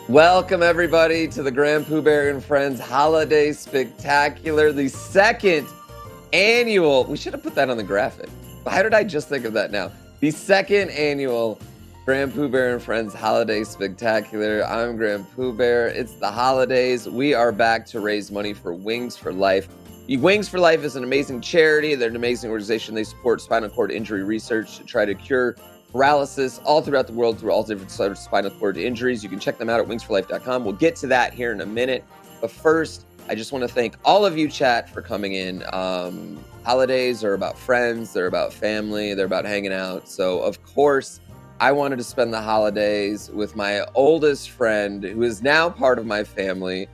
Welcome, everybody, to the GrandPOOBear and Friends Holiday Spectacular, the second annual. We should have put that on the graphic. How did I just think of that now? The second annual GrandPOOBear and Friends Holiday Spectacular. I'm GrandPOOBear. It's the holidays. We are back to raise money for Wings for Life. Wings for Life is an amazing charity. They're an amazing organization. They support spinal cord injury research to try to cure paralysis all throughout the world through all different sorts of spinal cord injuries. You can check them out at wingsforlife.com. We'll get to that here in a minute. But first, I just want to thank all of you, chat, for coming in. Holidays are about friends. They're about family. They're about hanging out. So, of course, I wanted to spend the holidays with my oldest friend, who is now part of my family.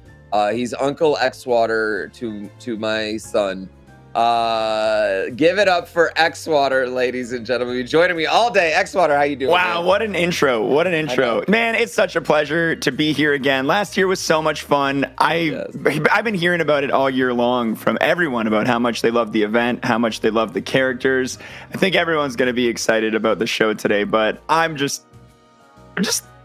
He's Uncle Xwater to my son. Give it up for Xwater, ladies and gentlemen. You're joining me all day. Xwater, how you doing? Wow, man? what an intro. What an intro. Man, it's such a pleasure to be here again. Last year was so much fun. I've been hearing about it all year long from everyone about how much they love the event, how much they love the characters. I think everyone's going to be excited about the show today, but I'm just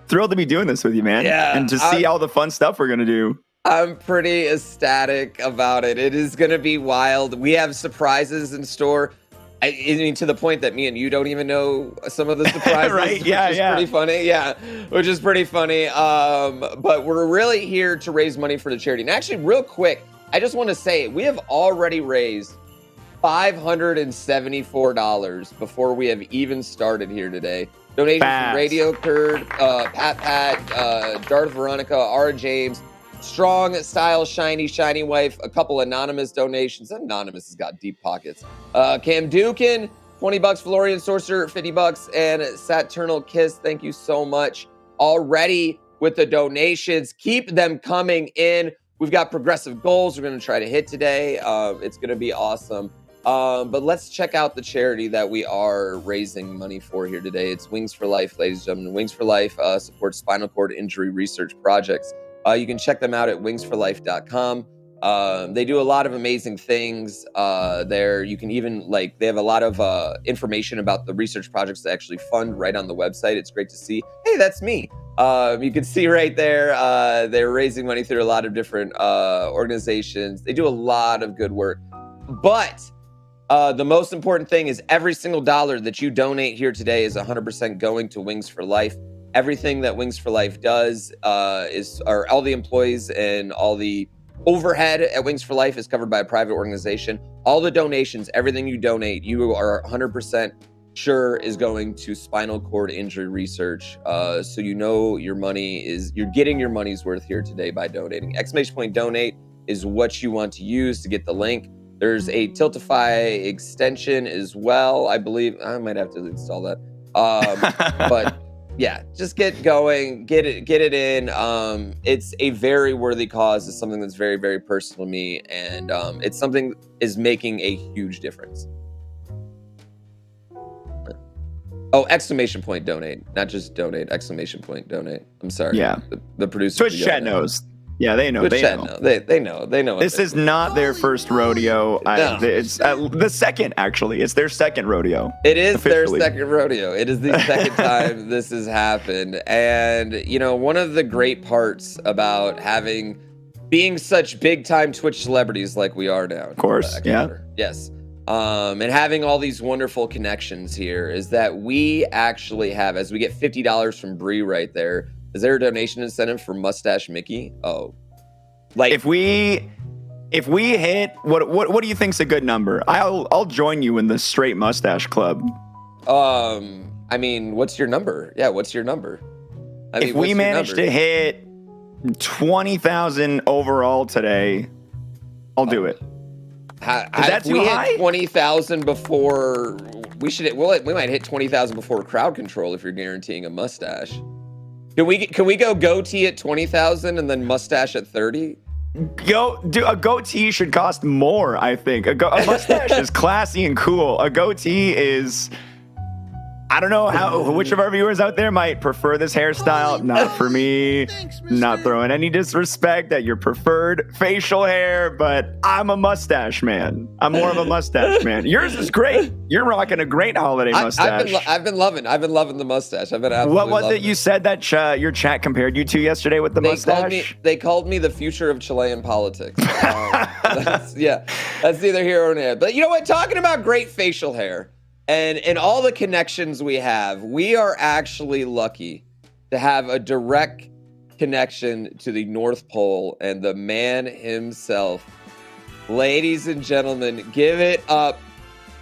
thrilled to be doing this with you, man. Yeah, and to see all the fun stuff we're going to do. I'm pretty ecstatic about it. It is going to be wild. We have surprises in store. I mean, to the point that me and you don't even know some of the surprises. Right? Yeah, which is pretty funny. Yeah, which is pretty funny. But we're really here to raise money for the charity. And actually, real quick, I just want to say we have already raised $574 before we have even started here today. Donations from Radio Curd, Pat, Darth Veronica, Ara James, Strong Style, Shiny Wife, a couple anonymous donations. Anonymous has got deep pockets. Cam Dukin, $20, Valorian Sorcerer, $50, and Saturnal Kiss. Thank you so much already with the donations. Keep them coming in. We've got progressive goals we're going to try to hit today. It's going to be awesome. But let's check out the charity that we are raising money for here today. It's Wings for Life, ladies and gentlemen. Wings for Life supports spinal cord injury research projects. You can check them out at wingsforlife.com. They do a lot of amazing things there. You can even, they have a lot of information about the research projects they actually fund right on the website. It's great to see. Hey, that's me. You can see right there, they're raising money through a lot of different organizations. They do a lot of good work. But the most important thing is every single dollar that you donate here today is 100% going to Wings for Life. Everything that Wings for Life does are all the employees and all the overhead at Wings for Life is covered by a private organization. All the donations, everything you donate, you are 100% sure is going to spinal cord injury research. So you know you're getting your money's worth here today by donating. !donate is what you want to use to get the link. There's a Tiltify extension as well. I believe I might have to install that. But yeah, just get going, get it in. It's a very worthy cause. It's something that's very, very personal to me, and it's something that is making a huge difference. Oh, ! Donate, not just donate! ! Donate. I'm sorry. Yeah, the producer. Twitch chat knows. Yeah, they know. They know. This is not their first rodeo. No. It's the second, actually. It's their second rodeo. It is officially their second rodeo. It is the second time this has happened. And, one of the great parts about being such big time Twitch celebrities like we are now. Of course, yeah. Yes. And having all these wonderful connections here is that we actually have, as we get $50 from Bree right there. Is there a donation incentive for Mustache Mickey? Oh, if we hit what do you think's a good number? I'll join you in the straight mustache club. I mean, what's your number? Yeah, what's your number? If we manage to hit 20,000 overall today, I'll do it. Is that too high? Hit 20,000 before we might hit 20,000 before crowd control if you're guaranteeing a mustache. Can we go goatee at 20,000 and then mustache at 30? A goatee should cost more, I think. A mustache is classy and cool. A goatee is I don't know which of our viewers out there might prefer this hairstyle. Not for me. Not throwing any disrespect at your preferred facial hair, but I'm a mustache man. I'm more of a mustache man. Yours is great. You're rocking a great holiday mustache. I've been loving the mustache. I've been absolutely What was it you said that your chat compared you to yesterday with the mustache? They called me the future of Chilean politics. That's neither here nor there. But you know what? Talking about great facial hair and all the connections we have, we are actually lucky to have a direct connection to the North Pole and the man himself. Ladies and gentlemen, give it up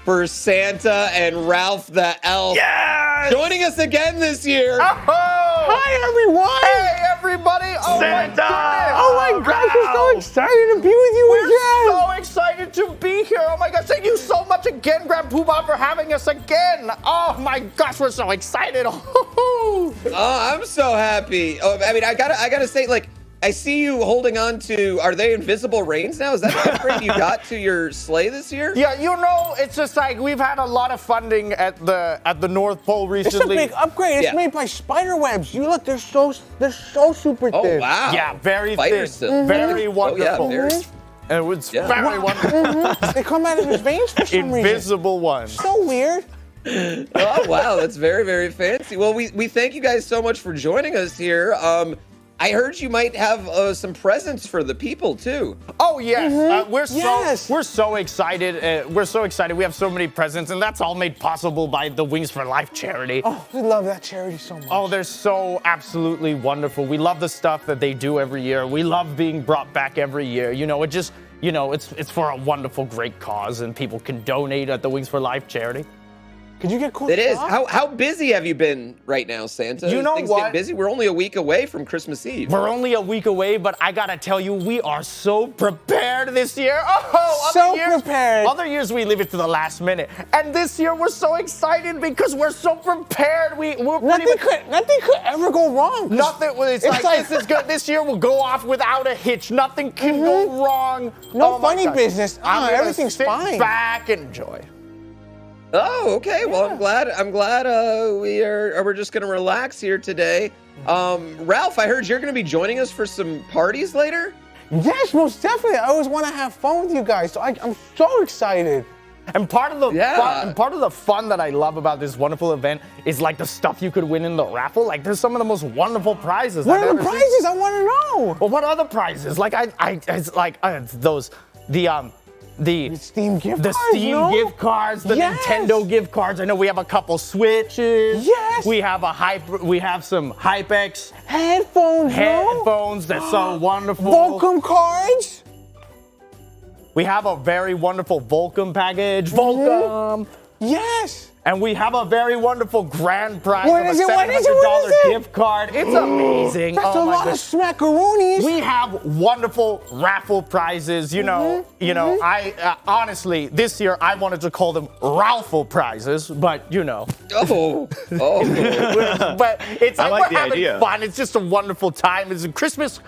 for Santa and Ralph the Elf. Yes! Joining us again this year. Hi, everyone. Hey, everybody. Oh, Santa! Oh my gosh, we're so excited to be with you We're again. so excited to be here. Oh my gosh, thank you so much again, GrandPOOBear, for having us again. Oh my gosh, we're so excited. Oh, I'm so happy. Oh, I mean, I gotta say, like, I see you holding on to, are they invisible reins now? Is that the upgrade you got to your sleigh this year? Yeah, you know, it's just like we've had a lot of funding at the North Pole It's a recently. big upgrade. It's made by spider webs. You look, they're so super thin. Oh, wow. Yeah, very Spider thin. silk. Very wonderful. Oh, yeah, very. And it was very wonderful. They come out of his veins for some reason. Invisible ones. So weird. Oh, wow, that's very, very fancy. Well, we thank you guys so much for joining us here. I heard you might have some presents for the people too. Oh yes, Yes. we're so excited. We're so excited. We have so many presents, and that's all made possible by the Wings for Life charity. Oh, we love that charity so much. Oh, they're so absolutely wonderful. We love the stuff that they do every year. We love being brought back every year. You know, it's for a wonderful, great cause, and people can donate at the Wings for Life charity. Could you get cool It is. stuff? How busy have you been right now, Santa? You know Things what? Get busy. We're only a week away from Christmas Eve. We're only a week away, but I gotta tell you, we are so prepared this year. Oh, So prepared. Other years we leave it to the last minute, and this year we're so excited because we're so prepared. We're pretty much Nothing could ever go wrong. nothing. It's like this is good. This year will go off without a hitch. Nothing can go wrong. No Oh my funny gosh. business. I'm gonna Everything's sit fine. back and enjoy. Oh, okay. Well, I'm glad we're just gonna relax here today. Ralph, I heard you're gonna be joining us for some parties later. Yes, most definitely. I always want to have fun with you guys. So I'm so excited. And part of the fun that I love about this wonderful event is like the stuff you could win in the raffle. Like there's some of the most wonderful prizes. What I've are the ever seen. prizes? I want to know. Well, what other prizes? Like it's like those the Steam gift the cards, Steam no? gift cards, the Yes. Nintendo gift cards. I know we have a couple Switches. Yes. We have some HyperX Headphones, no? headphones. That's so wonderful. Volcom cards. We have a very wonderful Volcom package. Volcom. Yes. And we have a very wonderful grand prize What of a is it? What is it? $700 What is it? gift card. It's amazing. That's Oh a my lot of gosh. smackaroonies. We have wonderful raffle prizes. You know. I honestly this year I wanted to call them Ralphful prizes, but you know. Oh. But it's I like like we're the having idea. fun. It's just a wonderful time. It's Christmas.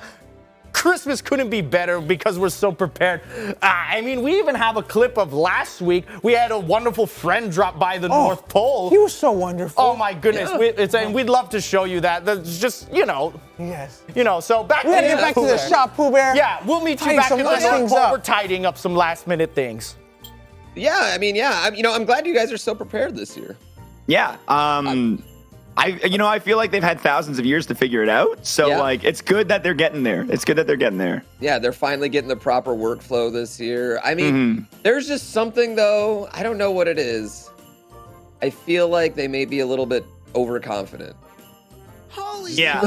Christmas couldn't be better because we're so prepared. I mean, we even have a clip of last week. We had a wonderful friend drop by the North Pole. He was so wonderful. Oh my goodness! And we'd love to show you that. That's just Yes. So back We gotta get back to the shop, Pooh Bear. Yeah, we'll meet you Tidy back some at the last North things Pole. up. We're tidying up some last minute things. Yeah, I'm glad you guys are so prepared this year. Yeah. I feel like they've had thousands of years to figure it out. So like, it's good that they're getting there. It's good that they're getting there. Yeah, they're finally getting the proper workflow this year. I mean, there's just something though, I don't know what it is. I feel like they may be a little bit overconfident. Yeah,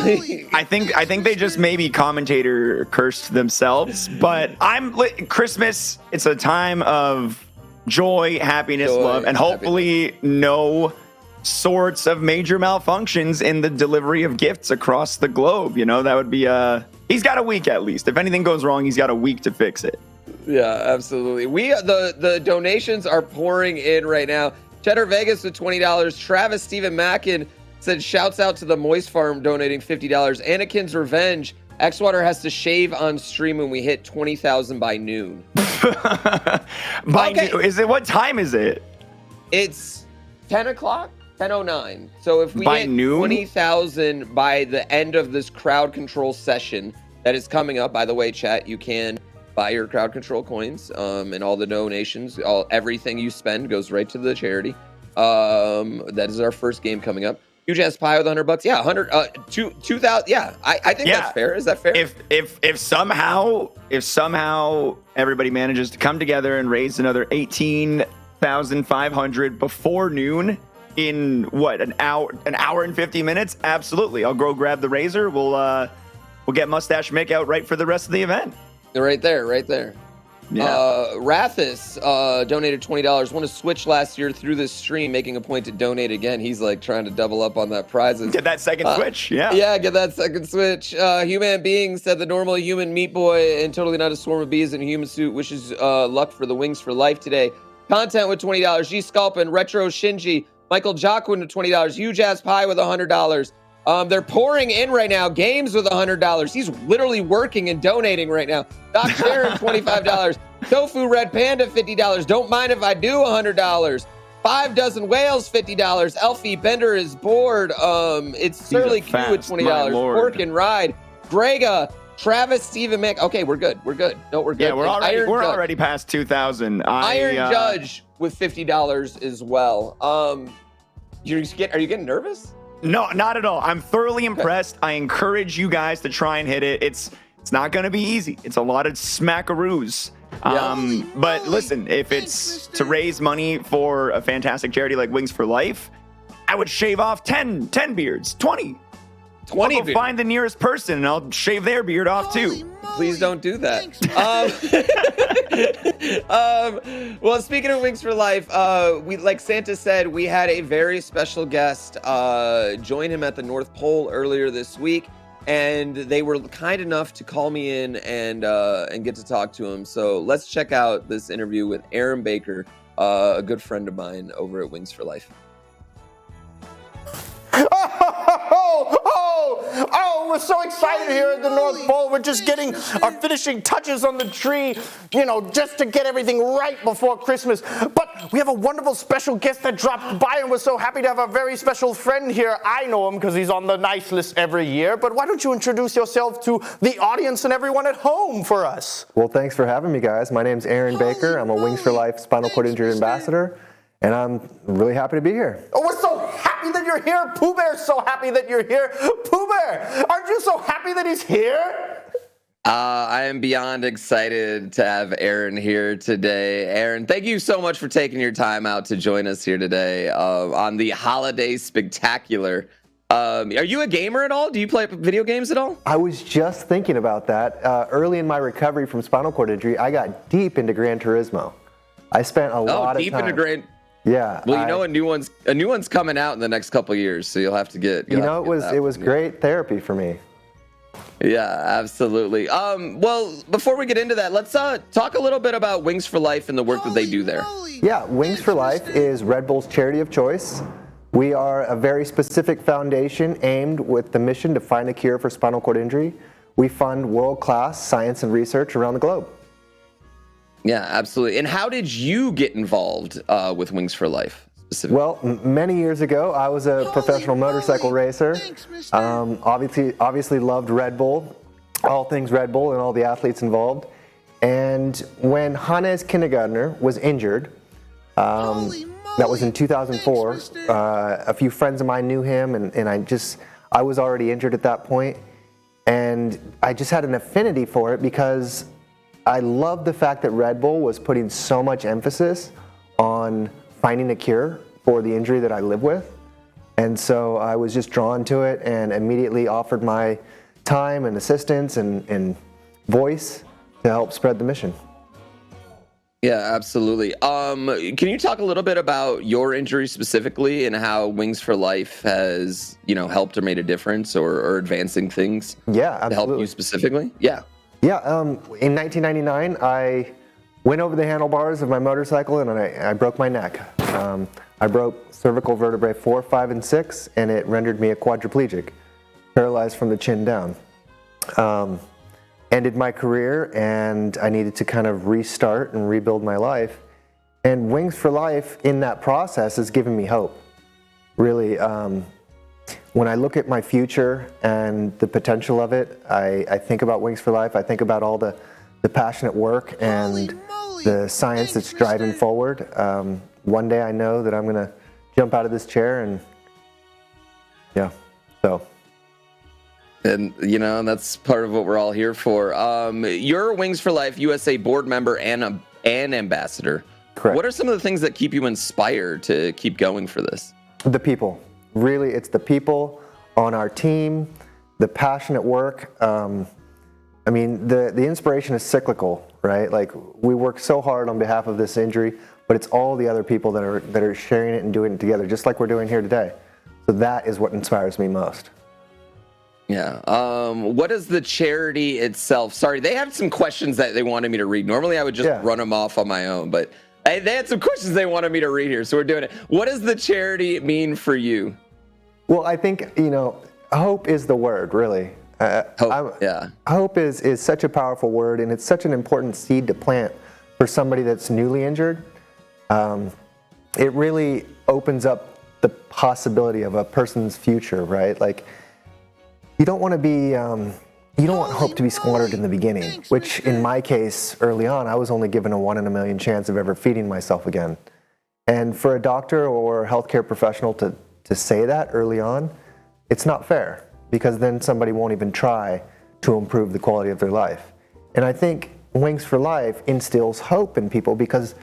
I think they just maybe commentator cursed themselves. But Christmas. It's a time of joy, happiness, love, and hopefully no sorts of major malfunctions in the delivery of gifts across the globe. That would be he's got a week at least. If anything goes wrong, he's got a week to fix it. Yeah, absolutely. The donations are pouring in right now. Cheddar Vegas with $20. Travis Stephen Mackin said shouts out to the Moist Farm donating $50. Anakin's Revenge. Xwater has to shave on stream when we hit 20,000 by noon. Noon, is it? What time is it? It's 10 o'clock. 10:09. So if we By hit noon? 20,000 by the end of this crowd control session that is coming up, by the way, chat, you can buy your crowd control coins, and all the donations, everything you spend goes right to the charity. That is our first game coming up. Huge ass pie with $100. Yeah, 2,000. Yeah, I think that's fair. Is that fair? If somehow everybody manages to come together and raise another 18,500 before noon in what, an hour and 50 minutes, absolutely. I'll go grab the razor. We'll get Mustache Mick out right for the rest of the event. Right there. Yeah. Rathis donated $20. Won a Switch last year through this stream, making a point to donate again. He's like trying to double up on that prizes. Get that second Switch. Yeah. Yeah, get that second Switch. Human Being said the normal human meat boy and totally not a swarm of bees in a human suit wishes luck for the Wings for Life today. Content with $20. G Sculpin, Retro Shinji, Michael Jockwin with $20. Huge ass pie with $100. They're pouring in right now. Games with $100. He's literally working and donating right now. Doc Sharon, $25. Tofu Red Panda, $50. Don't mind if I do, $100. 5 Dozen Whales, $50. Elfie Bender is bored. It's Surly Q with $20. Pork and Ride. Grega, Travis, Stephen Mick. Okay, we're good. No, we're good. Yeah, we're already past 2,000. Iron Judge with $50 as well. Are you getting nervous? No, not at all. I'm thoroughly impressed. I encourage you guys to try and hit it. It's not going to be easy. It's a lot of smackaroos. But listen, if it's to raise money for a fantastic charity like Wings for Life, I would shave off 10 beards, 20. 20 I'll go find the nearest person and I'll shave their beard off too. Please don't do that. Well, speaking of Wings for Life, we, like Santa said, we had a very special guest join him at the North Pole earlier this week, and they were kind enough to call me in and get to talk to him. So let's check out this interview with Aaron Baker, a good friend of mine over at Wings for Life. Oh, we're so excited here at the North Pole. We're just getting our finishing touches on the tree, just to get everything right before Christmas. But we have a wonderful special guest that dropped by, and we're so happy to have a very special friend here. I know him because he's on the nice list every year, but why don't you introduce yourself to the audience and everyone at home for us? Well, thanks for having me, guys. My name's Aaron Baker. I'm a Wings for Life spinal cord injury ambassador, and I'm really happy to be here. Oh, we're so happy that you're here. Pooh Bear's so happy that you're here. Pooh Bear, aren't you so happy that he's here? I am beyond excited to have Aaron here today. Aaron, thank you so much for taking your time out to join us here today on the Holiday Spectacular. Are you a gamer at all? Do you play video games at all? I was just thinking about that. Early in my recovery from spinal cord injury, I got deep into Gran Turismo. I spent a lot of time. Deep into Gran. Yeah. Well, a new one's coming out in the next couple of years, so you'll have to get. It was great therapy for me. Yeah, absolutely. Well, before we get into that, let's talk a little bit about Wings for Life and the work that they do there. Yeah, Wings for Life is Red Bull's charity of choice. We are a very specific foundation aimed with the mission to find a cure for spinal cord injury. We fund world-class science and research around the globe. Yeah, absolutely. And how did you get involved with Wings for Life? Well, many years ago, I was a professional motorcycle racer. Obviously loved Red Bull, all things Red Bull and all the athletes involved. And when Hannes Kindergartner was injured, that was in 2004, a few friends of mine knew him, and I was already injured at that point. And I just had an affinity for it because I loved the fact that Red Bull was putting so much emphasis on finding a cure for the injury that I live with. And so I was just drawn to it and immediately offered my time and assistance and voice to help spread the mission. Yeah, absolutely. Can you talk a little bit about your injury specifically and how Wings for Life has, helped or made a difference or advancing things? Yeah, absolutely. To help you specifically? Yeah. Yeah, in 1999, I went over the handlebars of my motorcycle and I broke my neck. I broke cervical vertebrae 4, 5, and 6, and it rendered me a quadriplegic, paralyzed from the chin down. Ended my career, and I needed to kind of restart and rebuild my life. And Wings for Life, in that process, has given me hope. really. When I look at my future and the potential of it, I think about Wings for Life. I think about all the passionate work and the science that's driving forward. One day I know that I'm going to jump out of this chair and, yeah, so. And, you know, that's part of what we're all here for. You're a Wings for Life USA board member and ambassador. Correct. What are some of the things that keep you inspired to keep going for this? The people. Really, it's the people on our team, the passionate work. I mean, the inspiration is cyclical, right? Like, we work so hard on behalf of this injury, but it's all the other people that are sharing it and doing it together, just like we're doing here today. So that is what inspires me most. Yeah. What is the charity itself? Sorry, they had some questions that they wanted me to read. Normally, I would just run them off on my own, but they had some questions they wanted me to read here, so we're doing it. What does the charity mean for you? Well, I think, you know, hope is the word, really. Hope, yeah. Hope is such a powerful word, and it's such an important seed to plant for somebody that's newly injured. It really opens up the possibility of a person's future, right? Like, you don't want to be, you don't want hope to be squandered in the beginning, which in my case, early on, I was only given a 1 in a million chance of ever feeding myself again. And for a doctor or a healthcare professional to say that early on, it's not fair, because then somebody won't even try to improve the quality of their life. And I think Wings for Life instills hope in people, because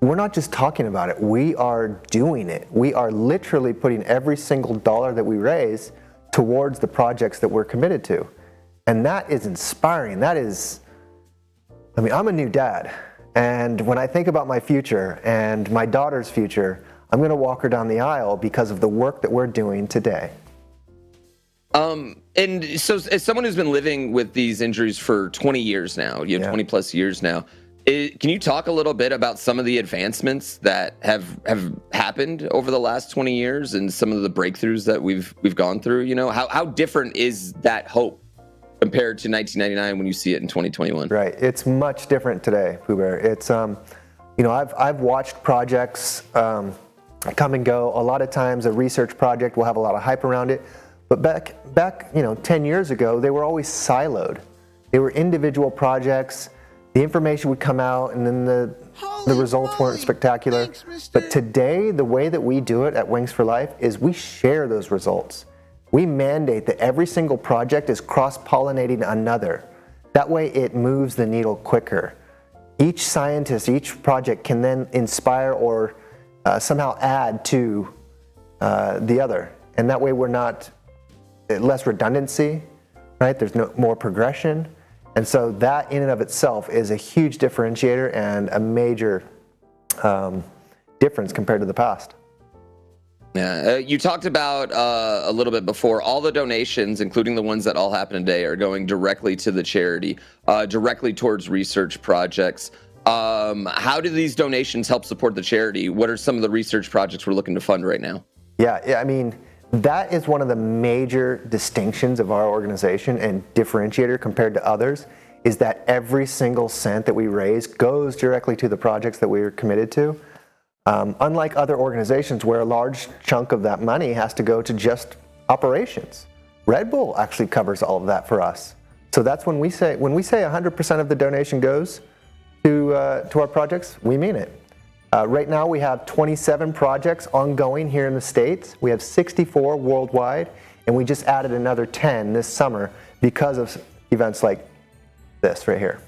we're not just talking about it, we are doing it. We are literally putting every single dollar that we raise towards the projects that we're committed to. And that is inspiring. That is, I mean, I'm a new dad, and when I think about my future and my daughter's future, I'm going to walk her down the aisle because of the work that we're doing today. And so as someone who's been living with these injuries for 20 years now, 20 plus years now, can you talk a little bit about some of the advancements that have happened over the last 20 years and some of the breakthroughs that we've gone through? You know, how different is that hope compared to 1999 when you see it in 2021? Right. It's much different today, Pooh Bear. It's, you know, I've watched projects come and go. A lot of times a research project will have a lot of hype around it. But back, you know, 10 years ago, they were always siloed. They were individual projects. The information would come out, and then the results weren't spectacular. But today, the way that we do it at Wings for Life is we share those results. We mandate that every single project is cross-pollinating another. That way, it moves the needle quicker. Each scientist, each project can then inspire or somehow add to the other. And that way, we're not less redundancy, right? There's no more progression. And so that in and of itself is a huge differentiator and a major difference compared to the past. Yeah, you talked about a little bit before, all the donations, including the ones that all happen today, are going directly to the charity, directly towards research projects. How do these donations help support the charity? What are some of the research projects we're looking to fund right now? Yeah, I mean, that is one of the major distinctions of our organization and differentiator compared to others, is that every single cent that we raise goes directly to the projects that we're committed to. Unlike other organizations where a large chunk of that money has to go to just operations. Red Bull actually covers all of that for us. So that's when we say 100% of the donation goes to our projects, we mean it. Right now we have 27 projects ongoing here in the States. We have 64 worldwide, and we just added another 10 this summer because of events like this right here.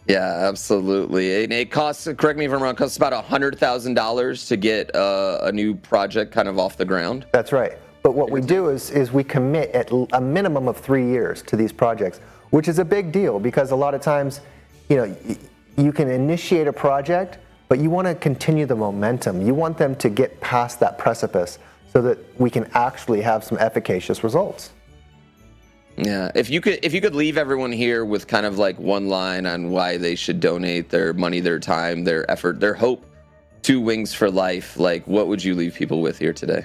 Yeah, absolutely. And it costs, correct me if I'm wrong, it costs about $100,000 to get a new project kind of off the ground. That's right. But what we do is we commit at a minimum of 3 years to these projects, which is a big deal, because a lot of times, you know, you can initiate a project, but you want to continue the momentum. You want them to get past that precipice so that we can actually have some efficacious results. Yeah, if you could leave everyone here with kind of like one line on why they should donate their money, their time, their effort, their hope to Wings for Life, like what would you leave people with here today?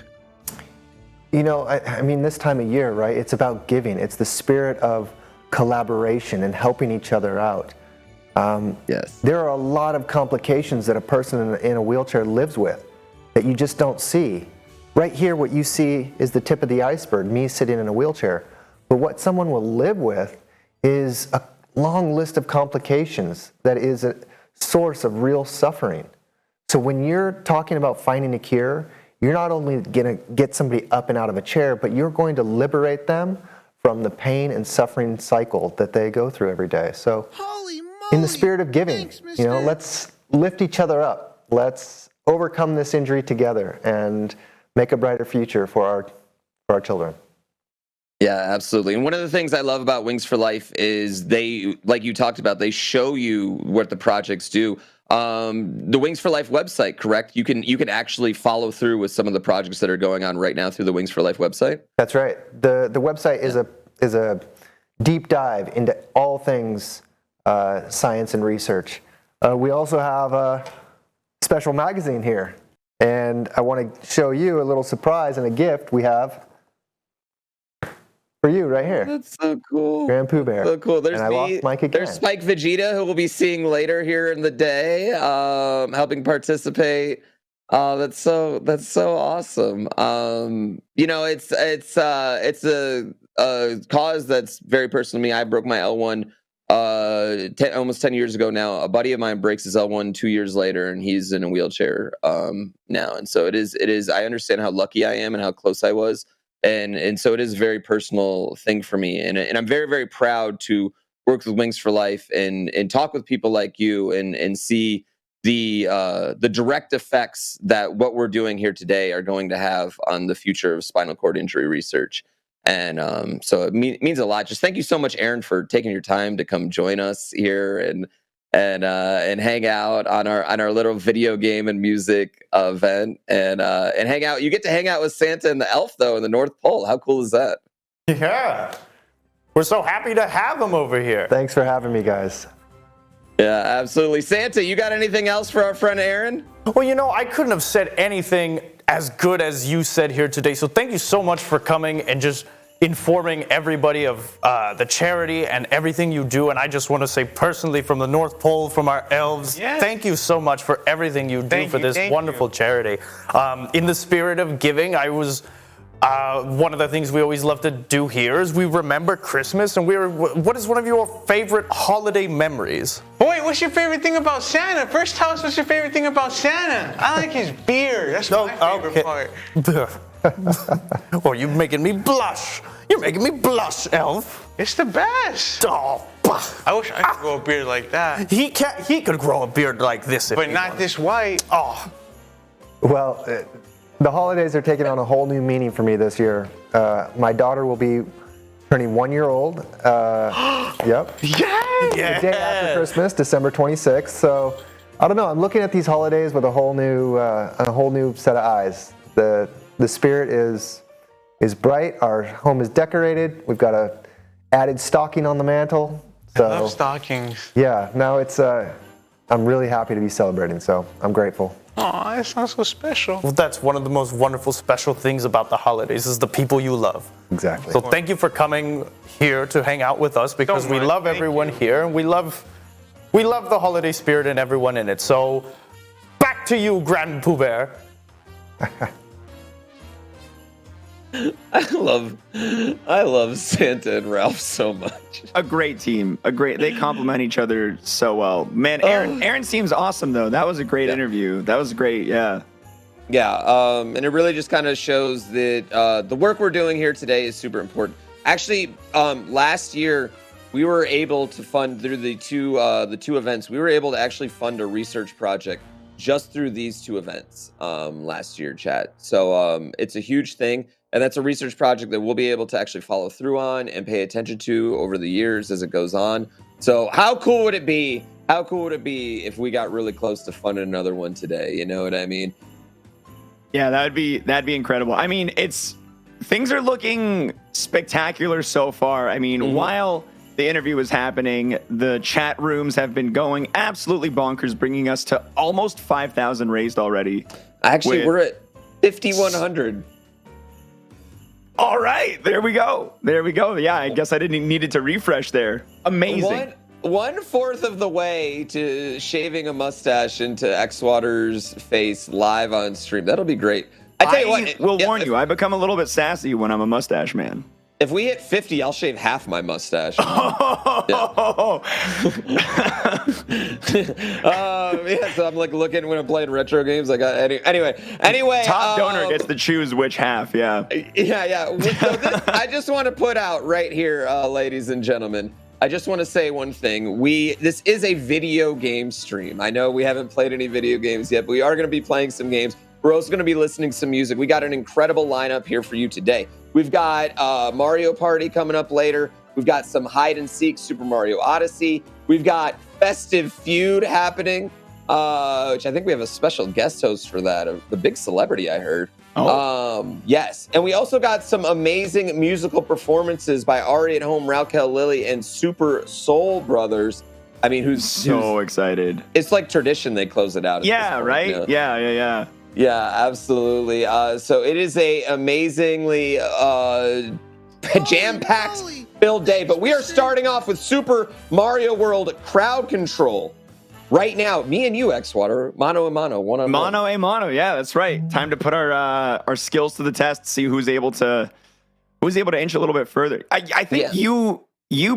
You know, I mean, this time of year, right? It's about giving. It's the spirit of collaboration and helping each other out. Yes. There are a lot of complications that a person in a wheelchair lives with that you just don't see. right here, what you see is the tip of the iceberg, me sitting in a wheelchair. But what someone will live with is a long list of complications that is a source of real suffering. So when you're talking about finding a cure, you're not only going to get somebody up and out of a chair, but you're going to liberate them from the pain and suffering cycle that they go through every day. So in the spirit of giving, you know, let's lift each other up. Let's overcome this injury together and make a brighter future for our children. Yeah, absolutely. And one of the things I love about Wings for Life is they, like you talked about, they show you what the projects do. The Wings for Life website, correct? You can actually follow through with some of the projects that are going on right now through the Wings for Life website. That's right. The website is a deep dive into all things science and research. We also have a special magazine here, and I want to show you a little surprise and a gift we have for you right here. That's so cool. GrandPOOBear. So cool. There's and I lost Mike again. There's Spike Vegeta, who we'll be seeing later here in the day, helping participate. That's so awesome. You know, it's a cause that's very personal to me. I broke my L1 almost 10 years ago now. A buddy of mine breaks his L1 2 years later, and he's in a wheelchair now. And so it is. I understand how lucky I am and how close I was. And so it is a very personal thing for me, and I'm very, very proud to work with Wings for Life and talk with people like you and see the direct effects that what we're doing here today are going to have on the future of spinal cord injury research. And so it means a lot. Just thank you so much, Aaron, for taking your time to come join us here and hang out on our little video game and music event and hang out. You get to hang out with Santa and the elf though in the North Pole. How cool is that? Yeah, we're so happy to have him over here. Thanks for having me, guys. Yeah, absolutely. Santa, you got anything else for our friend Aaron? Well, you know, I couldn't have said anything as good as you said here today. So thank you so much for coming and just informing everybody of the charity and everything you do. And I just want to say personally from the North Pole, from our elves, thank you so much for everything you do for this wonderful charity. In the spirit of giving, I was one of the things we always love to do here is we remember Christmas. And what is one of your favorite holiday memories? Wait, what's your favorite thing about Santa? First tell us what's your favorite thing about Santa. I like his beard. That's my favorite part. Oh, you're making me blush. You're making me blush, elf. It's the best. Oh, I wish I could grow a beard like that. He could grow a beard like this, but not this white. Oh. Well, the holidays are taking on a whole new meaning for me this year. My daughter will be turning 1 year old. Yep. Yay! The day after Christmas, December 26th. So I don't know. I'm looking at these holidays with a whole new set of eyes. The spirit is bright. Our home is decorated. We've got a added stocking on the mantle. So, I love stockings. Yeah. Now it's. I'm really happy to be celebrating. So I'm grateful. Aw, that sounds so special. Well, that's one of the most wonderful, special things about the holidays is the people you love. Exactly. So thank you for coming here to hang out with us because we love everyone here and we love the holiday spirit and everyone in it. So back to you, GrandPOOBear. I love Santa and Ralph so much. A great team. They complement each other so well. Man, Aaron seems awesome though. That was a great interview. That was great. Yeah. Yeah. And it really just kind of shows that the work we're doing here today is super important. Actually, last year we were able to fund through the two events. We were able to actually fund a research project just through these two events last year, chat. So it's a huge thing. And that's a research project that we'll be able to actually follow through on and pay attention to over the years as it goes on. So how cool would it be? How cool would it be if we got really close to funding another one today? You know what I mean? Yeah, that'd be incredible. I mean, things are looking spectacular so far. I mean, while the interview was happening, the chat rooms have been going absolutely bonkers, bringing us to almost 5,000 raised already. Actually, we're at 5,100. All right, there we go. Yeah, I guess I didn't needed to refresh there. Amazing. 1/4 of the way to shaving a mustache into Xwater's face live on stream. That'll be great. I tell you what, will warn you, I become a little bit sassy when I'm a mustache man. If we hit 50, I'll shave half my mustache. Oh. Yeah, so I'm like looking when I'm playing retro games. Like anyway. Top donor gets to choose which half. Yeah. Yeah. So I just want to put out right here, ladies and gentlemen. I just want to say one thing. This is a video game stream. I know we haven't played any video games yet, but we are going to be playing some games. We're also going to be listening to some music. We got an incredible lineup here for you today. We've got Mario Party coming up later. We've got some hide and seek, Super Mario Odyssey. We've got Festive Feud happening, which I think we have a special guest host for that, the big celebrity I heard. Yes. And we also got some amazing musical performances by Ari at Home, Raquel Lilly, and Super Soul Brothers. I mean, who's excited. It's like tradition they close it out. Yeah, right? Yeah. Yeah, absolutely. So it is a amazingly jam-packed filled day, but we are starting off with Super Mario World crowd control. Right now, me and you, X-Water, mano a mano, one-on-one. Mano a mano, yeah, that's right. Time to put our skills to the test, see who's able to inch a little bit further. I think you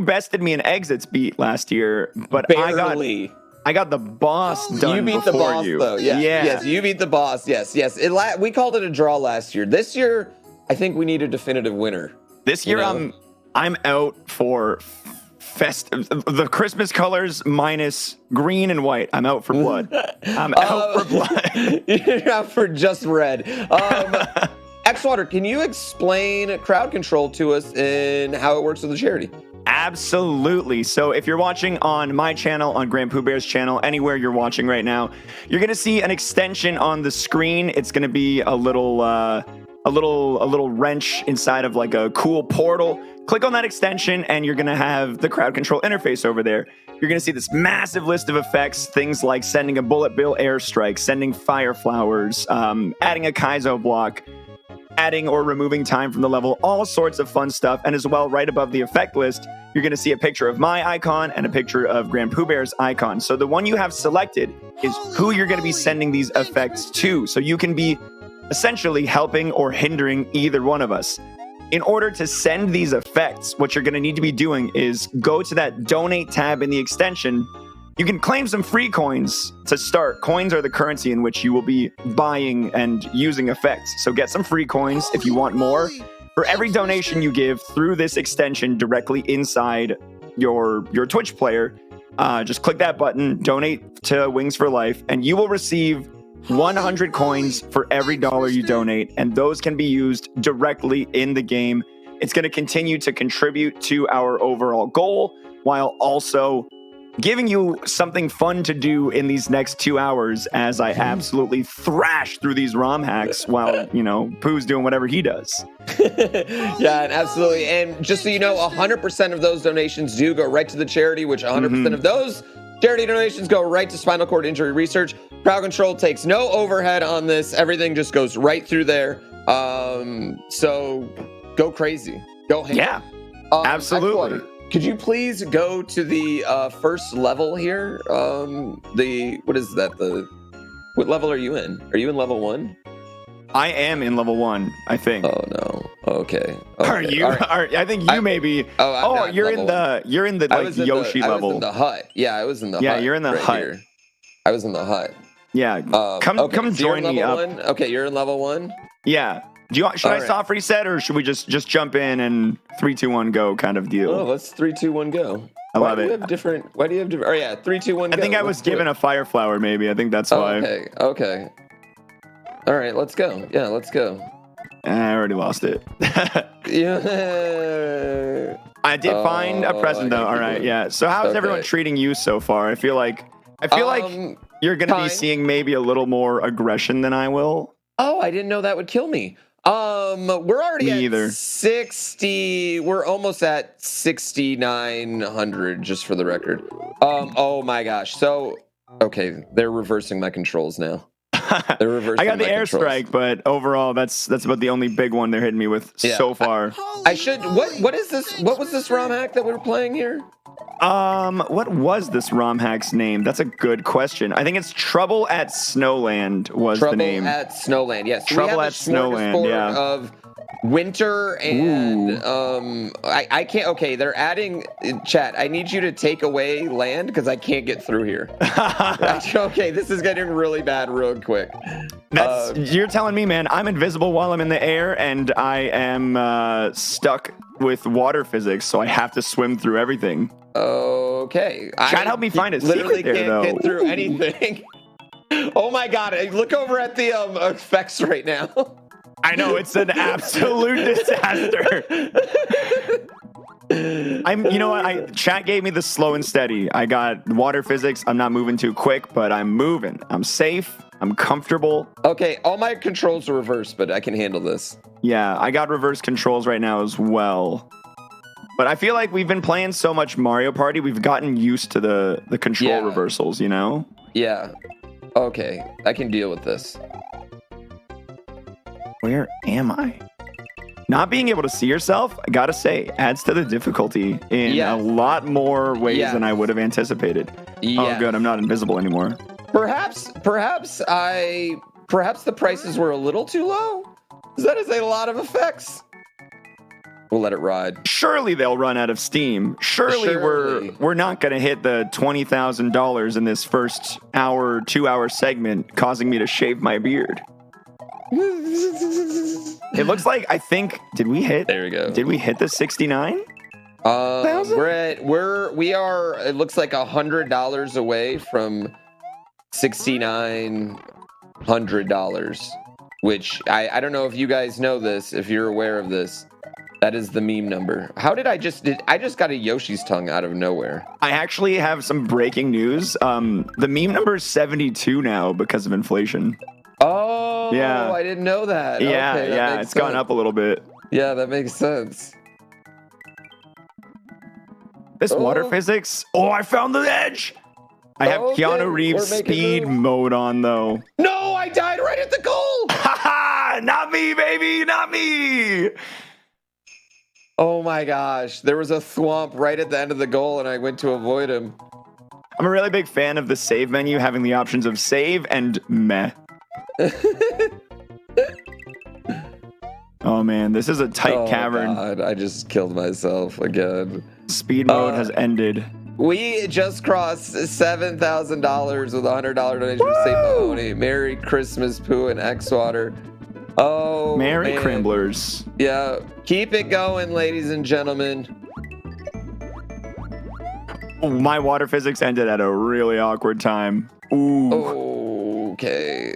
bested me in exits beat last year, but barely. I got the boss done. You beat the boss, though. Yeah. Yes, you beat the boss. Yes. We called it a draw last year. This year, I think we need a definitive winner. This year, I'm out for the Christmas colors minus green and white. I'm out for blood. I'm out for blood. You're out for just red. X-Water, can you explain crowd control to us and how it works with the charity? Absolutely. So if you're watching on my channel, on GrandPOOBear's channel, anywhere you're watching right now, you're going to see an extension on the screen. It's going to be a little wrench inside of like a cool portal. Click on that extension and you're going to have the crowd control interface over there. You're going to see this massive list of effects, things like sending a bullet bill airstrike, sending fire flowers, adding a Kaizo block, adding or removing time from the level, all sorts of fun stuff. And as well, right above the effect list, you're going to see a picture of my icon and a picture of GrandPOOBear's icon. So the one you have selected is who you're going to be sending these effects to. So you can be essentially helping or hindering either one of us. In order to send these effects, what you're going to need to be doing is go to that donate tab in the extension. You can claim some free coins to start. Coins are the currency in which you will be buying and using effects. So get some free coins if you want more. For every donation you give through this extension directly inside your Twitch player, just click that button, donate to Wings for Life, and you will receive 100 coins for every dollar you donate, and those can be used directly in the game. It's going to continue to contribute to our overall goal while also giving you something fun to do in these next 2 hours as I absolutely thrash through these ROM hacks while, Pooh's doing whatever he does. Yeah, absolutely. And just so you know, 100% of those donations do go right to the charity, which 100% of those charity donations go right to spinal cord injury research. Crowd control takes no overhead on this. Everything just goes right through there. So go crazy. Go ham. Yeah, absolutely. Could you please go to the first level here? What is that? What level are you in? Are you in level 1? I am in level 1, I think. Oh no. Okay. Are you? Right. I think you may be. Oh, you're in the like Yoshi level. I was in the hut. Yeah, I was in the hut. Yeah, you're in the hut. Here. I was in the hut. Yeah. Come join me up. 1? Okay, you're in level 1. Yeah. Should I soft reset or should we just jump in and 3, 2, 1 go kind of deal? Oh, let's 3, 2, 1 go. I love it. Why do you have different? Oh yeah, 3, 2, 1 go. I think I was given a fire flower maybe. I think that's why. Okay. All right, let's go. Yeah, let's go. I already lost it. Yeah. I did find a present though. All right, yeah. So how's everyone treating you so far? I feel like you're going to be seeing maybe a little more aggression than I will. Oh, I didn't know that would kill me. We're already at 60. We're almost at 6,900, just for the record. Oh my gosh. So, okay, they're reversing my controls now. They're reversing. I got the airstrike, but overall, that's about the only big one they're hitting me with so far. I should. What is this? What was this ROM hack that we were playing here? What was this ROM hack's name? That's a good question. I think it's Trouble at Snowland was the name. Trouble at Snowland, yes. Trouble we have at Snowland, yeah. Of winter and I can't. Okay, they're adding chat. I need you to take away land because I can't get through here. Okay, this is getting really bad real quick. You're telling me, man. I'm invisible while I'm in the air, and I am stuck with water physics, so I have to swim through everything. Okay, Chat, help me find a literally secret there, can't though. get through anything. Oh my god! Look over at the effects right now. I know, it's an absolute disaster. You know what? Chat gave me the slow and steady. I got water physics. I'm not moving too quick, but I'm moving. I'm safe. I'm comfortable. Okay, all my controls are reversed, but I can handle this. Yeah, I got reverse controls right now as well. But I feel like we've been playing so much Mario Party, we've gotten used to the control reversals, you know? Yeah. Okay, I can deal with this. Where am I? Not being able to see yourself, I gotta say, adds to the difficulty in a lot more ways than I would have anticipated. Oh, good, I'm not invisible anymore. Perhaps the prices were a little too low. That is a lot of effects. We'll let it ride. Surely they'll run out of steam. Surely. we're not gonna hit the $20,000 in this first 2-hour segment, causing me to shave my beard. It looks like did we hit? There we go. Did we hit the 69? We are. It looks like $100 away from $6,900, which I don't know if you guys know this. If you're aware of this, that is the meme number. How did I just got a Yoshi's tongue out of nowhere? I actually have some breaking news. The meme number is 72 now because of inflation. Oh, yeah. I didn't know that. Yeah, okay, that it's gone up a little bit. Yeah, that makes sense. This water physics. Oh, I found the edge. I have Keanu Reeves speed mode on, though. No, I died right at the goal. Haha, not me, baby, not me. Oh my gosh, there was a thwomp right at the end of the goal, and I went to avoid him. I'm a really big fan of the save menu having the options of save and meh. Oh man, this is a tight cavern. God, I just killed myself again. Speed mode has ended. We just crossed $7,000 with a $100 donation from St. Mahoney. Merry Christmas, Pooh and X-Water. Oh, Merry Crimblers. Yeah, keep it going, ladies and gentlemen. Oh, my water physics ended at a really awkward time. Ooh. Okay.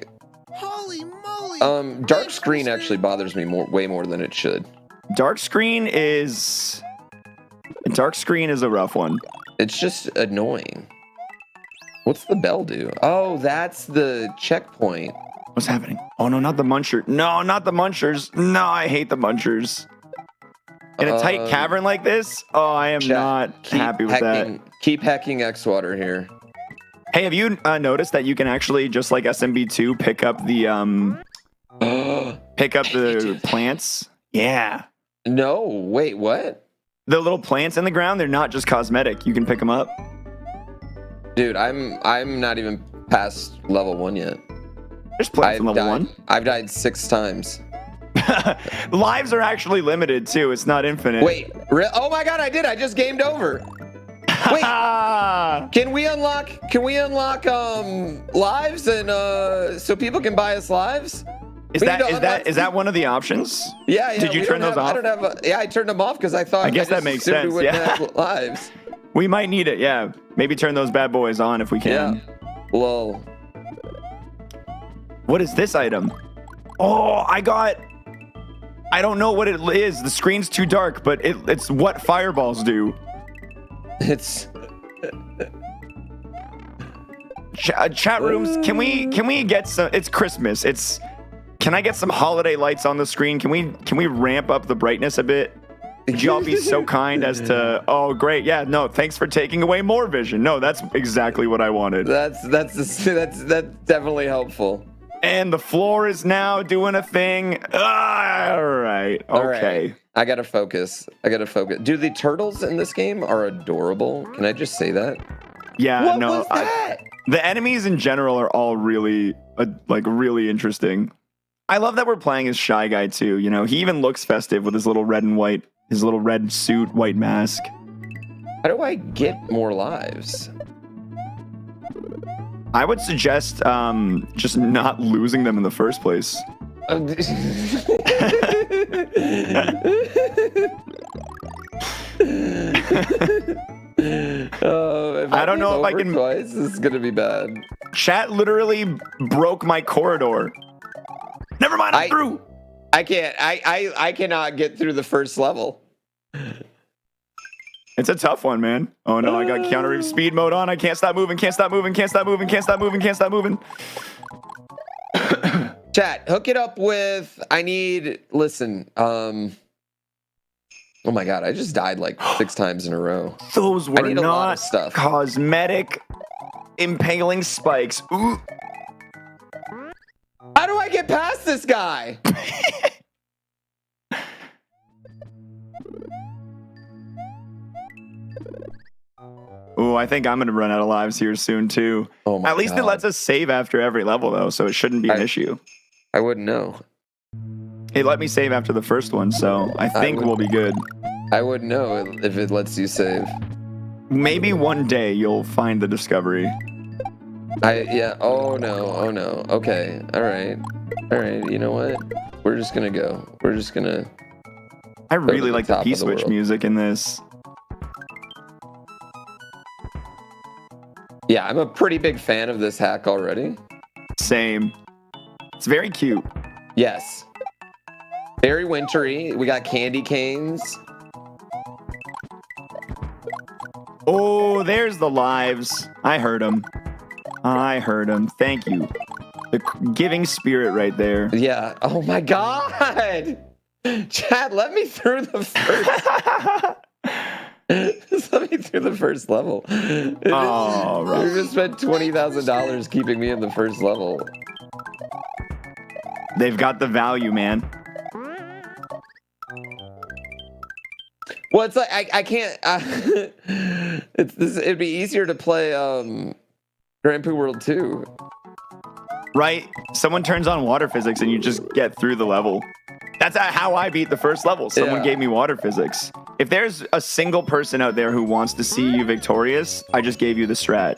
Holy moly! Dark screen actually bothers me way more than it should. Dark screen is a rough one. It's just annoying. What's the bell do? Oh, that's the checkpoint. What's happening? Oh no, not the muncher. No, not the munchers. No, I hate the munchers. In a tight cavern like this, I am not happy with that. Keep hacking X-Water here. Hey, have you noticed that you can actually, just like SMB2, pick up the plants? Yeah. No, wait, what? The little plants in the ground, they're not just cosmetic. You can pick them up. Dude, I'm not even past level 1 yet. There's plants in level 1. I've died 6 times. Lives are actually limited too. It's not infinite. Wait, oh my god, I did. I just gamed over. Wait, can we unlock lives and so people can buy us lives? Is that one of the options? Yeah. Did you turn those off? I turned them off because I thought. I guess that makes sense. We wouldn't have lives. We might need it. Yeah, maybe turn those bad boys on if we can. Yeah. Lol. What is this item? Oh, I don't know what it is. The screen's too dark, but it's what fireballs do. It's chat rooms. Can we get some? It's Christmas. Can I get some holiday lights on the screen? Can we ramp up the brightness a bit? Would y'all be so kind as to? Oh, great. Yeah. No. Thanks for taking away more vision. No, that's exactly what I wanted. That's definitely helpful. And the floor is now doing a thing. All right. right. Okay. I gotta focus. Dude, the turtles in this game are adorable. Can I just say that? Yeah, What no. was that? The enemies in general are all really, really interesting. I love that we're playing as Shy Guy too. You know, he even looks festive with his little red and white, his little red suit, white mask. How do I get more lives? I would suggest just not losing them in the first place. I don't know if I can. Twice, this is gonna be bad. Chat literally broke my corridor. Never mind, I'm through. I can't. I cannot get through the first level. It's a tough one, man. Oh no, I got Keanu Reeves speed mode on. I can't stop moving. Can't stop moving. Can't stop moving. Can't stop moving. Can't stop moving. Chat, hook it up with. I need. Listen. Oh my god, I just died like 6 times in a row. Those were need a lot not of stuff. cosmetic impaling spikes. Ooh. How do I get past this guy? Ooh, I think I'm going to run out of lives here soon, too. Oh my At least God. it lets us save after every level, though, so it shouldn't be an issue. I wouldn't know. It let me save after the first one, so I think we'll be good. I wouldn't know if it lets you save. Maybe one day you'll find the discovery. Yeah. Oh no. Okay. All right. You know what? We're just gonna go. We're just gonna. I really like the top of the P-Switch world. music in this. Yeah, I'm a pretty big fan of this hack already. Same. It's very cute. Yes. Very wintry. We got candy canes. Oh, there's the lives. I heard them. Thank you. The giving spirit right there. Yeah. Oh my God. Chad, let me through the first. Just let me through the first level. Oh, right. You just spent $20,000 keeping me in the first level. They've got the value, man. Well, it's like I can't. It'd be easier to play Grand Poo World 2. Right? Someone turns on water physics and you just get through the level. That's how I beat the first level. Someone gave me water physics. If there's a single person out there who wants to see you victorious, I just gave you the strat.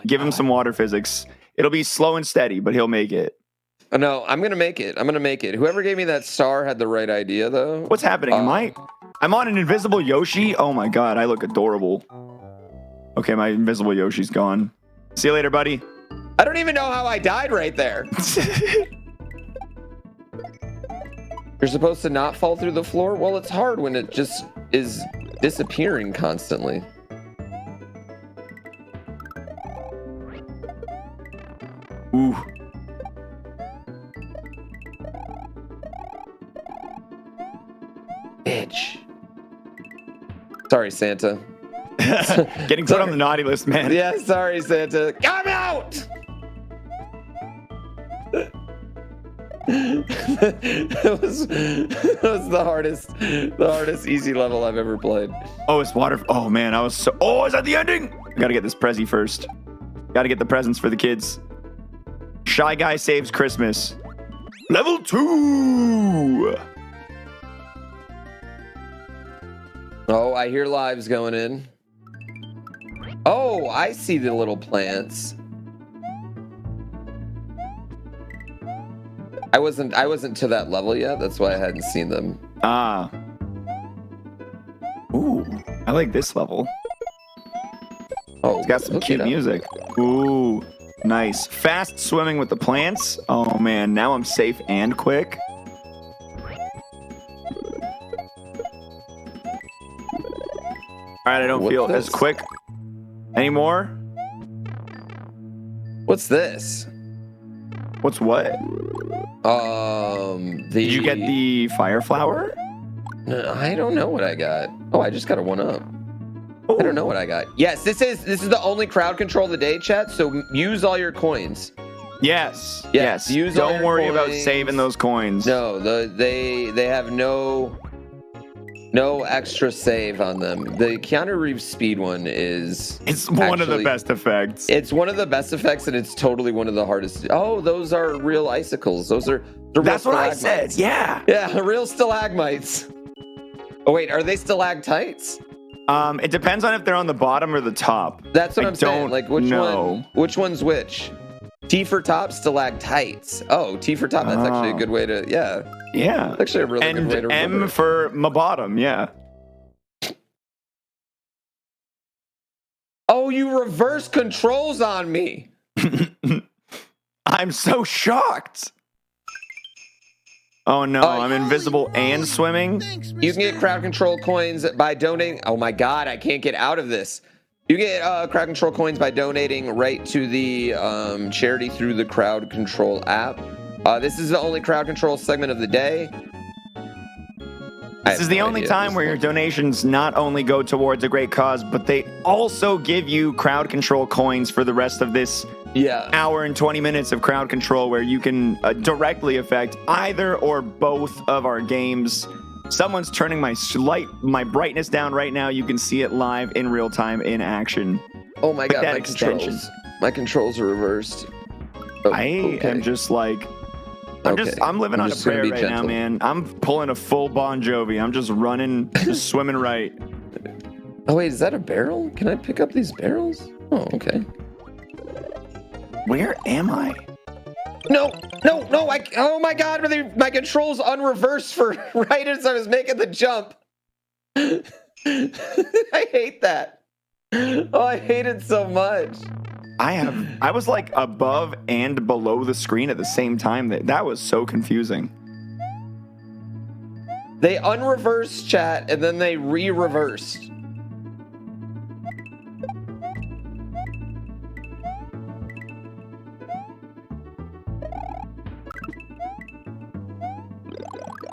Give him some water physics. It'll be slow and steady, but he'll make it. No, I'm gonna make it. Whoever gave me that star had the right idea, though. What's happening? I'm on an invisible Yoshi? Oh my god, I look adorable. Okay, my invisible Yoshi's gone. See you later, buddy. I don't even know how I died right there. You're supposed to not fall through the floor? Well, it's hard when it just is disappearing constantly. Ooh. Bitch. Sorry, Santa. Getting put on the naughty list, man. Yeah, sorry, Santa. I'm out! That was the hardest easy level I've ever played. Oh, it's water. Oh man, is that the ending? I gotta get this Prezi first. Gotta get the presents for the kids. Shy Guy Saves Christmas. Level 2. Oh, I hear lives going in. Oh, I see the little plants. I wasn't to that level yet. That's why I hadn't seen them. Ah. Ooh, I like this level. Oh, It's got some cute music. Ooh, nice. Fast swimming with the plants. Oh man, now I'm safe and quick. All right, I don't feel as quick anymore. What's this? What's what? Did you get the fire flower? No, I don't know what I got. Oh, I just got a 1-up. I don't know what I got. Yes, this is the only crowd control of the day, chat. So use all your coins. Yes. Use all Don't your worry about coins. saving those coins. No, they have no extra save on them. The Keanu Reeves speed one is One of the best effects. It's one of the best effects, and it's totally one of the hardest. Oh, those are real icicles. Those are real That's what I stalagmites. said. Yeah. Yeah, real stalagmites. Oh wait, are they stalactites? It depends on if they're on the bottom or the top. That's what I I'm saying. don't Like which know. which one's which? T for top, stalactites. Oh, T for top. That's actually a good way to. Yeah. Yeah. That's actually a really good way to remember. M for my bottom. Yeah. Oh, you reverse controls on me. I'm so shocked. Oh no, I'm invisible and swimming. Thanks, You can get crowd control coins by donating. Oh my god, I can't get out of this. You get crowd control coins by donating right to the charity through the crowd control app. This is the only crowd control segment of the day. This is the only time where your donations not only go towards a great cause, but they also give you crowd control coins for the rest of this hour and 20 minutes of crowd control, where you can directly affect either or both of our games. Someone's turning my brightness down right now. You can see it live in real time in action. Oh my god, that my extension. controls. My controls are reversed. Oh, I am just like... I'm living on a prayer right now, man. I'm pulling a full Bon Jovi. I'm just running, just swimming right. Oh wait, is that a barrel? Can I pick up these barrels? Oh, okay. Where am I? No! Oh my god, my controls unreversed for right as I was making the jump. I hate that. Oh, I hate it so much. I was like above and below the screen at the same time. That was so confusing. They unreversed chat and then they re-reversed.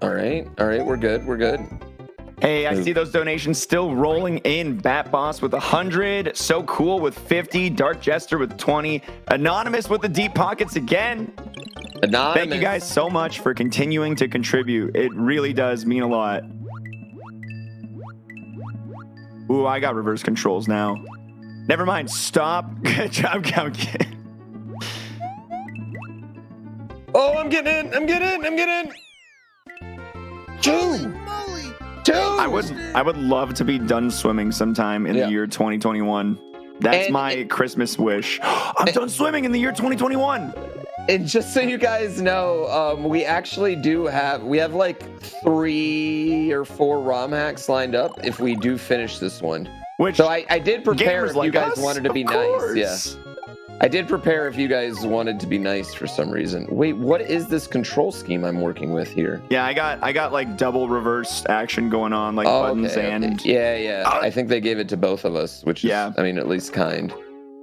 All right, we're good. Hey, I see those donations still rolling in. Bat Boss with 100, So Cool with 50, Dark Jester with 20, Anonymous with the deep pockets again. Anonymous. Thank you guys so much for continuing to contribute. It really does mean a lot. Ooh, I got reverse controls now. Never mind. Stop. Good job, Oh, I'm getting in. Holy Two. moly! I would love to be done swimming sometime in the year 2021. That's my Christmas wish. I'm done swimming in the year 2021. And just so you guys know, we actually we have like 3 or 4 ROM hacks lined up if we do finish this one. So I did prepare if you guys wanted to be nice. Yeah. I did prepare if you guys wanted to be nice for some reason. Wait, what is this control scheme I'm working with here? Yeah, I got like double reverse action going on, like buttons and... Yeah. I think they gave it to both of us, which is, I mean, at least kind.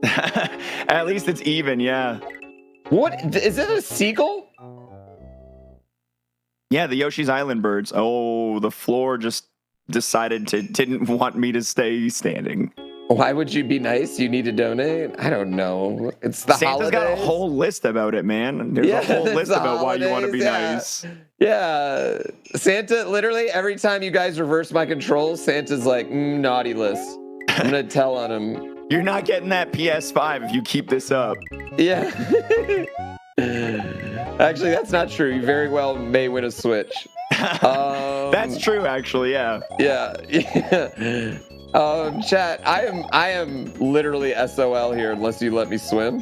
At least it's even, yeah. What? Is it a seagull? Yeah, the Yoshi's Island birds. Oh, the floor just didn't want me to stay standing. Why would you be nice? You need to donate? I don't know. It's the Santa's holidays. got a whole list about it, man. There's a whole list about why you want to be nice. Yeah. Santa, literally, every time you guys reverse my controls, Santa's like, naughty list. I'm going to tell on him. You're not getting that PS5 if you keep this up. Yeah. Actually, that's not true. You very well may win a Switch. That's true, actually, yeah. Yeah. Chat, I am literally SOL here unless you let me swim.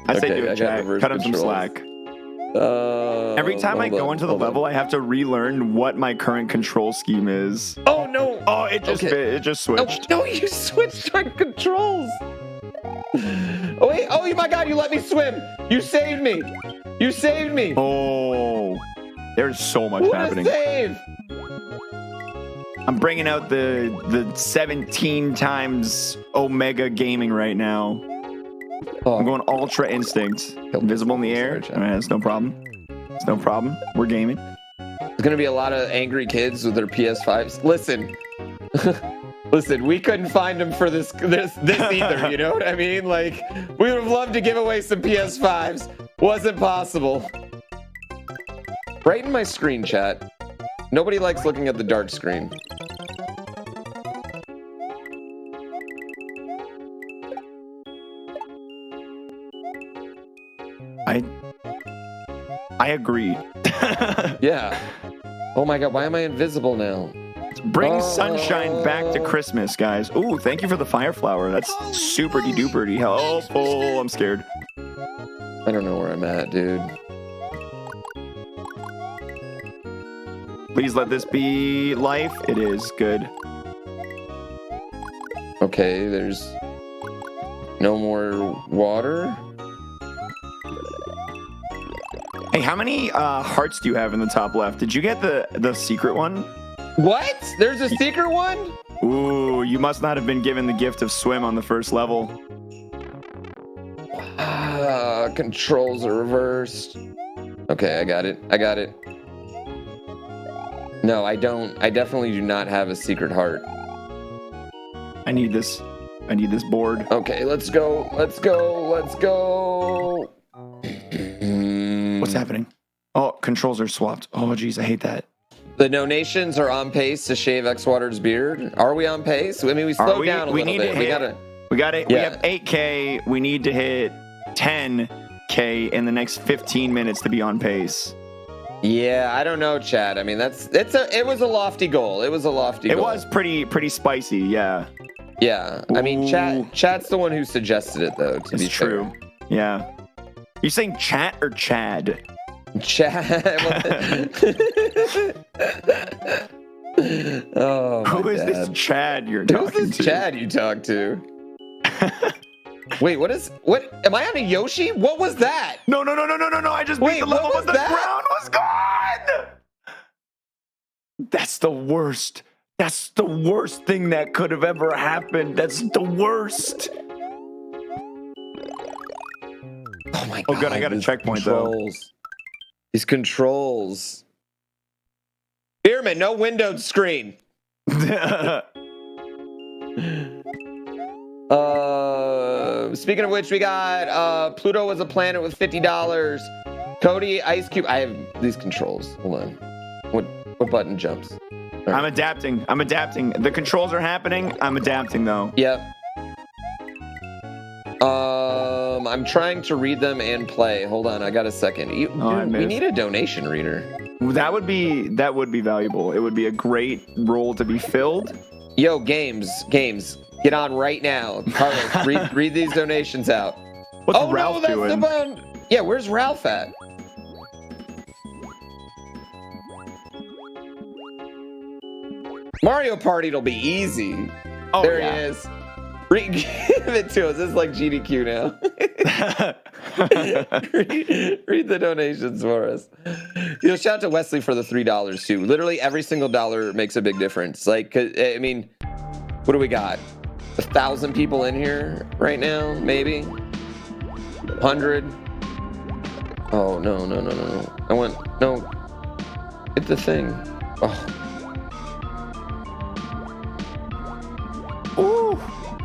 I say do it, chat. Cut him some slack. Every time I go into the level, I have to relearn what my current control scheme is. Oh no! Oh, it just switched. No, you switched my controls. Oh wait! Oh my God! You let me swim. You saved me. You saved me. Oh, there's so much happening. Save. I'm bringing out the 17 times Omega gaming right now. I'm going Ultra Instinct. Invisible in the air. I mean, it's no problem. It's no problem. We're gaming. There's going to be a lot of angry kids with their PS5s. Listen, Listen, we couldn't find them for this either, you know what I mean? Like, we would have loved to give away some PS5s. Wasn't possible. Brighten my screen, chat. Nobody likes looking at the dark screen. I agree. Yeah. Oh my god, why am I invisible now? Bring sunshine back to Christmas, guys. Ooh, thank you for the fire flower. That's super duper helpful. I'm scared. I don't know where I'm at, dude. Please let this be life. It is good. Okay, there's no more water. Hey, how many hearts do you have in the top left? Did you get the secret one? What? There's a secret one? Ooh, you must not have been given the gift of swim on the first level. Controls are reversed. Okay, I got it. No, I don't. I definitely do not have a secret heart. I need this board. Okay, let's go. Let's go. What's happening? Oh, controls are swapped. Oh, geez, I hate that. The donations are on pace to shave Xwater's beard. Are we on pace? I mean, we slowed down a little bit. We have 8K. We need to hit 10K in the next 15 minutes to be on pace. Yeah, I don't know, Chad. I mean, it was a lofty goal. It was pretty spicy, yeah. Yeah. I mean, Chad's the one who suggested it, though, to be true. fair. Yeah. You saying chat or Chad? Chad. Oh, who is this Chad you're talking to? Who's this Chad you talk to? Wait, what? Am I on a Yoshi? What was that? No. I just beat the level, but the ground was gone. That's the worst. That's the worst thing that could have ever happened. That's the worst. Oh my god. Oh good, I got a checkpoint though. These controls. Beerman, no windowed screen. Speaking of which, we got Pluto was a planet with $50. Cody, Ice Cube. I have these controls. Hold on. What button jumps? Right. I'm adapting. The controls are happening. I'm adapting though. Yep. I'm trying to read them and play. Hold on, I got a second. We need a donation reader. That would be valuable. It would be a great role to be filled. Yo, games, get on right now. Carlos, read these donations out. What's Ralph doing? Yeah, where's Ralph at? Mario Party'll be easy. Oh, there he is. Give it to us. This is like GDQ now. read the donations for us. Shout out to Wesley for the $3 too. Literally every single dollar makes a big difference. Like, I mean, what do we got? 1,000 people in here right now, maybe 100. Oh no! Hit the thing. Oh. Ooh.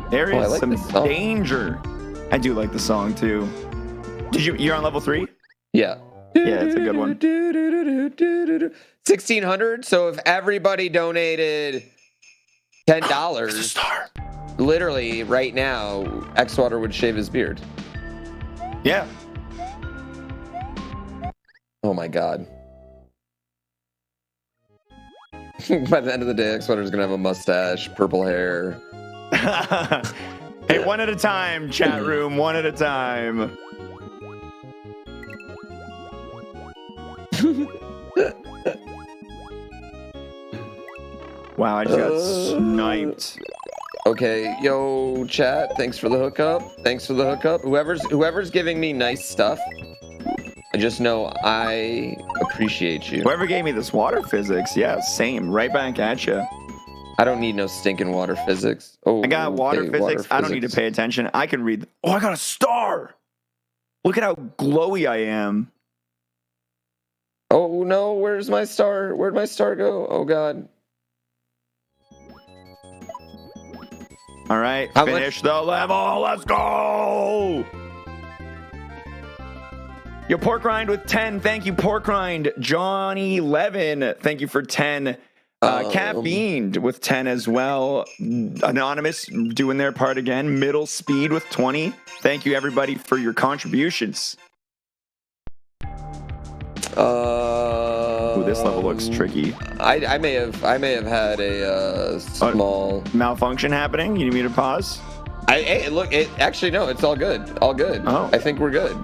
There is like some danger. I do like the song too. You're on level 3? Yeah. Yeah, it's a good one. 1,600. So if everybody donated $10, literally right now, Xwater would shave his beard. Yeah. Oh my god. By the end of the day, Xwater's gonna have a mustache, purple hair. Hey, one at a time, chat room. One at a time. Wow, I just got sniped. Okay, yo, chat. Thanks for the hookup. Whoever's giving me nice stuff, I just know I appreciate you. Whoever gave me this water physics, yeah, same. Right back at you. I don't need no stinking water physics. Oh, I got water physics. I don't need to pay attention. I can read. Oh, I got a star. Look at how glowy I am. Oh no, where's my star? Where'd my star go? Oh god. All right, How finish the level. Let's go. Yo, Pork Rind with 10. Thank you, Pork Rind. Johnny Levin, thank you for 10. Caffeined with 10 as well. Anonymous doing their part again. Middle Speed with 20. Thank you, everybody, for your contributions. Ooh, this level looks tricky. I may have had a small malfunction happening. You need me to pause? Actually no, it's all good. All good. Oh, I think we're good.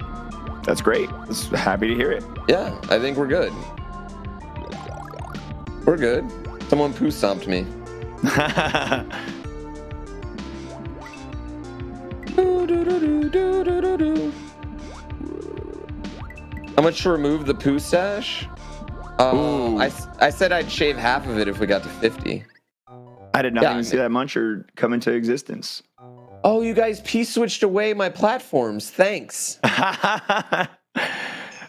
That's great. Happy to hear it. Yeah, I think we're good. We're good. Someone poo stomped me. How much to remove the poo stash? I said I'd shave half of it if we got to 50. I did not even see that muncher come into existence. Oh, you guys p-switched away my platforms. Thanks.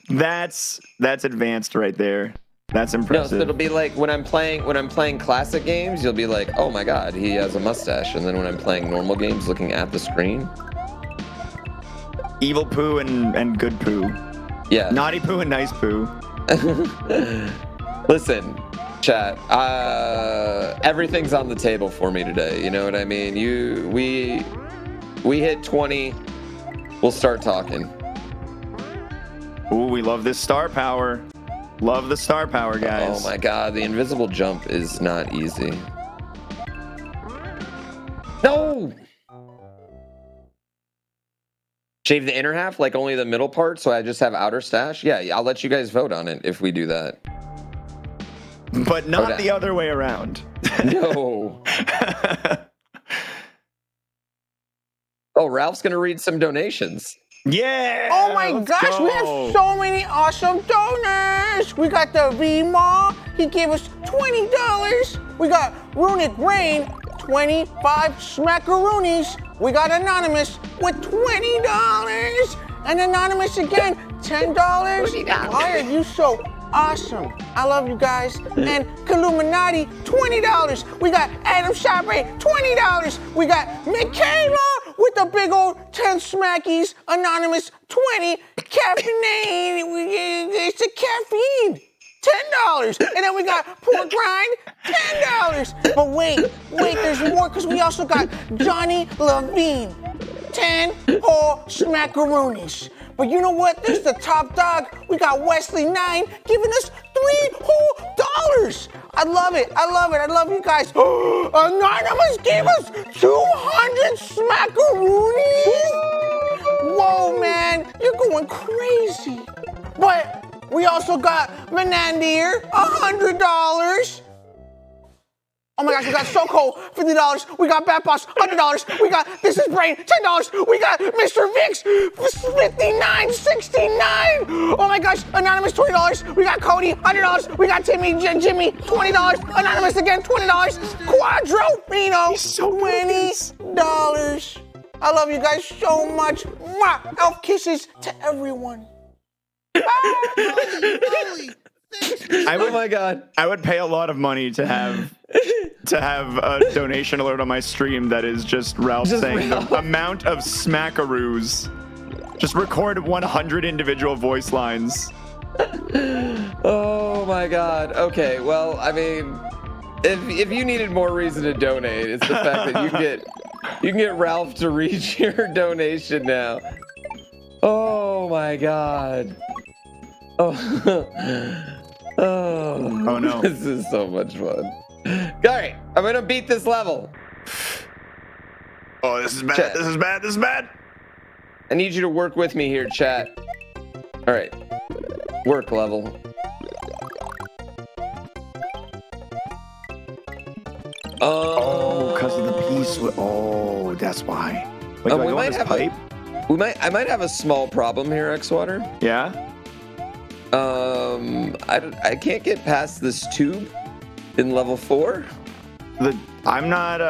That's advanced right there. That's impressive. No, so it'll be like when I'm playing classic games, you'll be like, oh my god, he has a mustache. And then when I'm playing normal games, looking at the screen, evil poo and good poo. Yeah. Naughty poo and nice poo. Listen, chat. Everything's on the table for me today. You know what I mean? We hit 20. We'll start talking. Ooh, we love this star power. Love the star power, guys. Oh my god, the invisible jump is not easy. No! Shave the inner half, like only the middle part, so I just have outer stash? Yeah, I'll let you guys vote on it if we do that. But not the other way around. No. Oh, Ralph's gonna read some donations. Yeah! Oh my gosh, we have so many awesome donors! We got the V-Maw, he gave us $20. We got Runic Rain, 25 smackaroonies. We got Anonymous with $20. And Anonymous again, $10. Why are you so awesome? I love you guys. And Illuminati, $20. We got Adam Chabre, $20. We got Michaela with the big old 10 smackies. Anonymous, 20. Caffeine, it's a caffeine. $10. And then we got Pork Rind, $10. But wait, there's more because we also got Johnny Levine, 10 whole smackaroonies. But you know what? This is the top dog. We got Wesley 9 giving us $3 whole. I love it. I love you guys. Anonymous gave us 200 smackaroonies. Whoa, man, you're going crazy. But we also got Menandir, $100. Oh my gosh, we got So Cold, $50. We got Bat Boss, $100. We got This Is Brain, $10. We got Mr. Vix, $59.69. Oh my gosh, Anonymous, $20. We got Cody, $100. We got Jimmy, $20. Anonymous again, $20. Quadro, $20. I love you guys so much. Mwah. Elf kisses to everyone. Oh my god. I would pay a lot of money to have a donation alert on my stream that is just Ralph saying the amount of smackaroos. Just record 100 individual voice lines. Oh my god. Okay, well, I mean, if you needed more reason to donate, it's the fact that you can get Ralph to read your donation now. Oh my god. Oh no. This is so much fun. Alright, I'm gonna beat this level. Oh, this is bad. Chat. This is bad. This is bad. I need you to work with me here, chat. Alright. Work level. Oh, because of the piece. Oh, that's why. Wait, do I we go might on this have pipe? I might have a small problem here, Xwater. Yeah? I can't get past this tube in level 4. I'm not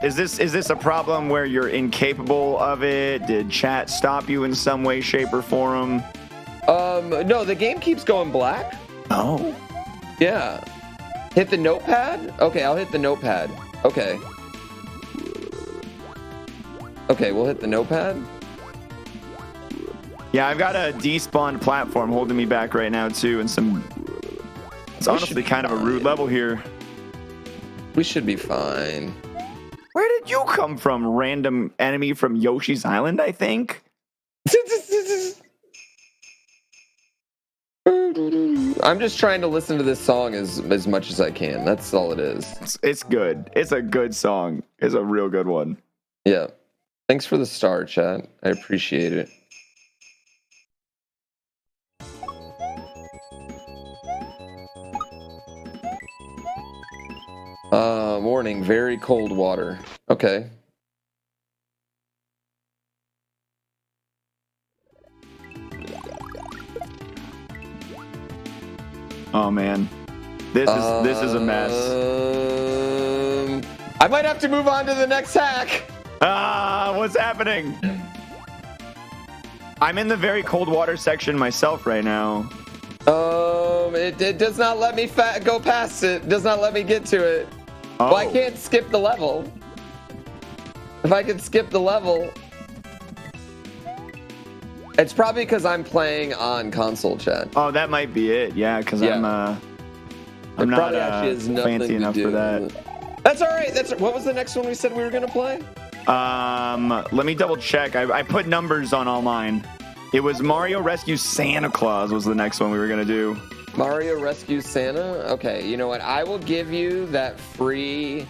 is this a problem where you're incapable of it? Did chat stop you in some way, shape, or form? No, the game keeps going black. Oh. Yeah. Hit the notepad? Okay, I'll hit the notepad. Okay. Okay, we'll hit the notepad. Yeah, I've got a despawned platform holding me back right now too, and some. It's honestly kind of a rude level here. We should be fine. Where did you come from? Random enemy from Yoshi's Island, I think. I'm just trying to listen to this song as much as I can. That's all it is. It's good. It's a good song. It's a real good one. Yeah. Thanks for the star, chat. I appreciate it. Warning, very cold water. Okay. Oh man, this is a mess. I might have to move on to the next hack. What's happening? I'm in the very cold water section myself right now. It does not let me go past it. Does not let me get to it. Oh. Well, I can't skip the level. If I could skip the level, it's probably because I'm playing on console, chat. Oh, that might be it. Yeah, because Yeah. I'm not nothing fancy to enough do for that. That's all right. What was the next one we said we were gonna play? Let me double check. I put numbers on all mine. It was Mario Rescue Santa Claus was the next one we were gonna do. Mario Rescue Santa. Okay, you know what? I will give you that free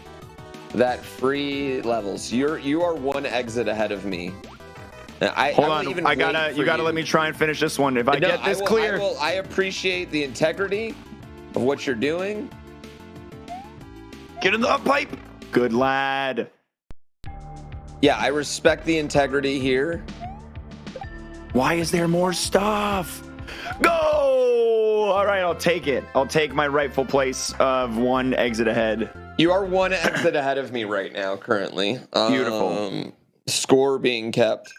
levels. You are one exit ahead of me. Hold on. You gotta let me try and finish this one. If I get this clear, I appreciate the integrity of what you're doing. Get in the pipe. Good lad. Yeah, I respect the integrity here. Why is there more stuff? Go! All right, I'll take it. I'll take my rightful place of one exit ahead. You are one exit ahead of me right now, currently. Beautiful. Score being kept.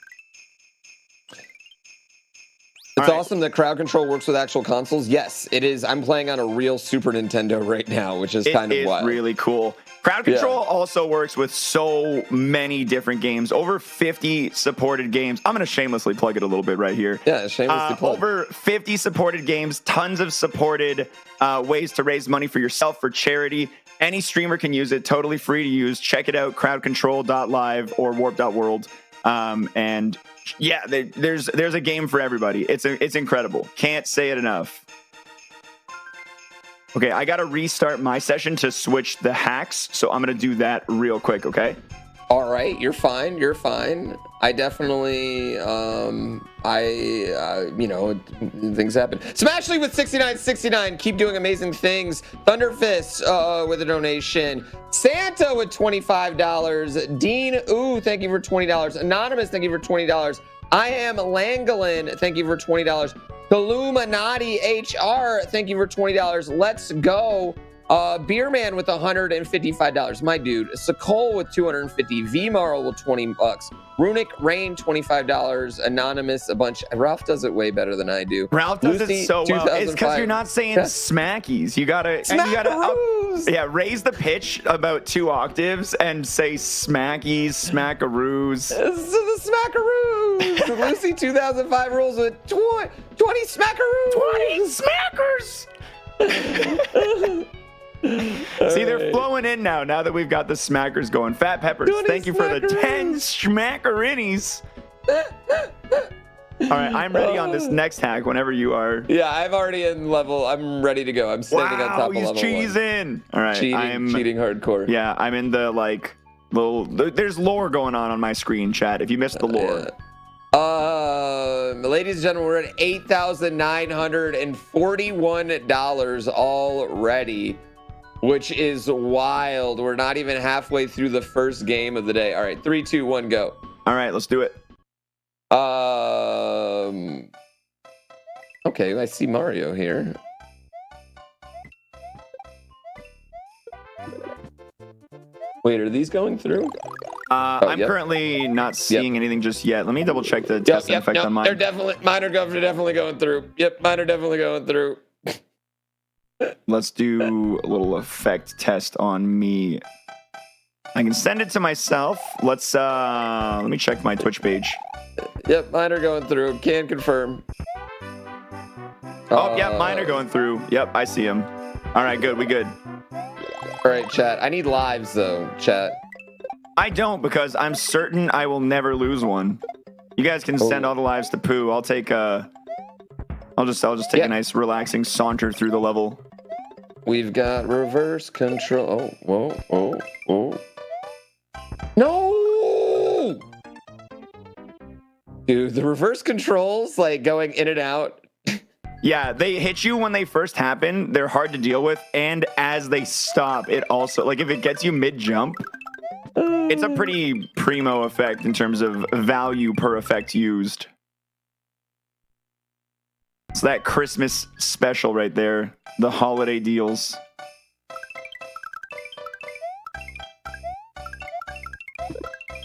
It's awesome that crowd control works with actual consoles. Yes, it is. I'm playing on a real Super Nintendo right now, which is kind of wild. It is really cool. Crowd control also works with so many different games. Over 50 supported games. I'm going to shamelessly plug it a little bit right here. Yeah, shamelessly plug. Over 50 supported games, tons of supported ways to raise money for yourself, for charity. Any streamer can use it, totally free to use. Check it out, crowdcontrol.live or warp.world. And yeah, there's a game for everybody. It's incredible. Can't say it enough. Okay, I got to restart my session to switch the hacks, so I'm going to do that real quick, okay? All right, you're fine. You're fine. I definitely, things happen. Smashly with 6969, keep doing amazing things. Thunderfist with a donation. Santa with $25. Dean, thank you for $20. Anonymous, thank you for $20. I am Langolin, thank you for $20. Illuminati HR, thank you for $20. Let's go. Beerman with $155. My dude. Sakol with $250. V-Marl with $20. Runic Rain, $25. Anonymous, a bunch. Ralph does it way better than I do. Ralph does it so well. It's because you're not saying smackies. You gotta raise the pitch about 2 octaves and say smackies, smackaroos. The smackaroos. Lucy 2005 rules with 20 smackaroos. 20 smackers. See, they're flowing in now that we've got the smackers going. Fat Peppers, thank you for the 10 smackerini. All right, I'm ready on this next hack whenever you are. Yeah, I'm already in level. I'm ready to go. I'm standing on top of level 1. Cheesing. All right, cheating hardcore. Yeah, I'm in the there's lore going on my screen, chat. If you missed the lore. Ladies and gentlemen, we're at $8,941 already, which is wild. We're not even halfway through the first game of the day. All right, 3, 2, 1, go. All right, let's do it. Okay, I see Mario here. Wait, are these going through? I'm currently not seeing anything just yet. Let me double check the test effect on mine. Mine are definitely going through. Yep, mine are definitely going through. Let's do a little effect test on me. I can send it to myself. Let me check my Twitch page. Yep, mine are going through. Can confirm. Oh, yep, mine are going through. Yep, I see them. All right, good. We good. All right, chat. I need lives though, chat. I don't, because I'm certain I will never lose one. You guys can send all the lives to Pooh. I'll take I'll just take a nice relaxing saunter through the level. We've got reverse control. Whoa. No! Dude, the reverse controls, like going in and out. Yeah, they hit you when they first happen. They're hard to deal with. And as they stop, it also, like if it gets you mid-jump, it's a pretty primo effect in terms of value per effect used. It's that Christmas special right there. The holiday deals.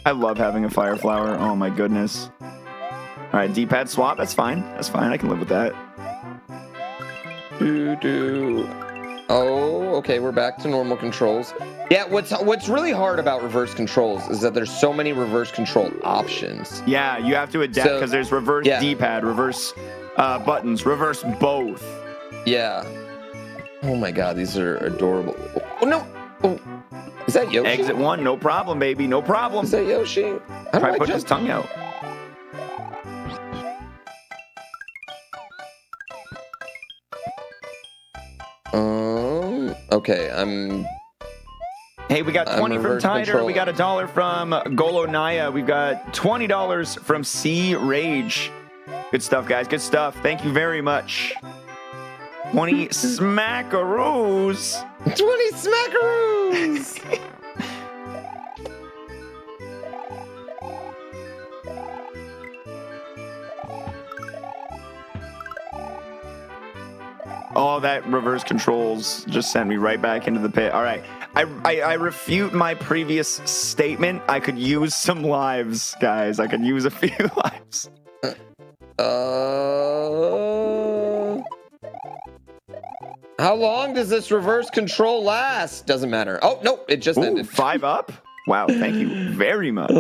I love having a fire flower. Oh my goodness. All right, D-pad swap. That's fine. That's fine. I can live with that. Oh, okay. We're back to normal controls. Yeah, what's really hard about reverse controls is that there's so many reverse control options. Yeah, you have to adapt because there's reverse D-pad, reverse buttons, reverse both. Yeah. Oh my god, these are adorable. Oh no! Oh, is that Yoshi? Exit 1, no problem, baby, no problem. Is that Yoshi? Try to put his tongue out. Okay, Hey, we got 20 from Tider. We got $1 from Golonaya. We've got $20 from C Rage. Good stuff, guys. Good stuff. Thank you very much. 20 smackaroos. 20 smackaroos. Oh, that reverse controls just sent me right back into the pit. All right. I refute my previous statement. I could use some lives, guys. I could use a few lives. How long does this reverse control last? Doesn't matter. Oh, no, it just ended. 5 up? Wow, thank you very much.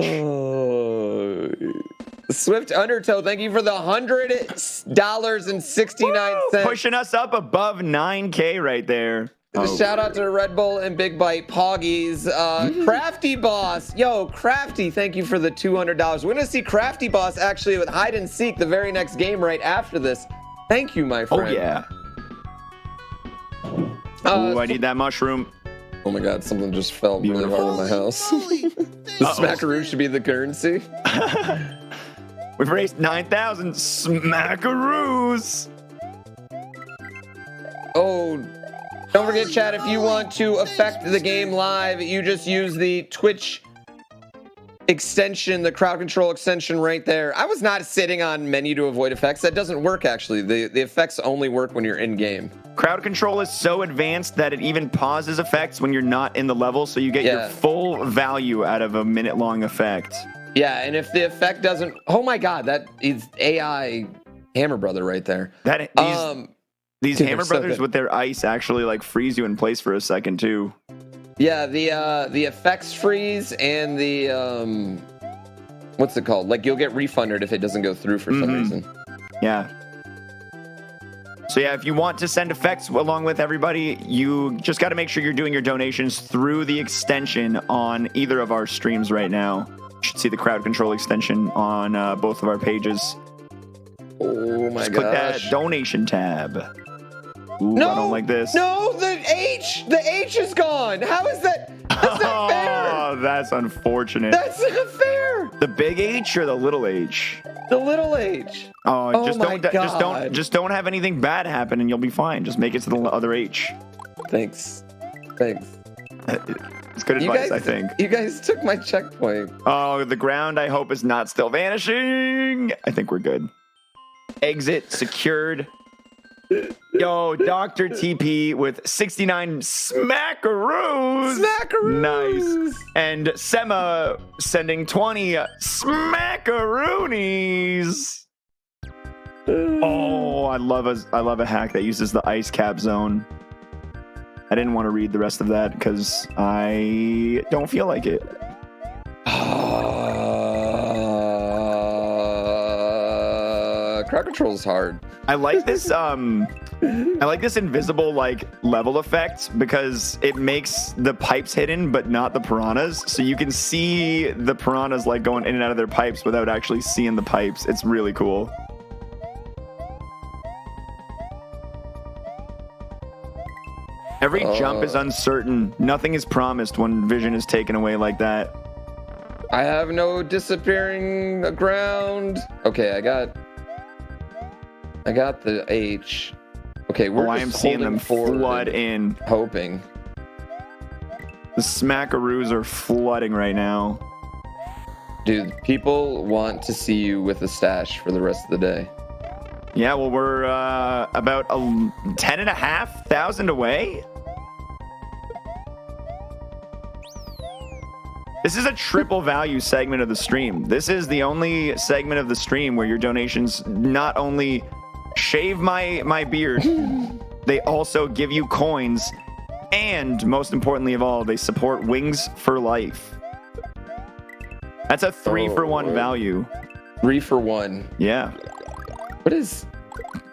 Swift Undertow, thank you for the $100.69. Pushing us up above 9K right there. Shout out to Red Bull and Big Bite Poggies. Crafty Boss. Yo, Crafty, thank you for the $200. We're going to see Crafty Boss actually with Hide and Seek the very next game right after this. Thank you, my friend. Oh, yeah. I need that mushroom. Oh my god, something just fell really hard in my house. The smackaroo should be the currency. We've raised 9,000 smackaroos. Oh, don't forget, chat, if you want to affect the game live, you just use the Twitch extension, the crowd control extension right there. I was not sitting on menu to avoid effects. That doesn't work, actually. The effects only work when you're in game. Crowd control is so advanced that it even pauses effects when you're not in the level, so you get your full value out of a minute-long effect. Yeah, and if the effect doesn't... Oh my god, that is AI Hammer Brother right there. These Hammer Brothers with their ice actually like freeze you in place for a second too. Yeah, the effects freeze and the what's it called? Like you'll get refunded if it doesn't go through for some reason. Yeah. So yeah, if you want to send effects along with everybody, you just got to make sure you're doing your donations through the extension on either of our streams right now. You should see the crowd control extension on both of our pages. Oh my gosh. Click that donation tab. Ooh, no, I don't like this. No, the H is gone. How is that? That's not fair. Oh, that's unfortunate. That's not fair. The big H or the little H? The little H. Oh, just don't have anything bad happen and you'll be fine. Just make it to the other H. Thanks. It's good advice, I think. You guys took my checkpoint. Oh, the ground I hope is not still vanishing. I think we're good. Exit secured. Yo, Dr. TP with 69 smackaroos. Nice. And Sema sending 20 smackaroonies. Oh, I love a hack that uses the ice cap zone. I didn't want to read the rest of that because I don't feel like it. Crowd control is hard. I like this. I like this invisible like level effect because it makes the pipes hidden, but not the piranhas. So you can see the piranhas like going in and out of their pipes without actually seeing the pipes. It's really cool. Every jump is uncertain. Nothing is promised when vision is taken away like that. I have no disappearing ground. Okay, I got the H. Okay, we're I just am seeing them forward flood in. hoping. The smackaroos are flooding right now. Dude, people want to see you with a stash for the rest of the day. Yeah, well, we're about 10,500 away. This is a triple value segment of the stream. This is the only segment of the stream where your donations not only shave my beard, they also give you coins, and most importantly of all, they support Wings for Life. That's a 3-for-1 value. 3 for 1. Yeah. What is...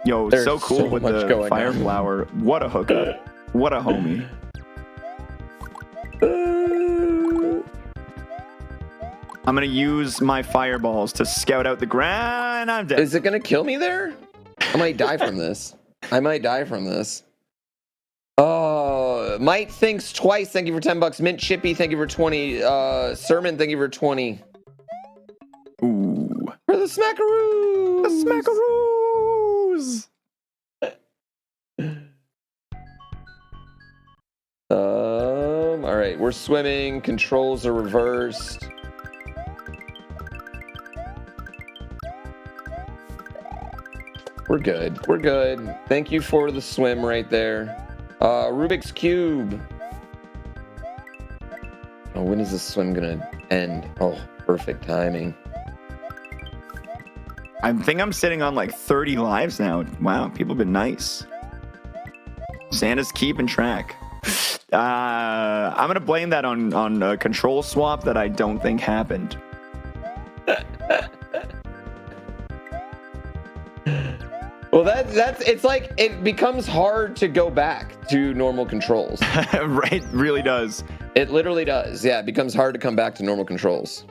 Yo, There's so cool so with much the going fire on. flower. What a hookup. What a homie. I'm going to use my fireballs to scout out the ground. I'm dead. Is it going to kill me there? I might die from this. I might die from this. Oh, Might thinks twice. Thank you for $10. Mint Chippy, thank you for 20. Sermon, thank you for 20. Ooh. For the smackaroos. The smackaroos. All right, we're swimming. Controls are reversed. We're good. We're good. Thank you for the swim right there. Rubik's Cube. Oh, when is this swim gonna end? Oh, perfect timing. I think I'm sitting on like 30 lives now. Wow, people have been nice. Santa's keeping track. I'm gonna blame that on a control swap that I don't think happened. Well, that's it's like it becomes hard to go back to normal controls. Right, really does. It literally does. Yeah, it becomes hard to come back to normal controls.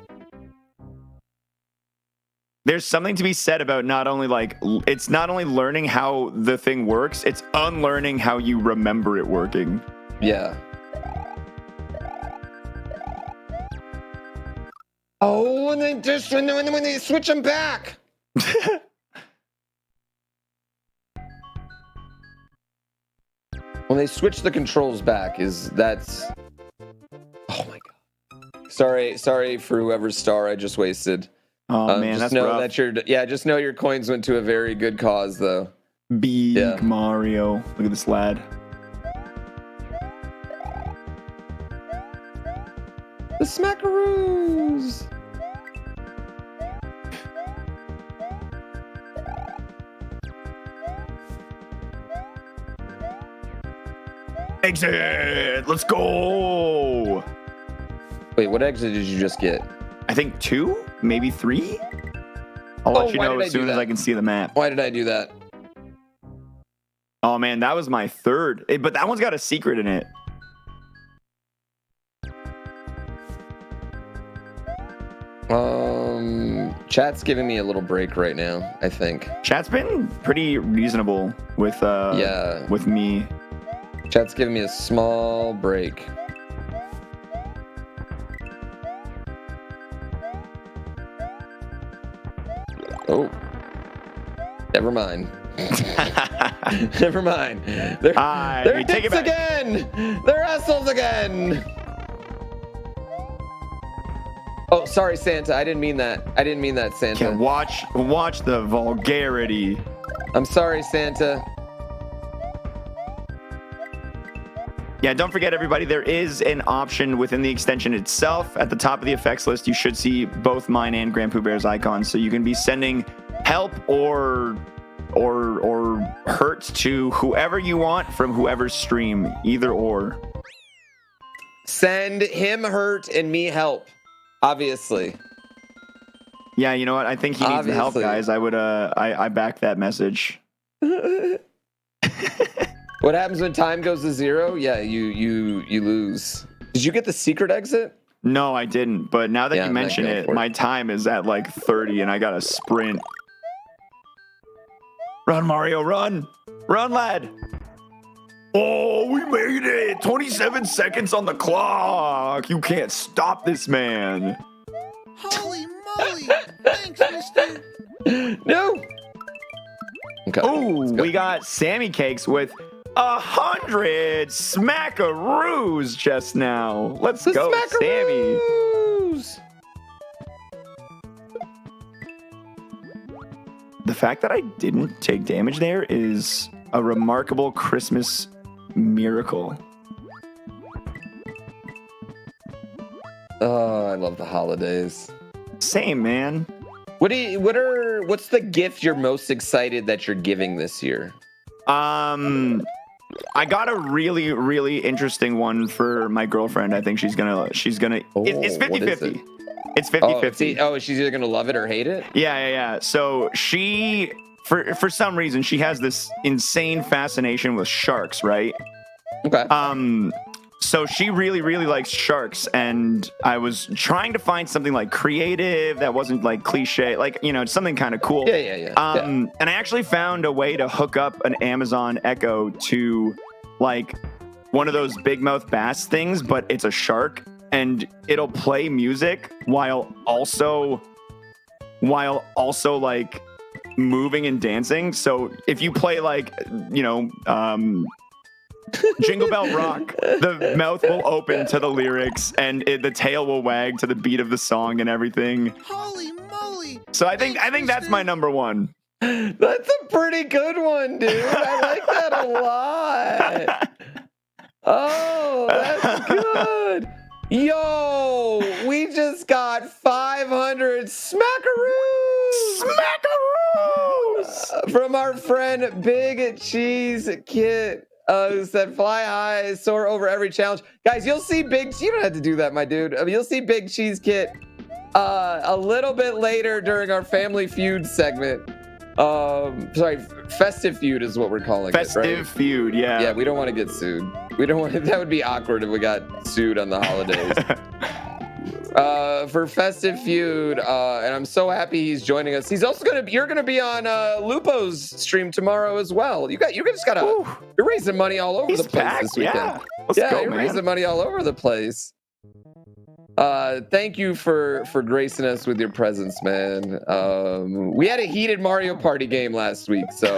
There's something to be said about not only it's not only learning how the thing works, it's unlearning how you remember it working. Yeah. Oh, and then just when they switch them back. When they switch the controls back, that's oh my god. Sorry for whoever's star I just wasted. Oh man, just that's know rough. that just know your coins went to a very good cause though. Big Mario. Look at this lad. The smackaroos. Exit! Let's go! Wait, what exit did you just get? I think 2, maybe 3. I'll let you why know did I as do soon as that? I can see the map. Why did I do that? Oh man, that was my 3rd. But that one's got a secret in it. Chat's giving me a little break right now, I think. Chat's been pretty reasonable with with me. Chat's giving me a small break. Oh. Never mind. Never mind. They're take it dicks back. again! They're assholes again! Oh, sorry, Santa. I didn't mean that. I didn't mean that, Santa. Can watch the vulgarity. I'm sorry, Santa. Yeah, don't forget, everybody, there is an option within the extension itself. At the top of the effects list, you should see both mine and GrandPOOBear's icons, so you can be sending help or hurt hearts to whoever you want from whoever's stream, either or. Send him hurt and me help. Obviously. Yeah, you know what? I think he needs the help, guys. I back that message. What happens when time goes to 0? Yeah, you lose. Did you get the secret exit? No, I didn't. But now that you mention it, my time is at like 30 and I got to sprint. Run, Mario, run. Run, lad. Oh, we made it. 27 seconds on the clock. You can't stop this man. Holy moly! Thanks, mister. No. Okay, oh, we got Sammy Cakes with 100 smackaroos just now. Let's go, Sammy. The fact that I didn't take damage there is a remarkable Christmas miracle. Oh, I love the holidays. Same, man. What's the gift you're most excited that you're giving this year? I got a really, really interesting one for my girlfriend. I think she's gonna it's 50-50. It's 50-50. Oh, she's either gonna love it or hate it? Yeah. So she, for some reason, she has this insane fascination with sharks, right? Okay. So she really, really likes sharks, and I was trying to find something like creative that wasn't like cliche, like, you know, something kind of cool. Yeah. And I actually found a way to hook up an Amazon Echo to like one of those big mouth bass things, but it's a shark, and it'll play music while also like moving and dancing. So if you play like, you know, Jingle Bell Rock, the mouth will open to the lyrics and the tail will wag to the beat of the song and everything. Holy moly! So I think that's my number one. That's a pretty good one, dude. I like that a lot. Oh, that's good. Yo, we just got 500 smackaroos from our friend Big Cheese Kit. Who said fly high, soar over every challenge. Guys, you'll see you don't have to do that, my dude. You'll see Big Cheese Kit a little bit later during our Family Feud segment. Sorry, Festive Feud is what we're calling it, right? Festive Feud, yeah. Yeah, we don't want to get sued. We don't want to, that would be awkward if we got sued on the holidays. For Festive Feud, and I'm so happy he's joining us. He's also you're gonna be on Lupo's stream tomorrow as well. You're raising money all over the place this weekend. Yeah, Let's go, you're man. raising money all over the place. Thank you for gracing us with your presence, man. We had a heated Mario Party game last week, so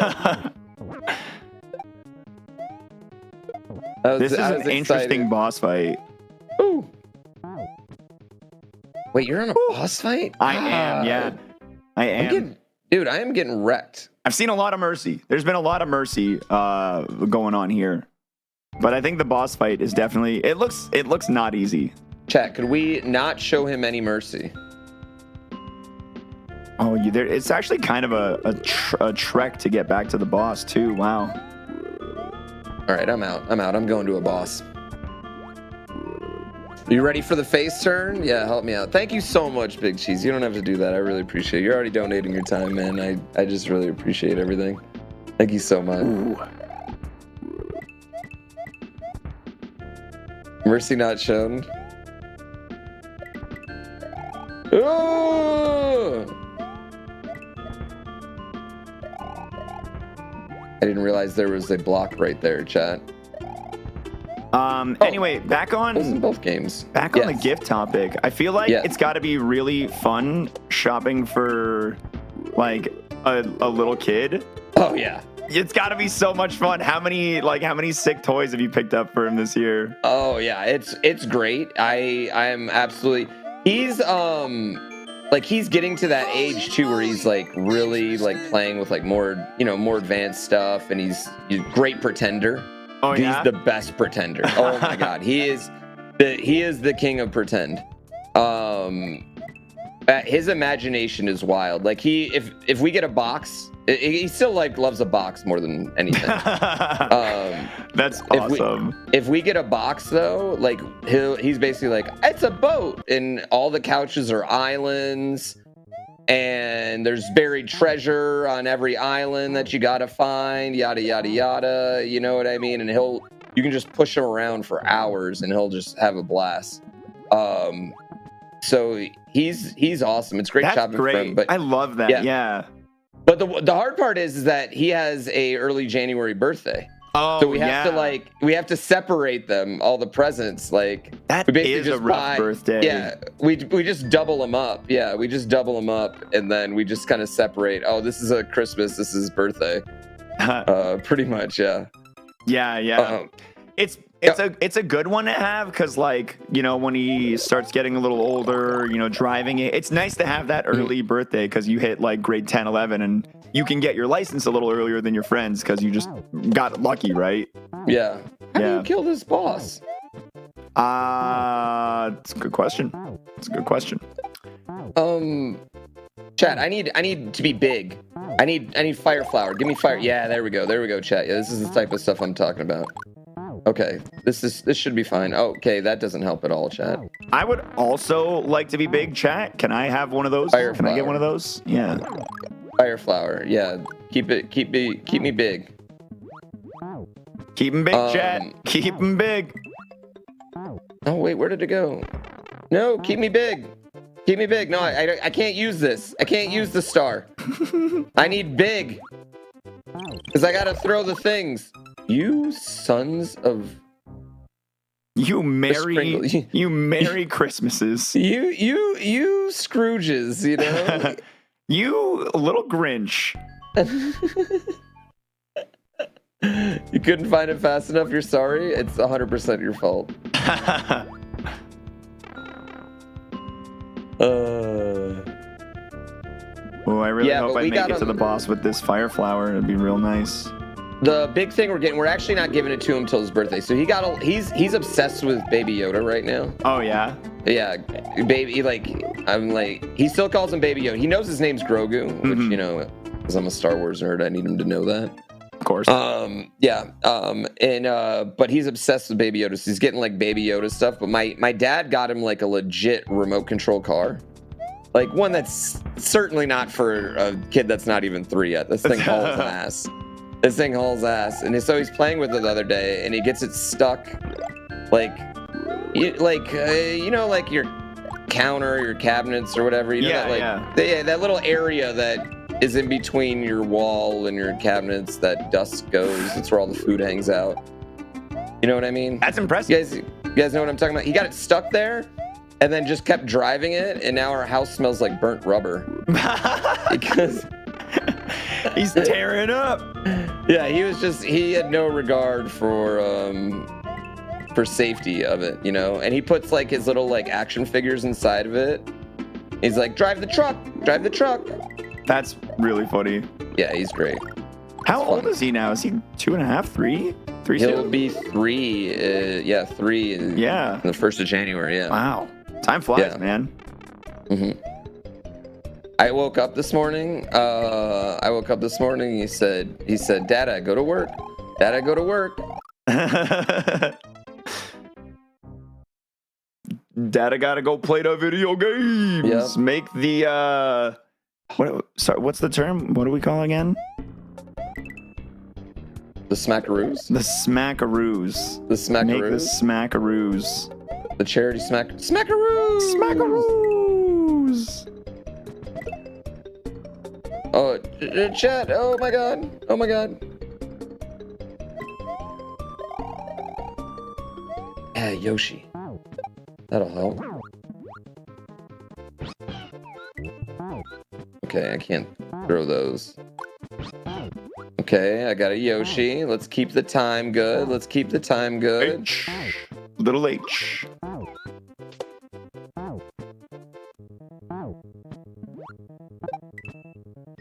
this is an interesting boss fight. Ooh. Wait, you're in a boss fight? I am, yeah. I am. I am getting wrecked. I've seen a lot of mercy. There's been a lot of mercy going on here. But I think the boss fight is definitely, it looks not easy. Chat, could we not show him any mercy? Oh, it's actually kind of a trek to get back to the boss too. Wow. All right, I'm out. I'm going to a boss. Are you ready for the face turn? Yeah, help me out. Thank you so much, Big Cheese. You don't have to do that. I really appreciate it. You're already donating your time, man. I just really appreciate everything. Thank you so much. Ooh. Mercy not shown. Ooh! I didn't realize there was a block right there, chat. Anyway, back on both games. Back on the gift topic. I feel like it's got to be really fun shopping for like a little kid. Oh yeah. It's got to be so much fun. How many sick toys have you picked up for him this year? Oh yeah, it's great. I am absolutely. He's he's getting to that age too where he's like really like playing with like more advanced stuff, and he's a great pretender. Oh yeah, he's the best pretender. Oh my god, he is the king of pretend. His imagination is wild. Like if we get a box He still like loves a box more than anything. That's awesome. If we get a box though, like he's basically like, it's a boat, and all the couches are islands, and there's buried treasure on every island that you gotta find, yada yada yada. You know what I mean? And you can just push him around for hours, and he'll just have a blast. So he's awesome. It's great shopping for him. But I love that. Yeah. But the hard part is that he has a early January birthday. Oh, so we have to separate them, all the presents. Like that we basically is just a rough birthday. Yeah, we just double them up. Yeah, we just double them up, and then we just kind of separate. Oh, this is a Christmas. This is birthday. Pretty much. Yeah. Yeah. It's a good one to have because, like, you know, when he starts getting a little older, you know, driving it's nice to have that early birthday because you hit like grade 10, 11, and you can get your license a little earlier than your friends because you just got lucky, right? Yeah. How do you kill this boss? It's a good question. Chat, I need to be big. I need fire flower. Give me fire. Yeah, there we go, chat. Yeah, this is the type of stuff I'm talking about. Okay, this should be fine. Oh, okay, that doesn't help at all, chat. I would also like to be big, chat. Can I have one of those? Fire Can flower. I get one of those? Yeah. Fire flower. Yeah, keep me big. Keep him big, chat. Keep him big. Oh wait, where did it go? No, keep me big. Keep me big. No, I can't use this. I can't use the star. I need big. Because I gotta throw the things. You sons of... You merry Christmases. You Scrooges, you know? You little Grinch. You couldn't find it fast enough, you're sorry? It's 100% your fault. Oh, I really hope I make it to the boss with this fire flower. It'd be real nice. The big thing we're actually not giving it to him till his birthday. So he's obsessed with Baby Yoda right now. Oh yeah? Yeah, baby, he still calls him Baby Yoda. He knows his name's Grogu, which, you know, because I'm a Star Wars nerd, I need him to know that. Of course. But he's obsessed with Baby Yoda, so he's getting like Baby Yoda stuff. But my dad got him like a legit remote control car. Like one that's certainly not for a kid that's not even 3 yet. This thing hauls ass. This thing hauls ass. And so he's playing with it the other day, and he gets it stuck, like your counter, your cabinets or whatever. You know, that little area that is in between your wall and your cabinets that dust goes. It's where all the food hangs out. You know what I mean? That's impressive. You guys know what I'm talking about? He got it stuck there and then just kept driving it, and now our house smells like burnt rubber. Because he's tearing up. Yeah, he had no regard for safety of it, you know? And he puts like his little like action figures inside of it. He's like, drive the truck. That's really funny. Yeah, he's great. How old is he now? Is he 2.5, 3? 3 He'll soon? be 3. 3. On the 1st of January. Yeah. Wow. Time flies, man. Mm-hmm. I woke up this morning. He said, "Dada, go to work. Dada, go to work." Dada gotta go play the video games. Yep. Make the what's the term? What do we call it again? The smackaroos? The smackaroos. The smackaroos? Make the smackaroos. The charity smackaroos! Smackaroos! Oh, chat. Oh my god. Yeah, Yoshi. That'll help. Okay, I can't throw those. Okay, I got a Yoshi. Let's keep the time good. H. Little H.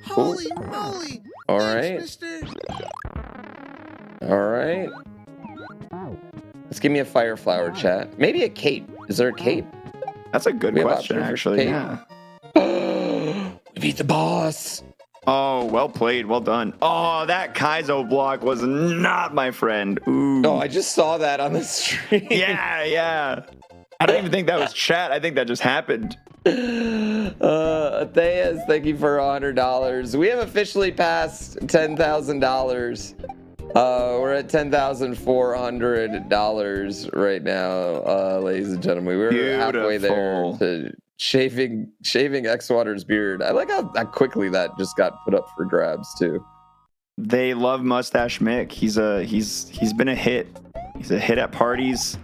Holy moly! All Thanks, right. mister. All right. Let's give me a fire flower, chat. Maybe a cape. Is there a cape? That's a good We have question, options for actually. cape. Yeah. We beat the boss. Oh, well played. Well done. Oh, that Kaizo block was not my friend. Ooh. Oh, I just saw that on the stream. Yeah. I don't even think that was chat. I think that just happened. Theas, thank you for $100. We have officially passed $10,000. We're at $10,400 right now, ladies and gentlemen. We're halfway there to shaving Xwater's beard. I like how quickly that just got put up for grabs too. They love Mustache Mick. He's been a hit. He's a hit at parties.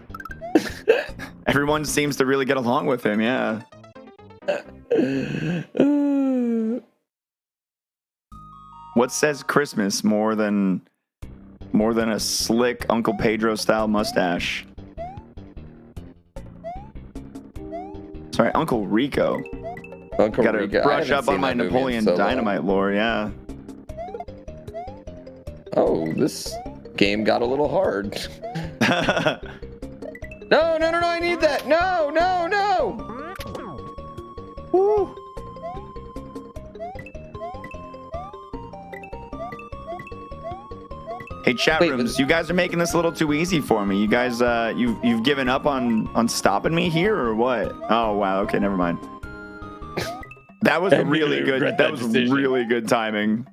Everyone seems to really get along with him. Yeah. What says Christmas more than a slick Uncle Pedro style mustache? Sorry, Uncle Rico. Gotta Rico. brush up on my Napoleon Dynamite lore, yeah. Oh, this game got a little hard. No, I need that. No. Woo. Hey, chat rooms, you guys are making this a little too easy for me. You guys, you've given up on stopping me here, or what? Oh wow, okay, never mind. That was really good. That was really good timing.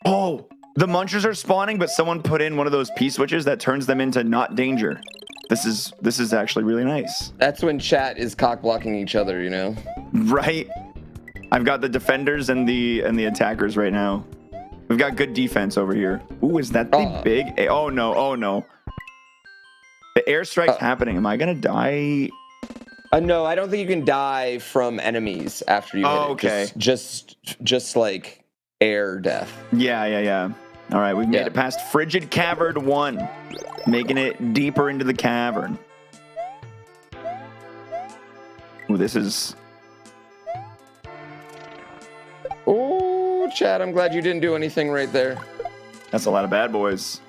Oh, the munchers are spawning, but someone put in one of those P switches that turns them into not danger. This is actually really nice. That's when chat is cock blocking each other, you know? Right. I've got the defenders and the attackers right now. We've got good defense over here. Ooh, is that the big? Oh no! The airstrike's happening. Am I gonna die? No, I don't think you can die from enemies after you hit it. Okay. Just like air death. Yeah. All right, we've made it past Frigid Cavern 1, making it deeper into the cavern. Ooh, this is... Oh, Chad, I'm glad you didn't do anything right there. That's a lot of bad boys.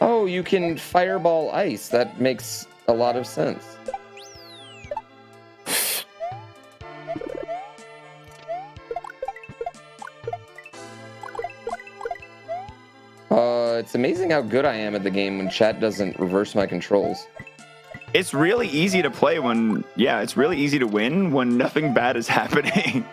Oh, you can fireball ice. That makes a lot of sense. It's amazing how good I am at the game when chat doesn't reverse my controls. It's really easy to play when, it's really easy to win when nothing bad is happening.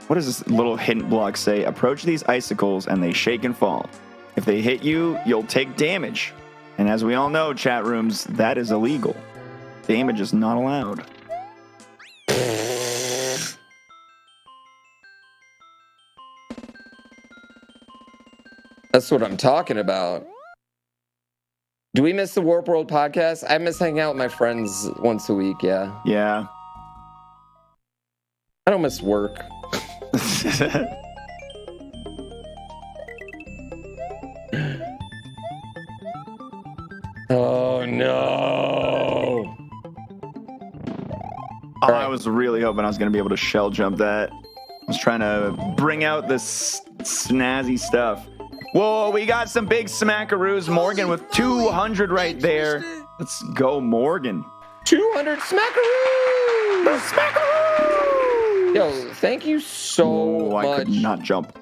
What does this little hint block say? Approach these icicles and they shake and fall. If they hit you, you'll take damage. And as we all know, chat rooms, that is illegal. Damage is not allowed. That's what I'm talking about. Do we miss the Warp World podcast? I miss hanging out with my friends once a week, yeah. Yeah. I don't miss work. Oh, no. Oh, I was really hoping I was going to be able to shell jump that. I was trying to bring out this snazzy stuff. Whoa, we got some big smackaroos. Morgan with 200 right there. Let's go, Morgan. 200 smackaroos! Smackaroo! Yo, thank you so much. I could not jump.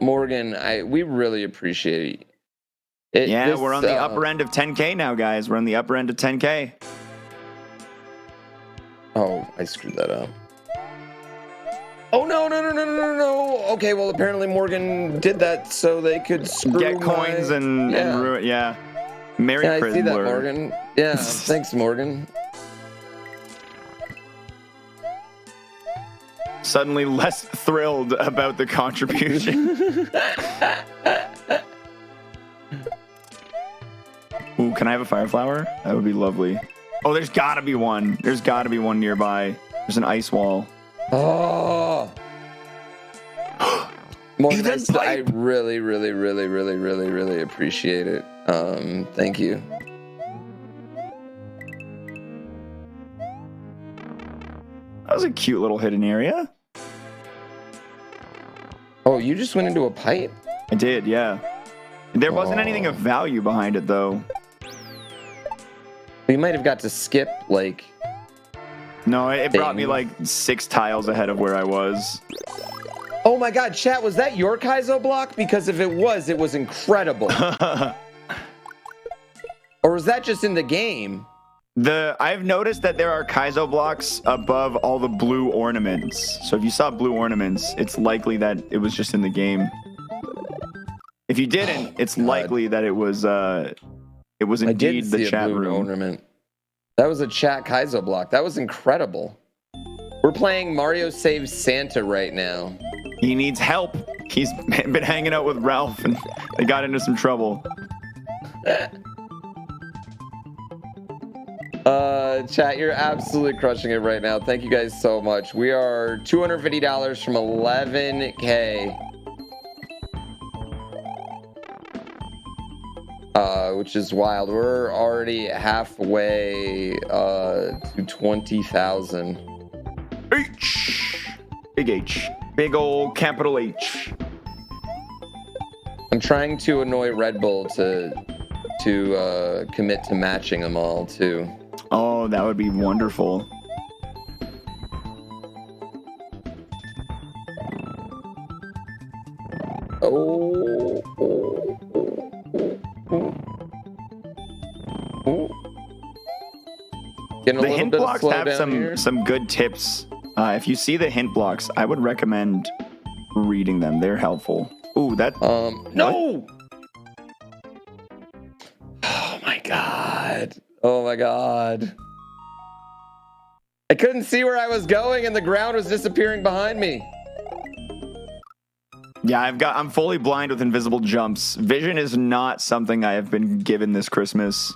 Morgan, we really appreciate it. We're on the upper end of 10K now, guys. We're on the upper end of 10K. Oh, I screwed that up. Oh, no. Okay, well, apparently Morgan did that so they could get coins and ruin. Yeah. Merry Christmas. I see that, Morgan. Yeah, thanks, Morgan. Suddenly less thrilled about the contribution. Ooh, can I have a fire flower? That would be lovely. Oh, there's gotta be one. There's gotta be one nearby. There's an ice wall. Oh. Morgan, I really appreciate it. Thank you. That was a cute little hidden area. Oh, you just went into a pipe? I did, yeah. There wasn't anything of value behind it, though. We might have got to skip, like... No, it brought me like 6 tiles ahead of where I was. Oh my god, chat, was that your Kaizo block? Because if it was incredible. Or was that just in the game? I've noticed that there are Kaizo blocks above all the blue ornaments. So if you saw blue ornaments, it's likely that it was just in the game. If you didn't, it's likely that it was indeed the chat room ornament. That was a chat Kaizo block. That was incredible. We're playing Mario Saves Santa right now. He needs help. He's been hanging out with Ralph and they got into some trouble. Chat, you're absolutely crushing it right now. Thank you guys so much. We are $250 from 11K. Which is wild. We're already halfway to 20,000. H. Big H. Big old capital H. I'm trying to annoy Red Bull to commit to matching them all too. Oh, that would be wonderful. The hint blocks have some good tips. If you see the hint blocks, I would recommend reading them. They're helpful. Ooh, that no. Oh my god. Oh my god. I couldn't see where I was going and the ground was disappearing behind me. Yeah, I'm fully blind with invisible jumps. Vision is not something I have been given this Christmas.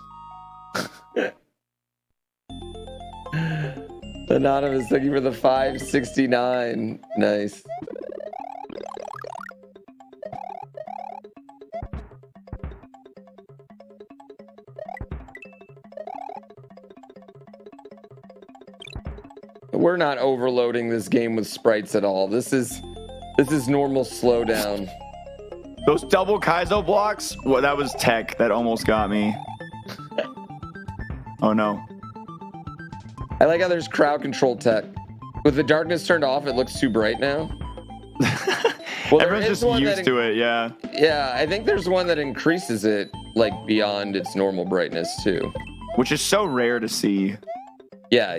Anonymous, thank you for the 569. Nice. We're not overloading this game with sprites at all. This is normal slowdown. Those double Kaizo blocks? Well, that was tech that almost got me. Oh no. I like how there's crowd control tech. With the darkness turned off, it looks too bright now. Well, everyone's just used to it, yeah. Yeah, I think there's one that increases it like beyond its normal brightness too. Which is so rare to see. Yeah,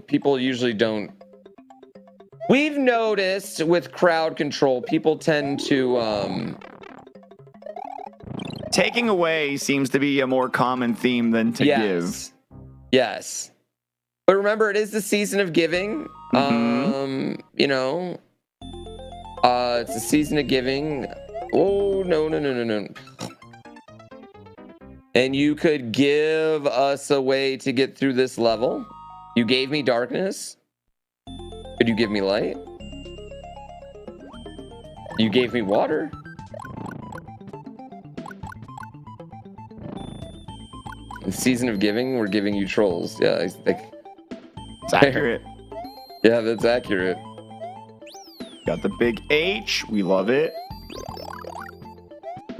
people usually don't. We've noticed with crowd control, people tend to taking away seems to be a more common theme than to give. Yes. But remember, it is the season of giving. You know, it's the season of giving. Oh, no. And you could give us a way to get through this level. You gave me darkness. Could you give me light? You gave me water. In the season of giving, we're giving you trolls. Yeah, I think. It's accurate. Yeah, that's accurate. Got the big H. We love it.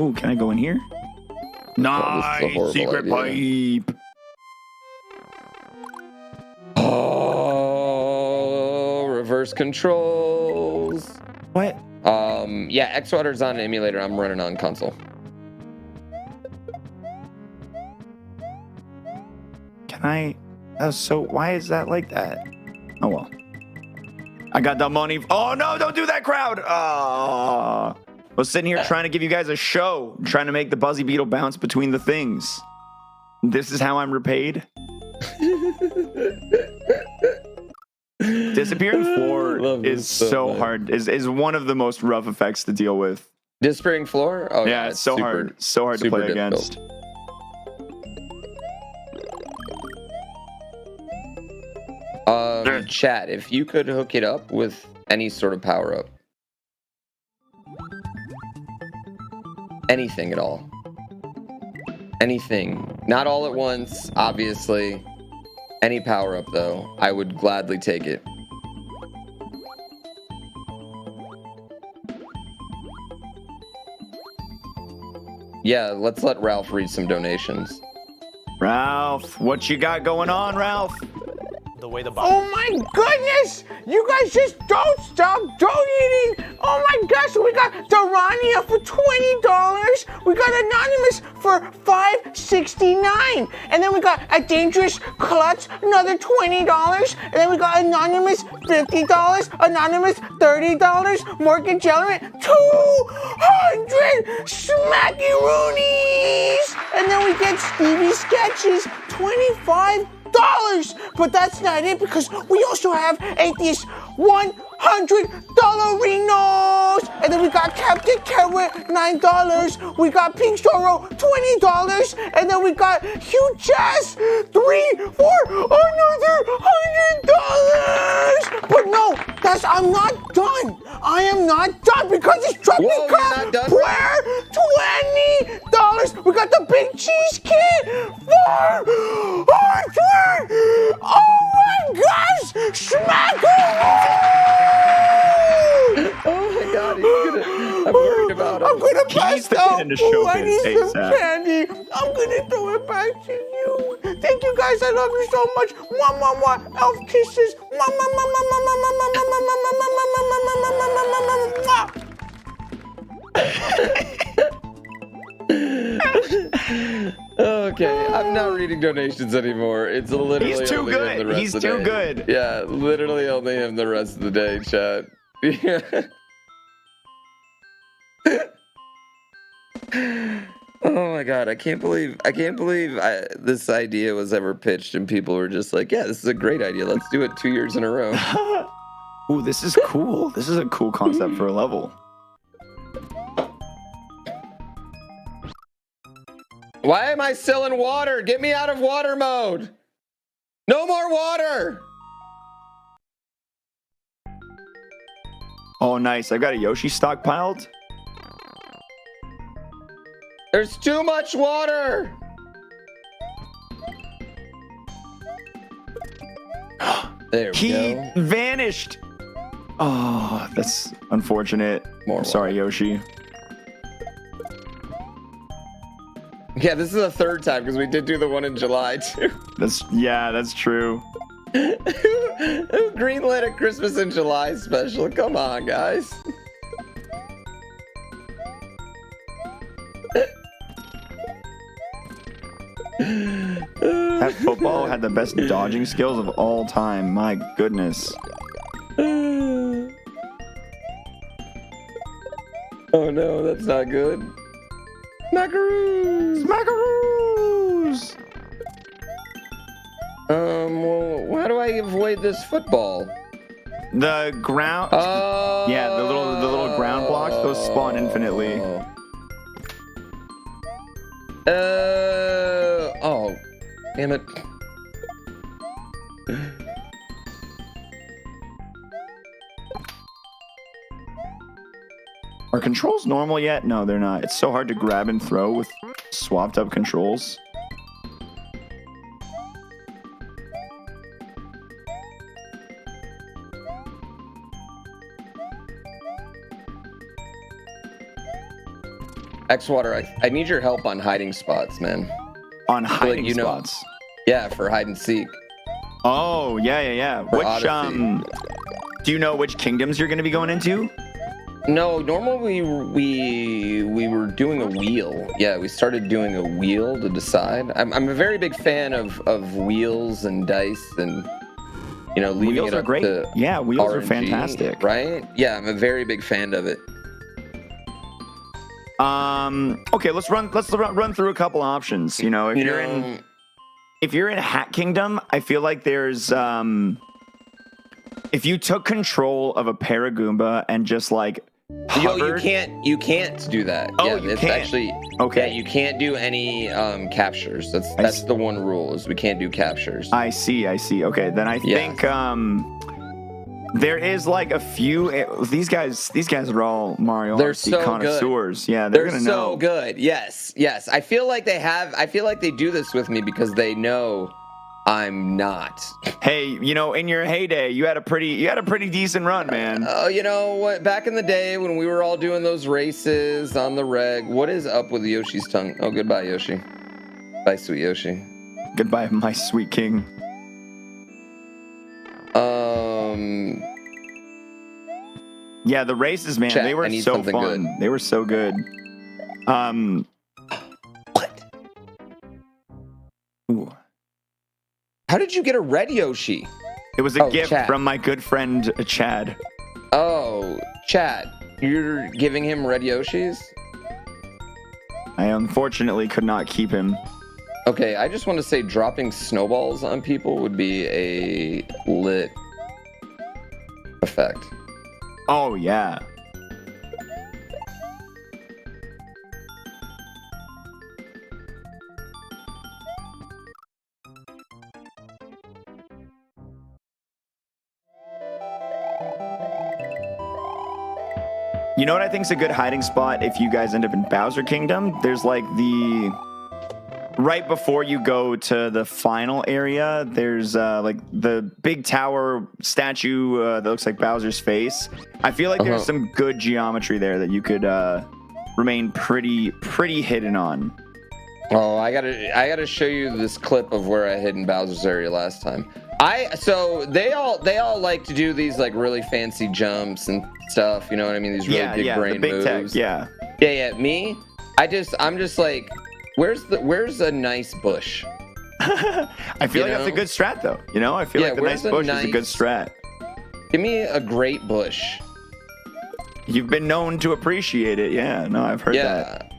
Ooh, can I go in here? Nice. Secret idea. pipe. Oh, reverse controls. What? Yeah, X-Water's on emulator. I'm running on console. Can I? So why is that like that? Oh well. I got the money. Oh no! Don't do that, crowd. I was sitting here trying to give you guys a show, trying to make the Buzzy Beetle bounce between the things. This is how I'm repaid. Disappearing floor is so hard. Is one of the most rough effects to deal with. Disappearing floor? Oh yeah, it's so hard. So hard to play against. Chat, if you could hook it up with any sort of power up. Anything at all. Anything. Not all at once, obviously. Any power up though, I would gladly take it. Yeah, let's let Ralph read some donations. Ralph, what you got going on, Ralph? The way the Oh my goodness! You guys just don't stop donating! Oh my gosh, we got Durania for $20. We got Anonymous for $5.69. And then we got a Dangerous Klutz, another $20. And then we got Anonymous $50, Anonymous $30, Morgan Jellerman 200 Smacky Roonies! And then we get Stevie Sketches $25. But that's not it, because we also have Atheist $100 And then we got Captain Carrot $9. We got Pink Sorrow $20. And then we got Hugh Chess 3 for another $100. But no, I'm not done. I am not done, because it's Tropical Prayer $20. We got the Big Cheese Kid for $100. Oh my gosh! Oh my God, I'm worried about him. I'm gonna bust out into showbiz I need some ASAP. candy. I'm gonna throw it back to you. Thank you guys. I love you so much. Mwah, mwah, mwah. Elf kisses. Mwah, mwah, mwah, mwah, mwah, mwah, mwah, mwah, mwah, mwah, mwah, mwah, mwah, Okay, I'm not reading donations anymore. It's literally He's too only him good. the rest He's of the too day. good. Yeah, literally only him the rest of the day, chat. Oh my God, I can't believe this idea was ever pitched and people were just like, yeah, this is a great idea. Let's do it 2 years in a row. Ooh, this is cool. This is a cool concept for a level. Why am I still in water? Get me out of water mode. No more water. Oh, nice. I got a Yoshi stockpiled. There's too much water. There we He go. vanished. Oh, that's unfortunate. More Sorry, Yoshi. Yeah, this is the third time because we did do the one in July too. That's true. Who greenlit a Christmas in July special? Come on, guys. That football had the best dodging skills of all time. My goodness. Oh no, that's not good. Smackaroos! Smackaroos! Well, how do I avoid this football? The ground. Yeah, the little ground blocks. Those spawn infinitely. Oh, damn it. Are controls normal yet? No, they're not. It's so hard to grab and throw with swapped up controls. X-Water, I need your help on hiding spots, man. On hiding you know- spots. Yeah, for hide and seek. Oh, yeah. For Which Odyssey. do you know which kingdoms you're going to be going into? No, normally we were doing a wheel. Yeah, we started doing a wheel to decide. I'm a very big fan of wheels and dice and leaving Wheels it are up great. to Yeah, wheels are RNG, fantastic. right? Yeah, I'm a very big fan of it. Okay, let's run through a couple options. If you're in Hat Kingdom, I feel like there's if you took control of a Paragoomba and just like hovered, you can't do that. Oh, yeah, you it's can't. actually Okay. Yeah, you can't do any captures. That's the one rule is we can't do captures. I see. Okay, then I think there is like a few. These guys are all Mario They're Odyssey so connoisseurs. Yeah, they're gonna so know. good. Yes. I feel like they do this with me because they know I'm not. Hey, you know, in your heyday, you had a pretty decent run, man. Oh, you know what? Back in the day when we were all doing those races on the reg, what is up with Yoshi's tongue? Oh, goodbye, Yoshi. Bye, sweet Yoshi. Goodbye, my sweet king. Yeah, the races, man, Chat, they were so fun. good. They were so good. What? Ooh. How did you get a red Yoshi? It was a gift Chad. from my good friend Chad. Oh, Chad, you're giving him red Yoshis? I unfortunately could not keep him. Okay, I just want to say dropping snowballs on people would be a lit effect. Oh, yeah. You know what I think is a good hiding spot if you guys end up in Bowser Kingdom? There's like right before you go to the final area, there's like the big tower statue that looks like Bowser's face. I feel like there's some good geometry there that you could remain pretty hidden on. Oh, I gotta show you this clip of where I hid in Bowser's area last time. So they all like to do these like really fancy jumps and stuff. You know what I mean? These really big brain the big moves. tech, yeah. Yeah. Me, I'm just like, where's a nice bush? I feel like that's a good strat, though. You know, I feel like the nice bush is a good strat. Give me a great bush. You've been known to appreciate it. Yeah, no, I've heard that.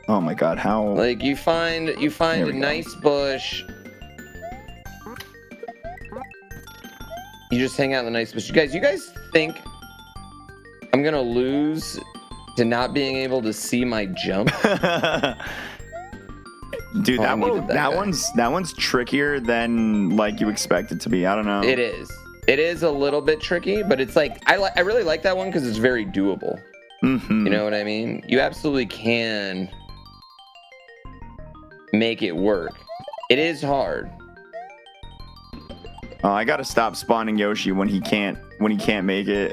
Oh my God, how? Like you find a nice bush. You just hang out in the nice bush. You guys think I'm gonna lose to not being able to see my jump? Dude, that one's trickier than like you expect it to be. I don't know. It is. It is a little bit tricky, but it's like I really like that one because it's very doable. Mm-hmm. You know what I mean? You absolutely can make it work. It is hard. Oh, I gotta stop spawning Yoshi when he can't make it.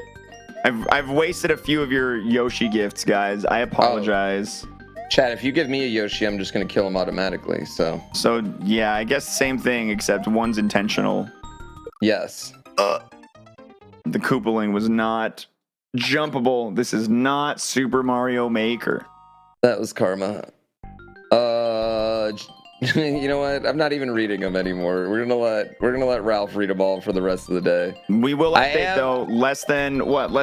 I've wasted a few of your Yoshi gifts, guys. I apologize. Chad, if you give me a Yoshi, I'm just gonna kill him automatically. So yeah, I guess same thing except one's intentional. Yes. The Koopaling was not jumpable. This is not Super Mario Maker. That was karma. You know what? I'm not even reading them anymore. We're gonna let Ralph read them all for the rest of the day. We will update though. Less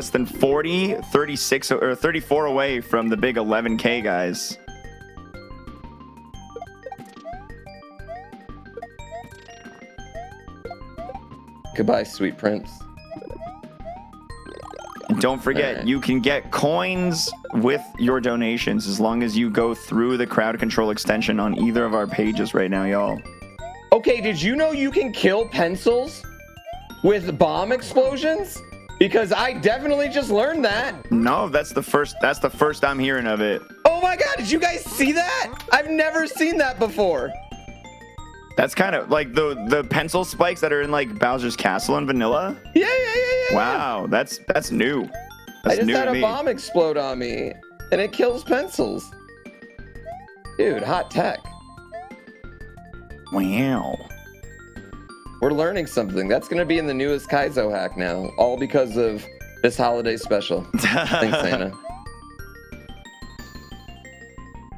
than 40, 36 or 34 away from the big 11K, guys. Goodbye, sweet prince. And don't forget, you can get coins with your donations as long as you go through the crowd control extension on either of our pages right now, y'all. Okay, did you know you can kill pencils with bomb explosions? Because I definitely just learned that. No, that's the first I'm hearing of it. Oh my God, did you guys see that? I've never seen that before. That's kind of like the pencil spikes that are in like Bowser's Castle in vanilla. Yeah. Wow, that's new. I just had a bomb explode on me, and it kills pencils. Dude, hot tech. Wow. We're learning something. That's going to be in the newest Kaizo hack now, all because of this holiday special. Thanks, Santa.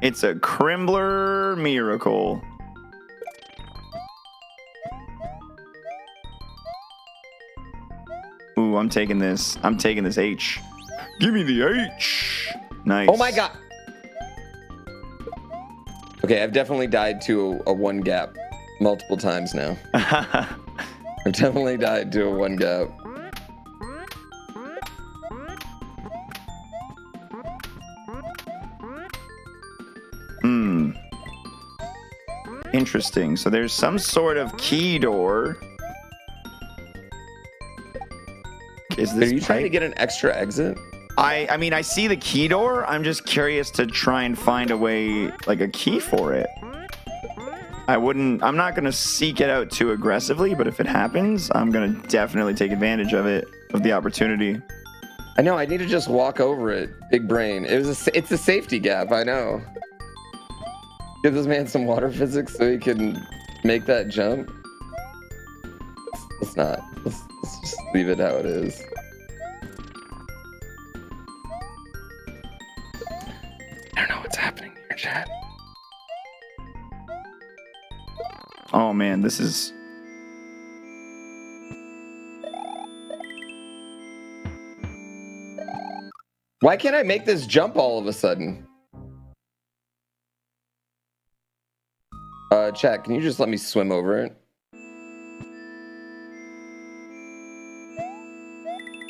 It's a Crimbler miracle. Ooh, I'm taking this H. Give me the H. Nice. Oh my God. Okay, I've definitely died to a one gap multiple times now. I've definitely died to a one gap. Interesting. So there's some sort of key door. Is this Are you trying to get an extra exit? I mean, I see the key door. I'm just curious to try and find a way, like a key for it. I'm not going to seek it out too aggressively, but if it happens, I'm going to definitely take advantage of the opportunity. I know, I need to just walk over it. Big brain. It's a safety gap, I know. Give this man some water physics so he can make that jump. Let's not. Let's just leave it how it is. I don't know what's happening here, chat. Oh man, this is... Why can't I make this jump all of a sudden? Chat, can you just let me swim over it?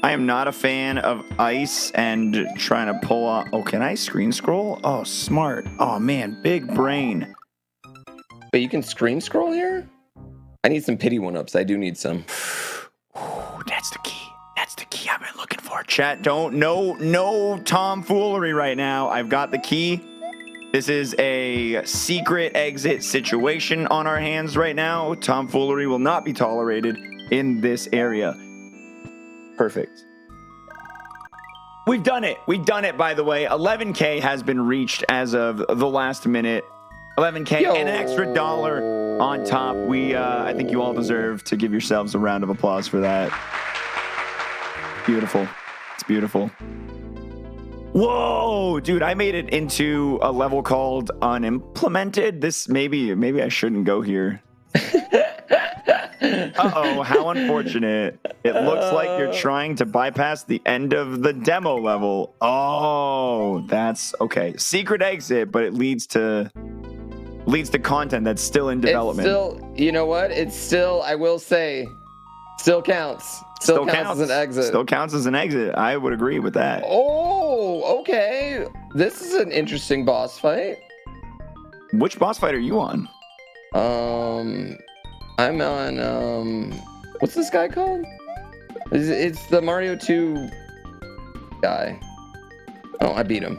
I am not a fan of ice and trying to pull off... Oh, can I screen scroll? Oh, smart. Oh man, big brain. But you can screen scroll here? I need some pity one-ups. I do need some. Ooh, that's the key. That's the key I've been looking for. Chat, no tomfoolery right now. I've got the key. This is a secret exit situation on our hands right now. Tomfoolery will not be tolerated in this area. Perfect. We've done it. We've done it, by the way. 11K has been reached as of the last minute. 11K and an extra $1 on top. I think you all deserve to give yourselves a round of applause for that. Beautiful. It's beautiful. Whoa, dude, I made it into a level called unimplemented. This maybe I shouldn't go here. Uh-oh, how unfortunate. It looks like you're trying to bypass the end of the demo level. Oh, that's okay. Secret exit, but it leads to content that's still in development. It's still, you know what? It's still, I will say, still counts. Still counts as an exit. Still counts as an exit. I would agree with that. Oh, okay. This is an interesting boss fight. Which boss fight are you on? I'm on, what's this guy called? It's the Mario 2 guy. Oh, I beat him.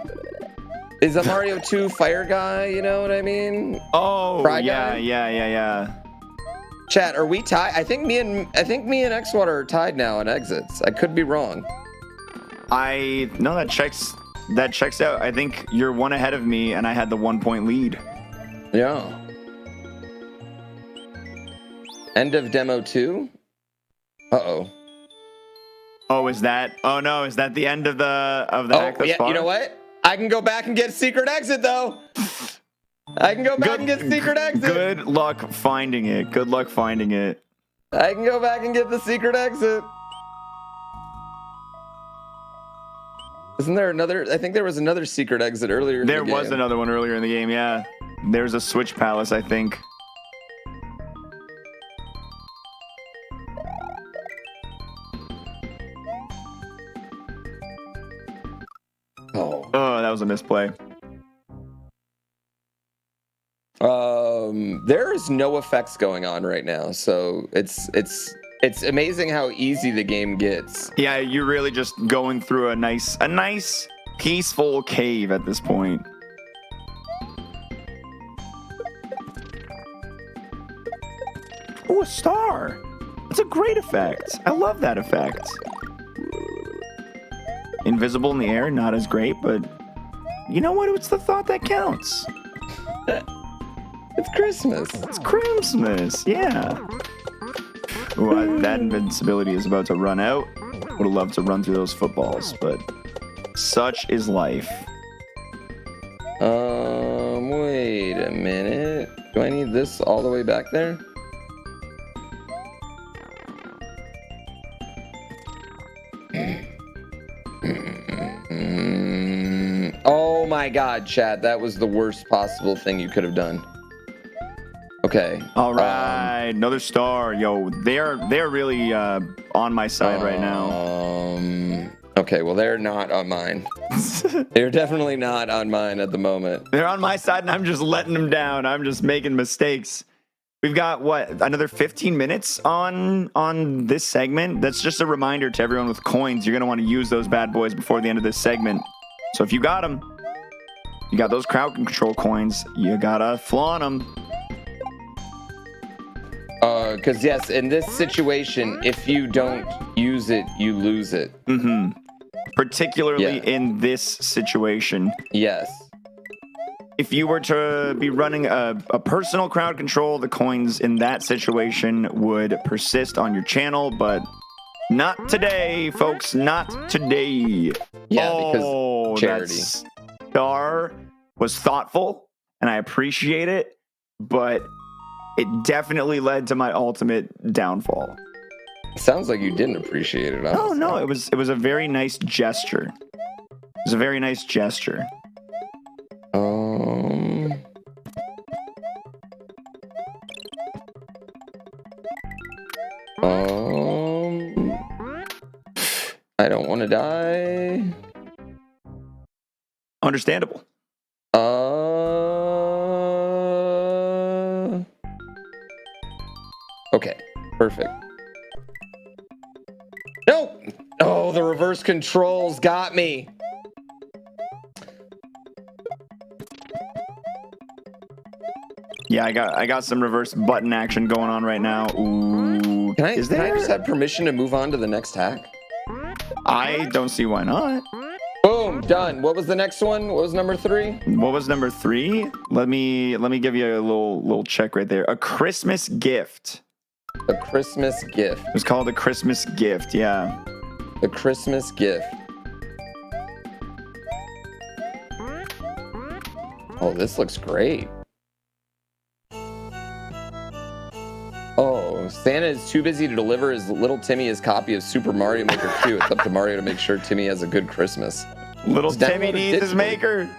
Is the Mario 2 fire guy, you know what I mean? Oh, Fry yeah, guy? yeah. Chat, are we tied? I think me and Xwater are tied now on exits. I could be wrong. No, that checks out. I think you're one ahead of me, and I had the 1 point lead. Yeah. End of demo 2? Uh-oh. Oh, is that? Oh no, is that the end of the hack thus far? You know what? I can go back and get secret exit though. I can go back and get secret exit. Good luck finding it. Good luck finding it. I can go back and get the secret exit. Isn't there another? I think there was another secret exit earlier in the game. There was another one earlier in the game, yeah. There's a switch palace, I think. Oh, that was a misplay. There's no effects going on right now, so it's amazing how easy the game gets. Yeah, you're really just going through a nice peaceful cave at this point. Oh, a star. That's a great effect. I love that effect. Invisible in the air, not as great, but you know what? It's the thought that counts. It's Christmas. It's Christmas, yeah. Ooh, that invincibility is about to run out. Would have loved to run through those footballs, but such is life. Wait a minute. Do I need this all the way back there? Oh my god, chat, that was the worst possible thing you could have done. Okay. All right, another star. Yo, they're really on my side right now. Okay, well, they're not on mine. They're definitely not on mine at the moment. They're on my side, and I'm just letting them down. I'm just making mistakes. We've got, what, another 15 minutes on this segment? That's just a reminder to everyone with coins. You're going to want to use those bad boys before the end of this segment. So if you got them, you got those crowd control coins, you got to flaunt them. Because yes, in this situation, if you don't use it, you lose it. Particularly in this situation. Yes. If you were to be running a personal crowd control, the coins in that situation would persist on your channel, but not today, folks. Not today. Yeah, because charity. That star was thoughtful, and I appreciate it, but it definitely led to my ultimate downfall. Sounds like you didn't appreciate it. Oh no, it was a very nice gesture. It was a very nice gesture. I don't want to die. Understandable. Okay, perfect. No! Oh, the reverse controls got me. Yeah, I got some reverse button action going on right now. Ooh. Can I just have permission to move on to the next hack? I don't see why not. Boom, done. What was the next one? What was number 3? What was number 3? Let me give you a little check right there. A Christmas gift. A Christmas gift. It was called a Christmas gift, yeah. The Christmas gift. Oh, this looks great. Oh, Santa is too busy to deliver his little Timmy his copy of Super Mario Maker 2. It's up to Mario to make sure Timmy has a good Christmas. Little Timmy needs his maker.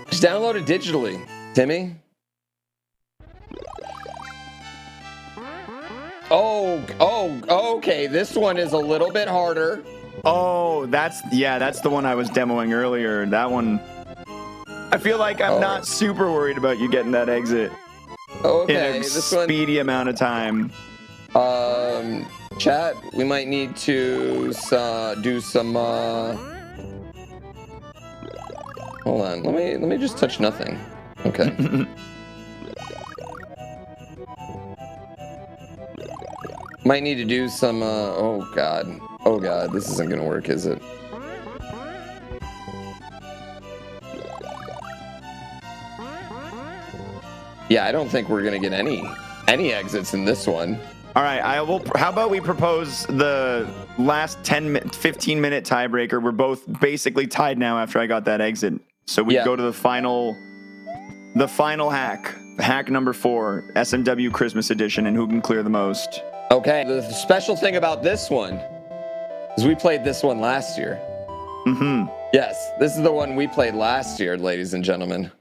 Just download it digitally, Timmy. Oh, okay. This one is a little bit harder. Oh, that's the one I was demoing earlier. That one, I feel like I'm not super worried about you getting that exit. Okay, in a this speedy amount of time. Chat, we might need to do some. Hold on, let me just touch nothing. Okay. Might need to do some. Oh god, this isn't gonna work, is it? Yeah, I don't think we're gonna get any exits in this one. All right, how about we propose the last 15 minute tiebreaker? We're both basically tied now after I got that exit, so we go to the final hack number 4, SMW Christmas Edition, and who can clear the most. Okay. The special thing about this one is we played this one last year. Yes, this is the one we played last year, ladies and gentlemen.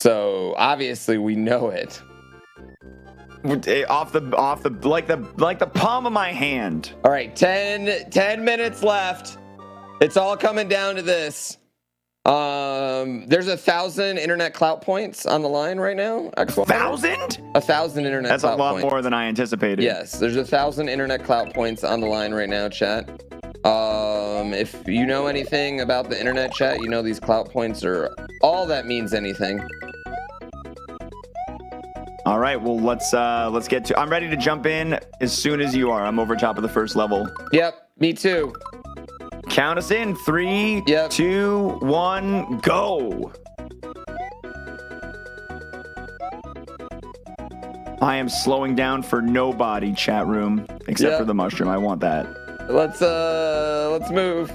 So obviously we know it. Off the palm of my hand. All right, 10 minutes left. It's all coming down to this. There's 1,000 internet clout points on the line right now. 1,000? 1,000 internet. That's clout a lot points. more than I anticipated. Yes, there's 1,000 internet clout points on the line right now, chat. If you know anything about the internet, chat, you know these clout points are all that means anything. All right, well let's get to. I'm ready to jump in as soon as you are. I'm over top of the first level. Yep, me too. Count us in. 3, 2, 1, go. I am slowing down for nobody, chat room, except for the mushroom. I want that. Let's move.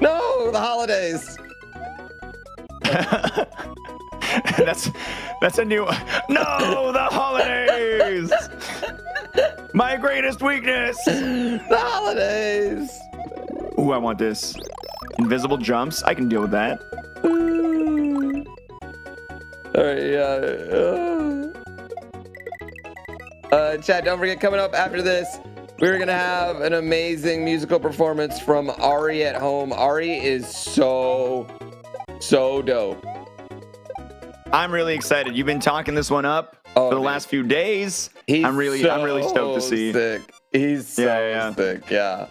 No, the holidays. That's a new. No, the holidays. My greatest weakness. The holidays. Ooh, I want this. Invisible jumps. I can deal with that. All right, chat, don't forget, coming up after this, we're going to have an amazing musical performance from Ari at home. Ari is so dope. I'm really excited. You've been talking this one up for the last few days. I'm really stoked to see. Sick. He's so sick. Yeah.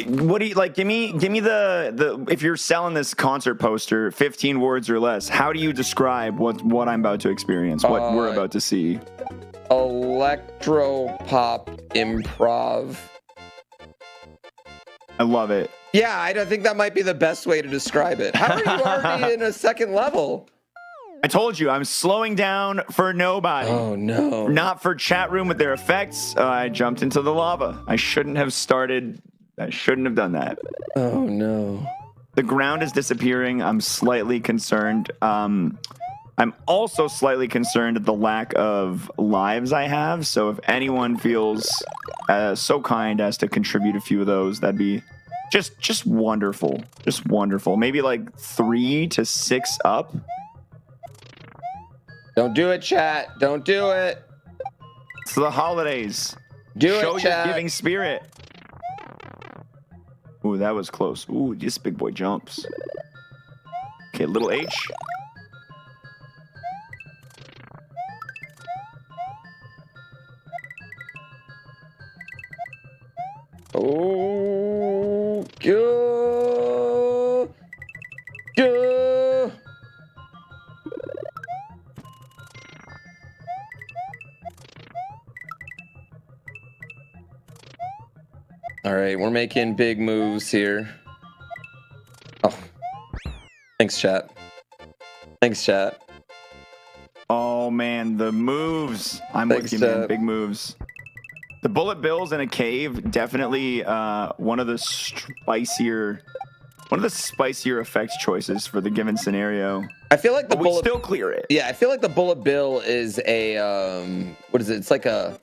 What do you like? Give me the if you're selling this concert poster, 15 words or less. How do you describe what I'm about to experience? What we're about to see? Electro pop improv. I love it. Yeah, I don't think that might be the best way to describe it. How are you already in a second level? I told you, I'm slowing down for nobody. Oh, no. Not for chat room with their effects. I jumped into the lava. I shouldn't have done that. Oh, no. The ground is disappearing. I'm slightly concerned. I'm also slightly concerned at the lack of lives I have. So if anyone feels so kind as to contribute a few of those, that'd be just wonderful. Just wonderful. Maybe like 3 to 6 up. Don't do it, chat. Don't do it. It's the holidays. Show your chat. giving spirit. Ooh, that was close. Ooh, this big boy jumps. Okay, little H. Oh, go. Go. All right, we're making big moves here. Oh, thanks, chat. Thanks, chat. Oh man, the moves. I'm Thanks, with you, man. chat. Big moves. The bullet bills in a cave, definitely one of the spicier effects choices for the given scenario. I feel like the But we bullet. still clear it. Yeah, I feel like the bullet bill is a what is it? It's like a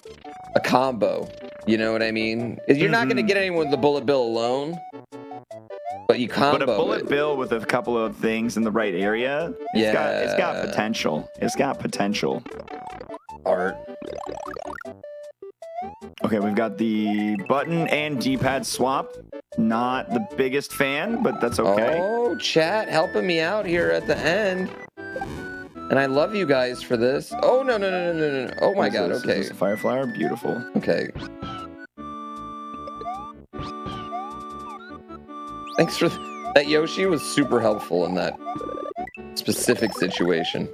combo. You know what I mean? You're not going to get anyone with the bullet bill alone, but you combo But a bullet it. bill with a couple of things in the right area, it's got potential. It's got potential. Art. Okay, we've got the button and D-pad swap. Not the biggest fan, but that's okay. Oh, chat helping me out here at the end. And I love you guys for this. Oh, no. Oh, my God. Okay. Is this a fire flower? Beautiful. Okay. Thanks for that. Yoshi was super helpful in that specific situation.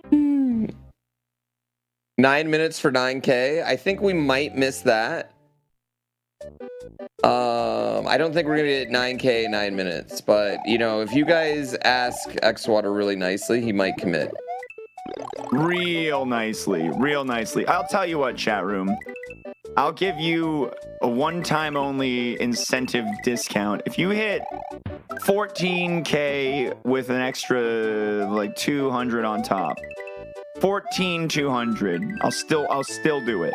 Hmm. 9 minutes for 9K. I think we might miss that. I don't think we're gonna get 9K in 9 minutes, but you know, if you guys ask Xwater really nicely, he might commit. Real nicely. I'll tell you what, chat room. I'll give you a one-time only incentive discount. If you hit 14K with an extra like 200 on top. 14,200. I'll still do it.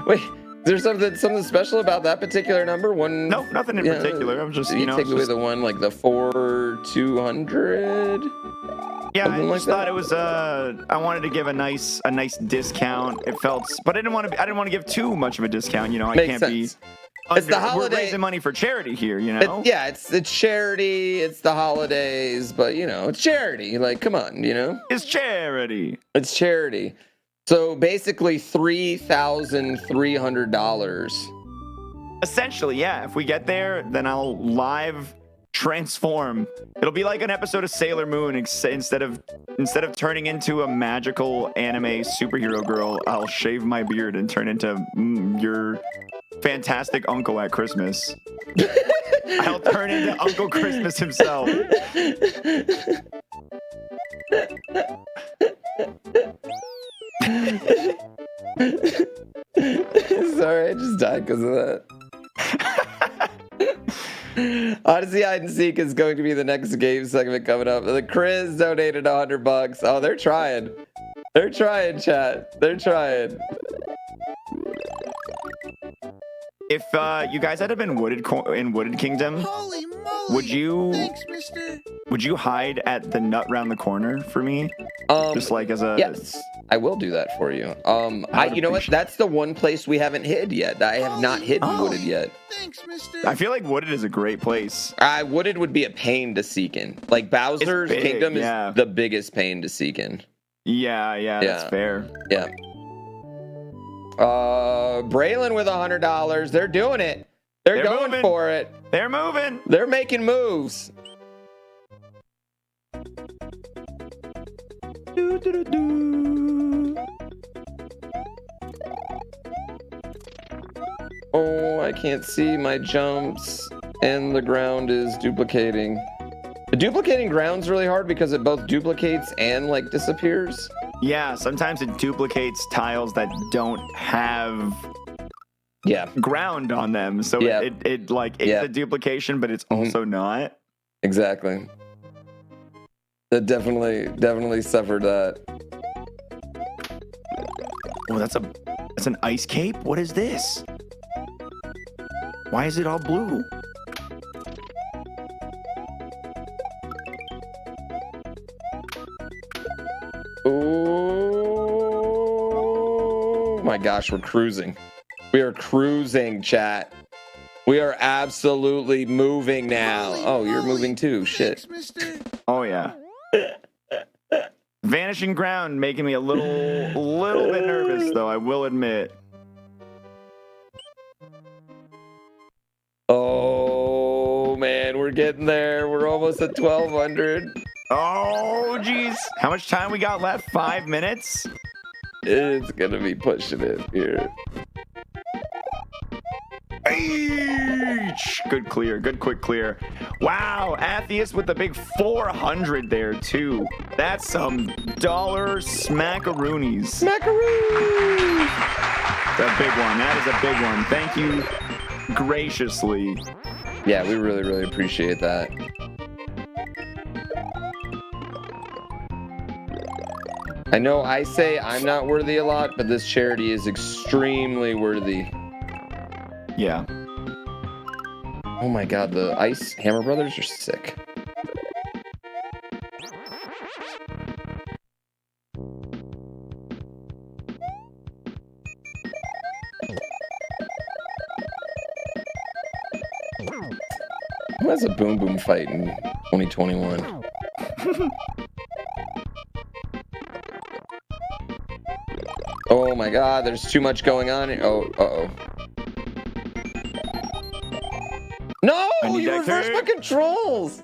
Wait, is there something special about that particular number? One? No, nothing in particular. I'm just, you take away the one like the 4,200. Yeah, Something I like just thought that? it was. I wanted to give a nice discount. It felt, but I didn't want to give too much of a discount. You know, I Makes can't sense. be. It's the holiday. We're raising money for charity here. You know. Yeah, it's charity. It's the holidays, but you know, it's charity. Like, come on, you know. It's charity. It's charity. So basically, $3,300. Essentially, yeah. If we get there, then I'll live transform. It'll be like an episode of Sailor Moon. Instead of turning into a magical anime superhero girl, I'll shave my beard and turn into your fantastic uncle at Christmas. I'll turn into Uncle Christmas himself. Sorry, I just died because of that. Odyssey Hide and Seek is going to be the next game segment coming up. The Chris donated $100. Oh, they're trying. They're trying, chat. They're trying. If you guys had been in Wooded Kingdom, Holy moly! would you Thanks, mister. hide at the nut round the corner for me? Just like as a Yes. I will do that for you. You know what? That's the one place we haven't hid yet. I have not hidden Wooded yet. Thanks, mister. I feel like Wooded is a great place. Wooded would be a pain to seek in. Like Bowser's big, Kingdom yeah. is the biggest pain to seek in. Yeah, that's fair. Yeah. Braylon with $100. They're doing it. They're going moving. for it. They're moving. They're making moves. Oh, I can't see my jumps, and the ground is duplicating. The duplicating ground's really hard because it both duplicates and like disappears. Yeah, sometimes it duplicates tiles that don't have ground on them, so it like it's a duplication, but it's also not. Exactly. That definitely suffered that. Oh, that's an ice cape. What is this? Why is it all blue? Oh my gosh, we're cruising. We are cruising, chat. We are absolutely moving now. Oh, you're moving too. Shit. Thanks, mister. Oh yeah. Vanishing ground making me a little bit nervous, though, I will admit. Oh man, we're getting there. We're almost at 1200. Oh jeez. How much time we got left? 5 minutes? It's gonna be pushing it here. Good clear. Good quick clear. Wow, Atheist with the big 400 there too. That's some dollar smackaroonies. Smackaroos! That's a big one. That is a big one. Thank you graciously. Yeah, we really appreciate that. I know I say I'm not worthy a lot, but this charity is extremely worthy. Yeah. Oh my god, the Ice Hammer Brothers are sick. Who has a boom boom fight in 2021? Oh my god, there's too much going on. Oh, uh-oh. No, you reversed my controls.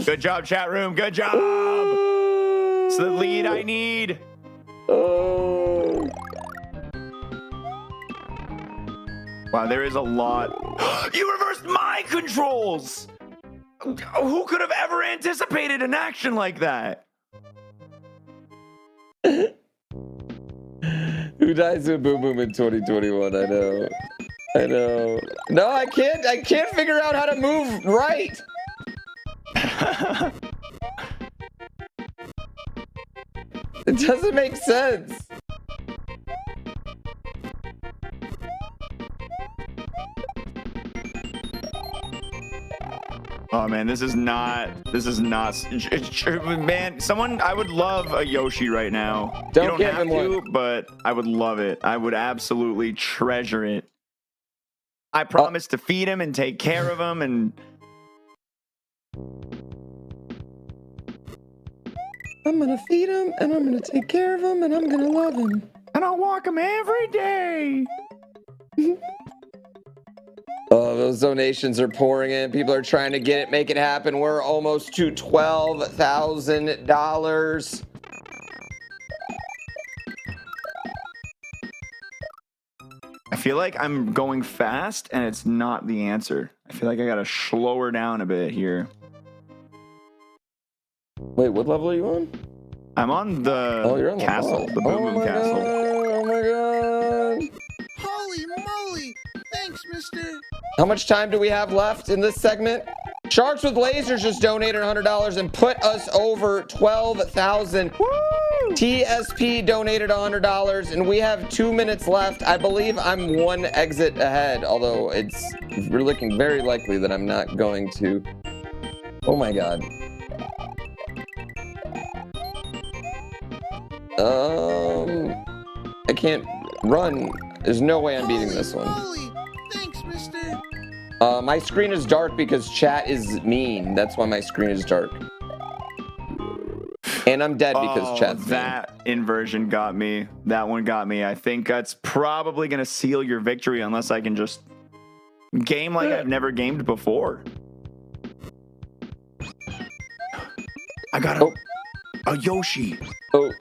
Good job, chat room. Good job. It's the lead I need. Oh. Wow, there is a lot. You reversed my controls. Who could have ever anticipated an action like that? Who dies to a boom boom in 2021? I know. No, I can't figure out how to move right. It doesn't make sense. Oh man, this is not, man, I would love a Yoshi right now. Don't you don't give have him to, one. but I would love it. I would absolutely treasure it. I promise to feed him and take care of him and... I'm gonna feed him and I'm gonna take care of him and I'm gonna love him. And I'll walk him every day. Oh, those donations are pouring in. People are trying to make it happen. We're almost to $12,000. I feel like I'm going fast and it's not the answer. I feel like I gotta slow her down a bit here. Wait, what level are you on? I'm on the you're on castle, the Boom Boom Castle. God. Oh my god. Holy moly! Thanks, mister. How much time do we have left in this segment? Sharks with Lasers just donated $100 and put us over 12,000. TSP donated $100 and we have 2 minutes left. I believe I'm one exit ahead, although we're looking very likely that I'm not going to. Oh my god. I can't run. There's no way I'm beating this one. Moly. Thanks, mister. My screen is dark because chat is mean. That's why my screen is dark. And I'm dead because chat's mean. That inversion got me. That one got me. I think that's probably going to seal your victory unless I can just game like I've never gamed before. I got a Yoshi. Oh.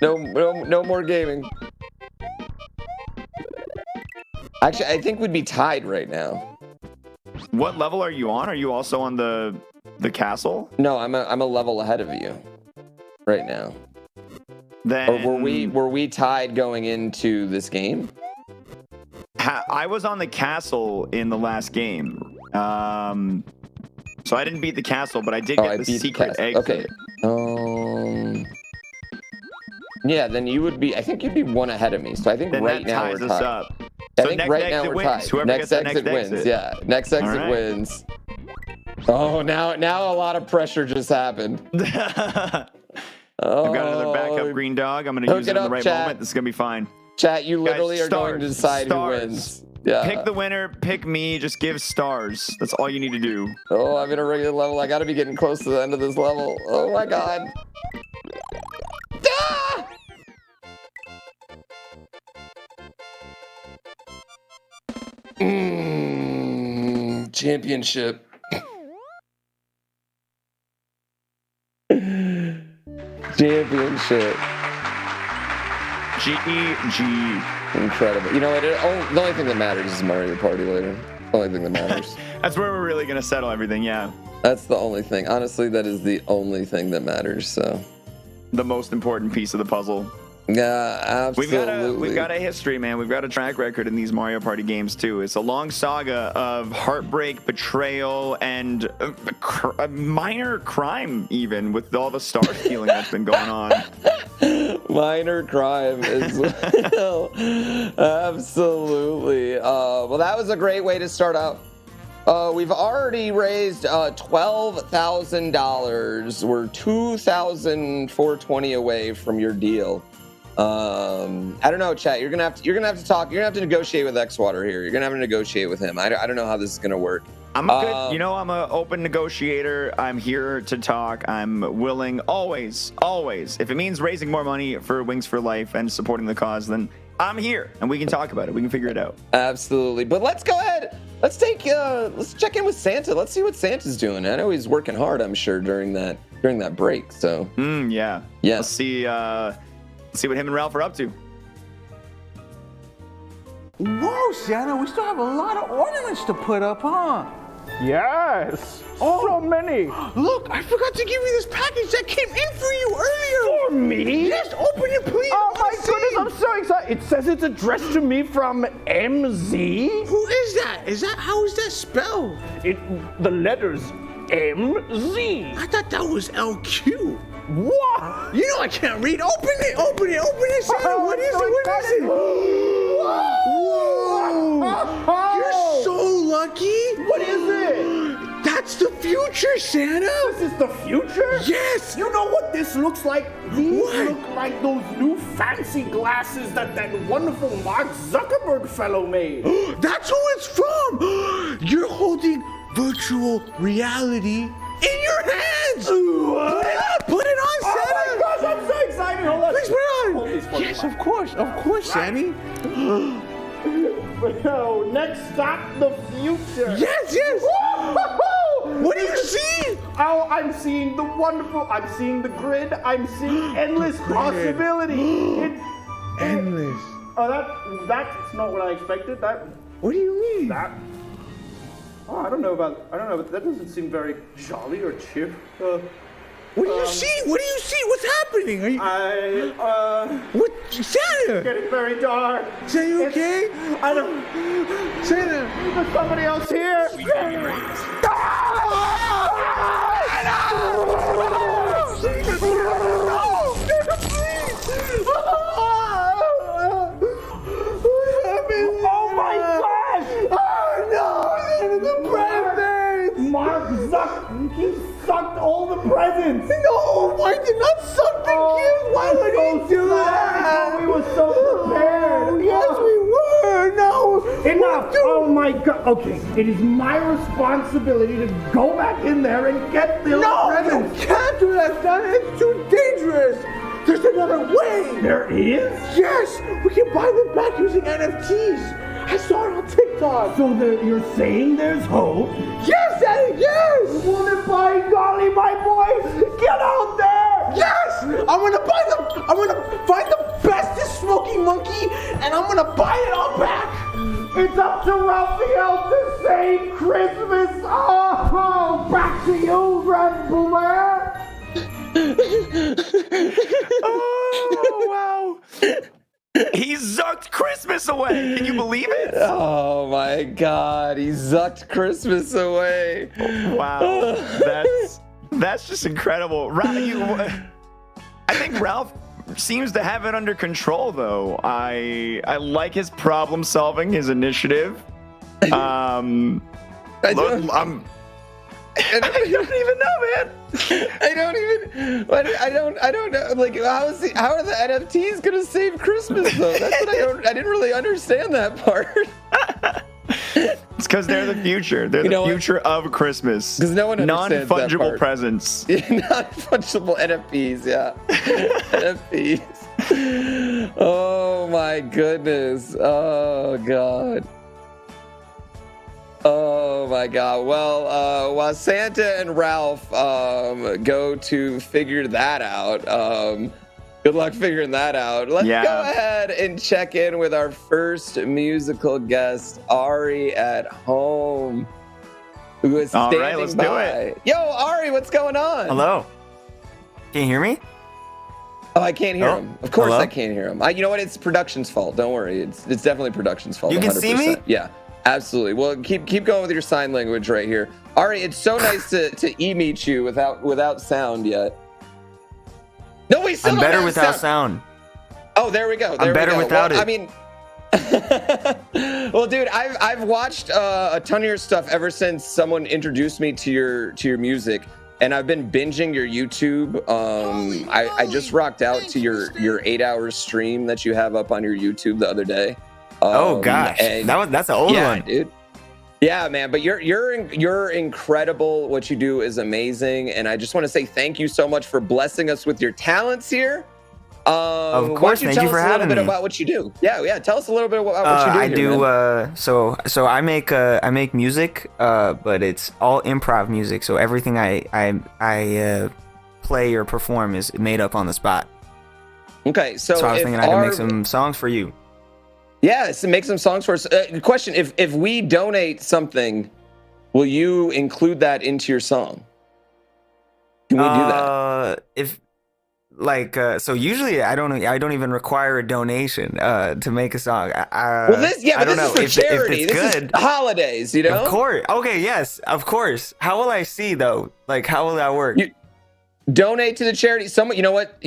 No more gaming. Actually, I think we'd be tied right now. What level are you on? Are you also on the castle? No, I'm a level ahead of you right now. Then Or were we tied going into this game? I was on the castle in the last game. So I didn't beat the castle, but I did get the secret exit. Okay. Yeah, then you would be. I think you'd be one ahead of me. So I think then right that now ties we're us tied. up. I So think next right exit now we're wins. tied. Whoever Next gets the exit next wins. exit. Yeah, next exit right. wins. Oh, now a lot of pressure just happened. I've got another backup green dog. I'm going to use it in the right moment. This is going to be fine. Chat, you literally Guys, are going to decide who wins. Yeah. Pick the winner. Pick me. Just give stars. That's all you need to do. Oh, I'm in a regular level. I got to be getting close to the end of this level. Oh my god. Ah! Championship. Championship. GG. Incredible. You know what? The only thing that matters is Mario Party later. The only thing that matters. That's where we're really going to settle everything, yeah. That's the only thing. Honestly, that is the only thing that matters, so. The most important piece of the puzzle. Yeah, absolutely. We've got a history, man. We've got a track record in these Mario Party games, too. It's a long saga of heartbreak, betrayal, and a minor crime, even, with all the star stealing that's been going on. Minor crime as well. Absolutely. Well, that was a great way to start out. We've already raised $12,000. We're $2,420 away from your deal. I don't know, chat. You're gonna have to talk. You're gonna have to negotiate with Xwater here. You're gonna have to negotiate with him. I don't know how this is gonna work. I'm a good, I'm an open negotiator. I'm here to talk. I'm willing, always. If it means raising more money for Wings for Life and supporting the cause, then I'm here and we can talk about it. We can figure it out. Absolutely. But let's go ahead. Let's check in with Santa. Let's see what Santa's doing. I know he's working hard, I'm sure, during that break. So yeah. Let's see what him and Ralph are up to. Whoa, Santa, we still have a lot of ornaments to put up, huh? Yes, so many. Look, I forgot to give you this package that came in for you earlier. For me? Yes, open it, please. Oh my goodness, I'm so excited. It says it's addressed to me from MZ. Who is that? How is that spelled? The letters MZ. I thought that was LQ. What? You know I can't read. Open it, Santa. What is it? Whoa! You're so lucky. What is it? That's the future, Santa. This is the future? Yes. You know what this looks like? These What? look like those new fancy glasses that wonderful Mark Zuckerberg fellow made. That's who it's from. You're holding virtual reality in your hands. Put it on, Santa. Oh my gosh, I'm so excited. Hold on. Please put it on. Hold these for me. Yes, of course, Sammy. No, next stop, the future. Yes. What do you see? Oh, I'm seeing the grid. I'm seeing endless possibility. Endless. Oh, that's not what I expected. What do you mean? Oh, I don't know, but that doesn't seem very jolly or cheerful. What do you see? What's happening? What, Santa? Getting very dark. Santa, you okay? I don't. Santa. There's somebody else here. Oh my gosh! Oh no! The presents! Mark Zuck, he sucked all the presents. No! No, I did not suck the gift. Why would he do that? We were so prepared. Yes, we were. No. Enough! Oh my god. Okay, it is my responsibility to go back in there and get the presents. You can't do that, Dad. It's too dangerous. There's another way. There is? Yes, we can buy them back using NFTs. I saw it on TikTok. So you're saying there's hope? Yes, Daddy, yes. Well then, by golly, my boy, get out there! Yes, I'm gonna buy them. I'm gonna find the bestest smoking monkey, and I'm gonna buy it all back. It's up to Raphael to save Christmas. Oh, back to you, GrandPOOBear. Oh, wow. He zucked Christmas away. Can you believe it? Oh my God, he zucked Christmas away. Wow, that's just incredible. I think Ralph seems to have it under control, though. I like his problem solving, his initiative. I don't even know, man. I don't know. Like, how are the NFTs gonna save Christmas though? That's what I didn't really understand that part. It's because they're the future. They're the future of Christmas. Because no one understands that non-fungible part. presents. Non-fungible NFTs, yeah. NFTs. Oh my goodness. Oh God. Oh my God. Well, while Santa and Ralph go to figure that out, good luck figuring that out. Let's go ahead and check in with our first musical guest, Ari at home, who is standing by. Let's do it. Yo, Ari, what's going on? Hello. Can you hear me? Oh, I can't hear him. Of course Hello? I can't hear him. You know what? It's production's fault. Don't worry. It's definitely production's fault. You can 100%. see me? Yeah. Absolutely. Well, keep going with your sign language right here. Ari, it's so nice to e-meet you without sound yet. No, we still I'm don't better have without sound. Oh, there we go. I'm better without it. I mean, well, dude, I've watched a ton of your stuff ever since someone introduced me to your music, and I've been binging your YouTube. I just rocked out to your 8-hour stream that you have up on your YouTube the other day. Oh gosh, that's an old one. Yeah, dude. Yeah, man. But you're incredible. What you do is amazing, and I just want to say thank you so much for blessing us with your talents here. Of course, thank you for having me. Tell us a little bit about what you do. Yeah. Tell us a little bit about what you do. I do. So I make music, but it's all improv music. So everything I play or perform is made up on the spot. Okay, so I was thinking I could make some songs for you. Yes, make some songs for us. Question: If we donate something, will you include that into your song? Can we do that? So usually I don't even require a donation to make a song. Well, this is for charity. This is holidays, you know. Of course. Okay. Yes. Of course. How will I see though? Like, how will that work? Donate to the charity. You know what?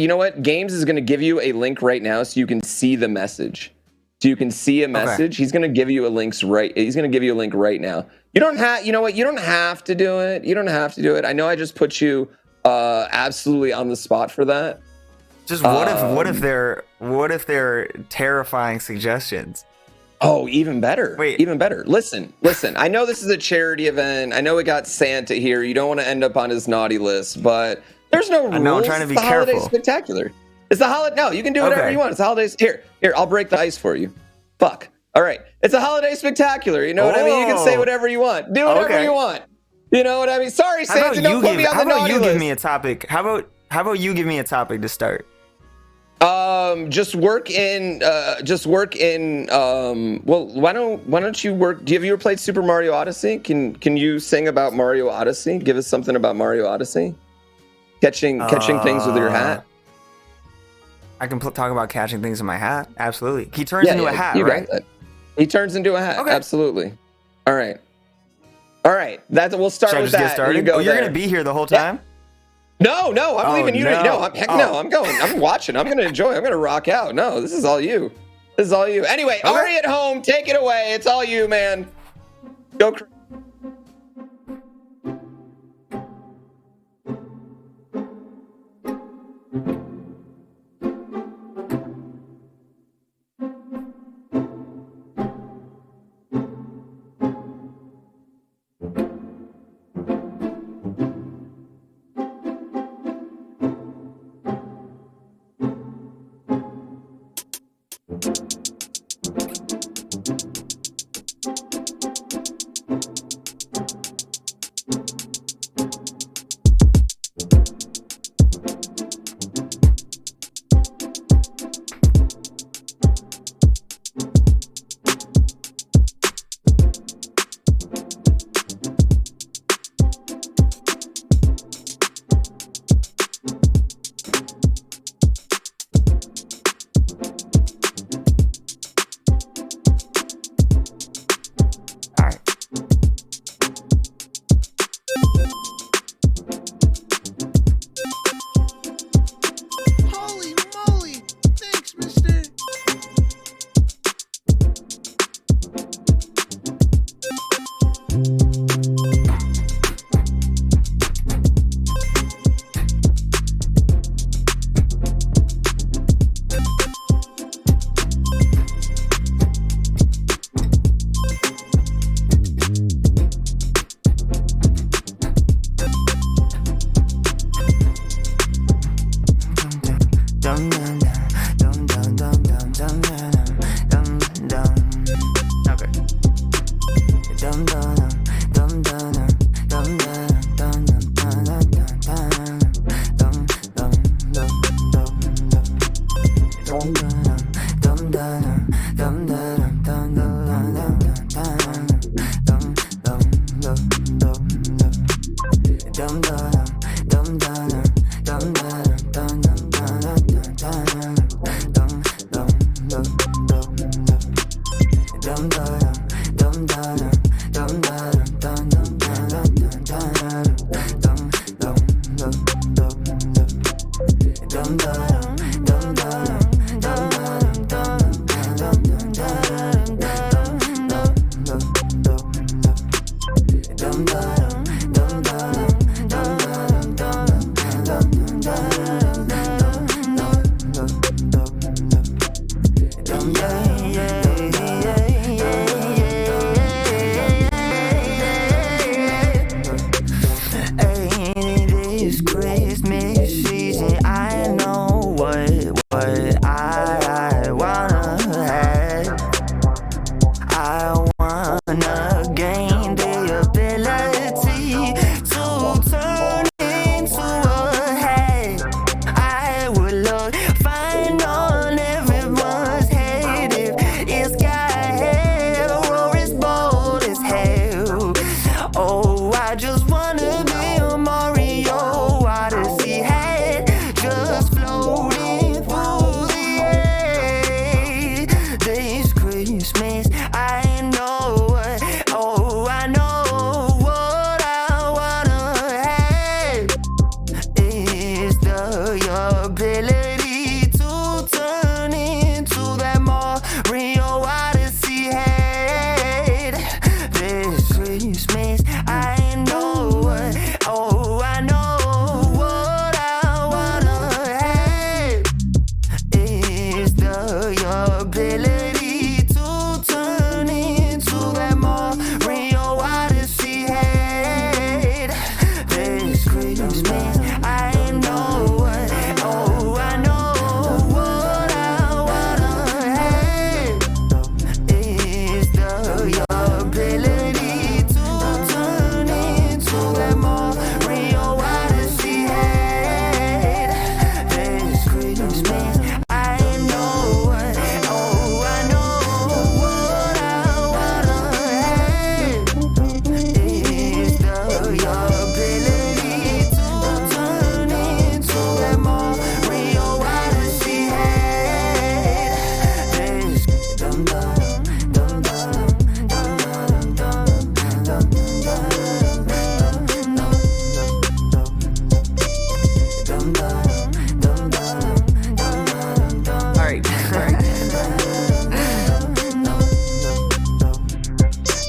Games is going to give you a link right now so you can see the message. So you can see a message. Okay. He's going to give you a link right now. You don't have. You know what? You don't have to do it. You don't have to do it. I know I just put you absolutely on the spot for that. Just what if they're terrifying suggestions? Oh, even better. Even better. Listen. I know this is a charity event. I know we got Santa here. You don't want to end up on his naughty list, but there's no rules. No, I'm trying to be careful. Holiday Spectacular. It's the holiday. No, you can do whatever you want. It's the holidays. Here. I'll break the ice for you. Fuck. All right. It's a holiday spectacular. You know what I mean? You can say whatever you want. Do whatever you want. You know what I mean? Sorry, Santa. Don't put me on the naughty list. How about you give me a topic? How about you give me a topic to start? Just work in well, why don't you work? Have you ever played Super Mario Odyssey? Can you sing about Mario Odyssey? Give us something about Mario Odyssey. Catching things with your hat. I can talk about catching things in my hat. Absolutely. He turns into a hat, right? He turns into a hat. Okay. Absolutely. All right. We'll start with that. Get started? You're gonna be here the whole time? No, I'm leaving you. No, I'm going. I'm watching. I'm gonna enjoy. I'm gonna rock out. No, this is all you. Anyway, okay. Ari at home, take it away. It's all you, man. Go.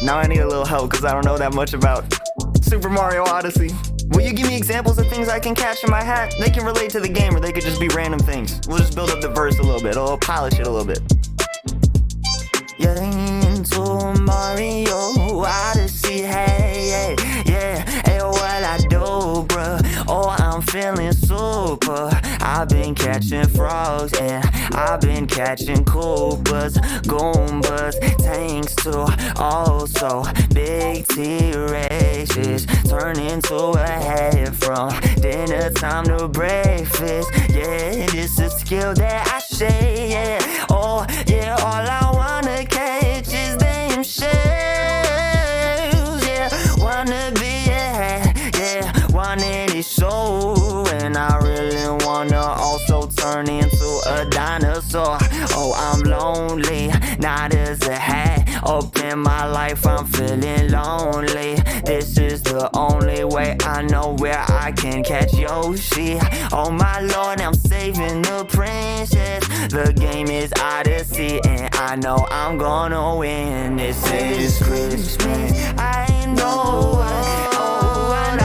Now I need a little help because I don't know that much about Super Mario Odyssey. Will you give me examples of things I can catch in my hat? They can relate to the game or they could just be random things. We'll just build up the verse a little bit. I'll polish it a little bit. Into Mario Odyssey, hey, yeah, hey, what I do, bruh? Oh, I'm feeling super. I've been catching frogs and I've been catching Koopas, Goombas, tanks too. Also, big T-Rexes turn into a head from dinner time to breakfast. Yeah, this is a skill that I share. Yeah, oh yeah, all I wanna catch is them shells. Yeah, wanna be a hat. Yeah, want it so, and I really wanna also turn into a dinosaur. Oh, I'm lonely, not as a hat. Up in my life, I'm feeling lonely. This is the only way I know where I can catch Yoshi. Oh my lord, I'm saving the princess. The game is Odyssey, and I know I'm gonna win. This is Christmas. I know what I want.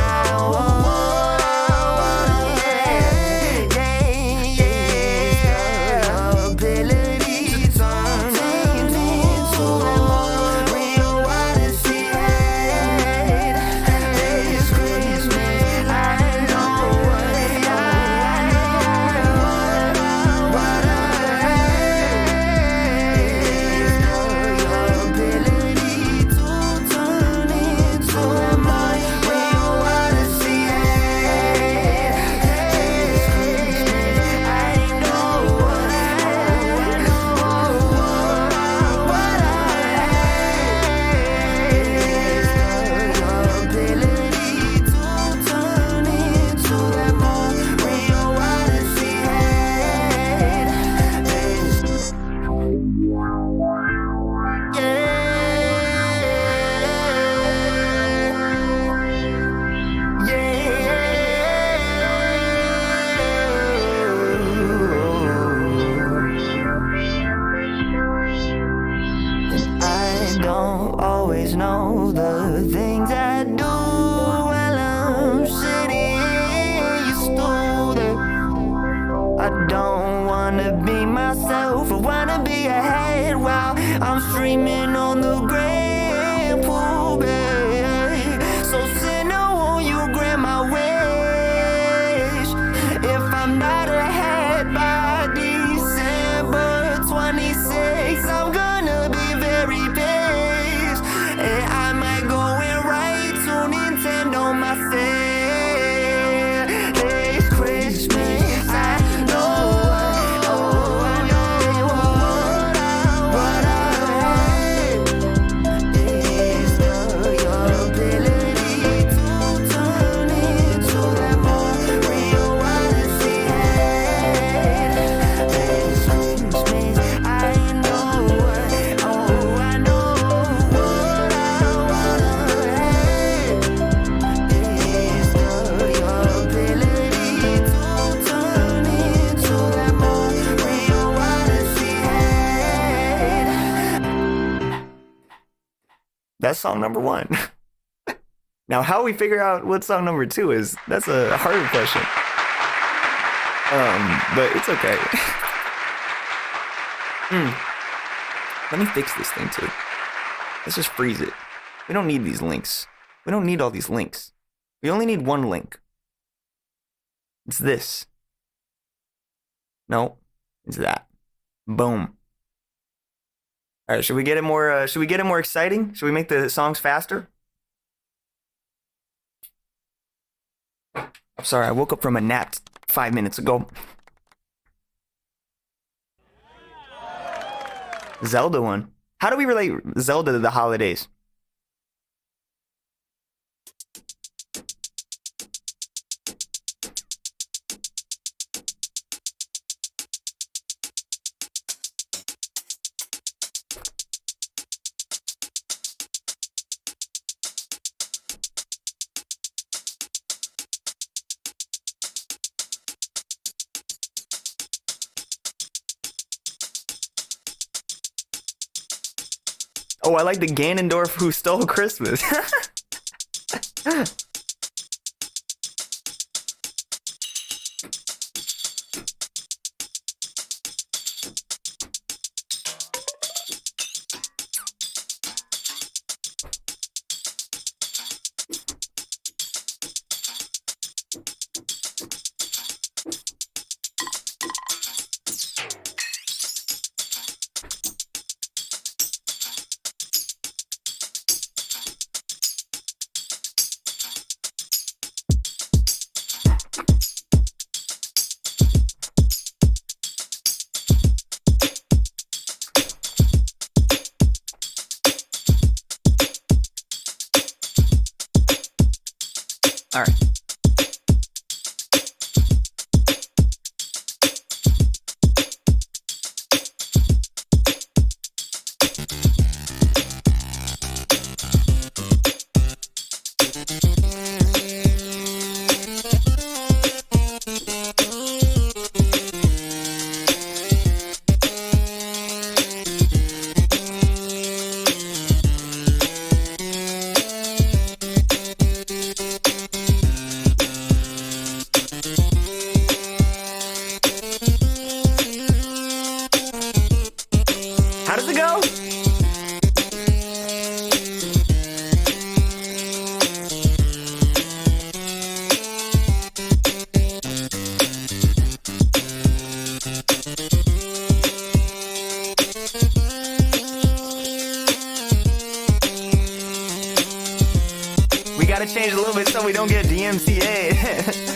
always know the things I do while I'm sitting in your stool there. I don't wanna be myself, I wanna be ahead while I'm streaming on the GrandPOOBear's. So sinner, won't you grant my wish? If I'm not ahead by December 26th, I'm gonna be very pissed, and I might go and write to Nintendo myself. It's Christmas, I know. Oh, I know what I have is the ability to turn into that more real odyssey. It's Christmas, I know. Oh, I know what I wanna have is the ability to turn into that more real odyssey. That's song number 1. Now, how we figure out what song number 2 is, that's a harder question. But it's okay. Let me fix this thing too. Let's just freeze it. We don't need these links. We don't need all these links. We only need one link. It's this. No, it's that. Boom. All right, should we get it more? Should we get it more exciting? Should we make the songs faster? I'm sorry, I woke up from a nap 5 minutes ago. Zelda one. How do we relate Zelda to the holidays? Oh, I like the Ganondorf who stole Christmas. All right. How does it go? We gotta change a little bit so we don't get DMCA.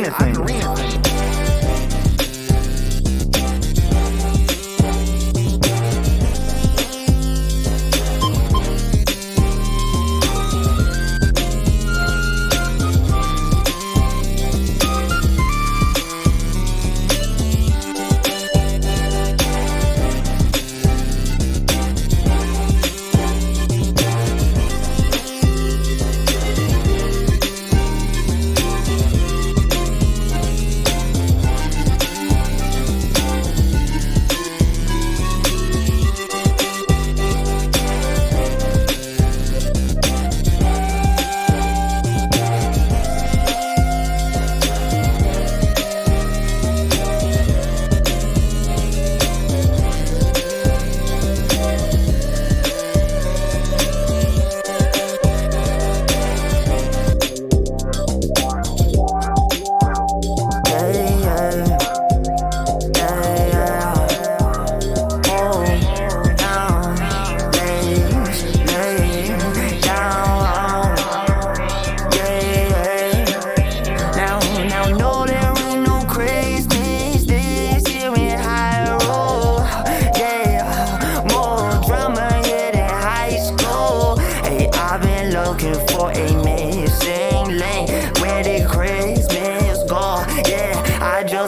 Ocarina thing.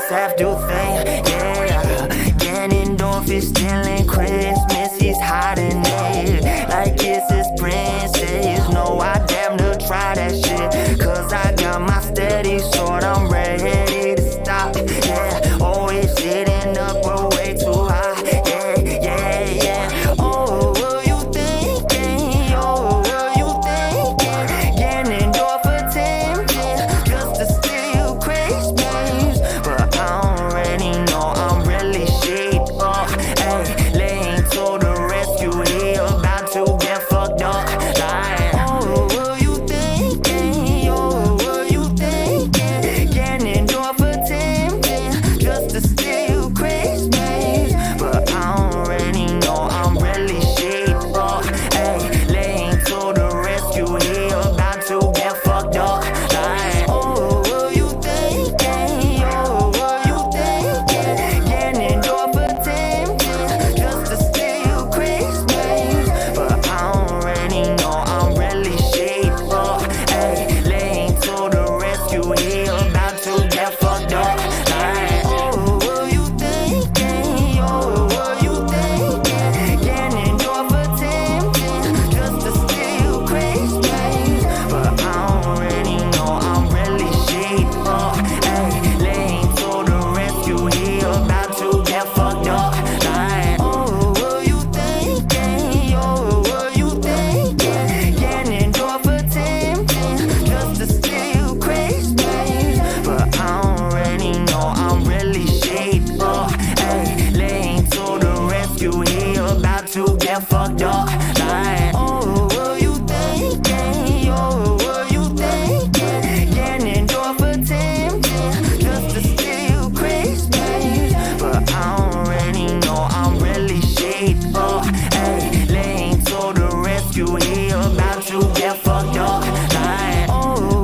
Have to think, yeah. Ganondorf is stealing Christmas, he's hiding it like it's his princess. No, I damn to try that shit, cause I got my steady sword, I'm ready to stop, yeah. Always sitting up, but way too high, yeah, yeah, yeah. Oh, what you thinking? Oh, what you thinking? Ganondorf attempting just to steal Christmas, but I already know I'm really shit up. Hey, lane to the rescue, he about to get fucked up. Like, oh, what you thinking? Oh, what you thinking? Ganondorf attempting just to steal Christmas, but I already know I'm really shit up. Hey, lane to the rescue, he about to get fucked up. Like, oh, what you thinking? Oh, what you thinking? Ganondorf attempting just to steal Christmas, but I already know I'm really shit up. Hey, lane to the rescue, he about to get fucked up. Like, oh, what you thinking? Oh, what you thinking? Ganondorf attempting just to steal Christmas, but I already know I'm really shit up. Hey, lane to the rescue, he about to get fucked up. Like, oh, what you thinking? Oh, what you thinking? Ganondorf attempting just to steal Christmas, but I already know I'm really shit up. Hey, lane to the rescue, he about to get fucked up. Like, oh, what you thinking? Oh, what you thinking? Ganondorf attempting just to steal Christmas, but I already know I'm really shit up. Hey, lane to the rescue, he about to get fucked up. Like, oh.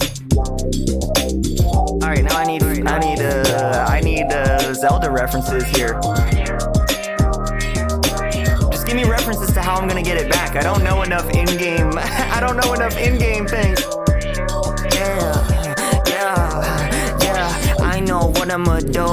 All right, now I need Zelda references here. Just give me references to how I'm gonna get it back. I don't know enough in-game. I don't know enough in-game things. Yeah, I know what I'ma do.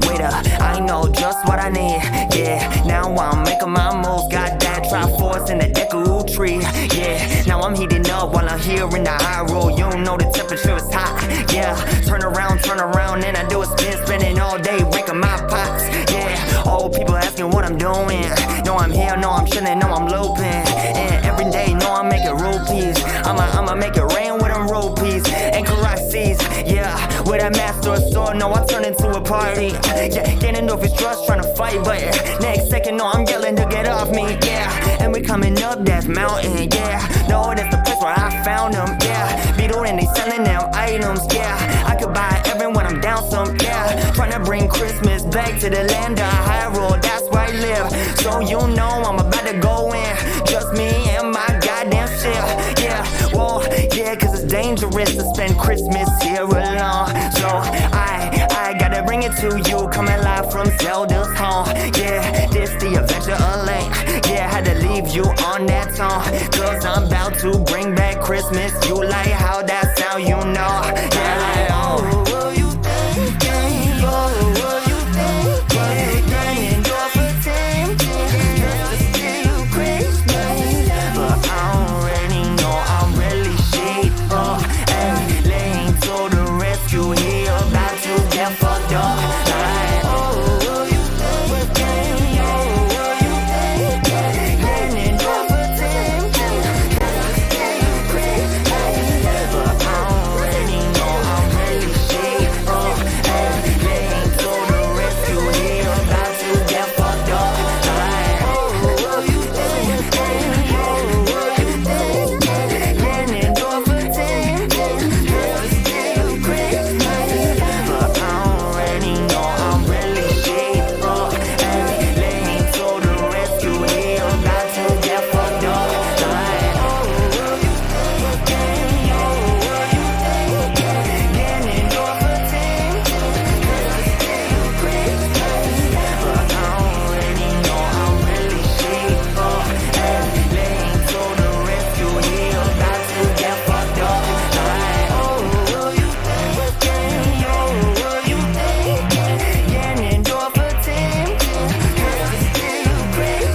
Wait up, I know just what I need. Yeah, now I'm making my moves. Got that Triforce in the Deku tree. Yeah, now I'm heating up while I'm here in the high road. You know the temperature is hot. Yeah, turn around, and I do a spin, spinning all day, breaking my pots. Yeah, all people asking what I'm doing. No, I'm here, no, I'm chilling, no, I'm looping. And every day, no, I'm making rupees. I'ma make it rain with them rupees and karasis. Yeah, with a master sword, no, I turn into a party. Yeah, Ganondorf is trust trying to fight, but next second, no, I'm yelling to get off me. Yeah, and we coming up that mountain. Yeah, no, that's the place where I found them. Yeah, Beetle and they selling them items. Yeah, I could buy everyone, I'm down some. Yeah, trying to bring Christmas back to the land of Hyrule. That's where I live. So you know I'm about to go in. Just me and my goddamn shit. Yeah, well, yeah, cause it's dangerous to spend Christmas here alone. So I to bring back Christmas. You like how that sound, you know. Yeah, like, oh, what you thinking? Oh, what you thinking? Getting your potential just to see you Christmas. But I already know I'm really shit up. And laying to the rescue here, about to get fucked up. Like, oh, what you thinking? Oh, what you thinking? Getting your potential just to see you Christmas. But I already know I'm really shit up. And laying to the rescue here, about to get fucked up. Like, oh, what you thinking? Oh, what you thinking? Getting your potential just to see you Christmas. But I already know I'm really shit up. And laying to the rescue here, about to get fucked up. Like, oh, what you thinking? Oh, what you thinking? Getting your potential just to see you Christmas.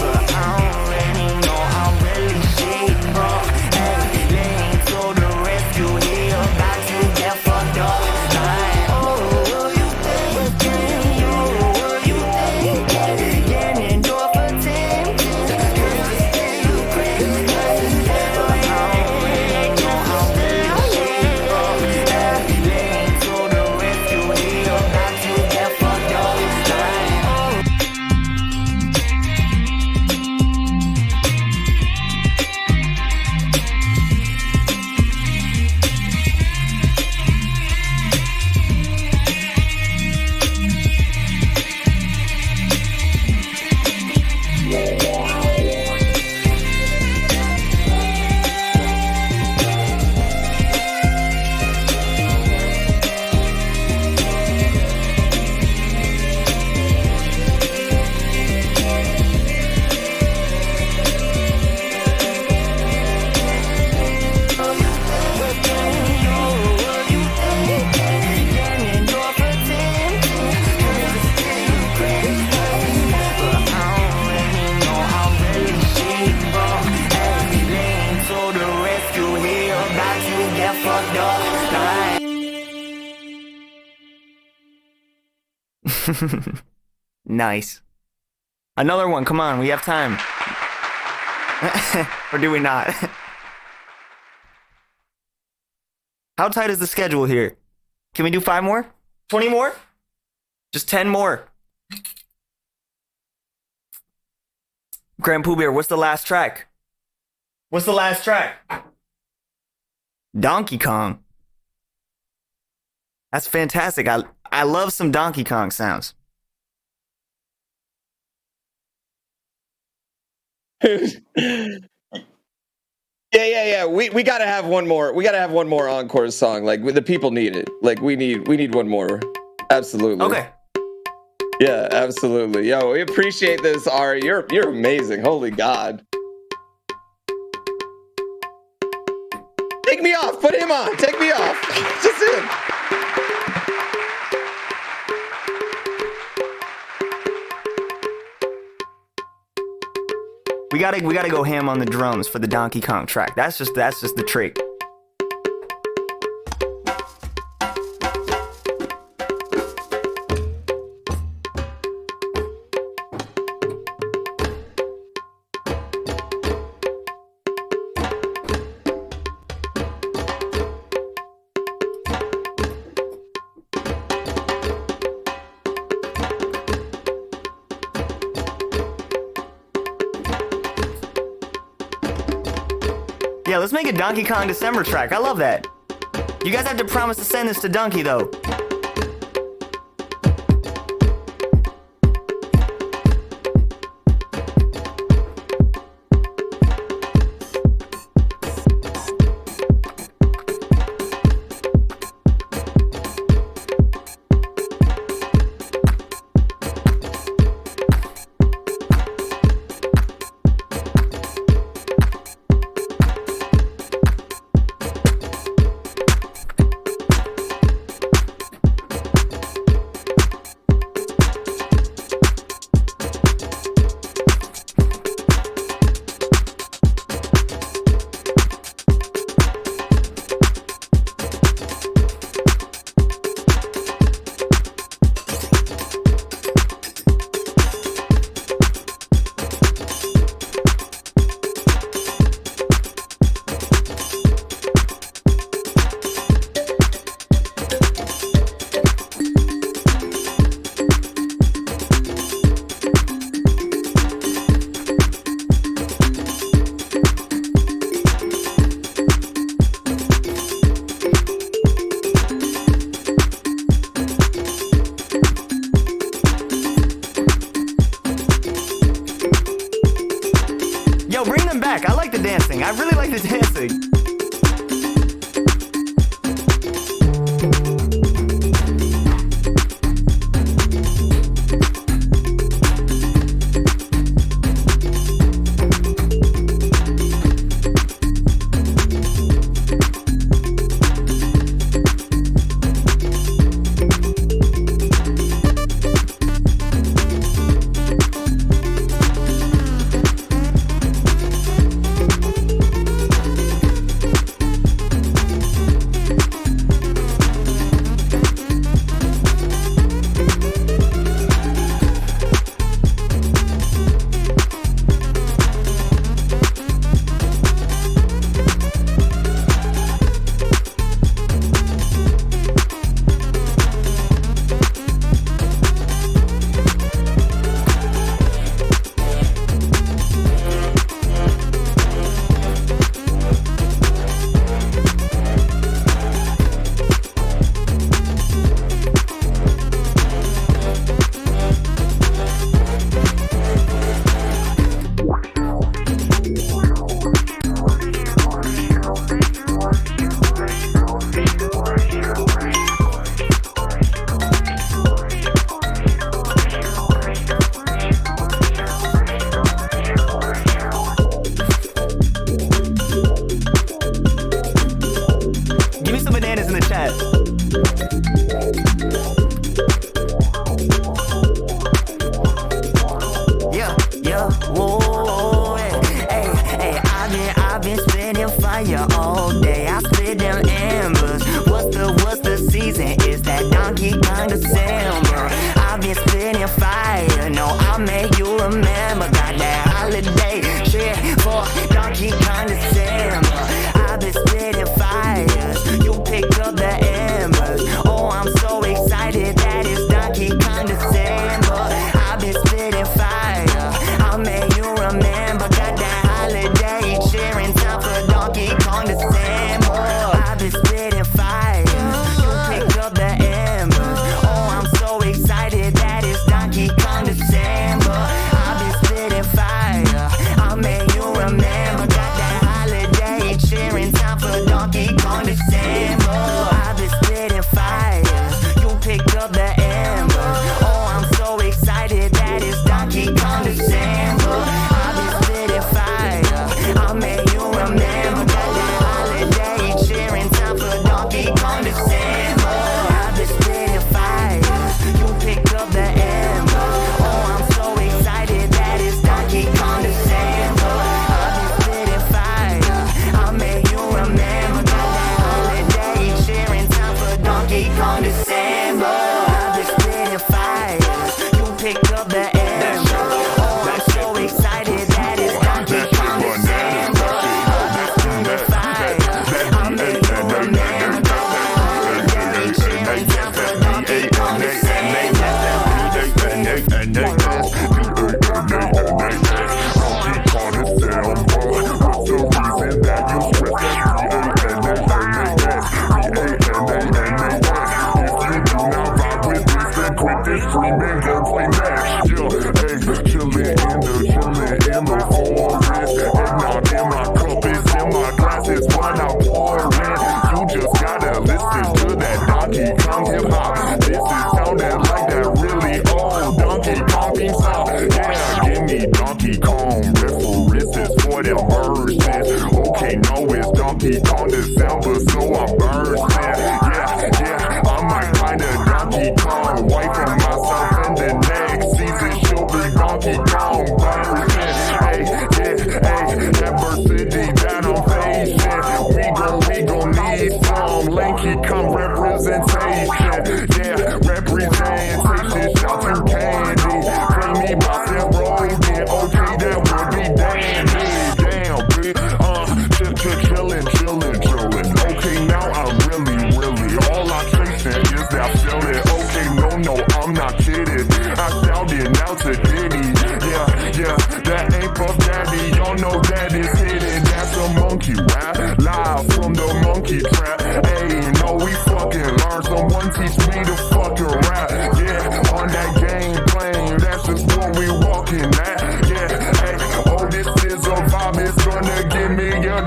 But I already know I'm really shit up. And laying to the rescue here, about to get fucked up. Like, oh, what you thinking? Oh, what you thinking? Getting your potential just to see you Christmas. But I already know I'm really shit up. And laying to the rescue here, about to get fucked up. Like, oh, what you thinking? Oh, what you thinking? Getting your potential just to see you Christmas. But I already know I'm really shit up. And laying to the rescue here, about to get fucked up. Like, oh. Nice. Another one, come on, we have time. Or do we not? How tight is the schedule here? Can we do 5 more? 20 more? Just 10 more. GrandPOOBear, what's the last track? What's the last track? Donkey Kong. That's fantastic. I love some Donkey Kong sounds. Yeah. We gotta have one more. We gotta have one more encore song. Like the people need it. Like we need one more. Absolutely. Okay. Yeah, absolutely. Yo, we appreciate this, Ari. You're amazing. Holy God. Take me off. Put him on. Take me off. Just him. We gotta go ham on the drums for the Donkey Kong track. That's just the trick. Yeah, let's make a Donkey Kong December track. I love that. You guys have to promise to send this to Donkey, though. like the dancing.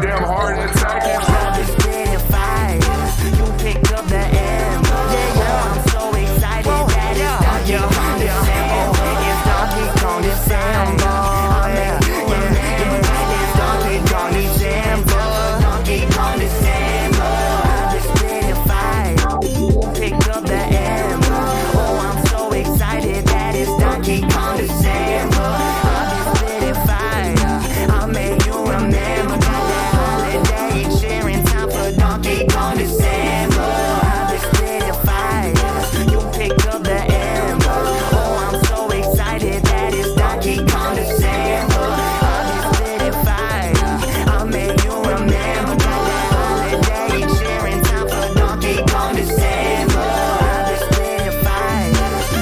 Damn heart attack and I've been spitting fire. You picked up the ammo. I'm so excited that it's Donkey Kong December. It's Donkey Kong December. It's Donkey Kong December. Donkey Kong December. I've been spitting fire. Picked up the ammo. Oh, I'm so excited that it's Donkey Kong December. I've been spitting fire. I'll make you remember that holiday cheering time for Donkey Kong December. I've been spitting fire. You picked up the ammo. Oh, I'm so excited that it's Donkey Kong December. I've been spitting fire. I'll make you remember that holiday cheering time for Donkey Kong December. I've been spitting fire.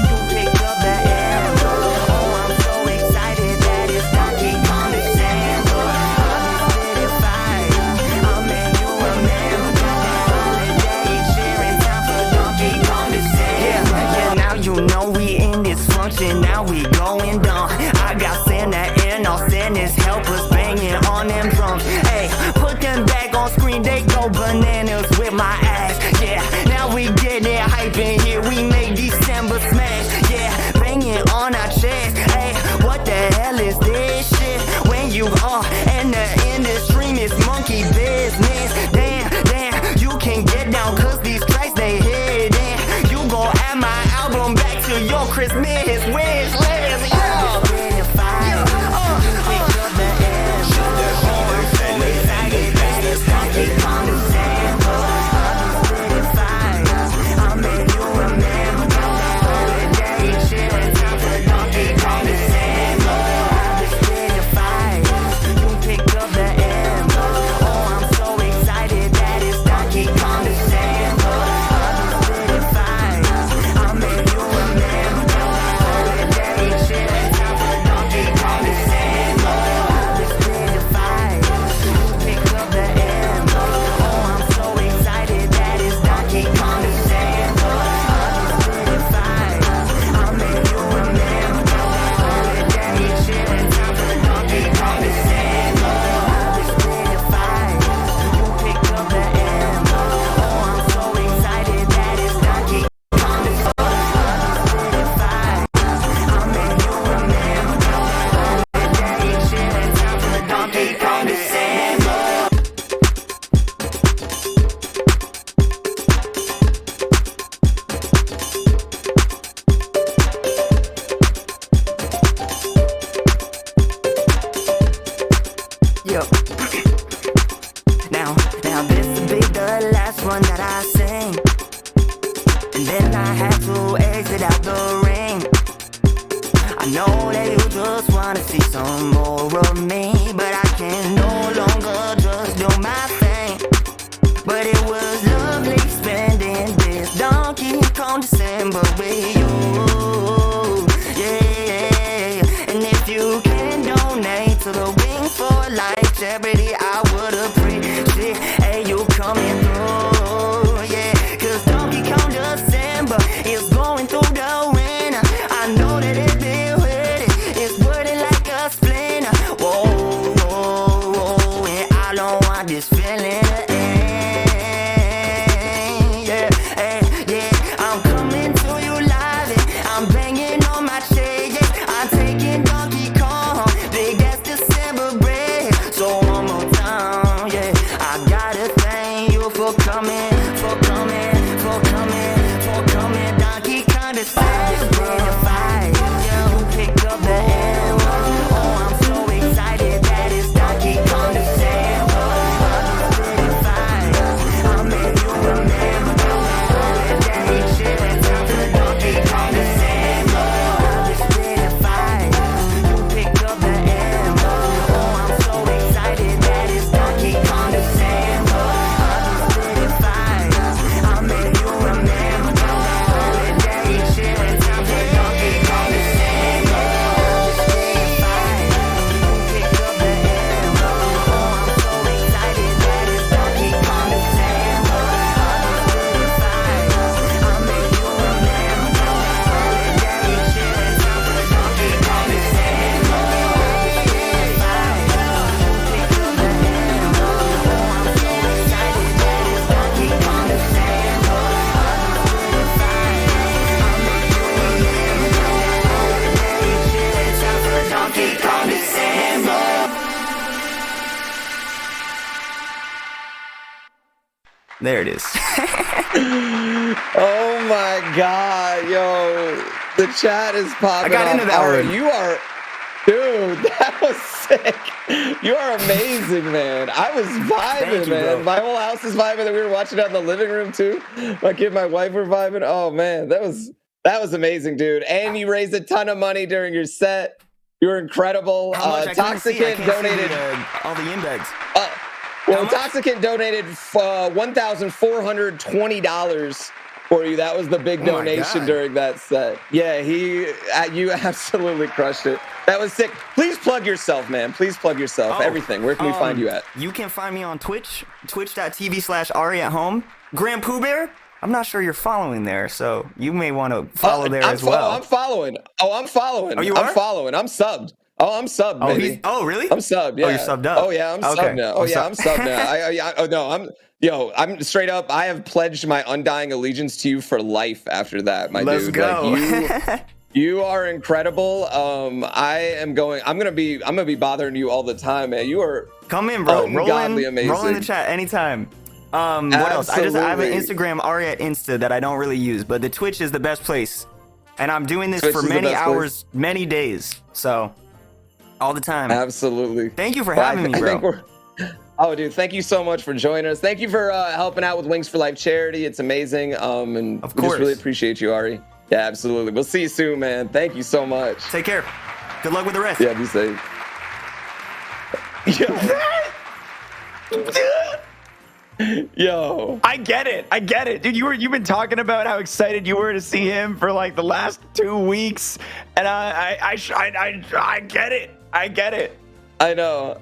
You picked up the ammo. Oh, I'm so excited that it's Donkey Kong December. I've been spitting fire. I'll make you remember that holiday cheering time for Donkey Kong December. Yeah, now you know we in this function. Now we going down. I got Santa and all Santa's helpers banging on them drums. Hey, put them back on screen. They go bananas with my ass. Yeah, now we get it hype in here. We make December smash. Yeah, banging on our chest. Hey, what the hell is this shit? When you are in the industry, it's monkey business. Damn, you can get down cause these tracks they hidden. You gon' add my album back to your Christmas wish list. Now this'll be the last one that I sing, and then I have to exit out the ring. I know that you just wanna see some more of me, but I can no longer just do my thing. But it was lovely spending this Donkey Kong December with you, yeah. And if you can donate to the Wing for Life charity, I would appreciate, hey, you coming through, yeah. Cause Donkey Kong December is going through the winter. I know that it be with it, it's worded like a splinter. Whoa, whoa, whoa, and I don't want this feeling to end, yeah, hey, yeah. I'm coming to you live and I'm banging on my chain, yeah. I'm taking Donkey Kong, big ass December bread. So one more time, yeah, I gotta thank you for coming, for coming, for coming, for coming. Donkey Kong December, you picked up the ammo. Oh, I'm so excited that it's Donkey Kong December. I'll make you remember that ain't shit until the Donkey Kong December. It's spitting fire, you picked up the ammo. Oh, I'm so excited that it's Donkey Kong December. It's spitting fire. There it is. Oh my God, yo, the chat is popping. I got into that Ari, one. you are, dude, that was sick. You are amazing, man. I was vibing, you, man. bro. My whole house is vibing. That we were watching it in the living room too. My kid, and my wife were vibing. Oh man, that was amazing, dude. And you raised a ton of money during your set. You were incredible. How much? I can't see Toxicant donated all the index. Well, Toxicant donated $1,420 for you. That was the big donation during that set. Yeah, you absolutely crushed it. That was sick. Please plug yourself, man. Please plug yourself. Everything. Where can we find you at? You can find me on Twitch, twitch.tv/Ari at home. GrandPOOBear, I'm not sure you're following there, so you may want to follow there as well. I'm following. I'm following. Oh, you are? I'm following. I'm subbed. Oh, I'm subbed, baby. Really? I'm subbed. Yeah. Oh, you're subbed up. Oh, yeah. I'm subbed now. Oh, yeah. I'm subbed now. I'm straight up. I have pledged my undying allegiance to you for life after that, my Let's dude. go. Like, you are incredible. I'm gonna be bothering you all the time, man. You are come in, bro. ungodly amazing. Roll in the chat anytime. What else? I have an Instagram, Ari at Insta, that I don't really use, but the Twitch is the best place. And I'm doing this for many hours, many days. So all the time. Absolutely. Thank you for having me, bro. Oh, dude, thank you so much for joining us. Thank you for helping out with Wings for Life charity. It's amazing. And of we course. just really appreciate you, Ari. Yeah, absolutely. We'll see you soon, man. Thank you so much. Take care. Good luck with the rest. Yeah, be safe. Yo, I get it, dude. You've been talking about how excited you were to see him for like the last 2 weeks, and I get it. I get it. I know.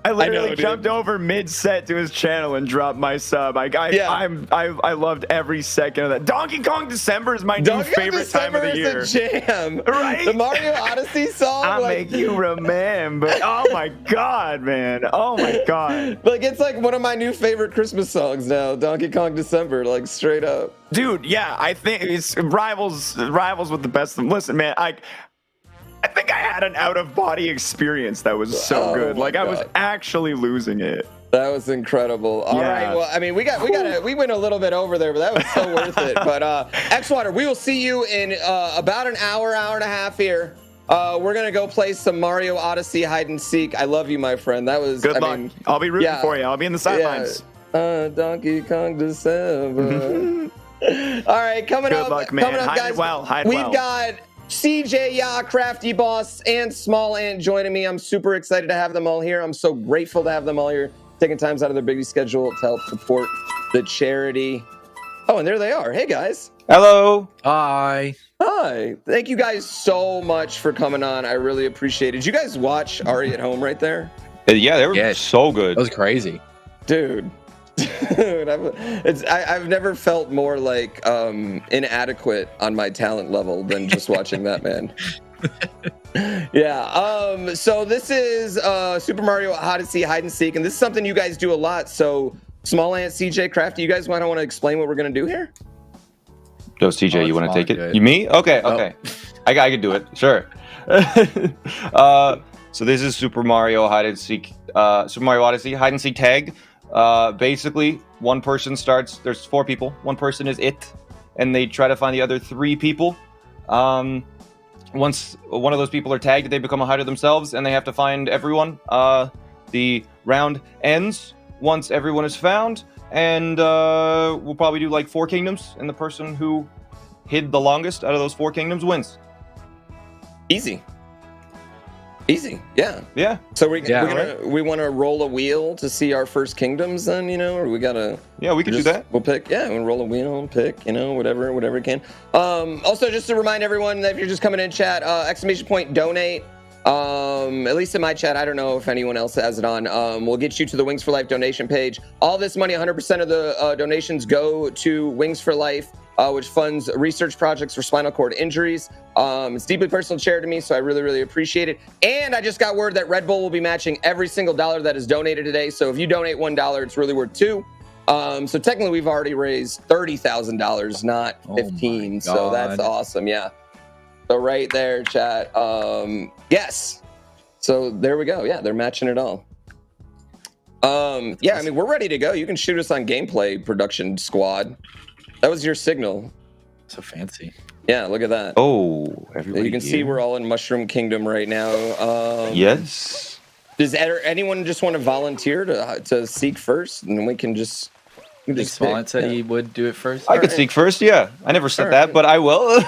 I literally jumped over mid-set to his channel and dropped my sub. I loved every second of that. Donkey Kong December is my new favorite time of the year. Is a jam, right? The Mario Odyssey song. I make you remember. Oh my God, man. Oh my God. Like, it's like one of my new favorite Christmas songs now. Donkey Kong December, like straight up. Dude, yeah, I think it's rivals with the best. Listen, man, I think I had an out-of-body experience that was so good. Like, I was actually losing it. That was incredible. All right. Well, I mean, we went a little bit over there, but that was so worth it. But Xwater, we will see you in about an hour and a half here. We're gonna go play some Mario Odyssey hide and seek. I love you, my friend. That was good luck. I'll be rooting for you. I'll be in the sidelines. Donkey Kong December. All right, coming up, guys. We've got CJ, Crafty Boss, and Small Ant joining me. I'm super excited to have them all here. I'm so grateful to have them all here, taking times out of their busy schedule to help support the charity. Oh, and there they are. Hey, guys. Hello. Hi. Thank you guys so much for coming on. I really appreciate it. Did you guys watch Ari at Home right there? Yeah, they were so good. That was crazy. Dude. I've never felt more like inadequate on my talent level than just watching that, man. Yeah. So this is Super Mario Odyssey hide and seek, and this is something you guys do a lot. So Small Ant, CJ, Crafty, you guys might want to explain what we're gonna do here? Yo, CJ, you want to take it? You me? Okay. I can do it. Sure. So this is Super Mario hide and seek. Super Mario Odyssey hide and seek tag. Basically, one person starts. There's 4 people. One person is it, and they try to find the other 3 people. Once one of those people are tagged, they become a hider themselves, and they have to find everyone. The round ends once everyone is found, and we'll probably do like 4 kingdoms, and the person who hid the longest out of those 4 kingdoms wins. Easy, yeah. So we want to roll a wheel to see our first kingdoms, then, or we gotta. Yeah, we can do that. We'll pick. Yeah, we'll roll a wheel and pick. Whatever we can. Also, just to remind everyone that if you're just coming in chat, ! donate. At least in my chat, I don't know if anyone else has it on. We'll get you to the Wings for Life donation page. All this money, 100% of the donations go to Wings for Life, which funds research projects for spinal cord injuries. It's deeply personal charity to me, so I really, really appreciate it. And I just got word that Red Bull will be matching every single dollar that is donated today. So if you donate $1, it's really worth 2. So technically, we've already raised $30,000, not 15. So that's awesome. Yeah. So right there, chat. Yes. So there we go. Yeah, they're matching it all. Yeah, I mean, we're ready to go. You can shoot us on gameplay production squad. That was your signal. So fancy. Yeah, look at that. Oh, everybody You can see we're all in Mushroom Kingdom right now. Yes. Does anyone just want to volunteer to seek first, and we can just? I think Smollett said he would do it first. I could seek first, yeah. I never said that, but I will.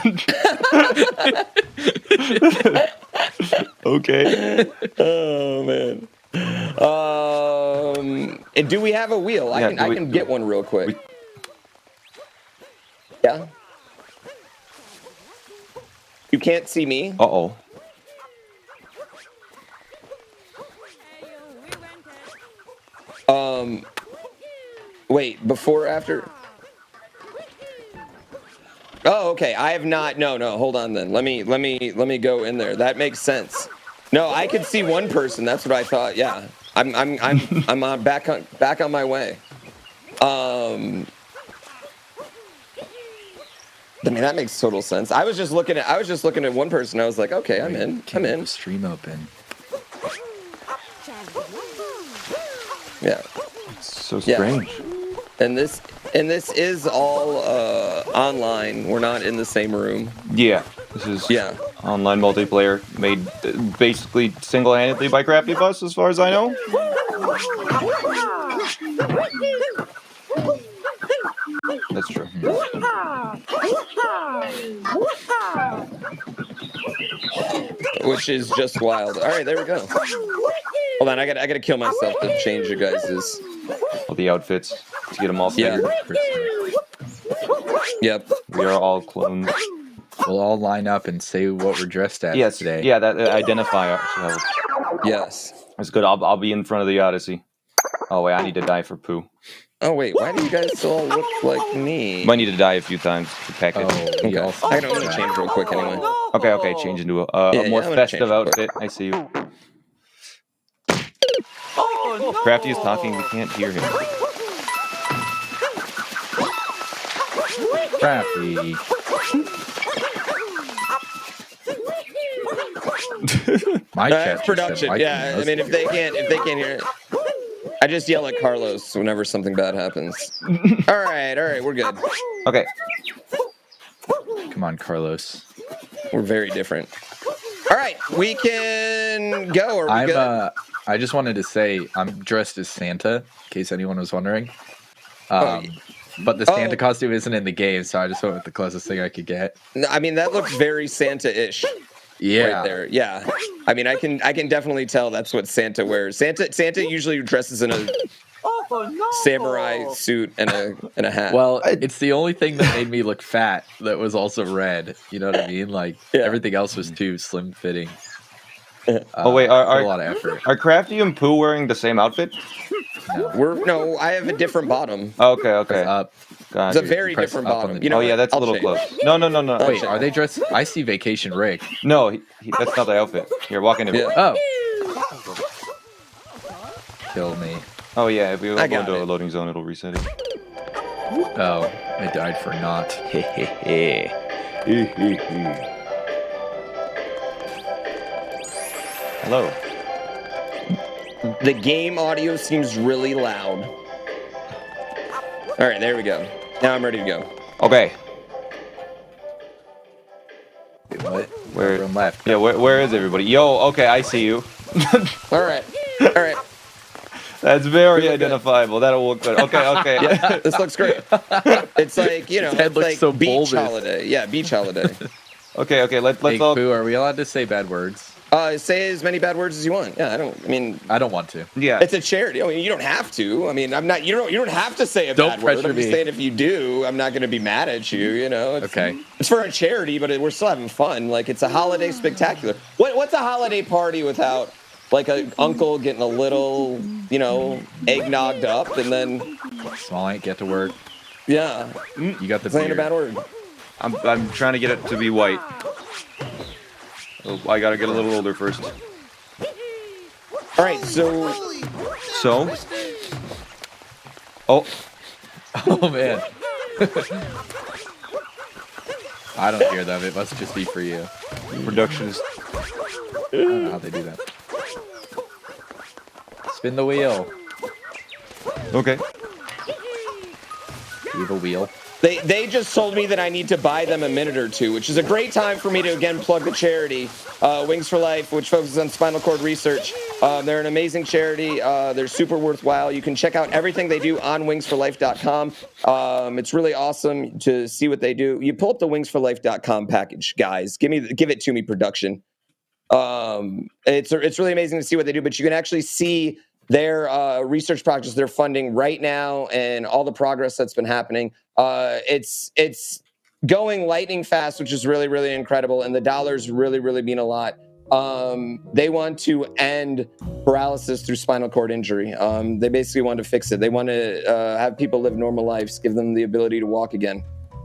Okay. Oh man. And do we have a wheel? Yeah, I can get one real quick. Yeah. You can't see me. Uh-oh. Wait, before or after? Oh, okay. I have not. No. Hold on then. Let me go in there. That makes sense. No, I could see one person. That's what I thought. Yeah. I'm back on my way. I mean, that makes total sense. I was just looking at one person. I was like, okay, I'm in. Stream open. Yeah. So strange. And this is all online. We're not in the same room. Yeah. This is online multiplayer made basically single-handedly by CraftyBus, as far as I know. That's true. Which is just wild. All right, there we go. Hold on, I gotta kill myself to change you guys' all the outfits to get them all figured. Yep. We are all clones. We'll all line up and say what we're dressed as today. Yeah, that identifier helps. Yes. That's good. I'll be in front of the Odyssey. Oh wait, I need to die for poo. Oh wait, why do you guys all look like me? Might need to die a few times to pack it. Okay. I'm gonna change real quick anyway. Okay, change into a more festive outfit. I see you. Crafty is talking, we can't hear him. Crafty. My chat production. Yeah, I mean, if they can't hear it, I just yell at Carlos whenever something bad happens. All right, we're good. Okay. Come on, Carlos. We're very different. All right, we can go. Are we good? I just wanted to say I'm dressed as Santa, in case anyone was wondering. But the Santa costume isn't in the game, so I just went with the closest thing I could get. I mean, that looks very Santa-ish. Yeah. Right there. Yeah. I mean, I can definitely tell that's what Santa wears. Santa usually dresses in a samurai suit and a hat. Well, it's the only thing that made me look fat that was also red. You know what I mean? Like everything else was too slim fitting. Oh wait, are a lot of effort. Are Crafty and Pooh wearing the same outfit? No, I have a different bottom. Oh, okay. It's a very different bottom. You know, yeah, that's a little close. No. Wait, are they dressed? I see Vacation Rick. No, that's not the outfit. Here, walk into it. Oh. Kill me. Oh yeah, if we go into a loading zone, it'll reset it. Oh, I died for naught. Hello. The game audio seems really loud. All right, there we go. Now I'm ready to go. Okay. Wait, what? Where? Room left. Yeah, where is everybody? Yo, okay, I see you. All right. That's very identifiable. That'll look good. Okay. Yeah, this looks great. It's like, you know, Ted looks like so beach bulbous. holiday. Yeah, beach holiday. Okay, let's Hey, all. Pooh, are we allowed to say bad words? Say as many bad words as you want. Yeah, I don't want to. Yeah. It's a charity. I mean, you don't have to. I mean, I'm not. You don't have to say a bad word. I'm just saying if you do, I'm not going to be mad at you. You know. Okay. It's for a charity, but we're still having fun. Like it's a holiday spectacular. What's a holiday party without like an uncle getting a little, you know, eggnogged up and then. Small ain't get to work. Yeah. You got the saying a beard. bad word. I'm trying to get it to be white. Oh, I gotta get a little older first. All right, so. Oh. Oh man. I don't hear them. It must just be for you. Production is. I don't know how they do that. Spin the wheel. Okay. You have a wheel. They just told me that I need to buy them a minute or two, which is a great time for me to again plug the charity, Wings for Life, which focuses on spinal cord research. They're an amazing charity. They're super worthwhile. You can check out everything they do on wingsforlife.com. It's really awesome to see what they do. You pull up the wingsforlife.com package, guys. Give it to me, production. It's really amazing to see what they do, but you can actually see their research projects they're funding right now and all the progress that's been happening. It's going lightning fast, which is really, really incredible. And the dollars really, really mean a lot. They want to end paralysis through spinal cord injury. They basically want to fix it. They want to have people live normal lives, give them the ability to walk again.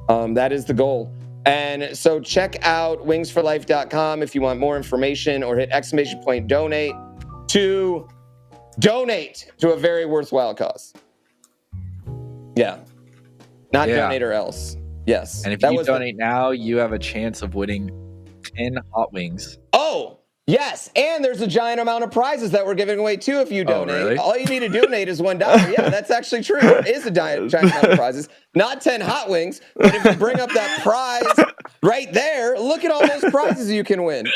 That is the goal. And so check out wingsforlife.com if you want more information, or hit !donate to donate to a very worthwhile cause. Yeah. Not donate or else. Yes. And if you donate now, you have a chance of winning 10 hot wings. Oh, yes. And there's a giant amount of prizes that we're giving away too if you donate. Really? All you need to donate is $1. Yeah, that's actually true. It is a giant amount of prizes. Not 10 hot wings, but if you bring up that prize right there, look at all those prizes you can win.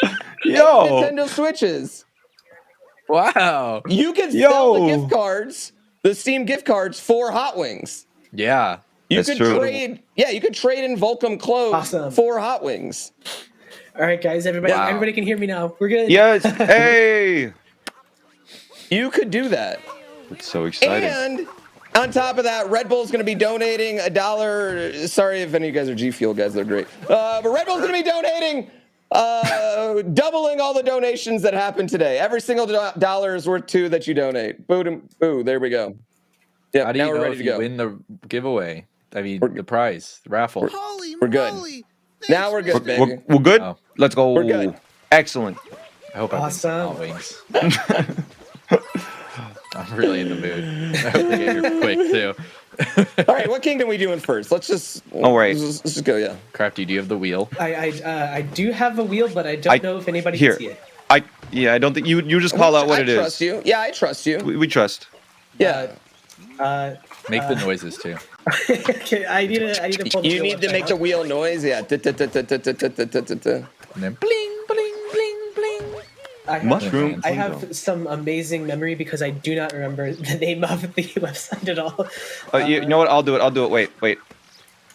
Yo. 8 Nintendo Switches. Wow. You can sell the gift cards, the Steam gift cards, for hot wings. Yeah. You That's could true. trade, you could trade in Volcom clothes for hot wings. All right, guys, everybody can hear me now. We're good. Yes. Hey. You could do that. It's so exciting. And on top of that, Red Bull's going to be donating $1. Sorry if any of you guys are G Fuel guys, they're great. But Red Bull's going to be donating, doubling all the donations that happened today. Every single dollar is worth $2 that you donate. Boo, there we go. Yeah, How do you now we're know ready if to you go. win the giveaway? I mean, the prize, the raffle. We're good. Now we're good, baby. We're good. Oh. Let's go. We're good. Excellent. I hope Awesome. I win hot wings. I'm really in the mood. I hope they get here quick too. All right, what kingdom are we doing first? Let's just. All right. Let's just go. Yeah. Crafty, do you have the wheel? I do have a wheel, but I don't know if anybody Here. can see it. I don't think you just call out what it I is. trust you. Yeah, I trust you. We trust. Yeah. Make the noises too. Okay, I need to pull the You wheel need up to right make now. the wheel noise. Yeah. And then bling, bling, bling, bling. Mushroom. I have some amazing memory because I do not remember the name of the website at all. You know what? I'll do it. Wait.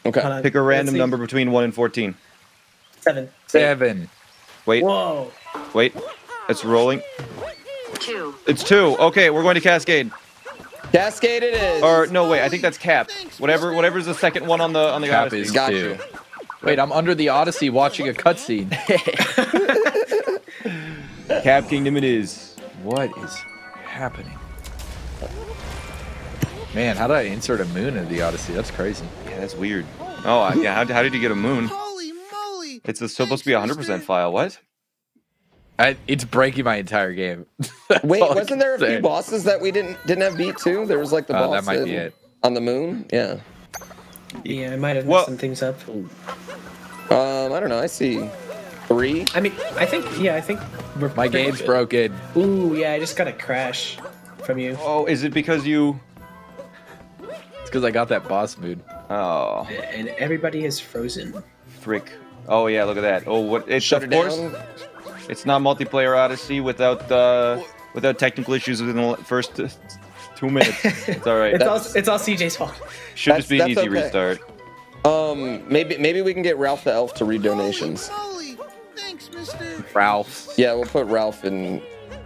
Okay. Hold on. Pick a random Let's see. number between 1 and 14. 7. 7. Wait. Whoa. Wait. It's rolling. 2. It's 2. Okay, we're going to Cascade. Cascade it is. Or no, wait. I think that's Cap. Whatever's the second one on the Cap Odyssey. is Got 2. you. Wait, I'm under the Odyssey watching a cutscene. Cap Kingdom it is. What is happening? Man, how did I insert a moon into the Odyssey? That's crazy. Yeah, that's weird. Oh, yeah. How did you get a moon? Holy moly! It's supposed to be a 100% file. What? It's breaking my entire game. Wait, all I wasn't can there a say. few bosses that we didn't have beat too? There was like the boss That might be it. on the moon. Yeah. Yeah, I might have messed some things up. I don't know. I see 3. I mean, I think we're My pretty game's good. broken. Ooh, yeah, I just got a crash from you. Oh, is it because you? It's because I got that boss mood. Oh, And everybody is frozen. frick. Oh yeah, look at that. Oh, what? It's Shut of it course. down. It's not multiplayer Odyssey without technical issues within the first 2 minutes. It's all right. It's all CJ's fault. Should just be an that's easy okay. restart. Maybe we can get Ralph the Elf to read donations. Holy moly! Thanks, mister. Ralph. Yeah, we'll put Ralph in.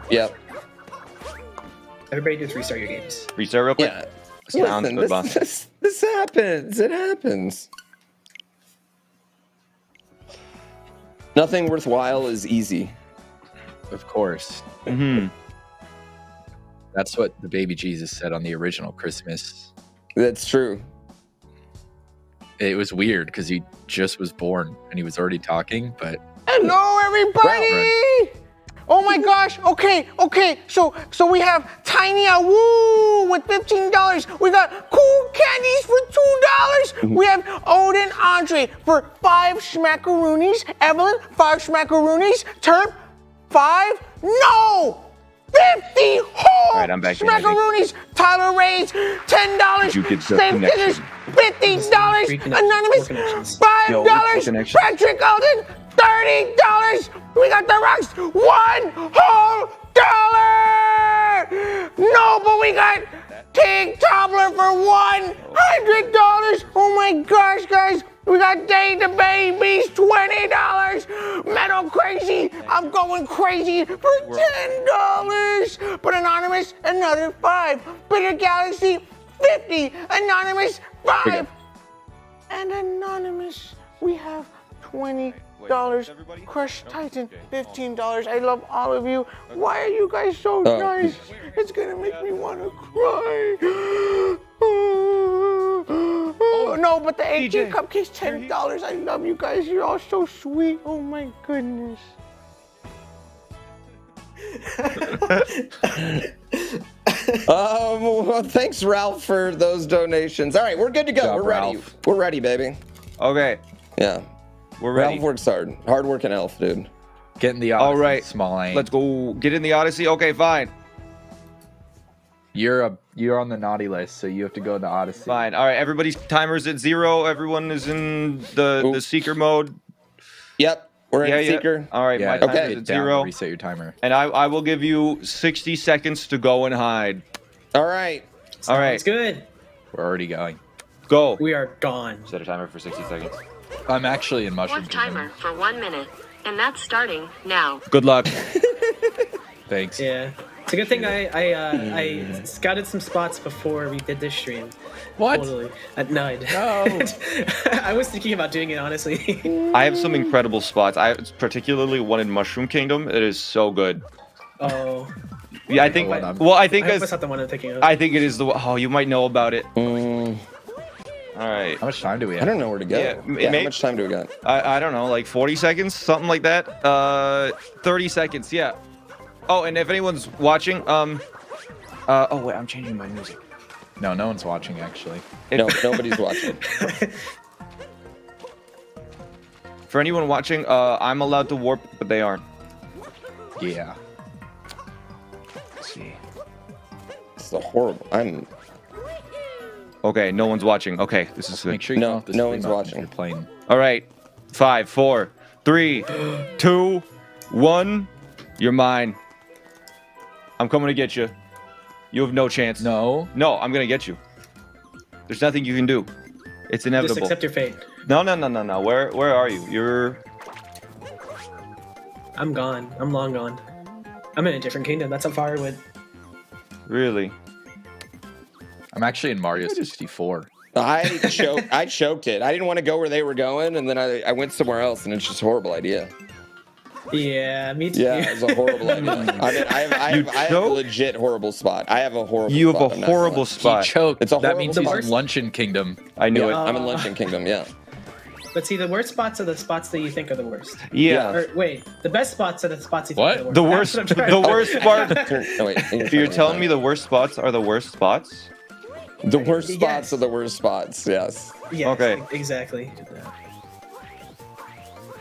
Yep. Everybody just restart your games. Restart real quick. Yeah. Sounds Listen, good, boss. this happens. It happens. Nothing worthwhile is easy. Of course. Mm-hmm. That's what the baby Jesus said on the original Christmas. That's true. It was weird because he just was born and he was already talking, but Hello, everybody! Oh my gosh, okay. So we have Tiny Awoo with $15. We got Cool Candies for $2. We have Odin Andre for 5 schmackaroonies. Evelyn, 5 schmackaroonies. Terp, 5. No! 50 whole right, I'm back in, smackaroonies. Tyler Ray's $10. You get the Same connection. Scissors, $50. Anonymous, $5. Patrick Alden, $30. We got the rocks, $1 whole dollar. No, but we got King Toddler for $100. Oh my gosh, guys. We got Day the Babies, $20. Metal Crazy, I'm going crazy for $10. But Anonymous, another $5. Bitter Galaxy, $50. Anonymous, $5. And Anonymous, we have $20. Crush Titan, $15. I love all of you. Why are you guys so nice? It's gonna make me want to cry. Oh, no, but the 18 cupcakes, $10. I love you guys. You're all so sweet. Oh my goodness. Well, thanks, Ralph, for those donations. All right, we're good to go. Good job, We're ready. Ralph. We're ready, baby. Okay, Yeah. we're ready. Ralph works hard. Hard-working elf, dude. Getting the All right, small aim. let's go get in the Odyssey. Okay, fine. You're on the naughty list, so you have to go in the Odyssey. Fine. All right, everybody's timer's at 0. Everyone is in the seeker mode. Yep, we're in Seeker. All right, Yeah, my don't timer's hit at down to 0. reset your timer. And I will give you 60 seconds to go and hide. All right. All right, It's good. We're already going. go. We are gone. Set a timer for 60 seconds. I'm actually in Mushroom Fourth Kingdom. timer for 1 minute, and that's starting now. Good luck. Thanks. Yeah. It's a good thing I scouted some spots before we did this stream. What? Totally. No, I didn't. No. I was thinking about doing it, honestly. I have some incredible spots. I particularly one in Mushroom Kingdom. It is so good. Oh. Yeah, I think. I Well, I think I hope it's. that's not the one I'm thinking of. I think it is the. Oh, you might know about it. All right. How much time do we have? I don't know where to go. Yeah, How much time do we got? I don't know, like 40 seconds, something like that. 30 seconds, yeah. Oh, and if anyone's watching, oh wait, I'm changing my music. No, no one's watching actually. No, nobody's watching. For anyone watching, I'm allowed to warp, but they aren't. Yeah. Let's see. It's so horrible. I'm. Okay, no one's watching. Okay, this is good. Make sure you No, don't have this no thing one's up if watching. You're playing. All right, 5, 4, 3, 2, 1. You're mine. I'm coming to get you. You have no chance. No. No, I'm gonna get you. There's nothing you can do. It's inevitable. Just accept your fate. No. Where are you? You're. I'm gone. I'm long gone. I'm in a different kingdom. That's how far I went. Really? I'm actually in Mario 64. I choked it. I didn't want to go where they were going, and then I went somewhere else, and it's just a horrible idea. Yeah, me too. Yeah, it's a horrible idea. I mean, I have a legit horrible spot. I have a horrible You have spot. a horrible He spot. choked. It's a That horrible means spot. he's in Luncheon Kingdom. I knew Yeah, it. I'm in Luncheon Kingdom, yeah. But see, the worst spots are the spots that you think are the worst. Yeah. Or wait, the best spots are the spots you What? think are The the worst. worst. That's what I'm The trying worst part. Oh, wait, So you're telling me the worst spots are the worst spots? the worst Yes. spots are the worst spots, yes. Yes, Okay. Exactly.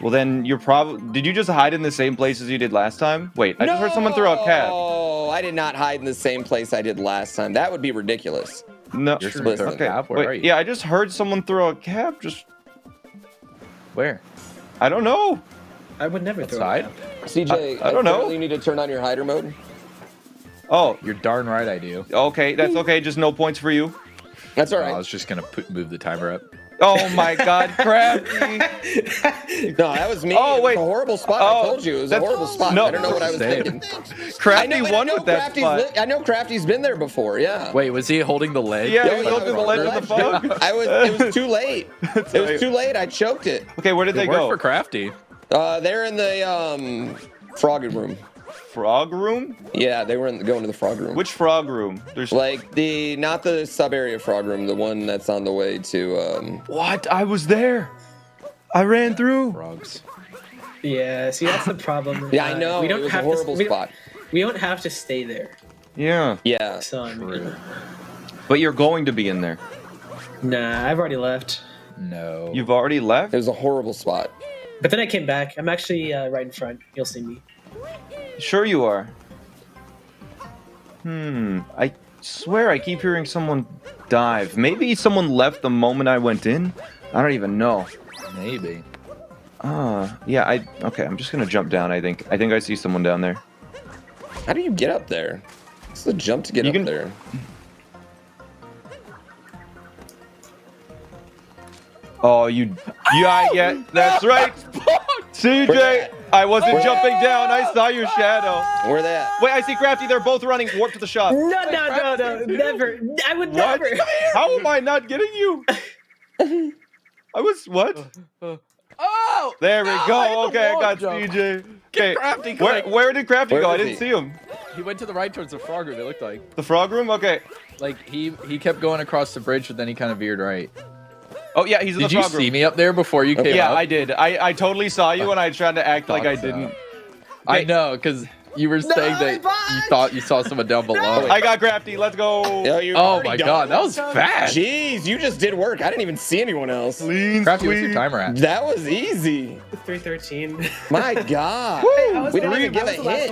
Well, then you're probably. Did you just hide in the same place as you did last time? Wait, I just heard someone throw a cap. Oh, I did not hide in the same place I did last time. That would be ridiculous. No. You're supposed to Okay. cap? Where Wait, are you? yeah, I just heard someone throw a cap. Just. Where? I don't know. I would never throw Outside? it up. CJ, I don't know. apparently You need to turn on your hider mode. Oh, You're darn right I do. okay. That's okay. Just no points for you. That's all I right. was just gonna move the timer up. Oh my God, Crafty. No, that was me. Oh, wait. It was a horrible spot. Oh, I told you it was a that's- horrible spot. no. I don't know what I was Same. thinking. Crafty I won know with that Crafty's spot. I know Crafty's been there before. Yeah. Wait, was he holding the leg? Yeah, Yeah, he yeah, looked at the ledge of the fog. It was too late. It was too late. I choked it. Okay, where did they It worked go? for Crafty. They're in the frog room. Frog room? Yeah, they were going to the frog room. Which frog room? There's Like not the sub area frog room, the one that's on the way to What? I was there. I ran through. Frogs. Yeah, see, that's the problem. Yeah, I know. We don't it was have a horrible to, spot. We don't have to stay there. Yeah. Yeah. So But you're going to be in there. nah, I've already left. No. You've already left? It was a horrible spot. But then I came back. I'm actually right in front. You'll see me. Sure you are. I swear I keep hearing someone dive. Maybe someone left the moment I went in? I don't even know. Maybe. Yeah, okay, I'm just gonna jump down, I think. I think I see someone down there. How do you get up there? It's the jump to get up there. Oh, yeah, that's right. CJ, I wasn't jumping down. I saw your shadow. Where they at? Wait, I see Crafty. They're both running. Warp to the shop. No, never. I would What? never. How am I not getting you? I was what? Oh! There we go. Okay, I got jump. CJ. Get Okay, Crafty where did Crafty go? I didn't see him. He went to the right towards the frog room, it looked like. The frog room? Okay. Like, he kept going across the bridge, but then he kind of veered right. Oh, yeah, he's in the Did you frog room. see me up there before you came up? Yeah, I did. I totally saw you, and I tried to act like I so. didn't. I know, because you were saying that you thought you saw someone down below. I got Crafty. Let's go. Oh my god, that was fast. Jeez, you just did work. I didn't even see anyone else. Lean, Crafty, what's your timer at? That was easy. 3:13. My god. We didn't even give a hit.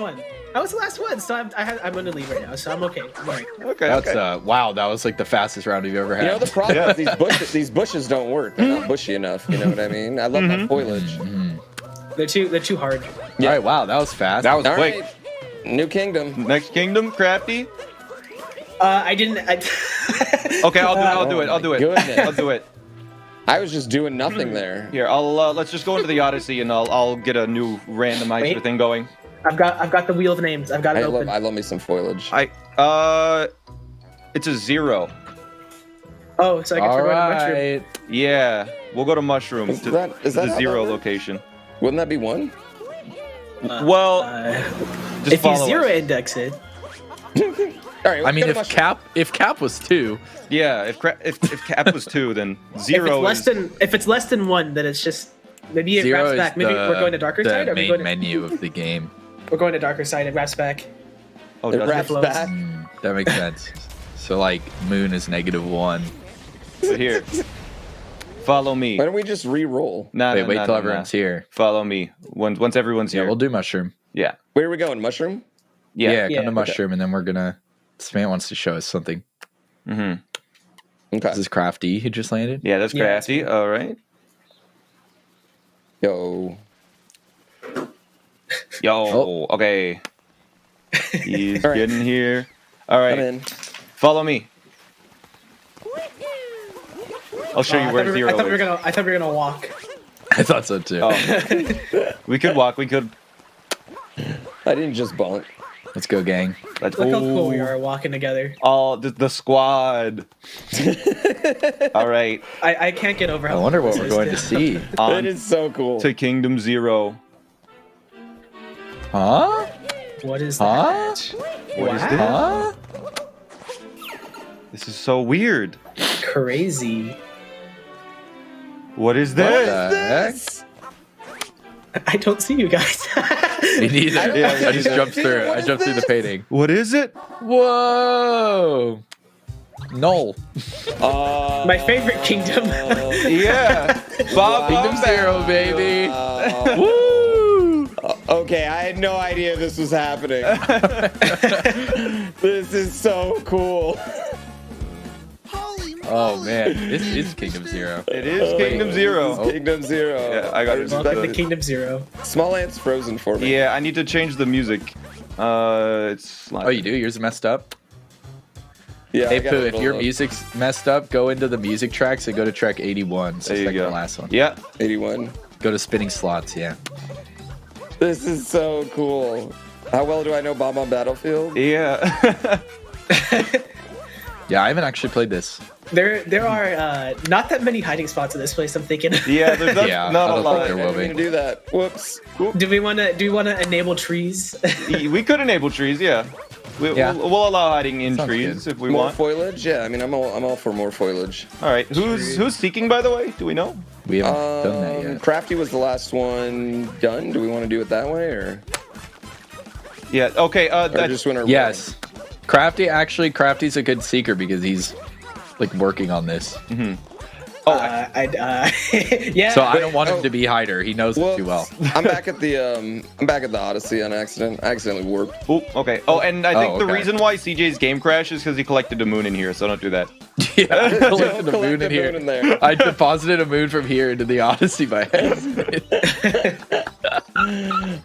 I was the last one, so I'm going to leave right now, so I'm okay. I'm all right. Okay, That's wow, that was like the fastest round you've ever had. You know, the problem is these bushes don't work. They're not bushy enough. You know what I mean? I love my foliage. They're too hard. Yeah. All right, wow, that was fast. That was All quick. right. New kingdom. Next kingdom, Crafty. I didn't. Okay, I'll do it. I'll do it. Goodness. I'll do it. I was just doing nothing there. Here, let's just go into the Odyssey, and I'll get a new randomizer thing going. I've got the wheel of names. I've got it open. I love me some foliage. It's a 0. Oh, so I get to go to mushroom. Yeah, we'll go to mushroom. Is to that the how 0 that works? location. Wouldn't that be 1? Well, just if you follow 0 us. index it. All right. I mean, if Cap was 2, Yeah, if Cap was 2, then 0 If it's less than 1, then it's just maybe it 0 wraps is back. Maybe we're going to darker side, or the we main going to, menu of the game. we're going to darker side. It wraps back. Oh, It does wraps flows. back. That makes sense. So like Moon is -1. So here, follow me. Why don't we just re-roll? Nah, Wait till everyone's here. Follow me. Once everyone's Yeah, here. we'll do mushroom. Yeah. Where are we going? Mushroom? Yeah, Yeah, come to okay. mushroom, and then we're gonna. Samantha wants to show us something. Mm-hmm. Okay. This is Crafty who just landed. Yeah, that's Yeah, Crafty. All right. Yo. Yo. Okay. He's All right. getting here. All right. I'm in. Follow me. I'll show you I where thought we 0 were is. gonna walk. I thought so too. Oh. We could walk. We could. I didn't just bonk. Let's go, gang. Let's Look how cool we are walking together. Oh, the squad. All right. I can't get over how I wonder cool what this we're going to is. see. On It is so cool. to Kingdom 0. Huh? What is Huh? that? What is this? Huh? This is so weird. Crazy. What is What this? the heck? I don't see you guys. Me neither. Yeah, I just jumped through it. I jumped through the painting. What is it? Whoa! Null. My favorite kingdom. Yeah. Bob Kingdom Bob. 0, baby. Woo! Okay, I had no idea this was happening. This is so cool. Holy Oh moly. man, this is Kingdom 0. It is Kingdom 0. Kingdom 0. Yeah, I got it. respect Welcome to Kingdom 0. Small Ant's frozen for me. Yeah, I need to change the music. It's not. Oh, you do? Yours is messed up? Yeah, Hey, I got Pooh, a if little, your music's messed up, go into the music tracks and go to track 81. So There it's you like go. the last one. Yeah. 81. Go to spinning slots, yeah. This is so cool. How well do I know Bomb on Battlefield? Yeah. Yeah, I haven't actually played this. There are not that many hiding spots in this place. I'm thinking. Yeah, there's not, Yeah, not I a don't think lot. there I will didn't mean be. to do that. Whoops. Do we want to enable trees? We could enable trees, yeah. Yeah. We'll allow hiding in Sounds trees if we More want. foliage? Yeah, I mean, I'm all for more foliage. All right. Who's seeking, by the way? Do we know? We haven't done that yet. Crafty was the last one done. Do we want to do it that way, or Yeah. Okay. just when our Yes. Crafty's a good seeker because he's like working on this. Yeah. So I don't want him to be hider. He knows it too well. I'm back at the Odyssey on accident. I accidentally warped. Oh, okay. Oh, and I think the okay. reason why CJ's game crashed is because he collected a moon in here, so don't do that. Yeah, I collected a Collect moon the in here. moon in there. I deposited a moon from here into the Odyssey by accident.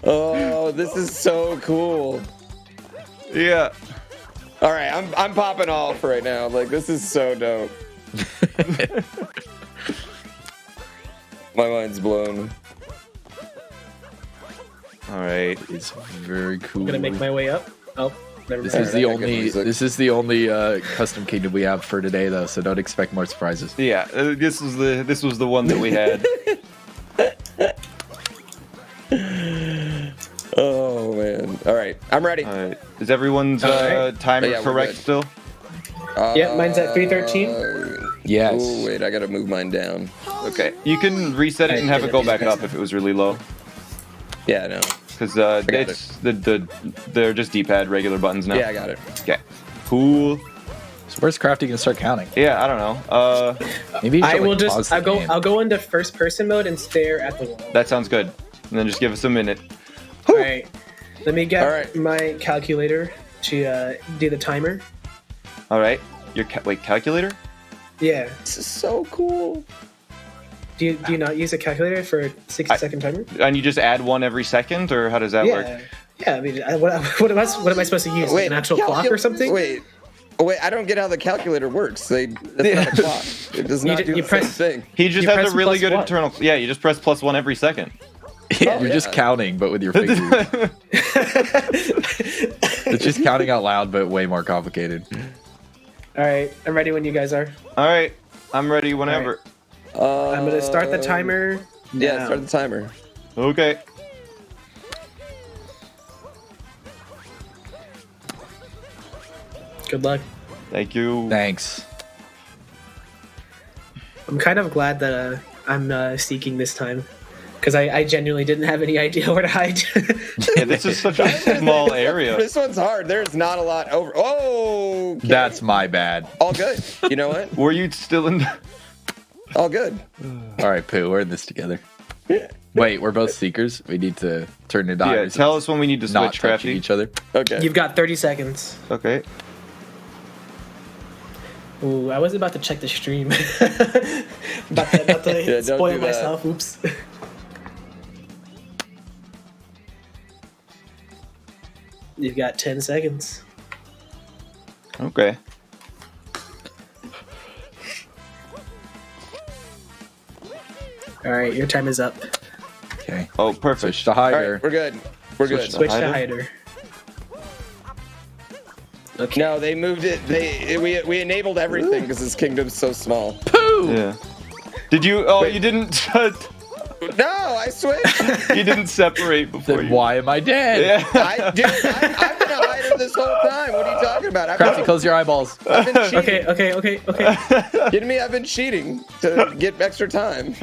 Oh, this is so cool. Yeah. All right, I'm popping off right now. Like, this is so dope. My mind's blown. All right. It's very cool. I'm gonna make my way up. Oh, never mind. This is the only custom kingdom we have for today, though. So don't expect more surprises. Yeah, this was the one that we had. Oh man! All right, I'm ready. All right. Is everyone's timer Yeah, we're correct good. still? Yeah, mine's at 3:13. Yes. Oh wait, I gotta move mine down. Okay. You can reset it and have it go back up if it was really low. Yeah, I know. Because it's they're just D-pad regular buttons now. Yeah, I got it. Okay. Cool. So where's Crafty gonna start counting? Yeah, I don't know. Maybe I will just. I'll go into first person mode and stare at the wall. That sounds good. And then just give us a minute. All right. Let me get All right. my calculator to do the timer. All right. Your calculator? Yeah. This is so cool. Do you not use a calculator for a 60-second timer? And you just add one every second, or how does that work? Yeah. I mean, what am I supposed to use? Like an actual clock or something? Wait, I don't get how the calculator works. That's not a clock. It does not do the same thing. He just you has press a really good +1. internal. Yeah, you just press +1 every second. Yeah, you're just counting, but with your fingers. It's just counting out loud, but way more complicated. All right, I'm ready when you guys are. All right, I'm ready whenever. I'm gonna start the timer. Yeah, now. start the timer. Okay. Good luck. Thank you. Thanks. I'm kind of glad that I'm seeking this time, because I genuinely didn't have any idea where to hide. Yeah, this is such a small area. This one's hard. There's not a lot over. Oh, okay. That's my bad. All good. You know what? Were you still in? All good. All right, Pooh, we're in this together. Wait, we're both seekers. We need to turn into Yeah, divers. tell us when we need to not switch, touching Crafty. each other. Okay. You've got 30 seconds. Okay. Ooh, I was about to check the stream. about to Yeah, don't spoil do that. myself. Oops. You've got 10 seconds. Okay. All right, your time is up. Okay. Oh, perfect. Switch to All hider. right, we're good. We're good. Switch to Hider? hider. Okay. No, they moved it. We enabled everything because this kingdom's so small. Pooh! Yeah. Did you? Oh, Wait. you didn't. No, I switched. You didn't separate before. Then why am I dead? Yeah. I've been a hider this whole time. What are you talking about? Crafty, close your eyeballs. I've been cheating. Okay. Kidding me? I've been cheating to get extra time.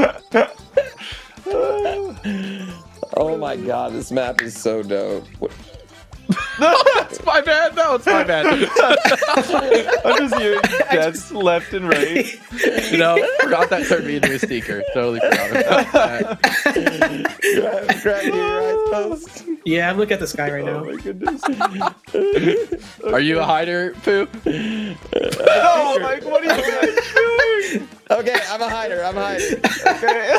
Oh my god, this map is so dope. No, it's my bad. No, it's my bad. I'm just hearing deaths left and right. You know, forgot that turned me into a sneaker. Totally forgot about that. Grab your eyes closed. Yeah, I'm looking at the sky right now. Oh my goodness. Are you a hider, Pooh? Oh my! What are you guys doing? Okay, I'm a hider. Okay.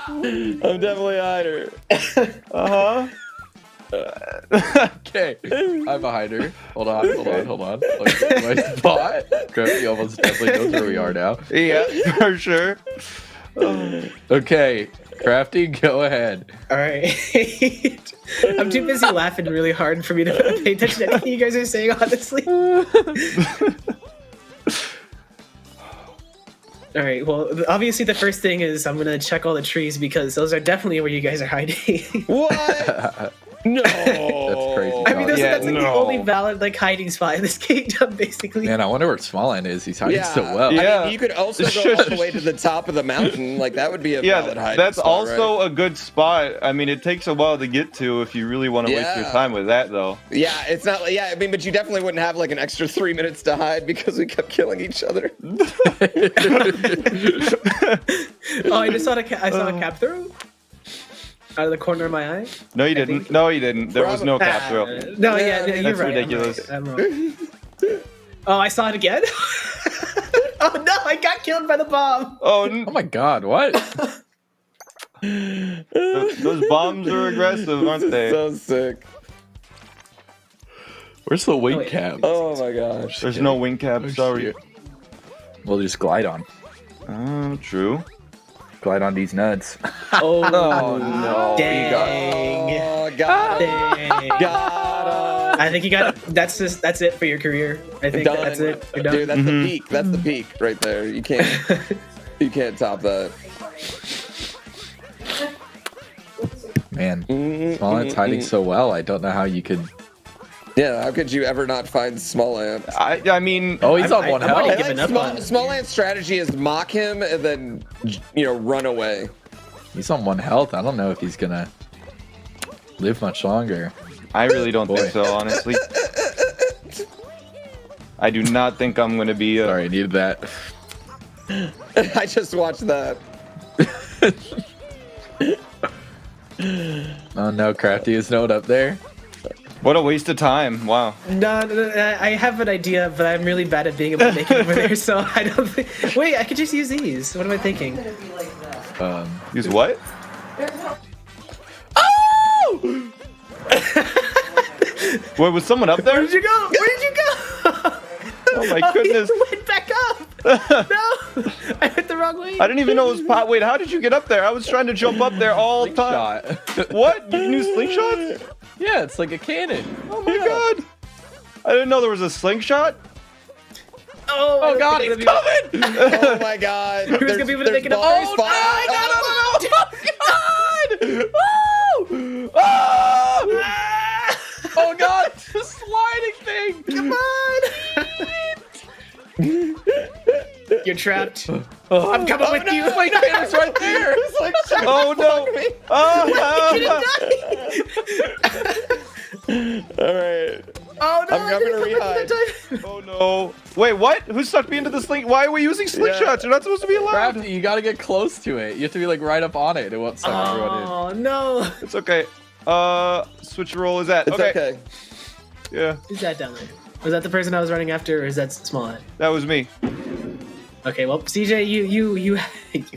I'm definitely a hider. Okay, I'm a hider. Hold on. Look at my spot. Crafty almost definitely knows where we are now. Yeah, for sure. Okay, Crafty, go ahead. All right. I'm too busy laughing really hard for me to pay attention to anything you guys are saying, honestly. All right. Well, obviously, the first thing is I'm gonna check all the trees because those are definitely where you guys are hiding. What? No. That's crazy. I mean, that's like the no. only valid like hiding spot in this kingdom, basically. Man, I wonder where Smallland is. He's hiding Yeah. so well. Yeah. I mean, you could also go all the way to the top of the mountain. Like that would be a valid hiding that's spot, also right? a good spot. I mean, it takes a while to get to if you really want to waste your Yeah. time with that, though. Yeah, it's not. Yeah, I mean, but you definitely wouldn't have like an extra 3 minutes to hide because we kept killing each other. Oh, I just saw I saw a cap throw out of the corner of my eye. No, you didn't. No, you didn't. There was no cap throw. No, yeah, you're That's right. ridiculous. I'm wrong. Oh, I saw it again. Oh no, I got killed by the bomb. Oh my God! What? Those bombs are aggressive, aren't they? So sick. Where's the wing wait. cap? Oh my gosh. There's no wing cap. Sorry. We'll just glide on. True. Glide on these nuts. Oh, no. Dang. Oh, got it. Dang. Got I think you got. That's it for your career. I think Done. that's it. You're done. Dude, that's the peak. That's the peak right there. You can't top that. Man, Smallland's hiding so well. I don't know how you could. Yeah, how could you ever not find Smallland? I mean, Oh, he's on I'm one already health. giving up on it. Smallland's strategy is mock him and then, run away. He's on one health. I don't know if he's gonna live much longer. I really don't Boy. think so, honestly. I do not think I'm gonna be. Sorry, I needed that. I just watched that. Oh no, Crafty is note up there. What a waste of time! Wow. No, I have an idea, but I'm really bad at being able to make it over there, so I don't think. Wait, I could just use these. What am I thinking? Use what? Oh! Wait, was someone up there? Where did you go? Where did you go? Oh my goodness! You went back up. No, I went the wrong way. I didn't even know it was pot. Wait, how did you get up there? I was trying to jump up there all the time. What? You can use slingshots? Yeah, it's like a cannon. Oh my god! I didn't know there was a slingshot. Oh God, he's coming! Oh my god. Who's gonna be able to make it up? Oh, Oh, oh god, it's a sliding thing! Come on! You're trapped. I'm coming with you. My cannon's right there! It's like, Oh no! all right. Oh no! I'm coming to rehide. Oh no! Wait, what? Who sucked me into the sling? Why are we using slingshots? You're not supposed to be allowed. Crafty, you gotta get close to it. You have to be like right up on it. It won't suck everyone in. Oh no! It's okay. Switch roll is that? It's okay. Yeah, Who's that down there? Was that the person I was running after, or is that Smallhead? that was me. Okay, well, CJ, you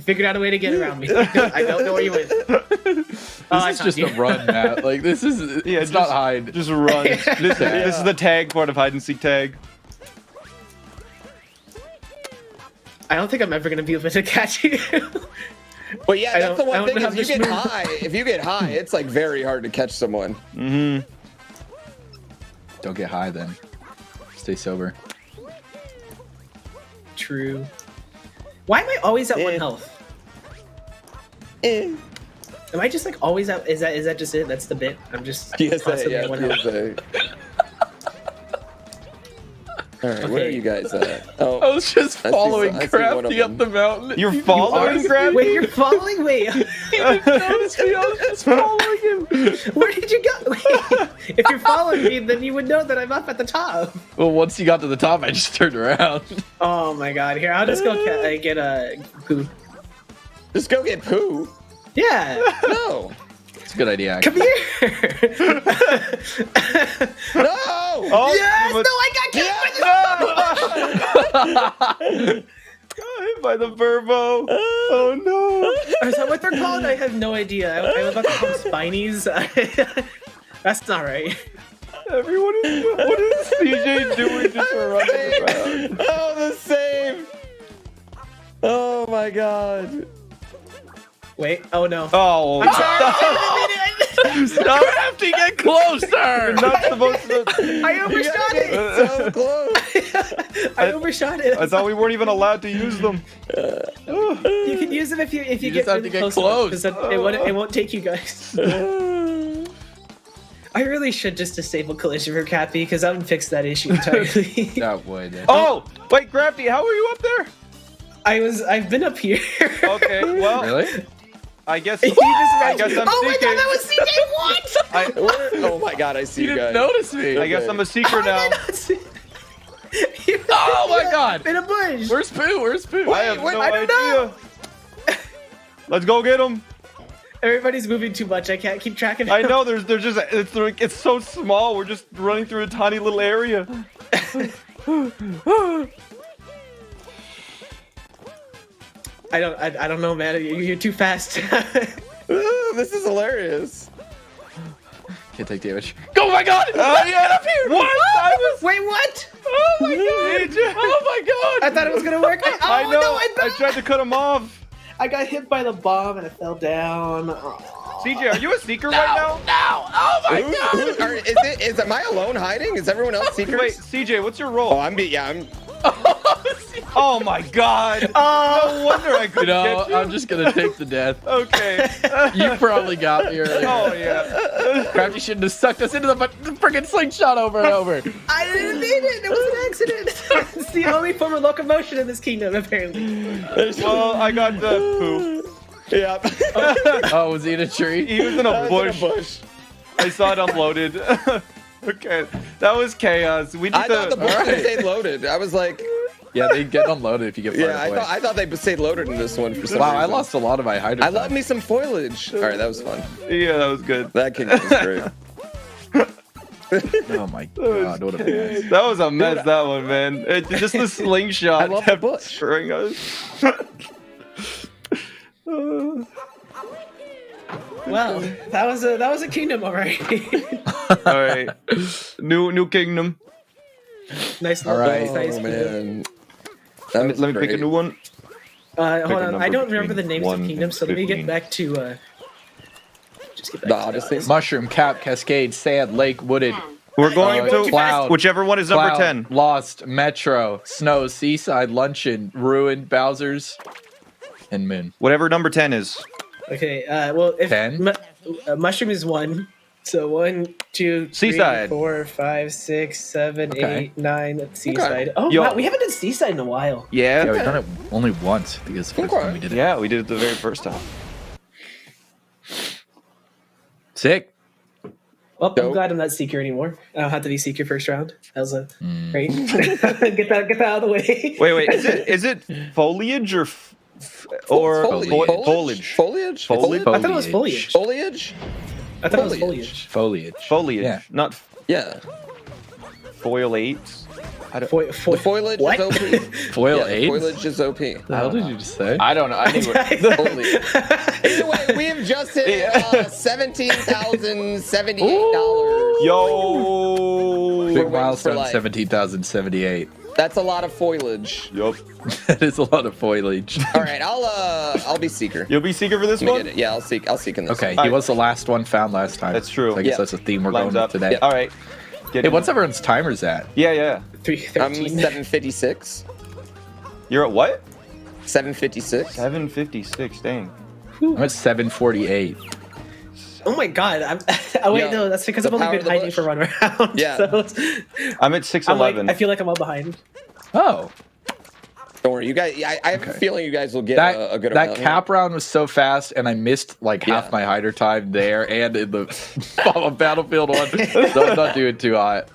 figured out a way to get around me. I don't know where you went. This is just a run, Matt. Like this is it's not hide. Just run. This is the tag part of hide and seek tag. I don't think I'm ever gonna be able to catch you. But yeah, that's the I one don't thing. have If you this get move. high, it's like very hard to catch someone. Mm-hmm. Don't get high then. Stay sober. True. Why am I always at one health? Am I just like always at? Is that just it? That's the bit. I'm just constantly at one health. All right, where are you guys at? Oh, I was just I see following one of Crafty up them. the mountain. You're following Crafty? Wait, you're following? Wait, He didn't notice me. I was just following him. where did you go? Wait, if you're following me, then you would know that I'm up at the top. Well, once you got to the top, I just turned around. Oh my god! Here, I'll just go get a poo. Just go get poo. Yeah. No. It's a good idea, actually. Come here. No. Oh, Yes. No, I got killed. Got hit by the Verbo. Oh no. Is that what they're called? I have no idea. I was about to call them spinies. That's not right. Everyone is. What is CJ doing just running around? Oh, the save. Oh my god. Wait. Oh no. Oh. I'm sorry. Stop. Crafty, get closer! You're not supposed to. I overshot it. So close. I overshot it. I thought we weren't even allowed to use them. You can use them if you get just have really to get close. close. Because it won't take you guys. I really should just disable collision for Cappy because that would fix that issue entirely. That would. Oh, wait, Grafty, how are you up there? I've been up here. Okay, well, Really? I guess He just I guess I'm oh my seeking. god, that was CJ. What? Oh my god, I see you guys. Notice me. I guess I'm a seeker now. Oh my god. In a bush. Where's Pooh? Where's Pooh? I have no I don't know. idea. Let's go get him. Everybody's moving too much. I can't keep track of it. I know there's just it's so small. We're just running through a tiny little area. I don't know, man. You're too fast. This is hilarious. Can't take damage. Oh my god! Yeah, up here. What? I was. Wait, what? Oh my god! Oh my god! I thought it was gonna work. I know. No, I tried to cut him off. I got hit by the bomb and I fell down. CJ, are you a seeker right now? No! Oh my god! Is am I alone hiding? Is everyone else seekers? Wait, CJ, what's your role? Oh, I'm. Oh my god! No wonder I couldn't get you. I'm just gonna take the death. Okay. You probably got me earlier. Oh yeah. Crafty shouldn't have sucked us into the freaking slingshot over and over. I didn't mean it. It was an accident. It's the only form of locomotion in this kingdom, apparently. Well, I got the poo. Yeah. Oh, was he in a tree? He was in a bush. I saw it unloaded. Okay, that was chaos. We need I thought the bush Alright. stayed loaded. I was like, Yeah, they get unloaded if you get fired yeah, away. I thought they stayed loaded in this one for some Wow, I reason. lost a lot of my hydro. I love me some foliage. All right, that was fun. Yeah, that was good. That kingdom was great. Oh my god, what a mess. That was a mess, that one, man. Just the slingshot I love the kept bush. destroying us. Well, that was a kingdom, alright. All right, new kingdom. Nice. All right. Nice, Oh nice. man. Let me pick a new one. Hold Pick a on. I number don't remember the between names 1 of kingdoms, so let me 15. get back to. Just get back The to Odyssey. Mushroom, cap, cascade, sand, lake, wooded, We're going to cloud, whichever one is number cloud, 10. lost, metro, snow, seaside, luncheon, ruin, Bowser's, and moon. Whatever number 10 is. Okay. Well, if 10? mushroom is 1, so 1, 2, 3, Seaside. 4, 5, 6, 7, Okay. 8, 9. That's seaside. Oh Yo. wow, we haven't done seaside in a while. Yeah. Yeah, we've done it only once because the first time we did it. Yeah, we did it the very first time. Sick. Well, I'm Dope. glad I'm not seeker anymore. I don't have to be seeker first round. That was a great. get that out of the way. Wait. Is it foliage or Foliage. foliage? Foliage? Foliage? I thought it was foliage. Foliage? I thought it was foliage. Foliage. Foliage, Yeah. not Yeah. foilates. I don't. The foliage What? is OP. Foil Yeah, 8? foliage is OP. How did you just say? I don't know. I think Foliage. Either way, we have just hit $17,078. Yo. We're Big waiting for milestone, life. 17,078. That's a lot of foliage. Yup. That is a lot of foliage. All right, I'll be seeker. You'll be seeker for this Let me one. get it. Yeah, I'll seek in this. Okay, one. he was the last one found last time. That's true. So I guess Yeah. that's a theme we're Lines going up with today. All right. Get Hey, in. what's everyone's timers at? Yeah. 13. I'm 756. You're at what? 756. 756. Dang. I'm at 748. Oh my god! Oh wait, Yeah. no, that's because The I've only power been of the hiding bush. for one round. Yeah. So I'm at I'm 611. like, I feel like I'm all behind. Oh, Don't worry, you guys. I have a feeling you guys will get that a good that amount. cap round was so fast, and I missed like half Yeah. my hider time there and in the Battlefield one. So I'm not doing too hot.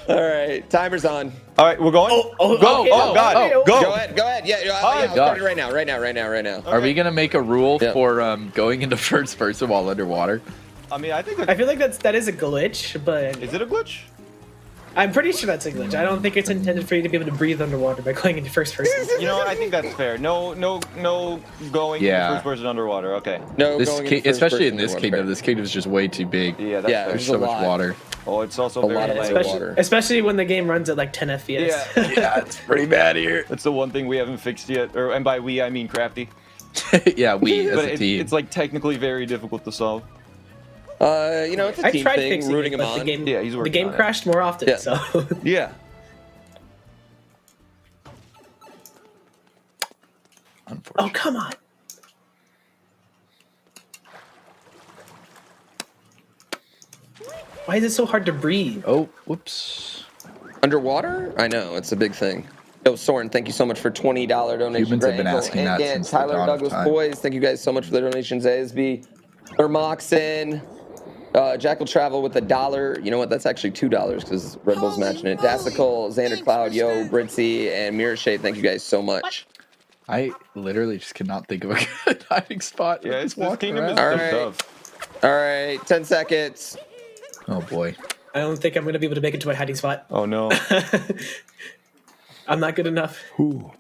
All right, timer's on. All right, we're going. Oh, Go, okay, oh, God. okay, Go. Go ahead. Yeah, I'll God. start it right now. Are we gonna make a rule Yeah. for going into first person while underwater? I mean, I think. I feel like that is a glitch, but Is it a glitch? I'm pretty sure that's a glitch. I don't think it's intended for you to be able to breathe underwater by going into first person. You know, I think that's fair. No going Yeah. first person underwater. Okay. No, This going into first especially in person this is kingdom, fair. this kingdom is just way too big. Yeah, that's Yeah, fair. There's There's so a much lot. water. Oh, it's also A very lot of light. water. Especially when the game runs at like 10 FPS. Yeah. Yeah, it's pretty bad here. That's the one thing we haven't fixed yet. And by we, I mean Crafty. Yeah, we as But a team. it's like technically very difficult to solve. It's a I team tried thing, fixing rooting it, him but on. the game, Yeah, he's the working game on it. crashed more often. Yeah. So Yeah. oh come on. Why is it so hard to breathe? Oh, whoops. Underwater? I know, it's a big thing. Yo, Soren, thank you so much for $20 donation. Humans have been asking that and since the Tyler dawn of Douglas time. Boys, thank you guys so much for the donations. ASB, Thermoxin, Jackal Travel with $1. You know what? That's actually $2 because Red Bull's matching it. Dassical, Xander Cloud, Yo, Britzy, and Mirror Shade, thank you guys so much. I literally just cannot think of a good hiding spot. Yeah, Just this walking kingdom is around. so tough. All right, 10 seconds. Oh boy. I don't think I'm going to be able to make it to my hiding spot. Oh no. I'm not good enough. 5,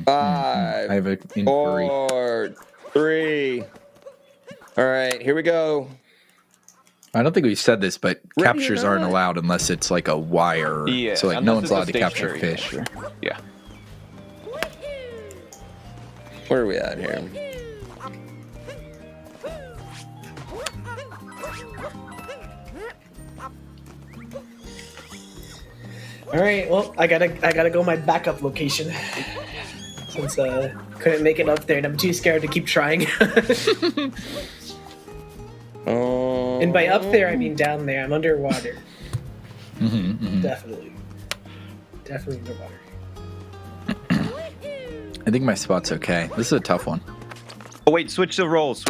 I have an inquiry. 4, 3. All right, here we go. I don't think we've said this, but Ready or captures aren't not? allowed unless it's like a wire. Yeah, So like unless no one's it's a allowed to capture stationary fish. Yeah. Where are we at here? All right, well, I gotta go my backup location since couldn't make it up there, and I'm too scared to keep trying. And by up there, I mean down there. I'm underwater. Definitely underwater. I think my spot's okay. This is a tough one. Oh wait, switch roles.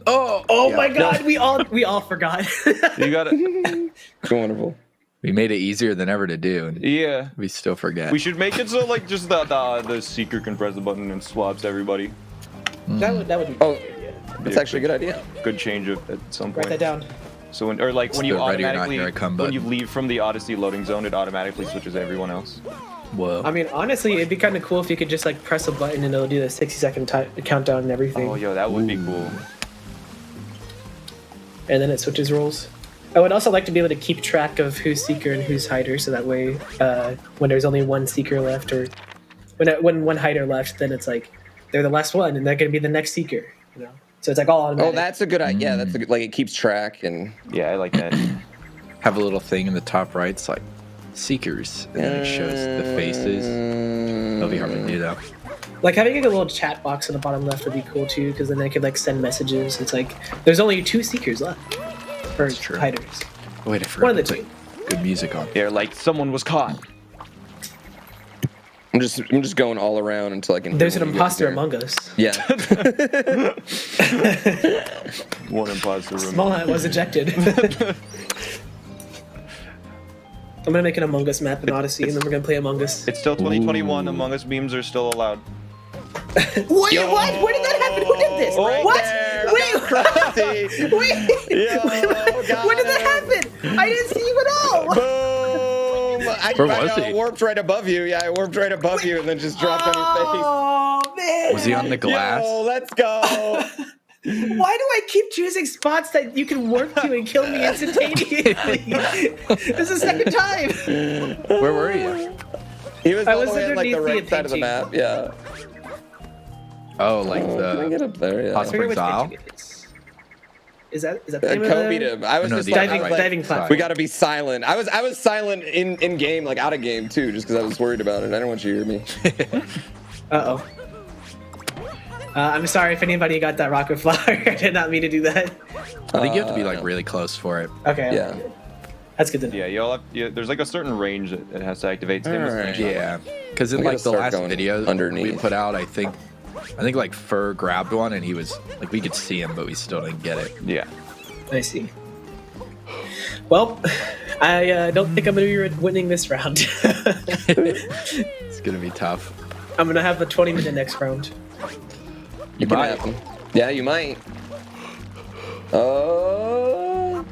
Oh my God, we all forgot. You got it. Wonderful. We made it easier than ever to do, and Yeah. we still forget. We should make it so like just the seeker can press the button and swaps everybody. That would be. Oh, that's actually a good idea. Good change at some point. Write that down. So when, or like when It's you the ready or not, automatically here I come when you button. leave from the Odyssey loading zone, it automatically switches everyone else. Whoa. I mean, honestly, it'd be kind of cool if you could just like press a button and it'll do the 60-second countdown and everything. Oh, yo, that would be cool. And then it switches roles. I would also like to be able to keep track of who's seeker and who's hider, so that way, when there's only one seeker left, or when one hider left, then it's like they're the last one, and they're gonna be the next seeker. You know, so it's like all automatic. Oh, that's a good idea. Yeah, that's a good, like it keeps track and. Yeah, I like that. Have a little thing in the top right. It's like seekers, and then it shows the faces. It'll be hard to do that. Like having like a little chat box in the bottom left would be cool too, because then I could like send messages. It's like there's only 2 seekers left, or true. hiders. Wait, I forgot One of to the put good music on. Yeah, like someone was caught. I'm just going all around until I can. There's hear an what you imposter guys among us. Yeah. One imposter. Smallhat was ejected. I'm gonna make an Among Us map in Odyssey, and then we're gonna play Among Us. It's still 2021. Among Us memes are still allowed. Wait, what? Where did that happen? Who did this? Right What? there. Wait, Crazy. wait. Yo, When did that happen? I didn't see you at all. Boom! Where was he? Warped right above you. Yeah, I warped right above you and then just dropped on your face. Oh man! Was he on the glass? Yo, let's go. Why do I keep choosing spots that you can warp to and kill me instantaneously? This is the second time. Where were you? He was I all was the way on like the underneath the right side of the painting. map. Yeah. Oh, like Can I get the up there? Yeah. I forget which Isle? painting it is. Is that the name of Kobe the... him. I was No, just the like, diving, I was like, diving platform? we got to be silent. I was silent in game, like out of game too, just because I was worried about it. I didn't want you to hear me. Uh-oh. I'm sorry if anybody got that rocket flower. I did not mean to do that. I think you have to be like really close for it. Okay. Yeah. That's good to know. Yeah, there's like a certain range that it has to activate. Same with Alright. Snake. Yeah, because in We gotta like the start last going video we underneath. put out, I think like Fur grabbed one and he was like, we could see him, but we still didn't get it. Yeah. I see. Well, I don't think I'm going to be winning this round. It's gonna be tough. I'm going to have a 20-minute next round. You It can might. happen. Yeah, you might. Oh.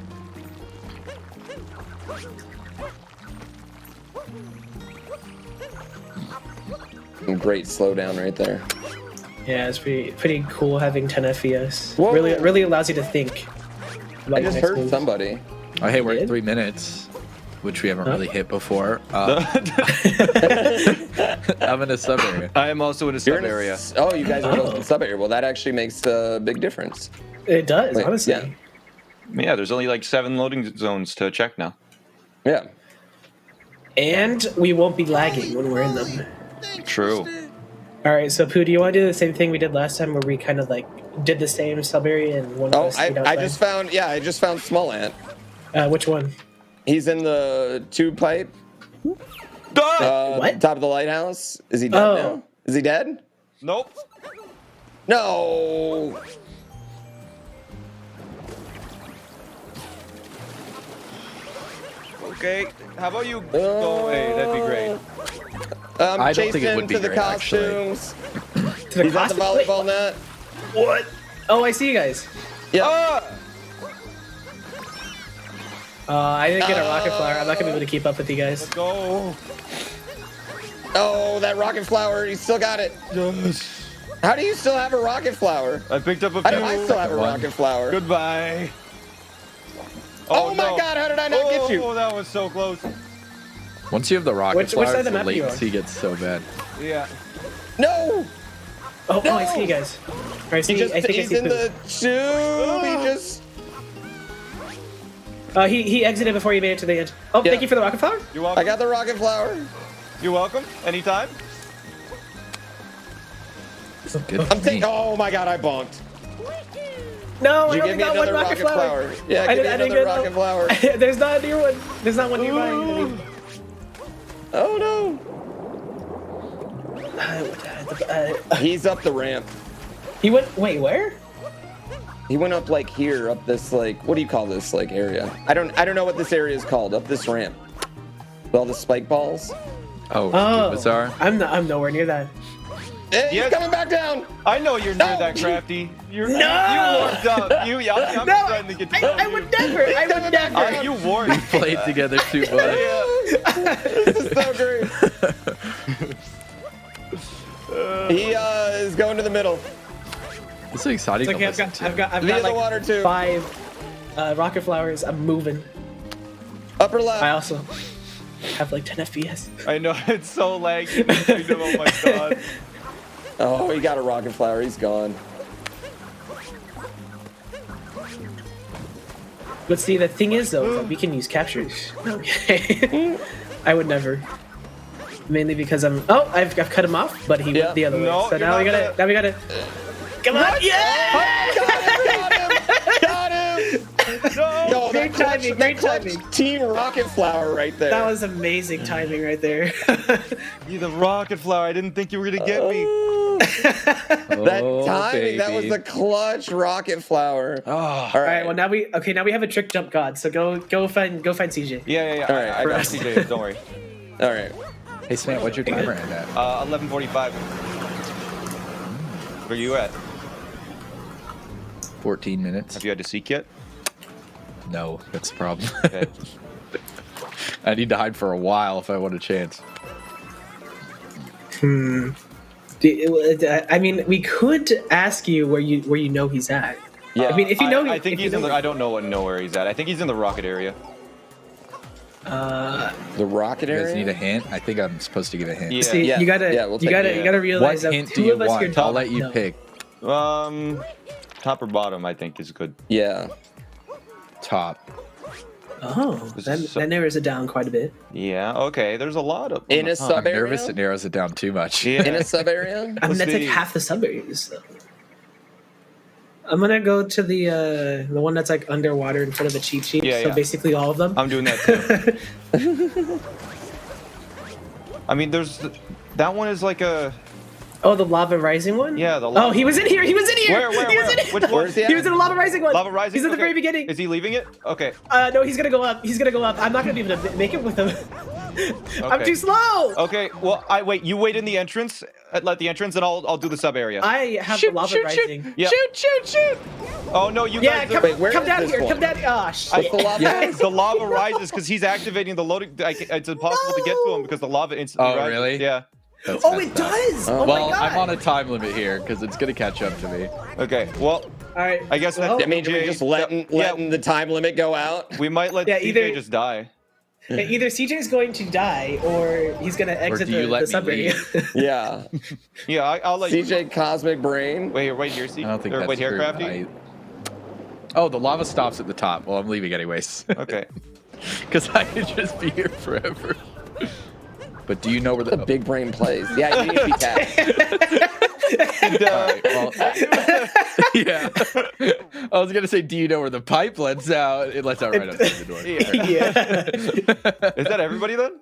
Great slowdown right there. Yeah, it's pretty cool having 10 FPS. Whoa. Really allows you to think. about I your just next heard move. somebody. Oh, hey, we're did? at 3 minutes, which we haven't Huh? really hit before. I'm in a sub area. I am also in a You're sub in a area. Oh, you guys are both in the sub area. Well, that actually makes a big difference. It does, Wait, honestly. yeah. Yeah, there's only like 7 loading zones to check now. Yeah. And we won't be lagging when we're in them. True. All right, so Pooh, do you want to do the same thing we did last time, where we kind of like did the same sub area and one? of Oh, us stayed I outside? just found. Yeah, I just found Small Ant. Which one? He's in the tube pipe. What? Top of the lighthouse. Is he dead now? Is he dead? Nope. No. Okay. How about you go away? That'd be great. I don't think it Chasing would be to the great, actually. costumes. To the He's at the costume- volleyball net. What? Oh, I see you guys. Yeah. I didn't get a rocket flower. I'm not gonna be able to keep up with you guys. Let's go. Oh, that rocket flower. You still got it. Yes. How do you still have a rocket flower? I picked up a How few. do I still have a rocket flower? Goodbye. Oh my no. God, how did I not get you? Oh, that was so close. Once you have the rocket Which flower, side of the the map are you on? latency gets so bad. Yeah. No. Oh, No! I see you guys. Or I see. He just, I think I he's see in Pooh. the tube. He just. He exited before you made it to the end. Oh, Yeah. thank you for the rocket flower. You're welcome. I got the rocket flower. You're welcome. Anytime. Good I'm for me. taking. Oh my God, I bonked. No, Did I you only give me got one another rocket flower. Yeah, I give me didn't another get rocket flower. There's not a near one. There's not one nearby. Oh no. He's up the ramp. He went. Wait, where? He went up like here, up this like, what do you call this like area? I don't know what this area is called. Up this ramp. With all the spike balls. Oh, bizarre. I'm nowhere near that. Hey, he's Yes. coming back down. I know you're near No. that, Crafty. You warmed No! up. I'm No, trying to get to know I you. would never. I would never. You warned. Played together too much. This is so great. He is going to the middle. It's so exciting. It's okay, to I've got Via the like water too. 5 rocket flowers. I'm moving. Upper left. I also have like 10 FPS. I know it's so laggy. Oh my God. Oh, he got a rocket flower. He's gone. But see, the thing is though, is that we can use captures. Okay. I would never. Mainly because I'm. Oh, I've cut him off, but he went the other No, way. So you're now we not gotta. Now we gotta. Come on! Yeah! Got him! No. Yo, Great timing, great timing. Team rocket flower right there. That was amazing timing right there. You the rocket flower. I didn't think you were gonna get me. That timing, that was the clutch rocket flower. Oh. All All right. Well, now we have a trick jump god. So go find CJ. Yeah. All right, I got CJ. Don't worry. All right. Hey, Sam, what's your timer end at? 11:45. Where you at? 14 minutes. Have you had to seek yet? No, that's the problem. Okay. I need to hide for a while if I want a chance. I mean, we could ask you where you know he's at. Yeah. I mean, if you know, I think he's in the. I don't know where he's at. I think he's in the rocket area. The rocket You guys area. need a hint? I think I'm supposed to give a hint. Yeah. See, Yeah. you gotta, Yeah, we'll you take gotta, it. you gotta realize What that hint do two you of us want? here. I'll let you no. pick. Top or bottom, I think is good. Yeah. Top. Oh, This that narrows it down quite a bit. Yeah. Okay. There's a lot of In a I'm sub nervous. It area. narrows it down too much. Yeah. In a sub area. I mean, Let's that's like see. half the suburbs. Though. I'm gonna go to the one that's like underwater in front of the cheat sheet. Yeah, so yeah. basically all of them. I'm doing that too. I mean, that one is like a. Oh, the lava rising one. Yeah, the Oh, lava. he was in here. He was in here. Where? He was in here. Which one? Where's he at? He was in the lava rising one. Lava rising. He's at the Okay. very beginning. Is he leaving it? Okay. No, he's gonna go up. He's gonna go up. I'm not gonna be able to make it with him. I'm Okay. too slow. Okay. Well, wait. You wait in the entrance. Let the entrance, and I'll do the sub area. I have the lava rising. Yeah. Shoot! Oh no, you Yeah, guys. come, where come is down this here. one? Come down. Oh shit. What's the lava? Yeah, the lava rises because he's activating the loading. It's impossible to get to him because the lava instantly Oh, rises. really? Yeah. That's Oh, it messed up. does. Oh Well, my god. I'm on a time limit here because it's gonna catch up to me. Okay. Well, All right. I guess well, That means we're just letting the time limit go out. we might let Yeah, CJ either- just die. either CJ's going to die or he's gonna exit do you let the me sub area. Yeah. Yeah, I'll let you. CJ Cosmic Brain. Wait here, CJ. I don't think or that's wait here, true. Crafty. Oh, the lava stops at the top. Well, I'm leaving anyways. Okay. Because I could just be here forever. But do you know where The big brain plays. Yeah, you need to be tapped. Alright, well, yeah. I was gonna say, do you know where the pipe lets out? It lets out right outside the door. Yeah. Is that everybody then?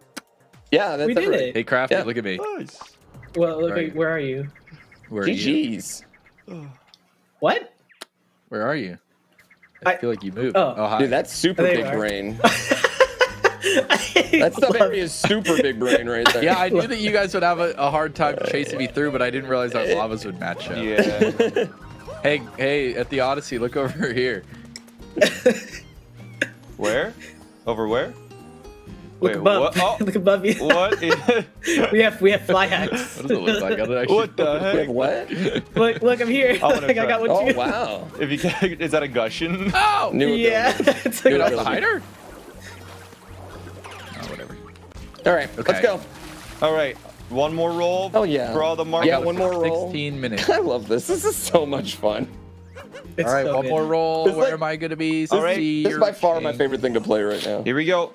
Yeah, that's We did everybody. it. Hey, Crafty, Yeah. look at me. Nice. Well, look, Where are you? where are you? Where are you? GG's. What? Where are you? I feel like you moved. Oh. Hi. Dude, that's super There you big are. brain. That stuff area is super big brain right there. Yeah, I knew that you guys would have a hard time chasing me through, but I didn't realize our lavas would match up. Yeah. Hey, at the Odyssey, look over here. Where? Over where? Look above. What? Oh, Look above you. what? we have fly hacks. What does it look like? I don't actually What the heck? What? Look, I'm here. I wanna Like, I try. got one Oh, too. wow. If you can, is that a gushion? Oh! New Yeah. ability. It's like, New That's the ability. hider? Oh, whatever. All right, let's Okay. go. All right, one more roll. Oh, yeah. For all the marks. Yeah, one more roll. 16 minutes. I love this. This is so much fun. it's All right, so one good. more roll. It's Where like- am I going to be? All right, This is by far my favorite thing to play right now. Here we go.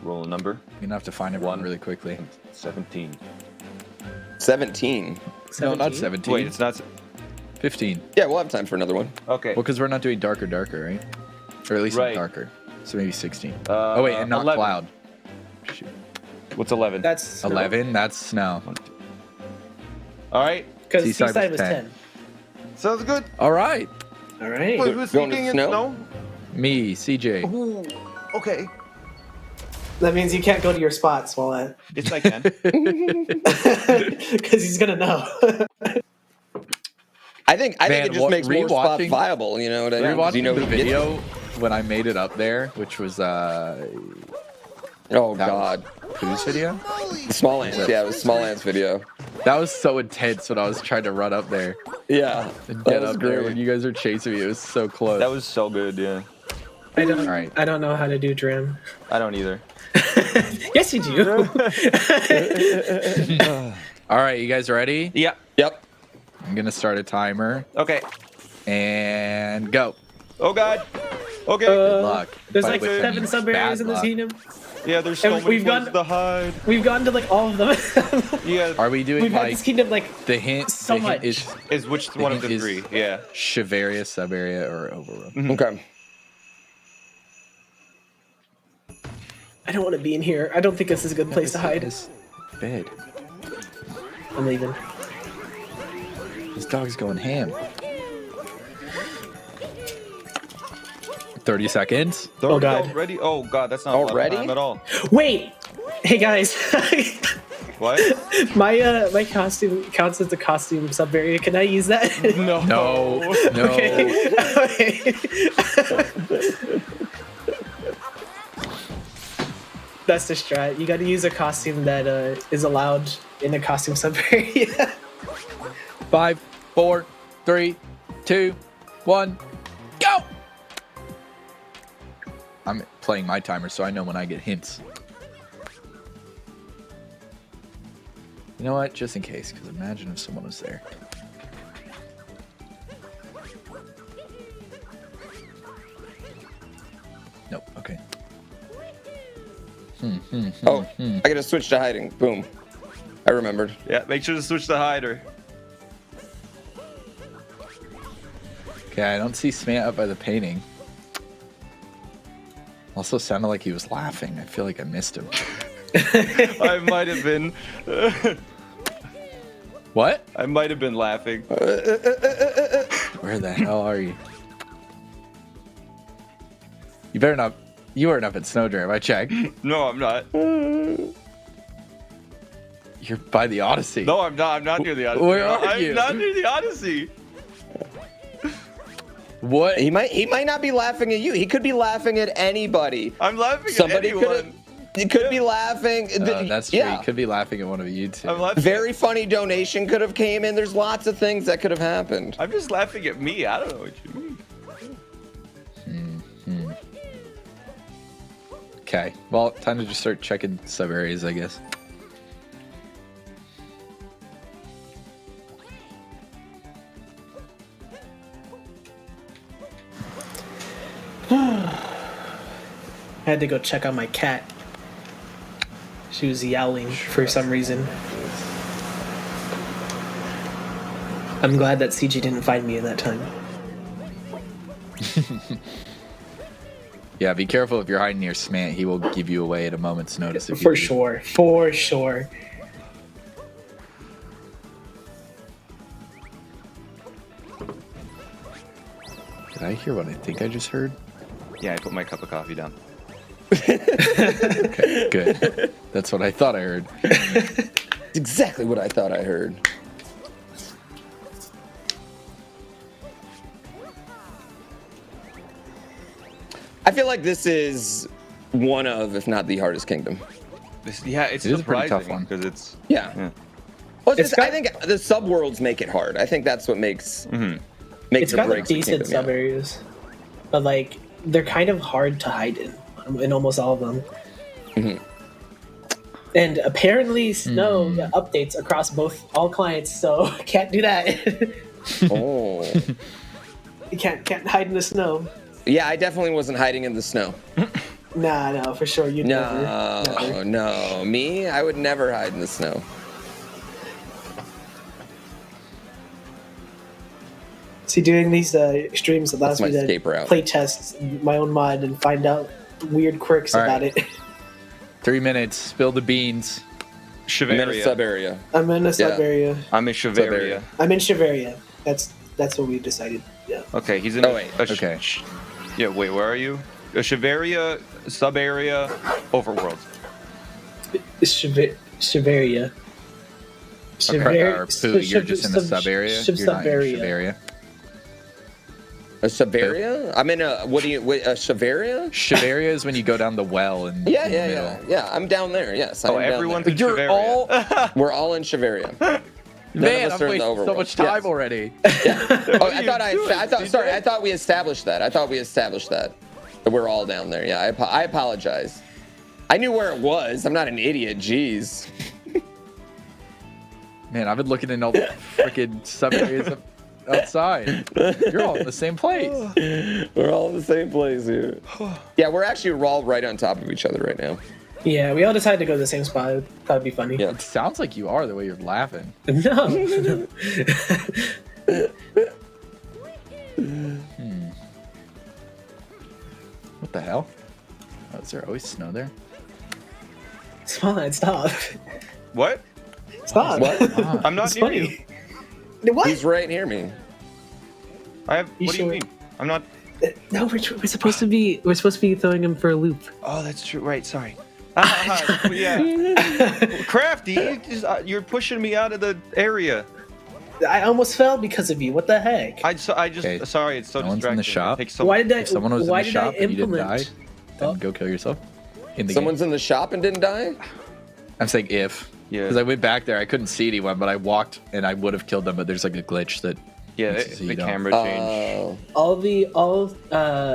Roll a number. You're going to have to find everyone really quickly. 17. 17. No, not 17? 17. Wait, it's not. 15. Yeah, we'll have time for another one. Okay. Well, because we're not doing darker, right? Or at least Right. not darker. So maybe 16. Uh, Oh, wait, and not 11. cloud. Shoot. What's 11? That's snow. 11? That's snow. All right. Because Seaside Seaside was was 10. 10. Sounds good. All right. All right. Wait, who's Going to sneaking in snow? snow? Me, CJ. Ooh, okay. That means you can't go to your spots while that. Yes, I can. Because he's gonna know. I think Man, it just makes more spots rewatching- viable. You know what I mean? 'Cause Rewatching you know the he gets video when I made it up there, which was Oh that God, Pooh's video. Small Ants. Yeah, it was Small Ants video. That was so intense when I was trying to run up there Yeah, and that get was up there great. when you guys were chasing me. It was so close. That was so good, yeah. I don't. All right. I don't know how to do Drim. I don't either. Yes, you do. All right, you guys ready? Yeah. Yep. I'm gonna start a timer Okay. and go. Oh, God. Okay. Good luck. There's By like which I 7 mean sub areas bad in this luck. kingdom. Yeah, there's so and many we've places gone- to hide. We've gone to like all of them. Yeah. Are we doing We've had like this kingdom like the hint? so the hint much. is Is which the one of hint the is three? Yeah. Shiveria, sub area, or overrun? Okay. I don't want to be in here. I don't think this is a good place to hide. This bed. I'm leaving. This dog's going ham. 30 seconds. Oh, God. Already? Oh God, that's not a lot of Already? time at all. Wait. Hey guys. What? my costume counts as a costume sub area. Can I use that? No. No. No. Okay. That's the strat. You got to use a costume that is allowed in the costume sub area. 5, 4, 3, 2, 1, go! I'm playing my timer so I know when I get hints. You know what? Just in case, because imagine if someone was there. Nope. Okay. Oh, I gotta switch to hiding. Boom. I remembered. Yeah. Make sure to switch to hider. Okay, I don't see Smant up by the painting. Also sounded like he was laughing. I feel like I missed him. I might have been. What? I might have been laughing. Where the hell are you? You better not. You weren't up at Snowdrive. I checked. No, I'm not. You're by the Odyssey. No, I'm not. I'm not near the Odyssey. Where are you? I'm not near the Odyssey. What? He might not be laughing at you. He could be laughing at anybody. I'm laughing Somebody at anyone. He could be laughing. That's true. Yeah. He could be laughing at one of you two. I'm laughing. Very funny donation could have came in. There's lots of things that could have happened. I'm just laughing at me. I don't know what you mean. Okay. Well, time to just start checking sub areas, I guess. I had to go check on my cat. She was yowling for some reason. I'm glad that CJ didn't find me in that time. Yeah, be careful if you're hiding near Smant. He will give you away at a moment's notice. If For sure. For sure. Did I hear what I think I just heard? Yeah, I put my cup of coffee down. Okay, good. That's what I thought I heard. It's exactly what I thought I heard. I feel like this is one of, if not the hardest kingdom. It's It is a pretty tough one. because it's Yeah. Well, I think the subworlds make it hard. I think that's what makes It's or got breaks like the decent kingdom, sub areas, but like they're kind of hard to hide in almost all of them. Mm-hmm. And apparently, snow updates across all clients, so can't do that. Oh. You can't hide in the snow. Yeah, I definitely wasn't hiding in the snow. Nah, no, for sure you'd never. No. Me? I would never hide in the snow. See, doing these streams allows me to escape route. play test my own mod and find out weird quirks All about right. it. 3 minutes. Spill the beans. I'm in a Shiveria. sub area. I'm in a sub area. I'm in Shiveria. I'm in Shiveria. That's what we decided. Yeah. Okay, he's in. Okay. Yeah, wait, where are you? A Shiveria, sub area, overworld. Shiveria. Pooh, you're just in the sub area. You're not in Shiveria. A Shiveria? I'm in a a Shiveria? Shiveria is when you go down the well and Yeah. I'm down there. Yes. Oh, I'm down everyone's there. in Shiveria. We're all in Shiveria. Man, I've wasted so much time already. Oh, I thought we established that. That we're all down there. Yeah, I apologize. I knew where it was. I'm not an idiot. Jeez. Man, I've been looking in all the freaking sub areas outside. You're all in the same place. We're all in the same place here. Yeah, we're all right on top of each other right now. Yeah, we all decided to go to the same spot. That would be funny. Yeah. It sounds like you are the way you're laughing. No. What the hell? Oh, is there always snow there? Smallhead, stop. What? Stop. What? I'm not It's near funny. you. What? He's right near me. What do sure? you mean? I'm not. No, we're supposed to be throwing him for a loop. Oh, that's true. Right, sorry. Yeah. Crafty, you're pushing me out of the area. I almost fell because of you. What the heck? Sorry, it's so No one's distracting. in the shop. Why did I? If someone was why in the did I shop and you didn't die, implement? then go kill yourself. In the Someone's in the shop and didn't die? I'm saying if. Yeah. Because I went back there, I couldn't see anyone, but I walked and I would have killed them, but there's like a glitch that. Yeah, makes it so the you don't. camera change. All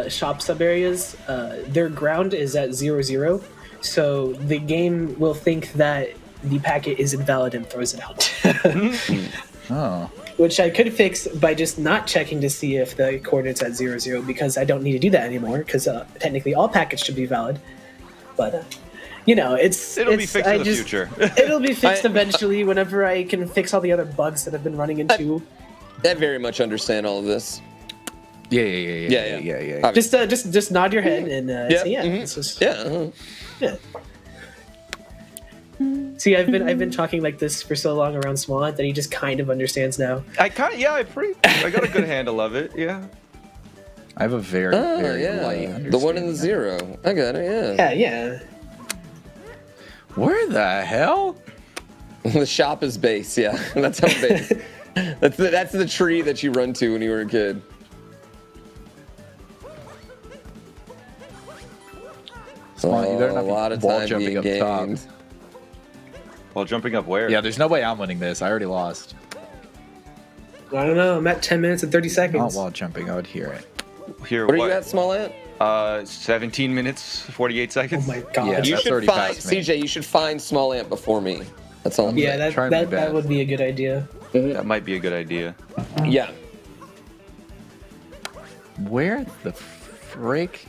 shop sub areas, their ground is at 0-0, so the game will think that the packet is invalid and throws it out. Oh. Which I could fix by just not checking to see if the coordinates at 0-0, because I don't need to do that anymore, because technically all packets should be valid. But it'll be fixed in the future. It'll be fixed eventually whenever I can fix all the other bugs that I've been running into. I very much understand all of this. Yeah. Just nod your head and say yeah. Mhm. It's just, Yeah. yeah. See, I've been talking like this for so long around Swan that he just kind of understands now. I got a good handle of it. Yeah. I have a very light understanding. The one and the zero. I got it, Yeah. Where the hell? The shop is base, yeah. That's how base. That's the tree that you run to when you were a kid. Smart, you better not a be lot of wall time jumping being up top. gained. Well, jumping up where? Yeah, there's no way I'm winning this. I already lost. I don't know. I'm at 10 minutes and 30 seconds. Not wall jumping. I would hear it. Here, What are you at, Small Ant? 17 minutes, 48 seconds. Oh my god. Yeah, You that's should already find past me. CJ. You should find Small Ant before me. That's all. I'm Yeah, saying. Try my that best. would be a good idea. That might be a good idea. Yeah. Where the frick?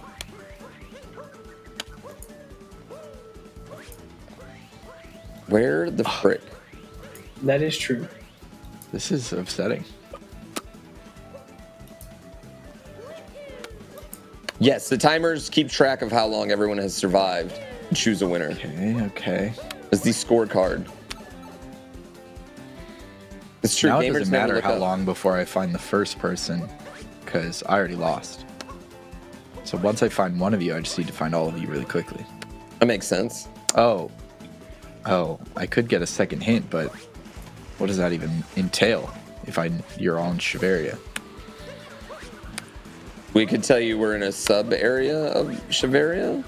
Where the frick? That is true. This is upsetting. Yes, the timers keep track of how long everyone has survived. Choose a winner. Okay. It's the scorecard. It's true. Now it Gamers doesn't never matter look how up. long before I find the first person, because I already lost. So once I find one of you, I just need to find all of you really quickly. That makes sense. Oh, I could get a second hint, but what does that even entail if you're all in Shiveria? We could tell you we're in a sub area of Shiveria.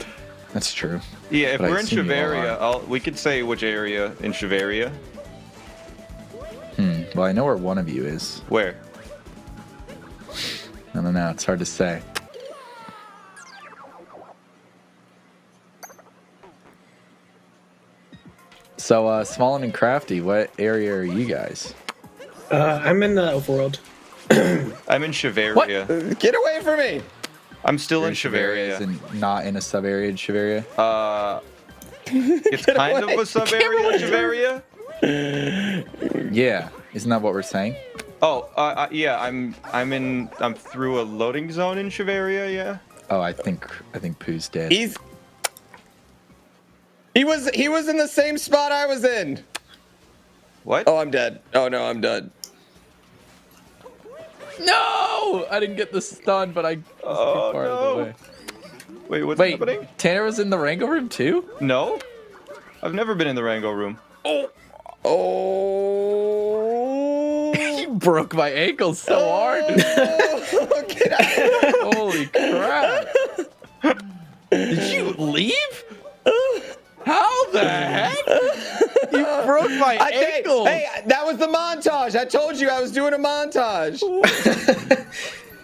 That's true. Yeah, if But I we're in assume you all Shiveria, we could say which area in Shiveria. Well, I know where one of you is. Where? I don't know. It's hard to say. So, Smallin and Crafty, what area are you guys? I'm in the overworld. I'm in Shiveria. Get away from me! I'm still in Shiveria. And not in a sub area in Shiveria? It's kind of a sub area in Shiveria. Yeah, isn't that what we're saying? Oh, yeah. I'm through a loading zone in Shiveria. Yeah. Oh, I think Pooh's dead. He was in the same spot I was in. What? Oh, I'm dead. Oh no, I'm dead. No! I didn't get the stun, but I was too far out of the way. Wait, what's happening? Tanner was in the Rango room too? No, I've never been in the Rango room. Oh! He broke my ankle so hard. Get out. Holy crap! Did you leave? How the heck? You broke my ankle. Hey, that was the montage. I told you I was doing a montage.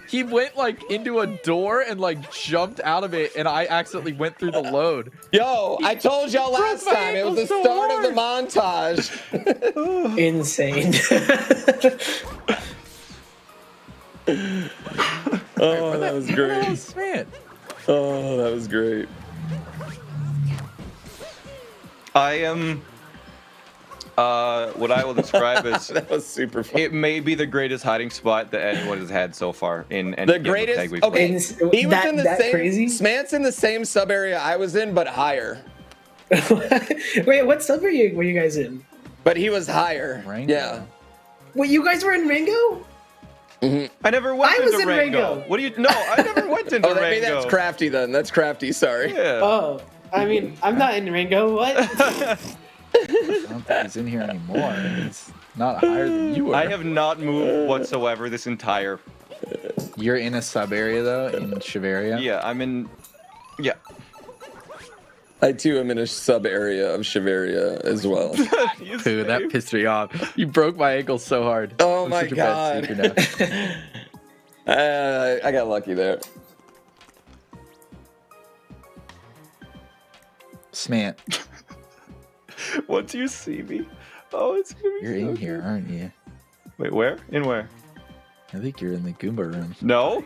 He went like into a door and like jumped out of it, and I accidentally went through the load. Yo, I told y'all last time it was the start of the montage. Insane. Oh, that was great. Man. Oh, that was great. I am what I will describe as that was super fun. It may be the greatest hiding spot that anyone has had so far in any The game of tag greatest. we've Okay, played. he was in the same. crazy? Smant's in the same sub area I was in, but higher. Wait, what sub were you guys in? But he was higher. Rango. Yeah. Wait, you guys were in Rango? I never went I into was in Rango. What do you? No, I never went into Rango. Maybe that's Crafty then. That's Crafty. Sorry. Yeah. Oh, I mean, I'm not in Rango. What? I don't think he's in here anymore. He's not higher than you were. I have not moved whatsoever this entire. You're in a sub area though, in Shiveria? Yeah, I'm in. Yeah. I too am in a sub area of Shiveria as well. Pooh, that pissed me off. You broke my ankle so hard. Oh I'm my such a bad god. seeker now. I got lucky there. Smant, Once you see me, oh, it's gonna be. you're so in good. here, aren't you? Wait, where? In where? I think you're in the Goomba room. No.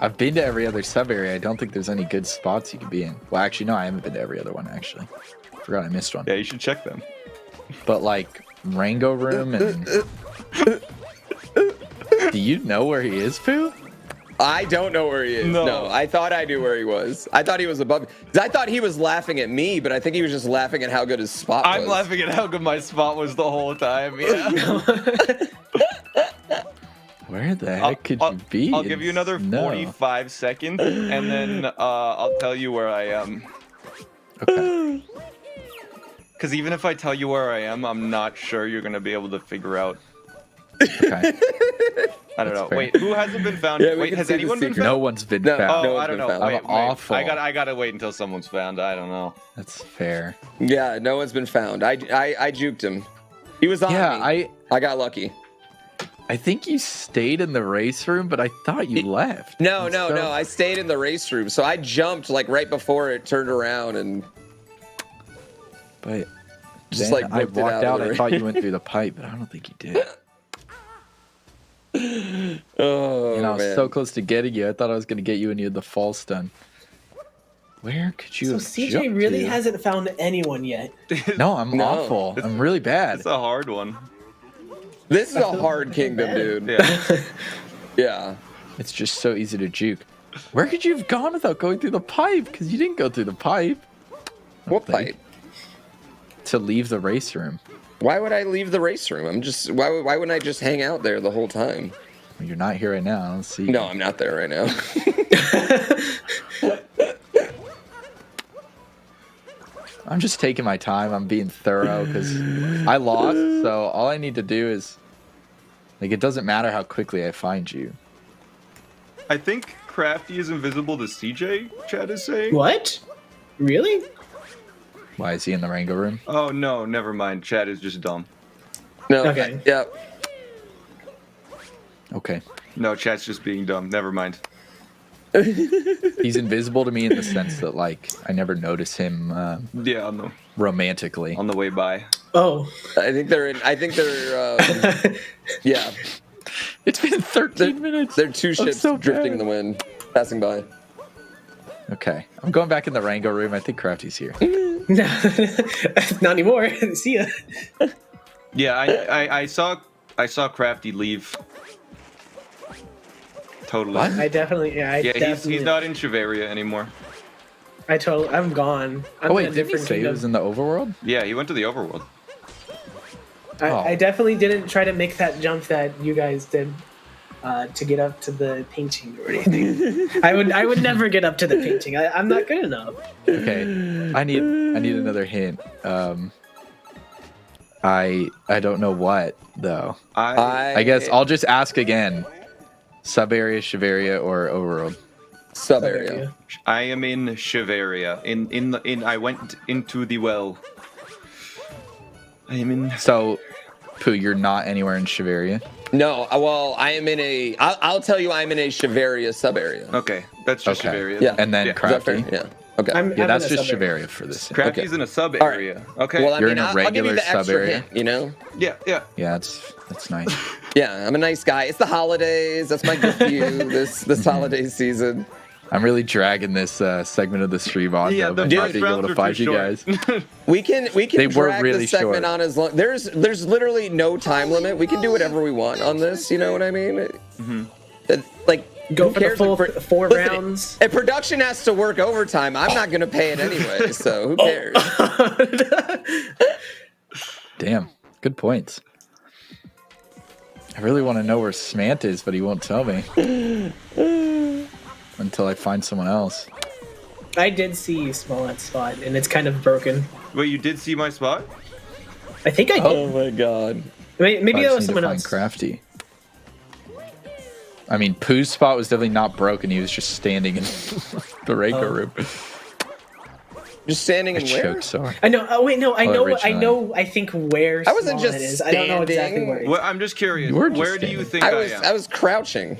I've been to every other sub area. I don't think there's any good spots you could be in. Well, actually, no, I haven't been to every other one, actually. Forgot I missed one. Yeah, you should check them. But, like, Rango room and... Do you know where he is, Pooh? I don't know where he is. No, I thought I knew where he was. I thought he was above. I thought he was laughing at me, but I think he was just laughing at how good his spot was. I'm laughing at how good my spot was the whole time. Yeah. Where the heck could you be? I'll give you another 45 seconds, and then I'll tell you where I am. Okay. Because even if I tell you where I am, I'm not sure you're gonna be able to figure out. Okay. I don't know. fair. Wait, who hasn't been found? Yeah, we Wait, can has see the anyone been secret. found? No one's been No. found. Oh, No I one's don't been know. found. Wait, I'm wait. awful. I gotta wait until someone's found. I don't know. That's fair. Yeah, no one's been found. I juked him. He was on me. I got lucky. I think you stayed in the race room, but I thought you left. No. I stayed in the race room, so I jumped like right before it turned around and. But Just, then like, I ripped it walked out out. of I the thought you went through the pipe, but I don't think you did. Oh, And I was man. so close to getting you. I thought I was going to get you and you had the fall stun. Where could you So have CJ jumped really to? hasn't found anyone yet. No, I'm awful. I'm really bad. It's a hard one. This is a hard kingdom, dude. Yeah. Yeah. It's just so easy to juke. Where could you have gone without going through the pipe? Because you didn't go through the pipe. What pipe? To leave the race room. Why would I leave the race room? I'm just. Why wouldn't I just hang out there the whole time? You're not here right now. Let's see. No, I'm not there right now. I'm just taking my time. I'm being thorough because I lost. So all I need to do is, like, it doesn't matter how quickly I find you. I think Crafty is invisible to CJ, Chad is saying. What? Really? Why is he in the Rango room? Oh, no, never mind. Chad is just dumb. No. Okay. Yeah. Okay. No, Chad's just being dumb. Never mind. He's invisible to me in the sense that, like, I never notice him Yeah, on the romantically. on the way by. Oh. I think they're. Yeah. It's been 13 minutes. They're two ships so drifting bad. in the wind, passing by. Okay. I'm going back in the Rango room. I think Crafty's here. Not anymore. See ya. Yeah, I saw Crafty leave. Totally. What? I definitely, yeah, He's not in Shiveria anymore. I'm gone. I'm Oh wait, in a did he different say he kingdom. was in the overworld? Yeah, he went to the overworld. I definitely didn't try to make that jump that you guys did to get up to the painting or anything. I would never get up to the painting. I'm not good enough. Okay. I need another hint. I don't know what though. I guess I'll just ask again. Sub area, Shiveria, or overworld? Sub area. I am in Shiveria. I went into the well. I am in. So, Pooh, you're not anywhere in Shiveria? No, well, I am in a. I'll tell you, I'm in a Shiveria sub area. Okay, that's just Shiveria. Yeah, And then Is that Crafty? fair? Yeah. Okay. Yeah, that's just Shiveria for this. Crafty's in a sub area. Okay. Well, I You're mean, in a I'll give you regular the extra sub area? hint, you know? Yeah. Yeah, that's nice. Yeah, I'm a nice guy. It's the holidays. That's my gift to you this holiday season. I'm really dragging this segment of the stream on. Yeah, though, the but not first being able rounds to are find too you short. guys. We can They were drag really the segment short. on as long. There's literally no time limit. We can do whatever we want on this. You know what I mean? Like Go who for the cares? full Like, 4 listen, rounds. If production has to work overtime, I'm not going to pay it anyway. So who cares? Damn, good points. I really want to know where Smant is, but he won't tell me until I find someone else. I did see Smollett's spot, and it's kind of broken. Wait, you did see my spot? I think I did. Oh my god. Maybe I that just was need to someone find else. Crafty. I mean, Pooh's spot was definitely not broken. He was just standing in the Reiko room. Just standing in where? Choked so hard. I know. Oh wait, no. I originally. know. I think where I wasn't Smollett just is. I don't know exactly standing. where. He is. Well, I'm just curious. You were just Where do you standing. think I am? was crouching.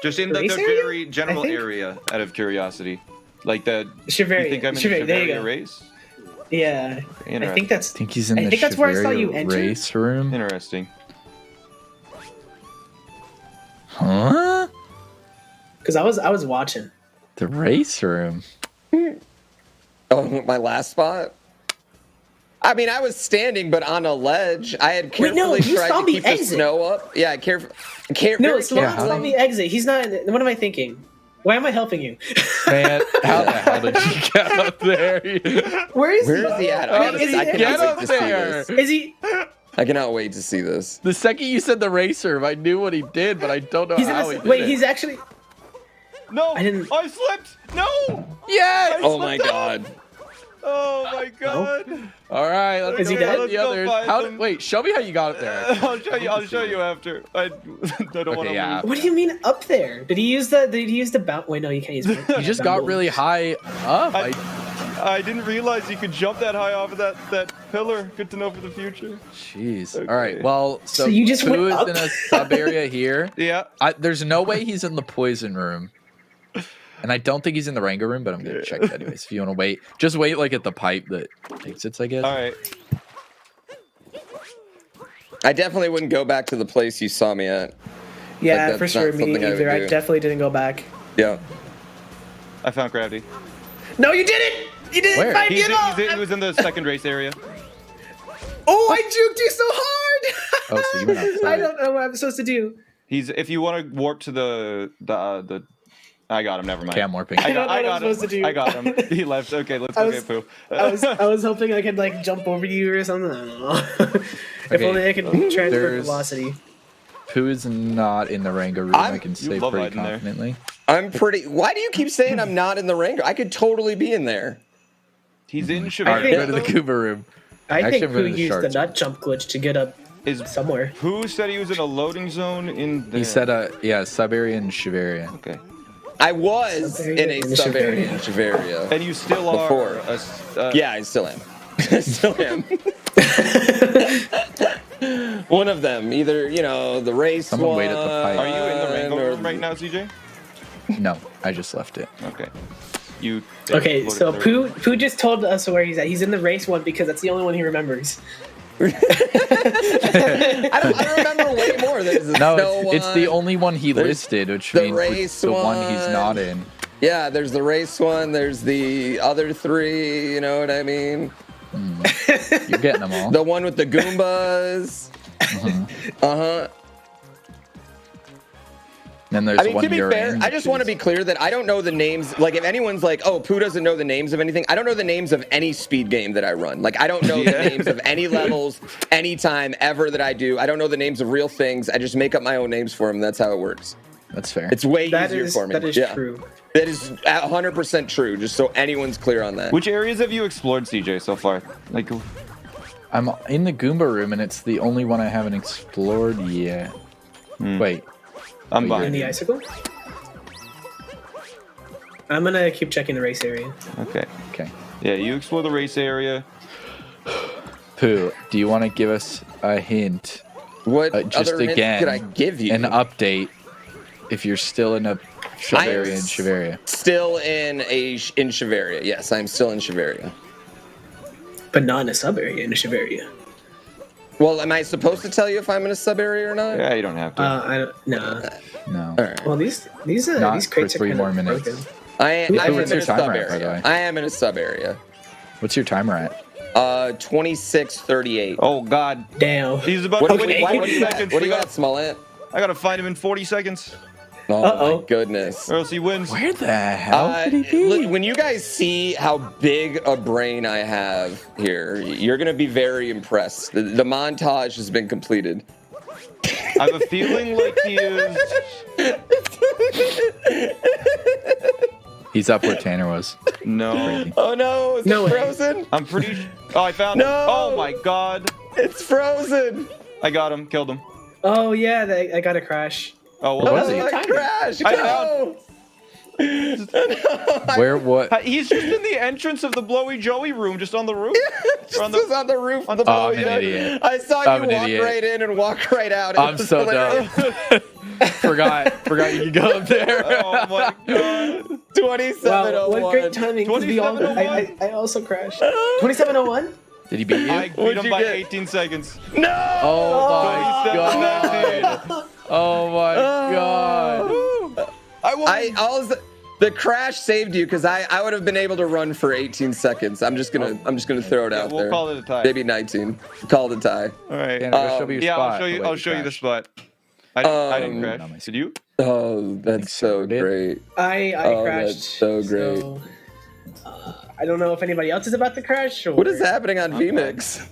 Just in the race area? very general I think? area, out of curiosity. Like the. Shiveria. You think I'm in Shiveria, there you Shiveria go. race? Yeah. I think that's. I think he's in I the think that's where I saw you Shiveria enter. race room. Interesting. Huh? Because I was watching. The race room. Oh, my last spot? I mean, I was standing, but on a ledge. I had Wait, no, carefully you tried saw to me keep the exit. snow up. Yeah, carefully. No, Smollett's saw me exit. He's not. What am I thinking? Why am I helping you? Man, how the hell did you get up there? Where is he? Where is he at? Wait, is he I there? cannot Get wait up to see there. this. Is he? I cannot wait to see this. The second you said the race room, I knew what he did, but I don't know He's in how the, he did wait, it. he's actually. No! I didn't. I slipped! No! Yes! Oh my god. Oh my god! All right, let's Is he go dead? find the Let's go others. find How them. wait, show me how you got up there. I'll show you after. I don't want to. yeah. What do you mean up there? Did he use the bounce? Wait, no, you can't use. You just got really high up. I didn't realize you could jump that high off of that pillar. Good to know for the future. Jeez. Okay. All right. Well, so you just Pooh went is up? in a sub area here. Yeah. There's no way he's in the poison room. And I don't think he's in the Rango room, but I'm gonna check that anyways. If you want to wait, just wait like at the pipe that exits, I guess. All right. I definitely wouldn't go back to the place you saw me at. Yeah, Like, for that's sure. not Me something I would either. I do. definitely didn't go back. Yeah. I found Gravity. No, you didn't! You didn't Where? find me at all! He was in the second race area. Oh, I juked you so hard! Oh, so you went outside. I don't know what I'm supposed to do. If you want to warp to the I got him. Never mind. Cam warping. I got what I'm supposed to do. I got him. He left. Okay, let's I go was- get Pooh. I was hoping I could like jump over you or something. I don't know. If Okay. only I could transfer There's- velocity. Pooh is not in the Rango room. I can say love pretty hiding there. confidently. I'm pretty. Why do you keep saying I'm not in the Rango? I could totally be in there. He's in All right, Chevalier. go to the Kuba room. I Actually, think I'm going Pooh to the used the sharks. nut jump glitch to get up somewhere. Who said he was in a loading zone in there? He said, yeah, sub area in Shiveria. Okay. I was in a in sub area in Shiveria. And you still are. Before. Yeah, I still am. I still am. One of them, either the race Someone one. wait at the pipe. Are you in the Rango or- room right now, CJ? No, I just left it. Okay. You. Okay, so loaded the- Pooh just told us where he's at. He's in the race one because that's the only one he remembers. I remember way more. There's the No, snow it's the one. only one he There's listed, which the means race the one he's one. not in. Yeah, there's the race one. There's the other three. You know what I mean? You're getting them all. The one with the Goombas. Then there's I mean, one to be you're fair, in, I just which want to is- be clear that I don't know the names. Like, if anyone's like, "Oh, Pooh doesn't know the names of anything," I don't know the names of any speed game that I run. Like, I don't know the names of any levels, anytime ever that I do. I don't know the names of real things. I just make up my own names for them. That's how it works. That's fair. It's way That easier is for me. that is Yeah. true. That is 100% true. Just so anyone's clear on that. Which areas have you explored, CJ, so far? Like, I'm in the Goomba room, and it's the only one I haven't explored yet. Wait. I'm In behind the you. icicle? I'm gonna keep checking the race area. Okay. Okay. Yeah, you explore the race area. Pooh, do you want to give us a hint? What Just other hints again, could I give you? an update if you're still in a Shiveria and Shiveria. Still in Shiveria. Yes, I'm still in Shiveria. But not in a sub area, in a Shiveria. Well, am I supposed to tell you if I'm in a sub area or not? Yeah, you don't have to. I don't. Nah. No. All right. Well, these Not these for crates are 3 kind more of minutes. broken. I'm what's in your a sub timer at, by the area. way? I am in a sub area. What's your timer at? 26:38. Oh, God. Damn. He's about What, to what, win what, 40 what do you got? seconds. What do you got, Smollett? I gotta find him in 40 seconds. Oh Uh-oh. my goodness. Or else he wins. Where the hell could he be? Look, when you guys see how big a brain I have here, you're gonna be very impressed. The montage has been completed. I have a feeling like he is. He's up where Tanner was. No. Crazy. Oh no, is No it way. frozen? I'm pretty. Oh, I found him. No. Oh my God. It's frozen. I got him. Killed him. Oh yeah, I got a crash. Oh, well, was Oh, he? I crashed. I No. Where, what? He's just in the entrance of the Blowy Joey room, just on the roof. Just Or was on the roof of the Oh, I'm boat. an idiot. I saw I'm you an walk idiot. right in and walk right out. It I'm was so hilarious. dumb. forgot you could go up there. Oh my God. 27:01. Wow, what great timing! 'cause we all, 27:01. I also crashed. 27:01. Did he beat you? I beat What'd him you by get? 18 seconds. No. Oh my god. Oh my god. I won. The crash saved you because I would have been able to run for 18 seconds. I'm just gonna throw it Yeah, out we'll there. call it a tie. Maybe 19. Call it a tie. All right. Tanner, go show me your Yeah, spot. I'll show you. the way I'll show you the crashed. spot. I didn't crash. on my Did you? Oh, that's so did. great. I Oh, crashed. that's so great. So, I don't know if anybody else is about to crash. Or... What is happening on VMix?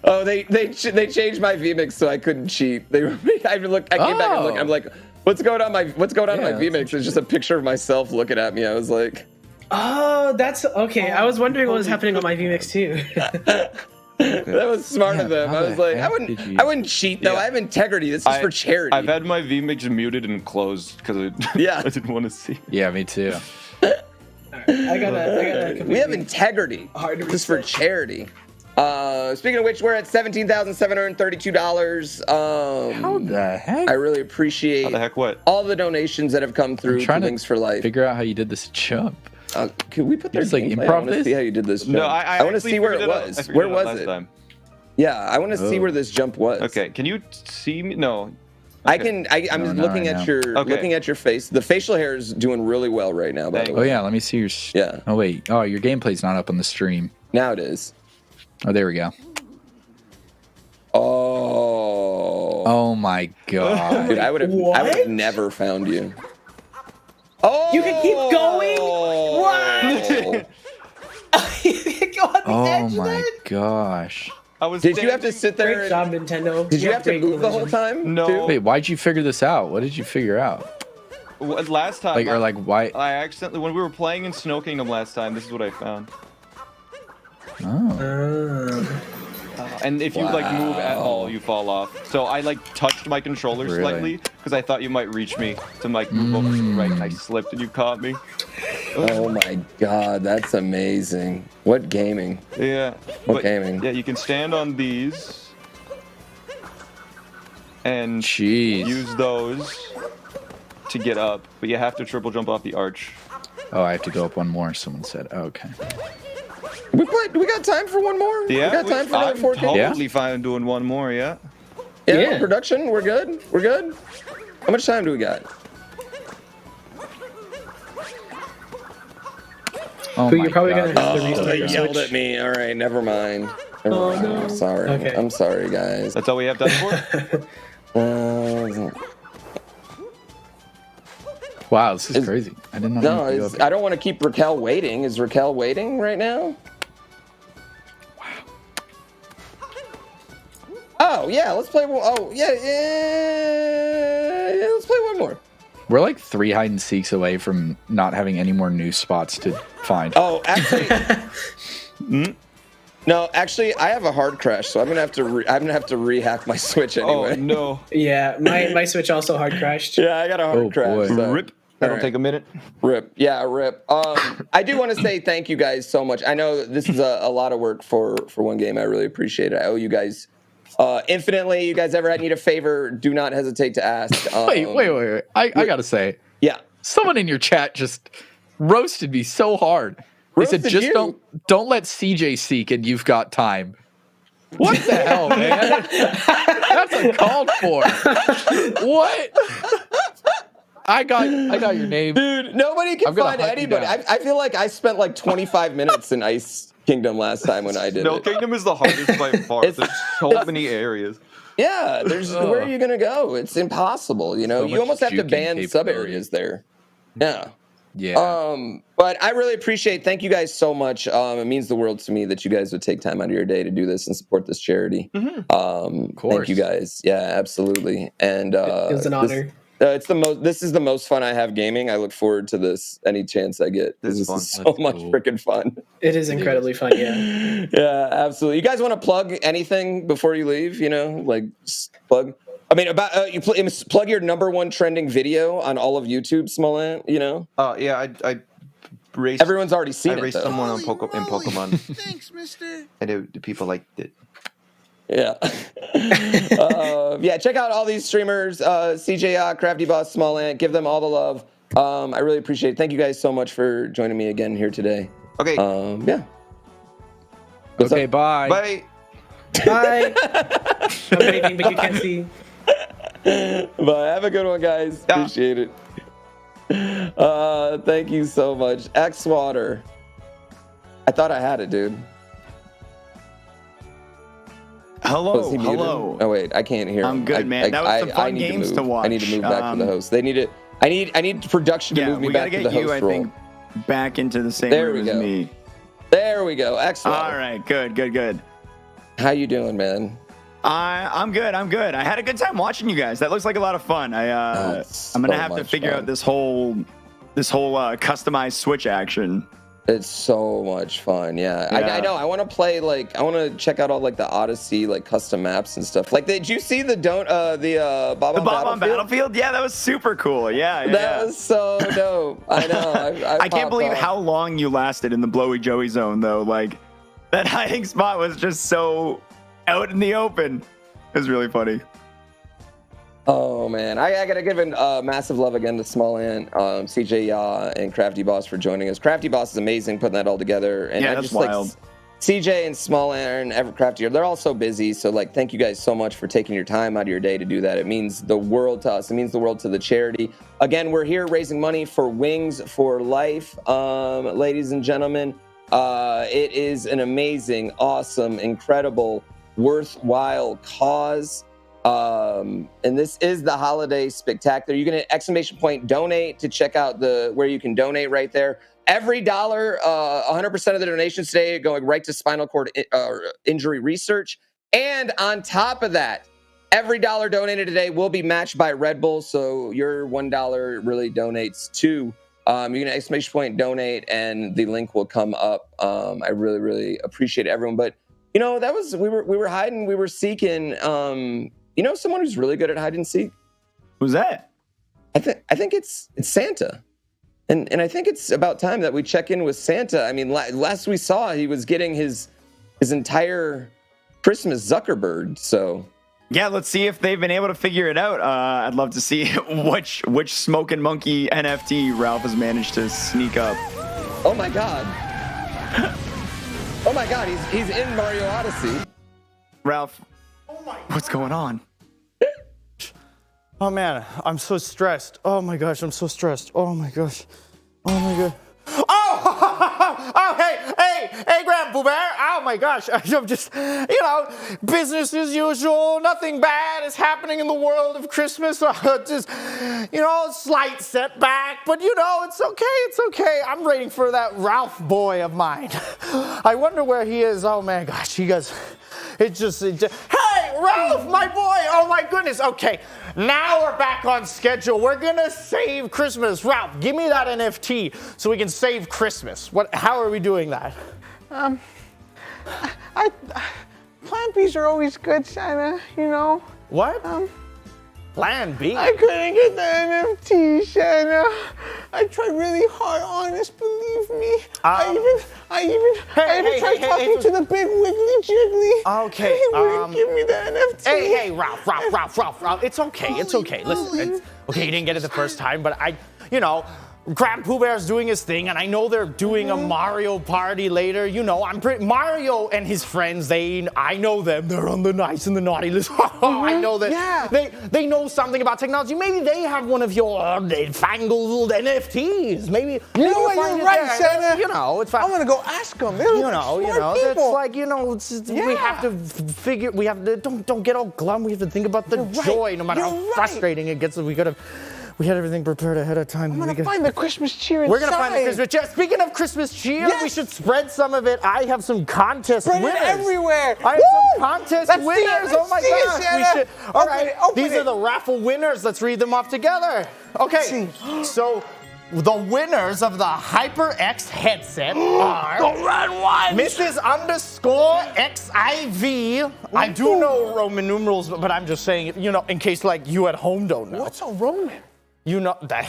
Oh, they changed my VMix so I couldn't cheat. I came back and looked. I'm like, what's going on on my VMix? It's just a picture of myself looking at me. I was like, Oh, that's okay. I was wondering what was happening on my VMix too. that was smart of them. how I was the like, heck did you- I wouldn't cheat though. Yeah. I have integrity. This is for charity. I've had my VMix muted and closed because Yeah. I didn't want to see. Yeah, me too. I gotta. We have integrity. Hard to This is for research. charity. Speaking of which, we're at $17,732. How the heck? I really appreciate How the heck what? all the donations that have come through to trying to Links for Life. Figure out how you did this jump. Could we put their just, like, gameplay? improv I want to this? see how you did this jump. No, I want to actually see where it figured out- I was. figured Where it out was last it? time. Yeah, I want to see Oh. where this jump was. Okay, can you see me? No. I'm No, not looking right at now. looking at your face. The facial hair is doing really well right now. By the way. Oh yeah, let me see your. Yeah. Oh wait. Oh, your gameplay's not up on the stream. Now it is. Oh, there we go. Oh. Oh my god. Dude, I would have never found you. Oh. You can keep going. What? You can go on the Oh edge my then? gosh. Did you have to sit there? Great job, Nintendo. Did you have to move the whole time? No. too? Wait, why'd you figure this out? What did you figure out? Last time, Why? I accidentally, when we were playing in Snow Kingdom last time, this is what I found. Oh. And if you like move at all, you fall off. So I like touched my controller Really? slightly because I thought you might reach me to like move over to the right, and I slipped and you caught me. Oh my god, that's amazing. What gaming? Yeah. What gaming? Yeah, you can stand on these and Jeez. use those to get up, but you have to triple jump off the arch. Oh, I have to go up one more. Someone said. Oh, okay. We got time for one more? Yeah, we got time for another 4K? Totally fine doing one more. Yeah. Yeah, production, we're good. We're good. How much time do we got? Oh Who my you're probably god. gonna have to restart They your yelled Switch. at me. All right, never mind. Oh, no. I'm sorry. Okay. I'm sorry, guys. That's all we have time for? Wow, this is crazy. I didn't know. I don't want to keep Raquel waiting. Is Raquel waiting right now? Oh yeah, let's play. Oh yeah, let's play one more. We're like 3 hide and seeks away from not having any more new spots to find. Oh, actually, no, actually, I have a hard crash, so I'm gonna have to rehack my Switch anyway. Oh no. Yeah, my Switch also hard crashed. Yeah, I got a hard crash. boy. So. Rip. That'll take a minute. Rip. Yeah, rip. I do want to say thank you guys so much. I know this is a lot of work for one game. I really appreciate it. I owe you guys infinitely. You guys ever need a favor, do not hesitate to ask. Wait. I gotta say. Yeah. Someone in your chat just roasted me so hard. They said, Roasted just you? don't let CJ seek and you've got time. What the hell, man? That's uncalled for. What? I got your name. Dude, nobody can I'm gonna find hunt you anybody. down. I feel like I spent like 25 minutes in Ice Kingdom last time when I did Snow it. Kingdom is the hardest by far. There's so many areas. Yeah, where are you gonna go? It's impossible, you know. So You much almost have to juking ban sub capability. areas there. Yeah. Yeah. But I really appreciate. Thank you guys so much. It means the world to me that you guys would take time out of your day to do this and support this charity. Of course. Thank you guys. Yeah, absolutely. And It was an honor. This is the most fun I have gaming. I look forward to this any chance I get. This is fun. is so That's much cool. freaking fun. It is incredibly fun, yeah. Yeah, absolutely. You guys want to plug anything before you leave? You know, like just plug. I mean, about plug your #1 trending video on all of YouTube, Smollett. You know, Yeah, I raced. everyone's already seen I it. raced Though. someone in Holy moly. Pokemon, Thanks, mister. and the people liked it. Yeah. Yeah, check out all these streamers, CJ, Crafty Boss, Small Ant. Give them all the love. I really appreciate it. Thank you guys so much for joining me again here today. Okay. Yeah. Okay, bye. Bye. Bye. I'm waving, but you can't see. Bye. Have a good one, guys. Appreciate it. Thank you so much. X Water. I thought I had it, dude. Hello, Was he muted? hello. Oh wait, I can't hear. I'm him. good, man. That was some fun need games move. to watch. I need to move back to the host. They need it. I need production to Yeah, move me we gotta back to get the you, host I role. think, back into the same There room we as go. me. There we go. Excellent. All right, good. How you doing, man? I'm good. I had a good time watching you guys. That looks like a lot of fun. I'm gonna have to figure out this whole customized Switch action. It's so much fun. Yeah. Yeah. I know. I want to play I want to check out all the Odyssey custom maps and stuff. Did you see the Bob on Battlefield? Yeah, that was super cool. Yeah. That was so dope. I know. I can't believe how long you lasted in the Blowy Joey zone though. That hiding spot was just so out in the open. It was really funny. Oh man, I gotta give massive love again to Small Ant, CJ Ya, and Crafty Boss for joining us. Crafty Boss is amazing putting that all together, and Yeah, I that's just wild. CJ and Small Aaron, Evercraft here, they're all so busy. So, like, thank you guys so much for taking your time out of your day to do that. It means the world to us. It means the world to the charity. Again, we're here raising money for Wings for Life, ladies and gentlemen. It is an amazing, awesome, incredible, worthwhile cause. And this is the holiday spectacular. You're gonna !donate to check out where you can donate right there. Every dollar, 100% of the donations today are going right to spinal cord injury research. And on top of that, every dollar donated today will be matched by Red Bull. So your $1 really donates to. You can !donate, and the link will come up. I really, really appreciate everyone. But you know, that was we were hiding, we were seeking. You know, someone who's really good at hide and seek. Who's that? I think it's Santa. And I think it's about time that we check in with Santa. I mean, last we saw, he was getting his entire Christmas Zuckerberg. So yeah, let's see if they've been able to figure it out. I'd love to see which smoking monkey NFT Ralph has managed to sneak up. Oh my god! Oh my god! He's in Mario Odyssey. Ralph, what's going on? Oh man, I'm so stressed. Oh my gosh, I'm so stressed. Oh my gosh. Oh my god. Oh, hey, GrandPOOBear. Oh my gosh, I'm just, business as usual. Nothing bad is happening in the world of Christmas. Just, slight setback, but it's okay. It's okay. I'm waiting for that Ralph boy of mine. I wonder where he is. Oh my gosh, he goes. It just, hey, Ralph, my boy. Oh my goodness. Okay, now we're back on schedule. We're gonna save Christmas. Ralph, give me that NFT so we can save Christmas. How are we doing that? Plan Bs are always good, Santa, What? Plan B? I couldn't get the NFT, Santa. I tried really hard, honest, believe me. I even tried talking to the big Wiggly Jiggly. Okay. He wouldn't give me the NFT. Hey, Ralph. It's okay. Listen, okay, you didn't get it the first time, but GrandPOOBear's doing his thing, and I know they're doing a Mario party later. Mario and his friends, I know them. They're on the nice and the naughty list. I know that. Yeah. They know something about technology. Maybe they have one of your fangled NFTs. Maybe you're right, Santa. It's fine. I'm gonna go ask them. They're smart people. It's like, we have to figure. We have to don't get all glum. We have to think about the joy, no matter how frustrating it gets. We had everything prepared ahead of time. I'm gonna find the Christmas cheer inside. We're gonna find the Christmas cheer. Speaking of Christmas cheer, we should spread some of it. I have some contest winners. It everywhere. I have some contest winners. Oh my gosh. We should. All right. These are the raffle winners. Let's read them off together. Okay. So the winners of the HyperX headset are the red one, Mrs. _XIV. I do know Roman numerals, but I'm just saying, in case you at home don't know. What's a Roman? That.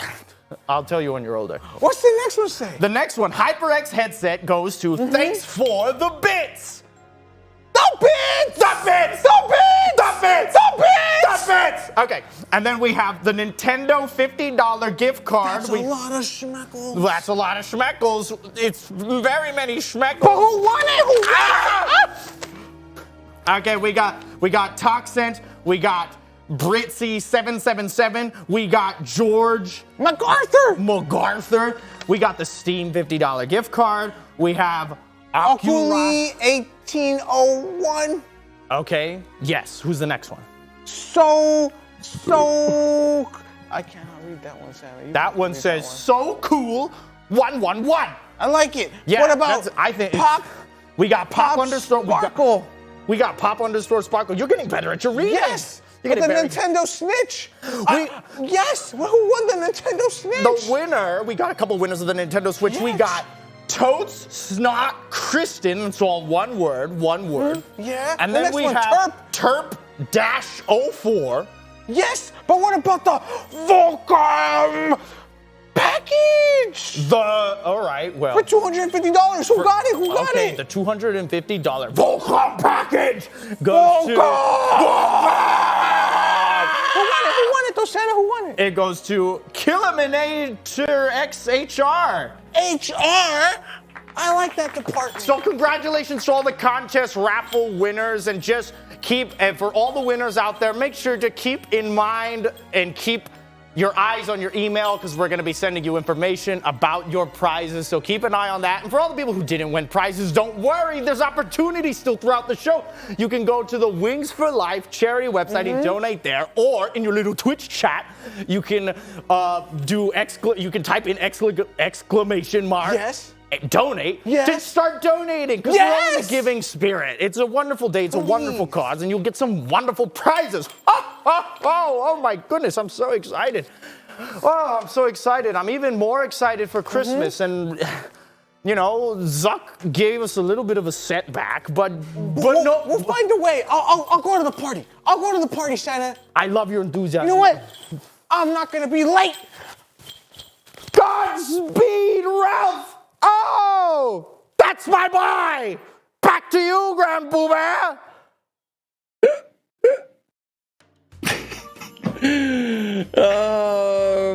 I'll tell you when you're older. What's the next one say? The next one, HyperX headset, goes to thanks for the bits. The bits! The bits! The bits! The bits! The bits! The bits! Okay, and then we have the Nintendo $50 gift card. That's a lot of schmeckles. That's a lot of schmeckles. It's very many schmeckles. But who won it? Okay, we got Toxent. We got Britzy777. We got George MacArthur. We got the Steam $50 gift card. We have Oculi 1801. Okay. Yes. Who's the next one? So I cannot read that one, Santa. That one says so cool 111. I like it. Yeah. What about Pop? We got Pop Sparkle. We got Pop _Sparkle. You're getting better at your reading. Yes. The Nintendo Snitch. Yes. Who won the Nintendo Snitch? The winner. We got a couple winners of the Nintendo Switch. Yes. We got Totes Snot Kristen. It's all one word. Yeah. And then we have Terp-04. Yes. But what about the Volcom package? All right, well. For $250. Who got it? Okay, the $250 Volcom package goes to Who won it though, Santa? Who won it? It goes to Killaminator XHR. HR? I like that department. So congratulations to all the contest raffle winners, and just and for all the winners out there, make sure to keep in mind and keep your eyes on your email, because we're going to be sending you information about your prizes. So keep an eye on that. And for all the people who didn't win prizes, don't worry. There's opportunities still throughout the show. You can go to the Wings for Life charity website and donate there, or in your little Twitch chat, you can you can type in exclamation mark. Yes. Donate to start donating, because we're all in the giving spirit. It's a wonderful day. It's a wonderful cause, and you'll get some wonderful prizes. Oh my goodness, I'm so excited. Oh, I'm so excited. I'm even more excited for Christmas. And, you know, Zuck gave us a little bit of a setback, but no. We'll find a way. I'll go to the party. I'll go to the party, Santa. I love your enthusiasm. You know what? I'm not going to be late. Godspeed, Ralph! Oh, that's my boy! Back to you, GrandPOOBear!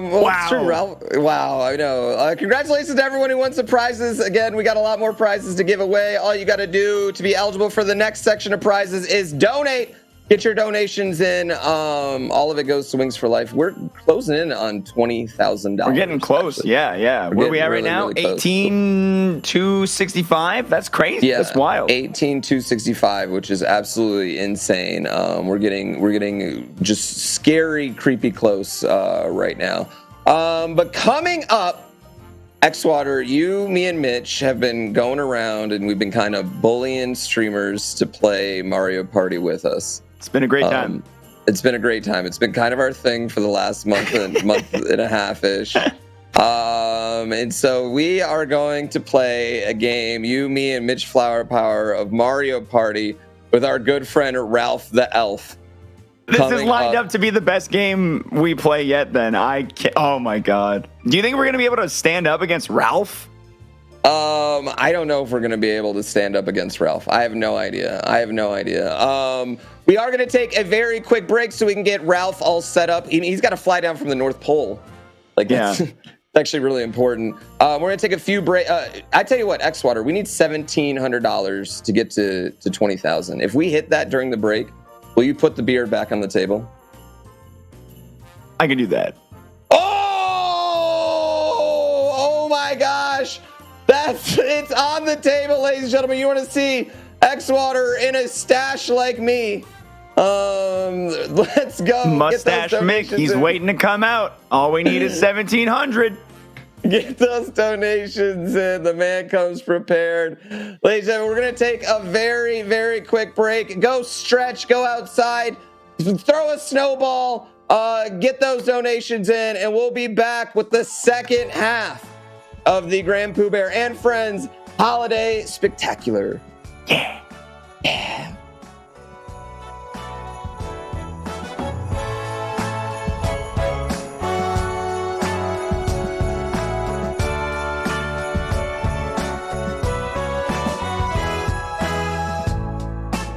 Wow. True, Ralph. Wow, I know. Congratulations to everyone who won some prizes. Again, we got a lot more prizes to give away. All you got to do to be eligible for the next section of prizes is donate. Get your donations in. All of it goes to Wings for Life. We're closing in on $20,000. We're getting close. Actually. Yeah. Where are we at right now? Really 18,265. That's crazy. Yeah, that's wild. 18,265, which is absolutely insane. We're getting just scary, creepy close right now. But coming up, Xwater, you, me, and Mitch have been going around, and we've been kind of bullying streamers to play Mario Party with us. It's been a great time. It's been a great time. It's been kind of our thing for the last month and a half-ish. And so we are going to play a game, you, me, and Mitch Flower Power, of Mario Party with our good friend Ralph the Elf. This is lined up to be the best game we play yet, then. Oh my god. Do you think we're going to be able to stand up against Ralph? I don't know if we're going to be able to stand up against Ralph. I have no idea. We are going to take a very quick break so we can get Ralph all set up. He's got to fly down from the North Pole. That's actually really important. We're going to take a few breaks. I tell you what, Xwater, we need $1,700 to get to 20,000. If we hit that during the break, will you put the beard back on the table? I can do that. Oh my gosh. It's on the table, ladies and gentlemen. You want to see Xwater in a stash like me. Let's go. Mustache Mick, he's waiting to come out. All we need is 1,700. Get those donations in. The man comes prepared. Ladies and gentlemen, we're going to take a very, very quick break. Go stretch, go outside, throw a snowball, get those donations in, and we'll be back with the second half of the GrandPOOBear and Friends Holiday Spectacular. Yeah.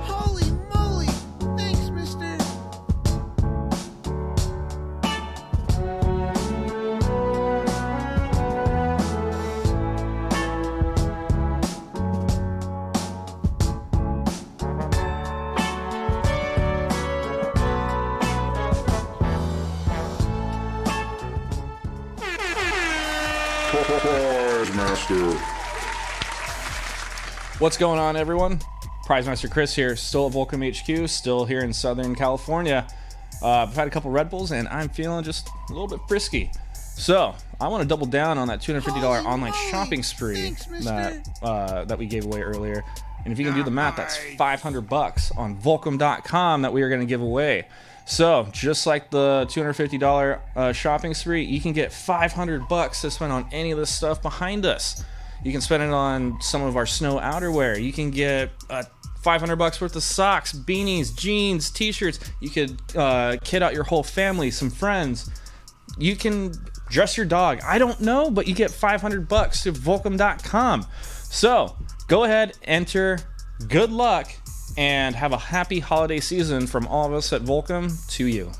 Holy moly! Thanks, mister. What's going on, everyone? Prize Master Chris here, still at Volcom HQ, still here in Southern California. I've had a couple Red Bulls and I'm feeling just a little bit frisky. So I want to double down on that $250 online shopping spree that we gave away earlier. And if you can do the math, that's $500 on Volcom.com that we are going to give away. So just like the $250 shopping spree, you can get $500 to spend on any of this stuff behind us. You can spend it on some of our snow outerwear. You can get $500 worth of socks, beanies, jeans, t-shirts. You could kit out your whole family, some friends. You can dress your dog. I don't know, but you get $500 to Volcom.com. So go ahead, enter. Good luck, and have a happy holiday season from all of us at Volcom to you.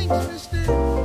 Thanks, mister.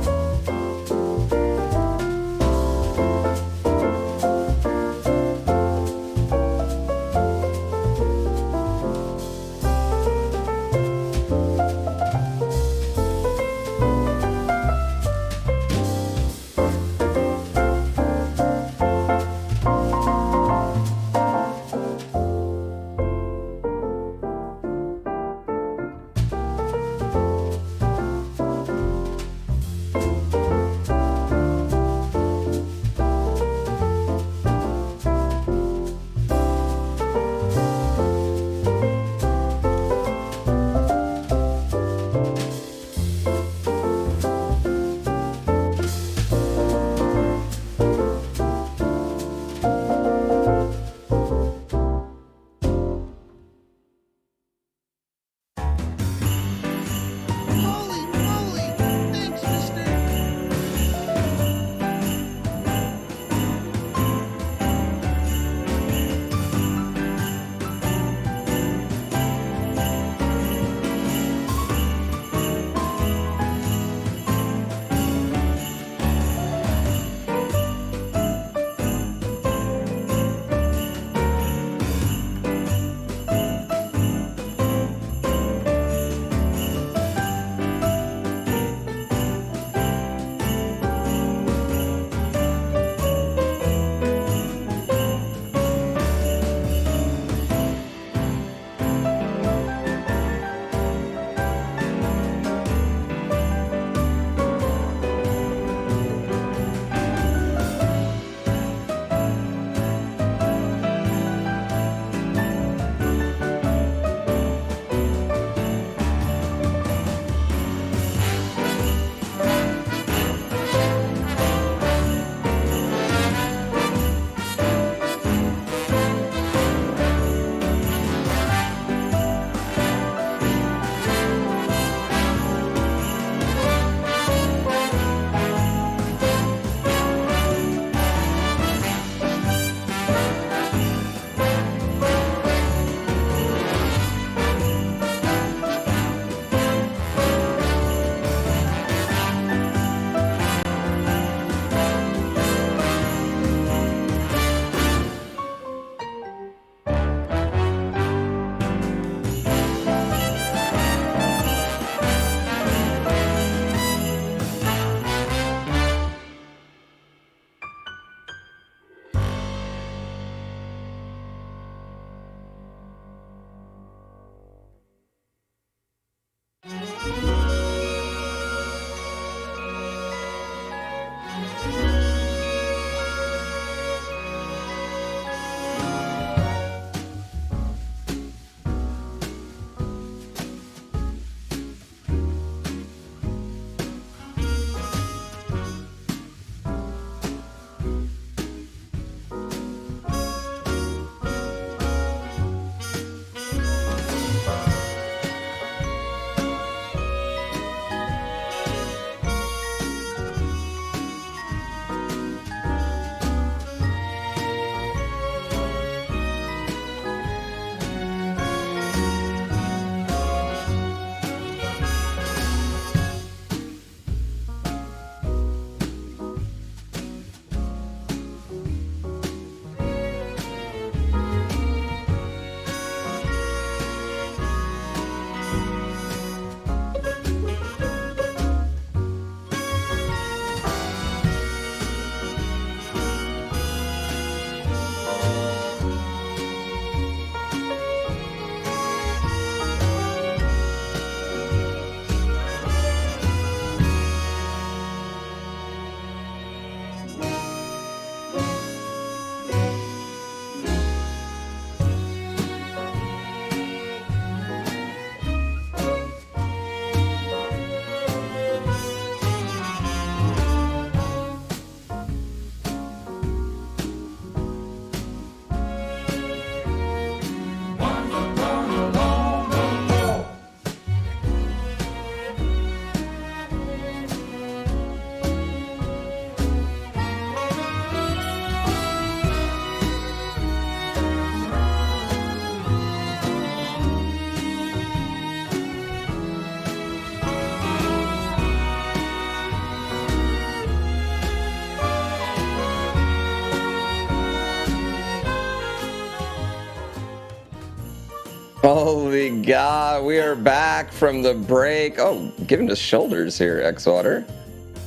Holy God, we are back from the break. Oh, giving us shoulders here, Xwater.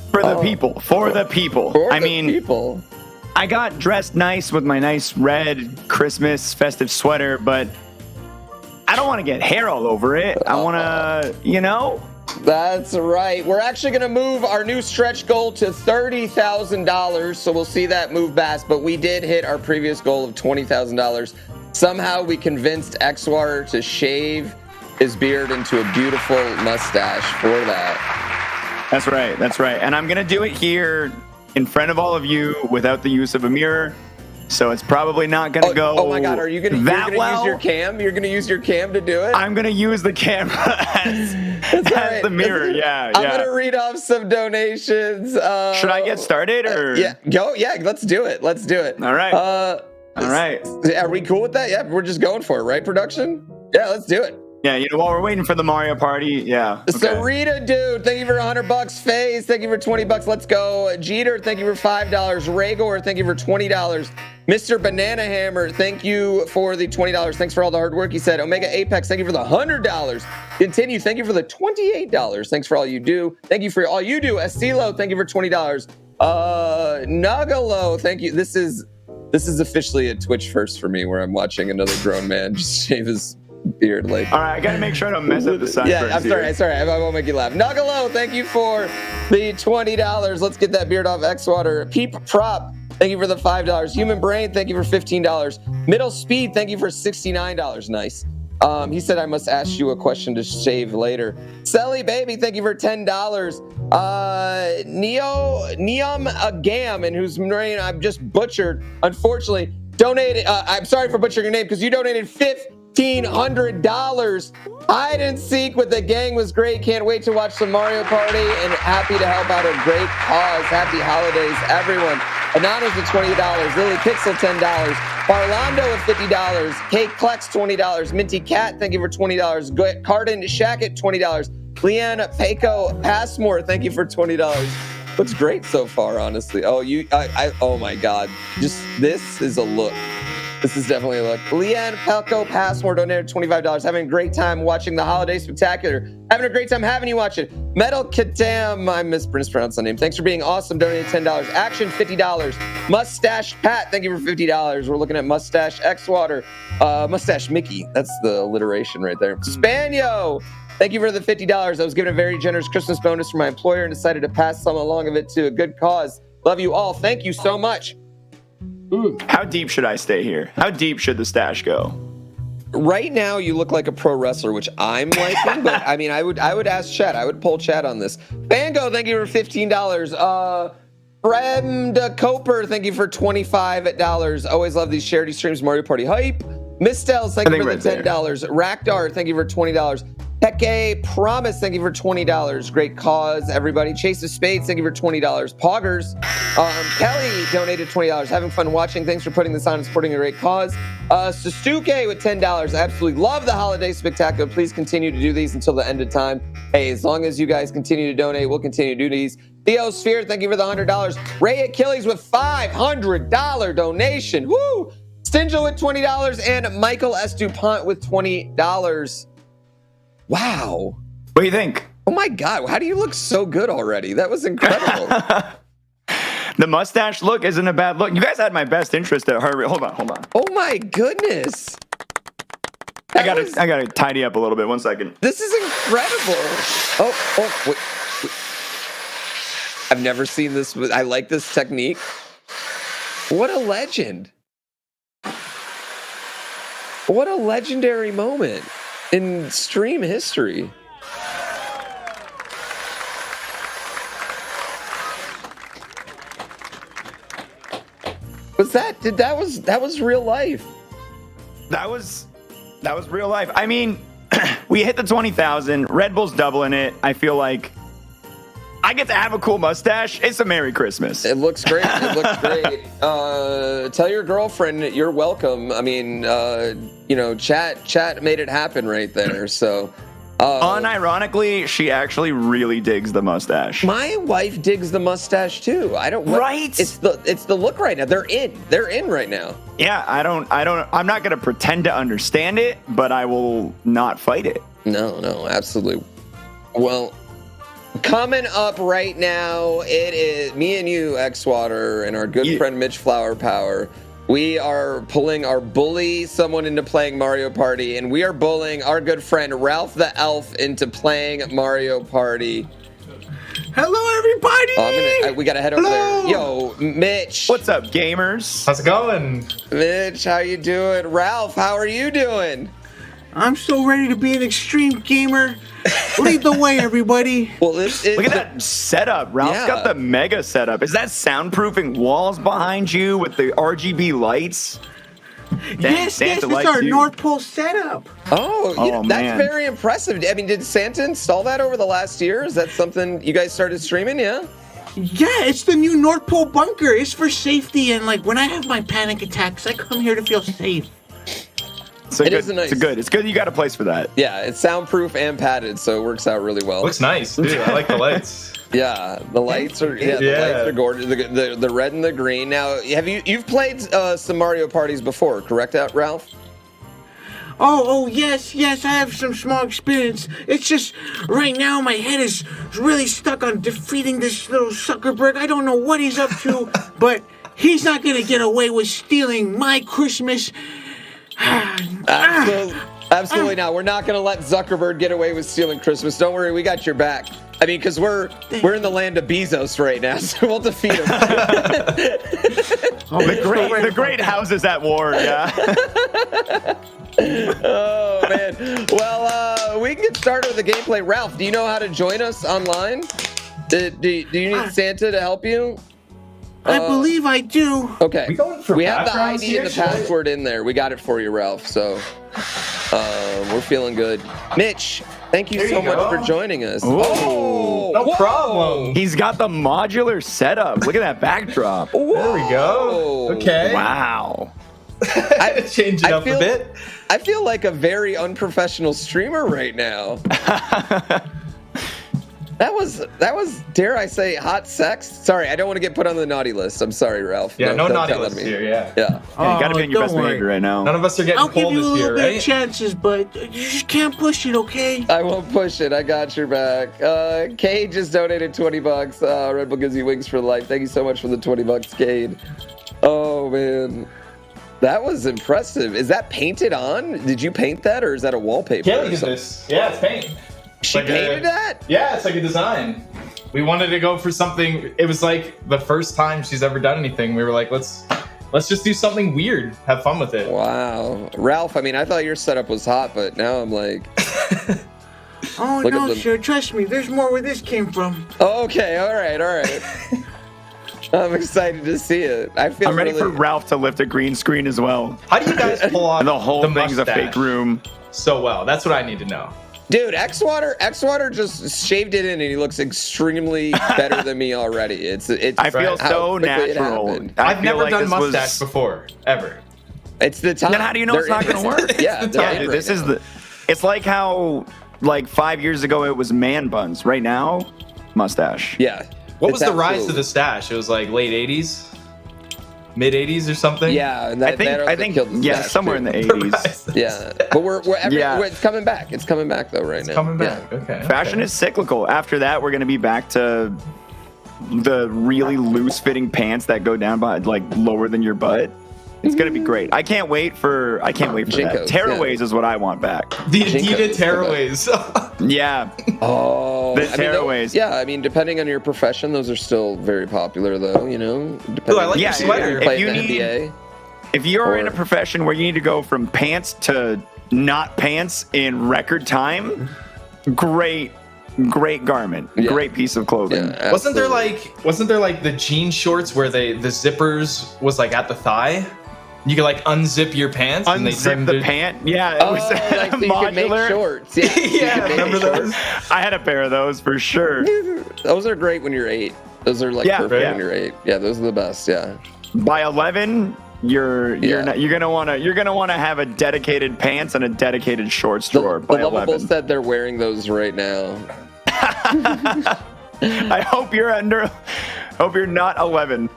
For the people. For the people. People. I got dressed nice with my nice red Christmas festive sweater, but I don't want to get hair all over it. I want to, That's right. We're actually going to move our new stretch goal to $30,000, so we'll see that move fast. But we did hit our previous goal of $20,000. Somehow we convinced Xwater to shave his beard into a beautiful mustache for that. That's right. That's right. And I'm going to do it here in front of all of you without the use of a mirror. So it's probably not going to go. Oh my God! Are you going to use your cam? You're going to use your cam to do it? I'm going to use the camera as the mirror. Yeah. I'm going to read off some donations. Should I get started or? Yeah. Go. Yeah. Let's do it. Let's do it. All right. All right. Are we cool with that? Yeah. We're just going for it, right? Production. Yeah. Let's do it. Yeah, while we're waiting for the Mario Party, yeah. Okay. Sarita, dude, thank you for $100. FaZe, thank you for $20. Let's go. Jeter, thank you for $5. Ragor, thank you for $20. Mr. Banana Hammer, thank you for the $20. Thanks for all the hard work. He said, Omega Apex, thank you for the $100. Continue, thank you for the $28. Thanks for all you do. Thank you for all you do. Estilo, thank you for $20. Nagalo, thank you. This is officially a Twitch first for me, where I'm watching another grown man just shave his beard. All right, I gotta make sure I don't mess up the sideburns. Yeah, I'm sorry. I won't make you laugh. Nagalo, thank you for the $20. Let's get that beard off. Xwater. Peep Prop, thank you for the $5. Human Brain, thank you for $15. Middle Speed, thank you for $69. Nice. He said I must ask you a question to shave later. Selly Baby, thank you for $10. Neom Agam, and whose name I've just butchered, unfortunately, donated. I'm sorry for butchering your name because you donated $1,500. Hide and Seek with the gang was great. Can't wait to watch the Mario Party and happy to help out a great cause. Happy holidays, everyone. Anonymous with $20. Lily Pixel $10. Barlando with $50. Kate Klex $20. Minty Cat, thank you for $20. Cardin Shackett $20. Leanne Paco Passmore, thank you for $20. Looks great so far, honestly. Oh, oh my God. Just this is a look. This is definitely a look. Leanne Pelco Passmore donated $25. Having a great time watching the Holiday Spectacular. Having a great time having you watch it. Metal Katam, I mispronounced the name. Thanks for being awesome. Donated $10. Action $50. Mustache Pat, thank you for $50. We're looking at Mustache Xwater. Mustache Mickey, that's the alliteration right there. Spanio, thank you for the $50. I was given a very generous Christmas bonus from my employer and decided to pass some along of it to a good cause. Love you all. Thank you so much. How deep should I stay here? How deep should the stash go? Right now, you look like a pro wrestler, which I'm liking. But I mean, I would ask Chat. I would poll Chat on this. Bango, thank you for $15. Brenda Coper, thank you for $25. Always love these charity streams. Mario Party hype. Mistels, thank you for the $10. Rakdar, thank you for $20. Peke Promise, thank you for $20. Great cause, everybody. Chase of Spades, thank you for $20. Poggers, Kelly donated $20. Having fun watching. Thanks for putting this on and supporting a great cause. Sasuke with $10. Absolutely love the Holiday Spectacular. Please continue to do these until the end of time. Hey, as long as you guys continue to donate, we'll continue to do these. Theo Sphere, thank you for the $100. Ray Achilles with $500 donation. Woo! Stingel with $20 and Michael S. DuPont with $20. Wow. What do you think? Oh my God. How do you look so good already? That was incredible. The mustache look isn't a bad look. You guys had my best interest at heart rate. Hold on. Oh my goodness. I gotta tidy up a little bit. 1 second. This is incredible. Wait. I've never seen this. I like this technique. What a legend. What a legendary moment in stream history. That was real life. That was real life. I mean, we hit the 20,000. Red Bull's doubling it. I feel like I get to have a cool mustache. It's a Merry Christmas. It looks great. Tell your girlfriend you're welcome. I mean, chat made it happen right there. So Unironically, she actually really digs the mustache. My wife digs the mustache too. I don't. Right? It's the look right now. They're in right now. Yeah, I'm not gonna pretend to understand it, but I will not fight it. No, absolutely. Well, coming up right now, it is me and you, X-Water, and our good friend Mitch Flower Power. We are pulling our bully someone into playing Mario Party, and we are bullying our good friend Ralph the Elf into playing Mario Party. Hello, everybody. We gotta head over there. Yo, Mitch. What's up, gamers? How's it going? Mitch, how you doing? Ralph, how are you doing? I'm so ready to be an extreme gamer. Lead the way, everybody. Well, look at that setup. Ralph's got the mega setup. Is that soundproofing walls behind you with the RGB lights? Yes, it's our North Pole setup. That's man. very impressive. I mean, did Santa install that over the last year? Is that something you guys started streaming? Yeah. Yeah, it's the new North Pole bunker. It's for safety, and like when I have my panic attacks, I come here to feel safe. It's good you got a place for that. Yeah, it's soundproof and padded, so it works out really well. Looks nice, dude. I like the lights. Yeah, the lights are the lights are gorgeous. The red and the green. Now, you've played some Mario parties before, correct, Ralph? Oh, yes, I have some small experience. It's just, right now, my head is really stuck on defeating this little Zuckerberg. I don't know what he's up to, but he's not gonna get away with stealing my Christmas. Absolutely not. We're not going to let Zuckerberg get away with stealing Christmas. Don't worry, we got your back. I mean, because we're in the land of Bezos right now, so we'll defeat him. The great house is at war. Yeah. Oh man. Well, we can get started with the gameplay. Ralph, do you know how to join us online? Do you need Santa to help you? I believe I do. Okay. We have the backgrounds ID and the password in there. We got it for you, Ralph. So we're feeling good. Mitch, thank you so much for joining us. No problem. He's got the modular setup. Look at that backdrop. There we go. Okay. Wow. Change it up a bit. I feel like a very unprofessional streamer right now. That was, dare I say, hot sex? Sorry, I don't want to get put on the naughty list. I'm sorry, Ralph. Yeah, no naughty list here, yeah. Yeah, you gotta be in your best behavior right now. None of us are getting I'll give pulled you a this little year, bit right? of chances, but you just can't push it, okay? I won't push it. I got your back. Cade just donated $20. Red Bull gives you wings for life. Thank you so much for the $20, Cade. Oh, man. That was impressive. Is that painted on? Did you paint that, or is that a wallpaper? Yeah, look at this. Yeah, it's paint. She painted that? Yeah, it's like a design. We wanted to go for something. It was like the first time she's ever done anything. We were like, let's just do something weird. Have fun with it. Wow. Ralph, I mean, I thought your setup was hot, but now I'm like... Oh, no, sir. Trust me. There's more where this came from. Okay, all right. I'm excited to see it. I'm ready for Ralph to lift a green screen as well. How do you guys pull off the whole thing's mustache a fake room so well? That's what I need to know. Dude, X-Water just shaved it in, and he looks extremely better than me already. I feel so natural. I've never done mustache before, ever. It's the time. Then how do you know it's not going to work? Yeah, this is the. It's like how, like 5 years ago, it was man buns. Right now, mustache. Yeah. What was the rise of the stash? It was like late 80s? Mid 80s or something? Yeah, and I think somewhere in the 80s. Yeah, but it's coming back. It's coming back though right now. Coming back. Okay. Fashion is cyclical. After that, we're gonna be back to the really loose fitting pants that go down by like lower than your butt. It's gonna be great. I can't wait for that. Tearaways is what I want back. The Adidas tearaways. Yeah. Oh, the tearaways. I mean, depending on your profession, those are still very popular, though. You know. Ooh, I like your sweater. If you're in a profession where you need to go from pants to not pants in record time, great garment, great piece of clothing. Yeah, wasn't there like the jean shorts where the zippers was like at the thigh? You could like unzip your pants. Unzip the pant? Yeah, it was like so modular. You could make shorts. Yeah, yeah, remember those? I had a pair of those for sure. Those are great when you're 8. Those are like perfect when you're 8. Yeah, those are the best. Yeah. By 11, you're gonna wanna have a dedicated pants and a dedicated shorts drawer by The Lovable 11. said they're wearing those right now. I hope you're under. Hope you're not 11.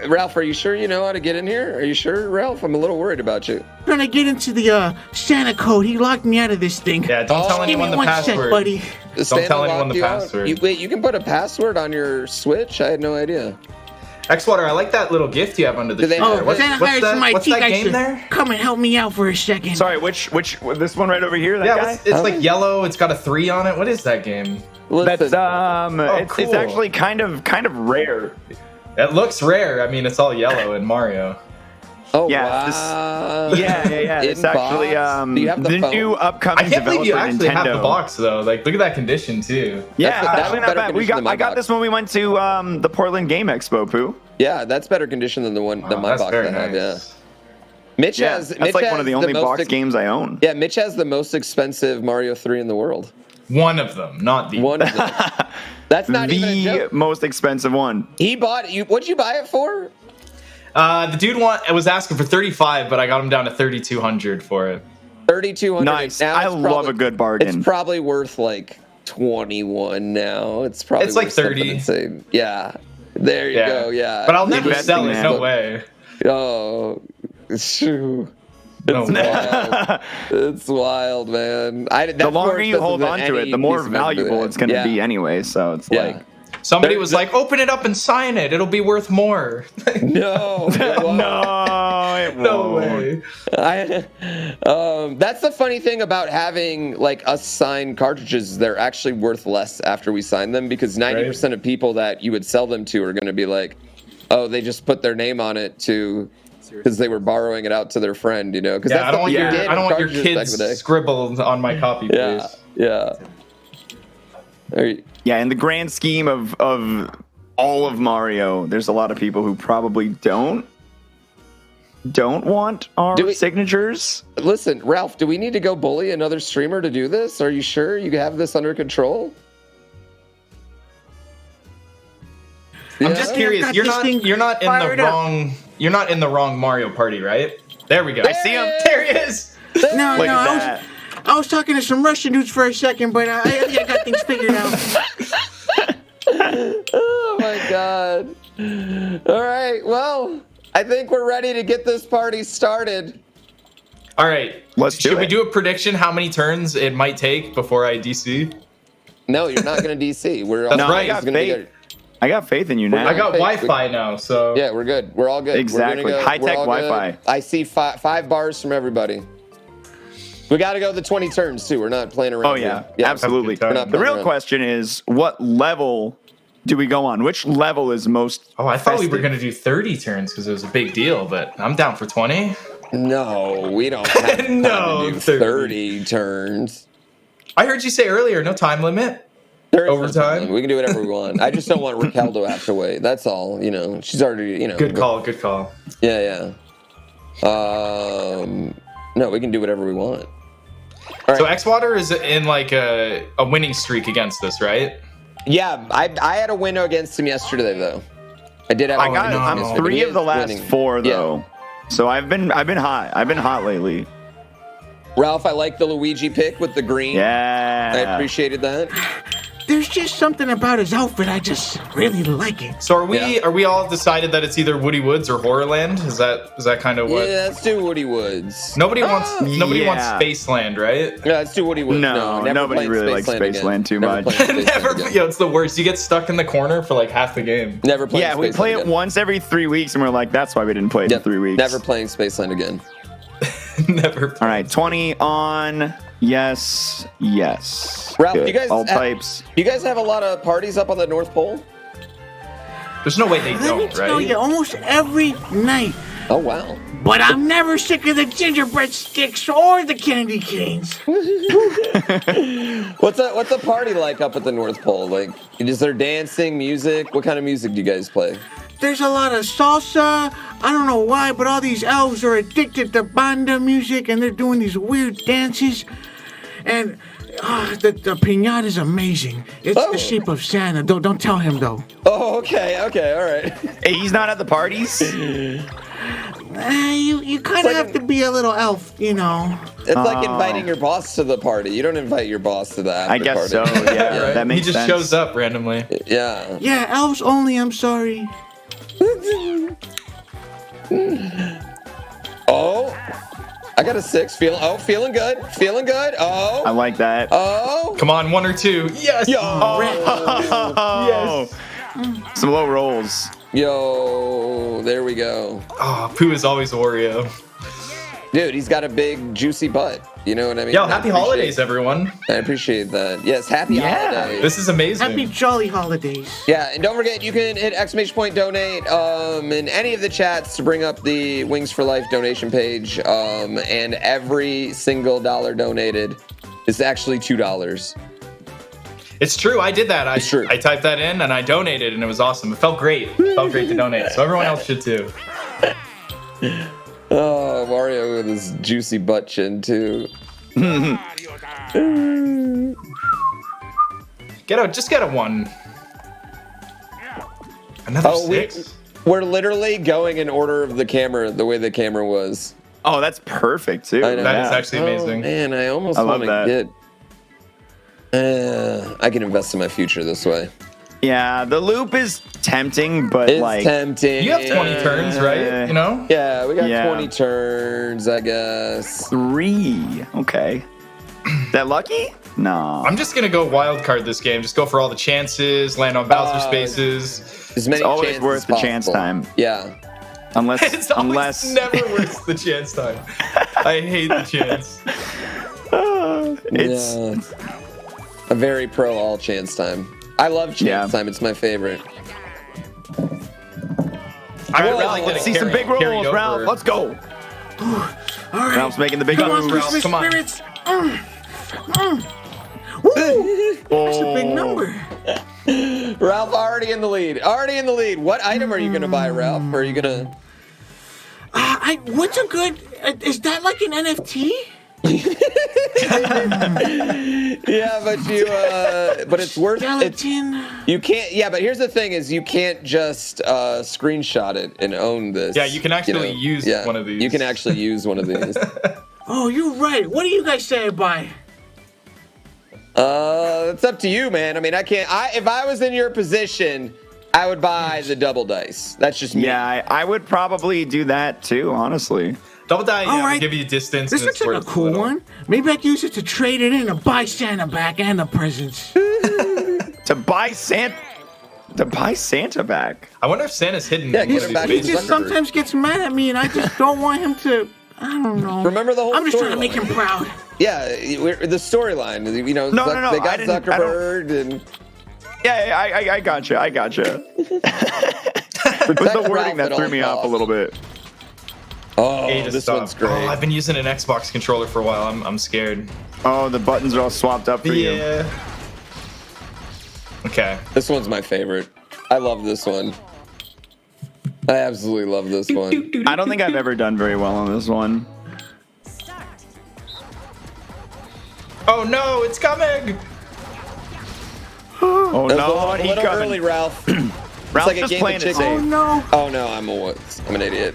Ralph, are you sure you know how to get in here? Are you sure, Ralph? I'm a little worried about you. Trying to get into the Santa code. He locked me out of this thing. Yeah, don't tell Give anyone me the one password. sec, buddy. Don't tell anyone the password. Wait, you can put a password on your Switch? I had no idea. Xwater, I like that little gift you have under the Do they- chair. Oh, What's Santa hires that, my what's tea that guys game to there? come and help me out for a second. Sorry, which this one right over here? That Yeah, guy? it's like yellow. It's got a 3 on it. What is that game? That's Listen, it's cool. actually kind of rare. It looks rare. I mean, it's all yellow in Mario. oh, Yeah, wow. Yeah. It's actually Do you have the phone? new upcoming I can't believe you developer actually Nintendo. have the box though. Like, look at that condition too. Yeah, That's actually not better bad. condition than my I got box. this when we went to the Portland Game Expo, Pooh. Yeah, that's better condition than the one than my That's box very I have. Yeah. nice. Mitch Yeah, has. that's Mitch like has one of the only most box games I own. Yeah, Mitch has the most expensive Mario 3 in the world. One of them, not the One of them. That's not even a The joke. most expensive one. He bought you. What'd you buy it for? The dude was asking for 35, but I got him down to 3,200 for it. 3,200. Nice. Now I it's love probably- a good bargain. It's probably worth like 21 now. It's probably It's like worth something 30. insane. Yeah. There you go. Yeah. But I'll never Investing sell it. in No it. way. Oh, shoo. No It's way. wild. It's wild, man. The longer you hold on to it, the more valuable it's going to be anyway. So it's like. Somebody was like, "Open it up and sign it. It'll be worth more." No, no, it No won't. way. That's the funny thing about having like us sign cartridges. They're actually worth less after we sign them because 90% of people that you would sell them to are going to be like, "Oh, they just put their name on it because they were borrowing it out to their friend," you know? Because Yeah, I don't want your cartridges back in kids the day. scribbled on my copy, please. Yeah. Yeah, in the grand scheme of all of Mario, there's a lot of people who probably don't want our signatures. Listen, Ralph, do we need to go bully another streamer to do this? Are you sure you have this under control? I'm just curious. You're not in the wrong Mario Party, right? There we go. I see him. There he is. No, Look no, at I was talking to some Russian dudes for a second, but I got things figured out. Oh my god. All right, well, I think we're ready to get this party started. All right. Should we do a prediction how many turns it might take before I DC? No, you're not going to DC. That's right. I got faith in you now. I got Wi-Fi now, so yeah, we're good. We're all good. Exactly. We're gonna High-tech we're all good. Wi-Fi. I see five bars from everybody. We got to go the 20 turns too. We're not playing around. Oh yeah, here. absolutely. We're not The playing real around. question is, what level do we go on? Which level is most? Oh, I thought we were festive? going to do 30 turns because it was a big deal, but I'm down for 20. No, we don't have time No, to do 30 turns. I heard you say earlier, no time limit. There is Overtime? something. We can do whatever we want. I just don't want Raquel to have to wait. That's all. You know, she's already, you know. Good call, good call. Yeah. No, we can do whatever we want. So Xwater is in like a winning streak against us, right? Yeah, I had a win against him yesterday though. I did have. I'm 3 of the last 4 though, so I've been hot. I've been hot lately. Ralph, I like the Luigi pick with the green. Yeah, I appreciated that. There's just something about his outfit. I just really like it. So are we all decided that it's either Woody Woods or Horrorland? Is that kind of what? Yeah, let's do Woody Woods. Nobody wants Spaceland, right? Yeah, let's do Woody Woods. No, never nobody playing really likes Spaceland too much. Yo, it's the worst. You get stuck in the corner for like half the game. Never playing. Yeah, we play it once every 3 weeks, and we're like, that's why we didn't play it in 3 weeks. Never playing Spaceland again. Never. All right, 20 on. Yes. Ralph, Good. you guys all types. You guys have a lot of parties up on the North Pole? There's no way they Let me don't, tell right? you, almost every night. Oh wow. But I'm never sick of the gingerbread sticks or the candy canes. What's a party like up at the North Pole? Like, is there dancing, music? What kind of music do you guys play? There's a lot of salsa. I don't know why, but all these elves are addicted to banda music, and they're doing these weird dances. And the piñata is amazing. It's the shape of Santa. Don't tell him though. Oh, okay, all right. Hey, he's not at the parties. You kind of have to be a little elf, you know. It's like inviting your boss to the party. You don't invite your boss to the after I guess party. so. Yeah, Right? that makes He just sense. shows up randomly. Yeah. Yeah, elves only. I'm sorry. Oh, I got a 6. Feeling good. Feeling good. Oh. I like that. Oh. Come on, 1 or 2. Yes. Oh. Some low rolls. Yo, there we go. Oh, Pooh is always Oreo. Dude, he's got a big, juicy butt. You know what I mean? Yo, happy holidays, everyone. I appreciate that. Yes, happy holidays. This is amazing. Happy jolly holidays. Yeah, and don't forget, you can hit ! donate in any of the chats to bring up the Wings for Life donation page. And every single dollar donated is actually $2. It's true. I did that. It's true. I typed that in and I donated, and it was awesome. It felt great. It felt great to donate. So everyone else should too. Oh, Mario with his juicy butt chin too. Just get a 1. Another 6. We're literally going in order of the camera, the way the camera was. Oh, that's perfect too. I know. That is actually amazing. Oh, man, I almost I love want to that. get. I can invest in my future this way. Yeah, the loop is tempting, but It's like tempting. You have 20 turns, right? You know? Yeah, we got Yeah. 20 turns, I guess. 3. Okay. That lucky? No. I'm just gonna go wild card this game. Just go for all the chances, land on Bowser spaces. As many It's always chances worth as the chance possible. time. Yeah. It's always never worth the chance time. I hate the chance. It's Yeah. A very pro all chance time. I love chance time. It's my favorite. I All really right, like that let's it see some big carried rolls, over. Ralph. Let's go. All right. Ralph's making the big Come on, moves. Christmas Come on. spirits. Woo! That's a big number. Ralph already in the lead. Already in the lead. What item are you gonna buy, Ralph? Or are you gonna? What's a good? Is that like an NFT? Yeah, but you. But it's worth. Skeleton. You can't. Yeah, but here's the thing: is you can't just screenshot it and own this. Yeah, you can actually use one of these. You can actually use one of these. Oh, you're right. What do you guys say I buy? It's up to you, man. I mean, I can't. If I was in your position, I would buy the double dice. That's just me. Yeah, I would probably do that too, honestly. Double die, All right. give you distance. This and looks it's like a worth cool little. one. Maybe I can use it to trade it in to buy Santa back and the presents. To buy Santa back. I wonder if Santa's hidden. Yeah, in get one him of back these to He spaces. just sometimes gets mad at me, and I just don't want him to. I don't know. Remember the whole. I'm just trying to make storyline. him proud. Yeah, the storyline. You know, No, they got I didn't- I don't- Zuckerberg and. Yeah, I gotcha. It was the wording that threw me off a little bit. Oh, A to this stop. one's great. Oh, I've been using an Xbox controller for a while. I'm scared. Oh, the buttons are all swapped up for you. Yeah. Okay. This one's my favorite. I love this one. I absolutely love this one. I don't think I've ever done very well on this one. Oh no, it's coming! Oh That was no, a he little coming. early, Ralph. Ralph's like a just game playing of it chicken. safe. Oh no. Oh no, I'm an idiot.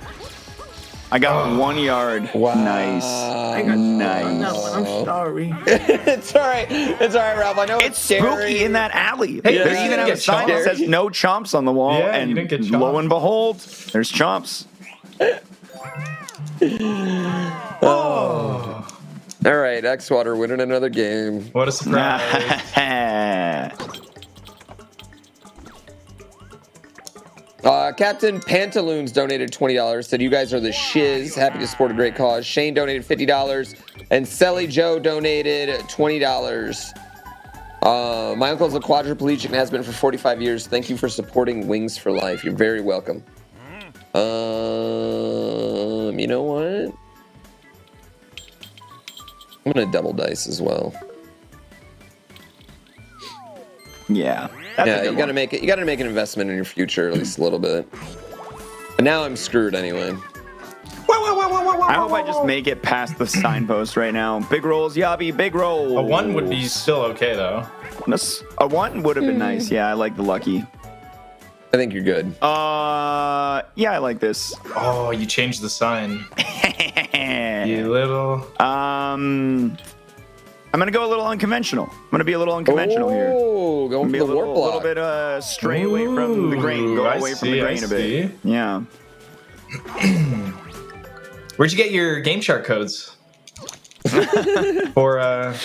I got 1 yard. Wow. Nice. I got Nice. no, I'm sorry. It's all right. It's all right, Ralph. I know It's scary. spooky in that alley. Hey, They you even didn't have a get sign that chomped. says no chomps on the wall, Yeah, and you didn't get lo chomped. and behold, there's chomps. Oh. All right, X-Water winning another game. What a surprise. Captain Pantaloons donated $20. Said, you guys are the shiz. Happy to support a great cause. Shane donated $50. And Selly Joe donated $20. My uncle's a quadriplegic and has been for 45 years. Thank you for supporting Wings for Life. You're very welcome. You know what? I'm gonna double dice as well. Yeah. That's a Yeah, good you gotta one. make it. You gotta make an investment in your future at least a little bit. And now I'm screwed anyway. I hope I just make it past the signpost right now. Big rolls, Yabi, big rolls. A 1 would be still okay though. A 1 would have been nice. Yeah, I like the lucky. I think you're good. Yeah, I like this. Oh, you changed the sign. You little. I'm gonna go a little unconventional. I'm gonna be a little unconventional here. Oh, going for the warp block. A little bit stray away from the grain. Go away from the grain a bit. Yeah. Where'd you get your Game Shark codes? For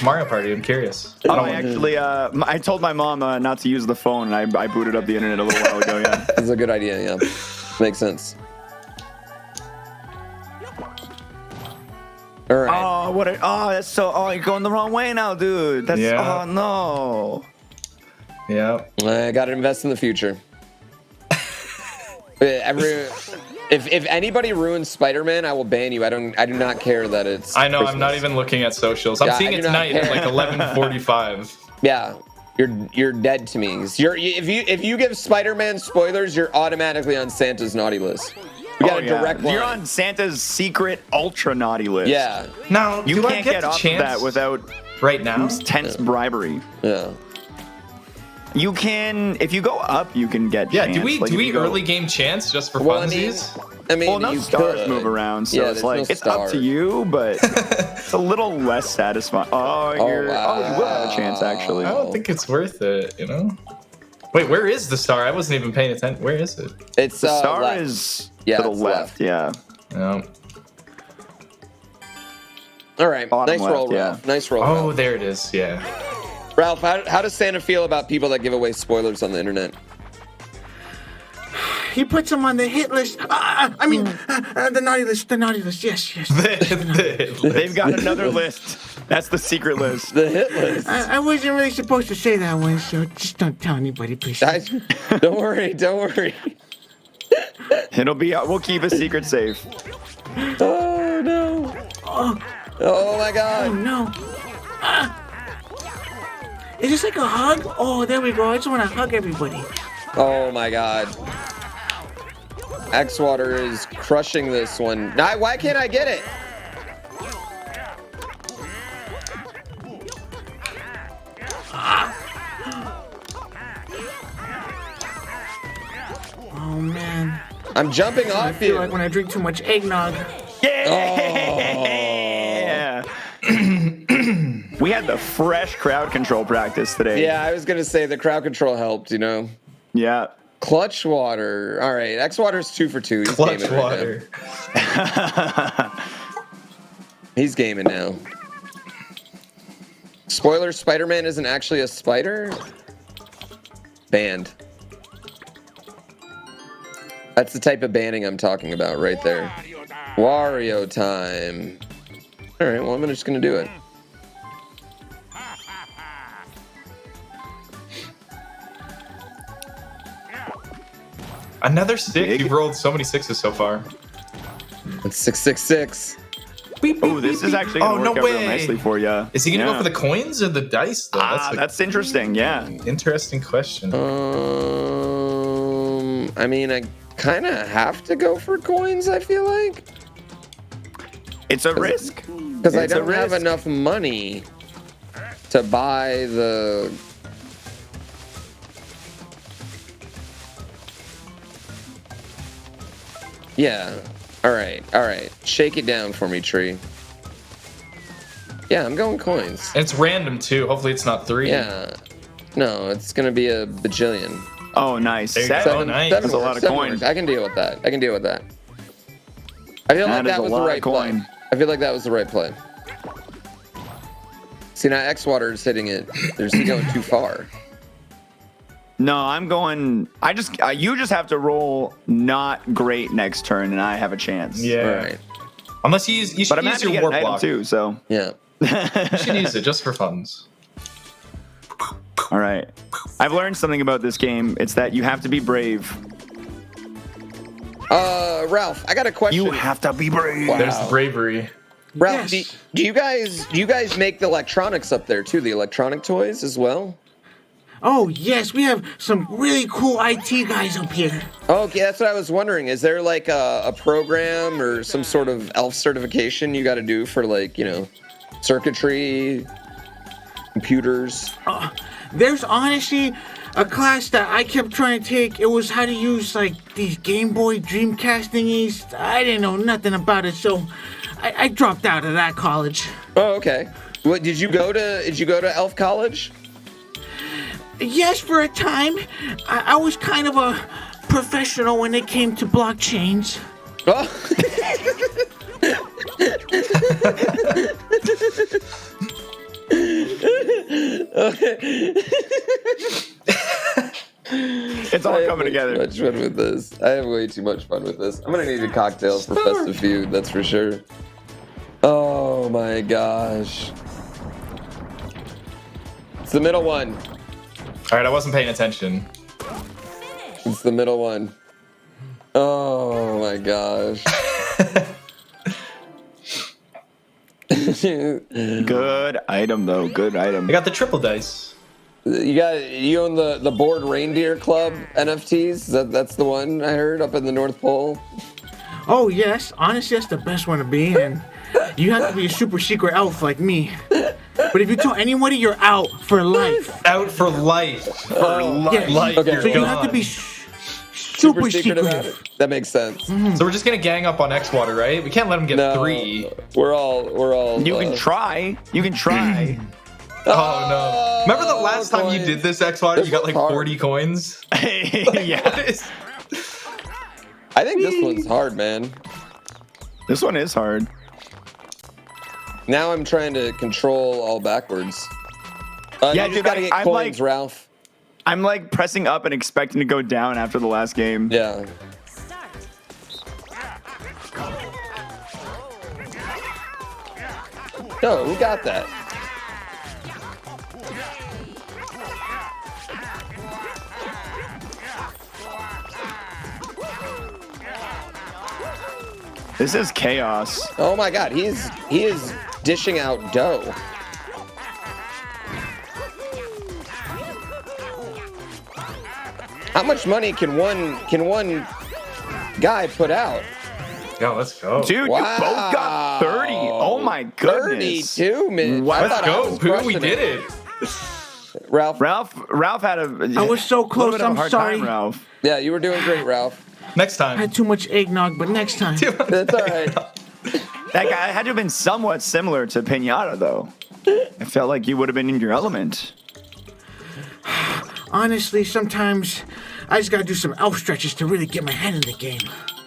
Mario Party, I'm curious. I told my mom not to use the phone, and I booted up the internet a little while ago. Yeah, that's a good idea. Yeah, makes sense. All right. That's so. Oh, you're going the wrong way now, dude. That's. Yeah. Oh no. Yeah. I got to invest in the future. If anybody ruins Spider-Man, I will ban you. I do not care that it's. I know. Christmas. I'm not even looking at socials. I'm seeing it tonight at like 11:45. Yeah, you're dead to me. If you give Spider-Man spoilers, you're automatically on Santa's naughty list. We got a direct line. You're on Santa's secret ultra naughty list. Yeah. Now you can't get off of that without right now tense bribery. Yeah. You can, if you go up, you can get. Yeah. Chance. Do we early game chance just for funsies? I mean, no stars move around, so it's like it's up to you, but it's a little less satisfying. Oh, you will have a chance actually. I don't think it's worth it. You know. Wait, where is the star? I wasn't even paying attention. Where is it? It's the star left. is to the left. Yeah. No. All right. Bottom Nice left, roll, Ralph. Nice roll. Oh, Ralph. there it is. Yeah. Ralph, how does Santa feel about people that give away spoilers on the internet? He puts them on the hit list. The naughty list. The naughty list. Yes. They've got another list. That's the secret list. The hit list. I wasn't really supposed to say that one, so just don't tell anybody, please. Don't worry. It'll be. We'll keep a secret safe. Oh no. Oh my God. Oh no. Is this like a hug? Oh, there we go. I just want to hug everybody. Oh my God. X-Water is crushing this one. Why can't I get it? Oh man. I'm jumping off I feel like when I drink too much eggnog. Yeah. We had the fresh crowd control practice today. Yeah, I was gonna say the crowd control helped. You know. Yeah. Clutch Water. All right, X-Water's 2 for 2. He's Clutch gaming Water. Right now. He's gaming now. Spoiler: Spider-Man isn't actually a spider. Banned. That's the type of banning I'm talking about right there. Wario time. All right, well, I'm just gonna do it. Another 6. You've rolled so many 6s so far. It's 666. Oh, this is actually going to work out real nicely for you. Is he going to go for the coins or the dice, though? That's interesting, yeah. Interesting question. I mean, I kind of have to go for coins, I feel like. It's a risk. Because I don't have enough money to buy the... Yeah. All right. Shake it down for me, Tree. Yeah, I'm going coins. And it's random, too. Hopefully it's not 3. Yeah. No, it's going to be a bajillion. Oh, nice. Nice. That's a lot of coins. I can deal with that. I feel like that was the right play. I feel like that was the right play. See, now X-Water is hitting it. There's going too far. No, I'm going. You just have to roll not great next turn, and I have a chance. Yeah. All right. Unless you should use your warp block too. So yeah, you should use it just for funds. All right. I've learned something about this game. It's that you have to be brave. Ralph, I got a question. You have to be brave. Wow. There's bravery. Ralph, do you guys make the electronics up there too? The electronic toys as well? Oh, yes, we have some really cool IT guys up here. Okay, that's what I was wondering. Is there like a program or some sort of ELF certification you got to do for circuitry, computers? There's honestly a class that I kept trying to take. It was how to use like these Game Boy Dreamcast thingies. I didn't know nothing about it, so I dropped out of that college. Oh, okay. What did you go to? Did you go to Elf College? Yes, for a time. I was kind of a professional when it came to blockchains. Oh. It's all coming together. Much fun with this. I have way too much fun with this. I'm gonna need a cocktail for festive feud. That's for sure. Oh my gosh. It's the middle one. All right, I wasn't paying attention. It's the middle one. Oh my gosh. Good item though. Good item. I got the triple dice. You own the Bored Reindeer Club NFTs? That's the one I heard up in the North Pole. Oh yes, honestly, that's the best one to be in. You have to be a super secret elf like me. But if you tell anybody, you're out for life. Out for life. For life. Okay, so you have to be super secretive. about it. That makes sense. So we're just gonna gang up on X-Water, right? We can't let them get 3. We're all. You can try. You can try. Oh no! Remember the last time you did this, X-Water? You got like 40 coins. Yeah. I think this one's hard, man. This one is hard. Now I'm trying to control all backwards. Yeah, you dude, gotta get I'm coins, like- Ralph. I'm like pressing up and expecting to go down after the last game. Yeah. No, we got that. This is chaos. Oh my god, he is dishing out dough. How much money can one guy put out? Yo, let's go. Dude, Wow. you both got 30. Oh my goodness. 32 minutes. Wow. Let's go, Pooh. We did it. Ralph had a. I was so close. little bit of a I'm hard sorry. time, Ralph. Yeah, you were doing great, Ralph. Next I time. had too much eggnog, but next time. That's all right. That guy had to have been somewhat similar to Pinata, though. I felt like you would have been in your element. Honestly, sometimes I just gotta do some elf stretches to really get my head in the game.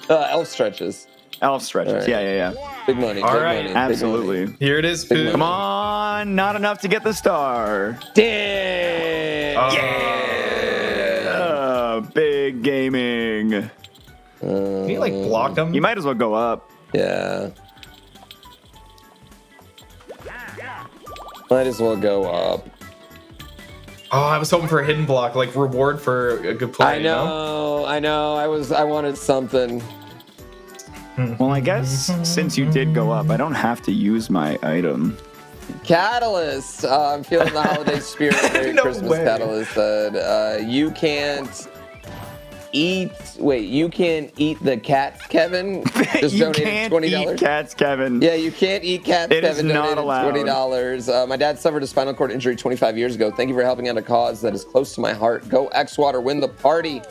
Elf stretches. Elf stretches. Right. Yeah. Big money. All big right. money, big Absolutely. money. Here it is, Big Pooh. money. Come on, not enough to get the star. Damn. Yeah. Big gaming. Can you like block them? You might as well go up. Yeah. Might as well go up. Oh, I was hoping for a hidden block, like reward for a good play. I know. I wanted something. Well, I guess since you did go up, I don't have to use my item. Catalyst. I'm feeling the holiday spirit. Merry No Christmas, way. Catalyst said. You can't eat. Wait, you can't eat the cats, Kevin. Just You donated can't $20. eat cats, Kevin. Yeah, you can't eat cats, It is Kevin. not Donated allowed. $20. My dad suffered a spinal cord injury 25 years ago. Thank you for helping out a cause that is close to my heart. Go X-Water, win the party.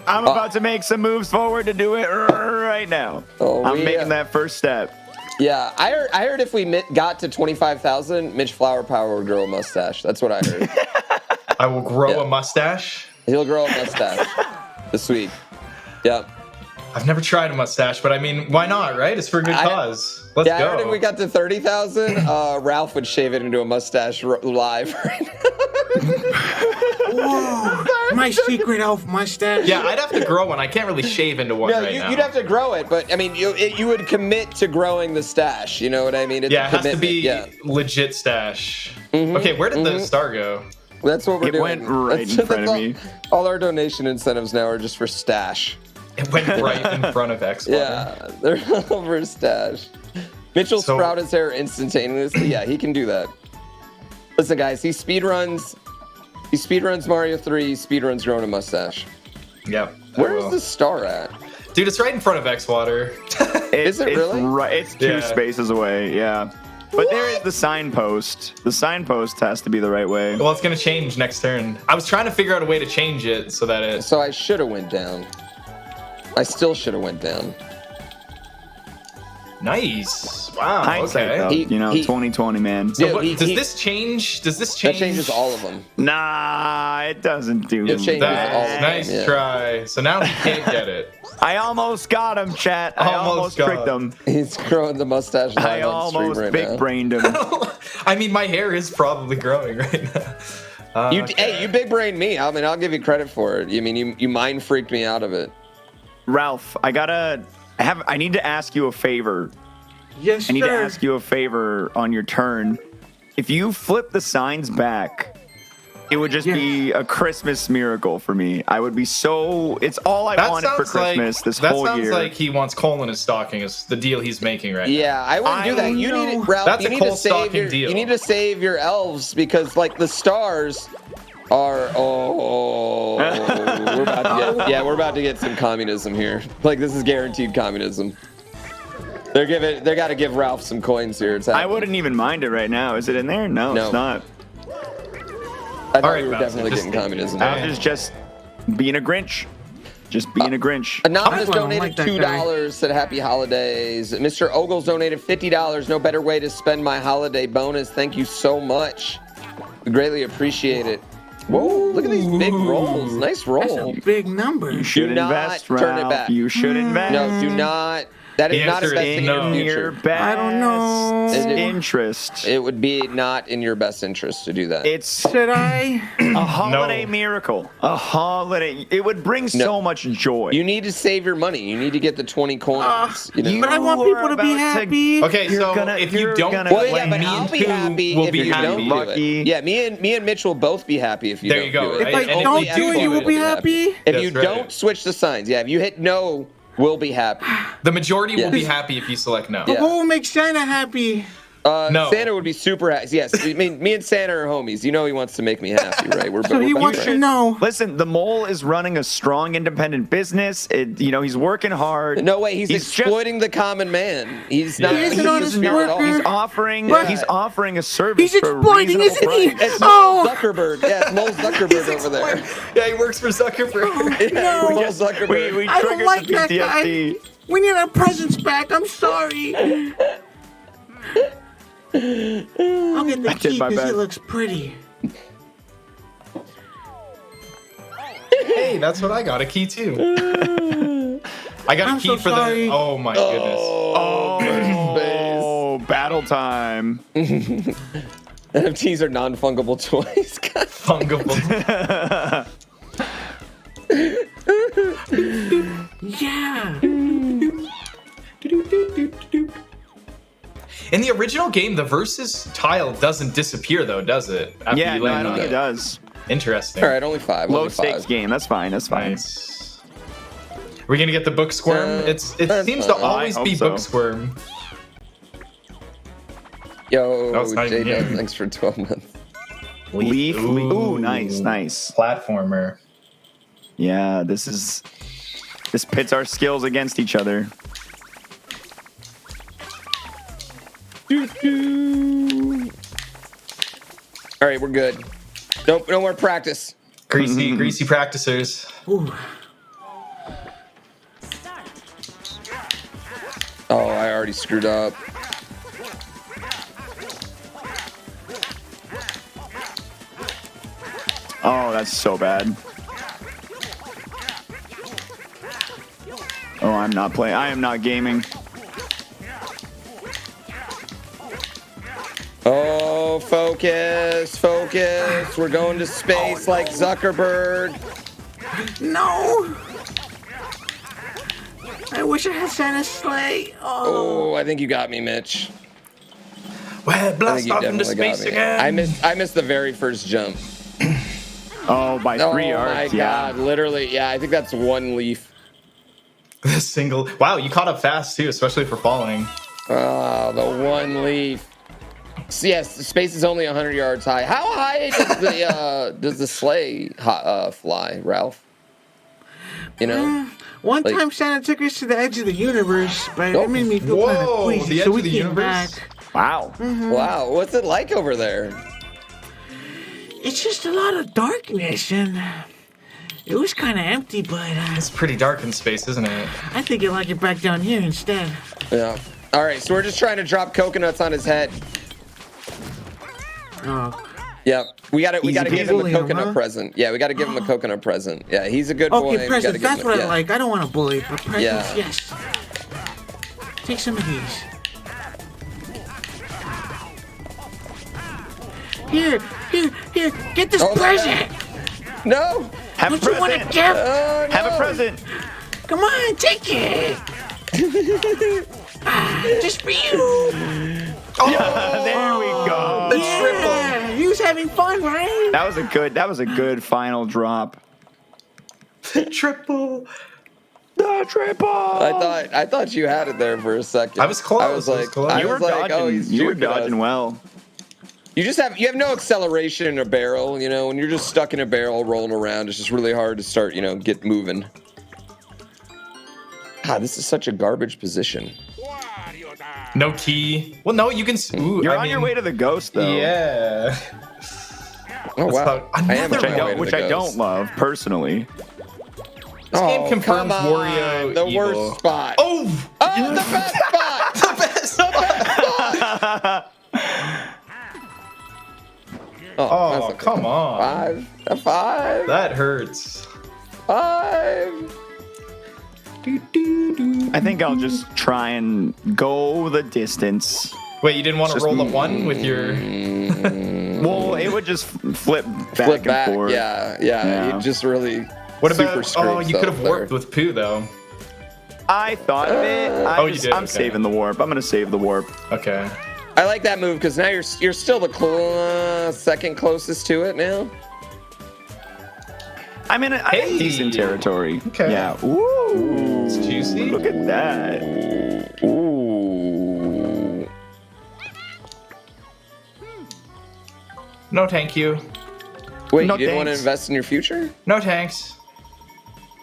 I'm about to make some moves forward to do it right now. I'm making that first step. Yeah, I heard if we got to 25,000, Mitch Flower Power would grow a mustache. That's what I heard. I will grow a mustache. He'll grow a mustache this week. Yep. I've never tried a mustache, but I mean, why not, right? It's for a good cause. Let's I heard if go. we got to 30,000, Ralph would shave it into a mustache live. Whoa, my secret elf mustache. Yeah, I'd have to grow one. I can't really shave into one No, right now. you'd have to grow it, but I mean, you would commit to growing the stash. You know what I mean? It's Yeah, a it has to commitment. be legit stash. Okay, where did the star go? That's what we're It doing. went right in front of me. All our donation incentives now are just for stash. It went right in front of X. Yeah, they're all for stash. Mitchell sprout his hair instantaneously. Yeah, he can do that. Listen, guys, he speedruns Mario 3, speedruns growing a mustache. Yep. Where's the star at? Dude, it's right in front of X-Water. Is it it's really? Right, it's two Yeah. spaces away. Yeah. But there is the signpost. The signpost has to be the right way. Well, it's gonna change next turn. I was trying to figure out a way to change it so that it. So I should have went down. I still should have went down. Nice. Wow. Hindsight, Okay. though, 2020, man. So does this change? Does this change? That changes all of them. Nah, it doesn't do It changes that. all of them. Nice Yeah. try. So now he can't get it. I almost got him, chat. I almost tricked him. He's growing the mustache line I on stream almost right big-brained him. I mean, my hair is probably growing right now. Hey, you big brained me. I mean, I'll give you credit for it. I mean, you mind freaked me out of it. Ralph, I need to ask you a favor. Yes, I need to sir. ask you a favor on your turn. If you flip the signs back, it would just be a Christmas miracle for me. I would be so. It's all I wanted for Christmas this whole year. That sounds like he wants coal in his stocking. Is the deal he's making right now? Yeah, I wouldn't do that. You need it, Ralph. That's You a need coal to save stocking your. deal. You need to save your elves because, like, the stars are. Oh, we're about to get some communism here. Like, this is guaranteed communism. They got to give Ralph some coins here. I wouldn't even mind it right now. Is it in there? No, it's not. I thought we were definitely getting communism. Ralph is just being a Grinch. Just being a Grinch. Anonymous donated $2. Said happy holidays. Mr. Ogles donated $50. No better way to spend my holiday bonus. Thank you so much. We greatly appreciate it. Whoa, look at these big rolls. Nice roll. That's a big number. You should invest, not turn it Ralph. back. You should invest. No, do not. That is not investing in your future. Best I don't know. interest. It would be not in your best interest to do that. It's Should I? a holiday miracle. A holiday. It would bring so much joy. You need to save your money. You need to get the 20 coins. You know? But I want people to be happy. Okay, so if you don't Well, yeah, but I'll be happy if you don't do lucky. it. Yeah, me and Mitch will both be happy if you There don't you go. do it. If I don't do it, you will be happy. If you don't switch the signs, yeah, if you hit no, we'll be happy. The majority will be happy if you select no. But what will make Santa happy? No. Santa would be super happy. Yes, I mean, me and Santa are homies. You know he wants to make me happy, right? So he wants to know. Listen, the mole is running a strong, independent business. He's working hard. No way, he's exploiting the common man. He's not. He isn't he's honest not at all. worker. He's offering a service. He's for a exploiting, reasonable isn't he? price. It's Mole Zuckerberg. Yeah, it's Mole Zuckerberg over there. Yeah, he works for Zuckerberg. Yeah, Mole Zuckerberg. We I don't triggered like the that guy. PTSD. We need our presents back. I'm sorry. I'll get the I did key my because best. it looks pretty. Hey, that's what I got. A key too. I got I'm a key so for sorry. the. Oh my goodness. Oh, battle time. NFTs are non-fungible toys. Fungible. Yeah. In the original game, the versus tile doesn't disappear though, does it? After Yeah, you no, I land don't on think it does. Interesting. All right, only 5. Low only 5. stakes game. That's fine. That's fine. Nice. Are we gonna get the book squirm? It seems to I always hope be so. book squirm. Yo, No, it's not even J-Dub, here. thanks for 12 months. Leaf. Ooh, nice. Platformer. Yeah, this pits our skills against each other. All right, we're good. Nope, no more practice. Greasy practicers. Ooh. Oh, I already screwed up. Oh, that's so bad. Oh, I'm not playing. I am not gaming. Oh, focus. We're going to space like Zuckerberg. No. I wish I had Santa's sleigh. Oh, I think you got me, Mitch. Well, I think blast you off into definitely got space me. again. I missed the very first jump. Oh, by 3 yards. Oh my god, literally. Yeah, I think that's one leaf. The single. Wow, you caught up fast too, especially for falling. Oh, the one leaf. So yes, the space is only 100 yards high. How high does the sleigh fly, Ralph? You know? One Like- time Santa took us to the edge of the universe, but it made me feel kind of Whoa, queasy, the edge so we of the came universe? back. Wow. Wow, what's it like over there? It's just a lot of darkness, and it was kind of empty, but It's pretty dark in space, isn't it? I think I like it back down here instead. Yeah. All right, so we're just trying to drop coconuts on his head. Oh. Yep. We gotta give him a bully him, coconut huh? present. Yeah, we gotta give him a coconut present. Yeah, he's a good boy. Okay, We presents. gotta give That's him what yeah. I like. I don't want to bully, but presents, Yeah. yes. Take some of these. Here, get this present. No. Have a Don't you want a present. gift? Have a present. Come on, take it. Just for you. There we go. The Yeah, he was having fun, right? That was a good final drop. Triple. The triple. I thought you had it there for a second. I was close. I was like, close. I You were was like, dodging. oh, he's You were juking us. dodging well. You have no acceleration in a barrel, you know, when you're just stuck in a barrel rolling around, it's just really hard to start, you know, get moving. God, this is such a garbage position. No key. Well, no, you can. Ooh, You're I on mean, your way to the ghost, though. Yeah. Oh wow. about I am another on my way to Which the I ghost. don't love personally. This game Oh, confirms come on, Wario the evil. worst spot. Oh! Oh, the best spot. The best spot! Oh, that's okay. come on. Five. That hurts. 5. I think I'll just try and go the distance. Wait, you didn't want to Just- roll a 1 with your... Well, it would just flip back Flip back. and forth. Yeah. You just really What super about... screwed Oh, you could have yourself warped with Pooh, though. I thought of it. Oh, you did, I'm okay. saving the warp. I'm gonna save the warp. Okay. I like that move because now you're still the second closest to it now. I'm in Hey. decent territory. Okay. Yeah. Ooh. It's juicy. Look at that. Ooh. No thank you. Wait, No you didn't want to thanks. invest in your future? No thanks.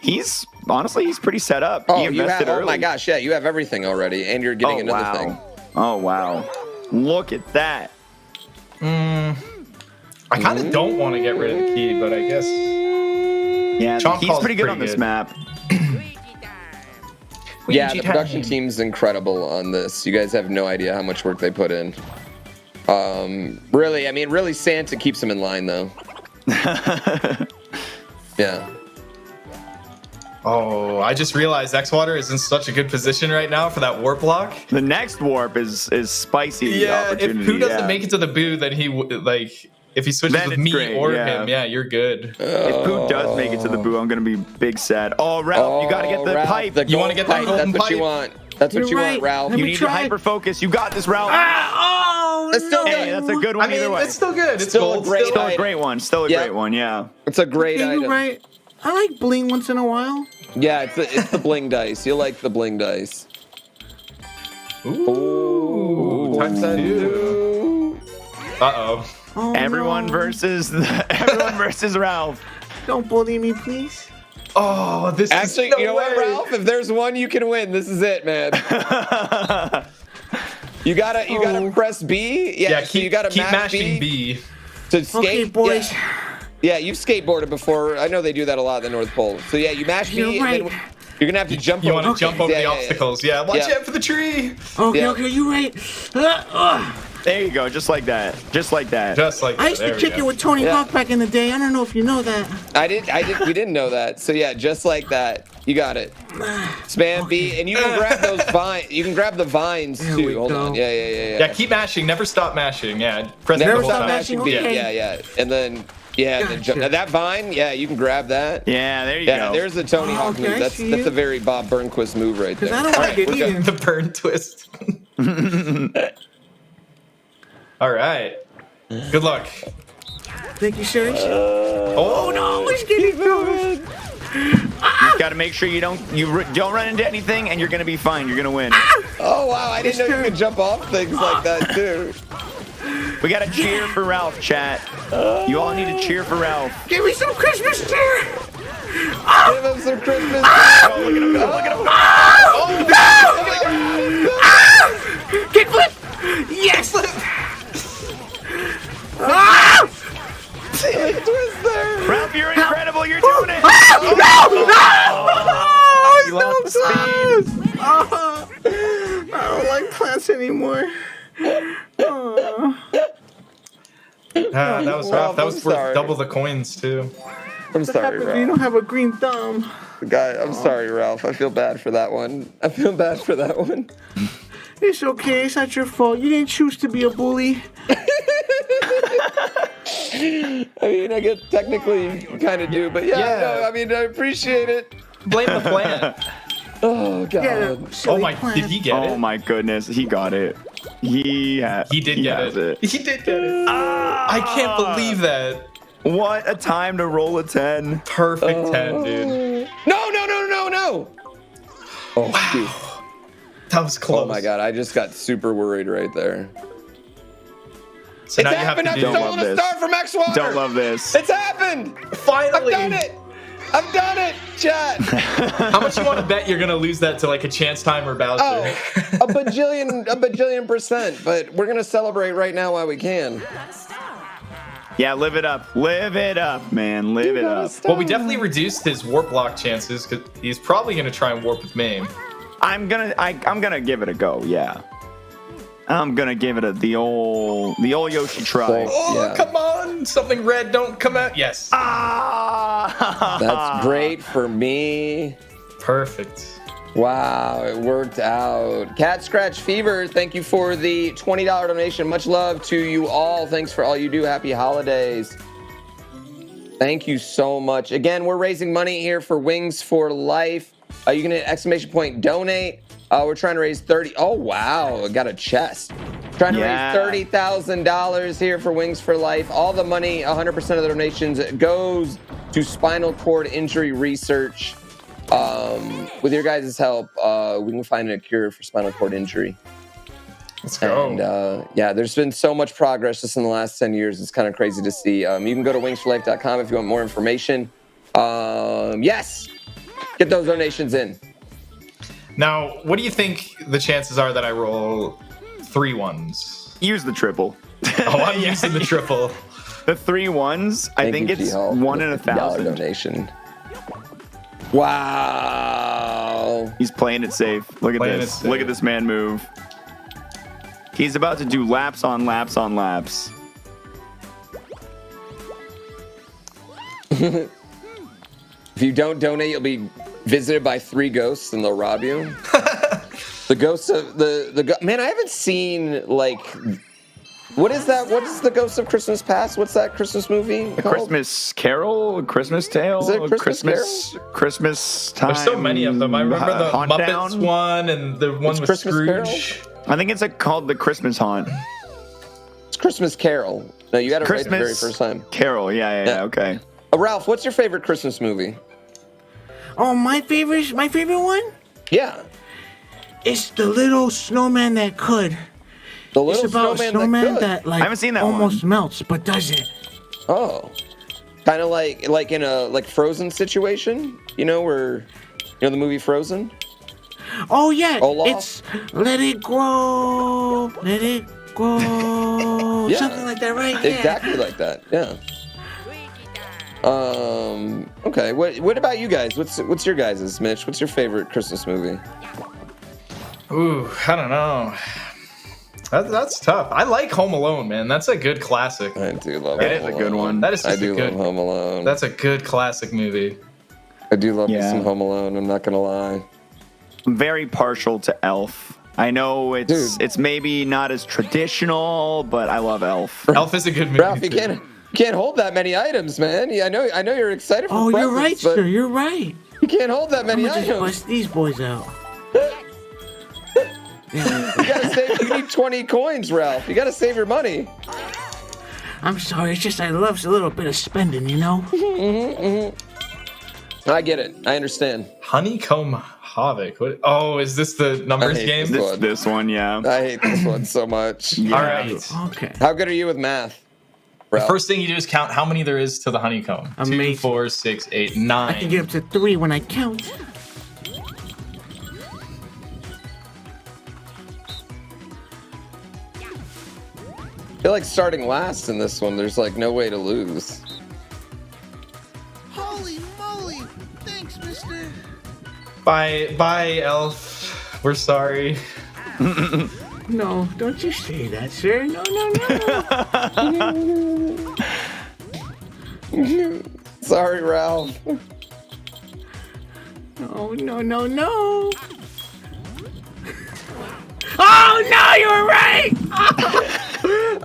He's honestly pretty set up. Oh, He you invested have. early. Oh my gosh, yeah, you have everything already, and you're getting another wow. thing. Oh wow. Look at that. I kind of don't want to get rid of the key, but I guess... Yeah, Chomp he's Call's pretty good pretty on this good. map. Yeah, Luigi the production time. team's incredible on this. You guys have no idea how much work they put in. Really, Santa keeps him in line though. Yeah. Oh, I just realized X-Water is in such a good position right now for that warp block. The next warp is spicy. Yeah, if opportunity. Pooh doesn't yeah. make it to the boo, then if he switches Then with it's me great, or yeah. him, yeah, you're good. If Pooh does make it to the boo, I'm gonna be big sad. Oh, Ralph, you gotta get the Ralph, pipe. the You wanna gold get that pipe. golden That's what you pipe? want. That's what You're you right. want, Ralph. Let You me need to try. hyper focus. You got this, Ralph. Oh, It's still Hey, good. that's a good one I mean, either way. it's still good. It's Still a gold. great Still a item. great one. Still a Yeah. great one. Yeah. It's a great Yeah, item. you're right. I like bling once in a while. Yeah, it's the bling dice. You like the bling dice. Ooh, times 2. Uh-oh. Oh, Everyone no. versus Ralph. Don't bully me, please. Oh, this Actually, is no you know what, way. Ralph? If there's one you can win, this is it, man. You gotta press B. Yeah, so keep, you gotta keep mash mashing B. to skate. Okay, boys. Yeah, you've skateboarded before. I know they do that a lot at the North Pole. So yeah, you mash B, You're right. and then you're gonna have to jump. You over. want to jump over Yeah, the yeah, yeah. obstacles. Yeah, watch Yeah. out for the tree. Okay, Yeah. okay, you right. There you go. Just like that. Just like that. Just like I used there to we kick go. it with Tony Yeah. Hawk back in the day. I don't know if you know that. We didn't know that. So yeah, just like that. You got it. Spam B, and you can grab those vines. You can grab the vines There we too. Hold go. on. Yeah. Yeah, keep mashing. Never stop mashing. Yeah, press Never the whole stop time. mashing B. Okay. Yeah. And then and then jump. Now that vine, yeah, you can grab that. Yeah, there you Yeah, go. there's the Tony Hawk Okay, I move. That's see a it. very Bob Burnquist move right there. Because I don't like it we're good. either. The burn twist. All right. Good luck. Thank you, sir. Oh No, it's getting through. You got to make sure you don't run into anything, and you're gonna be fine. You're gonna win. Oh wow, I didn't know you could jump off things like that too. We gotta cheer for Ralph, chat. You all need to cheer for Ralph. Give me some Christmas cheer. Give him some Christmas. Oh, look at him go! Look at him! Kickflip. Yes. anymore. That was rough. That was I'm worth sorry. double the coins too. I'm sorry, You Ralph. don't have a green thumb. Guy, I'm sorry, Ralph. I feel bad for that one. It's okay. It's not your fault. You didn't choose to be a bully. I mean, I guess technically you kind of do, but yeah. No, I mean, I appreciate it. Blame the plant. Oh god. Yeah, Oh my! Did he get it? Oh my goodness, he got it. He did get has it. He did get it. I can't believe that. What a time to roll a 10. Perfect 10, dude. No. Oh, wow. That was close. Oh my god, I just got super worried right there. So It's now you have happened. to I've do. stolen a star from X Water. Don't love this. It's happened. Finally. I've done it, chat. How much you want to bet you're gonna lose that to like a chance timer Bowser? Oh, a bajillion percent. But we're gonna celebrate right now while we can. Yeah, live it up. Live it up, man. Live it up. Well, we definitely reduced his warp lock chances because he's probably gonna try and warp with Mame. I'm gonna give it a go. Yeah, I'm gonna give it the old Yoshi try. Oh, Yeah. come on! Something red don't come out. Yes. That's great for me. Perfect. Wow, it worked out. Cat Scratch Fever, thank you for the $20 donation. Much love to you all. Thanks for all you do. Happy holidays. Thank you so much. Again, we're raising money here for Wings for Life. You can hit / donate. We're trying to raise 30. Oh, wow. I got a chest. Trying to raise $30,000 here for Wings for Life. All the money, 100% of the donations goes to spinal cord injury research. With your guys' help, we can find a cure for spinal cord injury. Let's go. And yeah, there's been so much progress just in the last 10 years. It's kind of crazy to see. You can go to wingsforlife.com if you want more information. Yes, get those donations in. Now, what do you think the chances are that I roll 3 1s? Use the triple. Oh, I'm using the triple. The 3 1s. I think it's 1 in 1,000 donation. Wow. He's playing it safe. Look at this. Look at this man move. He's about to do laps on laps on laps. If you don't donate, you'll be visited by 3 ghosts and they'll rob you. The ghosts of man, I haven't seen like what is that? What is the Ghost of Christmas Past? What's that Christmas movie called? A Christmas Carol, a Christmas Tale, is it a Christmas time. There's so many of them. I remember the Muppets Down. one and the one with Christmas Scrooge. Carol? I think it's called the Christmas Haunt. It's Christmas Carol. No, you got it right the Christmas very first time. Carol, yeah, okay. Ralph, what's your favorite Christmas movie? Oh, my favorite one? Yeah. It's the little snowman that could. The little it's about snowman a snowman that I haven't seen that almost melts but doesn't. Oh. Kind of like in a Frozen situation, where the movie Frozen? Oh yeah, Olaf? it's let it grow, let it grow. Yeah. Something like that, right? Exactly like that. Yeah. Okay. What about you guys? What's your guys', Mitch? What's your favorite Christmas movie? Ooh, I don't know. That's tough. I like Home Alone, man. That's a good classic. I do love It Home is a Alone. good one. That is just I do a good. love Home Alone. That's a good classic movie. I do love me Yeah. some Home Alone. I'm not gonna lie. I'm very partial to Elf. I know it's maybe not as traditional, but I love Elf. Elf is a good movie. Ralph, you can't hold that many items, man. I know you're excited for Oh, presents, you're right, but sir. You're right. You can't hold that many I'm gonna just items. bust these boys out. You gotta save. You need 20 coins, Ralph. You gotta save your money. I'm sorry. It's just I love a little bit of spending, you know. I get it. I understand. Honeycomb Havoc. What? Oh, is this the numbers game? This one, yeah. I hate this one so much. Yeah. All right. Okay. How good are you with math? The Ralph? first thing you do is count how many there is to the honeycomb. Amazing. 2, 4, 6, 8, I can 9. get up to 3 when I count. I feel like starting last in this one. There's no way to lose. Holy moly! Thanks, mister. Bye, Elf. We're sorry. no, don't you say that, sir. No. Sorry, Ralph. No. Oh, no, you were right!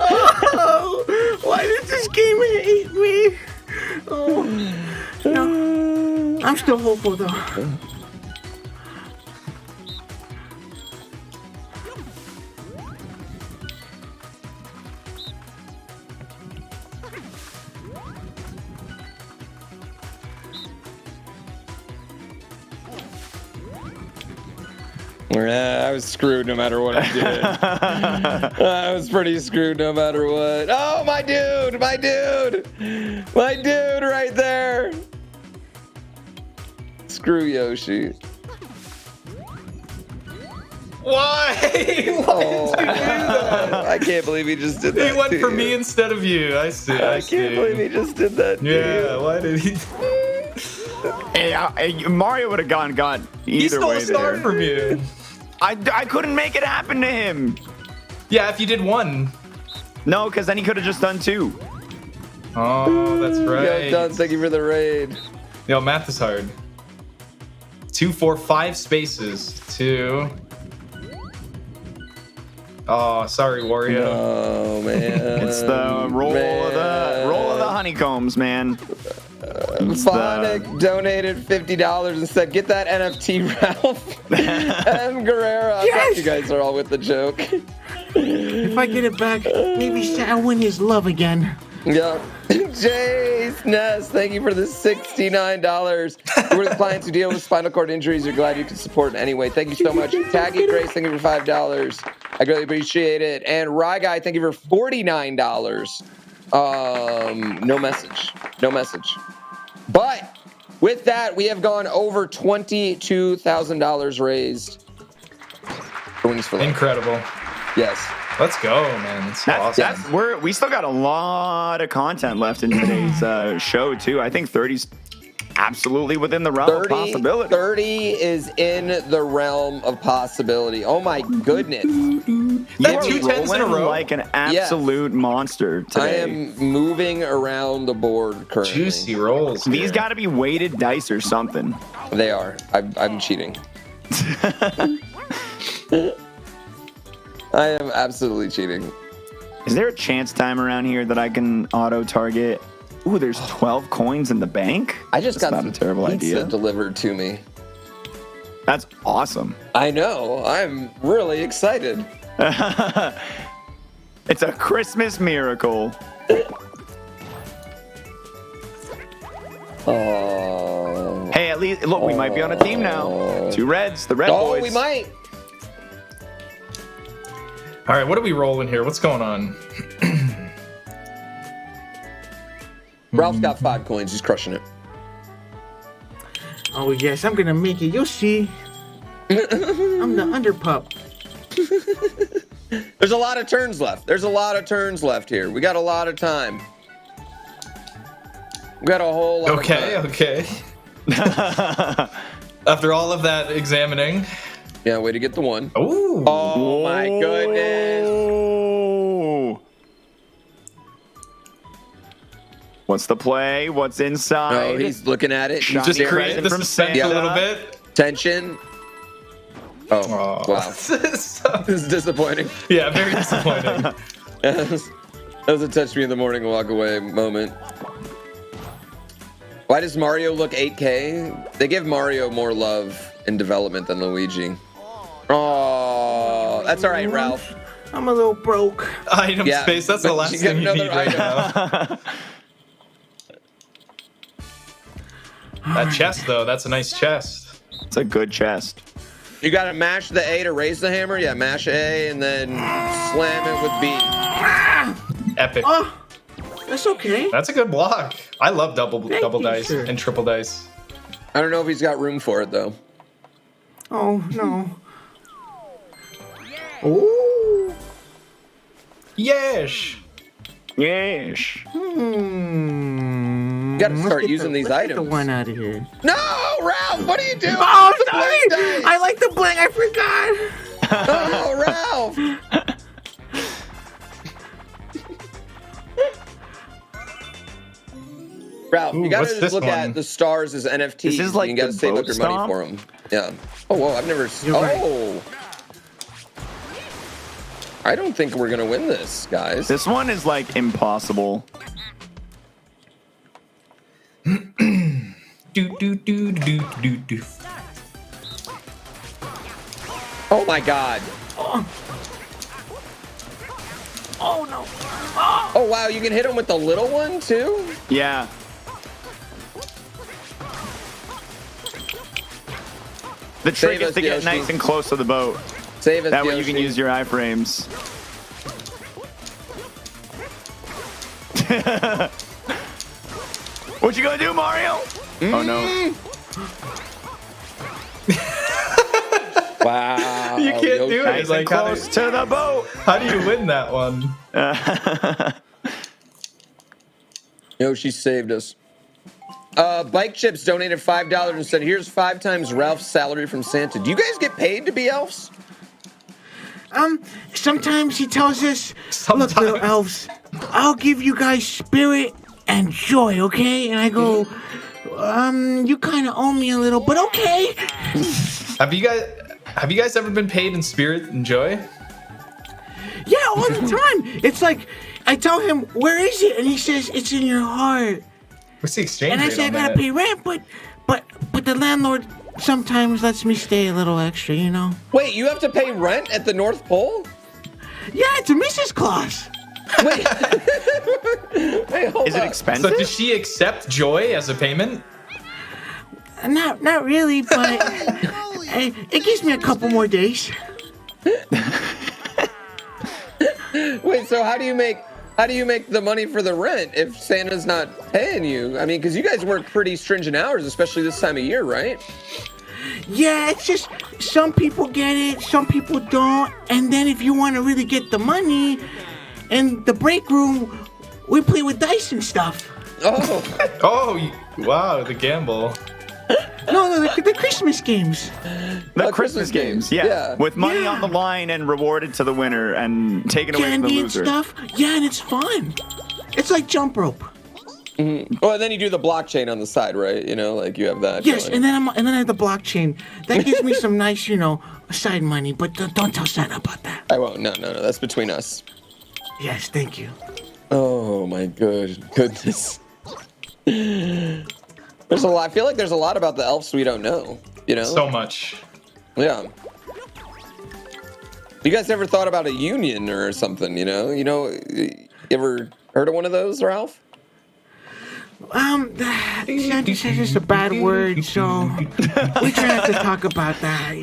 Oh, why does this game hate me? Oh, no. I'm still hopeful, though. I was screwed no matter what I did. I was pretty screwed no matter what. Oh, my dude right there. Screw Yoshi. Why? Why did you do that? I can't believe he just did that. He went for me instead of you. I see. I can't believe he just did that. Yeah, why did he? Hey, Mario would have got either He stole way a star there. from you. I couldn't make it happen to him. Yeah, if you did one. No, because then he could have just done two. Oh, that's right. Yeah, done. Thank you for the raid. Yo, math is hard. 2, 4, 5 spaces. 2. Oh, sorry, Wario. Oh man. It's the roll of the honeycombs, man. Phonic donated $50 and said, "Get that NFT, Ralph." M. Guerrero. I thought you guys are all with the joke. If I get it back, maybe I'll win his love again. Yep. Jace Ness, thank you for the $69. We're the clients who deal with spinal cord injuries. You're glad you can support in any way. Thank you so much. Taggy Grace, thank you for $5. I greatly appreciate it. And Rye Guy, thank you for $49. No message. But with that, we have gone over $22,000 raised. Incredible. Yes. Let's go, man. That's awesome. We still got a lot of content left in today's show, too. I think 30's absolutely within the realm of possibility. 30 is in the realm of possibility. Oh, my goodness. That 2 10s in a row? Like an absolute monster today. I am moving around the board currently. Juicy rolls. These got to be weighted dice or something. They are. I'm cheating. I am absolutely cheating. Is there a chance time around here that I can auto-target? Ooh, there's 12 coins in the bank? I just got not a terrible pizza idea. delivered to me. That's awesome. I know. I'm really excited. It's a Christmas miracle. Oh. Hey, at least, look, we might be on a team now. 2 reds, the red boys. Oh, we might. All right, what are we rolling here? What's going on? Ralph's got 5 coins. He's crushing it. Oh, yes, I'm going to make it. You'll see. I'm the underpup. There's a lot of turns left. Here. We got a lot of time. We got a whole lot of time. Okay. After all of that examining. Yeah, way to get the 1. Ooh. Oh, my goodness. What's the play? What's inside? Oh, he's looking at it. Just create the suspense a little bit. Tension. Oh, wow. This is disappointing. Yeah, very disappointing. That was a touch me in the morning walk away moment. Why does Mario look 8K? They give Mario more love in development than Luigi. Oh, that's all right, Ralph. I'm a little broke. Item space, that's the last thing you need right now. That chest, though, that's a nice chest. It's a good chest. You gotta mash the A to raise the hammer? Yeah, mash A and then slam it with B. Epic. Oh, that's okay. That's a good block. I love double dice sir. and triple dice. I don't know if he's got room for it, though. Oh, no. Ooh. Yes. Yes. You gotta start using these items. Get the 1 out of here. No, Ralph, what are you doing? Oh, sorry. I like the bling. I forgot. Oh, Ralph. Ralph, Ooh, you gotta what's just this look one? at the stars as NFTs. This is like you gotta the save up boat your money stomp? for them. Yeah. Oh, whoa, I've never. Oh. I don't think we're gonna win this, guys. This one is like impossible. Do. Oh my god. Oh no. Oh wow, you can hit him with the little one too? Yeah. The trick is to get nice and close to the boat. Save us, That way you Yoshi. can use your iframes. What you gonna do, Mario? Oh no. Wow. You can't do it. Nice and close to the boat. How do you win that one? Yoshi saved us. Bike Chips donated $5 and said, here's 5 times Ralph's salary from Santa. Do you guys get paid to be elves? Sometimes he tells us, look, little elves, I'll give you guys spirit and joy, okay? And I go, you kind of owe me a little, but okay. Have you guys ever been paid in spirit and joy? Yeah, all the time. It's like, I tell him, where is it? And he says, it's in your heart. What's the exchange And I rate say, I on gotta that? pay rent, but the landlord sometimes lets me stay a little extra, you know? Wait, you have to pay rent at the North Pole? Yeah, it's a Mrs. Claus. Wait, hold Is it up. expensive? So does she accept joy as a payment? Not really, but it gives me a couple more days. Wait, so how do you make the money for the rent if Santa's not paying you? I mean, because you guys work pretty stringent hours, especially this time of year, right? Yeah, it's just some people get it, some people don't. And then if you want to really get the money, in the break room, we play with dice and stuff. Oh. Wow, the gamble. No, the Christmas games. The Christmas games, yeah. With money on the line and rewarded to the winner and taken away from the Candy and loser. stuff. Yeah, and it's fun. It's like jump rope. Mm-hmm. Oh, and then you do the blockchain on the side, right? You know, like you have that. Yes, going. and then I have the blockchain. That gives me some nice, side money. But don't tell Santa about that. I won't. No. That's between us. Yes, thank you. Oh my goodness. There's a lot. I feel like there's a lot about the elves we don't know. You know. So much. Yeah. You guys ever thought about a union or something? You you ever heard of one of those, Ralph? Santa's just a bad word, so we try not to talk about that.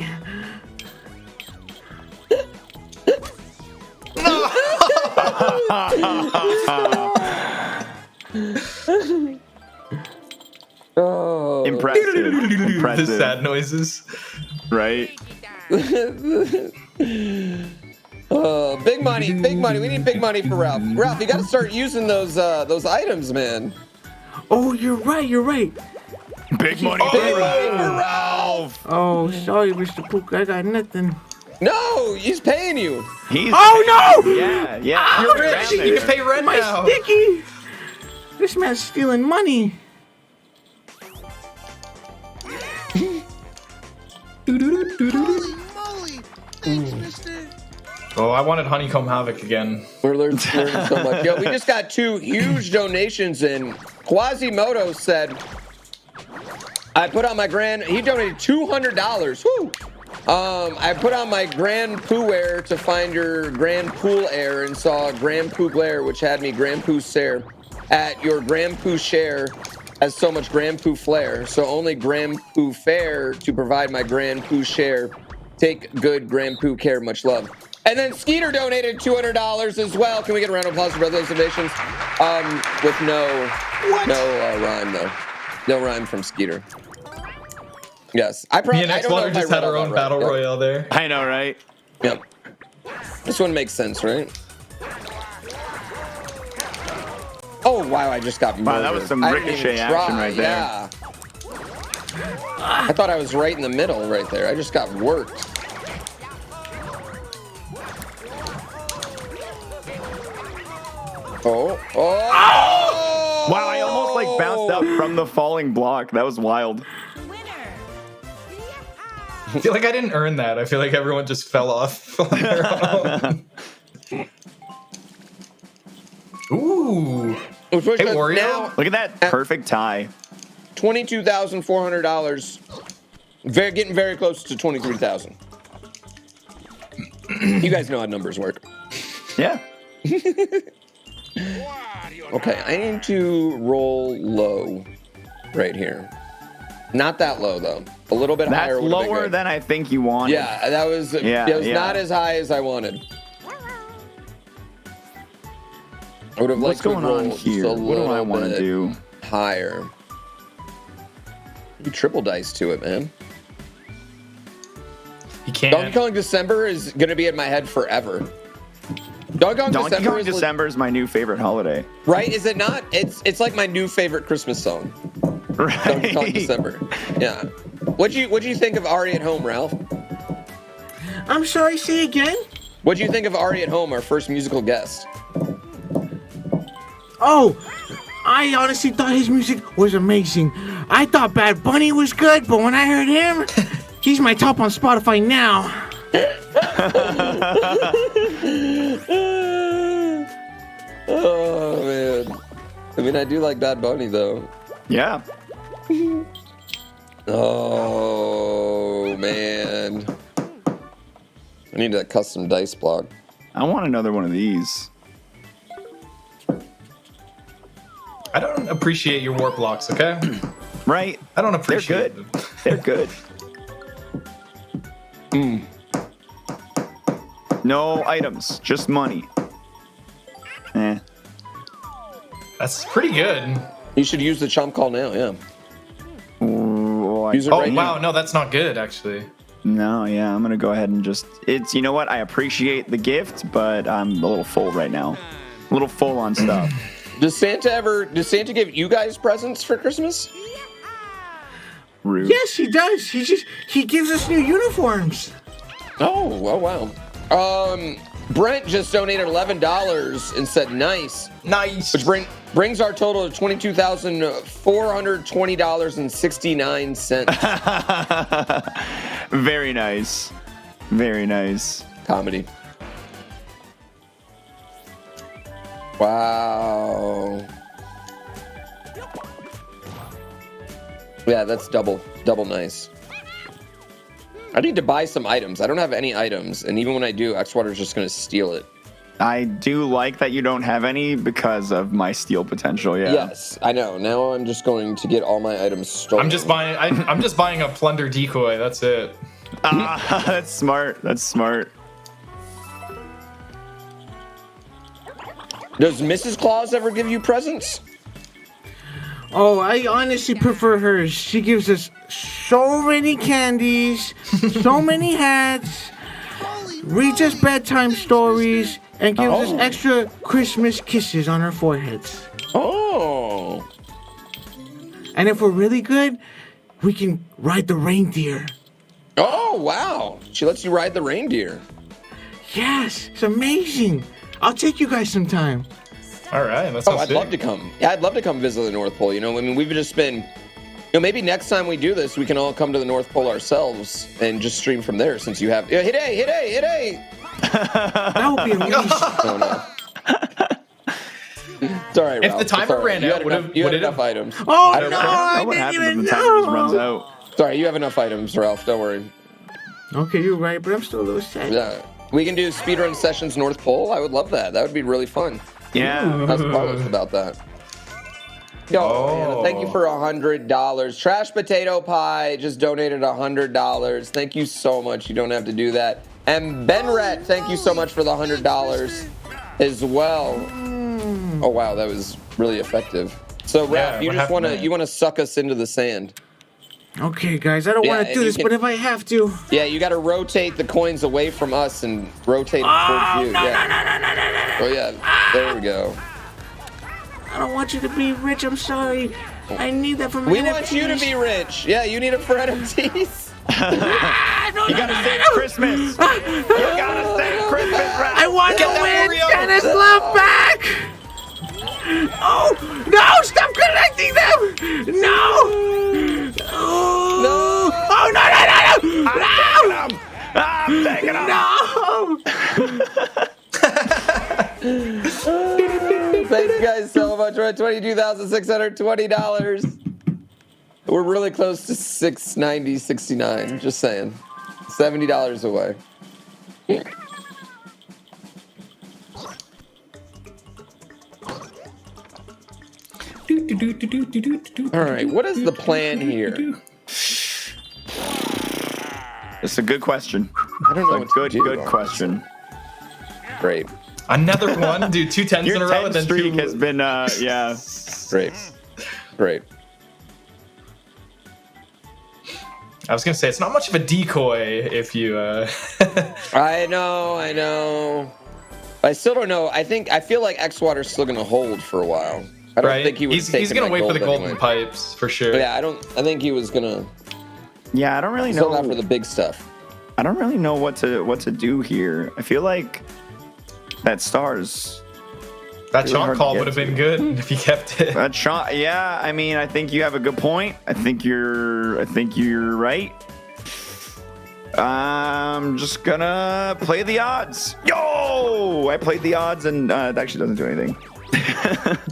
Oh, impressive. The sad noises. Right? Big money. We need big money for Ralph. Ralph, you got to start using those items, man. Oh, you're right. Big money for Ralph. Oh, sorry, Mr. Pook, I got nothing. No, he's paying you. Oh no! Yeah. You're rich. You can pay rent My now. sticky. This man's stealing money. Holy moly! Thanks, mister. Oh, I wanted Honeycomb Havoc again. We're learning so much. Yo, we just got 2 huge donations in. Quasimodo said, I put on my he donated $200. Woo! I put on my GrandPOOBear's to find your GrandPOOBear's and saw GrandPOOBear's, which had me GrandPOOBear's at your GrandPOOBear's share has so much GrandPOOBear's flair. So only GrandPOOBear's fair to provide my GrandPOOBear's share. Take good GrandPOOBear's care. Much love. And then Skeeter donated $200 as well. Can we get a round of applause for both those donations? With no rhyme though. No rhyme from Skeeter. Yes, Me and I don't know X-Water if just I had read our all own that battle right. royale there. I know, right? Yep. This one makes sense, right? Oh wow! I just got murdered. Wow, that was some I didn't ricochet even action try, right there. Yeah. I thought I was right in the middle right there. I just got worked. Oh! Wow, I almost like just bounced up from the falling block. That was wild. I feel like I didn't earn that. I feel like everyone just fell off. Ooh. Hey, Wario. Now, look at that perfect tie. $22,400. Getting very close to 23,000. You guys know how numbers work. Yeah. Okay, I need to roll low right here. Not that low though. A little bit higher. That's lower than I think you wanted. Yeah, that was. Yeah, it was yeah. not as high as I wanted. I would have What's liked to going roll on just here? a What do I little want to bit do? higher. You triple dice to it, man. You can't. Donkey Kong December is gonna be in my head forever. Donkey Kong December is my new favorite holiday. Right? Is it not? It's like my new favorite Christmas song. Right. Donkey Kong December. Yeah. What'd you think of Ari at Home, Ralph? I'm sorry, say again? What'd you think of Ari at Home, our first musical guest? Oh, I honestly thought his music was amazing. I thought Bad Bunny was good, but when I heard him, he's my top on Spotify now. Oh man. I mean, I do like Bad Bunny though. Yeah. Oh man. I need a custom dice block. I want another one of these. I don't appreciate your warp blocks, okay? Right? I don't appreciate them. them. They're good. No items, just money. Eh. That's pretty good. You should use the chomp call now, yeah. Use it Oh, right wow. now. No, that's not good, actually. No, yeah, I'm gonna go ahead and just. It's, you know what? I appreciate the gift, but I'm a little full right now. A little full on stuff. Does Santa give you guys presents for Christmas? Rude. Yes, he does. He gives us new uniforms. Oh wow. Brent just donated $11 and said nice. Nice. Which brings our total to $22,420.69. Very nice. Very nice. Comedy. Wow. Yeah, that's double nice. I need to buy some items. I don't have any items, and even when I do, Xwater's just gonna steal it. I do like that you don't have any because of my steal potential. Yeah. Yes, I know. Now I'm just going to get all my items stolen. I'm just buying a plunder decoy. That's it. That's smart. That's smart. Does Mrs. Claus ever give you presents? Oh, I honestly prefer hers. She gives us so many candies, so many hats, reads us bedtime stories, and gives us extra Christmas kisses on our foreheads. Oh. And if we're really good, we can ride the reindeer. Oh, wow. She lets you ride the reindeer. Yes, it's amazing. I'll take you guys sometime. All right, that sounds I'd love to come. Yeah, I'd love to come visit the North Pole. You know, I mean, we've just been, maybe next time we do this, we can all come to the North Pole ourselves and just stream from there since you have, hit A. That would be amazing. Oh, no. It's all right, If Ralph. the timer ran out, you had enough items. Oh, I don't no, know. I What didn't happens even when the timer just know. runs out? Sorry, you have enough items, Ralph. Don't worry. Okay, you're right, but I'm still a little sad. Yeah. We can do speedrun sessions North Pole. I would love that. That would be really fun. Yeah. Ask Carlos about that. Yo, man, thank you for $100. Trash Potato Pie just donated $100. Thank you so much. You don't have to do that. And Ben Rhett, thank you so much for the $100 as well. Oh wow, that was really effective. So Ralph, you just want to suck us into the sand. Okay, guys, I don't want to do this, but if I have to. Yeah, you got to rotate the coins away from us and rotate it towards you. No. Oh yeah, there we go. I don't want you to be rich. I'm sorry. I need that for my We NFTs. want you to be rich. Yeah, you need it for NFTs. You gotta save Christmas. You gotta save Christmas, Ralph. I want to win Dennis Love back. Oh, no, stop connecting them. Oh, no! I'm taking him. Thank you guys so much. We're at $22,620. We're really close to $690.69. Just saying. $70 away. All right, what is the plan here? It's a good question. I don't know. Good question. Great. Another one, dude. 2 tens Your in a row, 10 and then streak two. has been, yeah. Great. I was gonna say it's not much of a decoy if you. I know. I still don't know. I feel like X-Water's still gonna hold for a while. I don't think he was. He's gonna wait for the golden anyway. pipes for sure. But yeah, I think he was gonna. Yeah, I don't really still know. not for the big stuff. I don't really know what to do here. I feel like that stars. That really shot hard to call get would have been to. good if he kept it. That shot, yeah. I mean, I think you have a good point. I think you're right. I'm just gonna play the odds. Yo! I played the odds, and it actually doesn't do anything.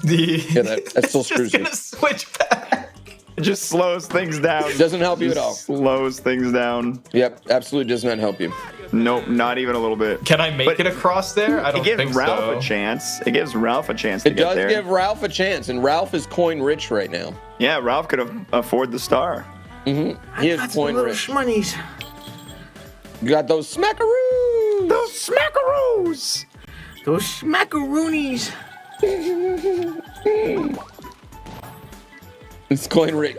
Yeah, that still screws you. Switch back. It just slows things down. It doesn't help you at all. Slows things down. Yep, absolutely does not help you. Nope, not even a little bit. Can I make it across there? I don't It gives think Ralph so. a chance. It gives Ralph a chance to It get does there. give Ralph a chance, and Ralph is coin rich right now. Yeah, Ralph could afford the star. Mm-hmm. He is Got some coin little rich. shmoneys. You got those smackaroos. Those smackaroos. Those smackaroonies. It's coin rich,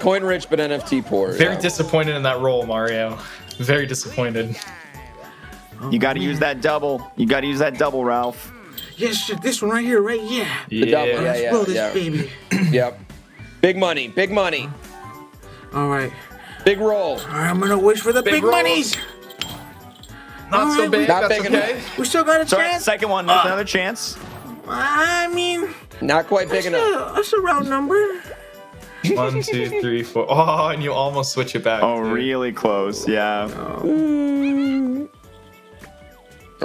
but NFT poor. Very disappointed in that roll, Mario. Very disappointed. You got to use that double. You got to use that double, Ralph. Yes, this one right here, right? Yeah. The double, Let's blow this baby. Yep. Big money. All right. Big roll. All right, I'm gonna wish for the big rolls. monies. Not so Alright, big. Not That's big okay. enough. We still got a Sorry, chance. second one. There's another chance. I mean, Not quite big enough. that's a round number. 1, 2, 3, 4. Oh, and you almost switch it back. Oh, too. really close. Yeah.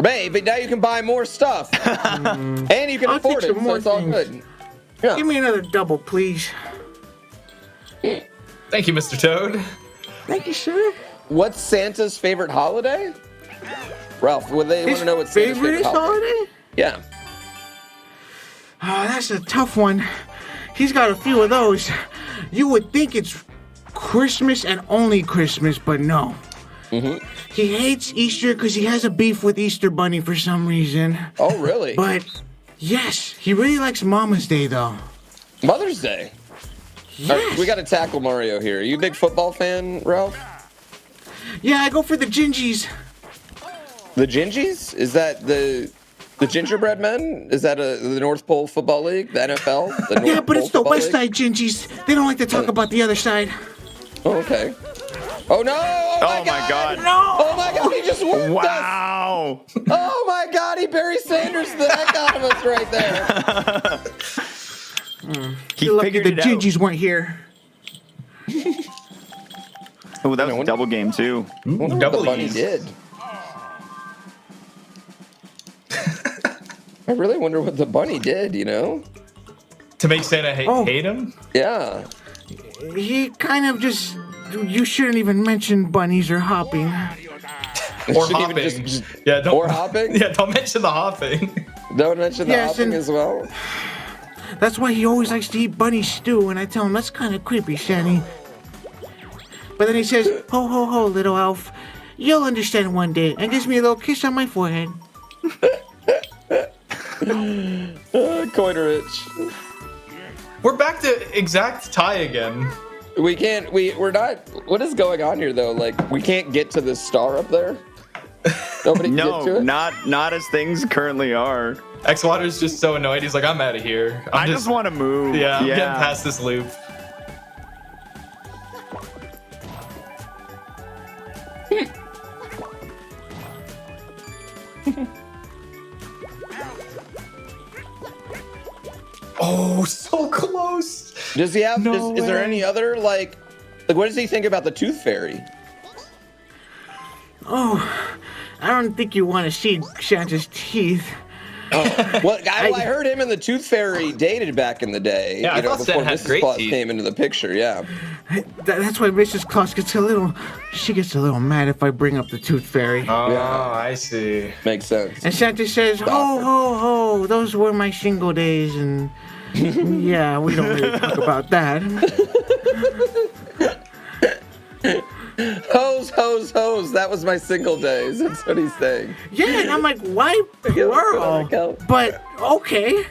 Babe, but now you can buy more stuff. And you can I'll afford take it, some so more it's all things. good. Yeah. Give me another double, please. Thank you, Mr. Toad. Thank you, sir. What's Santa's favorite holiday? Ralph, would they want to know what Santa's favorite holiday? Yeah. Oh, that's a tough one. He's got a few of those. You would think it's Christmas and only Christmas, but no. Mm-hmm. He hates Easter because he has a beef with Easter Bunny for some reason. Oh, really? But yes, he really likes Mama's Day, though. Mother's Day. Yes. All right, we got to tackle Mario here. Are you a big football fan, Ralph? Yeah, I go for the Gingies. The Gingies? Is that the Gingerbread Men? Is that the North Pole Football League? The NFL? The North Yeah, but Pole it's the Football West League? Side Gingies. They don't like to talk about the other side. Oh, okay. Oh, no! Oh, my God! No! Oh, my God, he just whooped Wow! us! Oh, my God, he Barry Sanders the heck out of us right there. He Lucky figured the it out. Gingies weren't here. Oh, that was a double game, too. I wonder what the bunny did. I really wonder what the bunny did, you know? To make Santa Oh. hate him? Yeah. He kind of just... You shouldn't even mention bunnies or hopping. Or Shouldn't hopping. even just- Yeah, don't, or hopping? Yeah, don't mention the hopping. Don't mention the Yes, hopping and- as well? That's why he always likes to eat bunny stew, and I tell him, that's kind of creepy, Shanny. But then he says, ho, ho, ho, little elf. You'll understand one day, and gives me a little kiss on my forehead. Coin rich. We're back to exact tie again. We can't, we're not, what is going on here though? Like, we can't get to the star up there? Nobody can get to No, it? not as things currently are. X-Water's just so annoyed. He's like, I'm out of here. I just want to move. Yeah, I'm getting past this loop. Oh, so close. Does he have? Is there any other like what does he think about the Tooth Fairy? Oh, I don't think you want to see Santa's teeth. Oh, well, I heard him and the Tooth Fairy dated back in the day. Yeah, I thought before Santa had Mrs. great Claus teeth. came into the picture. Yeah. That's why Mrs. Claus gets a little mad if I bring up the Tooth Fairy. Oh, I see. Makes sense. And Santa says, ho, ho, ho, those were my single days, and yeah, we don't really talk about that. Hose, hose, hose. That was my single days. That's what he's saying. Yeah, and I'm like, why plural? But okay.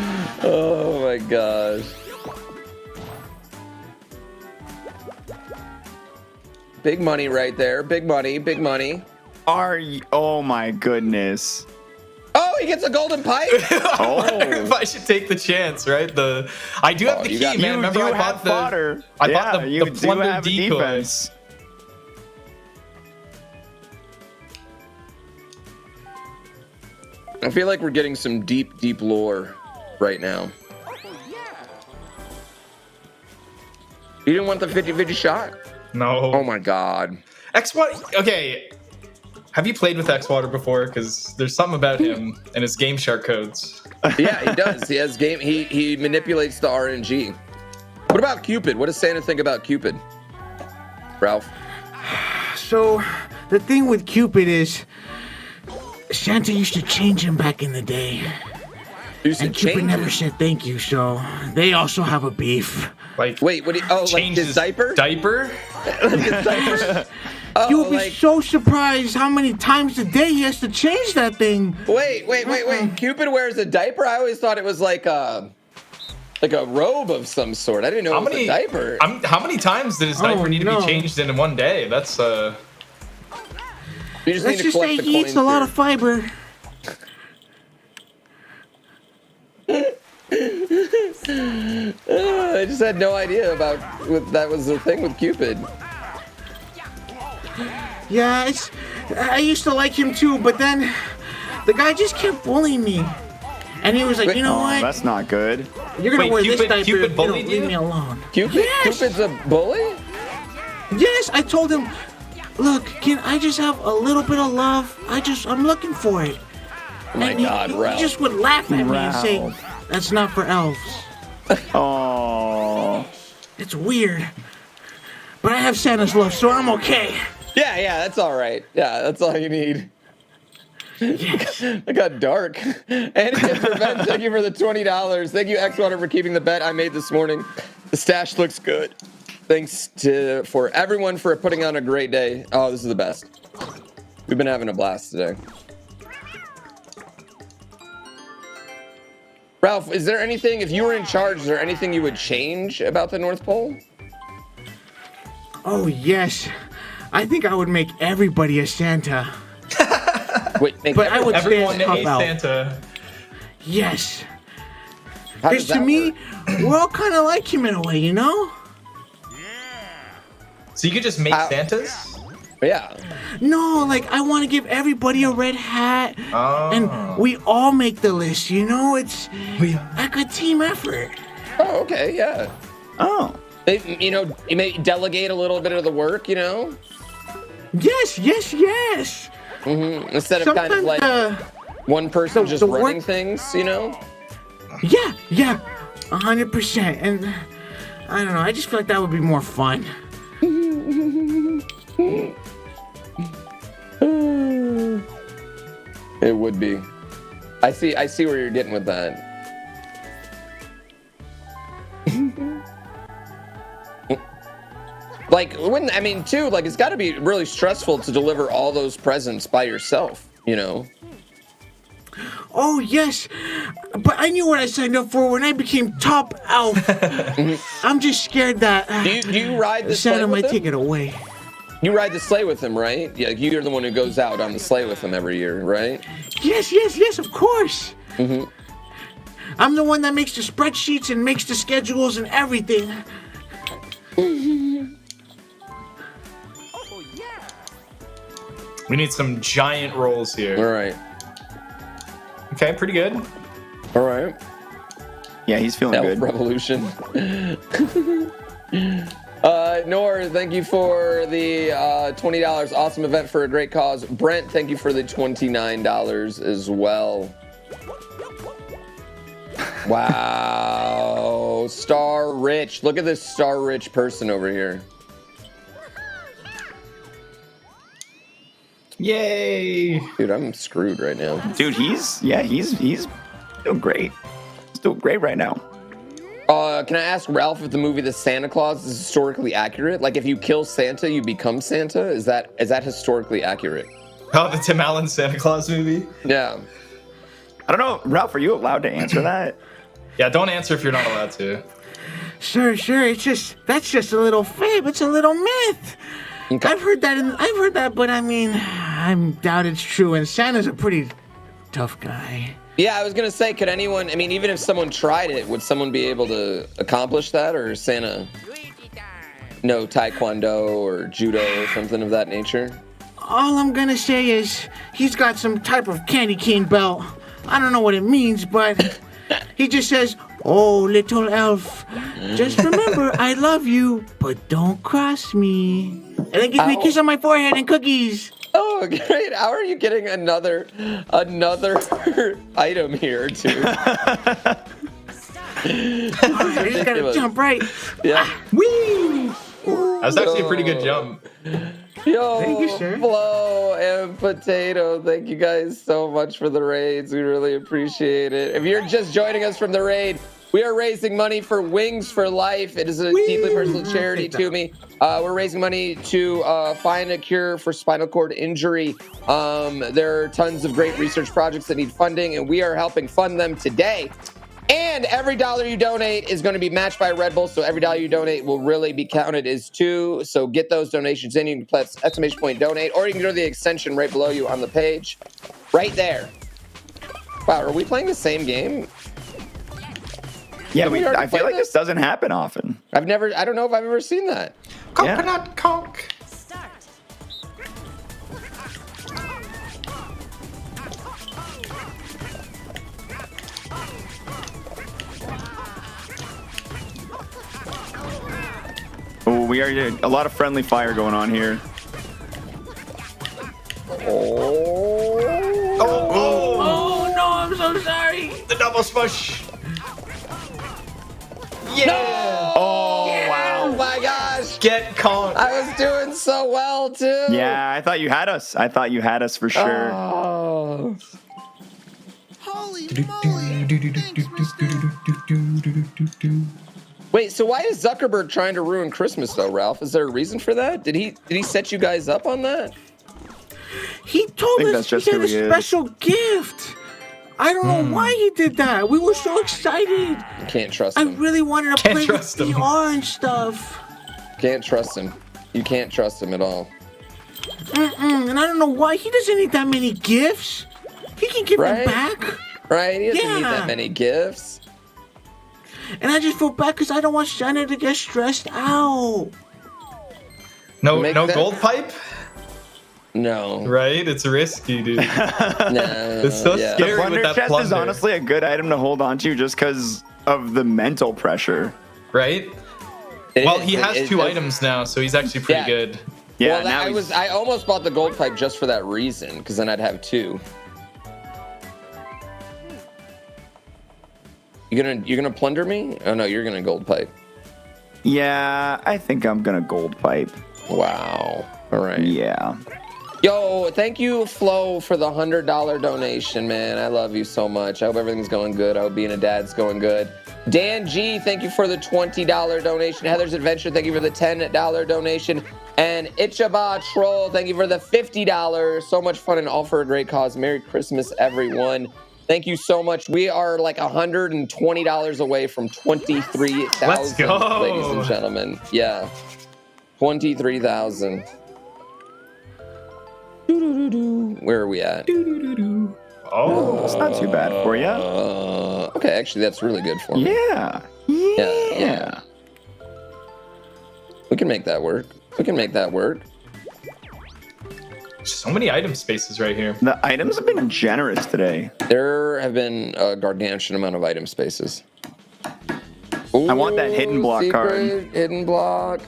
Oh my gosh. Big money right there. Big money, big money. Oh my goodness. Oh, he gets a golden pipe. Oh. I wonder if I should take the chance, right? I do have the key, man. Remember, I bought the fodder. I bought the plunder decoy. Defense. I feel like we're getting some deep, deep lore right now. You didn't want the 50-50 shot? No. Oh my god. X-Water. Okay. Have you played with X-Water before? Because there's something about him and his Game Shark codes. Yeah, he does. He has game. He manipulates the RNG. What about Cupid? What does Santa think about Cupid? Ralph. So, the thing with Cupid is, Santa used to change him back in the day. And Cupid never said thank you, so they also have a beef. Like, wait, what? Like his diaper? Diaper? Like his diaper? You'll be so surprised how many times a day he has to change that thing. Wait. Cupid wears a diaper? I always thought it was like a robe of some sort. I didn't know it was a diaper. How many times did his diaper need to be changed in one day? That's You just Let's need to just collect say the he eats coins a lot here. of fiber. I just had no idea about that was the thing with Cupid. Yeah, I used to like him too, but then the guy just kept bullying me. And he was like, you know what? That's not good. You're gonna wear this diaper. Cupid if you don't bullied leave you? me alone. Cupid's a bully? Yes, I told him, look, can I just have a little bit of love? I'm looking for it. Oh my and God, he Ralph. just would laugh at me and say, Ralph. that's not for elves. Oh. It's weird. But I have Santa's love, so I'm okay. Yeah, that's all right. Yeah, that's all you need. Yes. It got dark. And Ben, thank you for the $20. Thank you, X-Water, for keeping the bet I made this morning. The stash looks good. Thanks for everyone for putting on a great day. Oh, this is the best. We've been having a blast today. Ralph, is there anything, if you were in charge, is there anything you would change about the North Pole? Oh, yes. I think I would make everybody a Santa. Wait, but I would everyone stay as a top Santa. Yes. How Because does to that me, work? we're all kind of like him in a way, you know? So you could just make Santas? Yeah. No, like I want to give everybody a red hat, and we all make the list. You know, it's like a team effort. Oh, okay, yeah. Oh. You may delegate a little bit of the work, you know? Yes. Mm-hmm. Instead of kind of like one person just running things, you know? Yeah, 100%. And I don't know, I just feel like that would be more fun. It would be. I see where you're getting with that. It's got to be really stressful to deliver all those presents by yourself, you know? Oh, yes. But I knew what I signed up for when I became top elf. I'm just scared that Do you ride the sleigh Santa with might him? take it away. You ride the sleigh with him, right? Yeah, you're the one who goes out on the sleigh with him every year, right? Yes, of course. Mm-hmm. I'm the one that makes the spreadsheets and makes the schedules and everything. We need some giant rolls here. All right. Okay, pretty good. All right. Yeah, he's feeling good. Revolution. Nor, thank you for the $20. Awesome event for a great cause. Brent, thank you for the $29 as well. Wow. Star Rich. Look at this Star Rich person over here. Yay. Dude, I'm screwed right now. Dude, he's doing great. He's doing great right now. Can I ask Ralph if the movie The Santa Claus is historically accurate? Like, if you kill Santa, you become Santa? Is that historically accurate? Oh, the Tim Allen Santa Claus movie? Yeah. I don't know, Ralph, are you allowed to answer that? Yeah, don't answer if you're not allowed to. Sure. That's just a little fib. It's a little myth. Okay. I've heard that, but I mean, I doubt it's true. And Santa's a pretty tough guy. Yeah, I was gonna say, could anyone? I mean, even if someone tried it, would someone be able to accomplish that, or is Santa no taekwondo or judo or something of that nature? All I'm gonna say is he's got some type of candy cane belt. I don't know what it means, but he just says, "Oh, little elf, just remember I love you, but don't cross me." And then gives me a kiss on my forehead and cookies. Oh, great! How are you getting another item here, too? You just gotta jump right. Yeah. Whee! That was actually a pretty good jump. Yo, Thank you, sir. Flo and Potato, thank you guys so much for the raids. We really appreciate it. If you're just joining us from the raid, we are raising money for Wings for Life. It is a deeply personal charity to me. We're raising money to find a cure for spinal cord injury. There are tons of great research projects that need funding, and we are helping fund them today. And every dollar you donate is going to be matched by Red Bull, so every dollar you donate will really be counted as two. So get those donations in. You can press !donate, or you can go to the extension right below you on the page. Right there. Wow, are we playing the same game? Yeah, I feel like this doesn't happen often. I don't know if I've ever seen that. Coconut conk. Oh, we are a lot of friendly fire going on here. Oh no, I'm so sorry. The double smush. Yeah. No! Oh, wow. Oh my gosh. Get conked. I was doing so well too. Yeah, I thought you had us. I thought you had us for sure. Oh. Holy moly! Wait, so why is Zuckerberg trying to ruin Christmas though, Ralph? Is there a reason for that? Did he set you guys up on that? He told us he had a special gift. I don't know why he did that. We were so excited. Can't trust I him. really wanted to play with VR and stuff. Can't trust him. You can't trust him at all. And I don't know why. He doesn't need that many gifts. He can give them back. Right? He doesn't need that many gifts. And I just feel bad because I don't want Santa to get stressed out. No gold pipe? No. Right? It's risky, dude. No. It's so scary The plunder with that chest plunder. is honestly a good item to hold on to just because of the mental pressure. Right? Well, he has two items now, so he's actually pretty good. Yeah, well, I almost bought the gold pipe just for that reason, because then I'd have two. You gonna plunder me? Oh no, you're gonna gold pipe. Yeah, I think I'm gonna gold pipe. Wow. All right. Yeah. Yo, thank you, Flo, for the $100 donation, man. I love you so much. I hope everything's going good. I hope being a dad's going good. Dan G, thank you for the $20 donation. Heather's Adventure, thank you for the $10 donation. And Ichaba Troll, thank you for the $50. So much fun and all for a great cause. Merry Christmas, everyone. Thank you so much. We are like $120 away from 23,000, Let's go. ladies and gentlemen. Yeah, 23,000. Where are we at? Oh, it's not too bad for you. Okay, actually, that's really good for me. Yeah. Yeah. We can make that work. So many item spaces right here. The items have been generous today. There have been a gargantuan amount of item spaces. I want that hidden block secret card. Hidden block.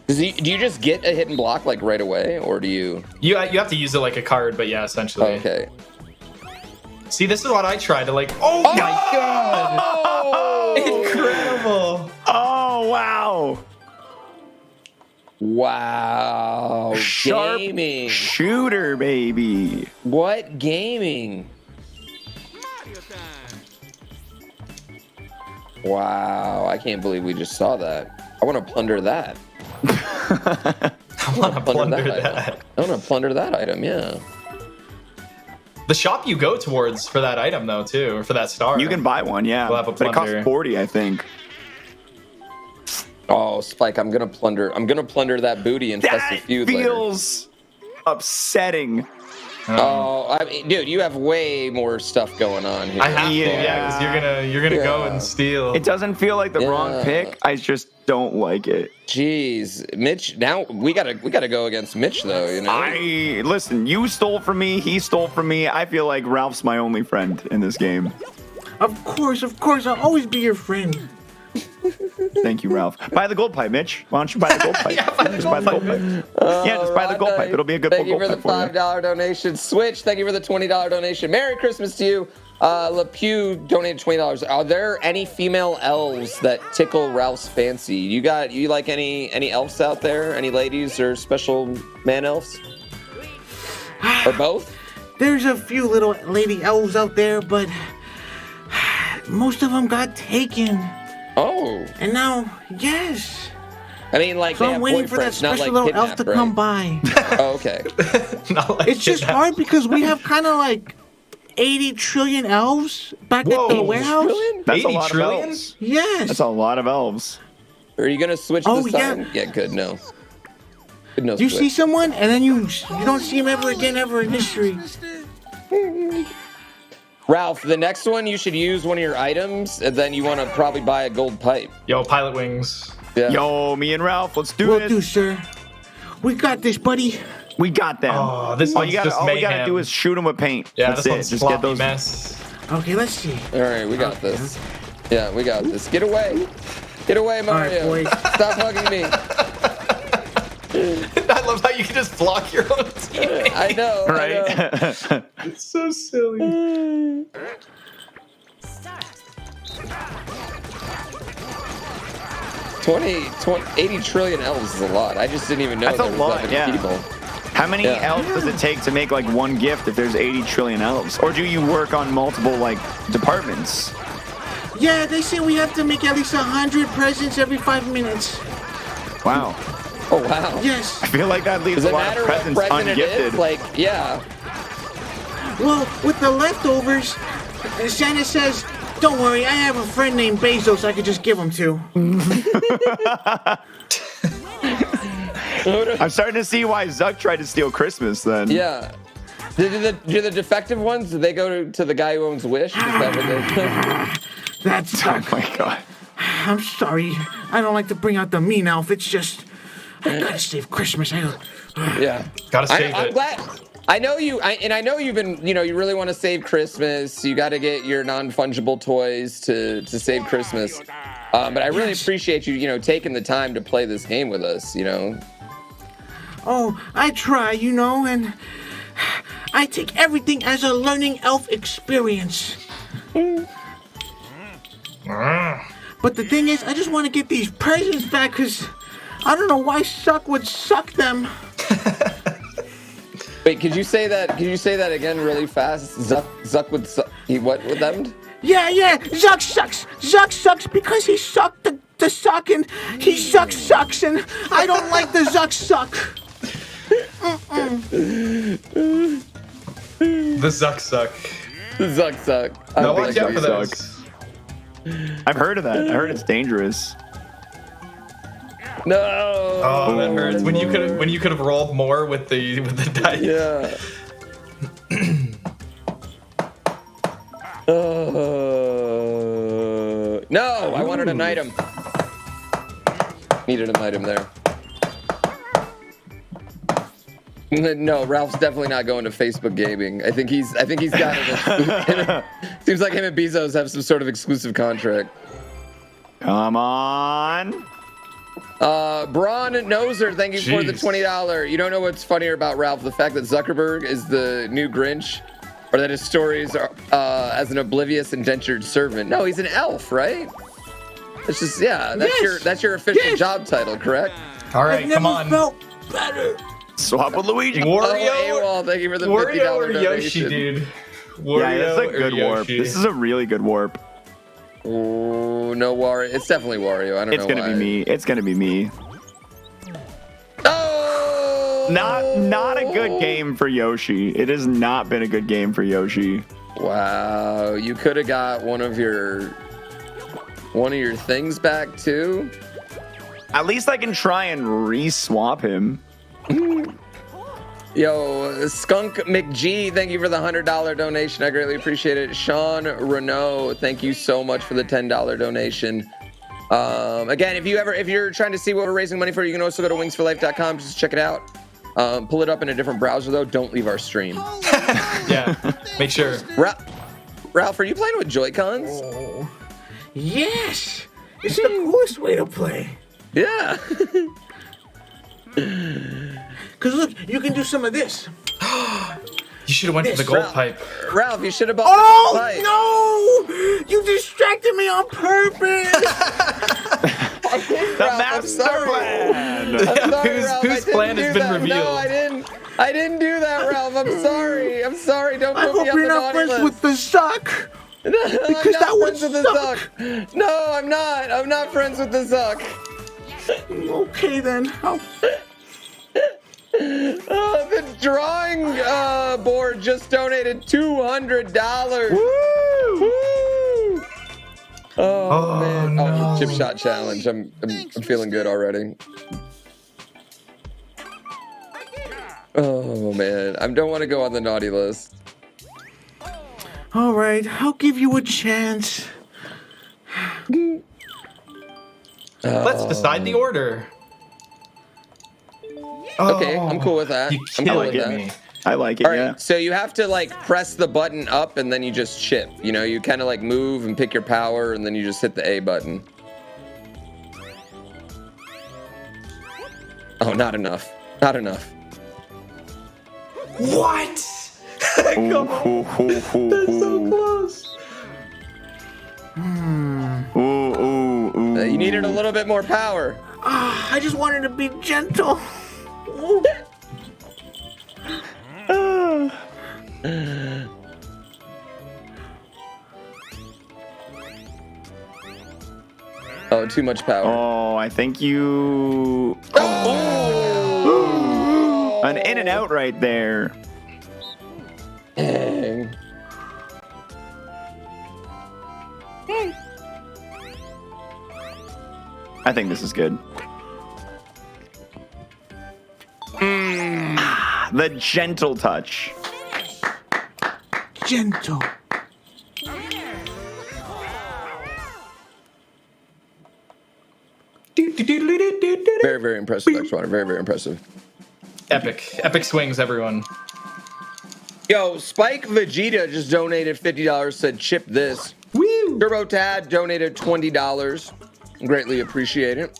Do you just get a hidden block like right away, or do you? You have to use it like a card, but yeah, essentially. Okay. See, this is what I tried to like. Oh my god! Oh! Incredible! Oh wow! Wow. Sharp gaming. shooter, baby. What gaming? Wow, I can't believe we just saw that. I want to plunder that. I want to plunder that. I want to plunder that item, yeah. The shop you go towards for that item, though, too, or for that star. You can buy one, yeah. We'll have a but it costs plunder. 40, I think. Oh, Spike, I'm gonna plunder that booty and That fess a feud later. feels upsetting. Oh, I mean, dude, you have way more stuff going on here. I have to, yeah, because you're gonna go and steal. It doesn't feel like the wrong pick. I just don't like it. Jeez, Mitch. Now we gotta go against Mitch, though. You know. Listen. You stole from me. He stole from me. I feel like Ralph's my only friend in this game. Of course. I'll always be your friend. Thank you, Ralph. Buy the gold pipe, Mitch. Why don't you buy the gold pipe? Just buy the gold pipe. Yeah, just buy the gold pipe. It'll be a good Thank you gold for the pipe $5 donation. Switch, thank you for the $20 donation. Merry Christmas to you. LePew donated $20. Are there any female elves that tickle Ralph's fancy? You like any elves out there? Any ladies or special man elves? Or both? There's a few little lady elves out there, but most of them got taken. Oh. And now, yes. I mean, like, so they I'm have waiting for that boyfriends, not special like little elf kidnapped, to come by. Oh, okay. It's just hard because we have kind of like 80 trillion elves back at the warehouse. That's a lot of elves. Yes. That's a lot of elves. Are you gonna switch Oh, the sign? Yeah, good. No. Good no You switch. see someone and then you don't see him ever again, ever in history. Ralph, the next one you should use one of your items, and then you want to probably buy a gold pipe. Yo, pilot wings. Yeah. Yo, me and Ralph, let's do Will this. do, sir. We got this, buddy. We got them. Oh, this all one's we gotta mayhem. do is shoot them with paint. Yeah, That's this it. one's Just sloppy get those. mess. Okay, let's see. All right, we got this. Yeah, we got this. Get away. Get away, Mario. boys. Stop hugging me. I love how you can just block your own teammate. I know. Right? It's so silly. $20, 80 trillion elves is a lot. I just didn't even know That's a there was lot, that many yeah. people. How many elves does it take to make like one gift if there's 80 trillion elves? Or do you work on multiple like departments? Yeah, they say we have to make at least 100 presents every 5 minutes. Wow. Oh, wow. Yes. I feel like that leaves Does a it lot matter of what presents present it is? ungifted. Like, yeah. Well, with the leftovers, Santa says, don't worry, I have a friend named Bezos I could just give them to. I'm starting to see why Zuck tried to steal Christmas then. Yeah. Do the defective ones, do they go to the guy who owns Wish? Is that what they That's Oh my god. I'm sorry. I don't like to bring out the mean elf. It's just, I gotta save Christmas. Yeah. Gotta save I'm it. glad. I know you, and I know you've been, you really want to save Christmas. You got to get your non-fungible toys to save Christmas. But I really appreciate you, taking the time to play this game with us, Oh, I try, and I take everything as a learning elf experience. But the thing is, I just want to get these presents back because I don't know why Suck would suck them. Wait, could you say that? Could you say that again really fast? Zuck would suck. He what with them? Yeah. Zuck sucks. Zuck sucks because he sucked the suck and he sucks and I don't like the Zuck suck. The Zuck suck. The Zuck suck. No, watch out for those. I've heard of that. I heard it's dangerous. No. Oh, that hurts. When you could have rolled more with the dice. Yeah. No, I wanted an item. Needed an item there. No, Ralph's definitely not going to Facebook gaming. I think he's got it. Seems like him and Bezos have some sort of exclusive contract. Come on. Braun Noser, thank you for the $20. You don't know what's funnier about Ralph? The fact that Zuckerberg is the new Grinch, or that his stories are as an oblivious indentured servant. No, he's an elf, right? It's just that's your official job title, correct? All right, come on. Felt better. Swap with Luigi. AWOL, thank you for the $50 Wario or donation. Yoshi, dude? Wario Yeah, that's a good or warp. Yoshi? This is a really good warp. Oh, no Wario. It's definitely Wario. I don't know It's gonna why. be me. It's gonna be me. Oh! Not a good game for Yoshi. It has not been a good game for Yoshi. Wow, you could have got one of your things back too. At least I can try and re-swap him. Yo, Skunk McG, thank you for the $100 donation. I greatly appreciate it. Sean Renault, thank you so much for the $10 donation. Again, if you're trying to see what we're raising money for, you can also go to wingsforlife.com. Just check it out. Pull it up in a different browser though. Don't leave our stream. Yeah, make sure. Ralph, are you playing with Joy-Cons? Oh, yes. It's the coolest way to play. Yeah. Because look, you can do some of this. You should have went for the gold pipe. Ralph, you should have bought the pipe. No! You distracted me on purpose. The master plan. I'm sorry, Ralph. Whose plan has been revealed? No, I didn't do that, Ralph. I'm sorry. I'm sorry. Don't I put me hope on you're the not naughty friends list. with the Zuck. No, Because that would suck. No, I'm not. I'm not friends with the Zuck. Okay then. The drawing board just donated $200. Woo! Oh man! No. Oh, chip shot challenge. I'm feeling good already. Oh man, I don't want to go on the naughty list. All right, I'll give you a chance. Let's decide the order. Okay, I'm cool with that. You I'm cool with killing that. me. I like it. All right, Yeah. so you have to like press the button up and then you just chip. You know, you kind of like move and pick your power and then you just hit the A button. Oh, not enough. Not enough. What? Come on. That's so close. You needed a little bit more power. I just wanted to be gentle. Oh, too much power. Oh, I think you. An in and out right there. Dang. I think this is good. The gentle touch. Gentle. Very, very impressive, X-Water. Very, very impressive. Epic swings, everyone. Yo, Spike Vegeta just donated $50, said chip this. Woo! Turbo Tad donated $20. Greatly appreciate it.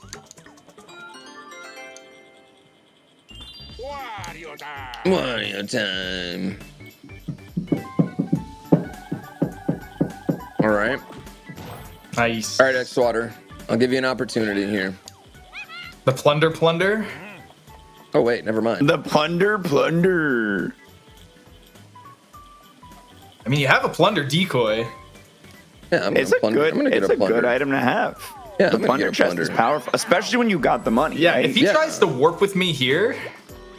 Wario time. All right. Nice. All right, X-Water. I'll give you an opportunity here. The plunder. Oh, wait, never mind. The plunder. I mean, you have a plunder decoy. Yeah, I'm It's gonna a plunder. good. I'm gonna get It's a a plunder. good item to have. Yeah, the I'm gonna plunder get a chest plunder. is powerful, especially when you got the money. Yeah, right? if he tries to warp with me here,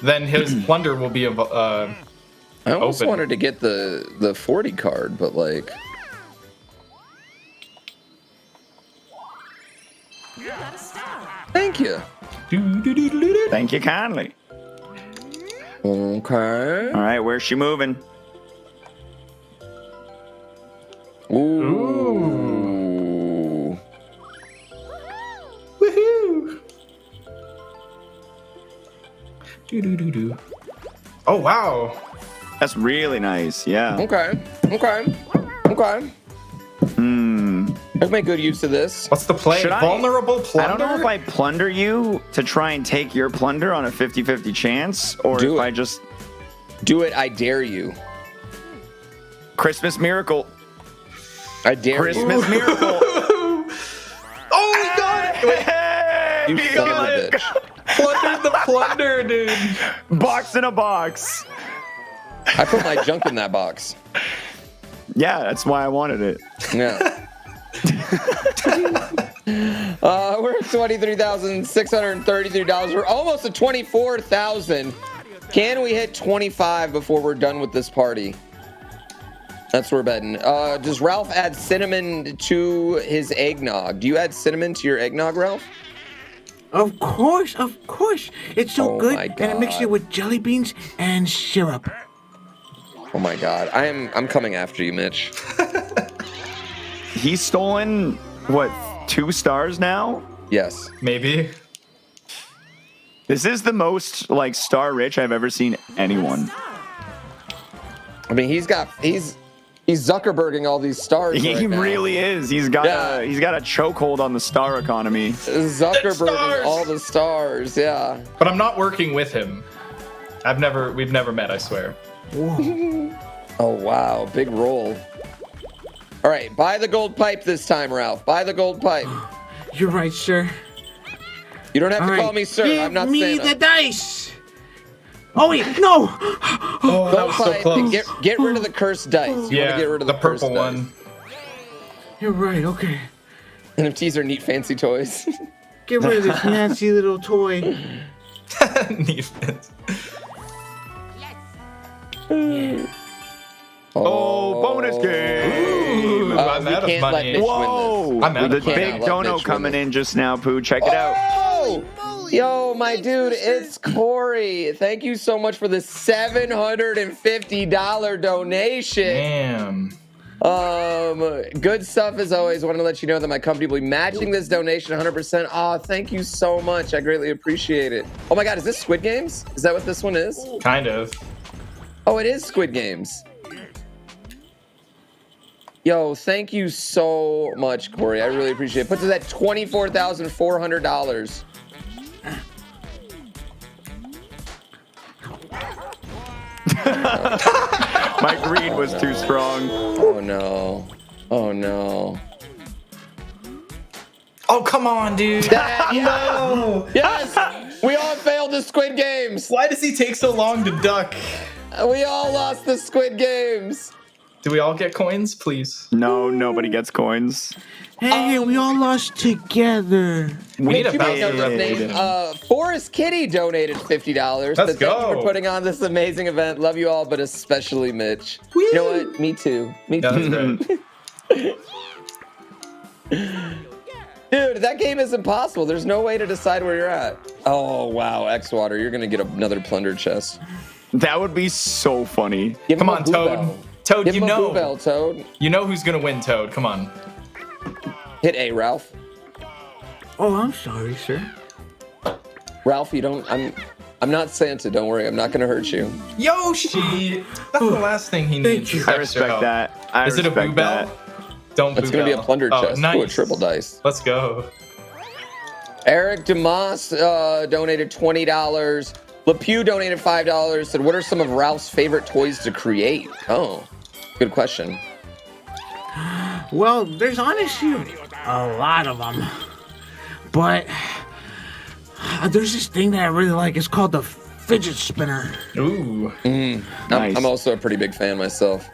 then his plunder will be I almost open. wanted to get the 40 card, but like. Thank you. Thank you kindly. Okay. All right, where's she moving? Ooh. Woohoo! Oh wow. That's really nice. Yeah. Okay. I've made good use of this. What's the play? Should I- Vulnerable plunder? I don't know if I plunder you to try and take your plunder on a 50-50 chance, or Do if it. I just Do it. I dare you. Christmas miracle. I dare Christmas you. miracle. Oh, we got it! Hey, You we son of got a it. bitch. Plundered the plunder, dude. Box in a box. I put my junk in that box. Yeah, that's why I wanted it. Yeah. We're at $23,633. We're almost at $24,000. Can we hit 25 before we're done with this party? That's what we're betting. Does Ralph add cinnamon to his eggnog? Do you add cinnamon to your eggnog, Ralph? Of course. It's so good, my and I mix God. it with jelly beans and syrup. Oh my God, I'm coming after you, Mitch. He's stolen, what, 2 stars now? Yes. Maybe. This is the most, like, star rich I've ever seen anyone. I mean, he's Zuckerberging all these stars. He right now. really is. He's got a chokehold on the star economy. Zuckerberging all the stars, yeah. But I'm not working with him. We've never met, I swear. Oh wow, big roll. All right, buy the gold pipe this time, Ralph. Buy the gold pipe. You're right, sir. You don't have All to right, call me sir. Give I'm not me Santa. the dice. Oh wait, no. Oh, that Gold was so pipe. close. Get rid of the cursed dice. You want to Yeah, get rid of the cursed purple dice. one. You're right. Okay. NFTs are neat, fancy toys. Get rid of this nasty little toy. Neat. Oh, bonus game! Ooh, I'm we out of can't let money. Mitch win Whoa! I'm out The of money. big dono coming in just now, Pooh. Check it out. Oh! Yo, my dude, it's Corey. Thank you so much for the $750 donation. Damn. Good stuff as always. I want to let you know that my company will be matching this donation 100%. Oh, thank you so much. I greatly appreciate it. Oh my God, is this Squid Games? Is that what this one is? Kind of. Oh, it is Squid Games. Yo, thank you so much, Corey. I really appreciate it. Puts us at $24,400. My greed was too strong. Oh no. Oh no. Oh, come on, dude. No. Yes. We all failed the Squid Games. Why does he take so long to duck? We all lost the Squid Games. Do we all get coins, please? No, nobody gets coins. Hey, we all lost together. We need a You might know bouncer this name. update. Forrest Kitty donated $50. Let's Thank you go. for putting on this amazing event. Love you all, but especially Mitch. You know what? Me too. Me Yeah, too. that's great. Dude, that game is impossible. There's no way to decide where you're at. Oh, wow. X-Water, you're going to get another plunder chest. That would be so funny. Give Come him a on, Boo Toad. Bell. Toad, Give you him a Boo know. Bell, Toad. You know who's gonna win, Toad. Come on. Hit A, Ralph. Oh, I'm sorry, sir. Ralph, you don't... I'm not Santa. Don't worry. I'm not going to hurt you. Yoshi! That's the last thing he needs. you. is I extra respect help. that. I Is it a respect Boo Bell? that. Don't It's Boo going to be a Bell. plunder chest. Nice. Ooh, a triple dice. Let's go. Eric DeMoss donated $20. LePew donated $5. Said, what are some of Ralph's favorite toys to create? Oh, good question. Well, there's honestly a lot of them. But there's this thing that I really like. It's called the fidget spinner. Ooh. Nice. I'm also a pretty big fan myself.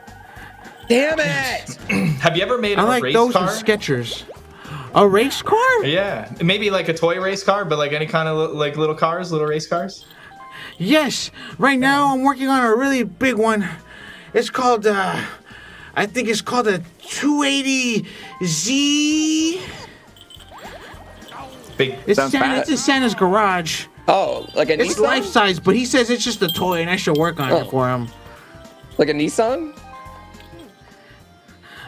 Damn it! Have you ever made I a like race those car? and Skechers. A race car? Yeah, maybe like a toy race car, but like any kind of like little cars, little race cars. Yes. Right now I'm working on a really big one. It's called, I think it's called a 280Z. Big. It's in Santa's garage. Oh, like a It's Nissan? life size, but he says it's just a toy and I should work on it for him. Like a Nissan?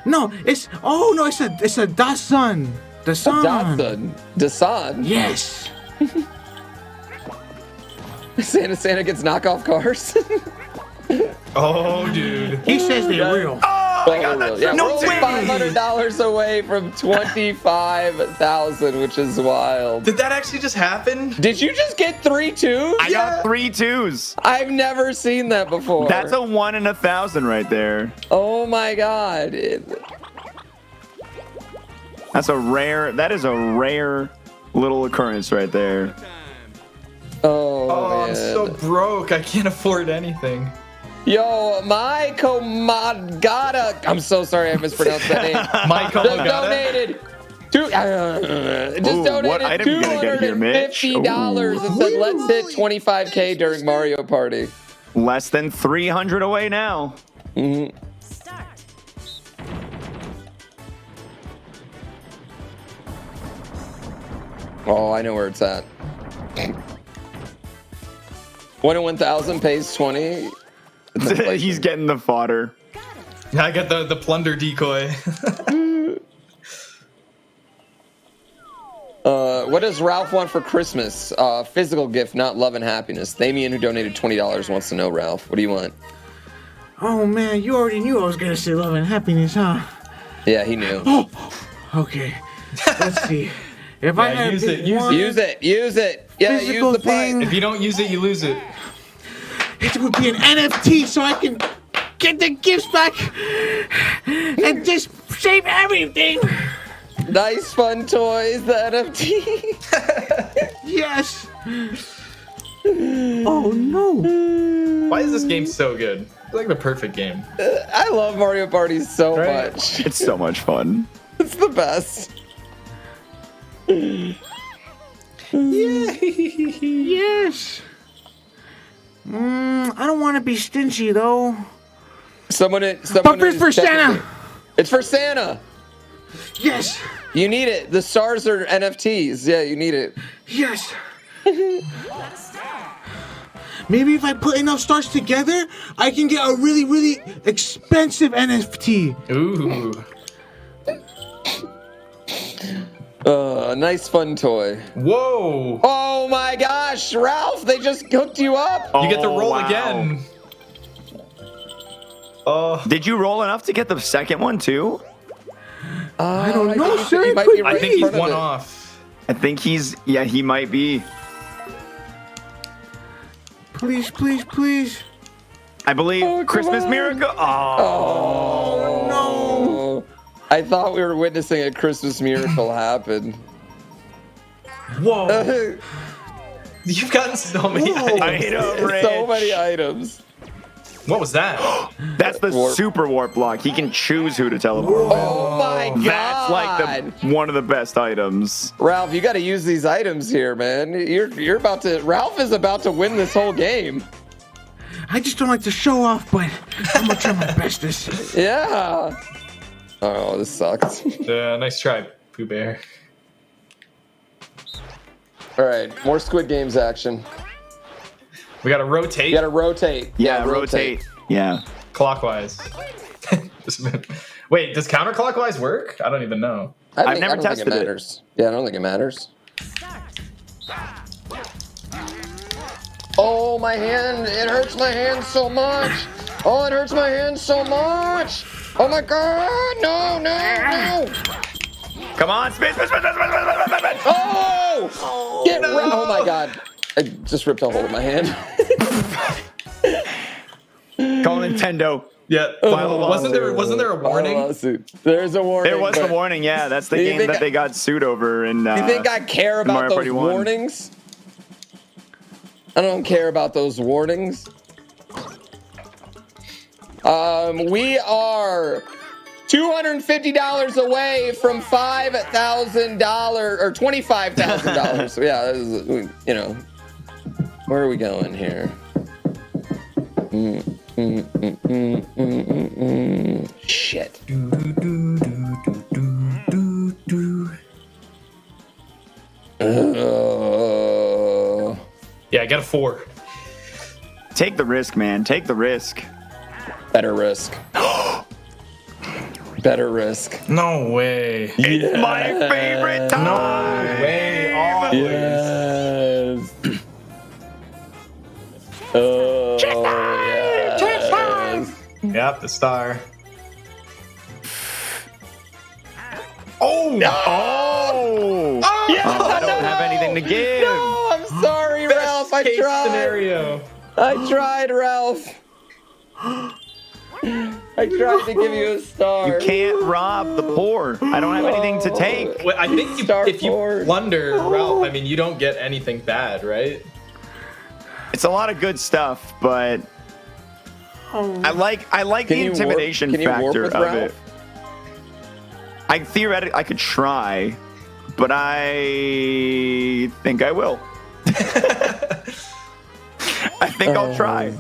No, it's a Datsun. Datsun. Datsun? Yes. Santa gets knockoff cars? Oh, dude. He says they're real. Oh! Yeah, we're only $500 away from 25,000, which is wild. Did that actually just happen? Did you just get 3 2s? I got 3 2s. I've never seen that before. That's a 1 in 1,000 right there. Oh my god. That is a rare little occurrence right there. Oh, man. I'm so broke. I can't afford anything. Yo, my Komagata. I'm so sorry I mispronounced that name. My Komagata? Donated. Donated $250 and said, let's hit 25K during Mario Party. Less than 300 away now. Mm-hmm. Oh, I know where it's at. 1 in 1,000 pays 20. He's getting the fodder. I got the plunder decoy. What does Ralph want for Christmas? Physical gift, not love and happiness. Damien, who donated $20, wants to know, Ralph. What do you want? Oh man, you already knew I was gonna say love and happiness, huh? Yeah, he knew. Oh, okay. Let's see. If I had use to it, pick use one Use it. Yeah, physical use the thing, pipe. If you don't use it, you lose it. it would be an NFT so I can get the gifts back and just save everything. Nice fun toys, the NFT. Yes. Oh no. Why is this game so good? It's like the perfect game. I love Mario Party so much. It's so much fun. It's the best. Yes. I don't want to be stingy though. Someone But it's for Santa. It's for Santa. Yes. You need it. The stars are NFTs. Yeah, you need it. Yes. Maybe if I put enough stars together, I can get a really, really expensive NFT. Ooh. Nice fun toy. Whoa. Oh my gosh, Ralph, they just hooked you up. You get to roll again. Oh. Did you roll enough to get the second one too? I don't know, sir. You might be right I think in he's front of one it. off. I think he might be. Please, please, please. I believe Christmas Miracle. Oh no. I thought we were witnessing a Christmas miracle happen. Whoa. You've gotten so many items. So many items. What was that? That's the super warp block. He can choose who to teleport. Oh my god. That's like one of the best items. Ralph, you got to use these items here, man. You're about to. Ralph is about to win this whole game. I just don't like to show off, but I'm gonna try my bestest. Yeah. Oh, this sucks. Nice try, Pooh Bear. All right, more Squid Games action. We gotta rotate. You gotta rotate. Yeah, rotate. Yeah. Clockwise. Wait, does counterclockwise work? I don't even know. I've never I don't tested think it matters. Yeah, I don't think it matters. Oh, my hand. It hurts my hand so much. Oh, it hurts my hand so much. Oh, my God. No, no, no. Come on, spin. Oh! Get no. Oh, my God. I just ripped a hole in my hand. Call Nintendo. Yeah. Wasn't there a warning? There's a warning. There was a warning, yeah. That's the game that they got sued over in you think I care about Mario those Party 1. warnings? I don't care about those warnings. We are $250 away from $5,000 or $25,000. So yeah, this is, you know, where are we going here? Shit. Yeah, I got a 4. Take the risk, man. Take the risk. Better risk. Better risk. No way. It's my favorite time. No way. Always. Yes. Oh, yes. Yep, the star. Oh! I don't have anything to give. No, I'm sorry, Ralph. I tried. Scenario. I tried, Ralph. I tried to give you a star. You can't rob the poor. I don't have anything to take. Well, I think if you plunder Ralph, I mean, you don't get anything bad, right? It's a lot of good stuff, but I like the intimidation factor of it. I could try, but I think I will. I think I'll try.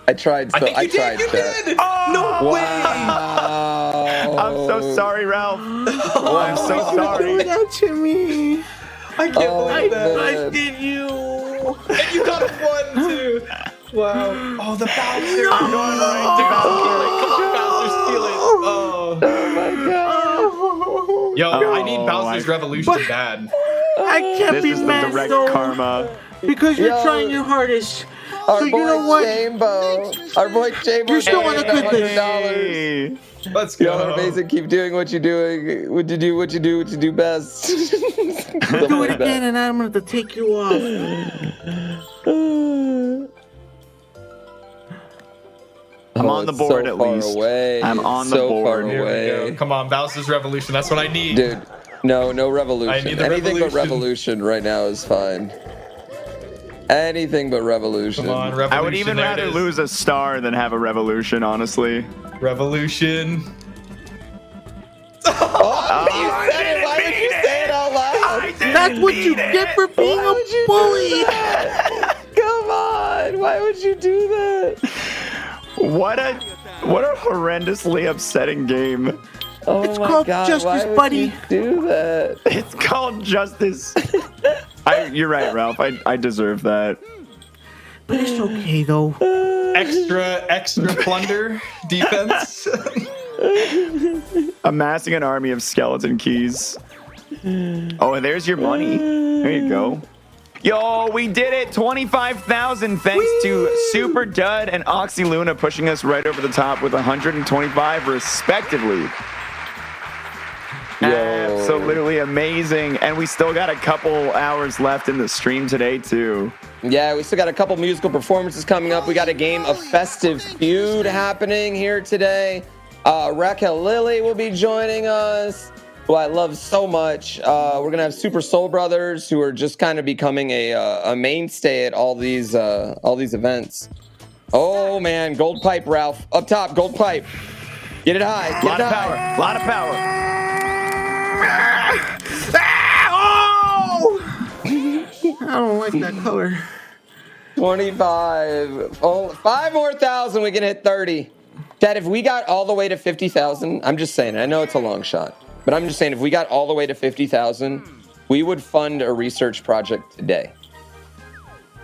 I tried. So I tried. You did. Oh, no way! I'm so sorry, Ralph. I'm so sorry. Do that to me. I can't believe that. I busted you. And you got a 1 too. Wow. Oh, the Bowser. I'm going right to Come on, Bowser, steal it. Oh. Oh my god. Yo, I need Bowser's Revolution bad. I can't This be is the mad direct though, karma. because you're trying your hardest. Our So boy you know what? Chambo. Our boy Chambo. You're still on the good thing. $100. Let's go. Y'all are amazing. Keep doing what you're doing. What you do best. Do it again, and I'm going to take you off. I'm on the board so at far least. Away. I'm on the so board. Far Here we away. go. Come on, Bowser's Revolution. That's what I need. Dude, no revolution. I need the Anything but revolution. revolution right now is fine. Anything but revolution. Come on, Revolution. I would even there it rather is. lose a star than have a revolution, honestly. Revolution. Oh, you said it. Why would you say it out loud? That's what you get for being a bully. Come on. Why would you do that? What a horrendously upsetting game. Oh It's my called God, justice, why would buddy. you do that? It's called justice. You're right, Ralph. I deserve that. But it's okay, though. Extra plunder defense. Amassing an army of skeleton keys. Oh, and there's your money. There you go. Yo, we did it! 25,000 thanks to Super Dud and Oxy Luna pushing us right over the top with 125 respectively. Absolutely amazing. And we still got a couple hours left in the stream today, too. Yeah, we still got a couple musical performances coming up. We got a game of Festive Feud happening here today. Raquel Lily will be joining us, who I love so much. We're gonna have Super Soul Brothers, who are just kind of becoming a mainstay at all these events. Oh man, Gold Pipe, Ralph, up top, Gold Pipe. Get it high. Get lot it of high. power. Lot of power. I don't like that color. 25. Oh, 5 more thousand, we can hit 30. Dad, if we got all the way to 50,000, I'm just saying, I know it's a long shot, but I'm just saying, if we got all the way to 50,000, we would fund a research project today.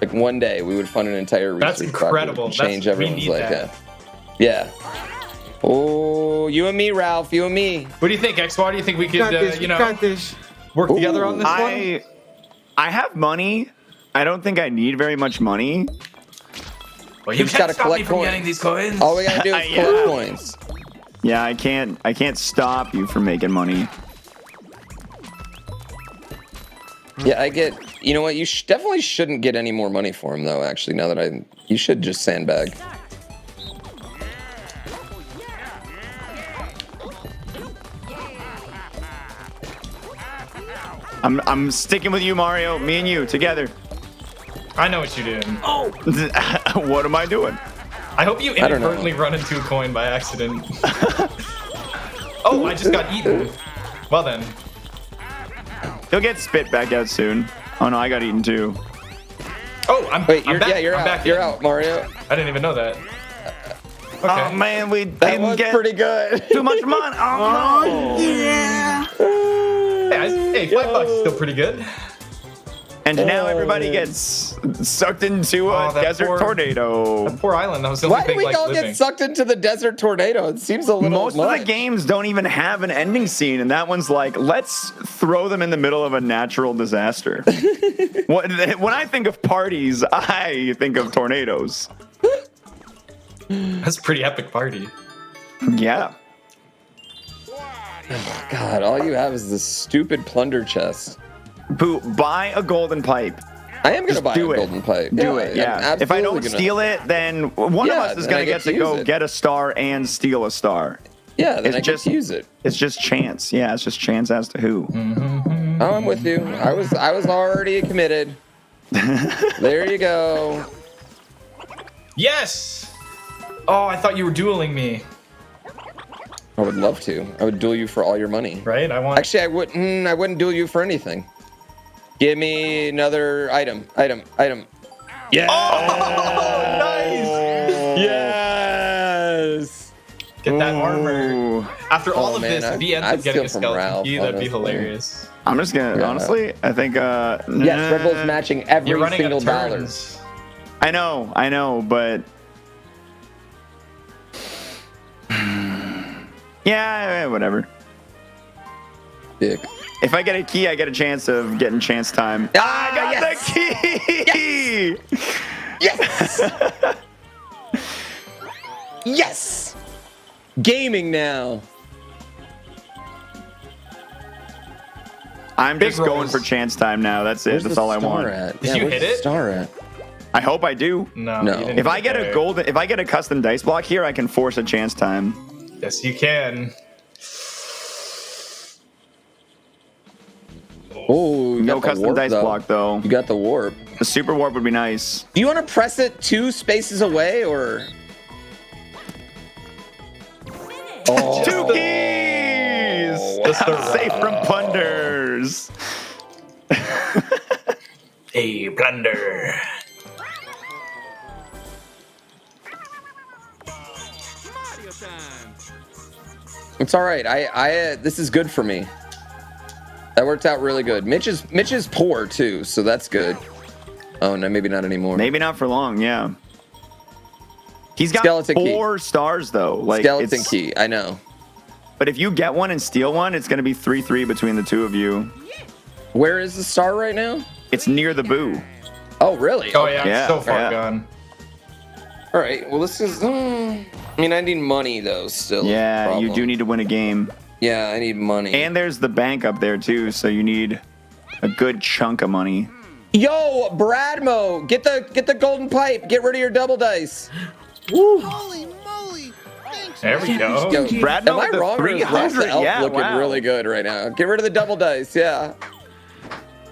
Like one day, we would fund an entire research That's incredible. project. Change We everyone's need life. that. Yeah. Oh, you and me, Ralph. You and me. What do you think, X-Wad? Do you think we could, Got this. Got this. work together on this one? I have money. I don't think I need very much money. Well, You just gotta collect coins. these coins. All we gotta do is collect coins. Yeah, I can't stop you from making money. Yeah, I get. You know what? You definitely shouldn't get any more money for him, though. Actually, now that you should just sandbag. I'm sticking with you, Mario. Me and you together. I know what you're doing. Oh, what am I doing? I hope you inadvertently run into a coin by accident. Oh, I just got eaten. Well then. He'll get spit back out soon. Oh no, I got eaten too. Oh, I'm Wait, back. yeah, you're I'm out. back You're in. out, Mario. I didn't even know that. Okay. Oh man, we That didn't was get pretty good. too much money. Oh, no. Yeah. Hey, $5 is still pretty good. And now everybody gets sucked into a that desert tornado. That poor island. That was the only Why do thing we like all living. get sucked into the desert tornado? It seems a little Most much. of the games don't even have an ending scene, and that one's like, let's throw them in the middle of a natural disaster. When I think of parties, I think of tornadoes. That's a pretty epic party. Yeah. God, all you have is this stupid plunder chest. Pooh, buy a golden pipe. I am gonna Just buy a do it. golden pipe. Do it, yeah. If I don't steal it, then one of us is gonna get to go get a star and steal a star. Yeah, then it's I just get to use it. It's just chance. Yeah, it's just chance as to who. Oh, I'm with you. I was already committed. There you go. Yes. Oh, I thought you were dueling me. I would love to. I would duel you for all your money. Right? I want. Actually, I wouldn't. I wouldn't duel you for anything. Give me another item. Yeah. Oh, nice. Yes. Get that armor. After all of man, this, if he ends up getting a skeleton key, that'd be hilarious. I'm just gonna honestly. I think. Yes, Red Bull's matching every You're running single out of dollar. turns. I know, but. Yeah, whatever. Dick. If I get a key, I get a chance of getting chance time. Ah, I got the key! Yes! Yes! Gaming now. I'm Big just going rolls. for chance time now. That's it. Where's That's the all I star want. At? Did you where's hit the it? Star at? I hope I do. No. No. You didn't If I get there. a golden, if I get a custom dice block here, I can force a chance time. Yes, you can. Oh, you No got the custom warp, dice though. block though. You got the warp. The super warp would be nice. Do you want to press it 2 spaces away or? Oh. 2 keys. Safe from plunders. A plunder. It's all right. I this is good for me. That worked out really good. Mitch is poor too, so that's good. Oh no, maybe not anymore. Maybe not for long. Yeah. He's got Skeleton key. 4 stars though. Like Skeleton it's, key. I know. But if you get one and steal one, it's gonna be 3-3 between the two of you. Where is the star right now? It's near the boo. Oh really? Oh yeah, Yeah, it's so far yeah. gone. All right. Well, this is. I mean, I need money though. Still. Yeah, you do need to win a game. Yeah, I need money. And there's the bank up there too, so you need a good chunk of money. Yo, Bradmo, get the golden pipe. Get rid of your double dice. Woo. Holy moly! Thanks. There we go. Yo, Bradmo am I with the wrong? Or is Ralph 300? the Elf Yeah, looking wow. really good right now? Get rid of the double dice. Yeah.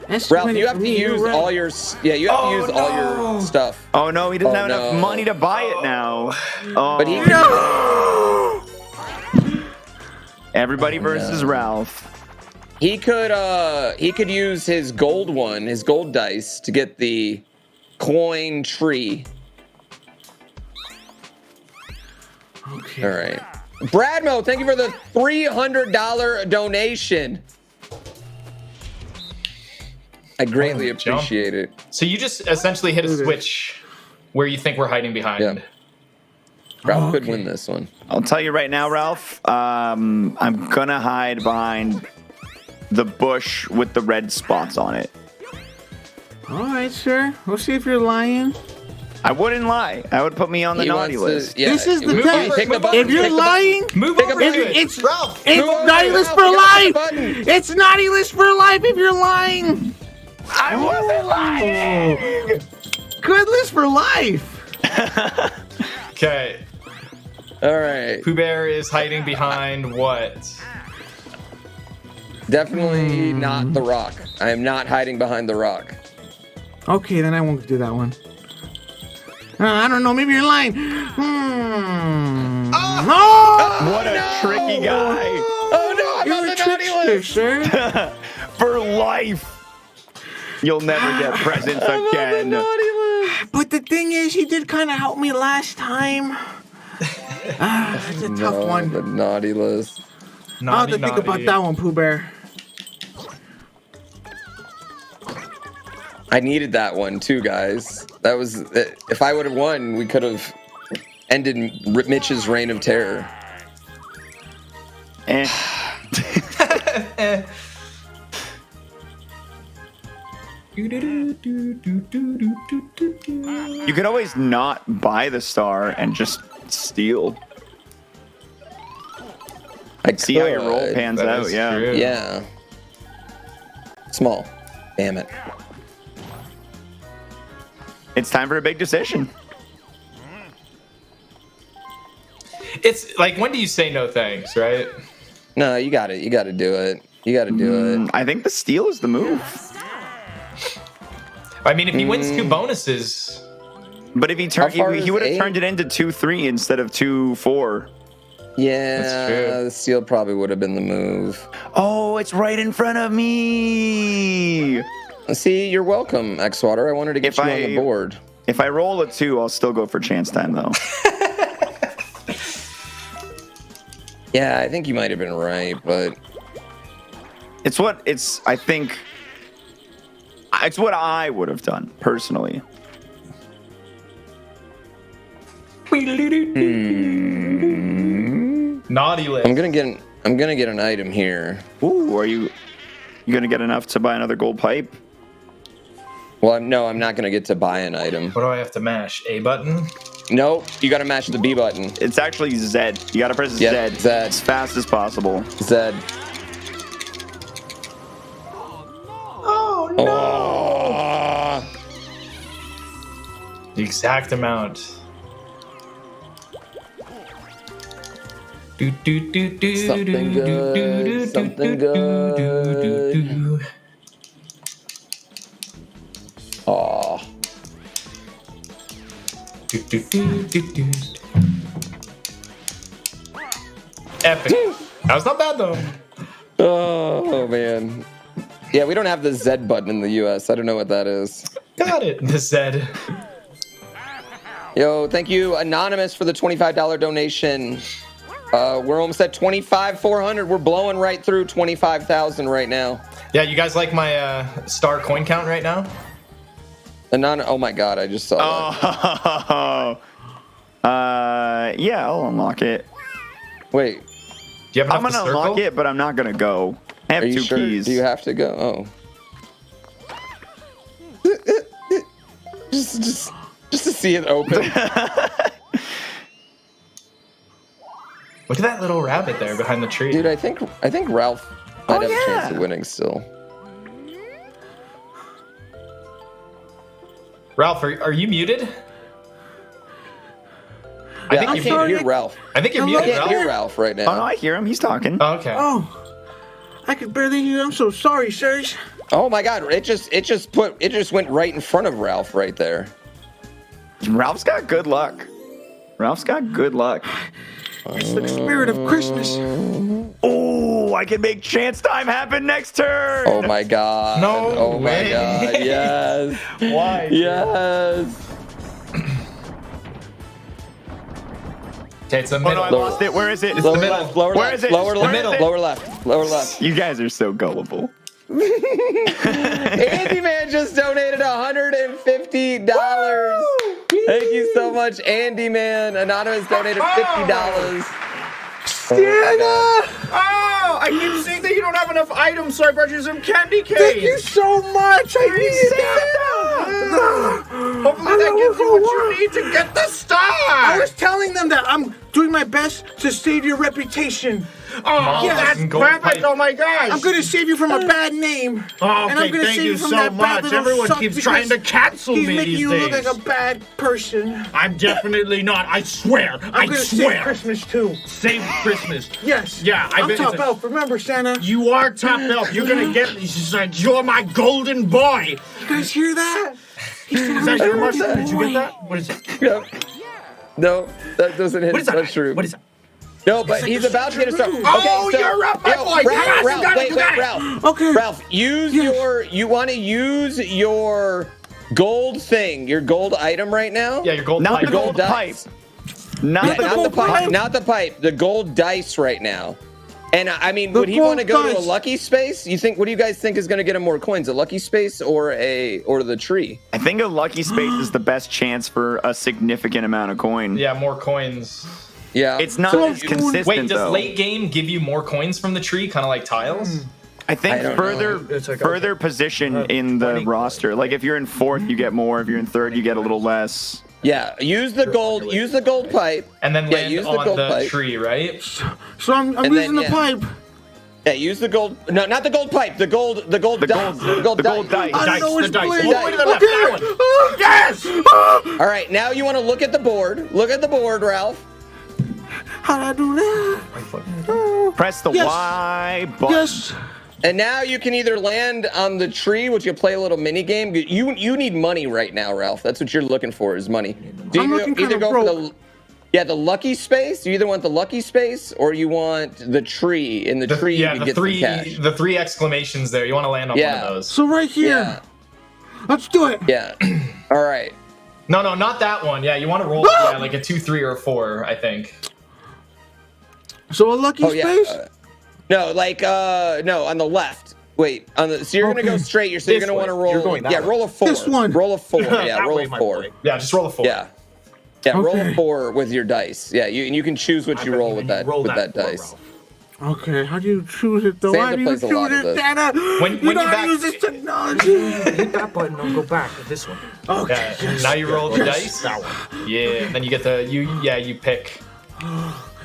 That's Ralph, 20 you have for to me, use you're all right. your you have to use all your stuff. Oh no, he doesn't Oh, have enough no. money to buy it now. Oh. But he Everybody versus no. Ralph. He could use his gold one, his gold dice, to get the coin tree. Okay. All right. Bradmo, thank you for the $300 donation. I greatly jump. appreciate it. So you just essentially hit a switch where you think we're hiding behind. Yeah. Ralph could okay. win this one. I'll tell you right now, Ralph. I'm gonna hide behind the bush with the red spots on it. All right, sir. We'll see if you're lying. I wouldn't lie. That would put me on the He naughty wants to- list. yeah, This is the move test. over, pick the button, If you're pick the lying, Move Pick a over button. to it. it's Ralph. it's Move over, naughty list Ralph, for pick the life. button. It's naughty list for life if you're lying. I wasn't lying. Good list for life. Okay. All right. Pooh Bear is hiding behind what? Definitely not the rock. I am not hiding behind the rock. Okay, then I won't do that one. I don't know. Maybe you're lying. Oh! What a tricky guy. Oh no, I'm You're on a the naughty trickster, list. sir. For life. You'll never get presents again. But the thing is, he did kind of help me last time. That's a tough No, one. the naughty list. I'll have to think about that one, Pooh Bear. I needed that one too, guys. That was if I would have won, we could have ended Mitch's reign of terror. Eh. You could always not buy the star and just steal. See how your roll pans out. Yeah. True. Yeah. Small. Damn it. It's time for a big decision. It's like, when do you say no thanks, right? No, you got it. You got to do it. You got to do it. I think the steal is the move. I mean, if he wins 2 bonuses. But if he How far he is would have 8? turned it into 2-3 instead of 2-4. Yeah, That's true. the steal probably would have been the move. Oh, it's right in front of me. See, you're welcome, Xwater. I wanted to get you on the board. If I roll a 2, I'll still go for chance time, though. Yeah, I think you might have been right, but I think it's what I would have done personally. Naughty list. I'm gonna get an item here. Ooh, are you gonna get enough to buy another gold pipe? Well, I'm not gonna get to buy an item. What do I have to mash? A button? Nope, you gotta mash the B button. It's actually Z. You gotta press Z as fast as possible. Z. Oh no! The exact amount. Something good. Something good. Oh. Epic. That was not bad though. Oh man. Yeah, we don't have the Z button in the US. I don't know what that is. Got it. The Z. Yo, thank you, Anonymous, for the $25 donation. We're almost at 25,400. We're blowing right through 25,000 right now. Yeah, you guys like my star coin count right now? Oh my god, I just saw that. Yeah, I'll unlock it. Wait. Do you have enough I'm gonna to circle? unlock it, but I'm not gonna go. I have Are you 2 sure? keys. Do you have to go? Oh. just to see it open. Look at that little rabbit there behind the tree. Dude, I think Ralph might have a chance of winning still. Ralph, are you muted? Yeah, I think you can't hear Ralph. I think you're I muted, can't Ralph. hear Ralph right now. Oh no, I hear him. He's talking. Oh, okay. Oh, I can barely hear you. I'm so sorry, sirs. Oh my god, it just went right in front of Ralph right there. Ralph's got good luck. Ralph's got good luck. It's the spirit of Christmas. Oh, I can make chance time happen next turn. Oh my god. No Oh way. my god. Yes. Why? Yes. Okay, it's the Oh middle. no, I lost it. Where is it? It's the Lower middle. left, lower Where left, is it? lower Where left, is it? lower left, lower left. You guys are so gullible. Andy Man just donated $150. Thank you so much, Andy Man. Anonymous donated $50. Santa! Oh, I keep saying that you don't have enough items, so I brought you some candy canes. Thank you so much. I needed that. Hopefully that gives you what you need to get the star. I was telling them that I'm doing my best to save your reputation. Oh, Yes. that's perfect. Oh my gosh. I'm going to save you from a bad name. Oh, And I'm okay, gonna thank save you from so that bad much. little Everyone suck keeps trying to because cancel he's me making these you days. look like a bad person. I'm definitely not. I swear. I'm I going to swear. save Christmas too. Save Christmas. Yes. Yeah, I I'm bet top it's a- elf. Remember, Santa. You are top elf. You're gonna get me. She's like, you're my golden boy. You guys hear that? Is that your commercial? Did you get that? What is it? No, that doesn't hit What is that? mushroom. What is that? No, but he's about to get a start. Okay, Oh, so, you're up, my yo, boy. Come on, you Ralph, got it, wait, you got it. Ralph. Okay. Ralph, you want to use your gold thing, your gold item right now? Yeah, your gold Not pipe. the gold pipe. dice. Not the Not the gold pipe, pipe. not the pipe, the gold dice right now. And I mean, The would he want to gold go to a dice. lucky space? What do you guys think is going to get him more coins? A lucky space or the tree? I think a lucky space is the best chance for a significant amount of coin. Yeah, more coins. Yeah. It's not So as consistent Wait, does though. late game give you more coins from the tree, kind of like tiles? I think I don't further position in the 20. roster. Like if you're in 4th, you get more. If you're in 3rd, you get a little less. Yeah, use the gold. Use the gold pipe. And then land use on the pipe. tree, right? So I'm using the pipe. Yeah, use the gold. No, not the gold pipe. The gold dice. The gold dice. I know it's dice. blue. All the way to the left, that one. Yes! All right, now you want to look at the board. Look at the board, Ralph. How'd I do that? Press the Y button. Yes. And now you can either land on the tree, which you play a little mini game. You need money right now, Ralph. That's what you're looking for is money. Do I'm you looking either kinda go for broke. the lucky space? You either want the lucky space or you want the tree. In the tree, you can get some cash. The three exclamations there. You want to land on one of those. So right here. Yeah. Let's do it. Yeah. All right. No, not that one. Yeah, you want to roll like a 2, 3, or a 4, I think. So a lucky space? No, no, on the left. Wait, so you're gonna go straight. You're gonna want to roll. Roll a 4. This one. Roll a 4. Yeah, roll a 4. Yeah, just roll a 4. Yeah. Yeah, roll a 4 with your dice. Yeah, you can choose what you roll with that dice. Okay, how do you choose it though? Santa How do you plays a lot choose of it, this. Santa? When you you know how back- to use this technology. Hit that button and go back to this one. Okay. Yeah, now you roll the dice. Yeah, and then you get you pick.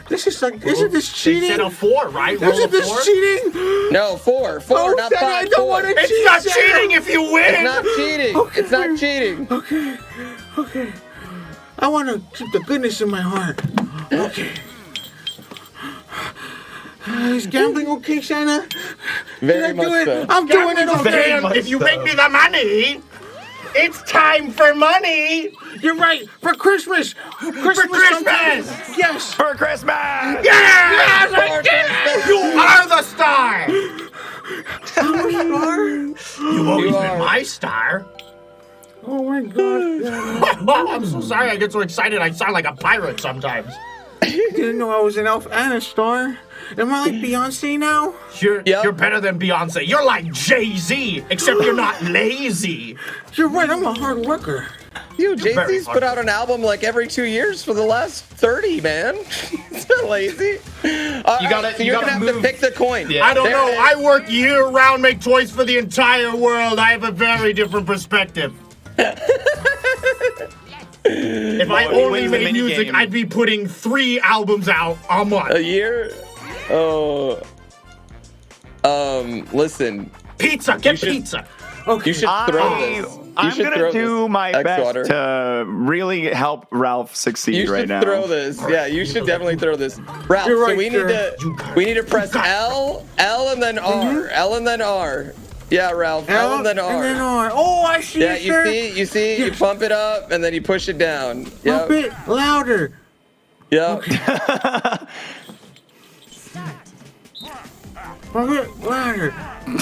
This is like, isn't this cheating? They said a 4, right? Roll Isn't a this 4? cheating? No, 4, Oh, not Santa, 5. I don't want to cheat. It's not Santa. cheating if you win. It's not cheating. Okay. It's not cheating. Okay. I want to keep the goodness in my heart. Okay. Is gambling okay, Santa? Very Can I do much it? so. I'm doing it okay. much If you so. make me the money, it's time for money. You're right. For Christmas. For Christmas. Yes. For Christmas! Yes, I did it. You are the star. I'm a star. You've always You been are. my star. Oh my God. I'm so sorry. I get so excited. I sound like a pirate sometimes. Didn't know I was an elf and a star. Am I like Beyonce now? You're better than Beyonce. You're like Jay-Z, except you're not lazy. You're right. I'm a hard worker. Jay-Z's put out an album like every 2 years for the last 30, man. It's not lazy. You gotta You're gonna have to move. pick the coin. Yeah. I don't There know. it is. I work year-round, make toys for the entire world. I have a very different perspective. If I only wins the made mini music, game. I'd be putting 3 albums out a month. A year? Oh. Listen. Pizza, get should- pizza. You should throw this. I'm gonna do my X-Water. best to really help Ralph succeed You should right now. throw this. Yeah, you should definitely throw this. Ralph, You're so right, we need to press L, and then R, L and then R. Yeah, Ralph, L and then R. And then R. Oh, I see Yeah, it, sir. you see, you pump it up and then you push it down. Pump Yep. it louder. Yep. Pump it louder.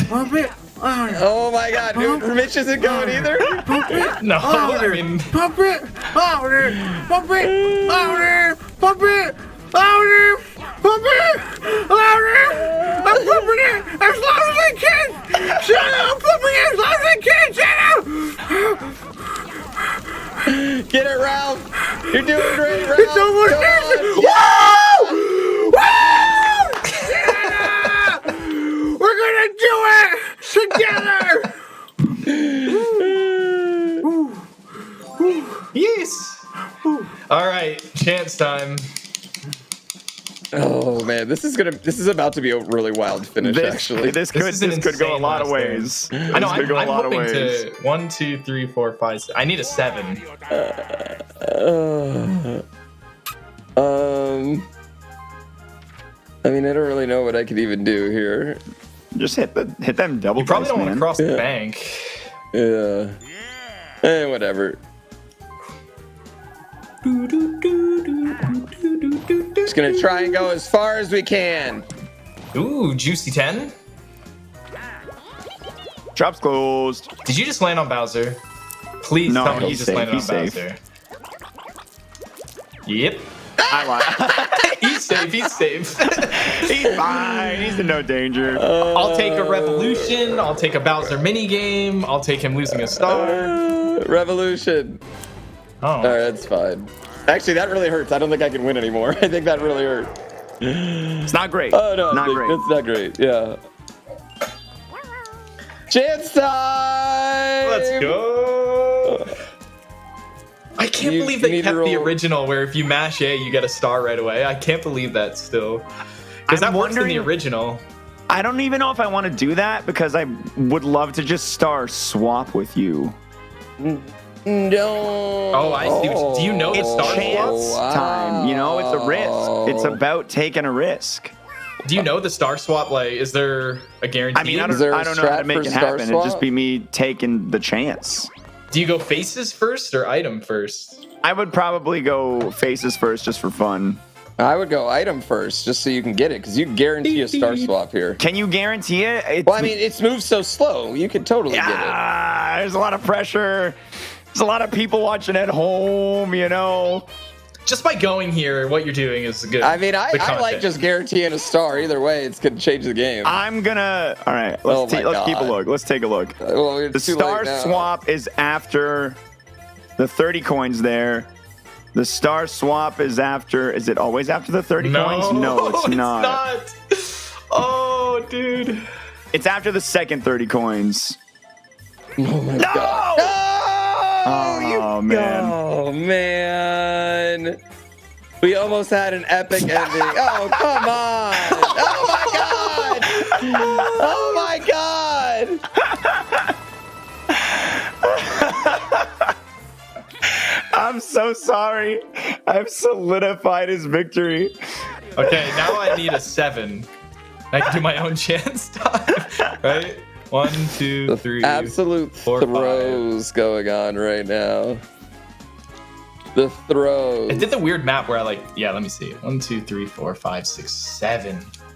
Pump it louder. Oh my God, dude, Mitch isn't going either. Pump it No, louder. I mean, Pump it louder. Pump it louder. Pump it louder. Pump it louder. I'm pumping it as loud as I can. Shut up. I'm pumping it as loud as I can. Shut up. Get it, Ralph. You're doing great, Ralph. It's almost Come there. on. Woo! Woo! Yeah! We're gonna do it together. yes. All right, chance time. Oh man, this is about to be a really wild finish. Actually, this is an could go a insane lot of last ways. game. I know. This could go a I'm lot of hoping ways. to 1, 2, 3, 4, 5, 6. I need a 7. I mean, I don't really know what I could even do here. Just hit them double. You probably dice, don't want man. to cross the bank. Yeah. Whatever. Just gonna try and go as far as we can. Ooh, juicy 10. Drops closed. Did you just land on Bowser? Please No, tell me you he's just safe, landed on he's safe. Bowser. Yep. I lied. He's safe. He's safe. He's fine. He's in no danger. I'll take a revolution. I'll take a Bowser mini game. I'll take him losing a star. Revolution. Oh. All right, that's fine. Actually, that really hurts. I don't think I can win anymore. I think that really hurt. It's not great. Oh no, not great. It's not great. Yeah. Chance time. Let's go. I can't You- believe you they need to kept the roll- original where if you mash A, you get a star right away. I can't believe that still. Because I'm that works in the wondering- original. I don't even know if I want to do that because I would love to just star swap with you. No. Oh, I see. Do you know the It's star chance swap? time. You know, it's a risk. It's about taking a risk. Do you know the star swap? Like, is there a guarantee? I mean, I Is there a don't know how to strat make for it star happen. It'd just swap? be me taking the chance. Do you go faces first or item first? I would probably go faces first just for fun. I would go item first, just so you can get it, because you guarantee a star swap here. Can you guarantee it? Well, I mean, it's moved so slow. You could totally get it. There's a lot of pressure. There's a lot of people watching at home, you know. Just by going here, what you're doing is good. I mean, I The like content. just guaranteeing a star. Either way, it's going to change the game. I'm gonna. All right, Oh let's my let's keep a God. look. Let's take a look. Well, it's The too star late now. swap is after the 30 coins there. The star swap is after. Is it always after the 30 coins? No, it's not. Oh, dude. It's after the second 30 coins. Oh my God. Oh man. Oh man. We almost had an epic ending. Oh, come on. Oh my God. Oh my God. I'm so sorry. I've solidified his victory. Okay, now I need a 7. I can do my own chance time, right? 1, 2, 3. Absolute 4, 5. throws going on right now. The throws. I did the weird map where I let me see. 1, 2, 3, 4, 5, 6, 7.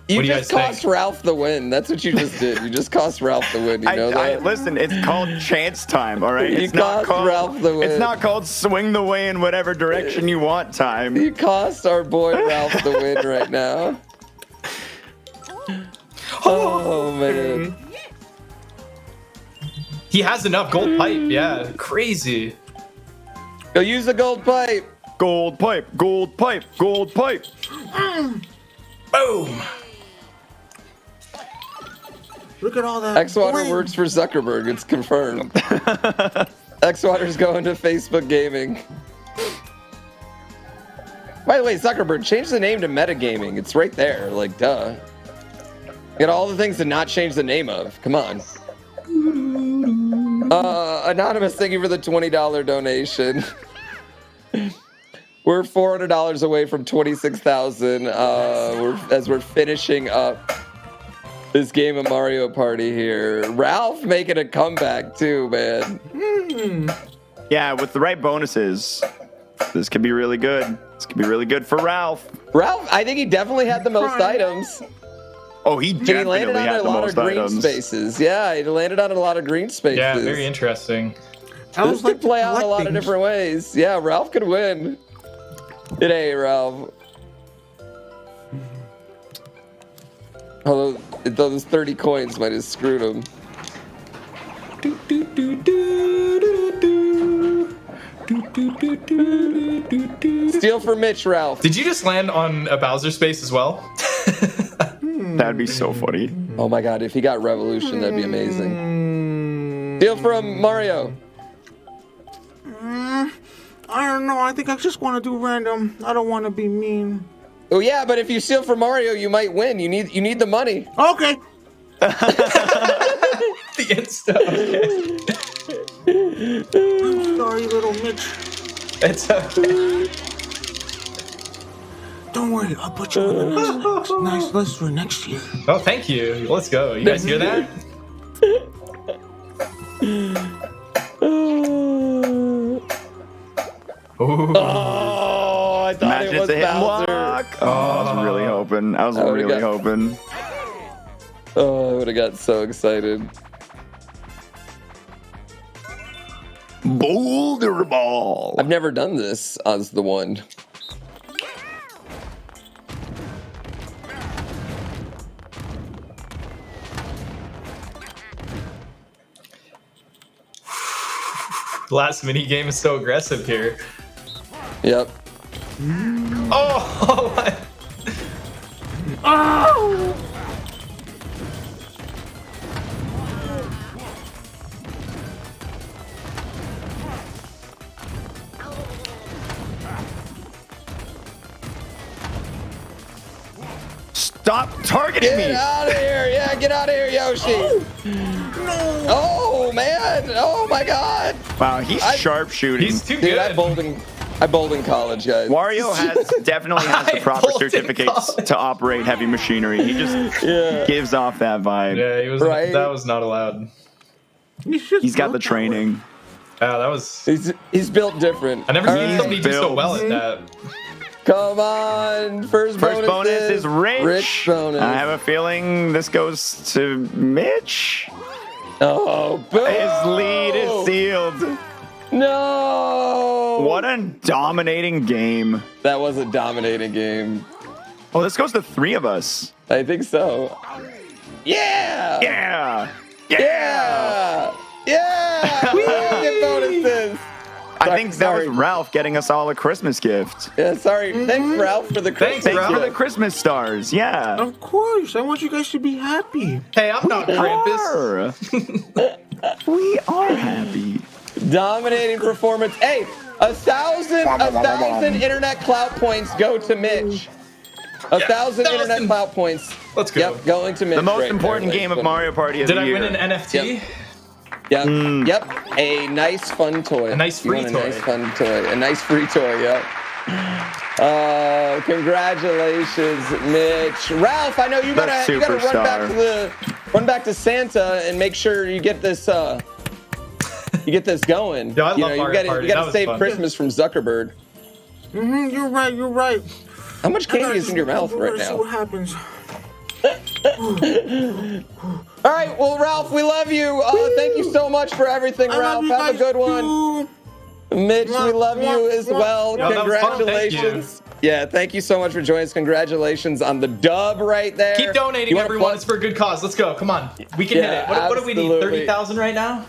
You What do you just guys cost think? Ralph the win. That's what you just did. You just cost Ralph the win. You know that? Listen, it's called chance time, all right? You It's not cost called Ralph the win. It's not called swing the way in whatever direction you want time. You cost our boy Ralph the win right now. Oh man. He has enough gold pipe. Yeah, crazy. Go use the gold pipe. Gold pipe, gold pipe, gold pipe. Boom. Look at all that. Xwater bling. works for Zuckerberg. It's confirmed. Xwater's going to Facebook Gaming. By the way, Zuckerberg, change the name to Metagaming. It's right there. Like, duh. Get all the things to not change the name of. Come on. Anonymous, thank you for the $20 donation. We're $400 away from 26,000. As we're finishing up this game of Mario Party here. Ralph making a comeback too, man. Yeah, with the right bonuses, this could be really good. This could be really good for Ralph. Ralph, I think he definitely had the most items. Oh, he He definitely landed on had a the lot most of green items. spaces. Yeah, he landed on a lot of green spaces. Yeah, very interesting. This could play out a lot of different ways. Yeah, Ralph could win. Today, Ralph. Although those 30 coins might have screwed him. Steal for Mitch, Ralph. Did you just land on a Bowser space as well? That'd be so funny. Oh my god, if he got Revolution, that'd be amazing. Steal from Mario. I don't know. I think I just want to do random. I don't want to be mean. Oh yeah, but if you steal from Mario, you might win. You need the money. Okay. The Insta. Okay. I'm sorry, little Mitch. It's okay. Don't worry, I'll put you on the nice list for next year. Oh, thank you. Let's go. You guys hear that? Ooh. Oh, I thought Imagine it was it's a hit and Bowser. block. Oh, I was really hoping. I was I would've really got- hoping. Oh, I would have got so excited. Boulder ball. I've never done this as the one. The last mini game is so aggressive here. Yep. Oh! Oh! Stop targeting me. Get out of here. Yeah, get out of here, Yoshi. No. Oh, man. Oh, my God. Wow, he's sharpshooting. He's too Dude, good. I bowled in college, guys. Wario definitely has the proper certificates to operate heavy machinery. He just gives off that vibe. Yeah, he was. Right? That was not allowed. He's got the training. Yeah, that was. He's built different. I never seen somebody do so built. well at that. Come on. First bonus is Rich. Rich bonus. I have a feeling this goes to Mitch. Oh, boom. His lead is sealed. No. What a dominating game. That was a dominating game. Oh, this goes to 3 of us. I think so. Yeah. Yeah. Yeah. Yeah. We all get bonuses. I think that was Ralph getting us all a Christmas gift. Yeah, sorry. Thanks, Ralph, for the Christmas. Thanks for the Christmas stars. Yeah. Of course. I want you guys to be happy. Hey, I'm not Krampus. We are happy. Dominating performance. Hey, 1,000 internet clout points go to Mitch. 1,000 internet clout points. Let's go. Yep, going to Mitch. The most right important there. game of Mario Party of Did the I year. win an NFT? Yep. Yep. A nice fun toy. A nice free toy. A nice fun toy. A nice free toy. Yep. Congratulations, Mitch. Ralph, I know you gotta run back to Santa and make sure you get this going. Yeah, I love Mario Party. You gotta save Christmas from Zuckerberg. You're right. How much candy is in your mouth right See now? what happens. All right, well, Ralph, we love you. Thank you so much for everything, Ralph. Have a good one. Mitch, we love you as well. Yeah, Congratulations. Yeah, thank you so much for joining us. Congratulations on the dub right there. Keep donating, everyone. It's for a good cause. Let's go. Come on. We can hit it. What do we need? 30,000 right now?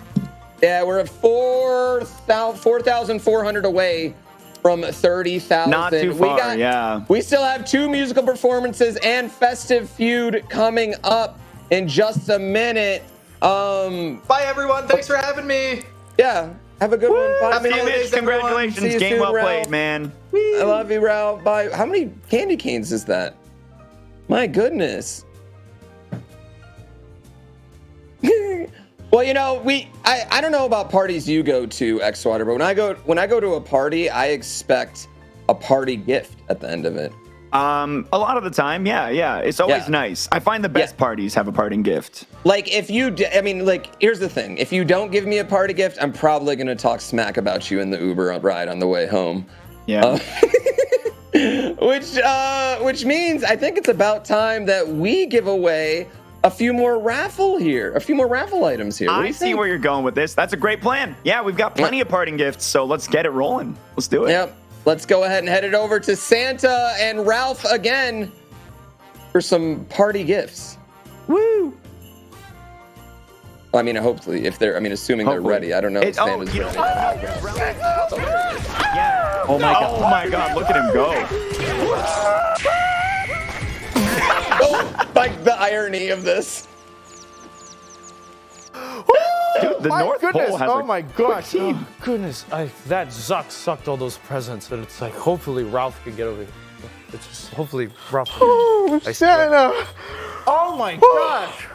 Yeah, we're at 4,400 away from 30,000. Not too far, We still have 2 musical performances and Festive Feud coming up in just a minute. Bye, everyone. Thanks for having me. Yeah, have a good one. Happy Mitch. Congratulations. Game well played, man. I love you, Ralph. Bye. How many candy canes is that? My goodness. Well, you know, I don't know about parties you go to, Xwater, but when I go to a party, I expect a party gift at the end of it. A lot of the time, yeah. It's always nice. I find the best parties have a parting gift. Like, here's the thing. If you don't give me a party gift, I'm probably going to talk smack about you in the Uber ride on the way home. Yeah. Which means I think it's about time that we give away a few more raffle items here. I see where you're going with this. That's a great plan. Yeah, we've got plenty of parting gifts, so let's get it rolling. Let's do it. Yep. Let's go ahead and head it over to Santa and Ralph again for some party gifts. Woo! I mean, hopefully, assuming they're ready. I don't know if Santa's ready. Yeah. Oh my God! Look at him go. Like the irony of this. Dude, the North Pole has my gosh. Oh, goodness. That Zuck sucked all those presents, and it's like, hopefully Ralph can get over here. It's just, hopefully Ralph can. Oh, Santa. Oh my gosh.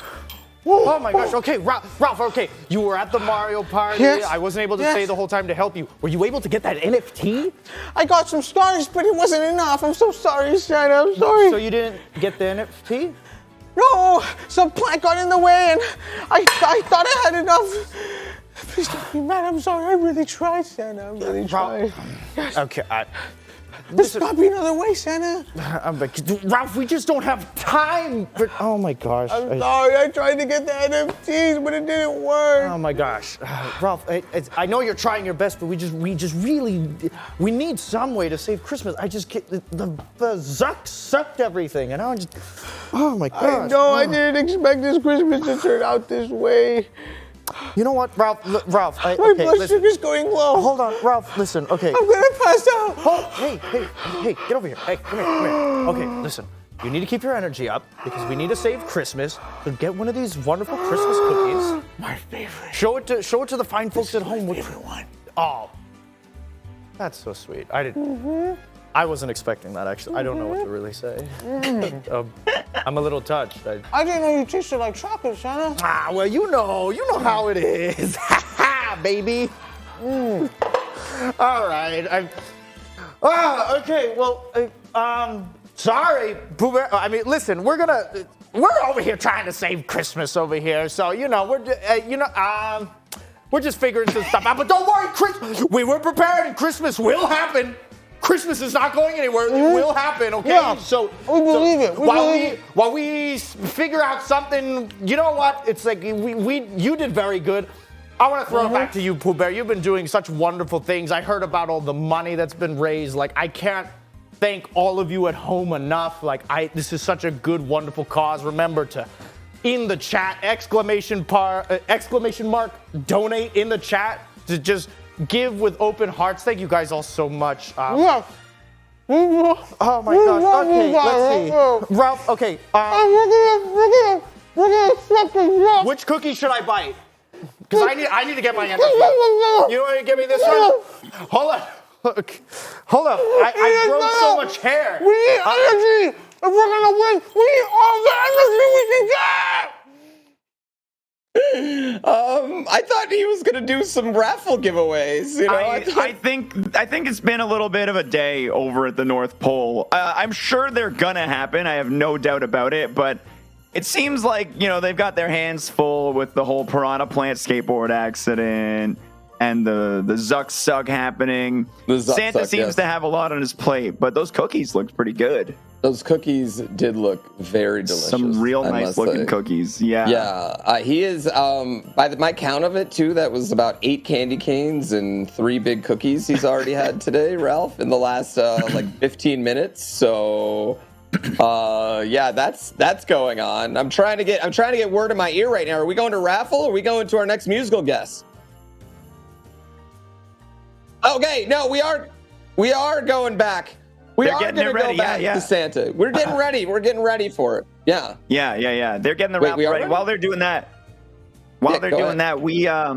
Oh my gosh. Okay, Ralph, okay. You were at the Mario Party. Yes. I wasn't able to stay the whole time to help you. Were you able to get that NFT? I got some stars, but it wasn't enough. I'm so sorry, Santa. I'm sorry. So you didn't get the NFT? No, some plant got in the way, and I thought I had enough. Please don't be mad. I'm sorry. I really tried, Santa. I really tried. Okay. There's got to be another way, Santa. Ralph, we just don't have time. Oh my gosh. I'm sorry. I tried to get the NFTs, but it didn't work. Oh my gosh, Ralph. I know you're trying your best, but we need some way to save Christmas. I just can't. The Zuck sucked everything, and I just. Oh my gosh. I know. I didn't expect this Christmas to turn out this way. You know what, Ralph? My blood sugar's going low. Hold on, Ralph. Listen, okay. I'm gonna pass out. Hey, get over here. Hey, come here. Okay, listen. You need to keep your energy up because we need to save Christmas. So get one of these wonderful Christmas cookies. My favorite. Show it to the fine folks at home. Favorite one. Oh, that's so sweet. I didn't. I wasn't expecting that, actually. I don't know what to really say. I'm a little touched. I didn't know you tasted like chocolate, Santa. Ah, well, you know how it is. Ha ha, baby. All right. Okay. Well, sorry, Pooh Bear. I mean, listen, we're over here trying to save Christmas over here. So we're just figuring some stuff out. But don't worry, we were prepared, and Christmas will happen. Christmas is not going anywhere. It will happen, okay? Yeah, so we believe it. While we figure out something, you know what? It's like you did very good. I want to throw it back to you, Pooh Bear. You've been doing such wonderful things. I heard about all the money that's been raised. Like, I can't thank all of you at home enough. Like, this is such a good, wonderful cause. Remember to, in the chat, exclamation mark, donate in the chat to just give with open hearts. Thank you guys all so much. Yes. Oh my gosh. Okay, let's see. Ralph, okay. We're gonna flip the rock. Which cookie should I bite? Because I need to get my hands on this. You want to give me this one? Hold on. Hold up. I grown so much hair. We need energy. If we're gonna win, we need all the energy we can get. I thought he was gonna do some raffle giveaways. You know, I think it's been a little bit of a day over at the North Pole. I'm sure they're gonna happen. I have no doubt about it. But it seems like they've got their hands full with the whole Piranha Plant skateboard accident and the Zuck Suck happening. Santa seems to have a lot on his plate, but those cookies looked pretty good. Those cookies did look very delicious. Some real nice looking cookies. Yeah. Yeah. He is, by my count of it, too, that was about 8 candy canes and 3 big cookies he's already had today, Ralph, in the last 15 minutes. So, yeah, that's going on. I'm trying to get word in my ear right now. Are we going to raffle or are we going to our next musical guest? Okay, no, we are going back. They're going to go back to Santa. We're getting ready. We're getting ready for it. Yeah. Yeah. They're getting the raffle ready. While they're doing that, we are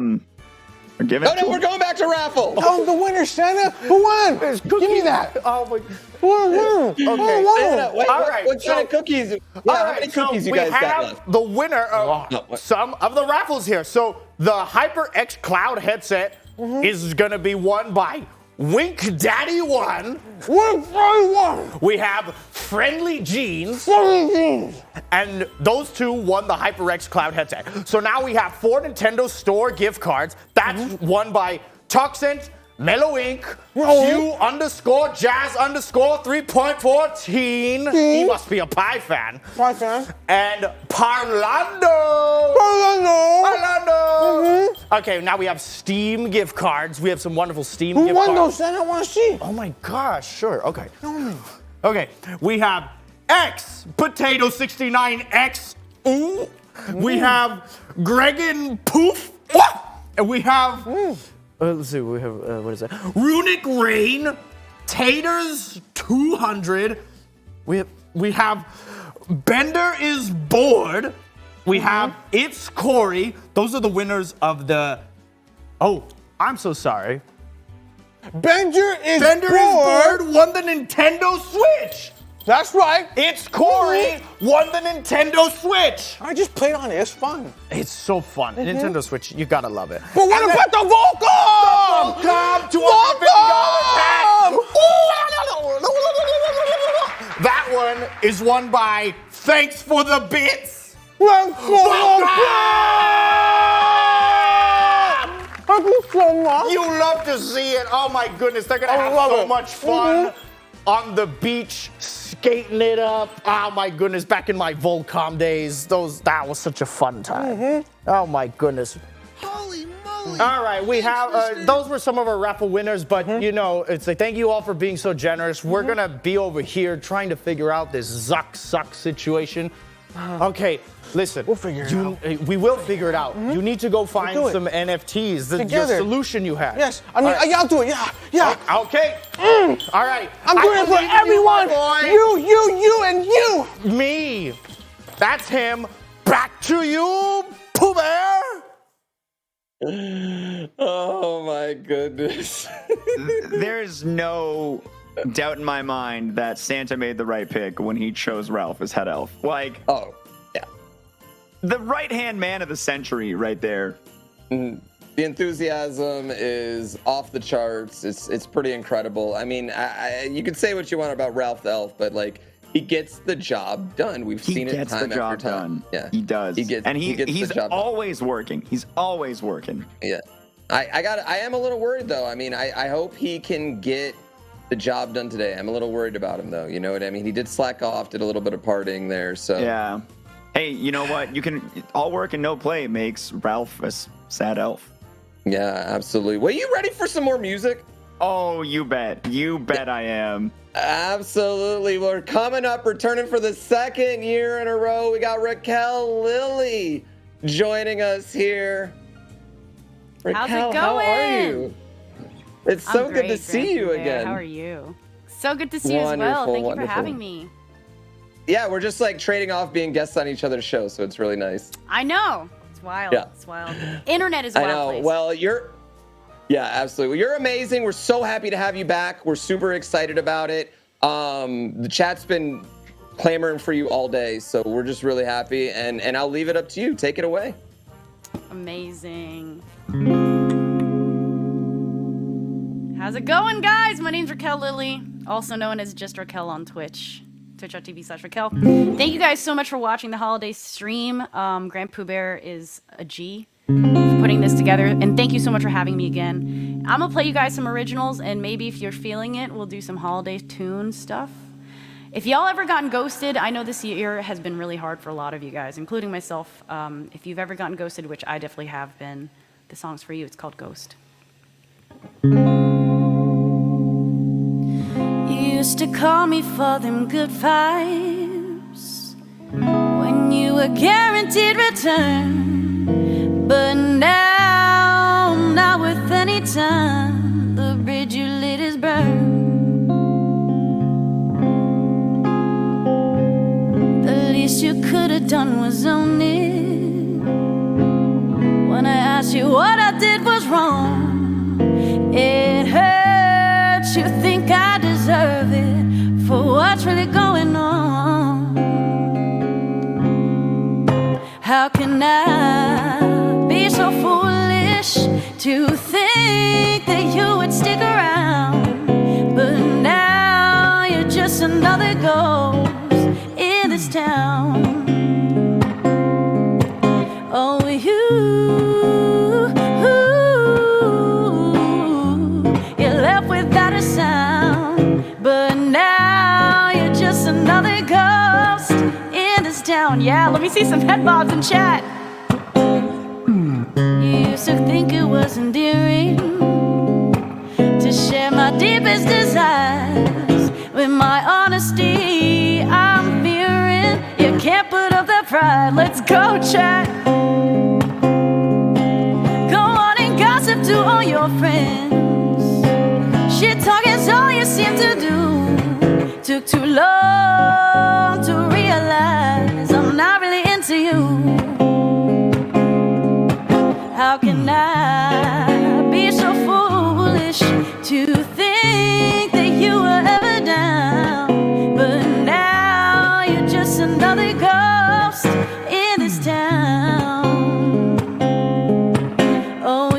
giving. No, we're going back to raffle. Oh, the winner, Santa. Who won? Give me that. Oh my. Okay. Santa, wait, all right. What kind of cookies? Yeah, how many cookies you guys got left? The winner of some of the raffles here. So the HyperX Cloud headset is going to be won by Wink Daddy 1. Wink Daddy 1. We have Friendly Jeans. Friendly Jeans. And those two won the HyperX Cloud headset. So now we have 4 Nintendo Store gift cards. That's won by Tuxent, Mellow Ink, Q_Jazz_3.14. He must be a Pie fan. Pie fan. And Parlando. Okay, now we have Steam gift cards. We have some wonderful Steam gift cards. Who won those, Santa? I want to see. Oh my gosh, sure. Okay. Okay, we have X Potato 69X. Ooh. We have Gregan Poof. And we have let's see, we have what is that? Runic Rain, Taters 200. We have Bender is Bored. We have It's Corey. Those are the winners of the. Oh, I'm so sorry. Bender is Bored won the Nintendo Switch. That's right. It's Corey won the Nintendo Switch. I just played on it. It's fun. It's so fun. Nintendo Switch, you gotta love it. But what about the Volcom? $250 pack. That one is won by Thanks for the Bits. Thank you so much. You love to see it. Oh my goodness, they're gonna have so much fun on the beach, skating it up. Oh my goodness, back in my Volcom days, that was such a fun time. Oh my goodness. Holy moly. All right, we have, those were some of our raffle winners, but it's like, thank you all for being so generous. We're gonna be over here trying to figure out this Zuck Suck situation. Okay, listen. We'll figure it out. We will figure it out. You need to go find some NFTs. Your solution you have. Yes, I mean, I'll do it. Yeah. Okay. All right. I'm doing it for everyone. You, and you. Me. That's him. Back to you, Pooh Bear. Oh my goodness. There's no doubt in my mind that Santa made the right pick when he chose Ralph as head elf. Like, oh, yeah. The right-hand man of the century right there. The enthusiasm is off the charts. It's pretty incredible. I mean, you can say what you want about Ralph the Elf, but like he gets the job done. We've seen it time after time. Yeah, he does. He gets he's always working. He's always working. Yeah, I am a little worried though. I mean, I hope he can get the job done today. I'm a little worried about him though. You know what I mean? He did slack off, did a little bit of partying there. So yeah. Hey, you know what? You can all work and no play makes Ralph a sad elf. Yeah, absolutely. Well, you ready for some more music? Oh, you bet. You bet I am. Absolutely. We're coming up, returning for the second year in a row. We got Raquel Lilly joining us here. Raquel, How's it going? how are you? It's so I'm good to great, see you GrandPOOBear. again. How are you? So good to see you as well. Thank you for having me. Yeah, we're just like trading off being guests on each other's shows, so it's really nice. I know. It's wild. Yeah. It's wild. Internet is a I wild know. place. Well, yeah, absolutely. Well, you're amazing. We're so happy to have you back. We're super excited about it. The chat's been clamoring for you all day, so we're just really happy. And I'll leave it up to you. Take it away. Amazing. How's it going, guys? My name's Raquel Lilly, also known as just Raquel on Twitch. Twitch.tv/Raquel. Thank you guys so much for watching the holiday stream. GrandPOOBear is a G for putting this together. And thank you so much for having me again. I'm going to play you guys some originals, and maybe if you're feeling it, we'll do some holiday tune stuff. If y'all ever gotten ghosted, I know this year has been really hard for a lot of you guys, including myself. If you've ever gotten ghosted, which I definitely have been, the song's for you. It's called Ghost. You used to call me for them good vibes when you were guaranteed return, but now, not with any time, the bridge you lit is burned. The least you could have done was own it. When I asked you what I did was wrong, it hurts. You think I deserve it for what's really going on. How can I be so foolish to think that you would stick around? But now you're just another ghost in this town. Oh, you're left without a sound. But now you're just another ghost in this town. Yeah, let me see some head bobs in chat. You used to think it was endearing to share my deepest desires with my honesty. I'm fearing you can't put up that pride. Let's go, chat. Go on and gossip to all your friends. Shit talking's all you seem to do. Took too long to realize I'm not really into you. How can I be so foolish to think that you were ever down? But now you're just another ghost in this town. Oh,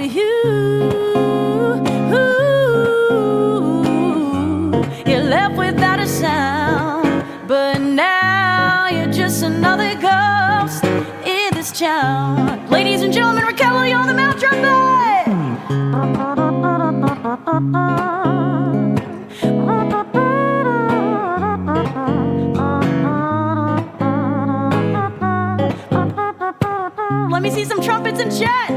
you're left without a sound. But now you're just another ghost in this town. Ladies and gentlemen, Raquel Lilly on the mouth trumpet. Let me see some trumpets in chat.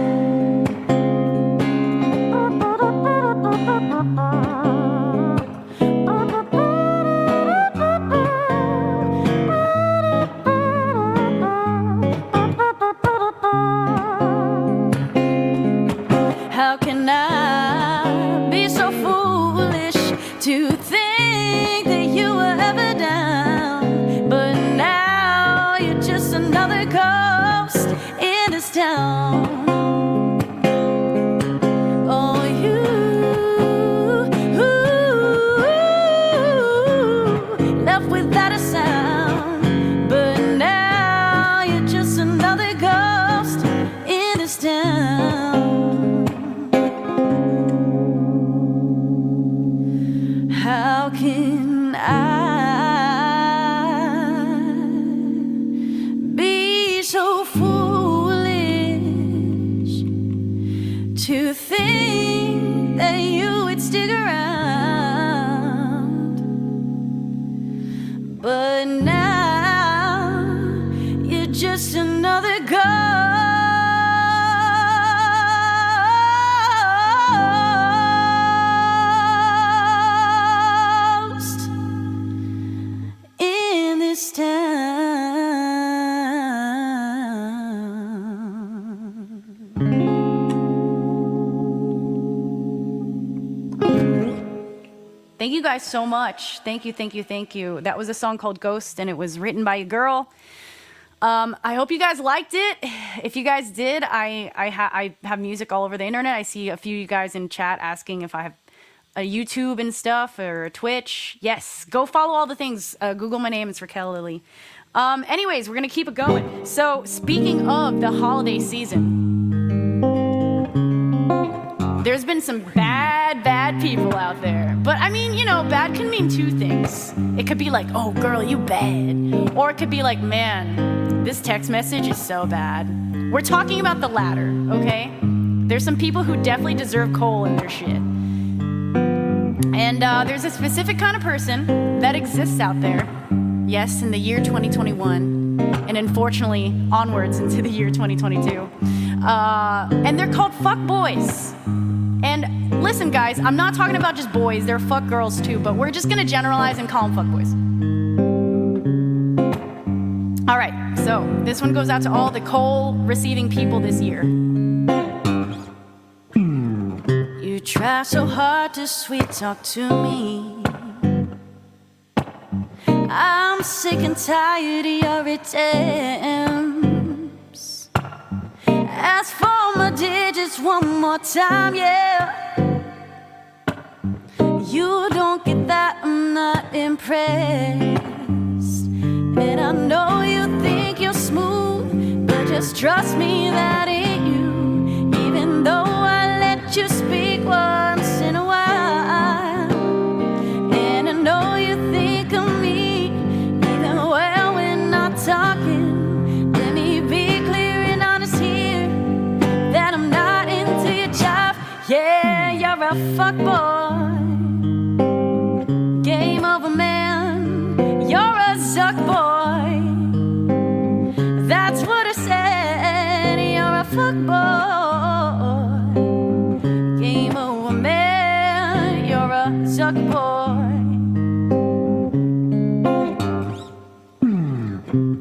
How can I be so foolish to think that you were ever down? But now you're just another ghost in this town. Oh, now. You're just another ghost in this town. Thank you guys so much. Thank you, thank you, thank you. That was a song called Ghost, and it was written by a girl. I hope you guys liked it. If you guys did, I have music all over the internet. I see a few of you guys in chat asking if I have a YouTube and stuff or a Twitch. Yes, go follow all the things. Google my name. It's Raquel Lily. Anyways, we're going to keep it going. So speaking of the holiday season, there's been some bad people out there. But I mean, you know, bad can mean two things. It could be like, oh, girl, you bad. Or it could be like, man, this text message is so bad. We're talking about the latter, okay? There's some people who definitely deserve coal in their shit. And there's a specific kind of person that exists out there. Yes, in the year 2021. And unfortunately, onwards into the year 2022. And they're called fuckboys. And listen, guys, I'm not talking about just boys. They're fuck girls too, but we're just gonna generalize and call them fuckboys. All right, so this one goes out to all the coal receiving people this year. You try so hard to sweet talk to me. I'm sick and tired of your attempts. Ask for my digits one more time, yeah. You don't get that, I'm not impressed. And I know you think you're smooth, but just trust me, that ain't you. Even though I let you speak once in a while. And I know you think of me, even when we're not talking. Let me be clear and honest here, that I'm not into your job. Yeah, you're a fuckboy. Game over, man. You're a zuck boy. That's what I said. You're a fuckboy. Game over, man. You're a zuck boy.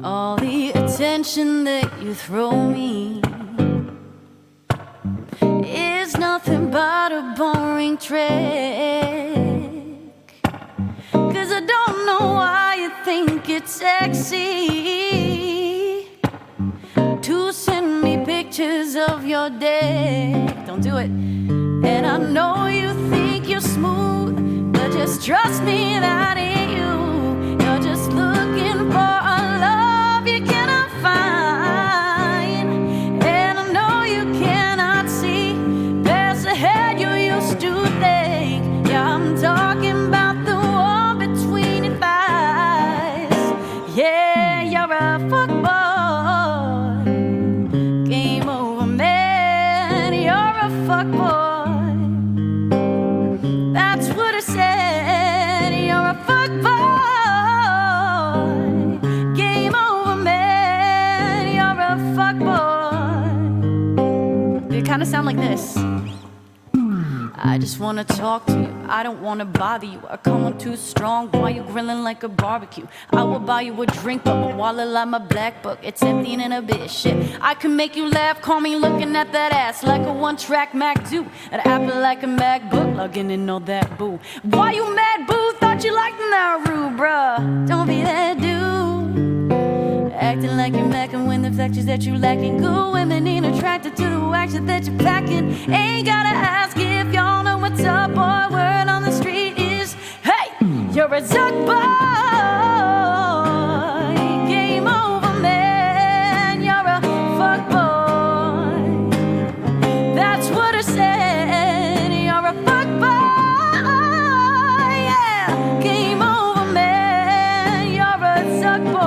All the attention that you throw me is nothing but a boring trick. 'Cause I don't know why you think it's sexy to send me pictures of your dick. Don't do it. And I know you think you're smooth, but just trust me, that ain't you. You're just looking for a love you cannot find. And I know you cannot see past the head you used to think. Yeah, I'm talking about the one between your thighs. Yeah, you're a fuckboy. Game over, man. You're a fuckboy. That's what I said. You're a fuckboy. Game over, man. You're a fuckboy. They kind of sound like this. I just wanna talk to you, I don't wanna bother you. I come on too strong while you grilling like a barbecue. I will buy you a drink, but my wallet like my black book, it's empty and a bit shit. I can make you laugh, call me looking at that ass like a one-track Mac do. An apple like a MacBook, lugging in all that boo. Why you mad, boo? Thought you liked Nauru, bruh. Don't be that dude, acting like you're macking when the fact is that you lacking. Good women ain't attracted to the wax that you're packing. Ain't gotta ask if y'all know what's up, boy. Word on the street is, hey, you're a zuck boy. Game over, man. You're a fuck boy. That's what I said. You're a fuck boy. Yeah, game over, man. You're a zuck boy.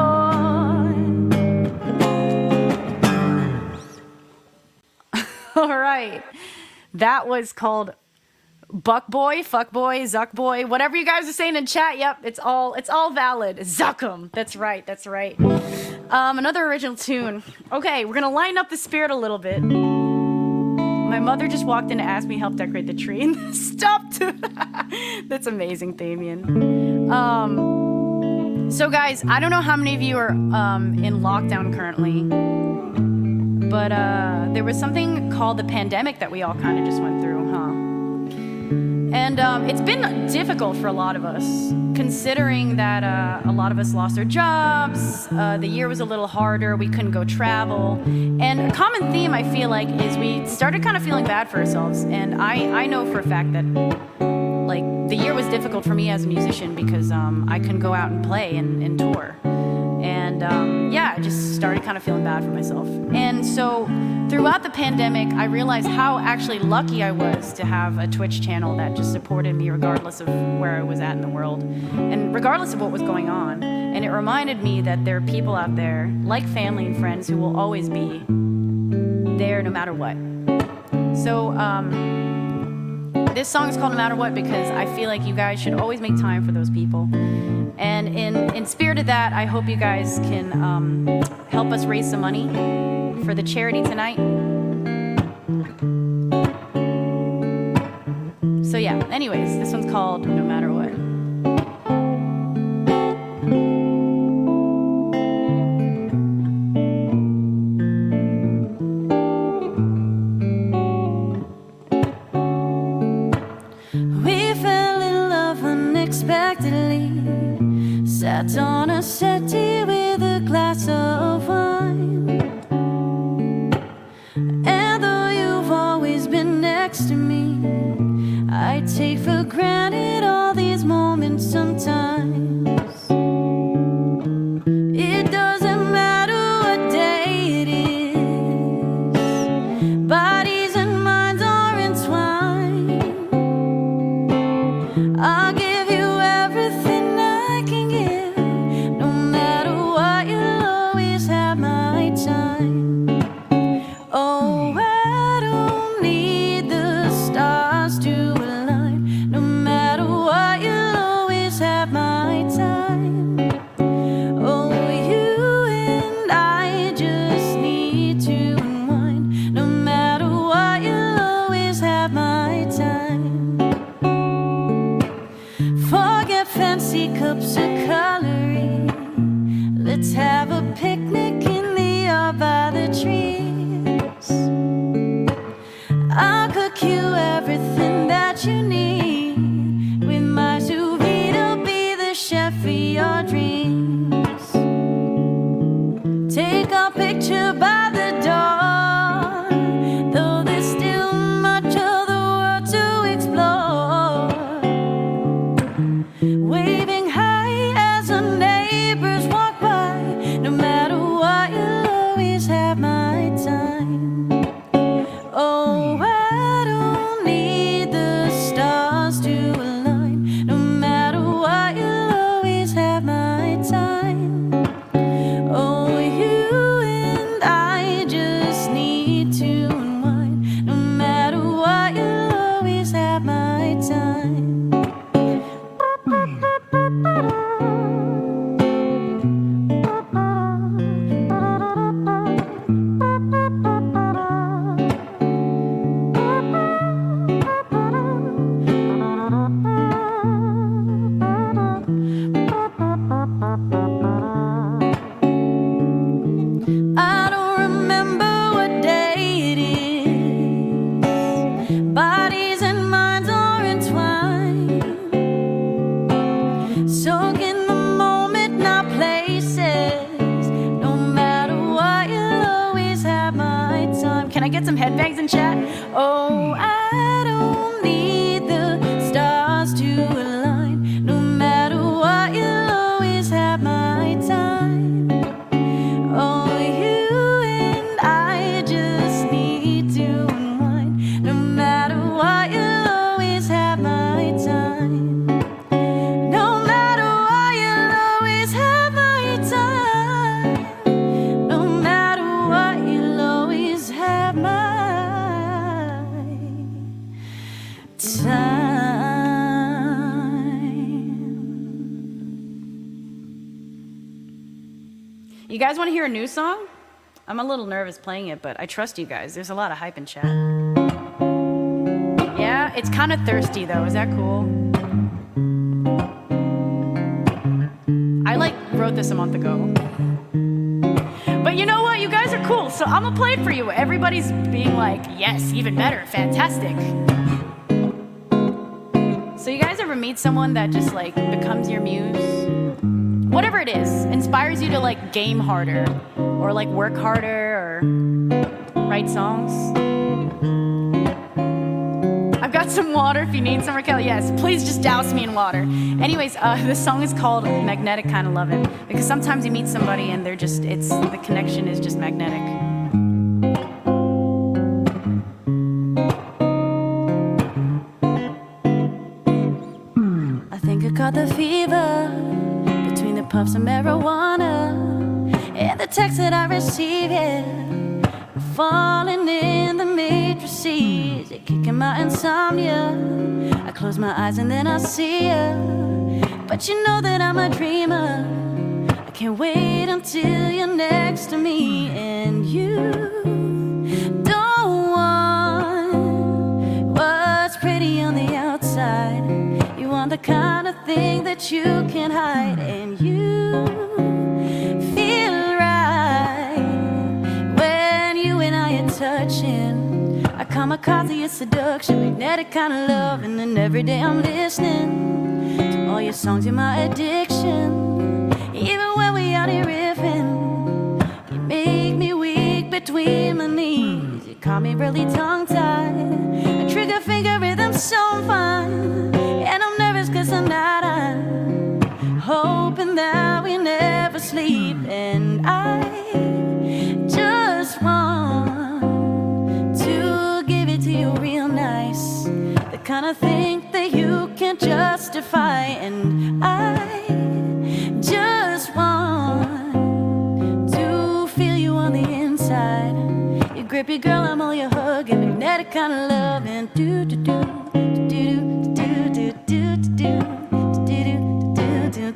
All right. That was called Buck boy, fuck boy, zuck boy, whatever you guys are saying in chat. Yep, it's all valid. Zuck 'em. That's right. Another original tune. Okay, we're gonna line up the spirit a little bit. My mother just walked in to ask me to help decorate the tree and stopped. That's amazing, Damien. So guys, I don't know how many of you are in lockdown currently, but there was something called the pandemic that we all kind of just went through, huh? And it's been difficult for a lot of us, considering that a lot of us lost our jobs, the year was a little harder, we couldn't go travel, and a common theme I feel like is we started kind of feeling bad for ourselves, and I know for a fact that like the year was difficult for me as a musician because I couldn't go out and play and tour. And I just started kind of feeling bad for myself. And so throughout the pandemic, I realized how actually lucky I was to have a Twitch channel that just supported me regardless of where I was at in the world and regardless of what was going on. And it reminded me that there are people out there, like family and friends, who will always be there no matter what. So this song is called No Matter What because I feel like you guys should always make time for those people. And in spirit of that, I hope you guys can help us raise some money for the charity tonight. So yeah, anyways, this one's called No Matter What. We fell in love unexpectedly. Sat on a settee with a glass of wine. And though you've always been next to me, I take for granted all these moments sometimes. It doesn't matter what day it is, bodies and minds are entwined. I'll give you everything I can give. No matter what, you'll always have my time. Oh, I don't need the stars to align. No matter what, you'll always have my time. Oh, you and I just need to unwind. No matter what, you'll always have my time. Forget fancy cups of coloring. Let's have a picnic in the yard by the trees. I'll cook you everything that you need. With my sous vide, I'll be the chef for your dreams. Take a picture by the door, though there's still much of the world to explore. Waving high as our neighbors walk by. No matter what, you'll always have my time. Oh, I don't need the stars to align. No matter what, you'll always have my time. Oh, you and I just need to unwind. No matter what, you'll always have my time. I don't remember what day it is. Bodies and minds are entwined. Soak in the moment, not places. No matter what, you'll always have my time. Can I get some headbangs in chat? Oh, I don't need the stars to align. No matter what, you'll always have my time. Oh, you and I just need to unwind. No matter what, you'll always have my time. No matter what, you'll always have my time. No matter what, you'll always have my You guys want to hear a new song? I'm a little nervous playing it, but I trust you guys. There's a lot of hype in chat. Yeah, it's kind of thirsty though. Is that cool? I wrote this a month ago. But you know what? You guys are cool, so I'm gonna play it for you. Everybody's being like, yes, even better, fantastic. So you guys ever meet someone that just becomes your muse? Whatever it is, inspires you to game harder or work harder or write songs? I've got some water if you need some, Raquel. Yes, please just douse me in water. Anyways, this song is called Magnetic Kinda Lovin', because sometimes you meet somebody and the connection is just magnetic. I think I caught the fever between the puffs of marijuana and the text that I received, yeah. Falling in the matrices, it kicking my insomnia. I close my eyes and then I see you, but you know that I'm a dreamer. I can't wait until you're next to me, and you don't want what's pretty on the outside. You want the kind of thing that you can hide, and you feel right when you and I are touching. I kamikaze your seduction, magnetic kind of love, and then every day I'm listening to all your songs. You're my addiction. Even when we out here riffing, you make me weak between my knees. You caught me really tongue-tied. A trigger finger rhythm so fine, and I'm nervous 'cause tonight I'm hoping that we never sleep. And I just want to give it to you real nice, the kind of thing that you can't justify. And I just want to feel you on the inside. You grippy girl, I'm all you hug, and magnetic kind of love. And do do do do do do do do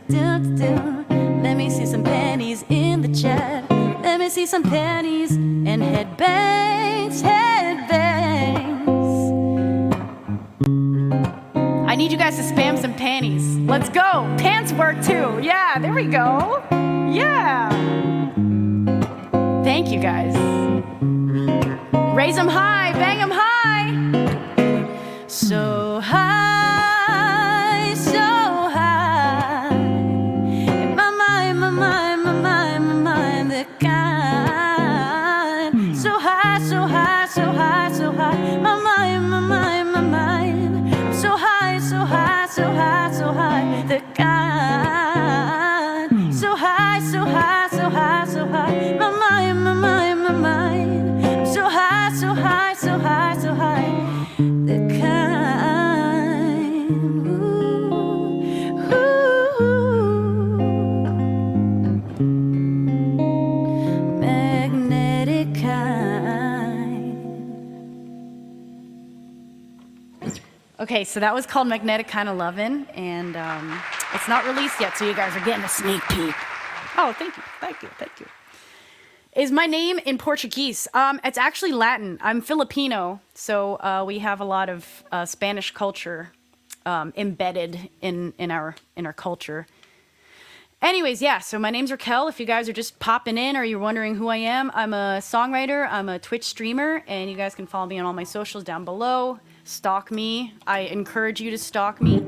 do do. Let me see some panties in the chat. Let me see some panties and headbangs, headbangs. I need you guys to spam some panties. Let's go. Pants work too. Yeah, there we go. Yeah. Thank you guys. Raise them high, bang them high. So high, so high. In my mind, my mind, my mind, my mind, the kind. So high, so high, so high, so high. My mind, my mind, my mind. So high, so high, so high, so high. The kind. So high, so high, so high, so high. My mind, my mind, my mind. So high, so high, so high, so high. The kind. Ooh, ooh. Magnetic kind. Okay, so that was called Magnetic Kinda Lovin', and it's not released yet, so you guys are getting a sneak peek. Oh, thank you, thank you, thank you. Is my name in Portuguese? It's actually Latin. I'm Filipino, so we have a lot of Spanish culture embedded in our culture. Anyways, yeah, so my name's Raquel. If you guys are just popping in or you're wondering who I am, I'm a songwriter, I'm a Twitch streamer, and you guys can follow me on all my socials down below. Stalk me. I encourage you to stalk me.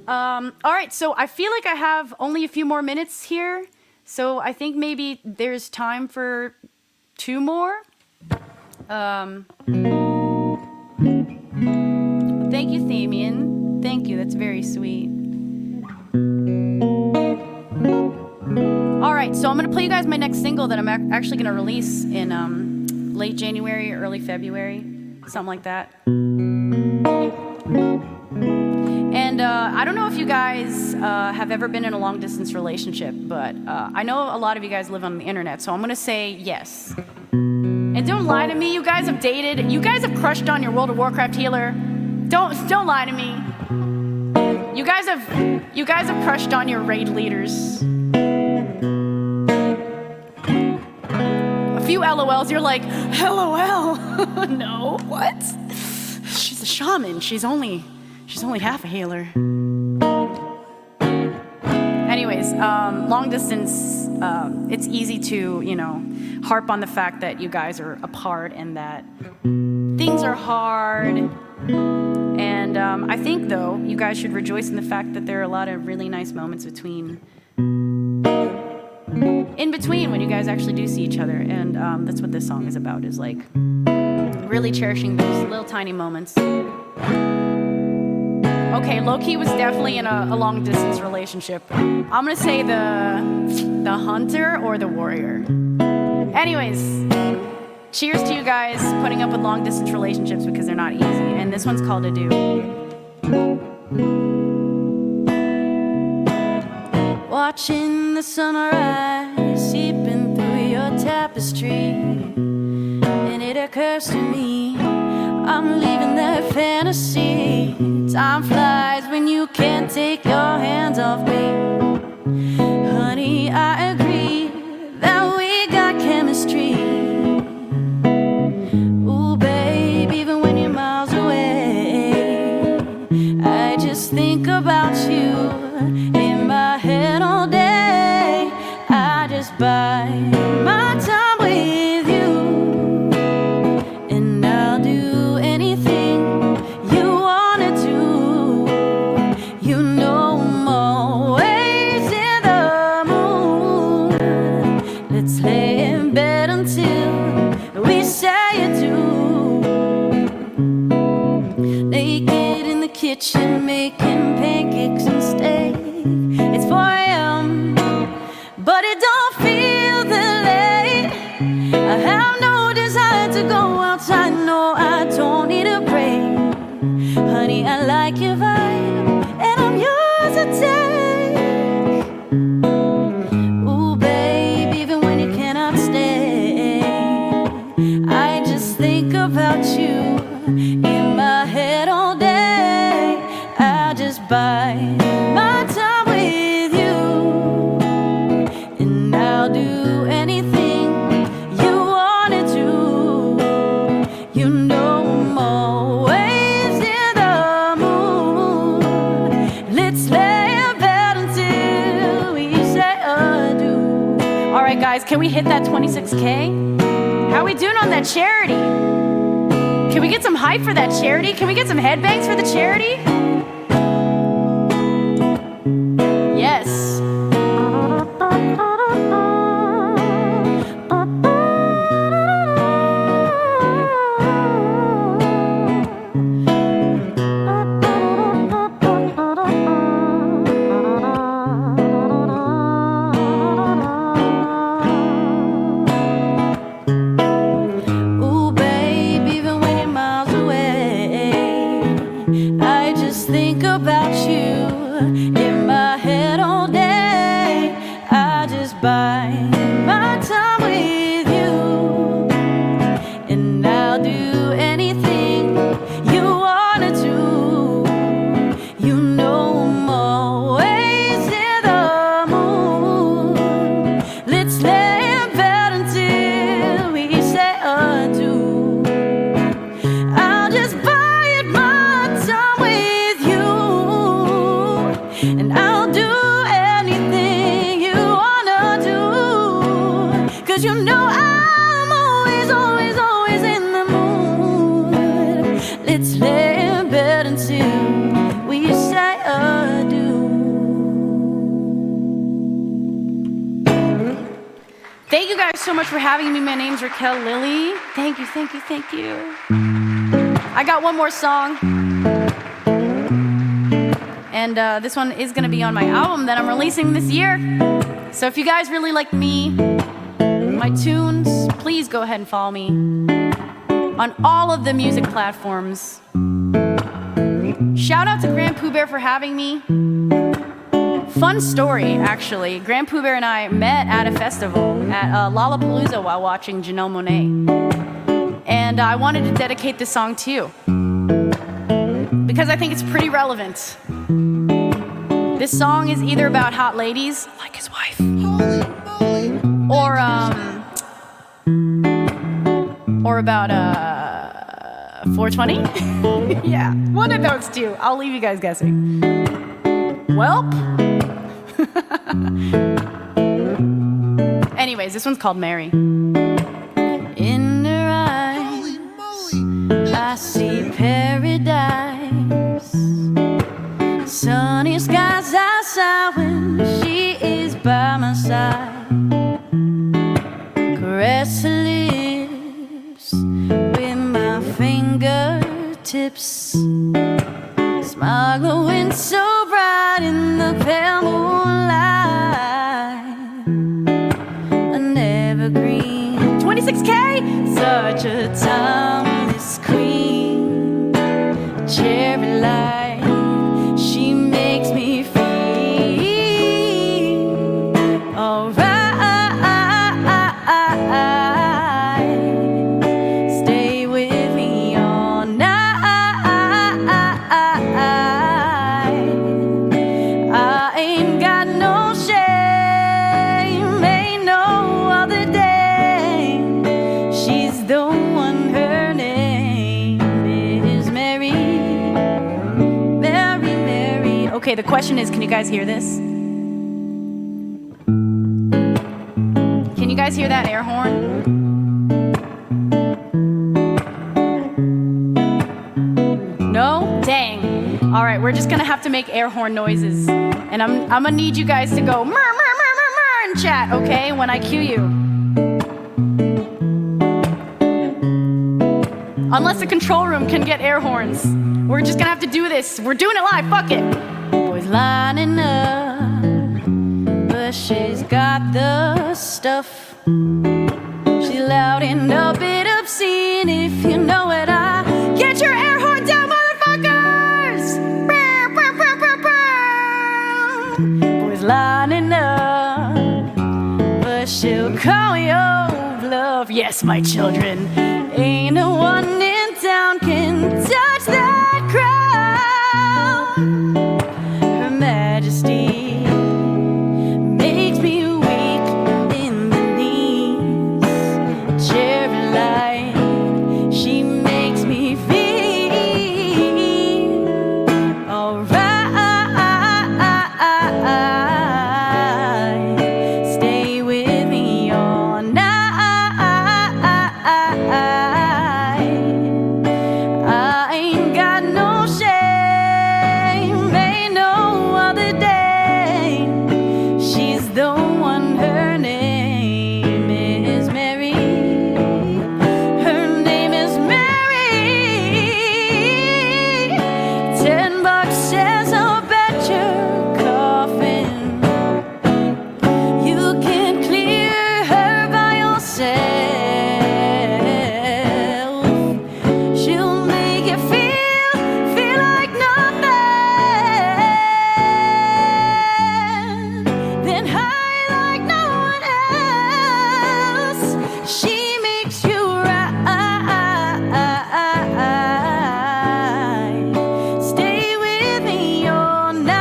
All right, so I feel like I have only a few more minutes here, so I think maybe there's time for 2 more. Thank you, Thamian. Thank you, that's very sweet. All right, so I'm gonna play you guys my next single that I'm actually gonna release in late January, early February, something like that. And I don't know if you guys have ever been in a long distance relationship, but I know a lot of you guys live on the internet, so I'm gonna say yes. And don't lie to me, you guys have dated, you guys have crushed on your World of Warcraft healer. Don't lie to me. You guys have crushed on your raid leaders. LOLs. You're like, LOL. No, what? She's a shaman. She's only half a healer. Anyways, long distance, it's easy to, harp on the fact that you guys are apart and that things are hard. And I think, though, you guys should rejoice in the fact that there are a lot of really nice moments in between when you guys actually do see each other. And that's what this song is about, is like really cherishing those little tiny moments. Okay, Loki was definitely in a long distance relationship. I'm gonna say the hunter or the warrior. Anyways, cheers to you guys putting up with long distance relationships because they're not easy. And this one's called Adieu. Watching the sunrise seeping through your tapestry, and it occurs to me I'm leaving that fantasy. Time flies when you can't take your hands off me. Honey, I agree that we got chemistry. Ooh, babe, even when you're miles away, I just think about you in my head all day. I just bide my time with you, and I'll do anything you wanna do. You know I'm always in the mood. Let's lay in bed until we say you do. Naked in the kitchen making pancakes and steak. It's 4 a.m., but it don't feel that late. I have no desire to go outside, no, I don't need a break. Honey, I like your vibe, and I'm yours to take. Ooh, babe, even when you cannot stay, I just think about you in my head all day. I just bide my time with you, and I'll do anything you wanna do. You know I'm always in the mood. Let's lay in bed until we say adieu. All right, guys, can we hit that 26K? How we doing on that charity? Can we get some hype for that charity? Can we get some headbangs for the charity? Yes. Ooh, babe, even when you're miles away, I just think about you in my head all day. I just bide my time with you, and I'll do anything you wanna do. You know I'm always in the mood. Let's lay in bed until we say adieu. I'll just bide my time with you, and I'll do anything you wanna do. 'Cause you know I'm always, always, always in the mood. Let's lay in bed until we say adieu. Thank you guys so much for having me. My name's Raquel Lilly. Thank you, thank you, thank you. I got one more song. And this one is going to be on my album that I'm releasing this year. So if you guys really like me, my tunes, please go ahead and follow me on all of the music platforms. Shout out to GrandPOOBear for having me. Fun story, actually. GrandPOOBear and I met at a festival at Lollapalooza while watching Janelle Monáe. And I wanted to dedicate this song to you because I think it's pretty relevant. This song is either about hot ladies, like his wife, or or about 420? Yeah, one of those two. I'll leave you guys guessing. Welp. Anyways, this one's called Mary. In her eyes, I see paradise. Sunny skies outside when she is by my side. Caress her lips with my fingertips. Smile glowing so bright in the pale moonlight. An evergreen 26K, such a timeless queen. Cherry light, she makes me feel alright. Stay with me all night. I ain't got no shame, ain't no other dame. She's the one, her name is Mary. Mary, Mary. Okay, the question is, can you guys hear this? Can you guys hear that air horn? No? Dang. All right, we're just gonna have to make air horn noises. And I'm gonna need you guys to go murr, murr, murr, murr, murr in chat, okay? When I cue you. Unless the control room can get air horns. We're just gonna have to do this. We're doing it live, fuck it. Boys lining up, but she's got the stuff. She's loud and a bit obscene, if you know it. Get your air horn down, motherfuckers! Brr, brr, brr, brr, brr. Boys lining up, but she'll call your bluff. Yes, my children, ain't no one in town can touch that crown. Her Majesty makes me weak in the knees. Cherry light, she makes me feel alright. Stay with me all night. I ain't got no shame, ain't no other dame. She's the one, her name is Mary. Her name is Mary. $10 says I'll bet your coffin. You can clear her by yourself. She'll make you feel like nothing, then high like no one else. She makes you right. Stay with me all night.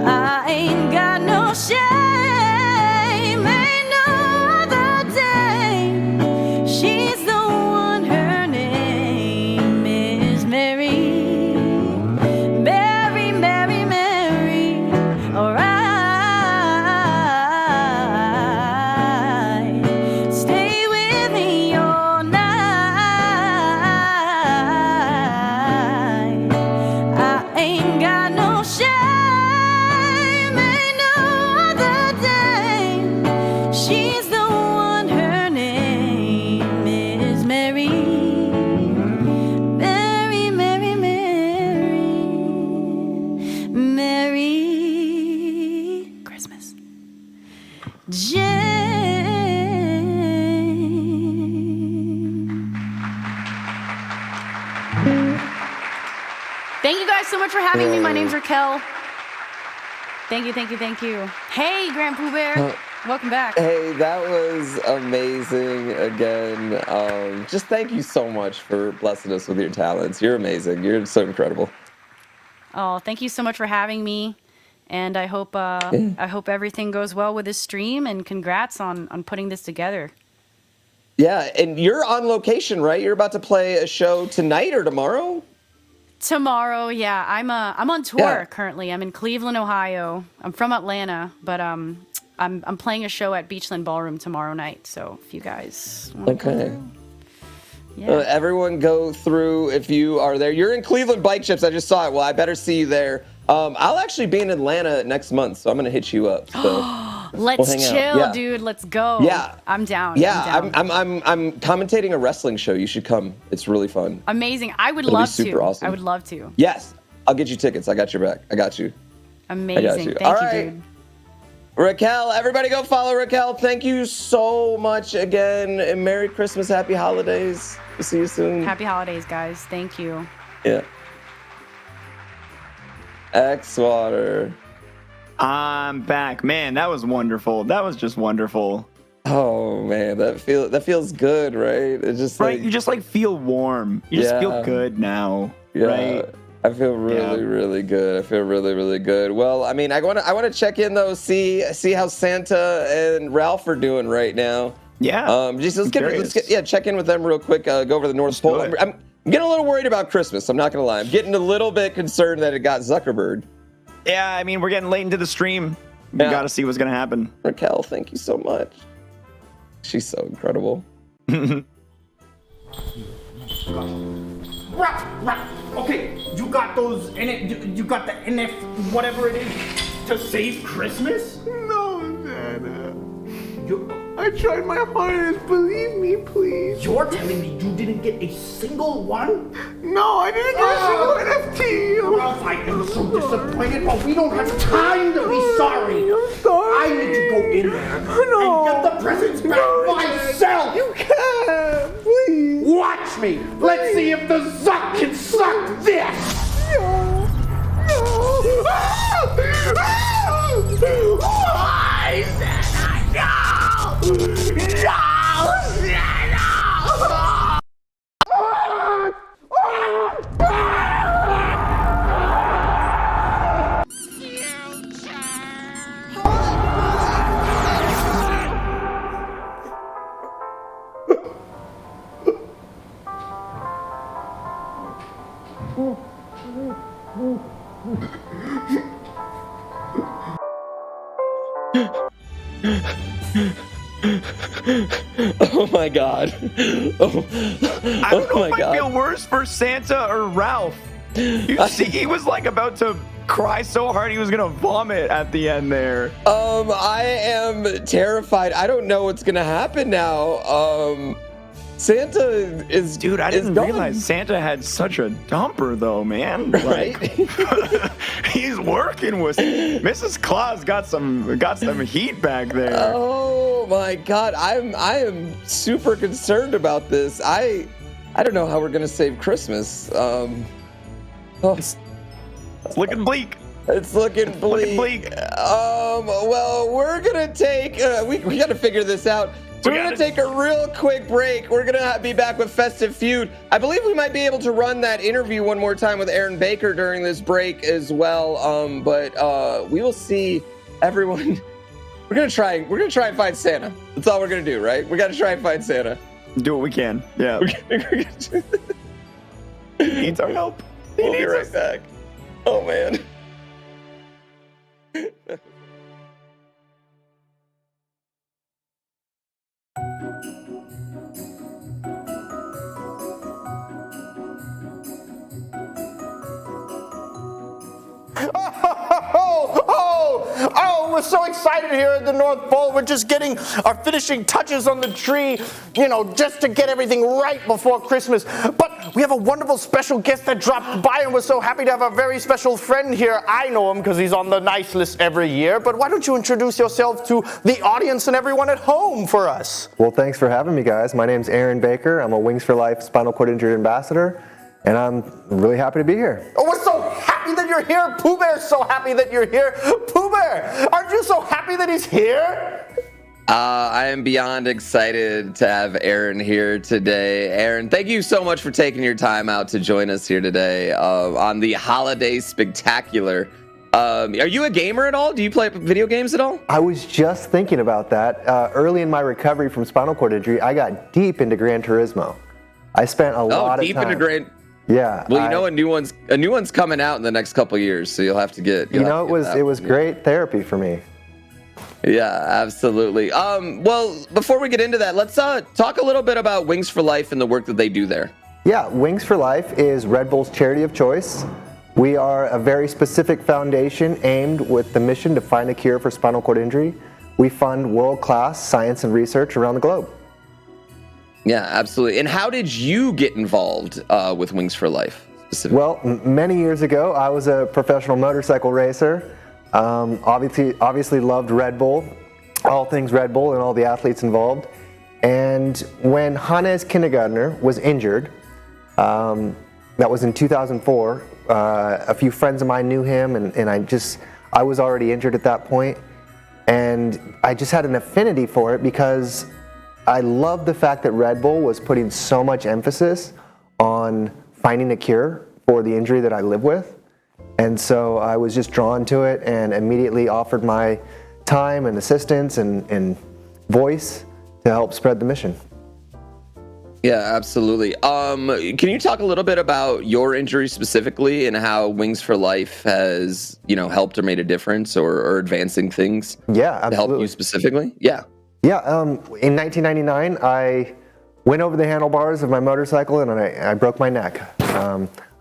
I ain't got no shame, ain't no other dame. She's the one, her name is Mary. Mary, Mary, Mary. Alright. Stay with me all night. I ain't got no shame, ain't no other dame. She's the one, her name is Mary. Mary, Mary, Mary. Merry Christmas. Thank you guys so much for having me. My name's Raquel. Thank you, thank you, thank you. Hey, GrandPOOBear. Welcome back. Hey, that was amazing again. Just thank you so much for blessing us with your talents. You're amazing. You're so incredible. Oh, thank you so much for having me. And I hope everything goes well with this stream. And congrats on putting this together. Yeah, and you're on location, right? You're about to play a show tonight or tomorrow? Tomorrow, yeah. I'm on tour currently. I'm in Cleveland, Ohio. I'm from Atlanta, but I'm playing a show at Beachland Ballroom tomorrow night. So if you guys want to come through. Yeah. Everyone go through if you are there. You're in Cleveland Bike Chips. I just saw it. Well, I better see you there. I'll actually be in Atlanta next month, so I'm gonna hit you up. So let's chill, dude. Let's go. Yeah, I'm down. Yeah, I'm down. I'm commentating a wrestling show. You should come. It's really fun. Amazing. I would It'll love be super to. awesome. I would love to. Yes, I'll get you tickets. I got your back. I got you. Amazing. I got you. Thank you, dude. Raquel, everybody go follow Raquel. Thank you so much again. And Merry Christmas, Happy Holidays. We'll see you soon. Happy holidays, guys. Thank you. Yeah. X-Water. I'm back. Man, that was wonderful. That was just wonderful. Oh man, that feels good, right? It's just right. You just like feel warm. You just feel good now. Yeah. Right. I feel really good. I feel really good. Well, I mean, I want to check in though, see how Santa and Ralph are doing right now. Yeah. Let's get check in with them real quick. Go over the North Pole. I'm getting a little worried about Christmas. I'm not gonna lie. I'm getting a little bit concerned that it got Zuckerberg. Yeah, I mean, we're getting late into the stream. We got to see what's gonna happen. Raquel, thank you so much. She's so incredible. Okay, you got those in it. You got the NF whatever it is to save Christmas? No, Santa. I tried my hardest. Believe me, please. You're telling me you didn't get a single one? No, I didn't get a single NFT. Ralph, I am so disappointed, but we don't have time to be sorry. I'm sorry. I need to go in there and get the presents back myself. You can't, please. Watch me. Let's see if the Zuck can suck this. No. Why, Santa? No! Oh my God. I don't know if I feel worse for Santa or Ralph. You see, he was like about to cry so hard he was gonna vomit at the end there. I am terrified. I don't know what's gonna happen now. Santa is I didn't realize Santa had such a dumper though, man. Right? He's working with Mrs. Claus got some heat back there. Oh my God, I am super concerned about this. I don't know how we're gonna save Christmas. It's looking bleak. It's looking bleak. Well, we're gonna take. We got to figure this out. So we're gonna take a real quick break. We're gonna be back with Festive Feud. I believe we might be able to run that interview one more time with Aaron Baker during this break as well. But we will see everyone. We're gonna try and find Santa. That's all we're gonna do, right? We gotta try and find Santa. Do what we can. Yeah. He needs our help. We'll be right back. Oh man. Oh, we're so excited here at the North Pole. We're just getting our finishing touches on the tree, just to get everything right before Christmas. But we have a wonderful special guest that dropped by, and we're so happy to have a very special friend here. I know him because he's on the nice list every year, but why don't you introduce yourself to the audience and everyone at home for us? Well, thanks for having me, guys. My name's Aaron Baker. I'm a Wings for Life spinal cord injury ambassador, and I'm really happy to be here. Oh, we're so happy that you're here. Pooh Bear's so happy that you're here. Pooh Bear, aren't you so happy that he's here? I am beyond excited to have Aaron here today. Aaron, thank you so much for taking your time out to join us here today on the Holiday Spectacular. Are you a gamer at all? Do you play video games at all? I was just thinking about that. Early in my recovery from spinal cord injury, I got deep into Gran Turismo. I spent a lot of time. Deep into Gran. Yeah. Well, you know, a new one's coming out in the next couple years, so you'll have to get. It was great therapy for me. Yeah, absolutely. Well, before we get into that, let's talk a little bit about Wings for Life and the work that they do there. Yeah, Wings for Life is Red Bull's charity of choice. We are a very specific foundation aimed with the mission to find a cure for spinal cord injury. We fund world-class science and research around the globe. Yeah, absolutely. And how did you get involved with Wings for Life specifically? Well, many years ago, I was a professional motorcycle racer. Obviously loved Red Bull, all things Red Bull and all the athletes involved. And when Hannes Kindergartner was injured, that was in 2004, a few friends of mine knew him, and I was already injured at that point. And I just had an affinity for it because I loved the fact that Red Bull was putting so much emphasis on finding a cure for the injury that I live with. And so I was just drawn to it and immediately offered my time and assistance and voice to help spread the mission. Yeah, absolutely. Can you talk a little bit about your injury specifically and how Wings for Life has, helped or made a difference or advancing things? Yeah, absolutely. To help you specifically? Yeah. Yeah, in 1999, I went over the handlebars of my motorcycle and I broke my neck.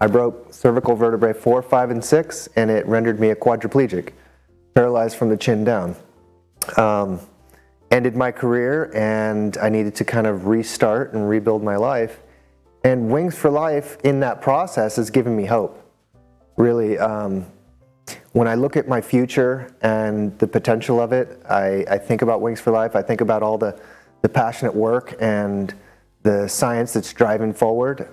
I broke cervical vertebrae 4, 5, and 6, and it rendered me a quadriplegic, paralyzed from the chin down. Ended my career, and I needed to kind of restart and rebuild my life. And Wings for Life in that process has given me hope. Really, when I look at my future and the potential of it, I think about Wings for Life. I think about all the passionate work and the science that's driving forward.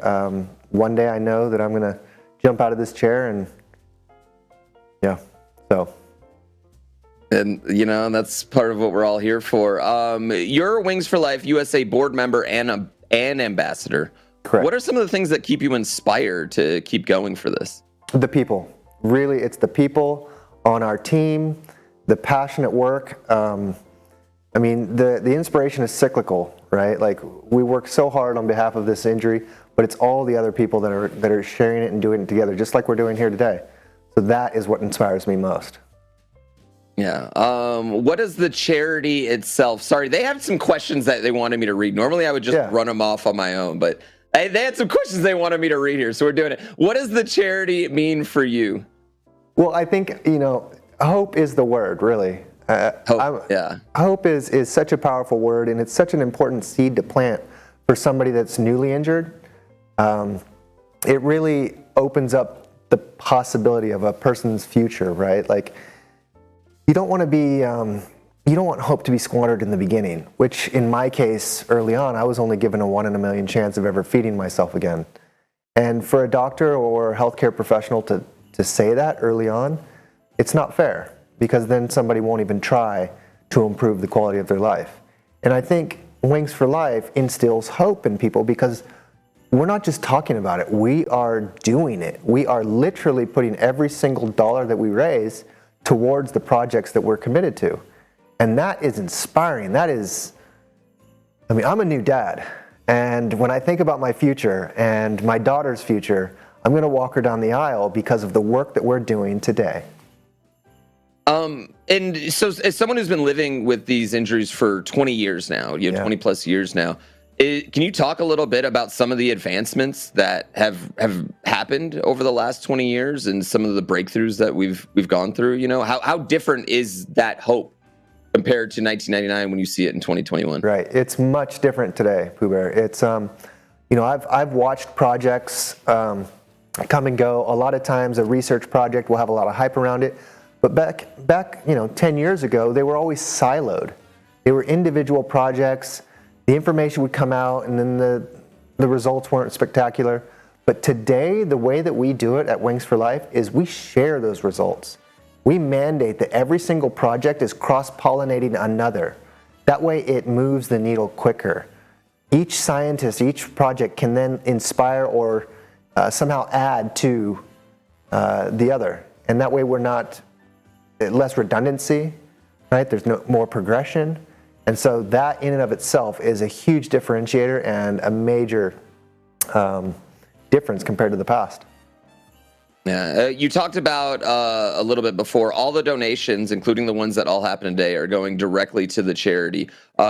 One day I know that I'm going to jump out of this chair and, yeah, so. And, that's part of what we're all here for. You're a Wings for Life USA board member and ambassador. Correct. What are some of the things that keep you inspired to keep going for this? The people. Really, it's the people on our team, the passionate work. The inspiration is cyclical, right? Like, we work so hard on behalf of this injury, but it's all the other people that are sharing it and doing it together, just like we're doing here today. So that is what inspires me most. Yeah. What is the charity itself? Sorry, they have some questions that they wanted me to read. Normally, I would just run them off on my own, but they had some questions they wanted me to read here, so we're doing it. What does the charity mean for you? Well, I think, hope is the word, really. Hope, yeah. Hope is such a powerful word, and it's such an important seed to plant for somebody that's newly injured. It really opens up the possibility of a person's future, right? Like, you don't want hope to be squandered in the beginning, which in my case, early on, I was only given a 1 in a million chance of ever feeding myself again. And for a doctor or healthcare professional to say that early on, it's not fair, because then somebody won't even try to improve the quality of their life. And I think Wings for Life instills hope in people because we're not just talking about it, we are doing it. We are literally putting every single dollar that we raise towards the projects that we're committed to. And that is inspiring. I'm a new dad. And when I think about my future and my daughter's future, I'm going to walk her down the aisle because of the work that we're doing today. And so as someone who's been living with these injuries for 20 years now, 20 plus years now, can you talk a little bit about some of the advancements that have happened over the last 20 years and some of the breakthroughs that we've gone through? How different is that hope compared to 1999 when you see it in 2021? Right. It's much different today, Pooh Bear. It's, I've watched projects come and go. A lot of times a research project will have a lot of hype around it. But back 10 years ago, they were always siloed. They were individual projects. The information would come out and then the results weren't spectacular. But today, the way that we do it at Wings for Life is we share those results. We mandate that every single project is cross-pollinating another. That way it moves the needle quicker. Each scientist, each project can then inspire or somehow add to the other. And that way we're not less redundancy, right? There's no more progression. And so that in and of itself is a huge differentiator and a major difference compared to the past. Yeah, you talked about a little bit before, all the donations, including the ones that all happen today, are going directly to the charity,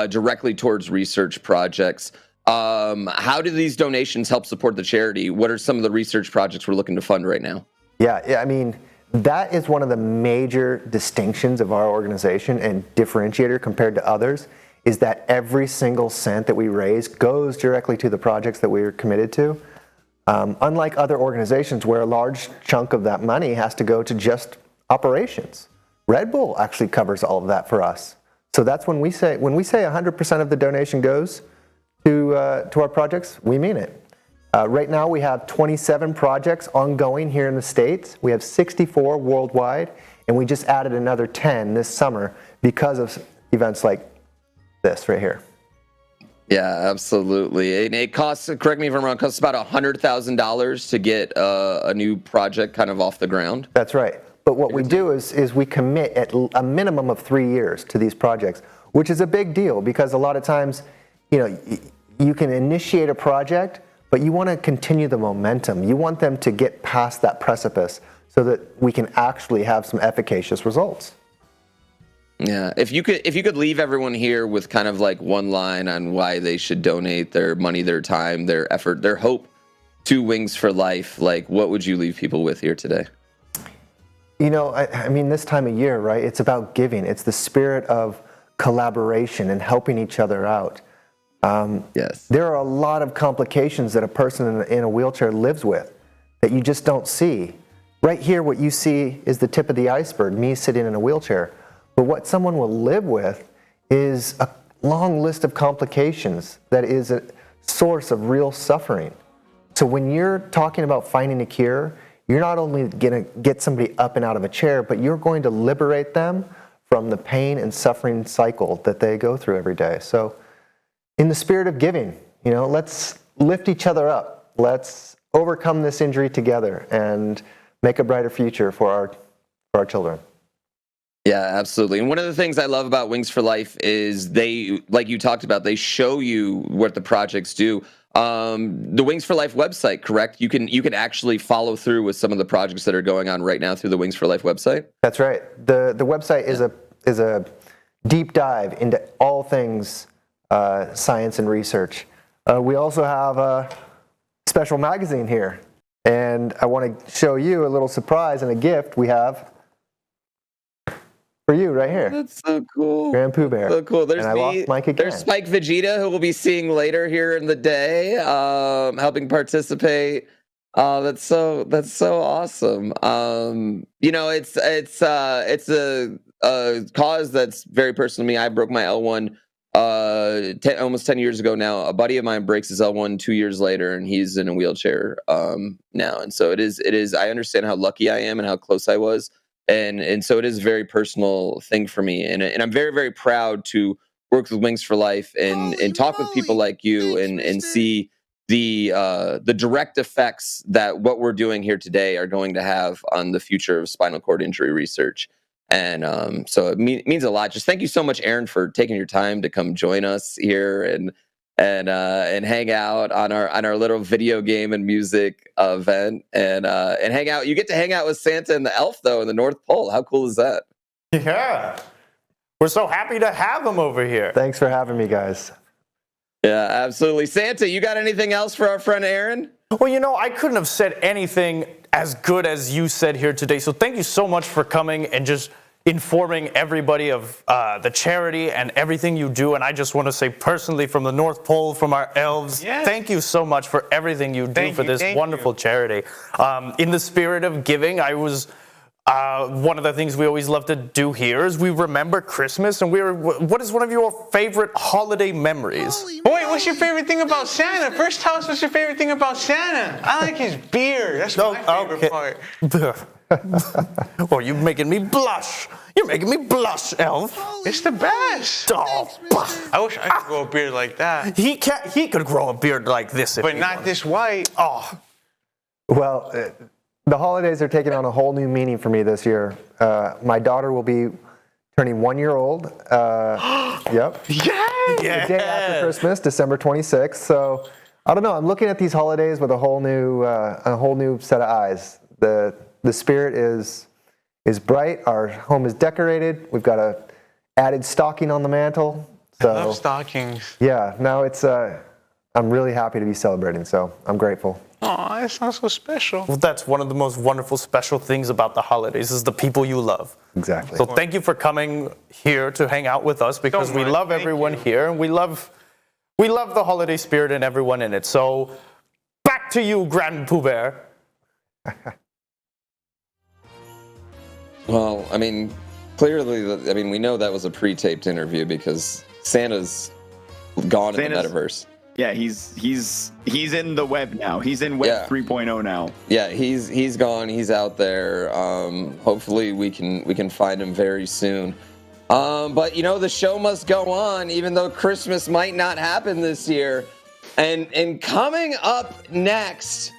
directly towards research projects. How do these donations help support the charity? What are some of the research projects we're looking to fund right now? Yeah, I mean, that is one of the major distinctions of our organization and differentiator compared to others, is that every single cent that we raise goes directly to the projects that we are committed to. Unlike other organizations where a large chunk of that money has to go to just operations. Red Bull actually covers all of that for us. So that's when we say 100% of the donation goes to our projects, we mean it. Right now we have 27 projects ongoing here in the States. We have 64 worldwide, and we just added another 10 this summer because of events like this right here. Yeah, absolutely. And it costs, correct me if I'm wrong, it costs about $100,000 to get a new project kind of off the ground. That's right. But what we do is we commit at a minimum of 3 years to these projects, which is a big deal because a lot of times, you can initiate a project, but you want to continue the momentum. You want them to get past that precipice so that we can actually have some efficacious results. Yeah, if you could leave everyone here with kind of like one line on why they should donate their money, their time, their effort, their hope to Wings for Life, like what would you leave people with here today? I mean, this time of year, right? It's about giving. It's the spirit of collaboration and helping each other out. Yes. There are a lot of complications that a person in a wheelchair lives with that you just don't see. Right here, what you see is the tip of the iceberg, me sitting in a wheelchair. But what someone will live with is a long list of complications that is a source of real suffering. So when you're talking about finding a cure, you're not only going to get somebody up and out of a chair, but you're going to liberate them from the pain and suffering cycle that they go through every day. So in the spirit of giving, let's lift each other up. Let's overcome this injury together and make a brighter future for our children. Yeah, absolutely. And one of the things I love about Wings for Life is they, like you talked about, they show you what the projects do. The Wings for Life website, correct? You can actually follow through with some of the projects that are going on right now through the Wings for Life website. That's right. The website is a deep dive into all things science and research. We also have a special magazine here, and I want to show you a little surprise and a gift we have for you right here. That's so cool. GrandPOOBear. So cool. There's and I lost Mike again. There's Spike Vegeta, who we'll be seeing later here in the day, helping participate. That's so awesome. It's a cause that's very personal to me. I broke my L1 almost 10 years ago now. A buddy of mine breaks his L1 2 years later, and he's in a wheelchair now. And so it is. I understand how lucky I am and how close I was. And so it is a very personal thing for me, and I'm very, very proud to work with Wings for Life and talk with people like you and see the direct effects that what we're doing here today are going to have on the future of spinal cord injury research. And so it means a lot. Just thank you so much, Aaron, for taking your time to come join us here and hang out on our little video game and music event and hang out. You get to hang out with Santa and the elf though in the North Pole. How cool is that? Yeah, we're so happy to have him over here. Thanks for having me, guys. Yeah, absolutely. Santa, you got anything else for our friend Aaron? Well, I couldn't have said anything as good as you said here today. So thank you so much for coming and just informing everybody of the charity and everything you do. And I just want to say personally from the North Pole, from our elves, thank you so much for everything you do for this wonderful charity. In the spirit of giving, one of the things we always love to do here is we remember Christmas. And what is one of your favorite holiday memories? Wait, what's your favorite thing about Santa? First tell us what's your favorite thing about Santa. I like his beard. That's my favorite part. Oh, you're making me blush. You're making me blush, Elf. It's the best. Oh, I wish I could grow a beard like that. He could grow a beard like this. But not this white. Oh. Well, The holidays are taking on a whole new meaning for me this year. My daughter will be turning 1 year old. Yep. Yeah. The day after Christmas, December 26th. So I don't know. I'm looking at these holidays with a whole new set of eyes. The spirit is bright. Our home is decorated. We've got a added stocking on the mantle. So I love stockings. yeah, now it's. I'm really happy to be celebrating. So I'm grateful. Aw, that sounds so special. Well, that's one of the most wonderful, special things about the holidays is the people you love. Exactly. So thank you for coming here to hang out with us because we love everyone here and we love the holiday spirit and everyone in it. So back to you, GrandPOOBear. Well, I mean, clearly, we know that was a pre-taped interview because Santa's gone in the metaverse. Yeah, he's in the web now. He's in Web 3.0 now. Yeah, he's gone. He's out there. Hopefully we can find him very soon. But you know, the show must go on, even though Christmas might not happen this year. And coming up next,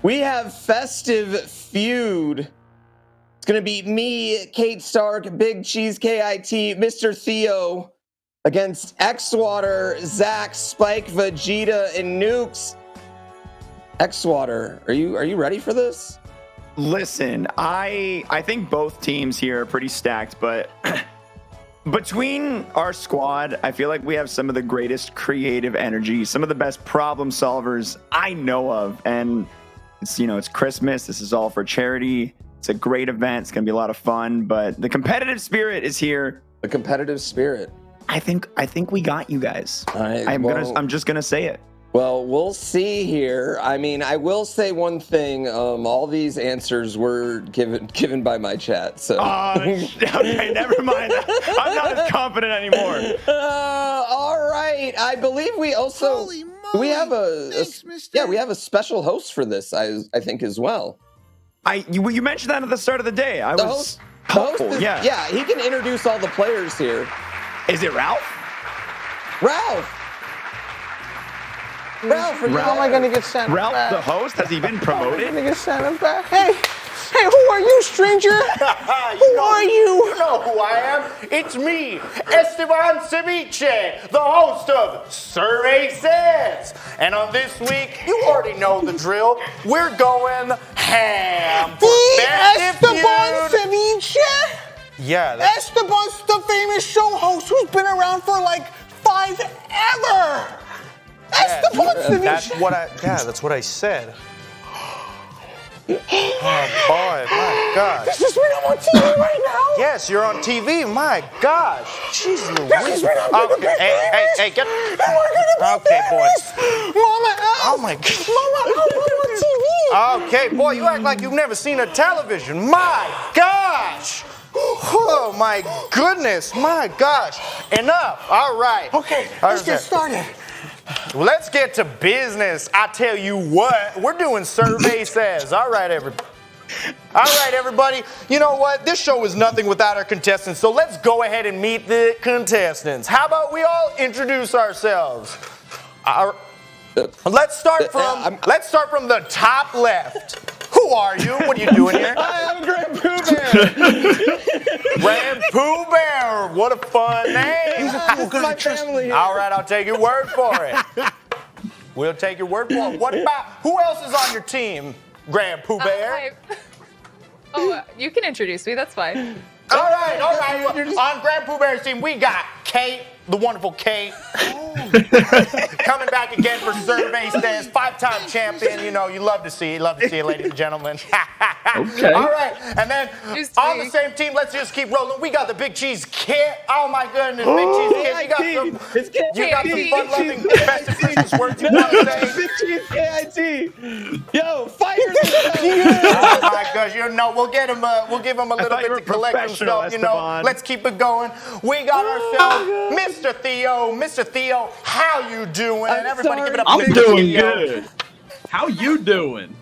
we have Festive Feud. It's gonna be me, Kate Stark, Big Cheese KIT, Mr. Theo, against X-Water, Zach, Spike, Vegeta, and Nukes. X-Water, are you ready for this? Listen, I think both teams here are pretty stacked, but between our squad, I feel like we have some of the greatest creative energy, some of the best problem solvers I know of, and it's Christmas. This is all for charity. It's a great event. It's gonna be a lot of fun, but the competitive spirit is here. The competitive spirit. I think we got you guys. I'm just gonna say it. Well, we'll see here. I mean, I will say one thing. All these answers were given by my chat. So. Okay, never mind. I'm not as confident anymore. All right. I believe we also we have a special host for this. I think as well. You mentioned that at the start of the day. The host is, yeah, he can introduce all the players here. Is it Ralph? Ralph, how am I going to get Santa Ralph, back? the host, has he been promoted? I'm going to get Santa back. Hey, who are you, stranger? Who are you? You know who I am. It's me, Esteban Ceviche, the host of Survey Says. And on this week, you already know the drill. We're going ham for Esteban Ceviche? Yeah. Esteban's the famous show host who's been around for like 5 ever. Esteban Ceviche. That's what I said. Oh boy, my gosh. This is when I'm on TV right now? Yes, you're on TV. My gosh. Jeez Louise. Hey, get. Okay, boys. Mama, oh my God. Mama, I'm on TV. Okay, boy, you act like you've never seen a television. My gosh. Oh my goodness. My gosh. Enough. All right. Okay, let's get started. Let's get to business. I tell you what, we're doing Survey Says. All right, everybody. You know what? This show is nothing without our contestants, so let's go ahead and meet the contestants. How about we all introduce ourselves? Let's start from the top left. Who are you? What are you doing here? Hi, I'm GrandPOOBear. GrandPOOBear. What a fun name. He's a cool guy. Trust me. All right, I'll take your word for it. We'll take your word for it. What about, who else is on your team, GrandPOOBear? You can introduce me. That's fine. All right. On GrandPOOBear's team, we got Kate, the wonderful Kate. Coming back again for Survey Says, 5-time champion. You know, you love to see it, ladies and gentlemen. Okay. All right, and then on the same team, let's just keep rolling. We got the Big Cheese Kit. Oh my goodness, Big Cheese Kit. You got some fun-loving, festive Christmas words you want to say. Big Cheese KIT. Yo, fire! Oh my gosh, we'll give him a little bit to collect himself. You know, let's keep it going. We got ourselves Mr. Theo. Mr. Theo, how you doing? Everybody give it up. I'm doing good. How you doing?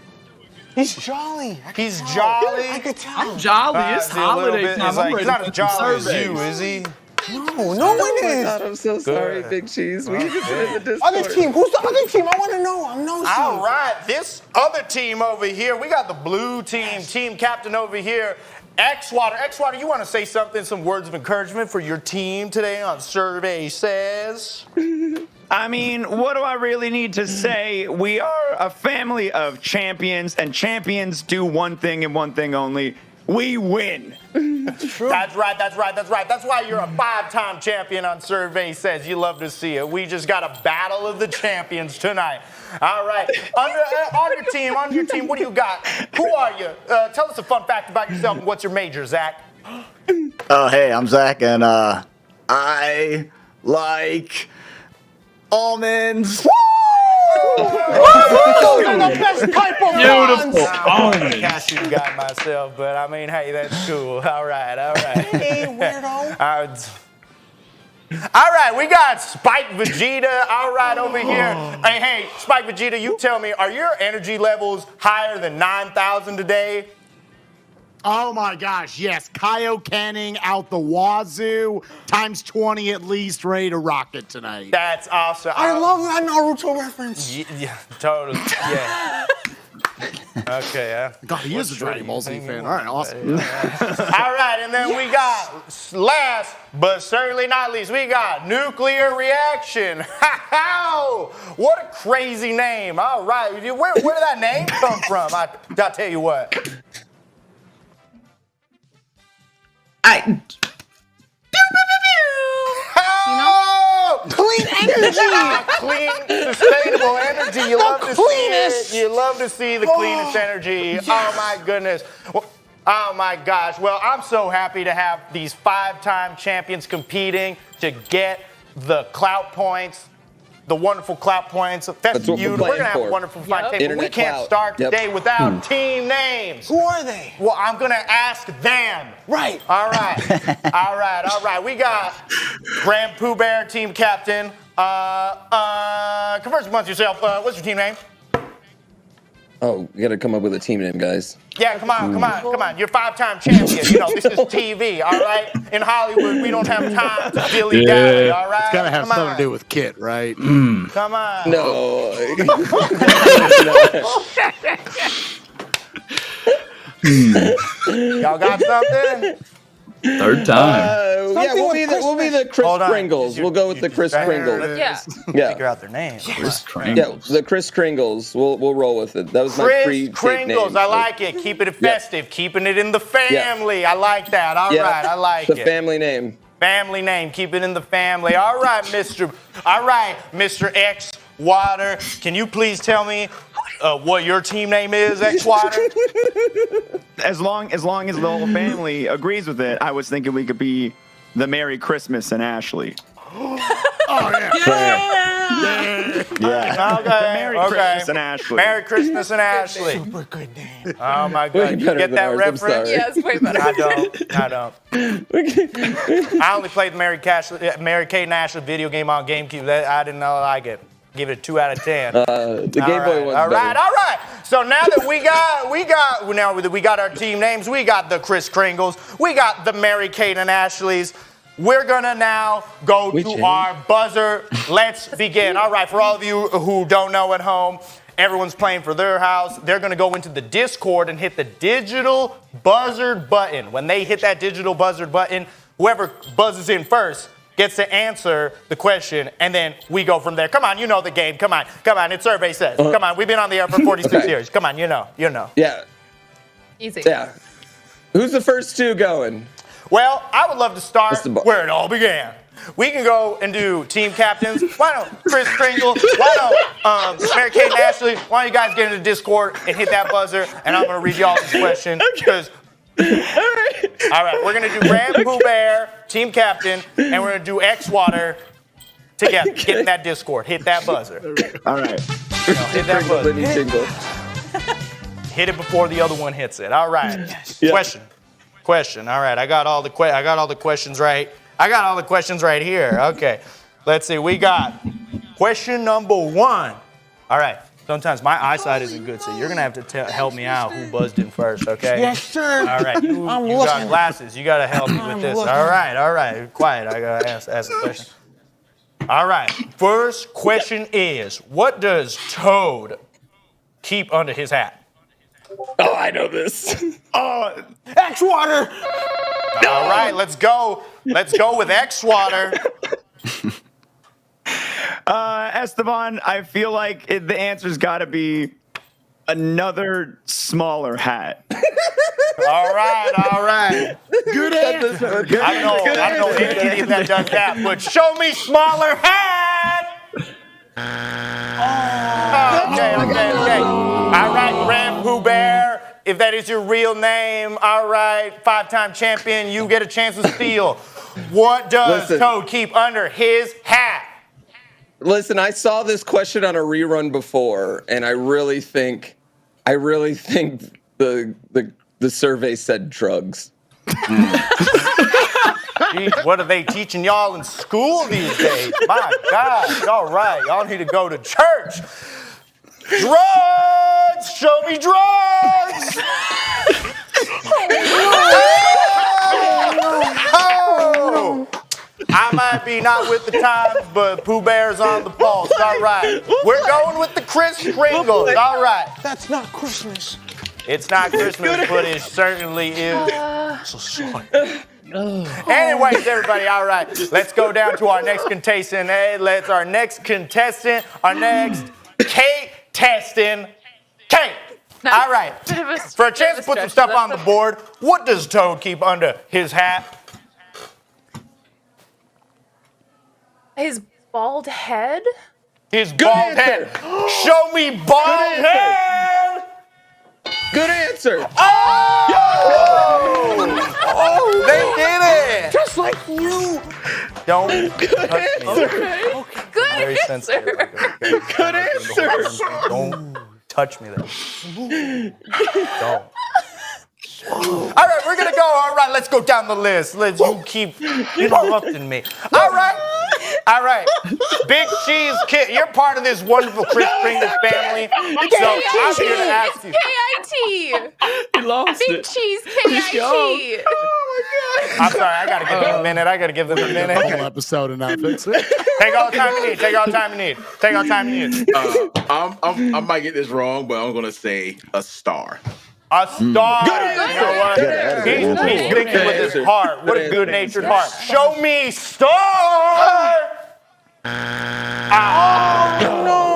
He's jolly. He's jolly. I could tell. I'm jolly. It's holiday time. He's not as jolly as you, is he? No one is. God, I'm so sorry, Big Cheese. We just in the Discord. Other team. Who's the other team? I want to know. I'm nosy. All right, this other team over here, we got the blue team, team captain over here, X-Water. X-Water, you want to say something, some words of encouragement for your team today on Survey Says? I mean, what do I really need to say? We are a family of champions, and champions do one thing and one thing only. We win. That's right. That's why you're a 5-time champion on Survey Says. You love to see it. We just got a battle of the champions tonight. All right. On your team, what do you got? Who are you? Tell us a fun fact about yourself and what's your major, Zach? Hey, I'm Zach, and I like almonds. The best type of Beautiful. almonds. Cashew guy myself, but I mean, hey, that's cool. All right. Hey, weirdo. All right, we got Spike Vegeta. All right, over here. Hey, Spike Vegeta, you tell me, are your energy levels higher than 9,000 today? Oh my gosh, yes. Kaiokenning out the wazoo, times 20 at least, ready to rock it tonight. That's awesome. I love that Naruto reference. Yeah, totally. Yeah. Okay. God, he is a Dragon Ball Z fan. All right, awesome. All right, and then we got, last but certainly not least, we got Nuclear Reaction. What a crazy name. All right, where did that name come from? I'll tell you what. Clean energy. Clean, sustainable energy. You love to see it. You love to see the cleanest energy. Yes. Oh my goodness. Oh my gosh. Well, I'm so happy to have these 5-time champions competing to get the clout points. The wonderful clout points. That's beautiful. We're gonna have wonderful fun. But we can't start today without team names. Who are they? Well, I'm gonna ask them. Right. All right. All right. We got GrandPOOBear, team captain. Converse amongst yourself. What's your team name? Oh, we gotta come up with a team name, guys. Yeah, come on. You're 5-time champion. You know, this is TV, all right? In Hollywood, we don't have time to dilly-dally, all right? It's got to have something to do with Kit, right? Come on. No. Y'all got something? Third time. Yeah, we'll be the Chris Kringles. We'll go with the Chris Kringles. Yeah. Figure out their name. Chris Kringles. Yeah, the Chris Kringles. We'll roll with it. That was my Chris pre-tape name. Kringles, I like it. Keeping it festive. Keeping it in the family. I like that. All right, I like it. The family name. Family name. Keep it in the family. All right, Mr. X Water. Can you please tell me what your team name is, X Water? As long as the whole family agrees with it, I was thinking we could be the Merry Christmas and Ashley. Yeah. The Merry Christmas and Ashley. Merry Christmas and Ashley. Super good name. Oh my God! You get that reference? Yeah, it's way better. I don't. I only played the Mary Kate and Ashley video game on GameCube. I didn't know I like it. Give it a 2 out of 10. The Game Boy one's All better. right. So now that we got our team names, we got the Chris Kringles, we got the Mary Kate and Ashleys. We're gonna now go to our buzzer. Let's begin. All right, for all of you who don't know at home, everyone's playing for their house. They're gonna go into the Discord and hit the digital buzzard button. When they hit that digital buzzard button, whoever buzzes in first gets to answer the question, and then we go from there. Come on, you know the game. Come on. It's Survey Says. Come on, we've been on the air for 46 years. Come on, you know. Yeah. Easy. Yeah. Who's the first two going? Well, I would love to start where it all began. We can go and do team captains. Why don't Chris Kringle? Why don't Mary Kate and Ashley? Why don't you guys get into Discord and hit that buzzer? And I'm going to read you all this question. All right, we're going to do GrandPOOBear, team captain, and we're going to do X-Water together. Get in that Discord. Hit that buzzer. All right. Hit that buzzer. Hit it before the other one hits it. All right. Yes. Question. All right, I got all the questions right. I got all the questions right here. Okay. Let's see. We got question number 1. All right. Sometimes my eyesight isn't good, so you're gonna have to help me out who buzzed in first, okay? Yes, sir. All right, you got glasses. You gotta help me with this. All right. Quiet. I gotta ask a question. All right. First question is, what does Toad keep under his hat? Oh, I know this. X-Water. All right, let's go. Let's go with X-Water. Esteban, I feel like the answer's got to be another smaller hat. All right. Good answer. I don't know anybody that does that, but show me smaller hat. Okay. All right, GrandPOOBear, if that is your real name, all right, 5-time champion, you get a chance to steal. What does Toad keep under his hat? Listen, I saw this question on a rerun before, and I really think the survey said drugs. Jeez, what are they teaching y'all in school these days? My God, all right, y'all need to go to church. Drugs! Show me drugs! Oh! I might be not with the times, but Pooh Bear's on the pulse. All right. We're going with the Kris Kringles. All right. That's not Christmas. It's not Christmas, but it certainly is. So sorry. Anyways, everybody, all right. Let's go down to our next contestant. Our next Kate testing. Kate. All right. For a chance to put some stuff on the board, what does Toad keep under his hat? His bald head? His bald head. Show me bald head. Good answer. Oh, they did it. Just like you. Don't. Good answer. Good Very answer. sensitive. Good answer. Don't touch me there. Don't. All right, we're gonna go. All right, let's go down the list. You keep interrupting me. All right. Big Cheese Kit, you're part of this wonderful Kris Kringle family. So I'm here to ask you. K-I-T. He lost Big it. cheese, K-I-T. I'm sorry, I gotta give them a minute. Whole episode and not fix it. Take all the time you need. I might get this wrong, but I'm gonna say a star. A star. You know what? He's thinking with his heart. What a good-natured heart. Show me star.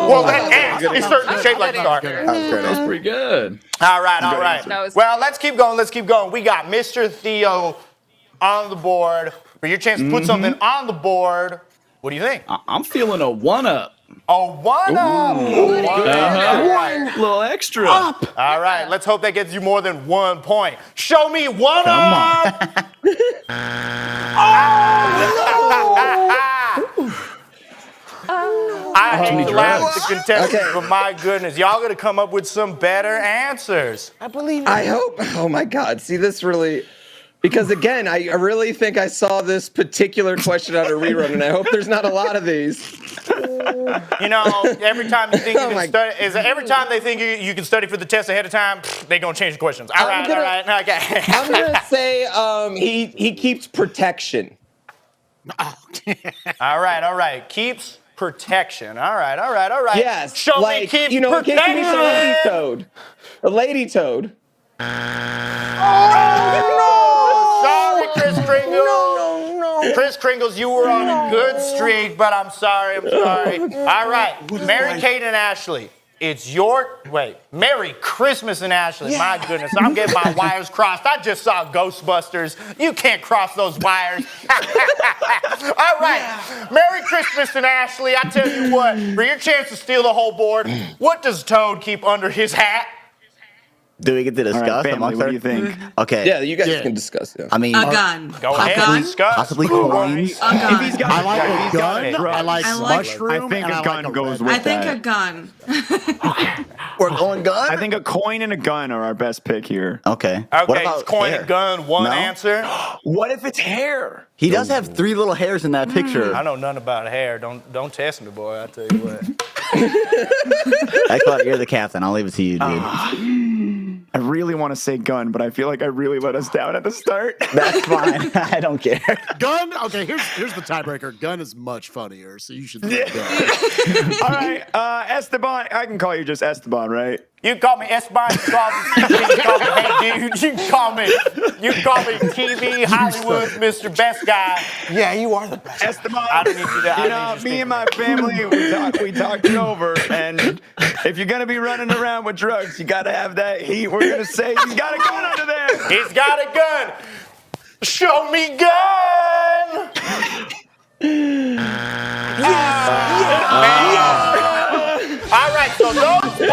Well, that ant is certainly shaped like a star. That's pretty good. All right. Well, let's keep going. We got Mr. Theo on the board. For your chance to put something on the board, what do you think? I'm feeling a 1-up. A 1-up. A little extra. All right, let's hope that gets you more than 1 point. Show me 1-up. I hate to laugh at the contestants, but my goodness, y'all gonna come up with some better answers. I believe I hope. Oh my God. See, this really. Because again, I really think I saw this particular question on a rerun, and I hope there's not a lot of these. You know, every time you think you can study, every time they think you can study for the test ahead of time, they gonna change the questions. All right, okay. I'm gonna say he keeps protection. All right. Keeps protection. All right. Yes. Show me keeps protection. It can be a lady toad. A lady toad. Sorry, Kris Kringle. No. Kris Kringles, you were on a good streak, but I'm sorry. All right, Mary-Kate and Ashley. It's your, Merry Christmas and Ashley. Yeah. My goodness, I'm getting my wires crossed. I just saw Ghostbusters. You can't cross those wires. All right, Merry Christmas and Ashley. I tell you what, for your chance to steal the whole board, what does Toad keep under his hat? Do we get to discuss? All right, family, what do you think? Okay. Yeah, you guys can discuss. Yeah. I mean, a gun. Go ahead. Discuss. Possibly coins. A gun. If he's got I like a gun. I like I like- mushroom. I think and a gun like goes red. with I think that. a gun. We're going gun? I think a coin and a gun are our best pick here. Okay. Okay, What about it's coin hair? and gun, one No? answer. What if it's hair? He does have 3 little hairs in that picture. I know nothing about hair. Don't test me, boy. I tell you what. Xbot, you're the captain. I'll leave it to you, dude. I really want to say gun, but I feel like I really let us down at the start. That's fine. I don't care. Gun. Okay, here's the tiebreaker. Gun is much funnier, so you should. Gun. All right, Esteban. I can call you just Esteban, right? You can call me Esteban. You can call me Hey Dude. You can call me TV Hollywood Mr. Best Guy. Yeah, you are the best. Esteban. I don't need you to. You know, me and my family, we talked it over, and if you're gonna be running around with drugs, you gotta have that heat. We're gonna say he's got a gun under there. He's got a gun. Show me gun. All right, so those points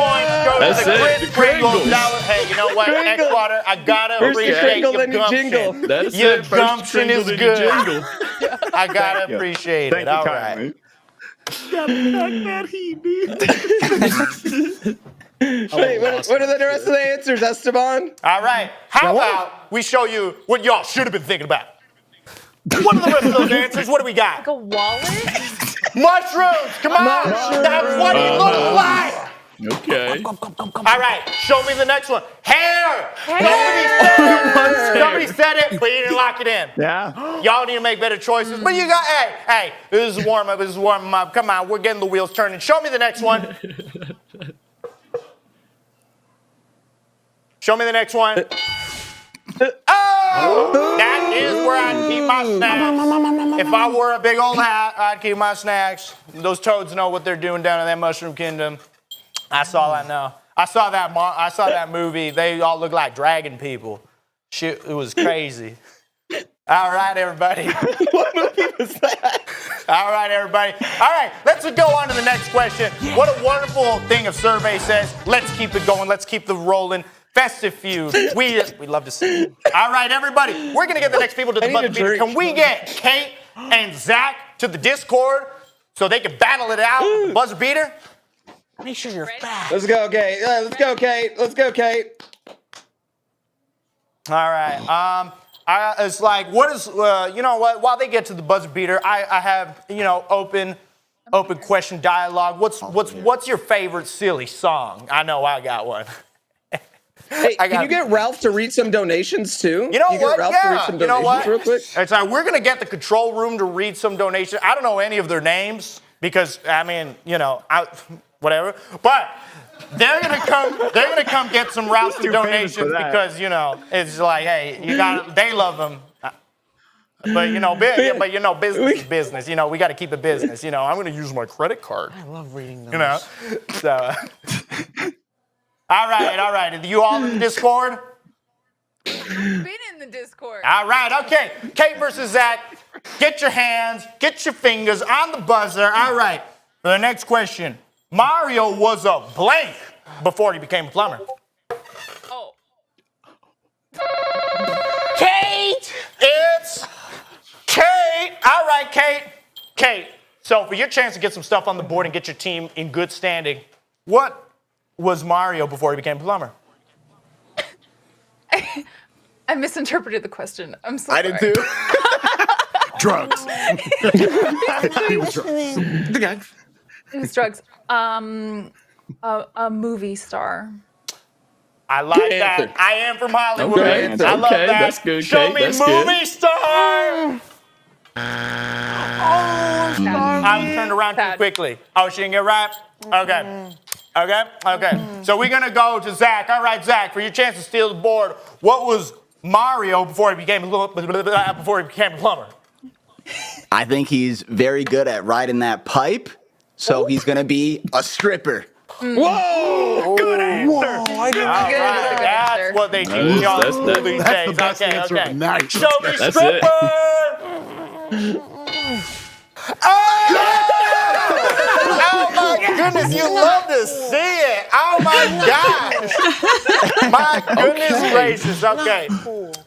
go That's to the it, Chris the Kringle. Kringles. Hey, you know what, X-Water, I gotta First you appreciate kringle, your then you gumption. jingle. That's your it, first gumption kringle, is then you good. jingle. I gotta Thank you. appreciate Thank it. you All kindly. right. Gotta pack that heat, dude. Wait, what are the rest of the answers, Esteban? All right. How about we show you what y'all should have been thinking about? What are the rest of those answers? What do we got? Like a wallet? Mushrooms. Come on. That's what he looks like. Okay. All right. Show me the next one. Hair. Somebody said it, but you didn't lock it in. Yeah. Y'all need to make better choices. But you got, hey, this is warm up. This is warming up. Come on, we're getting the wheels turning. Show me the next one. Show me the next one. Oh! That is where I'd keep my snacks. If I wore a big old hat, I'd keep my snacks. Those toads know what they're doing down in that Mushroom Kingdom. I saw that now. I saw that movie. They all look like dragon people. Shit, it was crazy. All right, everybody. What movie was that? All right, everybody. All right, let's go on to the next question. What a wonderful thing a survey says. Let's keep it going. Let's keep the rolling. Festive feud. We love to see it. All right, everybody. We're going to get the next people to the buzzer beater. Can we get Kate and Zach to the Discord so they can battle it out with the buzzer beater? Make sure you're fast. Let's go, Kate. Let's go, Kate. Let's go, Kate. All right. It's like, what is, you know what? While they get to the buzzer beater, I have, open question dialogue. What's your favorite silly song? I know I got one. Hey, can you get Ralph to read some donations too? You know Can what? Get Ralph to read some You know donations what? real quick? It's like we're gonna get the control room to read some donations. I don't know any of their names because whatever. But they're gonna come get some Ralph donations because it's like, hey, they love them. But business is business. We got to keep it business. I'm gonna use my credit card. I love reading those. So. All right. You all in the Discord? Been in the Discord. All right, okay. Kate versus Zach. Get your hands, get your fingers on the buzzer. All right. For the next question, Mario was a blank before he became a plumber. Oh. Kate! It's Kate. All right, Kate. Kate, so for your chance to get some stuff on the board and get your team in good standing, what was Mario before he became a plumber? I misinterpreted the question. I'm sorry. I did too. Drugs. He was drugs. It was drugs. A movie star. I like that. I am from Hollywood. Okay, I love that. That's good, Show Kate. me That's movie good. star. I was turned around too quickly. Oh, she didn't get right? Okay. So we're going to go to Zach. All right, Zach, for your chance to steal the board, what was Mario before he became a plumber? I think he's very good at riding that pipe, so he's gonna be a stripper. Whoa! Good answer. Whoa, I didn't All get right, it. that's what they teach y'all these That's the days. best answer of the night. Show me That's stripper! Oh my goodness, you love to see it. Oh my gosh. My goodness gracious. Okay.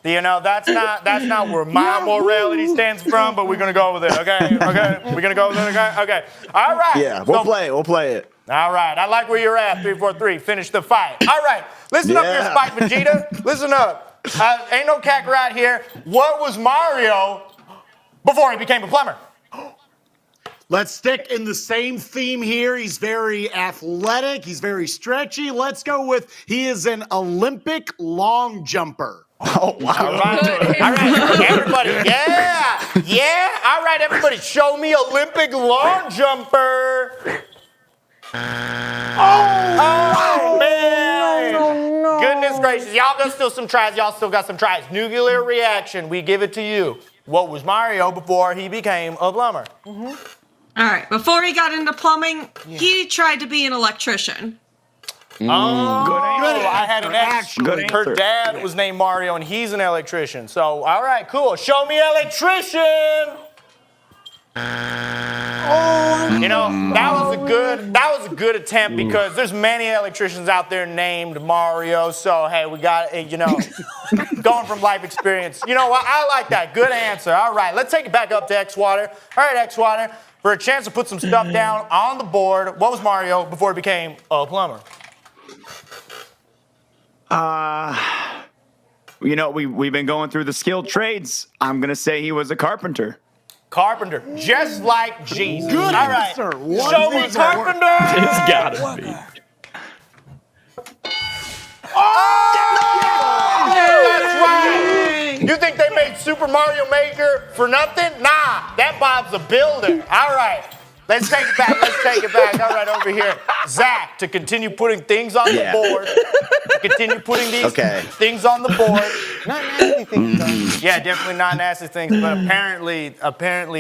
That's not where my morality stands from, but we're gonna go with it. Okay. We're gonna go with it. Okay. All right. Yeah, we'll play it. All right. I like where you're at. 3, 4, 3. Finish the fight. All right. Listen up here, Spike Vegeta. Listen up. Ain't no cack right here. What was Mario before he became a plumber? Let's stick in the same theme here. He's very athletic. He's very stretchy. Let's go with he is an Olympic long jumper. Oh, wow. All right, everybody. Yeah. All right, everybody. Show me Olympic long jumper. Oh man. No. Goodness gracious. Y'all got still some tries. Y'all still got some tries. Nuclear reaction. We give it to you. What was Mario before he became a plumber? All right. Before he got into plumbing, he tried to be an electrician. Oh, I had an ex. Good answer. Her dad was named Mario, and he's an electrician. So, all right, cool. Show me electrician. You know, that was a good attempt because there's many electricians out there named Mario. So, hey, we got going from life experience. You know what? I like that. Good answer. All right, let's take it back up to X-Water. All right, X-Water, for a chance to put some stuff down on the board. What was Mario before he became a plumber? You know, we've been going through the skilled trades. I'm gonna say he was a carpenter. Carpenter, just like Jesus. Good All right, answer. show me carpenter. It's gotta be. Oh, that's right. You think they made Super Mario Maker for nothing? Nah, that Bob's a builder. All right. Let's take it back. All right, over here. Zach, to continue putting things on the board. Continue putting these things on the board. Not nasty things, though. Yeah, definitely not nasty things, but apparently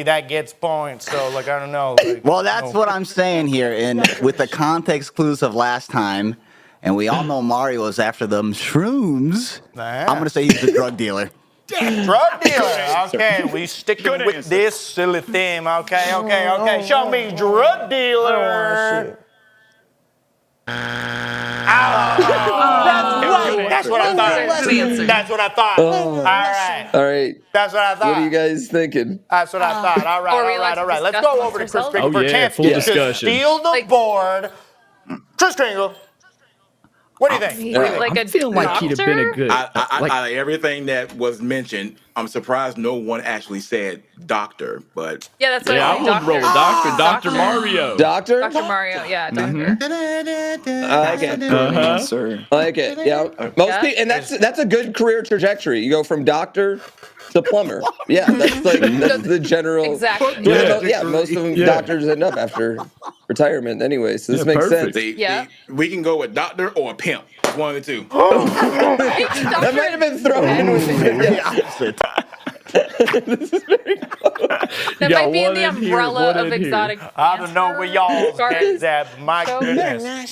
that gets points. So, like, I don't know. Like, well, that's what I'm saying here. And with the context clues of last time, and we all know Mario is after them shrooms, I'm going to say he's the drug dealer. Drug dealer. Okay, we sticking with this silly theme. Okay. Show me drug dealer. That's what I thought. All right. That's what I thought. What are you guys thinking? That's what I thought. All right. Let's go over to Chris Kringle for a chance full to discussion. steal the board. Chris Kringle. What do you think? I feel like he'd have been a good. Out of everything that was mentioned, I'm surprised no one actually said doctor, but Yeah, that's what I would roll with Dr. Mario. Doctor? Dr. Mario, yeah, doctor. I like it. I like it. Yeah. Most people, and that's a good career trajectory. You go from doctor to plumber. Yeah, that's the general. Exactly. Most of them doctors end up after retirement anyway, so this makes sense. We can go with doctor or a pimp. One of the two. That might have been thrown in with the opposite. This is very close. That might be in the umbrella of exotic. I don't know where y'all get that. My goodness.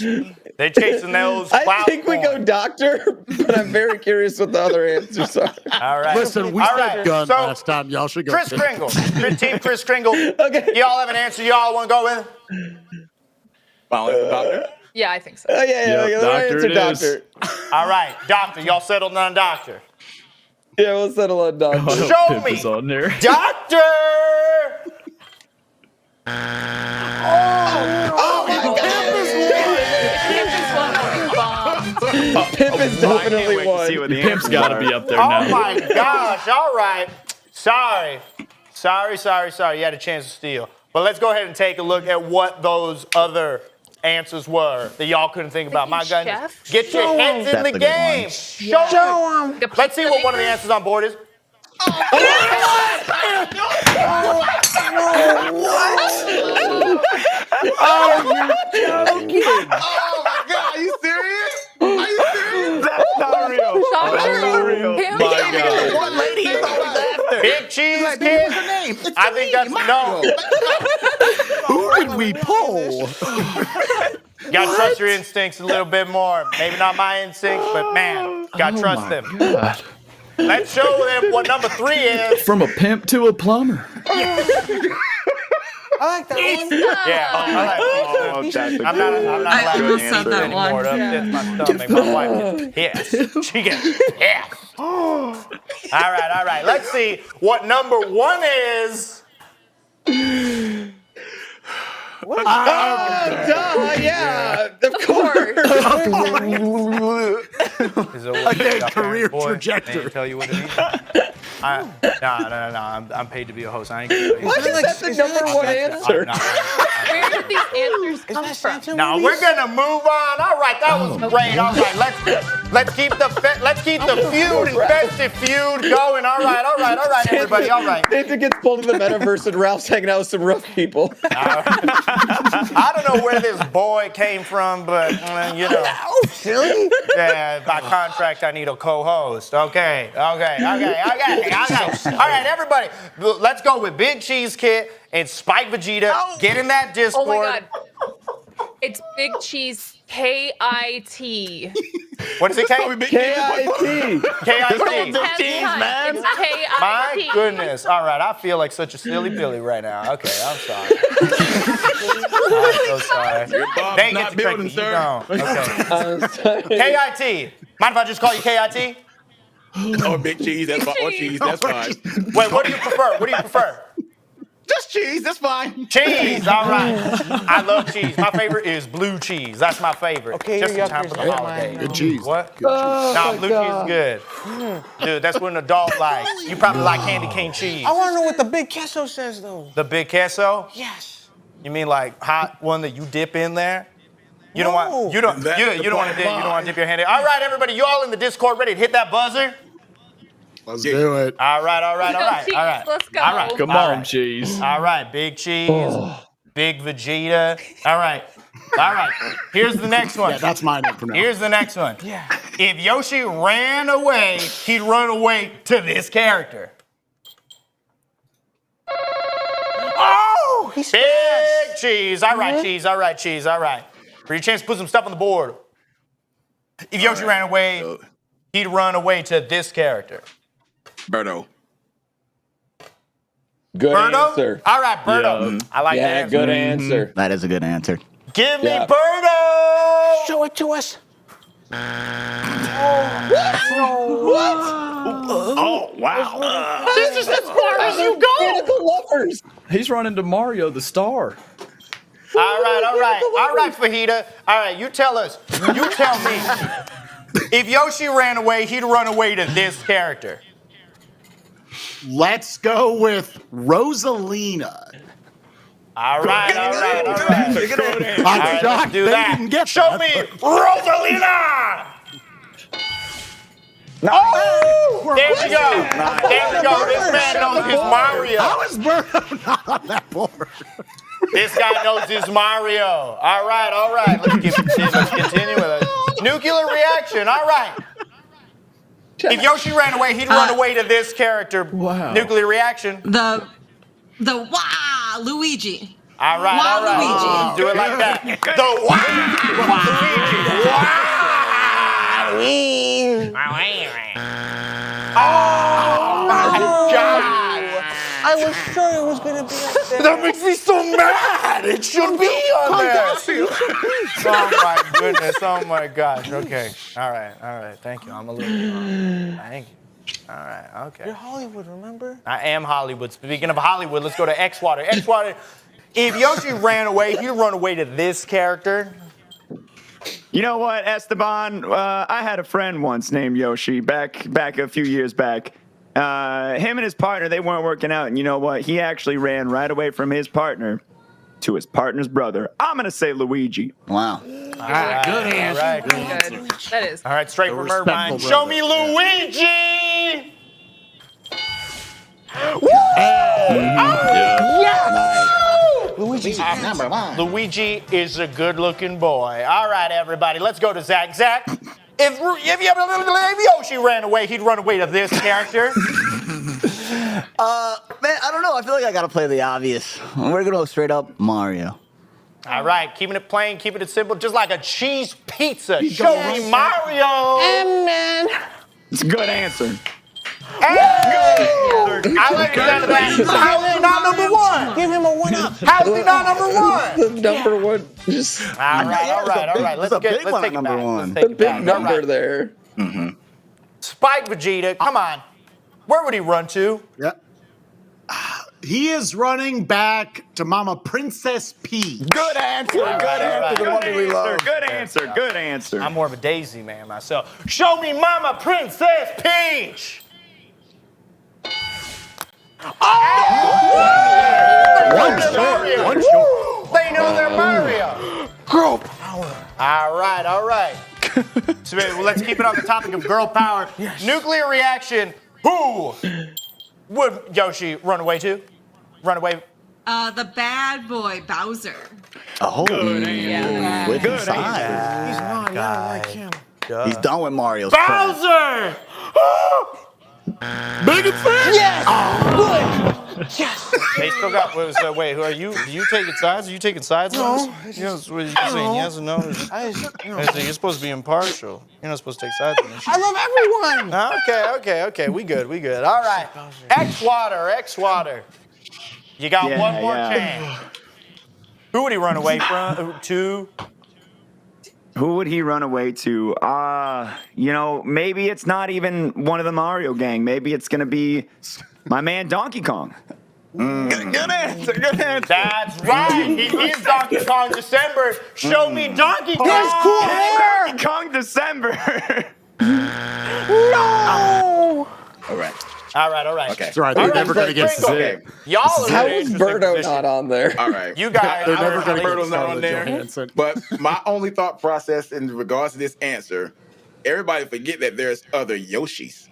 They're chasing those. I think we go doctor, but I'm very curious what the other answers are. All right. Listen, we said gun last time. Y'all should go. Chris Kringle. Team Chris Kringle. Okay. Y'all have an answer y'all want to go with? Doctor? Yeah, I think so. Oh, yeah. Doctor. Doctor. All right, doctor. Y'all settled on doctor. Yeah, we'll settle on doctor. Show me, on there. doctor. Oh my God! Pimp is definitely one. Pimp's got to be up there Oh now. my gosh! All right. Sorry. You had a chance to steal. But let's go ahead and take a look at what those other answers were that y'all couldn't think about. My goodness. Get your heads in the game. Show them. Let's see what one of the answers on board is. Oh, you're joking. Oh my God, are you serious? That's not real. That's not real. My God. One lady is always after. Big cheese kid. I think that's no. Who did we pull? Gotta trust your instincts a little bit more. Maybe not my instincts, but man, gotta trust them. God. Let's show them what number 3 is. From a pimp to a plumber. I like that one. Yeah, I like that. I'm not allowed I to almost answer said that anymore. one. It upsets my stomach. My wife gets pissed. She gets pissed. All right. Let's see what number 1 is. Yeah, of course. Again, career trajectory. They tell you what it means. No. I'm paid to be a host. I ain't gonna tell you. Why is that the number one answer? Where did these answers come from? No, we're gonna move on. All right, that was great. All right, let's keep the feud and festive feud going. All right, everybody. All right. Nathan gets pulled to the metaverse and Ralph's hanging out with some rough people. I don't know where this boy came from, but you know. Silly. Yeah, by contract, I need a co-host. Okay. All right, everybody, let's go with Big Cheese Kit and Spike Vegeta. Get in that Discord. Oh my God. It's Big Cheese K-I-T. What is it, K-I-T? K-I-T. K-I-T. Big Cheese, man. It's K-I-T. My goodness. All right, I feel like such a silly Billy right now. Okay, I'm sorry. I'm so sorry. They get to trick me. You don't. Okay. K-I-T. Mind if I just call you K-I-T? Or big cheese, that's fine. Or cheese, that's fine. Wait, what do you prefer? Just cheese, that's fine. Cheese, all right. I love cheese. My favorite is blue cheese. That's my favorite. Okay, just in you're time for the holidays. Good cheese. What? Oh, Blue cheese is good. Dude, that's what an adult likes. You probably like candy cane cheese. I want to know what the big queso says, though. The big queso? Yes. You mean like hot one that you dip in there? You don't want to dip your hand in. All right, everybody, you all in the Discord ready to hit that buzzer? Let's do it. All right. Let's go. All right. Come on, cheese. All right, Big Cheese, Big Vegeta. All right. Here's the next one. Yeah, that's mine for now. Here's the next one. Yeah. If Yoshi ran away, he'd run away to this character. Oh, he's Big fast. Cheese. All right, Cheese. For your chance to put some stuff on the board. If Yoshi ran away, he'd run away to this character. Birdo. Good Birdo? answer. All right, Birdo. Yeah. I like that answer. Good answer. That is a good answer. Give me Birdo! Show it to us. What? Oh, wow. This is as far as you go. Lovers. He's running to Mario the Star. All right, Fajita. All right, you tell us. You tell me. If Yoshi ran away, he'd run away to this character. Let's go with Rosalina. All right. I'm shocked do they that. didn't get Show that. me Rosalina! Oh! There we go. This man knows his Mario. How is Birdo not on that board? This guy knows his Mario. All right. Let's continue with it. Nuclear reaction. All right. If Yoshi ran away, he'd run away to this character. Wow. Nuclear reaction. The Luigi. All right. Luigi. Do it like that. Luigi. Oh my God. I was sure it was going to be up there. That makes me so mad. It should be on there. Oh my goodness. Oh my gosh. Okay. All right. Thank you. I'm a little. Thank you. All right. Okay. You're Hollywood, remember? I am Hollywood. Speaking of Hollywood, let's go to X-Water. X-Water. If Yoshi ran away, he'd run away to this character. You know what, Esteban? I had a friend once named Yoshi back a few years back. Him and his partner, they weren't working out, and you know what? He actually ran right away from his partner to his partner's brother. I'm gonna say Luigi. Wow. All right, good answer. All right. Good. That is. All right, straight from Irvine. Show me Luigi! Woo! Yes! Luigi's number one. Luigi is a good-looking boy. All right, everybody, let's go to Zach. Zach, if Yoshi ran away, he'd run away to this character. Man, I don't know. I feel like I gotta play the obvious. We're gonna go straight up Mario. All right, keeping it plain, keeping it simple, just like a cheese pizza. Show me Mario. Man. It's a good answer. Hey! I like the sound of that. How is he not number one? Give him a 1-up. How is he not number one? Number one. Just All right. Let's take it back. One. Let's take it big back. number All right. there. Spike Vegeta, come on. Where would he run to? Yeah. He is running back to Mama Princess Peach. Good answer. Good answer. The one we love. Good answer. Good answer. I'm more of a Daisy man myself. Show me Mama Princess Peach. Oh! They know they're Mario. Girl power. All right. So let's keep it on the topic of girl power. Yes. Nuclear reaction. Who would Yoshi run away to? Run away. The bad boy Bowser. Oh, Yeah. with Good inside. answer. He's not. I like him. He's done with Mario's crap. Bowser! Big and fat. Yes. Oh, good. Yes. They still got. Wait, who are you? Are you taking sides? Are you taking sides? No. You know, what you saying yes or no? You're supposed to be impartial. You're not supposed to take sides on this shit. I love everyone. Okay. We good. All right. X-Water. You got one more chance. Who would he run away from? To? Who would he run away to? Maybe it's not even one of the Mario gang. Maybe it's going to be my man Donkey Kong. Good answer. That's right. He is Donkey Kong December. Show me Donkey Kong. He has cool hair. Donkey Kong December. No. All right. Okay. That's right. They're never going to get Okay. Y'all are How in an is interesting Birdo position. not on there? All right. You guys, They're never going to get Birdo's not on there. Johansson. But my only thought process in regards to this answer, everybody forget that there's other Yoshis.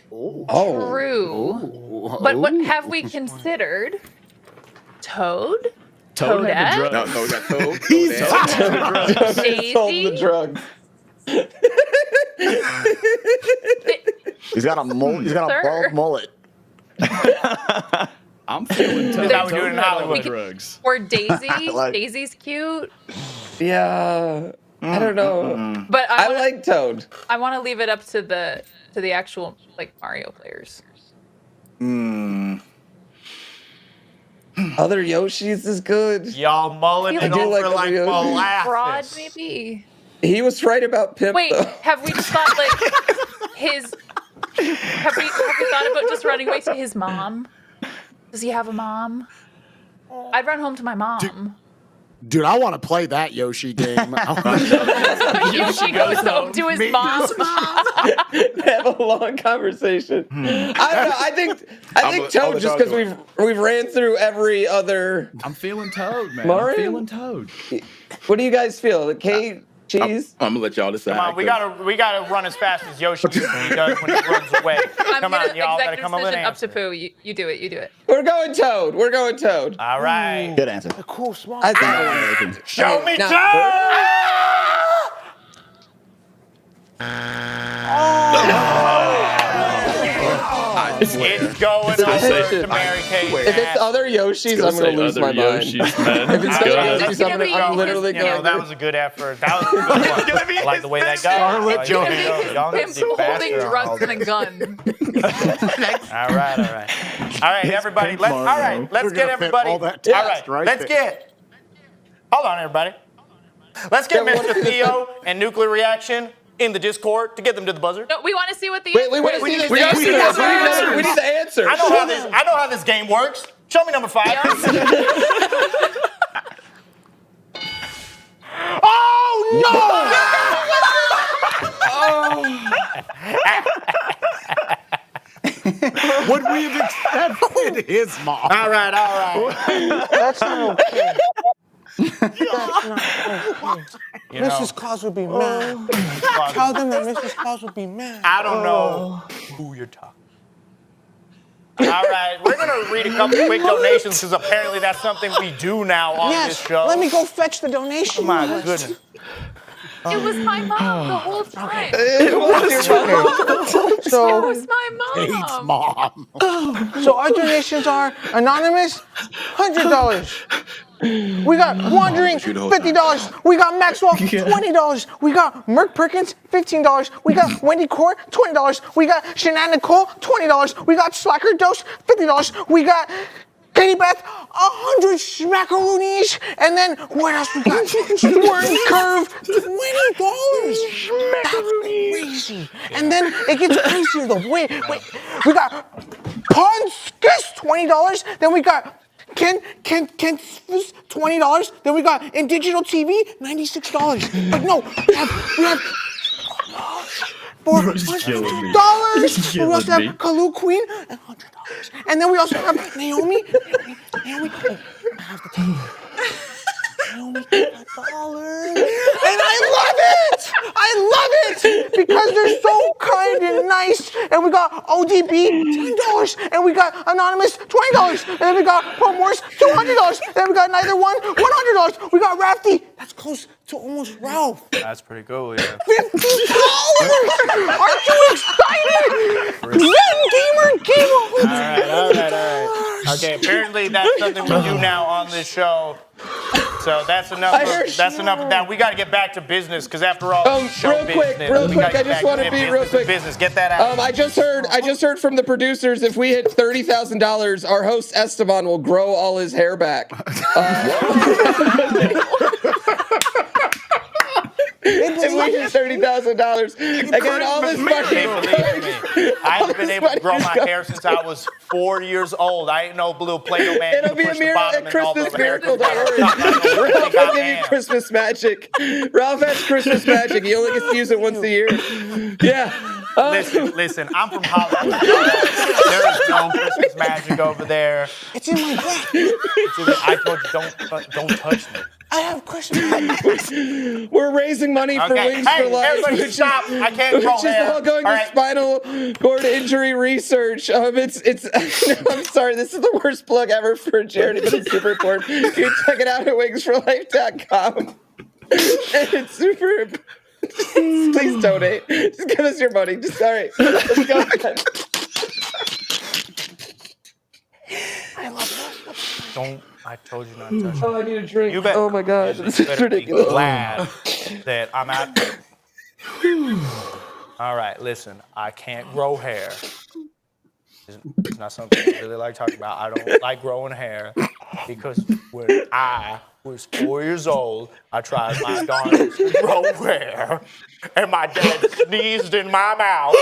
True. But what have we considered? Toad? Toadette? No, we got Toad. He's Daisy? Sold the drugs. He's got a bald mullet. I'm feeling Is that what we're doing in Hollywood? drugs. Or Daisy? Like- Daisy's cute. Yeah. I don't know. But I like Toad. I want to leave it up to the actual Mario players. Other Yoshis is good. Y'all mulling I it do over like like other Yoshis. molasses. Fraud, maybe. He was right about Pimp. Wait, though. have we just thought his? Have we thought about just running away to his mom? Does he have a mom? I'd run home to my mom. Dude, I want to play that Yoshi game. Yoshi goes home to his mom. Have a long conversation. I don't know. I think Toad, just because we've ran through every other. I'm feeling Toad, man. Mario? I'm feeling Toad. What do you guys feel? The K cheese? I'm gonna let y'all decide. Come on, we gotta run as fast as Yoshi does when he runs away. Come on, y'all gotta come up with an Up to answer. Pooh. You do it. We're going Toad. All right. Good answer. A cool small. I thought Show me Now- It's going over to Mary Kate. If it's other Yoshis, I'm going to lose my mind. If it's other Yoshis, I'm literally going that was a good effort. That was a good one. I like the way that goes. Scarlett Y'all Him need to get holding faster on all drugs and a gun. All right, everybody. Let's We're get gonna fit everybody. all that All text right, right let's there. get. Hold on, everybody. Let's get Yeah, Mr. Theo and Nuclear Reaction in the Discord to get them to the buzzer. No, we want to see what the Wait, we want to see the answers. We need the answers. I know how this game works. Show me number 5. Oh no! Would we have accepted his mom? All right. That's not okay. That's not okay. Mrs. Claus would be mad. Tell them that Mrs. Claus would be mad. I don't know who you're talking. All right, we're gonna read a couple quick donations because apparently that's something we do now on this show. Let me go fetch the donation. Oh my goodness. It was my mom the whole time. It was your mom. It So, was my mom. Hates mom. so our donations are anonymous, $100. We got Wandering, $50. We got Maxwell, $20. We got Merc Perkins, $15. We got Wendy Core, $20. We got Shanann Nicole, $20. We got Slacker Dose, $50. We got Katie Beth, 100 smackaroonies. And then what else we got? Squirm Curve, $20. That's crazy. And then it gets crazier. Wait. We got Conskis, $20. Then we got Ken $20. Then we got in digital TV, $96. But no, we have $400. We also have Kalu Queen at $100. And then we also have Naomi. Naomi, I have to tell you. Naomi, $1. And I love it because they're so kind and nice. And we got ODB, $10. And we got Anonymous, $20. And then we got Pomors, $200. And then we got Neither One, $100. We got Rafty, that's close to almost Ralph. That's pretty cool, yeah. $50! Aren't you excited? Zen Gamer Game. All right. Okay, apparently that's something we do now on this show. So that's enough. That's enough of that. We got to get back to business because after all, show real quick, I just want to be real quick. Business, get that out. I just heard from the producers if we hit $30,000, our host Esteban will grow all his hair back. If we hit $30,000, again, all this money. I haven't been able to grow my hair since I was 4 years old. I ain't no blue Play-Doh man. It'll be a Christmas miracle. Don't worry. Ralph will give you Christmas magic. Ralph has Christmas magic. He only gets to use it once a year. Yeah. Listen, I'm from Hollywood. There is no Christmas magic over there. It's in my breath. I told you, don't touch me. I have Christmas magic. We're raising money for Wings for Life. Everybody stop. I can't grow hair. Which is all going to spinal cord injury research. It's I'm sorry, this is the worst plug ever for a charity, but it's super important. You can check it out at wingsforlife.com. It's super. Please donate. Just give us your money. Just all right. Let's go. I love that. Don't. I told you not to touch me. Oh, I need a drink. You better, oh my God, this is ridiculous. Be glad that I'm out. All right, listen. I can't grow hair. It's not something I really like talking about. I don't like growing hair because when I was 4 years old, I tried my darndest to grow hair, and my dad sneezed in my mouth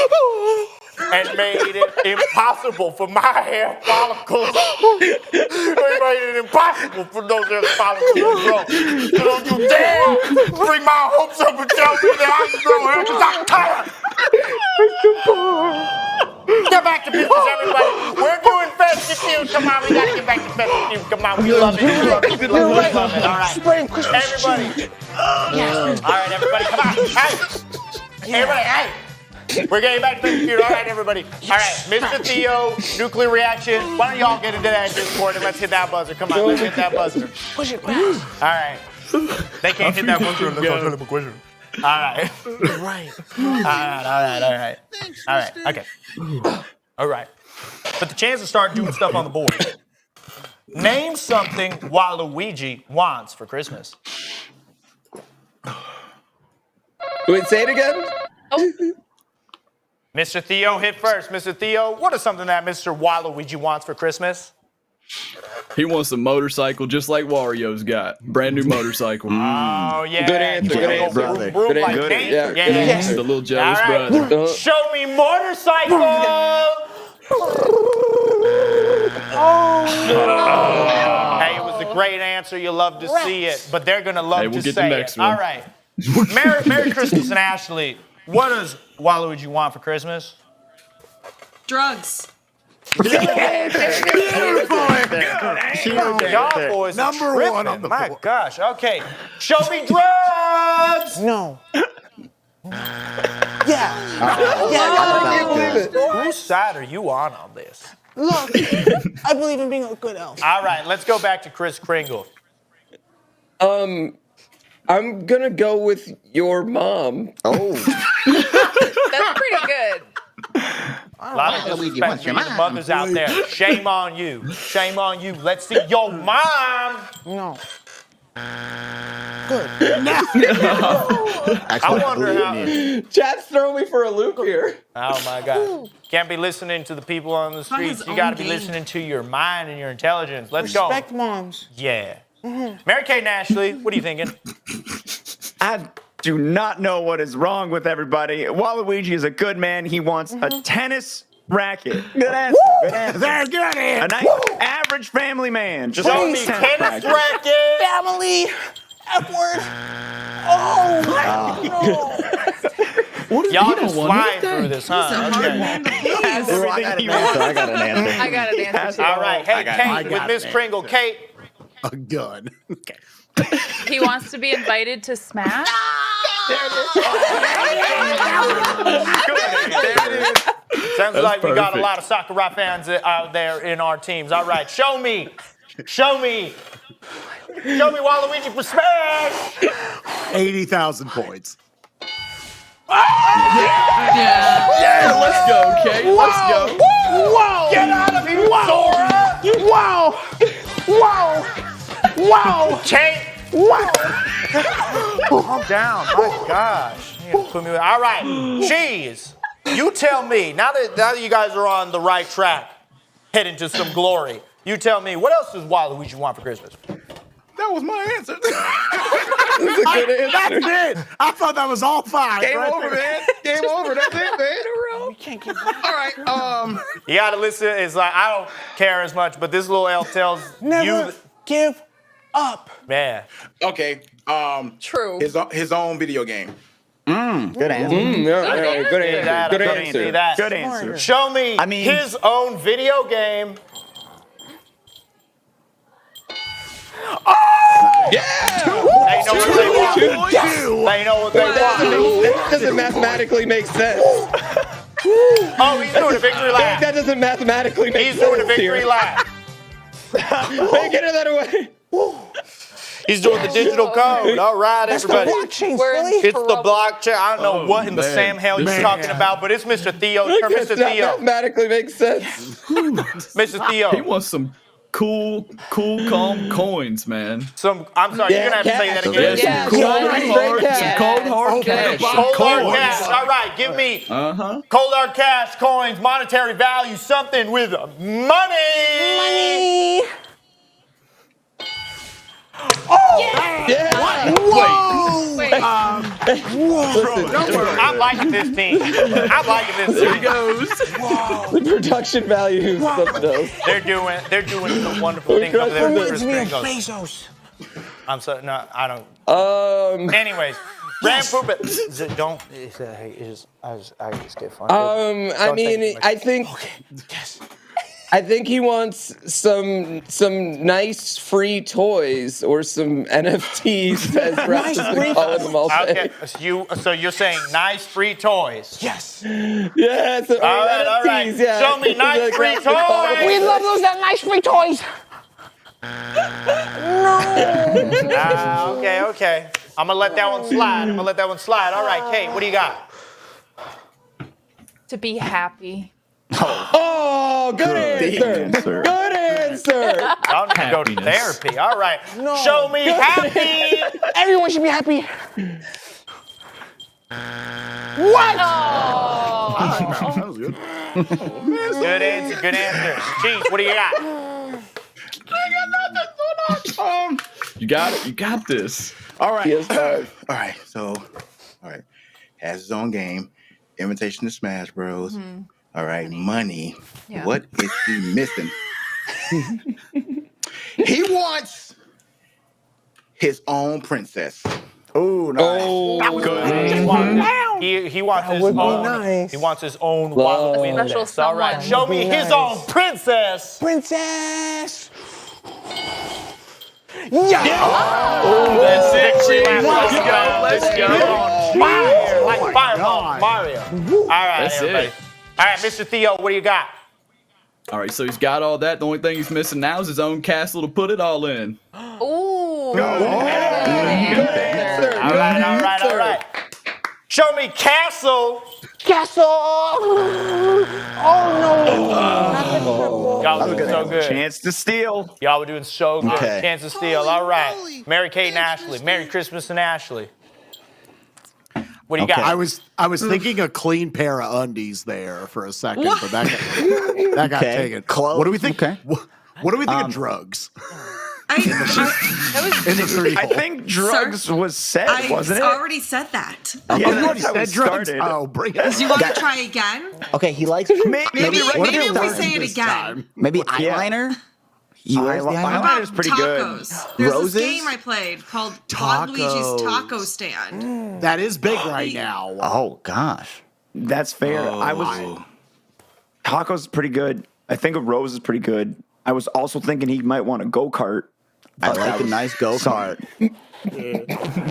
and made it impossible for my hair follicles. He made it impossible for those hair follicles to grow. So don't you dare bring my hopes up and tell me that I can grow hair because I'm tired. Get back to business, everybody. We're doing festive news. Come on, we gotta get back to festive news. Come on, we love it. We love it. We love it. All right, everybody. All right, everybody, come on. Hey, everybody, hey. We're getting back to festive news. All right, everybody. All right, Mr. Theo, nuclear reaction. Why don't y'all get into that Discord and let's hit that buzzer. Come on, let's hit that buzzer. Push it back. All right. They can't hit that buzzer unless I tell them a question. All right. Right. All right. Thanks, all right. Okay. All right. But the chance to start doing stuff on the board. Name something Waluigi wants for Christmas. Wait, say it again. Oh. Mr. Theo hit first. Mr. Theo, what is something that Mr. Waluigi wants for Christmas? He wants a motorcycle just like Wario's got. Brand new motorcycle. Oh, yeah. Good answer. Good answer. Brother. Good Like answer. Nate? Yeah. Yeah. The little jealous All right. brother. Show me motorcycle. Hey, it was a great answer. You love to see it, but they're gonna love we'll to get the say next it. one. All right. Merry Christmas and Ashley. What does Waluigi want for Christmas? Drugs. Y'all boys are Number one on the My board. gosh. Okay. Show me drugs. No. Yeah. I can't believe it. Whose side are you on this? Look, I believe in being a good elf. All right. Let's go back to Kris Kringle. I'm gonna go with your mom. Oh. That's pretty good. A lot of disrespect to the mothers out there. Shame on you. Shame on you. Let's see your mom. No. Good. I wonder how. Chat's throwing me for a loop here. Oh my God. Can't be listening to the people on the streets. You got to be listening to your mind and your intelligence. Let's go. Respect moms. Yeah. Mary-Kate and Ashley, what are you thinking? I do not know what is wrong with everybody. Waluigi is a good man. He wants a tennis Racket. Good answer. Good answer. They're good. A nice average family man. Just Show like me tennis tennis racket. racket. Family. F-word. Oh, What is Y'all he just don't want flying anything? through this, huh? Okay. Has everything he wants. I got an answer. I got an answer too. All right. Hey, I Kate, with got Miss it. Kringle. Kate. A gun. Okay. He wants to be invited to Smash. Sounds like we got a perfect. lot of Sakurai fans out there in our teams. All right, show me Waluigi for Smash. 80,000 points. Yeah, let's go, Kate. Let's go. Wow! Get out of here, Sora! Wow! Wow! Wow! Kate! Wow! Calm down, my gosh. You put me. All right, Cheese. You tell me now that you guys are on the right track, heading to some glory. You tell me what else does Waluigi want for Christmas? That was my answer. That's a good answer. That's it. I thought that was all 5. Game right over, there. man. Game over. That's it, man. We can't keep All right. You gotta listen. It's like I don't care as much, but this little elf tells Never you, give up. man. Okay. True. His own video game. Good answer. Good answer. Good See answer. that. Good answer. Show me his own video game. Yeah! They know what they want. They know what they want. That doesn't mathematically make sense. Oh, he's doing a victory lap. That doesn't mathematically make He's sense. doing a victory here. lap. Hey, get that away. He's doing the digital code. All right, That's the everybody. blockchain, We're in Philly. It's the blockchain. I don't know what in the Sam hell you're talking about, but it's Mr. Theo. Mr. That Theo. mathematically makes sense. Mr. Theo. He wants some cool, calm coins, man. I'm sorry, you're gonna have to say that again. Some cold hard cash. Cold hard cash. All right, give me cold hard cash, coins, monetary value, something with money. Oh! Yeah. Wait. I'm liking this team. I'm liking this team. There he goes. The production value is something else. They're doing some wonderful things over there. Reminds me of Chris Bezos. I'm so no, I don't. Anyways, GrandPOOBear. Don't. I just get funny. I mean, I think. I think he wants some nice free toys or some NFTs, as Russ has been calling them all day. Okay, so you're saying nice free toys? Yes. Yes. All right. Yeah. Show me nice free toys. We love those nice free toys. Okay. I'm gonna let that one slide. All right, Kate, what do you got? To be happy. Oh, good answer. Good answer. Y'all need to go to therapy. All right. No. Show me happy. Everyone should be happy. What? That was good. Good answer. Cheese, what do you got? You got it. You got this. All right. All right. So, has his own game. Invitation to Smash Bros. Mm-hmm. All right. Money. Yeah. What is he missing? He wants his own princess. Oh, nice. Oh, good. He wants his own. Nice. He wants his own Love. Waluigi. Special All right. someone. Show me his own princess. Princess. Yeah. Oh, that's it. Let's go. Fire, like fireball, Mario. All right, That's everybody. it. All right, Mr. Theo, what do you got? All right, so he's got all that. The only thing he's missing now is his own castle to put it all in. Ooh. All right. Show me castle. Castle. Oh no. Y'all were doing so good. Chance to steal. Y'all were doing so good. Okay. Chance to steal. All right. Mary Kate and Ashley. Merry Christmas and Ashley. What do you got? I was thinking a clean pair of undies there for a second, but that got taken. Close. What do we think? Okay. What do we think of drugs? I In the three I hole. think drugs was said, wasn't it? already said that. Oh, Yeah, you already that's how said it drugs? started. Oh, bring Do it. you want to try again? Okay, he likes Maybe what are if the we words say it this again. time? maybe eyeliner. He wears the eyeliner. Eyeliner's pretty good. Tacos. There's Roses? this game I played called Todd Luigi's Tacos. Taco Stand. That is big right now. Oh gosh. That's fair. Tacos is pretty good. I think a rose is pretty good. I was also thinking he might want a go-kart. I like a nice go kart.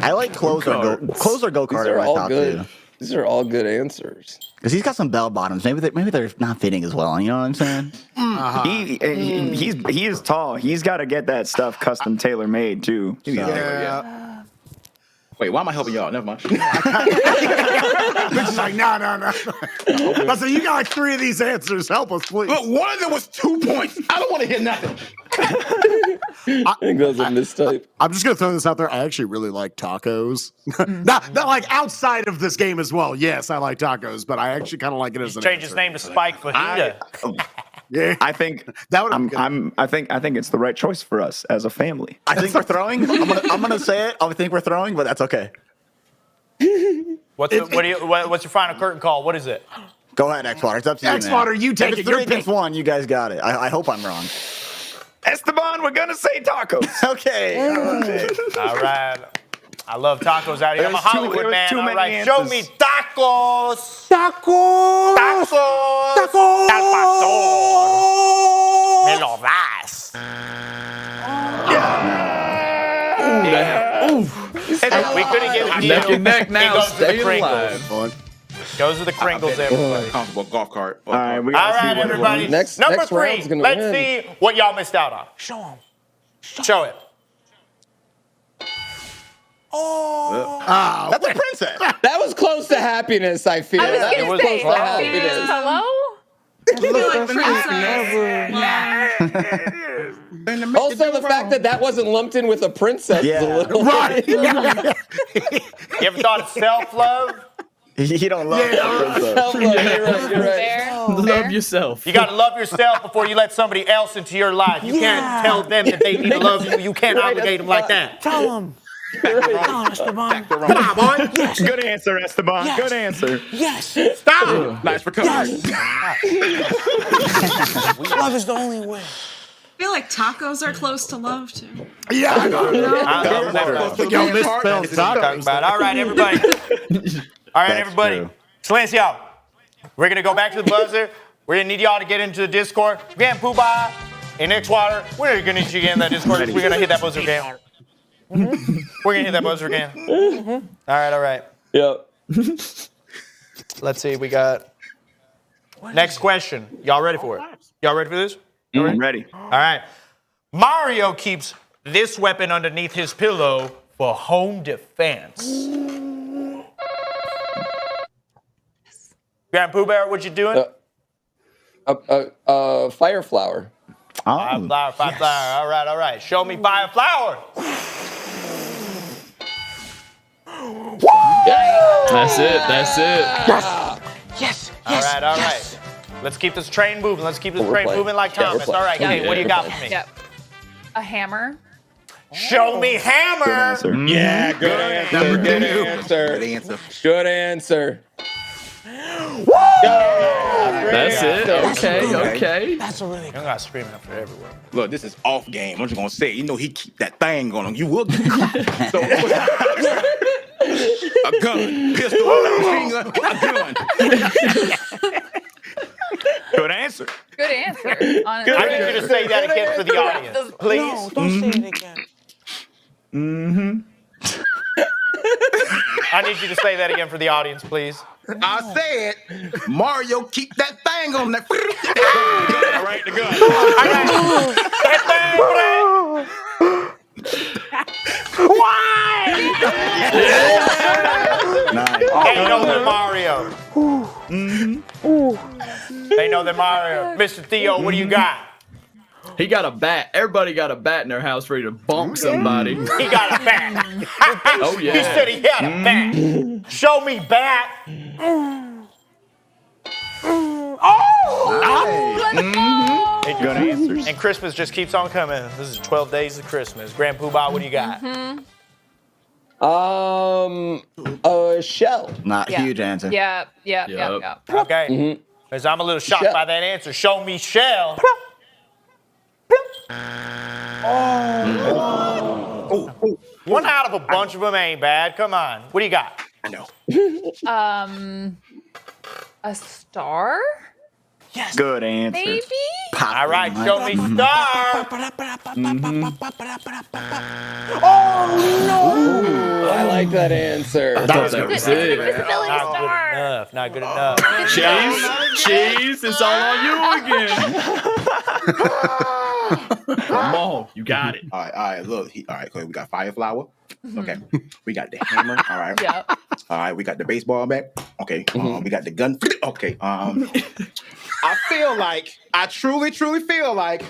I like clothes or go kart. These are all good. These are all good answers. Because he's got some bell bottoms. Maybe they're not fitting as well. You know what I'm saying? He is tall. He's got to get that stuff custom tailor made too. So. Yeah. Wait, why am I helping y'all? Never mind. Bitch is like, no. I said, you got like 3 of these answers. Help us, please. But one of them was 2 points. I don't want to hear nothing. I think that's a mistype. I'm just gonna throw this out there. I actually really like tacos. not like outside of this game as well. Yes, I like tacos, but I actually kind of like it as an Change his name to Spike Fajita. Yeah, I think that would. I think it's the right choice for us as a family. I think we're throwing. I'm gonna say it. I think we're throwing, but that's okay. What's your final curtain call? What is it? Go ahead, X-Water. It's up to you, X-Water, man. you take If it. it's You're 3 against 1. You guys got it. I hope I'm wrong. Esteban, we're gonna say tacos. Okay. All right. I love tacos out here. I'm a Hollywood man. too All many right, show answers. me tacos. Tacos. Tacos. Tacos. Al pastor. Me lo das. We couldn't get a deal. Neck and neck now. He goes to the Stay Pringles. alive. Goes to the Kringles, everybody. Comfortable golf cart. All right, All right, everybody. Next Number round's 3. gonna Let's win. see what y'all missed out on. Show him. Show it. Oh, That's a princess. That was close to happiness, I feel. I was That gonna was say, close to happiness. hello? Also, the fact that wasn't lumped in with a princess is a little right. You ever thought of self-love? You don't love that princess. Self-love, you're right. Fair. Love yourself. You got to love yourself before you let somebody else into your life. You can't tell them that they need to love you. You can't obligate them like that. Tell him. Come on, Esteban. Come on, boy. Yes. Good answer, Esteban. Yes. Good answer. Yes. Stop. Nice recovery. Love is the only way. I feel like tacos are close to love too. Yeah, I know. Yo, Miss misspelled Talking tacos. about. All right, everybody. All right, everybody. true. Silencio. We're going to go back to the buzzer. We're going to need y'all to get into the Discord. GrandPOOBear and X-Water. We're going to need you to get in that Discord. We're going to hit that buzzer again. We're going to hit that buzzer again. All right. Yep. Let's see. We got next question. Y'all ready for it? Y'all ready for this? I'm ready. All right. Mario keeps this weapon underneath his pillow for home defense. GrandPOOBear, what you doing? Fire flower. Fire flower. All right. Show me fire flower. That's it. Yes. All right. Let's keep this train moving. Let's keep this train playing. moving like Yeah, we're Thomas. All right, playing. Kate, what do you got for me? Yep. A hammer. Show me hammer. Good answer. Yeah, good answer. Good answer. Good answer. That's it. Okay. That's a really You got screaming after everywhere. Look, this is off game. I'm just gonna say, you know, he keep that thing on him. You will get so a gun, pistol, machine gun, a gun. Good answer. Good answer. I need you to say that again for the audience, please. No, don't say it again. I need you to say that again for the audience, please. I said, Mario, keep that thing on that. All right, the gun. Nice. They know they're Mario. They know they're Mario. Mr. Theo, what do you got? He got a bat. Everybody got a bat in their house ready to bonk somebody. He got a bat. Oh, yeah. He said he had a bat. Show me bat. Oh, let's go. He continue. Good answers. And Christmas just keeps on coming. This is 12 days of Christmas. GrandPOOBear, what do you got? Shell. Not Yeah. huge answer. Yeah. Okay. Because I'm a little shocked by that answer. Show me Shell. One out of a bunch of them ain't bad. Come on. What do you got? I know. A star? Yes. Good answer. Maybe? All right, show me star. Ooh, I like that answer. I thought that was it. Not good enough. Chase, it's all on you again. Come on, you got it. All right, look. All right, we got Fireflower. Okay. We got the hammer. All right. Yeah. All right, we got the baseball bat. Okay. We got the gun. Okay. I feel like, I truly feel like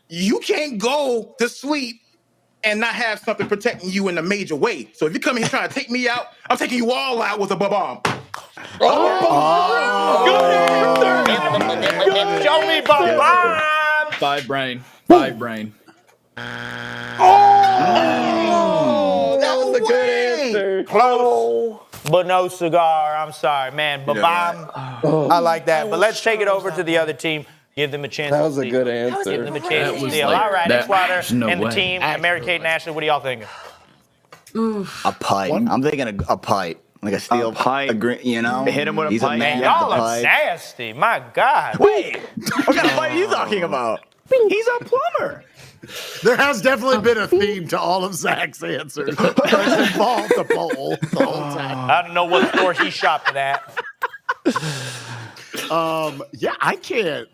you can't go to sleep and not have something protecting you in a major way. So if you come here trying to take me out, I'm taking you all out with a bomb. Show me bomb. Five brain. Oh, that was a good answer. Close, but no cigar. I'm sorry, man. But bomb. I like that. But let's take it over to the other team. Give them a chance. That was to a steal. good answer. Give them a chance to was steal. like- All right, that- Xwater there's no and the way. team. And Mary Kate and Ashley, what are y'all thinking? A pipe. I'm thinking a pipe. Like a steel pipe. You know? Hit him with a He's pipe. a man Y'all with a are pipe. nasty. My God. Wait, What kind of pipe are you talking about? he's a plumber. There has definitely been a theme to all of Zach's answers. It's involved the pole the whole time. I don't know what store he shopped at. Yeah, I can't.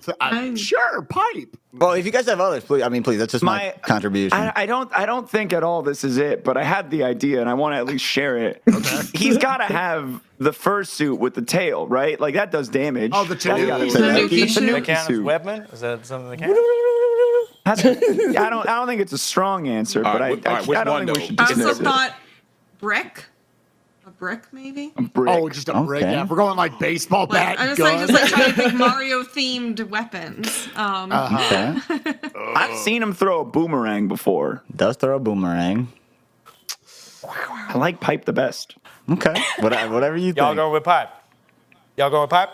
Sure, pipe. Well, if you guys have others, please. I mean, please. That's just my contribution. I don't think at all this is it, but I had the idea and I want to at least share it. Okay. He's got to have the fursuit with the tail, right? Like that does damage. Oh, the That's gotta tanuki. be- Does that Tanuki count as suit. weapon? Is that something that counts? I don't think it's a strong answer, but I don't think we should I dismiss also it. thought brick. A brick, maybe? Oh, just a brick. Yeah, if we're going like baseball bat, I was gun. just like trying to think Mario-themed weapons. Okay. I've seen him throw a boomerang before. Does throw a boomerang. I like pipe the best. Okay. Whatever you think. Y'all going with pipe? Y'all going with pipe?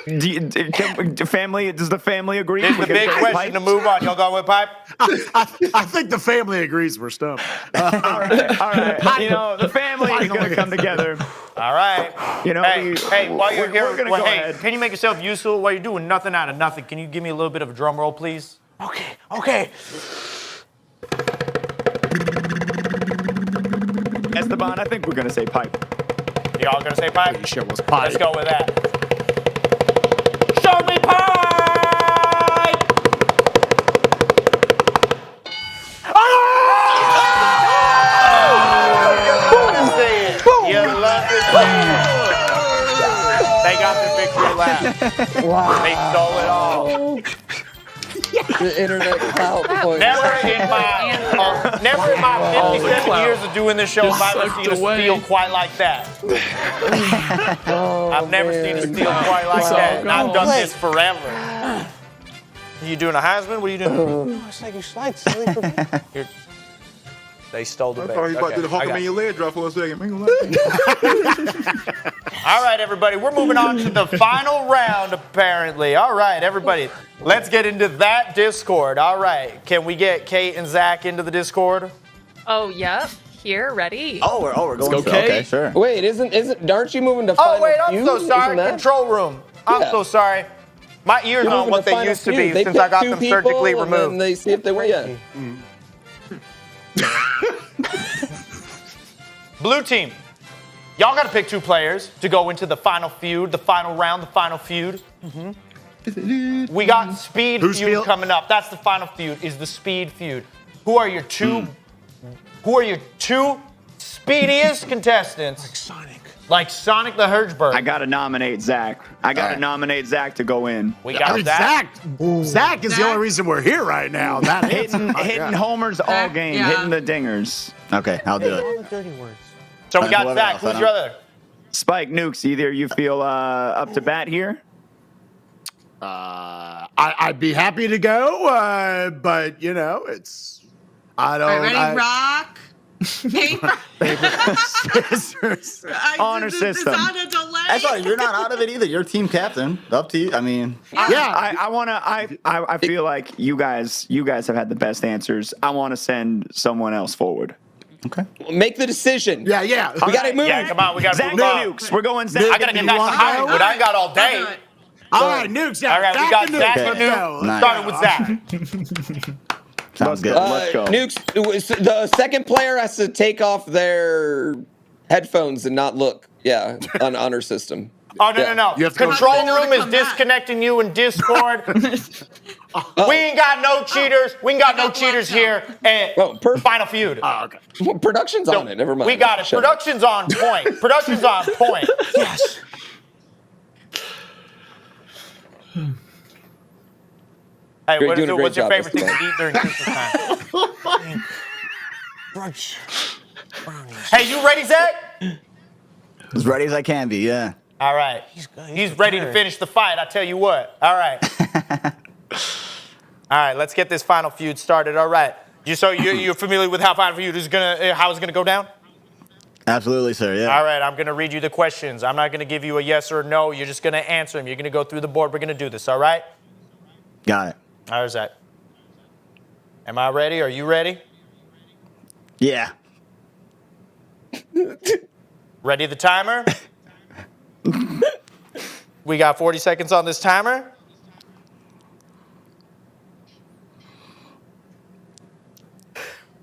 Does the family agree? This is the big question to move on. Y'all going with pipe? I think the family agrees we're stumped. All right. You know, the family is going to come together. All right. You know, hey, while you're here, we're gonna go hey, ahead. can you make yourself useful while you're doing nothing out of nothing? Can you give me a little bit of a drum roll, please? Okay. Esteban, I think we're going to say pipe. Y'all gonna say pipe? Pretty sure it was pipe. Let's go with that. Show me pipe! You love to see it. They got the victory lap. They stole it all. The internet clout point. Never in my 57 years of doing this show have I ever seen a steal quite like that. I've never seen a steal quite like that. And I've done this forever. You doing a Heisman? What are you doing? It's like you slide silly for They stole the I bait. thought you about to do the Hulk I got in you. your leg drop for a second. All right, everybody, we're moving on to the final round, apparently. All right, everybody, let's get into that Discord. All right, can we get Kate and Zach into the Discord? Oh, yep. Here, ready. Oh, we're going. go, Kate. Okay, sure. Wait, aren't you moving to Oh, Final wait, I'm Feud? so sorry. Isn't that- Control room. I'm Yeah. so sorry. My ears You're aren't moving what to they Final used to Feud. be They since I pick got two them people, surgically and removed. then they see if they win. Yeah. Blue team, y'all got to pick two players to go into the final feud, the final round, the final feud. We got Speed feud coming up. That's the final feud. Is the Speed feud. Who are your two? Who are your two speediest contestants? Like Sonic the Hedgehog. I got to nominate Zach. I got to nominate Zach to go in. We got Zach. Zach is the only reason we're here right now. That hitting homers all game, yeah. hitting the dingers. Okay, I'll do it. all the dirty words. So we got Whoever Zach. else, Who's I your don't- other? Spike Nukes, either you feel up to bat here? I'd be happy to go, but you know, I don't. All right, ready? Rock, paper, scissors. Honor system. It's on a delay. That's all right. You're not out of it either. You're team captain. Up to you. I mean, I feel like you guys have had the best answers. I want to send someone else forward. Okay. Make the decision. Yeah. We gotta move. Yeah, come on. We got to Zach move on. Nukes. We're going Zach. I got to get back to Hollywood. I ain't got all day. All right, Nukes. Yeah, All right, we got Zach and Let's Nuke. go. Starting with Zach. Sounds good. Let's go. Nukes, the second player has to take off their headphones and not look. Yeah, on honor system. Oh, no. You have to go- Control room is disconnecting you in Discord. We ain't got no cheaters. We ain't got no cheaters here. And Final Feud. Oh, okay. Well, production's on it. Never mind. We got it. Shut up. Production's on point. Production's on point. Yes. Hey, You're doing a great what's your job, favorite thing Mr. to eat during Christmas time? Brunch. Hey, you ready, Zach? As ready as I can be. Yeah. All right. He's ready to finish the fight. I tell you what. All right. All right. Let's get this Final Feud started. All right. You're familiar with how Final Feud is how it's gonna go down? Absolutely, sir. Yeah. All right. I'm gonna read you the questions. I'm not gonna give you a yes or a no. You're just gonna answer them. You're gonna go through the board. We're gonna do this. All right. Got it. How's that? Am I ready? Are you ready? Yeah. Ready the timer? We got 40 seconds on this timer.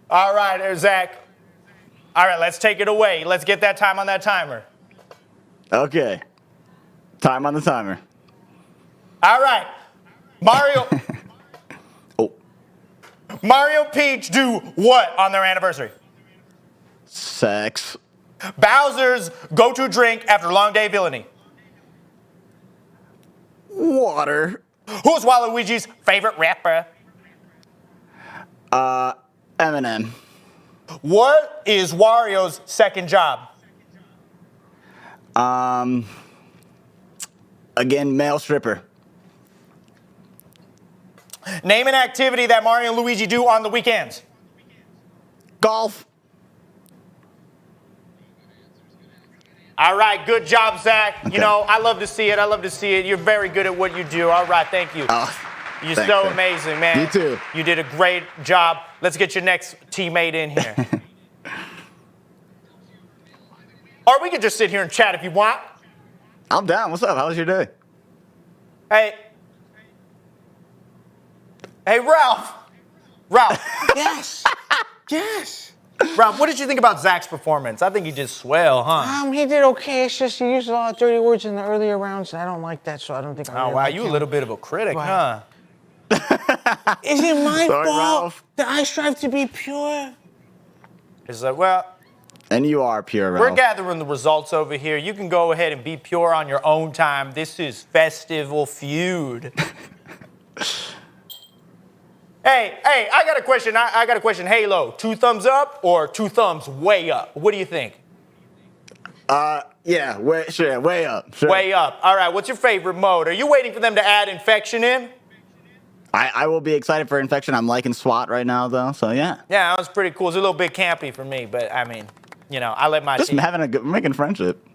All right, Zach. All right, let's take it away. Let's get that time on that timer. Okay. Time on the timer. All right. Mario. Mario and Peach do what on their anniversary? Sex. Bowser's go-to drink after a long day of villainy. Water. Who's Waluigi's favorite rapper? Eminem. What is Wario's second job? Again, male stripper. Name an activity that Mario and Luigi do on the weekends. Golf. All right, good job, Zach. Okay. You know, I love to see it. You're very good at what you do. All right, thank you. You're thanks, so man. amazing, man. You too. You did a great job. Let's get your next teammate in here. Or we could just sit here and chat if you want. I'm down. What's up? How was your day? Hey, Ralph. Yes. Yes. Ralph, what did you think about Zach's performance? I think he did swell, huh? He did okay. It's just he used a lot of dirty words in the earlier rounds, and I don't like that, so I don't think I'm Oh, wow, you a little bit of a critic, huh? Is it my Sorry, fault Ralph. that I strive to be pure? It's like, well, And you are pure, Ralph. we're gathering the results over here. You can go ahead and be pure on your own time. This is Festival Feud. Hey, I got a question. I got a question. Halo, 2 thumbs up or 2 thumbs way up? What do you think? Yeah, way up. Sure. Way up. All right, what's your favorite mode? Are you waiting for them to add infection in? I will be excited for infection. I'm liking SWAT right now, though, so yeah. Yeah, that was pretty cool. It's a little bit campy for me, but I mean, you know, I let my Just team. making friendship.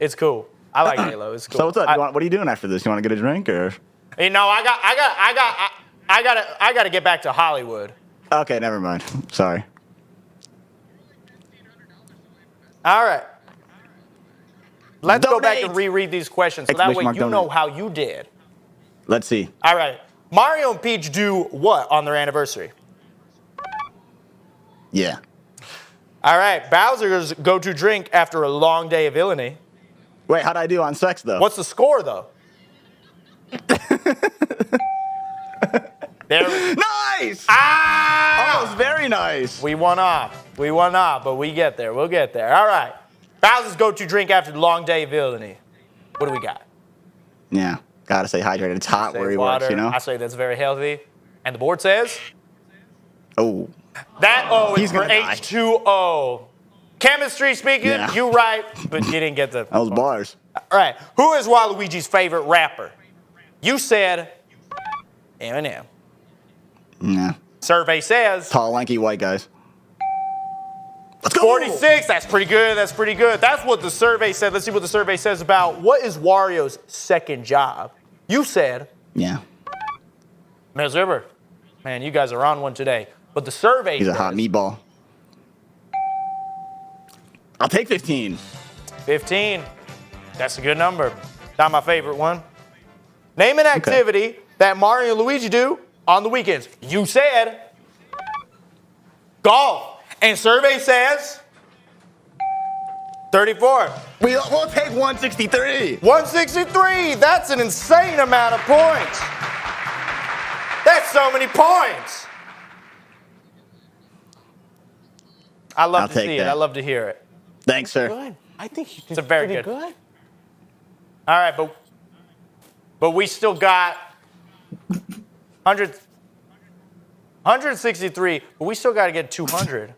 It's cool. I like Halo. It's cool. So what's up? What are you doing after this? You want to get a drink or? You know, I got to get back to Hollywood. Okay, never mind. Sorry. All right. Let's go back Donate. and reread these questions so that way Exclamation mark, you know donate. how you did. Let's see. All right. Mario and Peach do what on their anniversary? Yeah. All right. Bowser's go-to drink after a long day of villainy. Wait, how'd I do on sex, though? What's the score, though? Nice! Ah! Oh, it's very nice. We won off, but we get there. We'll get there. All right. Bowser's go-to drink after the long day of villainy. What do we got? Yeah, gotta stay hydrated. It's hot where he water. works, you know? I say that's very healthy. And the board says? Oh. That O is He's for gonna die. H2O. Chemistry speaking, Yeah. you right, but you didn't get the... That was bars. All right. Who is Waluigi's favorite rapper? You said Eminem. Nah. Survey says Tall, lanky, white guys. 46. That's pretty good. That's pretty good. That's what the survey said. Let's see what the survey says about what is Wario's second job. You said, Yeah. Ms. River, man, you guys are on one today. But the survey He's a says, hot meatball. I'll take 15. 15. That's a good number. Not my favorite one. Name an activity that Mario and Luigi do on the weekends. You said golf. And survey says 34. We'll take 163. 163. That's an insane amount of points. That's so many points. I love I'll to take see it. that. I love to hear it. Thanks, sir. Good. I think you did It's a very pretty good. All right, but we still got 163, but we still got to get 200.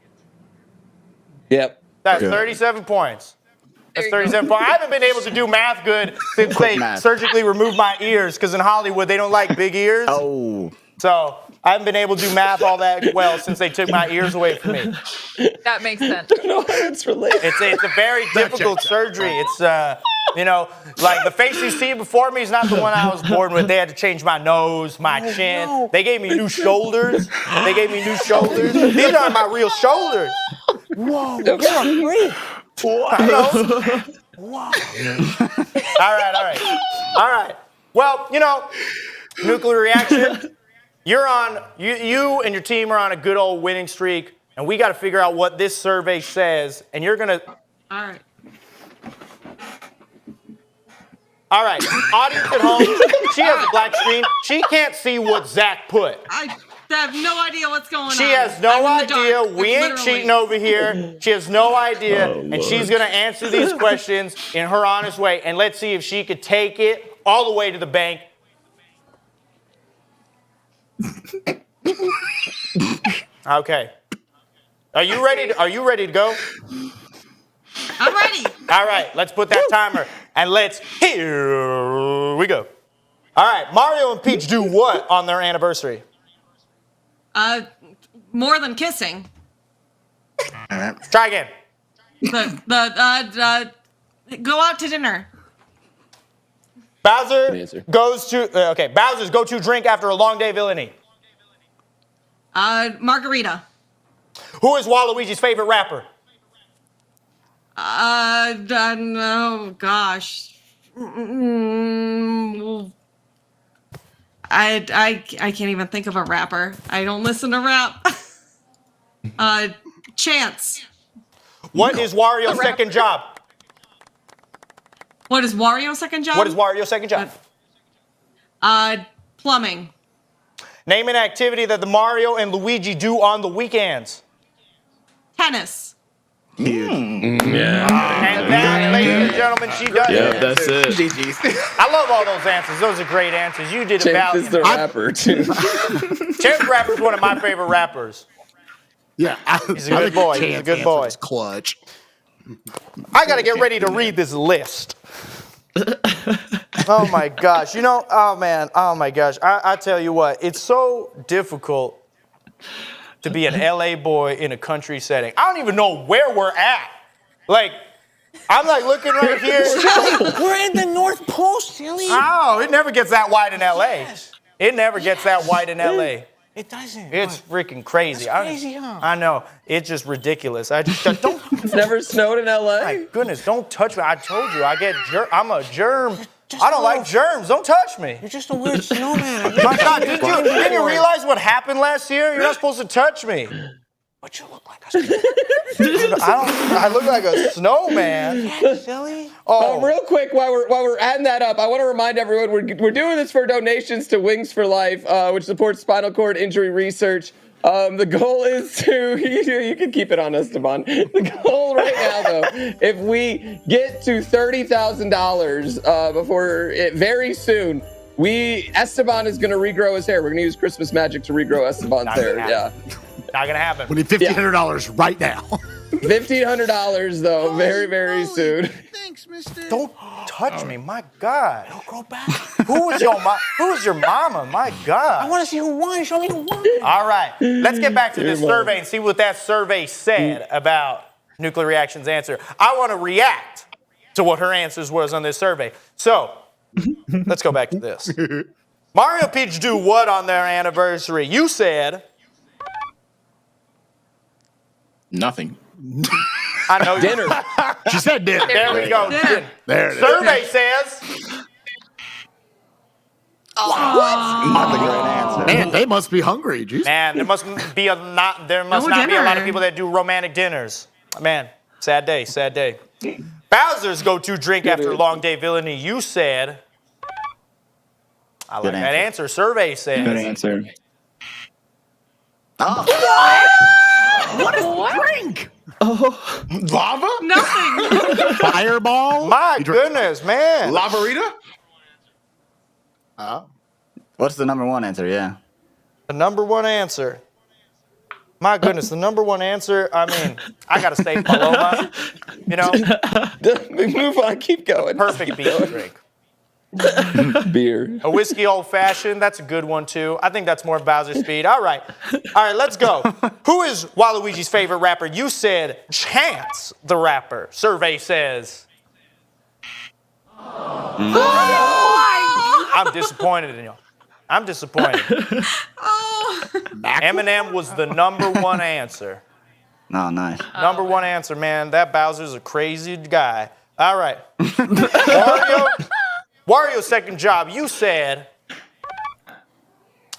Yep. That's Good. 37 points. That's 37 points. I haven't been able to do math good since Quick they math. surgically removed my ears, because in Hollywood, they don't like big ears. Oh. So I haven't been able to do math all that well since they took my ears away from me. That makes sense. It's related. It's a very difficult surgery. It's, like the face you see before me is not the one I was born with. They had to change my nose, my chin. no. They gave me new shoulders. These aren't my real shoulders. Whoa, you're a freak. Wow. All right. Well, nuclear reaction. You're on. You and your team are on a good old winning streak, and we got to figure out what this survey says. And you're gonna. All right. All right. Audience at home. She has a black screen. She can't see what Zach put. I have no idea what's going on. She has no I'm in the idea. dark, We ain't literally. cheating over here. She has no idea. And she's going to answer these questions in her honest way. And let's see if she could take it all the way to the bank. Okay. Are you ready to go? I'm ready. All right, let's put that timer. And here we go. All right, Mario and Peach do what on their anniversary? More than kissing. Try again. Go out to dinner. Bowser's go-to drink after a long day of villainy. Margarita. Who is Waluigi's favorite rapper? No, gosh. I can't even think of a rapper. I don't listen to rap. Chance. What is Wario's second job? What is Wario's second job? What is Wario's second job? Plumbing. Name an activity that the Mario and Luigi do on the weekends. Tennis. Huge. And that, ladies and gentlemen, she does Yep, it. that's it. GG's. I love all those answers. Those are great answers. You did it Chance is valiantly. the rapper, too. Chance the Rapper's one of my favorite rappers. Yeah, He's a good boy. He's a good boy. Clutch. I got to get ready to read this list. Oh my gosh. Oh my gosh. I tell you what, it's so difficult to be an LA boy in a country setting. I don't even know where we're at. Like, I'm like looking right here. We're in the North Pole, silly. Oh, it never gets that wide in LA. It never gets that wide in LA. It doesn't. It's freaking crazy. That's crazy, huh? I know. It's just ridiculous. I just don't. It's never snowed in LA? My goodness, don't touch me. I told you, I'm a germ. I don't like germs. Don't touch me. You're just a weird snowman. My God, didn't you realize what happened last year? You're not supposed to touch me. But you look like a I look like a snowman. silly. Real quick, while we're adding that up, I want to remind everyone we're doing this for donations to Wings for Life, which supports spinal cord injury research. The goal is to, you can keep it on Esteban. The goal right now, though, if we get to $30,000 before very soon, Esteban is going to regrow his hair. We're going to use Christmas magic to regrow Esteban's hair. Yeah. Not going to happen. We need $1,500 right now. $1,500 though, very, very soon. Thanks, mister. Don't touch me, my God. Don't go back. Who was your mama? My God. I want to see who won. Show me who won. All right, let's get back to this survey and see what that survey said about nuclear reaction's answer. I want to react to what her answers was on this survey. So, let's go back to this. Mario Peach do what on their anniversary? You said... Nothing. I know Dinner. She said dinner. There we go. Dinner. There it is. Survey says... Not the great answer. Man, they must be hungry. Jeez. Man, there must not be a lot of people that do romantic dinners. Man, sad day, sad day. Bowser's go-to drink after a long day villainy. You said... I like that answer. Survey says... Good answer. What is drink? Oh. Lava? Nothing. Fireball? My goodness, man. Lavarita? What's the number one answer? Yeah. The number one answer. My goodness, the number one answer. I mean, I gotta say Paloma. You know, Move on, keep going. perfect beef drink. Beer. A whiskey old fashioned. That's a good one too. I think that's more Bowser speed. All right, let's go. Who is Waluigi's favorite rapper? You said Chance the Rapper. Survey says. I'm disappointed in you. I'm disappointed. Eminem was the number one answer. Oh, nice. Number one answer, man. That Bowser's a crazy guy. All right. Wario's second job. You said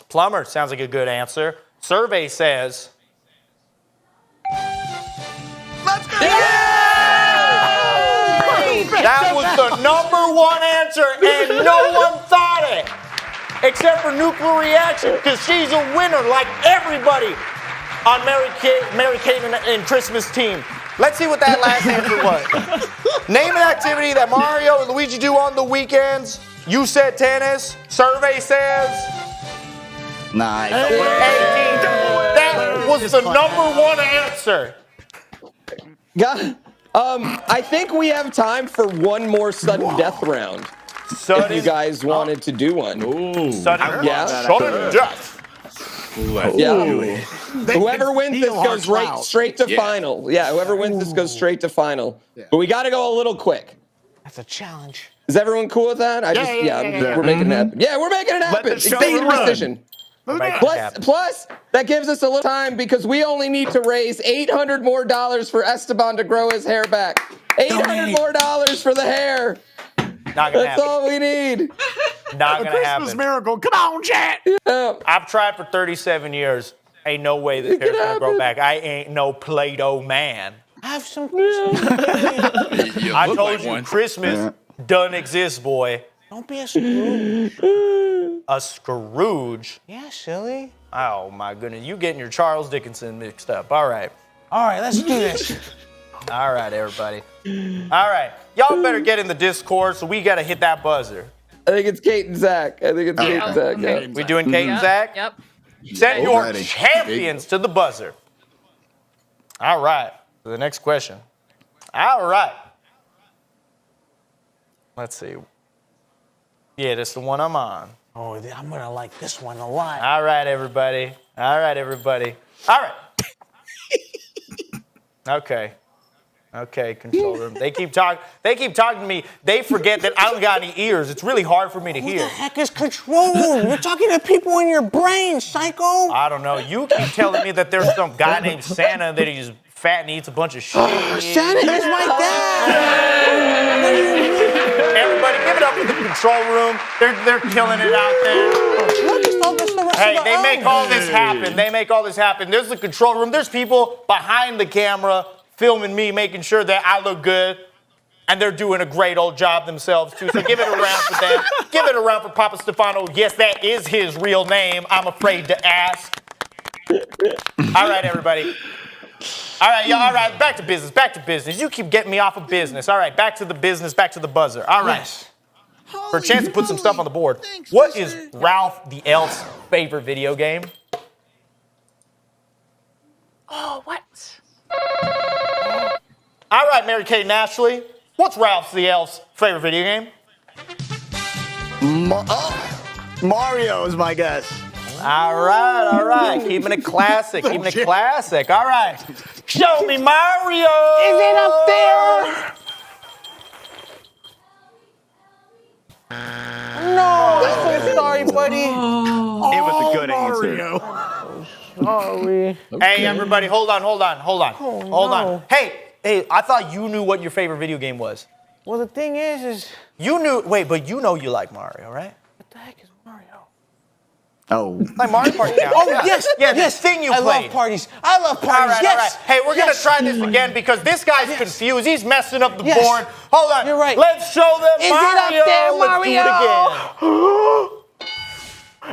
plumber. Sounds like a good answer. Survey says. Let's go! That was the number one answer, and no one thought it. Except for nuclear reaction, because she's a winner like everybody on Mary Kate and Christmas team. Let's see what that last answer was. Name an activity that Mario and Luigi do on the weekends. You said tennis. Survey says. Nice. That was the number one answer. I think we have time for one more sudden death round. If you guys wanted to do one. Sudden death. Yeah. Whoever wins this goes straight to final. Yeah, whoever wins this goes straight to final. But we got to go a little quick. That's a challenge. Is everyone cool with that? We're making it happen. Yeah, we're making it happen. Executive decision. Plus, that gives us a little time because we only need to raise $800 more for Esteban to grow his hair back. $800 more for the hair. That's all we need. Not gonna happen. Christmas miracle. Come on, chat. Yeah. I've tried for 37 years. Ain't no way this hair's gonna grow back. I ain't no Play-Doh man. Have some. I told you Christmas doesn't exist, boy. Don't be a Scrooge. A Scrooge? Yeah, silly. Oh my goodness, you getting your Charles Dickinson mixed up. All right. All right, let's do this. All right, everybody. All right. Y'all better get in the Discord, so we got to hit that buzzer. I think it's Kate and Zach. Yeah. We doing Kate and Zach? Yep. Send your champions to the buzzer. All right. To the next question. All right. Let's see. Yeah, that's the one I'm on. Oh, I'm going to like this one a lot. All right, everybody. All right. Okay, control room. They keep talking to me. They forget that I don't got any ears. It's really hard for me to hear. Who the heck is control room? You're talking to people in your brain, psycho. I don't know. You keep telling me that there's some guy named Santa that he's fat and eats a bunch of shit. Santa is my dad. What do you mean? Everybody, give it up for the control room. They're killing it out there. Hey, they make all this happen. There's the control room. There's people behind the camera filming me, making sure that I look good. And they're doing a great old job themselves, too. So give it a round for them. Give it a round for Papa Stefano. Yes, that is his real name. I'm afraid to ask. All right, everybody. All right, y'all. All right, back to business. You keep getting me off of business. All right, back to the business, back to the buzzer. All right. Yes. For a chance to put some stuff on the board, what is Ralph the Elf's favorite video game? Oh, what? All right, Mary Kate and Ashley. What's Ralph the Elf's favorite video game? Mario is my guess. All right. Keeping it classic. All right. Show me Mario. Is it up there? No, I'm so sorry, buddy. It was a good Mario. answer. Sorry. Hey, everybody, hold on. Hey, I thought you knew what your favorite video game was. Well, the thing is You knew, but you know you like Mario, right? what the heck is Mario? Oh. Like Mario Party now. Oh, Yeah. yes, Yeah, yes. this thing you I played. love parties. I love parties. All right, Yes. Hey, we're going to try this again because this guy's confused. He's messing up the board. Hold on. You're right. Let's show them Is Mario. it up there, Let's do it Mario? again.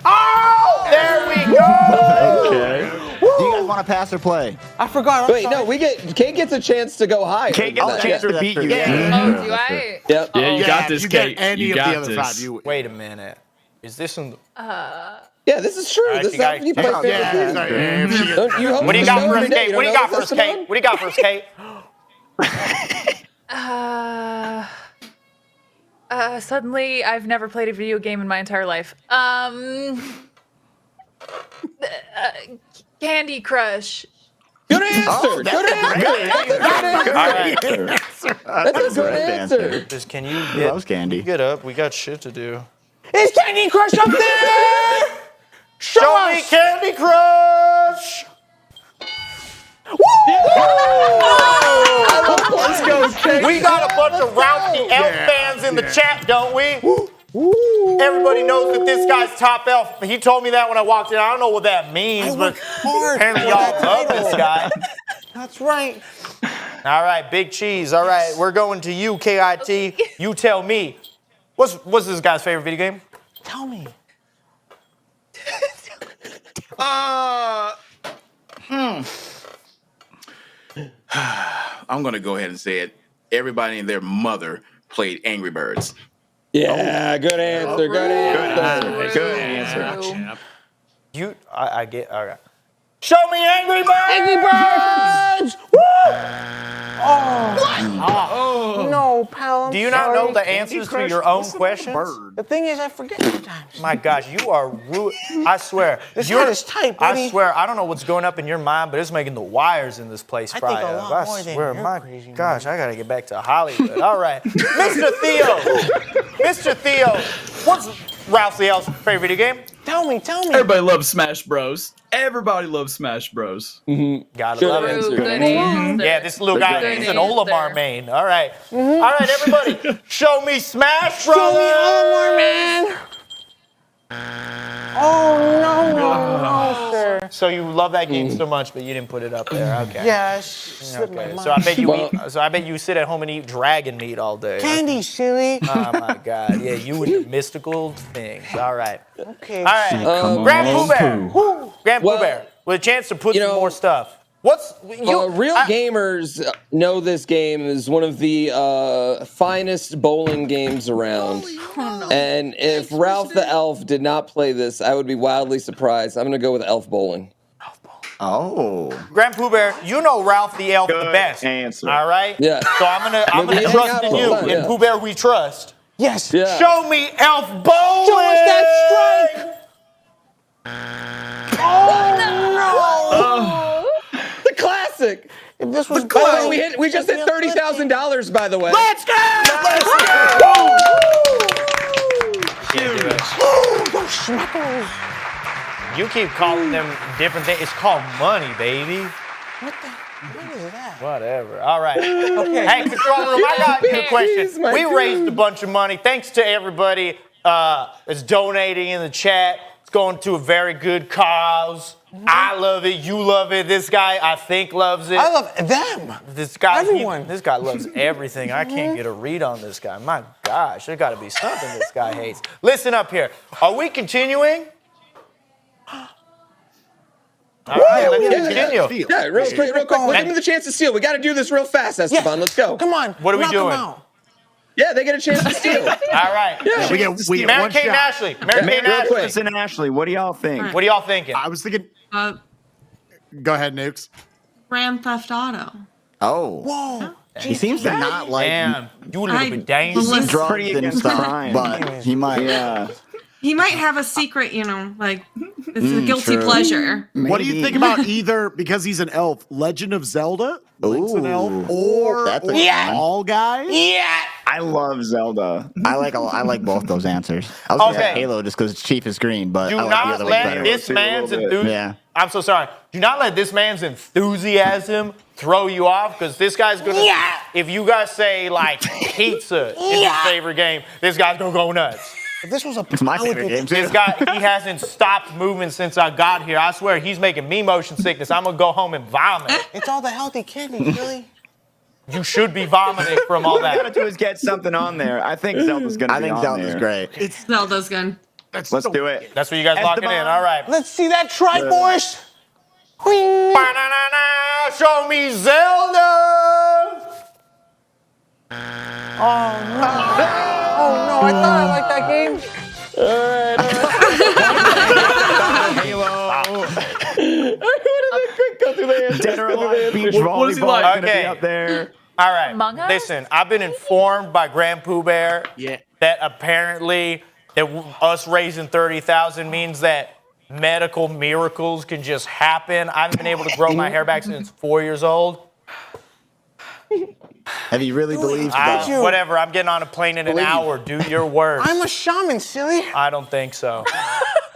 Oh, there we go. Okay. Do you guys want to pass or play? I forgot. Wait, no, Kate gets a chance to go higher. Kate gets a chance to beat you. Oh, do I? Yep. Yeah, you got this, you Kate. get any You of got the other this. 5. You, Wait a minute. Is this in? Yeah, this is true. Alright, This you is how guys- you play Yeah, favorite video sorry. games. Don't you hope What do you you got know for us, every day? Kate? You What do you don't got know for us, this, Kate? What do you got for us, Kate? Suddenly, I've never played a video game in my entire life. Candy Crush. Good answer. Good answer. That's a good answer. Just can you Loves candy. get up? We got shit to do. Is Candy Crush up there? Show me Candy Crush. Let's go, Kate. We got a bunch of Ralph the Elf fans in the chat, don't we? Everybody knows that this guy's top elf. He told me that when I walked in. I don't know what that means, but apparently y'all love this guy. That's right. All right, Big Cheese. All right, we're going to you, KIT. You tell me. What's this guy's favorite video game? Tell me. I'm gonna go ahead and say it. Everybody and their mother played Angry Birds. Yeah, good answer. Good answer. Good answer. I get. All right. Show me Angry Birds. Angry Birds. Oh. No, pal. I'm Do you not know sorry. the answers to your own questions? The thing is, I forget sometimes. My gosh, you are rude. I swear. This head is tight, buddy. I swear, I don't know what's going up in your mind, but it's making the wires in this place I think fry a up. lot I more than swear, your my crazy gosh, I gotta get back to Hollywood. All right. Mr. Theo. Mr. Theo, what's Ralph the Elf's favorite video game? Tell me. Everybody loves Smash Bros. Everybody loves Smash Bros. Gotta Good love answer. it. Good answer. Yeah, this little guy, Good he's an answer. Olimar main. All right. All right, everybody, show me Smash Bros. Show me Olimar, man. Oh, no, sir. So you love that game so much, but you didn't put it up there. Okay. Yeah, it slipped my Okay. mind. So I bet you sit at home and eat dragon meat all day. Candy, silly. Oh my God! Yeah, you and your mystical things. All right. Okay. All right. Grand Pooh Bear, with a chance to put some more stuff. What's real gamers know this game is one of the finest bowling games around. And if Ralph the Elf did not play this, I would be wildly surprised. I'm going to go with Elf Bowling. Oh. Grand Pooh Bear, you know Ralph the Elf the best. Answer. All right. Yeah. So I'm gonna trust in you. In Pooh Bear, we trust. Yes. Yeah. Show me Elf Bowling. Show us that strike. Oh, no. The classic. If this was By the way, we just hit $30,000, by the way. Let's go. You keep calling them different things. It's called money, baby. What is that? Whatever. All right. Okay. Hey, control room, I got you a question. Jeez, my We God. raised a bunch of money. Thanks to everybody that's donating in the chat. It's going to a very good cause. I love it. You love it. This guy, I think, loves it. I love them. This guy, Everyone. this guy loves everything. I can't get a read on this guy. My gosh, there got to be something this guy hates. Listen up here. Are we continuing? All right, let's continue. Yeah, real quick. Give me the chance to steal. We got to do this real fast, Esteban. Let's go. Come on. What are we knock 'em doing? out. Yeah, they get a chance to steal. All right. We get Mary one Kate and shot. Ashley. Mary Kate and real Ashley. quick. Listen, Ashley, what do y'all think? What are y'all thinking? I was thinking. Go ahead, Nukes. Grand Theft Auto. Oh. Whoa. He seems to not like. Damn, you a little bit dangerous. He's drugs pretty and against stuff, crime. but he might. Yeah. He might have a secret, like it's a guilty pleasure. What do you think about either, because he's an elf, Legend of Zelda, Link's an elf, or Fall Guys? Yeah. I love Zelda. I like both those answers. I was gonna say Halo just because Chief is green, but Do I like not the other let better. this man's enthusiasm. Yeah. I'm so sorry. Do not let this man's enthusiasm throw you off, because this guy's gonna. Yeah. If you guys say like pizza is his favorite game, this guy's gonna go nuts. If this was a It's my favorite game too. This guy, he hasn't stopped moving since I got here. I swear, he's making me motion sickness. I'm gonna go home and vomit. It's all the healthy candy, Billy. You should be vomiting from all All we gotta that. do is get something on there. I think Zelda's gonna be on Zelda's there. great. It's Zelda's good. Let's do it. That's what you guys locking in. All right. Let's see that Triforce. Ba-na-na-na, show me Zelda. Oh no, I thought I liked that game. Dead or Alive Beach What is he Volleyball like? gonna be up there. All right. Among Us? Listen, I've been informed by GrandPOOBear that apparently us raising 30,000 means that medical miracles can just happen. I haven't been able to grow my hair back since 4 years old. Have you really believed that? Whatever, I'm getting on a plane in an hour. Do your worst. I'm a shaman, silly. I don't think so.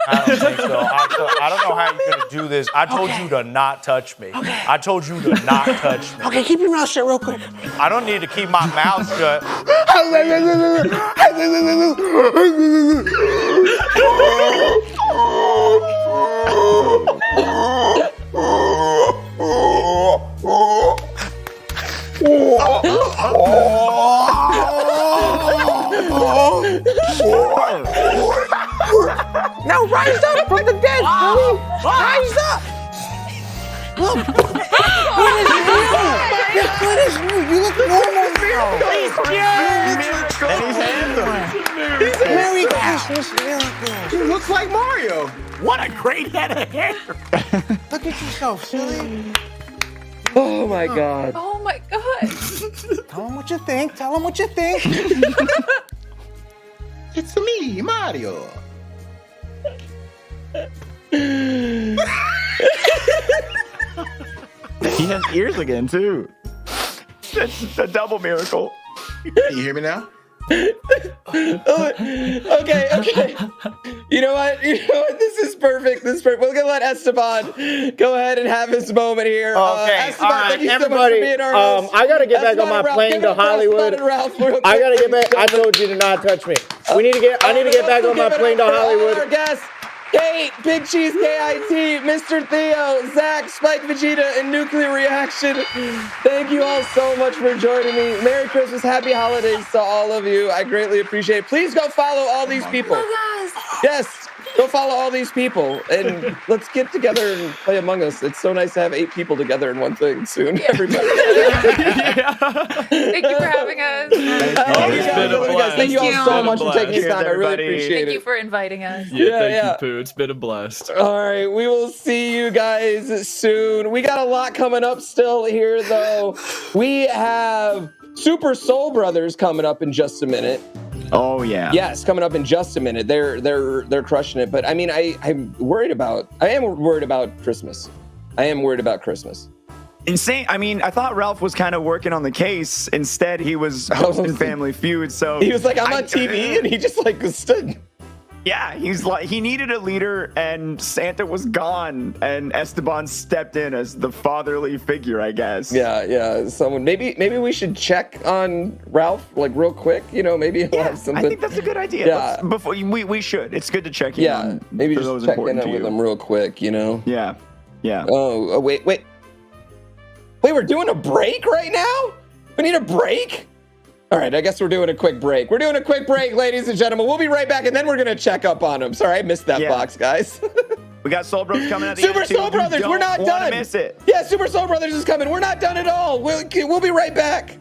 I don't think so. I don't know how you're going to do this. I told you to not touch me. I told you to not touch me. Okay, keep your mouth shut real quick. I don't need to keep my mouth shut. Now rise up from the dead, Billy. Rise up. Look, good as new. You're good as new. You look normal now. Merry Christmas, miracle. He looks like Mario. What a great head of hair! Look at yourself, silly. Oh my God. Oh my god. Tell him what you think. Tell him what you think. It's me, Mario. He has ears again too. That's a double miracle. Can you hear me now? Okay. You know what? This is perfect. This is perfect. We're gonna let Esteban go ahead and have his moment here. Okay, Esteban, all right, thank you so much for everybody. being our host. I gotta get back Esteban on my and Ralph, plane give it to up for Esteban Hollywood. and Ralph real I gotta quick. get back. I told you to not touch me. I need to get Also back on my give it plane up to for all Hollywood. Our guests, Kate, Big Cheese KIT, Mr. Theo, Zach, Spike Vegeta, and Nuclear Reaction. Thank you all so much for joining me. Merry Christmas, Happy Holidays to all of you. I greatly appreciate it. Please go follow all these people. Yes, go follow all these people. And let's get together and play Among Us. It's so nice to have 8 people together in one thing soon, everybody. Thank you for having us. Thank you all so much for taking the time. I really appreciate Thank it. you for inviting us. Yeah, thank you, Pooh. It's been a blast. All right, we will see you guys soon. We got a lot coming up still here, though. We have Super Soul Brothers coming up in just a minute. Oh yeah. Yes, coming up in just a minute. They're crushing it. But I mean, I am worried about Christmas. I am worried about Christmas. Insane. I mean, I thought Ralph was kind of working on the case. Instead, he was hosting Family Feud. So he was like, I'm on TV, and he just like stood. Yeah, he's like, he needed a leader, and Santa was gone, and Esteban stepped in as the fatherly figure, I guess. Yeah. Someone maybe we should check on Ralph like real quick. Maybe he'll have something. I think that's a good idea. Yeah. Before we should. It's good to check in. Yeah, on maybe for just those check in important to with you. them real quick. Yeah. Oh, wait. Wait, we're doing a break right now? We need a break? All right, I guess we're doing a quick break. We're doing a quick break, ladies and gentlemen. We'll be right back, and then we're going to check up on them. Sorry, I missed that box, guys. We got Soul Bros coming at the Super end, too. Soul Brothers, we're not Don't wanna done. miss it. Yeah, Super Soul Brothers is coming. We're not done at all. We'll be right back.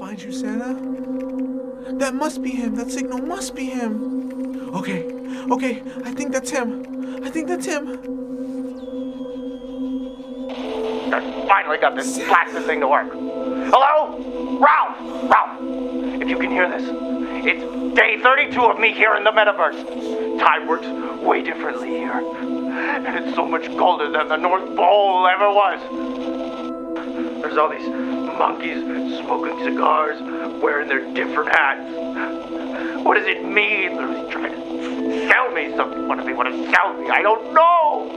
find you, Santa. That must be him. That signal must be him. Okay, I think that's him. I finally got this blasted thing to work. Hello? Ralph! If you can hear this, it's day 32 of me here in the metaverse. Time works way differently here. And it's so much colder than the North Pole ever was. There's all these monkeys smoking cigars, wearing their different hats. What does it mean? They're trying to sell me something. What do they want to sell me? I don't know!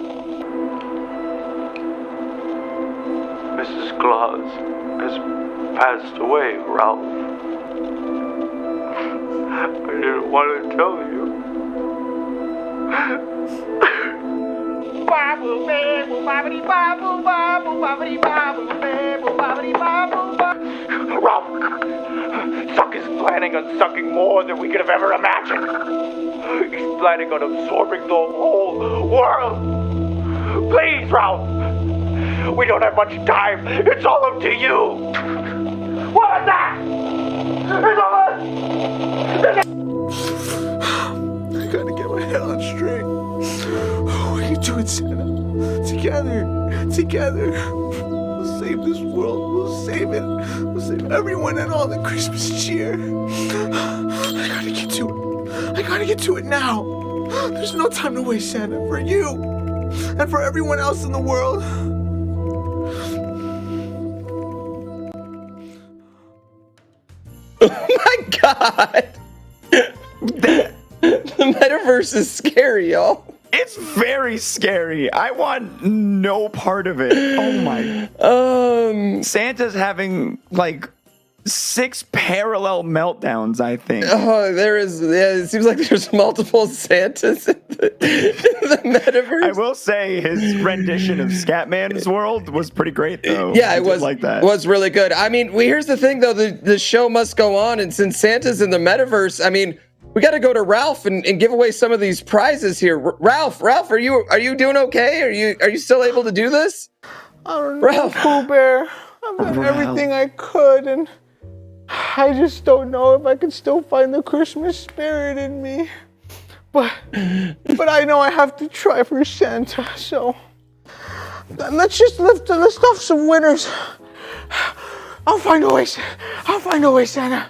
Mrs. Claus has passed away, Ralph. I didn't want to tell you. Ralph, Suck is planning on sucking more than we could have ever imagined. He's planning on absorbing the whole world. Please, Ralph. We don't have much time. It's all up to you. What was that? It's all up. I gotta get my head on straight. We can do it, Santa. Together. We'll save this world. We'll save it. We'll save everyone and all the Christmas cheer. I gotta get to it now. There's no time to waste, Santa. For you and for everyone else in the world. Oh my god! The metaverse is scary, y'all. It's very scary. I want no part of it. Oh my. Santa's having like 6 parallel meltdowns, I think. Oh, there is. Yeah, it seems like there's multiple Santas in the metaverse. I will say his rendition of Scatman's World was pretty great, though. Yeah, it did was like that. Was really good. I mean, here's the thing, though. The show must go on, and since Santa's in the metaverse, I mean, we got to go to Ralph and give away some of these prizes here. Ralph, are you doing okay? Are you still able to do this? I don't know, Pooh Bear. I've done everything I could, and I just don't know if I can still find the Christmas spirit in me. But I know I have to try for Santa, so let's off some winners. I'll find a way, Santa.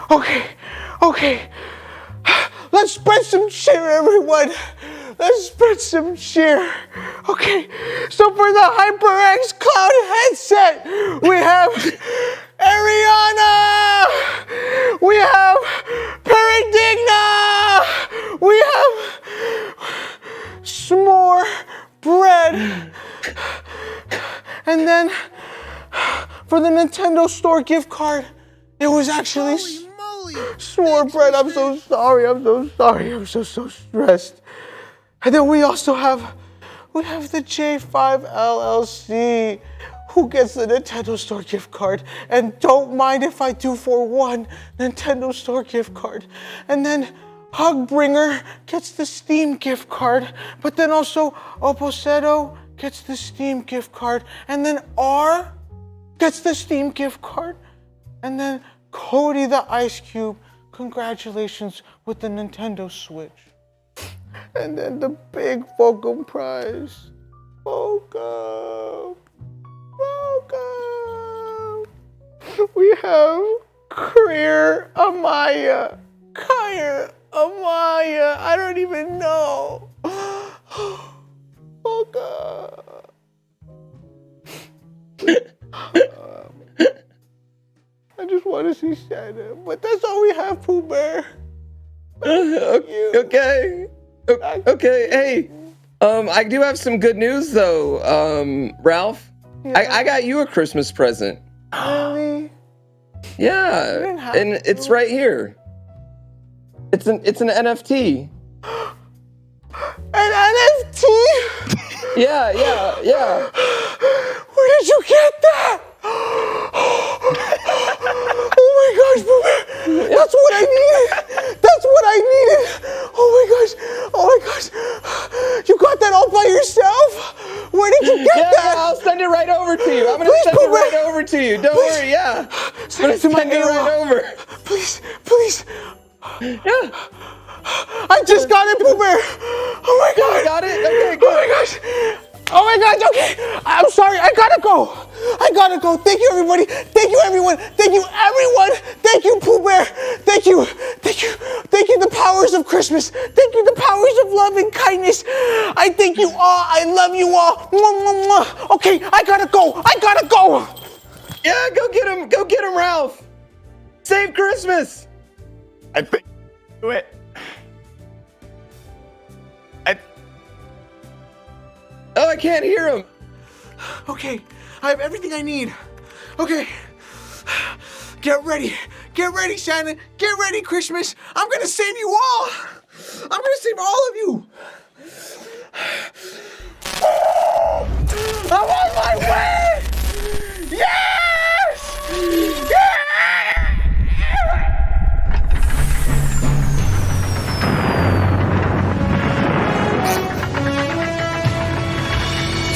Okay. Let's spread some cheer, everyone. Let's spread some cheer. Okay, so for the HyperX Cloud headset, we have Ariana, we have Paradigna, we have s'more bread, and then for the Nintendo Store gift card, it was actually s'more bread. I'm so sorry. I'm so stressed. And then we also have the J5 LLC, who gets the Nintendo Store gift card. And don't mind if I do for one Nintendo Store gift card. And then Hugbringer gets the Steam gift card. But then also Oposeto gets the Steam gift card. And then R gets the Steam gift card. And then Cody the Ice Cube, congratulations with the Nintendo Switch. And then the big Fulcrum prize. Fulcrum. We have Kyra Amaya. I don't even know. Fulcrum. I just want to see Santa, but that's all we have, Pooh Bear. Okay. Hey, I do have some good news though, Ralph. Yeah. I got you a Christmas present. Really? Yeah, and it's right here. It's an NFT. An NFT? Yeah. Where did you get that? Oh my gosh, Pooh Bear. That's what I needed. Oh my gosh. You got that all by yourself? Where did you get that? I'll send it right over to you. I'm going to send it right over to you. Don't worry, yeah. Send it to my Send it right over. Please, please. Yeah. I just got it, Pooh Bear. Oh my God. You got it? Okay, good. Oh my gosh. Oh my gosh, okay. I'm sorry, I gotta go. Thank you, everybody. Thank you, everyone. Thank you, everyone. Thank you, Pooh Bear. Thank you. Thank you. Thank you, the powers of Christmas. Thank you, the powers of love and kindness. I thank you all. I love you all. Mwah, mwah, mwah. Okay, I gotta go. Yeah, go get him. Go get him, Ralph. Save Christmas. I think do it. I can't hear him. Okay, I have everything I need. Okay. Get ready, Shannon. Get ready, Christmas. I'm gonna save you all. I'm gonna save all of you. I'm on my way. Yes!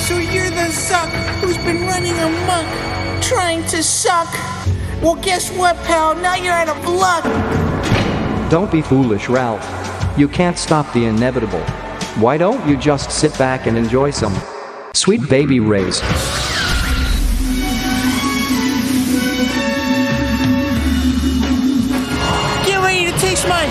So you're the suck who's been running amok, trying to suck. Well, guess what, pal? Now you're out of luck. Don't be foolish, Ralph. You can't stop the inevitable. Why don't you just sit back and enjoy some sweet baby rays? Get ready to taste mine.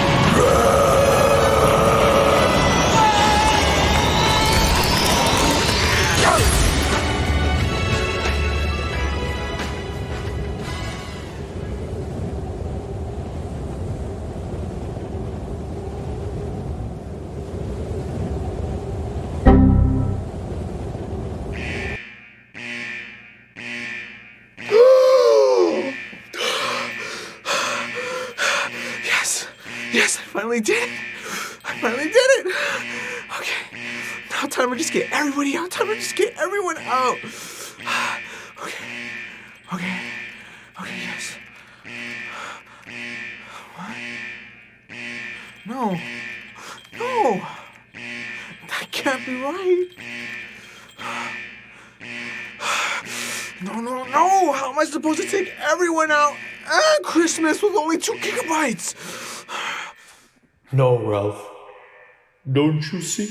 Yes, I finally did it. Okay, now time to just get everybody out. Time to just get everyone out. Okay, yes. What? No. That can't be right. No. How am I supposed to take everyone out at Christmas with only 2 gigabytes? No, Ralph. Don't you see?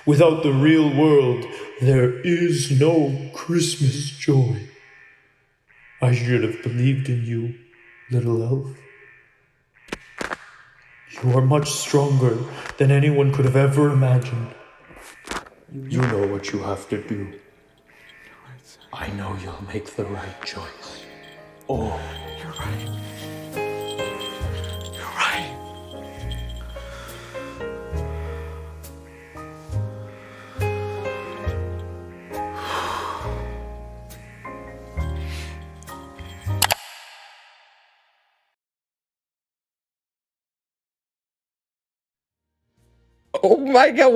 Without the real world, there is no Christmas joy. I should have believed in you, little elf. You are much stronger than anyone could have ever imagined. You know what you have to do. I know you'll make the right choice. Oh, You're right. Oh my God,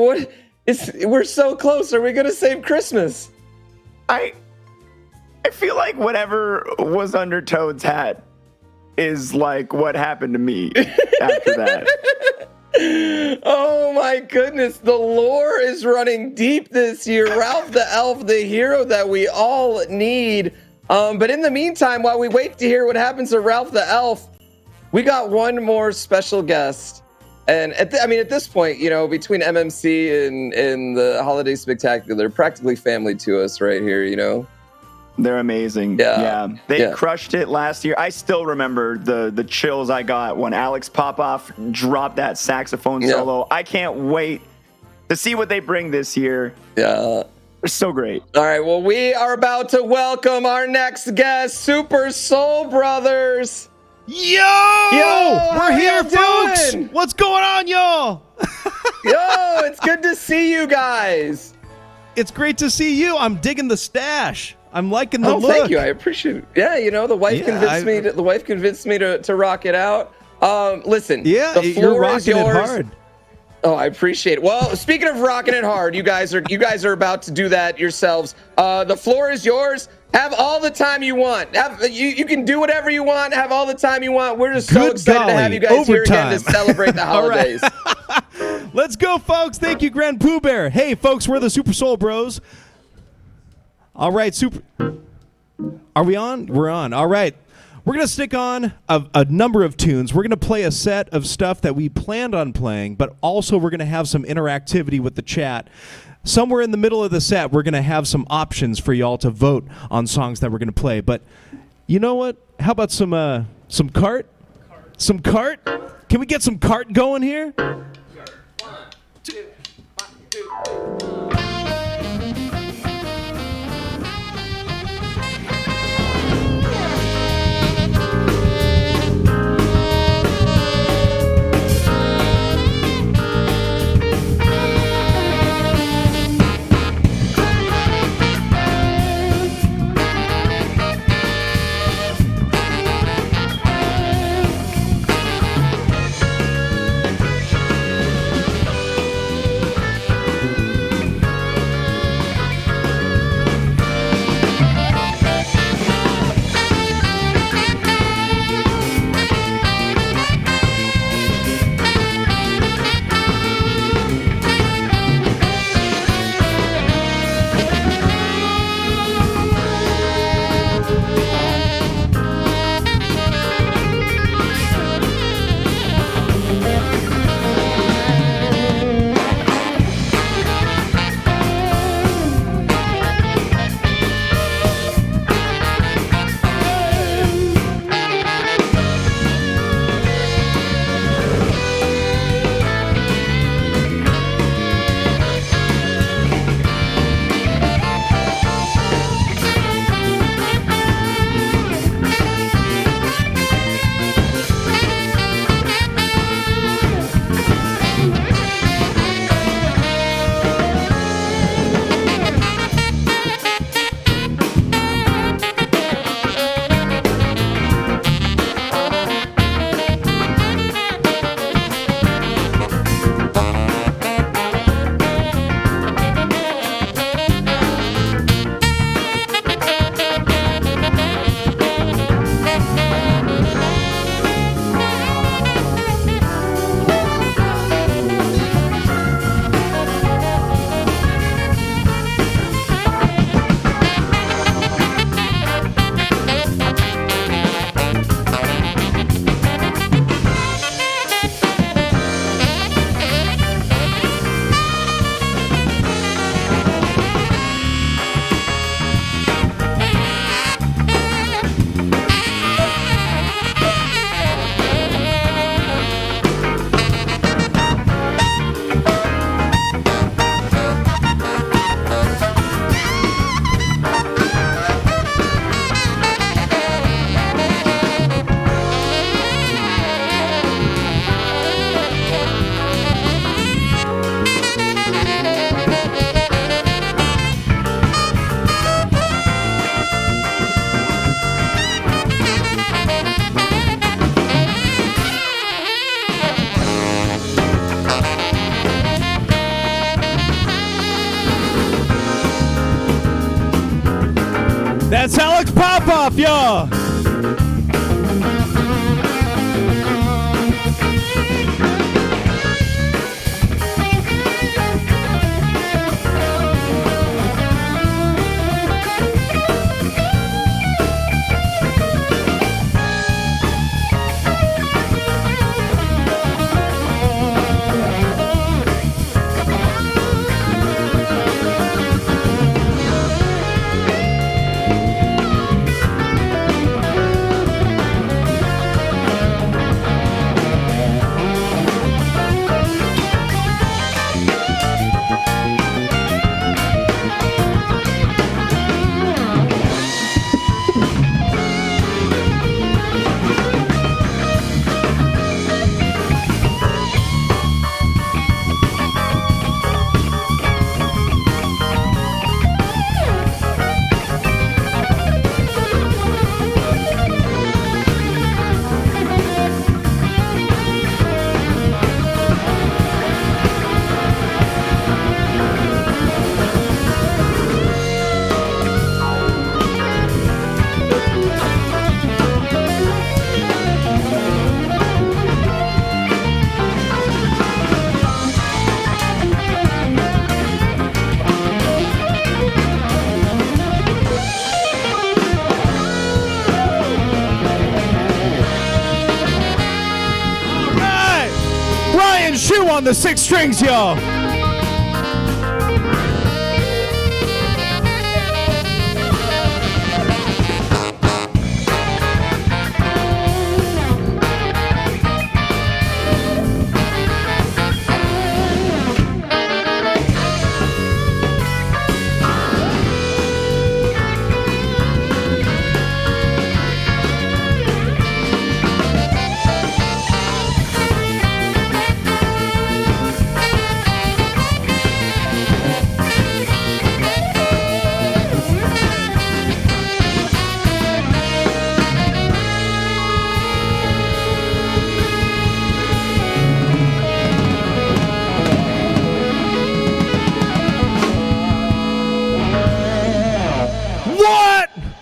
we're so close. Are we gonna save Christmas? I feel like whatever was under Toad's hat is like what happened to me after that. Oh my goodness, the lore is running deep this year. Ralph the Elf, the hero that we all need. But in the meantime, while we wait to hear what happens to Ralph the Elf, we got one more special guest. And at this point, you know, between MMC and the Holiday Spectacular, they're practically family to us right here, you know? They're amazing. Yeah. They crushed it last year. I still remember the chills I got when Alex Popoff dropped that saxophone solo. I can't wait to see what they bring this year. Yeah. They're so great. All right, well, we are about to welcome our next guest, Super Soul Brothers. Yo, how we're here, y'all folks. doing? What's going on, y'all? Yo, it's good to see you guys. It's great to see you. I'm digging the stash. I'm liking the look. Thank you. I appreciate it. Yeah, you know, the wife convinced me to rock it out. Listen, the floor you're rocking is yours. it hard. Oh, I appreciate it. Well, speaking of rocking it hard, you guys are about to do that yourselves. The floor is yours. Have all the time you want. You can do whatever you want. Have all the time you want. We're just so excited to have you guys here again to celebrate the holidays. Let's go, folks. Thank you, GrandPOOBear. Hey, folks, we're the Super Soul Bros. All right, Are we on? We're on. All right. We're going to stick on a number of tunes. We're going to play a set of stuff that we planned on playing, but also we're going to have some interactivity with the chat. Somewhere in the middle of the set, we're going to have some options for y'all to vote on songs that we're going to play. But you know what? How about some cart? Some cart? Can we get some cart going here? 1, 2, 1, 2. That's Alex Popoff, y'all. and Shu on the 6 strings, y'all.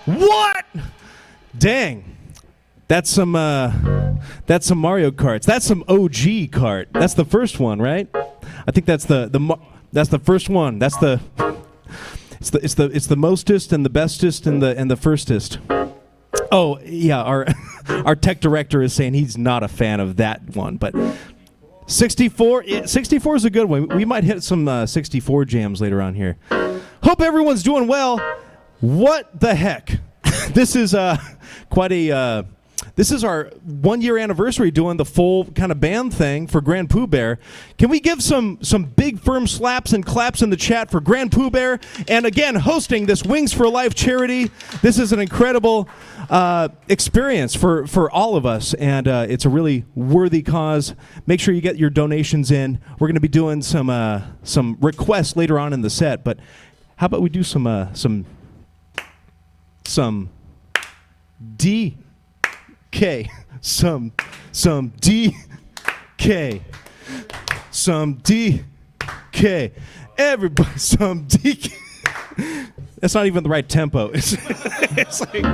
What? Dang. That's some Mario Karts. That's some OG kart. That's the first one, right? I think that's the first one. It's the mostest and the bestest and the firstest. Oh yeah, our tech director is saying he's not a fan of that one, but 64 is a good one. We might hit some 64 jams later on here. Hope everyone's doing well. What the heck? This is quite a. This is our 1-year anniversary doing the full kind of band thing for GrandPOOBear. Can we give some big firm slaps and claps in the chat for GrandPOOBear? And again, hosting this Wings for Life charity. This is an incredible experience for all of us, and it's a really worthy cause. Make sure you get your donations in. We're going to be doing some requests later on in the set, but how about we do some DK, some DK, some DK, everybody, some DK. That's not even the right tempo. It's like.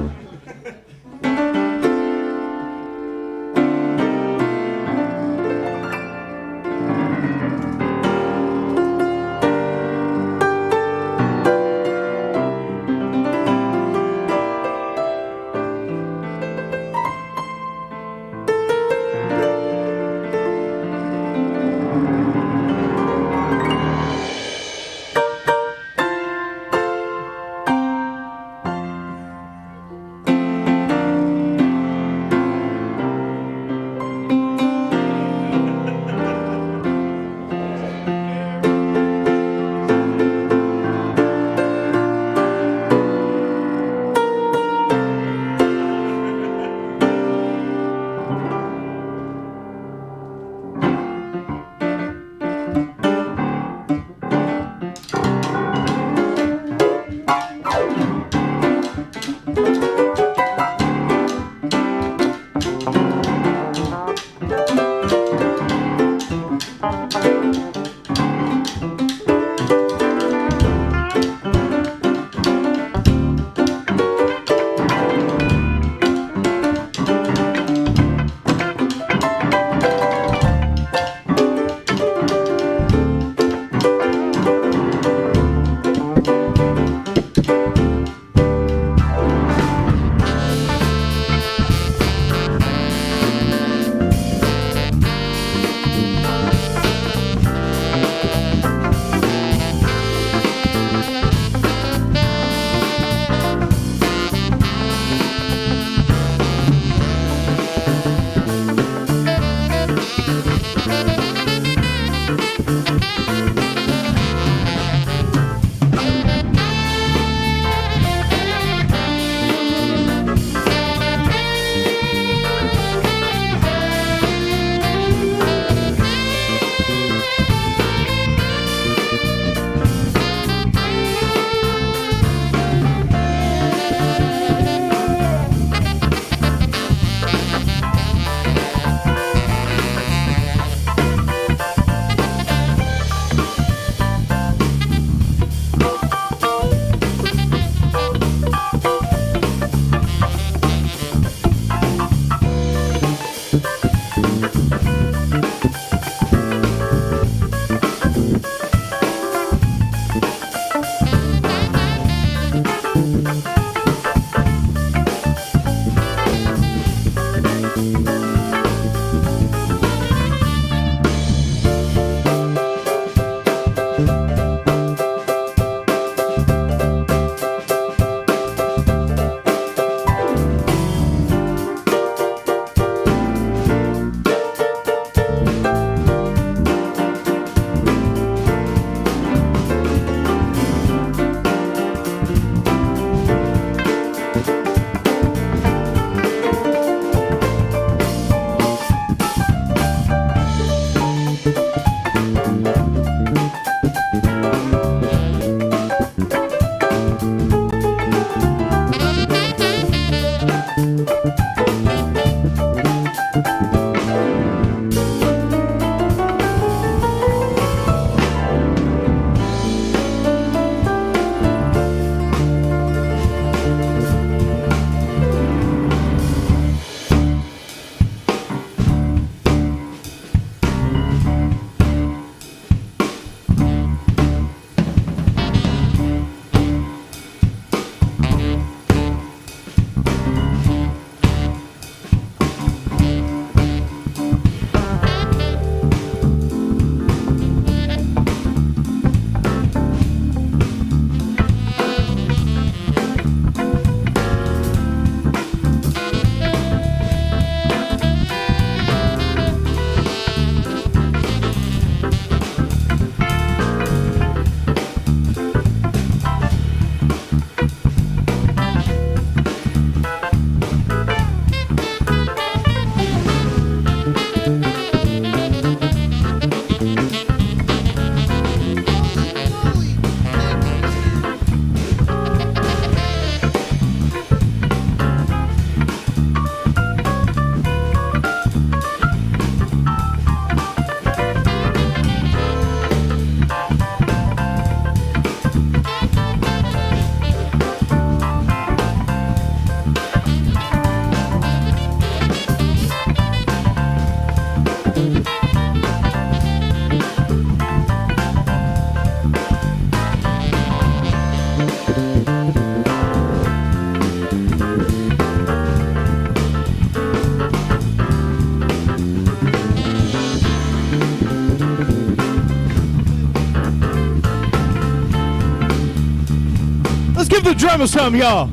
Give the drummer some, y'all.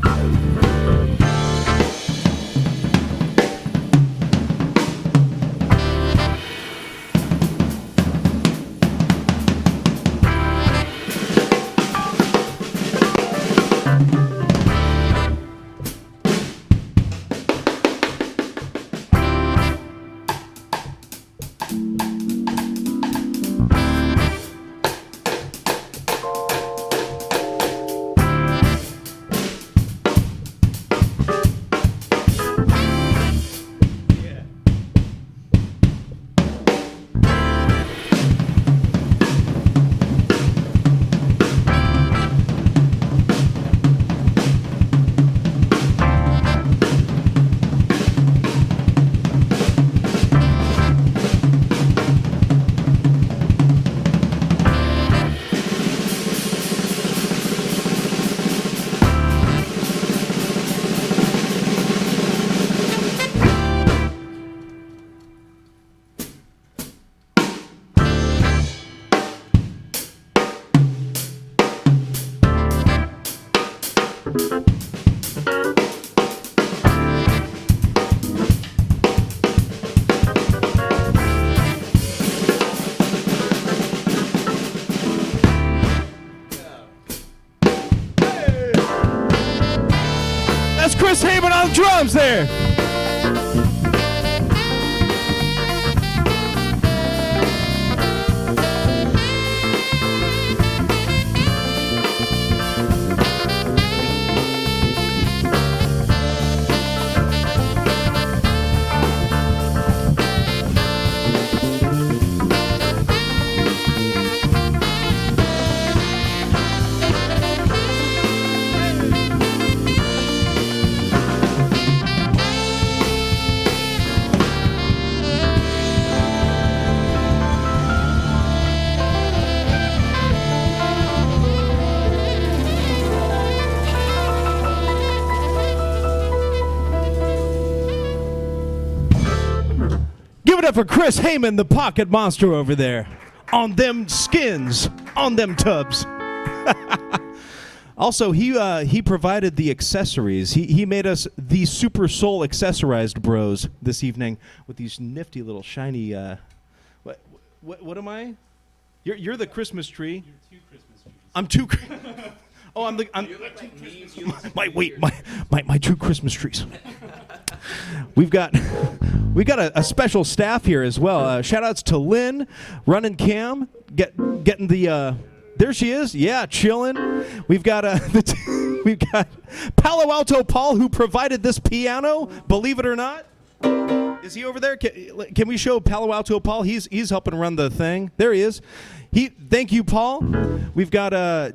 That's Chris Heyman on drums there. Give it up for Chris Heyman, the pocket monster over there. On them skins, on them tubs. Also, he provided the accessories. He made us the Super Soul accessorized bros this evening with these nifty little shiny. What am I? You're the Christmas tree. You're two Christmas trees. I'm two. Oh, I'm my two Christmas trees. We've got a special staff here as well. Shout outs to Lynn, running cam, getting the. There she is. Yeah, chilling. We've got we've got Palo Alto Paul, who provided this piano. Believe it or not, is he over there? Can we show Palo Alto Paul? He's helping run the thing. There he is. Thank you, Paul. We've got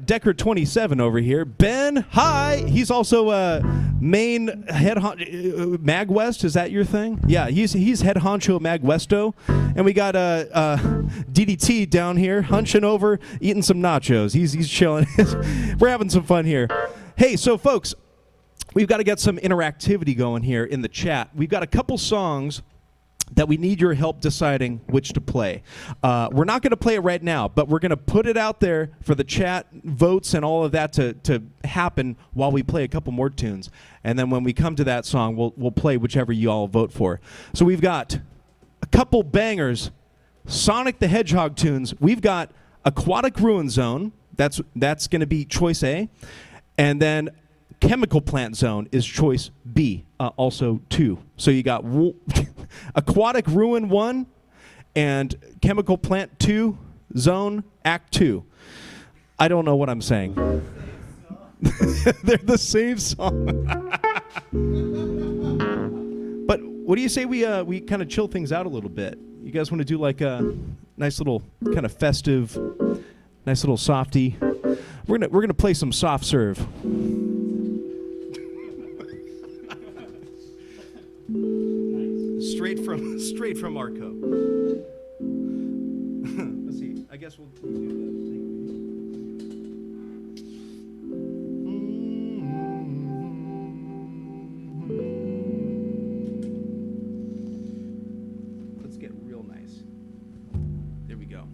Decker 27 over here. Ben, hi. He's also main head Mag West. Is that your thing? Yeah, he's head honcho Mag Westo. And we got DDT down here, hunching over, eating some nachos. He's chilling. We're having some fun here. Hey, so folks, we've got to get some interactivity going here in the chat. We've got a couple songs that we need your help deciding which to play. We're not going to play it right now, but we're going to put it out there for the chat votes and all of that to happen while we play a couple more tunes. And then when we come to that song, we'll play whichever you all vote for. So we've got a couple bangers, Sonic the Hedgehog tunes. We've got Aquatic Ruin Zone. That's going to be choice A. And then Chemical Plant Zone is choice B, also 2. So you got Aquatic Ruin 1 and Chemical Plant 2 Zone Act 2. I don't know what I'm saying. They're the same song. But what do you say we kind of chill things out a little bit? You guys want to do like a nice little kind of festive, nice little softy? We're gonna play some soft serve. Straight from Arco. Let's see. I guess we'll do the thing. Let's get real nice. There we go.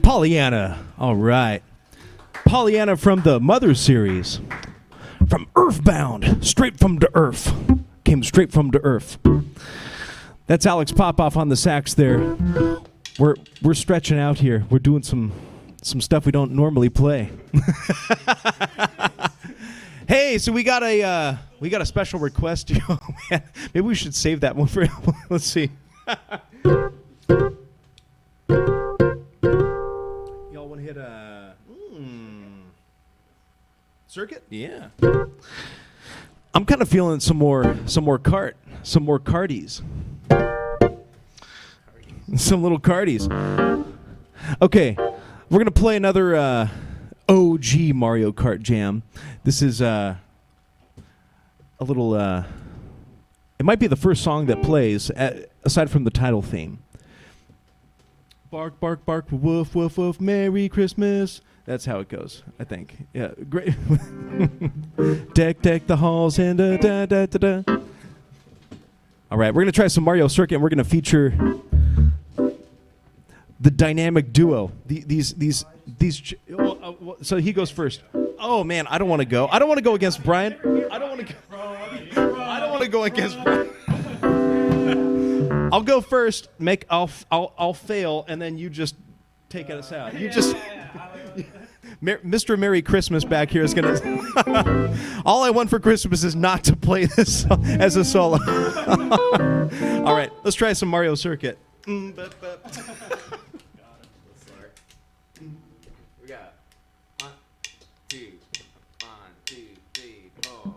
Pollyanna. All right. Pollyanna from the Mother series. From Earthbound. Straight from the Earth. Came straight from the Earth. That's Alex Popoff on the sax there. We're stretching out here. We're doing some stuff we don't normally play. Hey, so we got a special request. Oh, man. Maybe we should save that one for. Let's see. Y'all want to hit a circuit? Yeah. I'm kind of feeling some more cardies. Some little cardies. Okay, we're gonna play another OG Mario Kart jam. This is a little. It might be the first song that plays aside from the title theme. Bark, bark, bark, woof, woof, woof, Merry Christmas. That's how it goes, I think. Yeah, great. Deck, deck the halls and da da da da. All right, we're gonna try some Mario Circuit. And we're gonna feature the dynamic duo. These. So he goes first. Oh man, I don't want to go. I don't want to go against Brian. I don't want to go against Brian. I'll go first. I'll fail, and then you just take us out. You just. Mr. Merry Christmas back here is gonna. All I want for Christmas is not to play this as a solo. All right, let's try some Mario Circuit. We got 1, 2, 3, 4.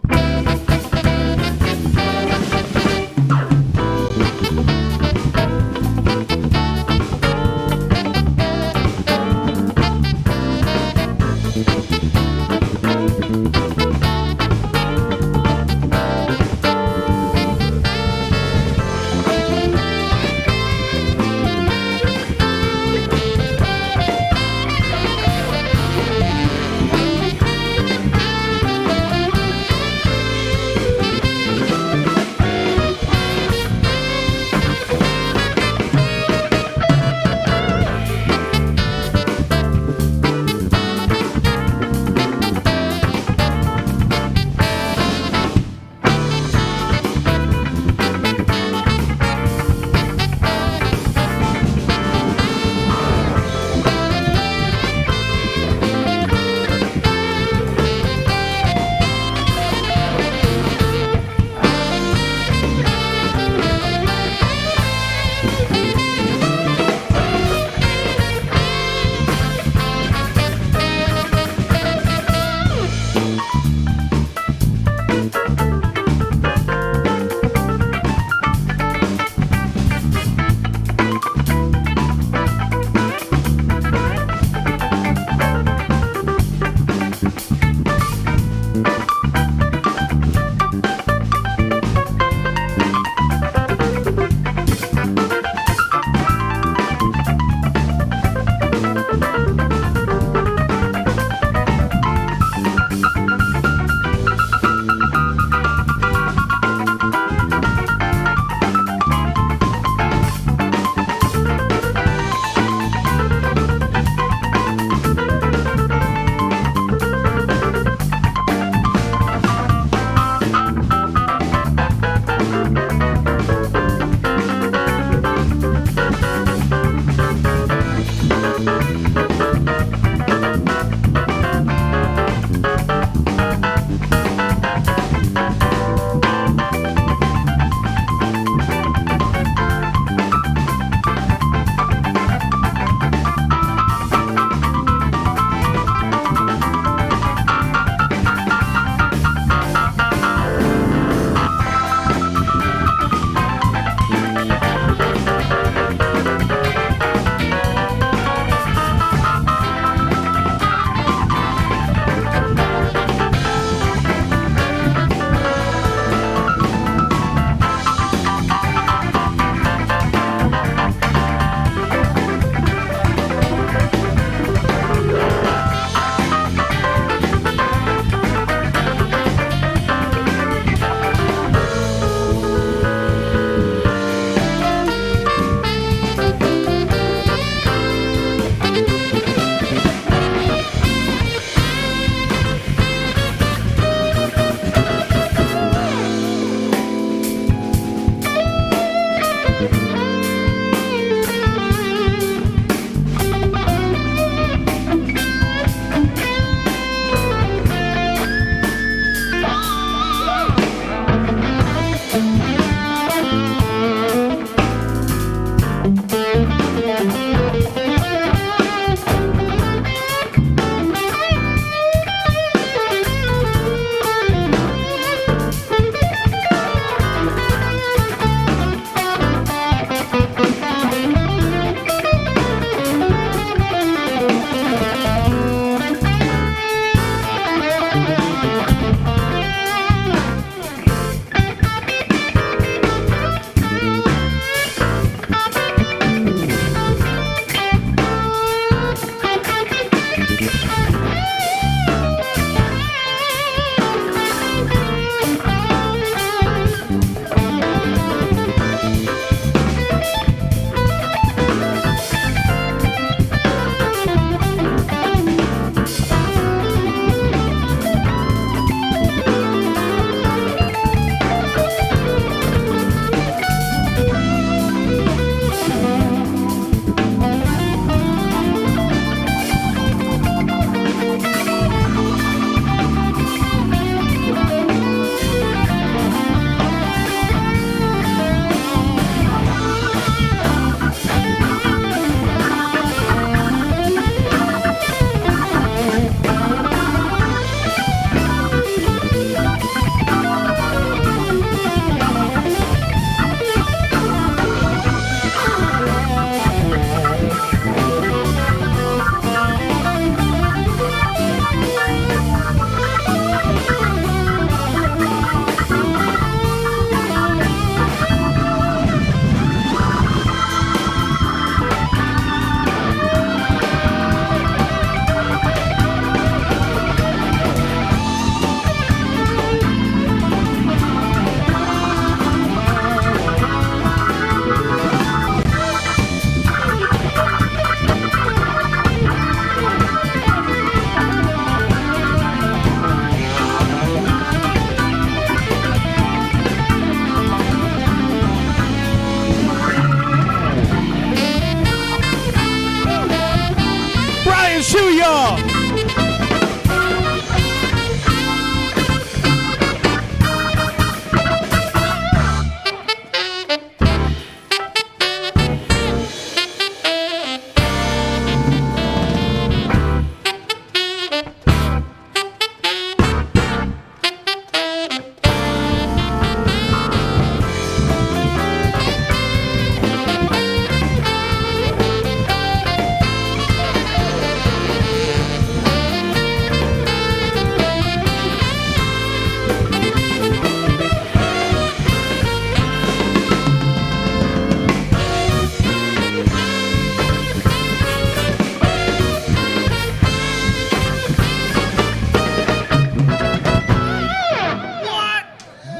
y'all.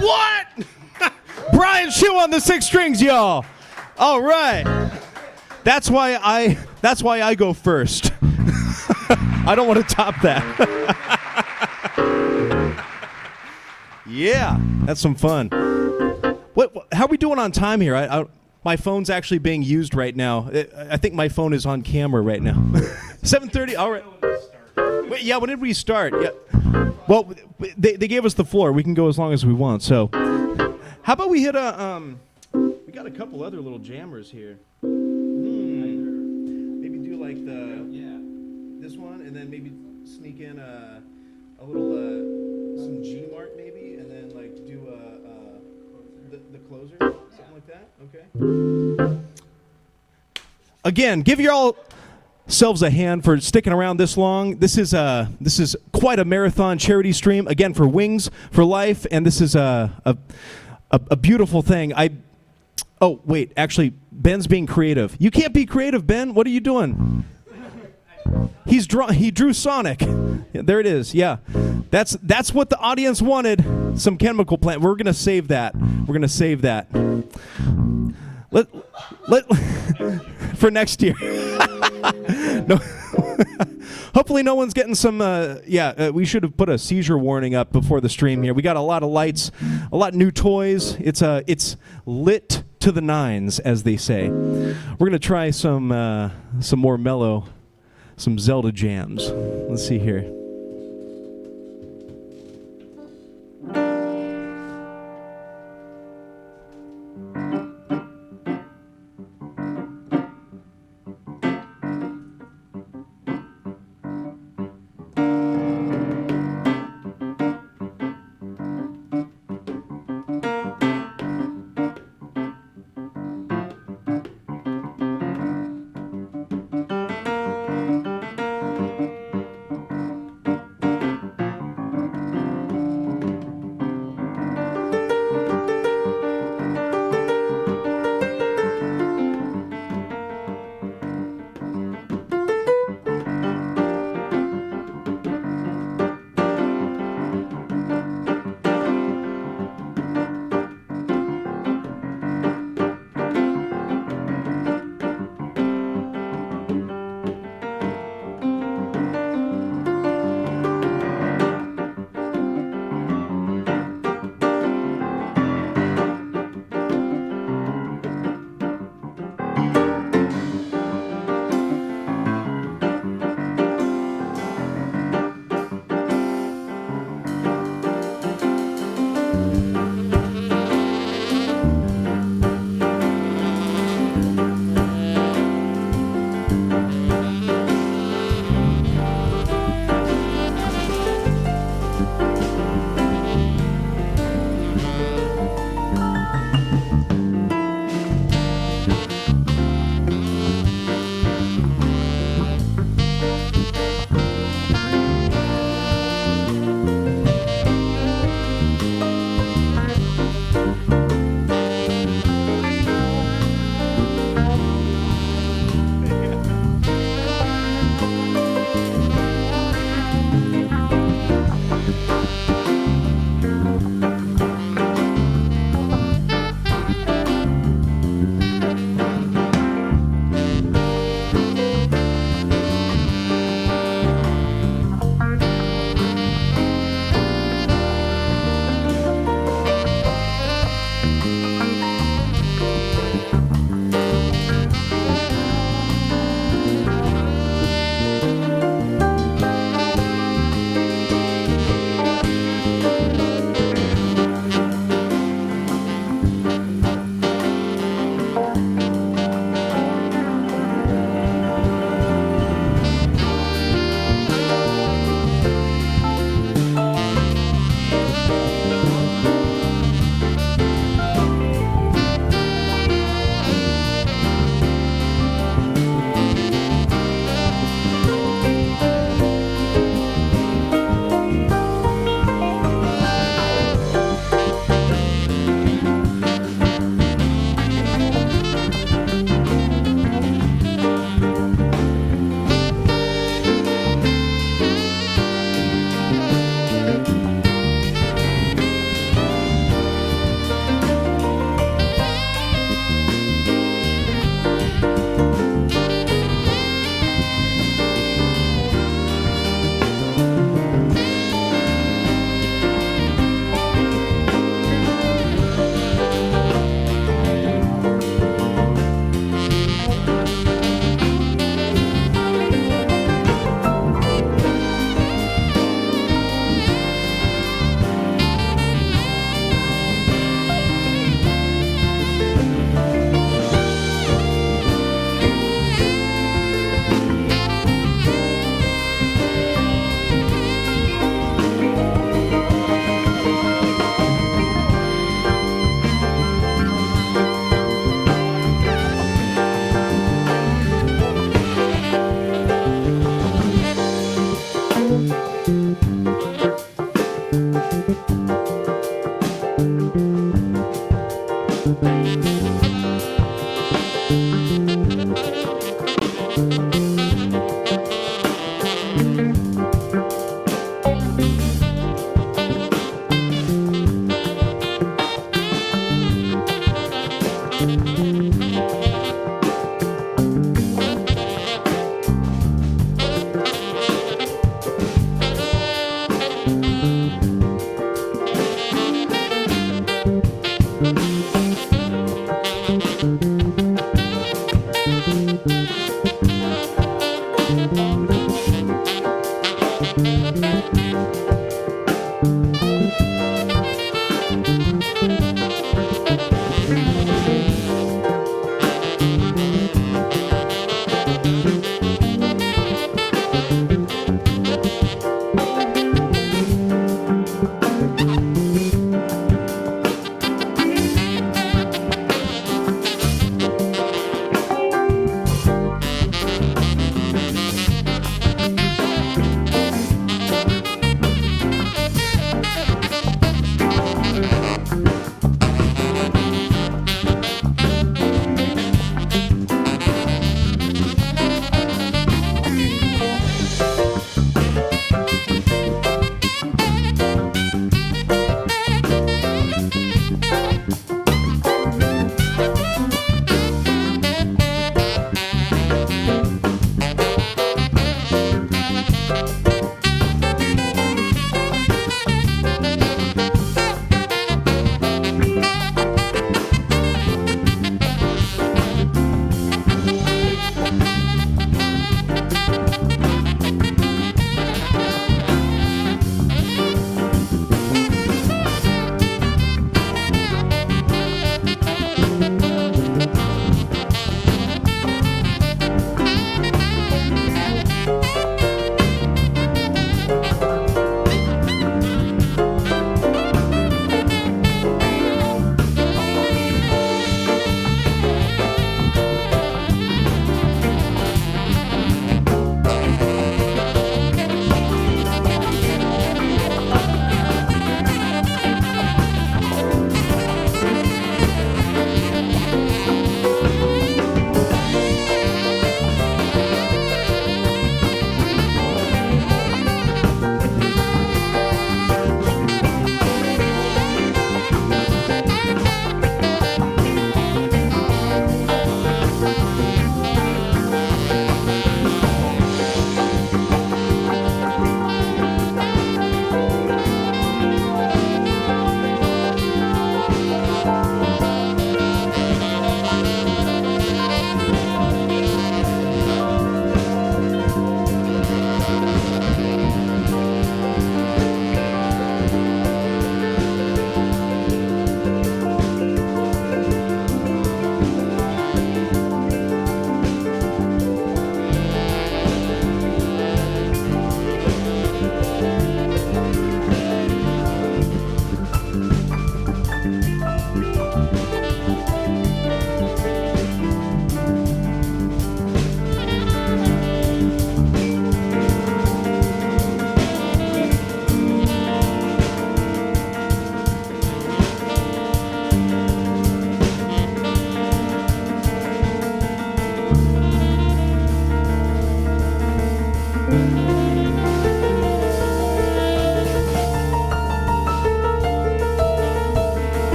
What? Brian Shu on the 6 strings, y'all. All right. That's why I go first. I don't want to top that. Yeah, that's some fun. How are we doing on time here? My phone's actually being used right now. I think my phone is on camera right now. 7:30. All right. Wait, yeah, when did we start? Yeah. Well, they gave us the floor. We can go as long as we want. So, how about we hit a we got a couple other little jammers here. Maybe do like this one, and then maybe sneak in a little some G mark maybe, and then like do the closer, something like that. Okay. Again, give y'all selves a hand for sticking around this long. This is quite a marathon charity stream, again, for Wings for Life, and this is a beautiful thing. Oh wait, actually, Ben's being creative. You can't be creative, Ben. What are you doing? He drew Sonic. Yeah, there it is. Yeah, that's what the audience wanted. Some chemical plant. We're gonna save that. Let for next year. No. Hopefully no one's getting some we should have put a seizure warning up before the stream here. We got a lot of lights, a lot of new toys. It's lit to the nines, as they say. We're going to try some more mellow, some Zelda jams. Let's see here.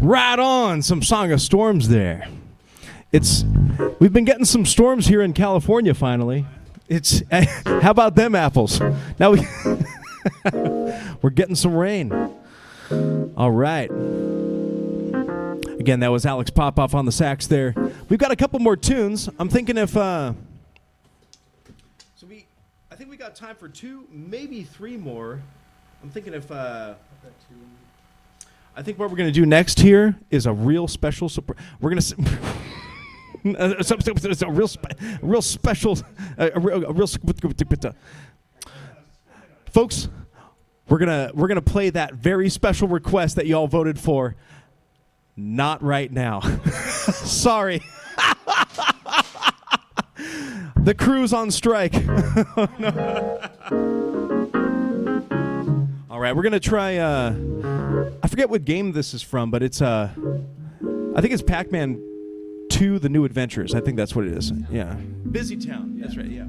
Right on, some Song of Storms there. We've been getting some storms here in California finally. How about them apples? Now we're getting some rain. All right. Again, that was Alex Popoff on the sax there. We've got a couple more tunes. I'm thinking if I think we got time for 2, maybe 3 more. I'm thinking if I think what we're going to do next here is a real special we're going to it's a real special folks, we're going to play that very special request that y'all voted for. Not right now. Sorry. The crew's on strike. All right, we're going to try I forget what game this is from, but it's I think it's Pac-Man 2: The New Adventures. I think that's what it is. Yeah. Busy Town. That's right. Yeah.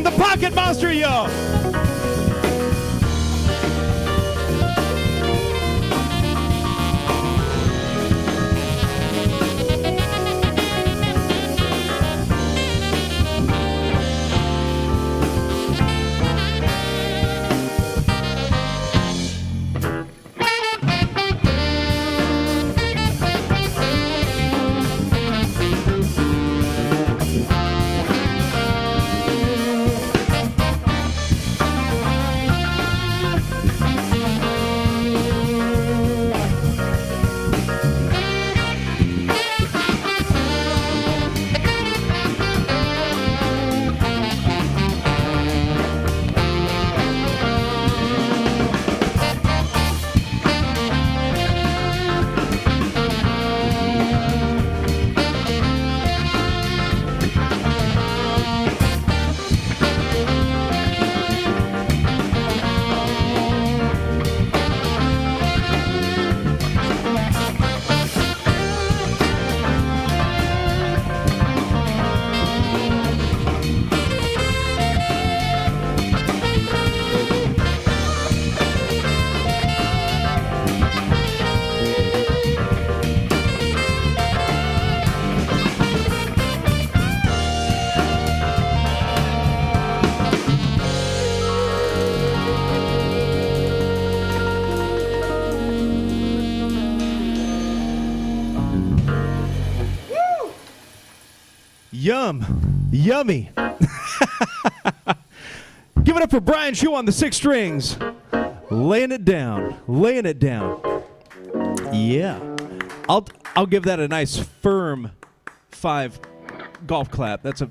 The Pocket Monster, y'all. Yummy. Give it up for Brian Shu on the 6 strings. Laying it down. Yeah. I'll give that a nice firm 5 golf clap. That's a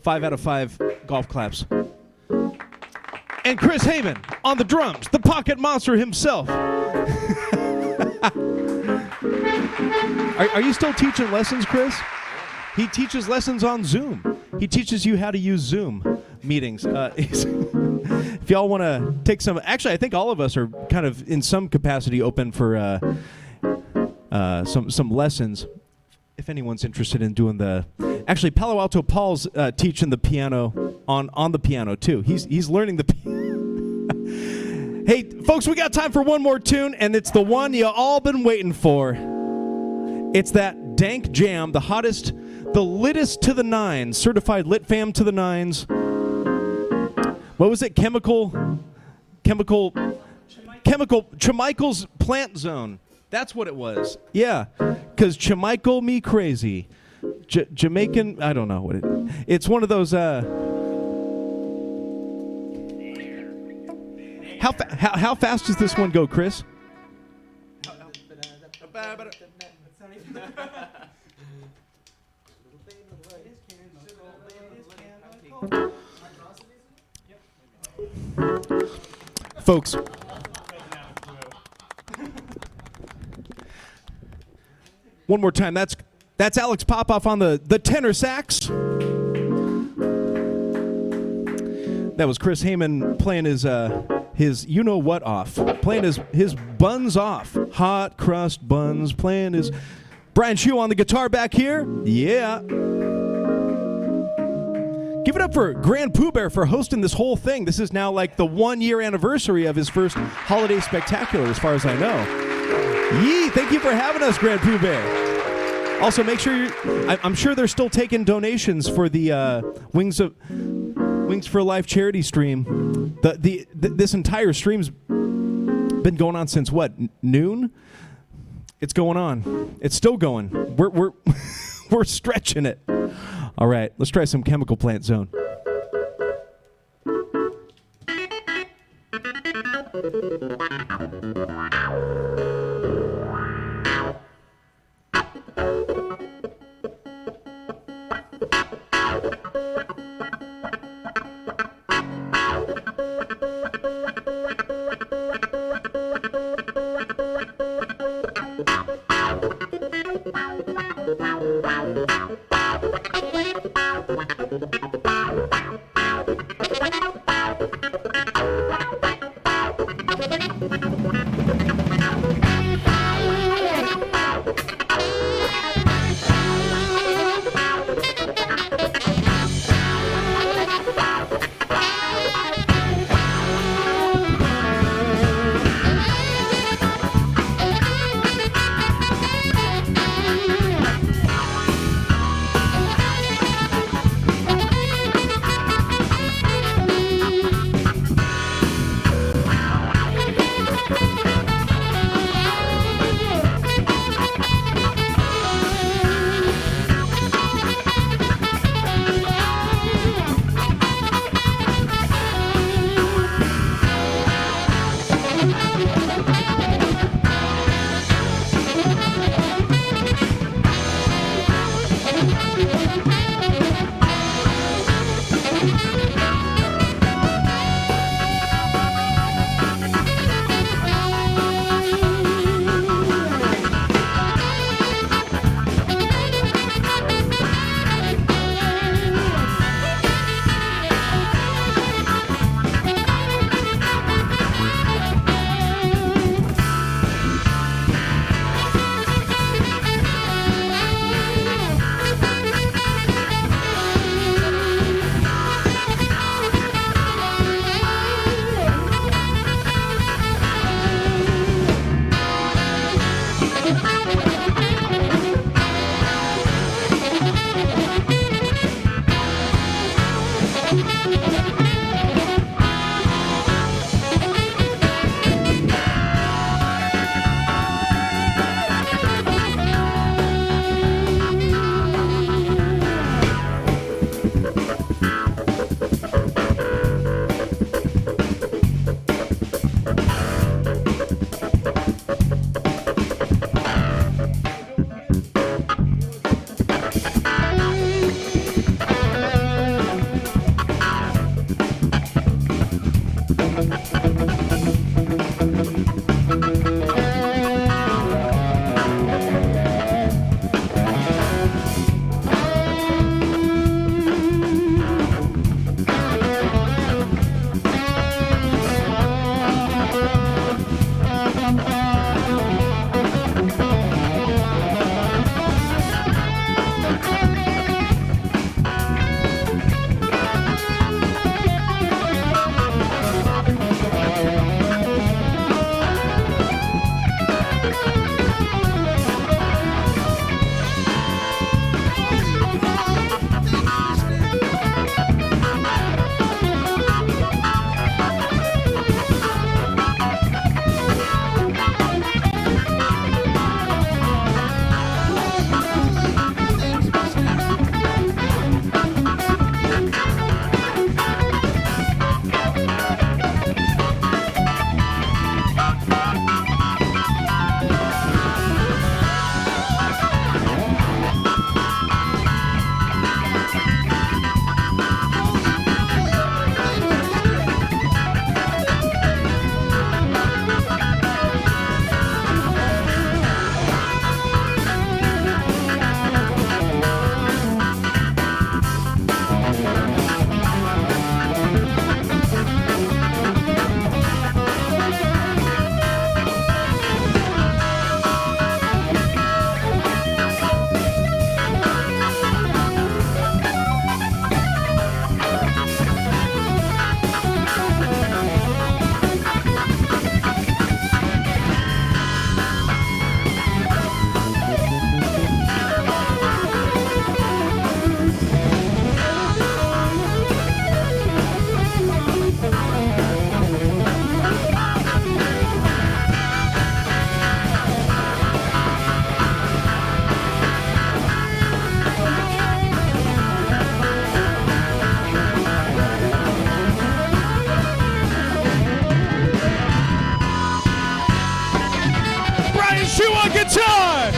5 out of 5 golf claps. And Chris Heyman on the drums, the Pocket Monster himself. Are you still teaching lessons, Chris? He teaches lessons on Zoom. He teaches you how to use Zoom meetings. If y'all want to take some, actually, I think all of us are kind of in some capacity open for some lessons. If anyone's interested in doing actually, Palo Alto Paul's teaching the piano on the piano too. He's learning the piano. Hey, folks, we got time for one more tune, and it's the one you all been waiting for. It's that dank jam, the hottest, the littest to the nines, certified lit fam to the nines. What was it? Chemical Plant Zone. That's what it was. Yeah, because Chemical me crazy. Jamaican, I don't know what it is. It's one of those, how fast does this one go, Chris? Folks, one more time. That's Alex Popoff on the tenor sax. That was Chris Heyman playing his you know what off, playing his buns off, hot crust buns. Playing his Brian Shu on the guitar back here. Yeah. Give it up for GrandPOOBear for hosting this whole thing. This is now like the 1-year anniversary of his first holiday spectacular, as far as I know. Yee, thank you for having us, Grand Pooh Bear. Also, make sure I'm sure they're still taking donations for the Wings for Life charity stream. This entire stream's been going on since what, noon? It's going on. It's still going. We're we're stretching it. All right, let's try some Chemical Plant Zone. guitar.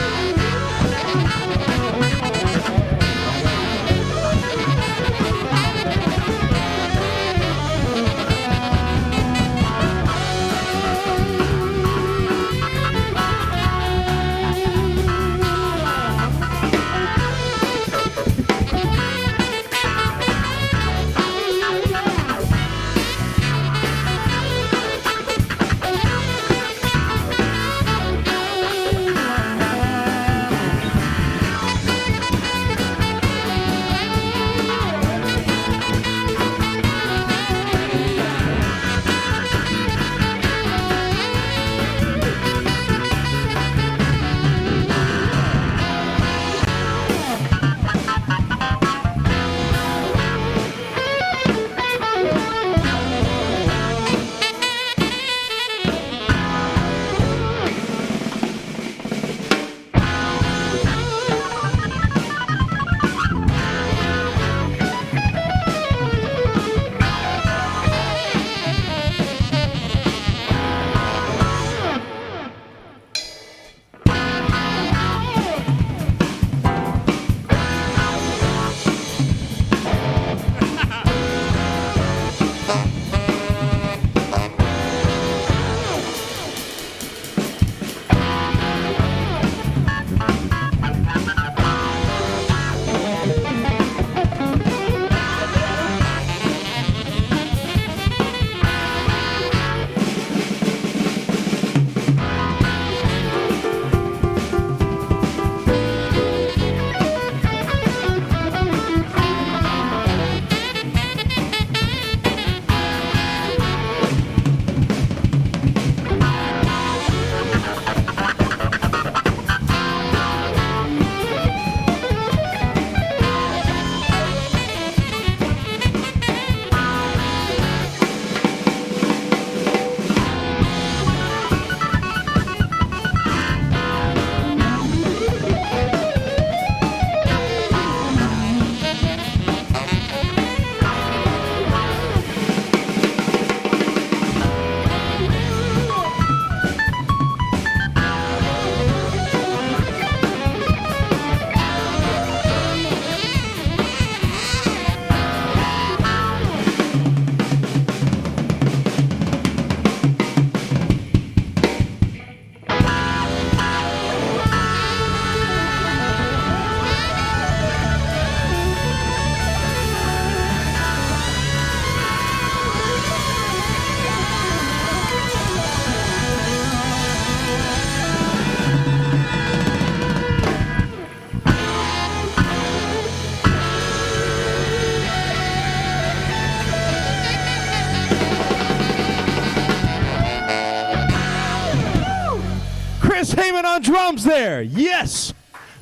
Chris Heyman on drums there. Yes.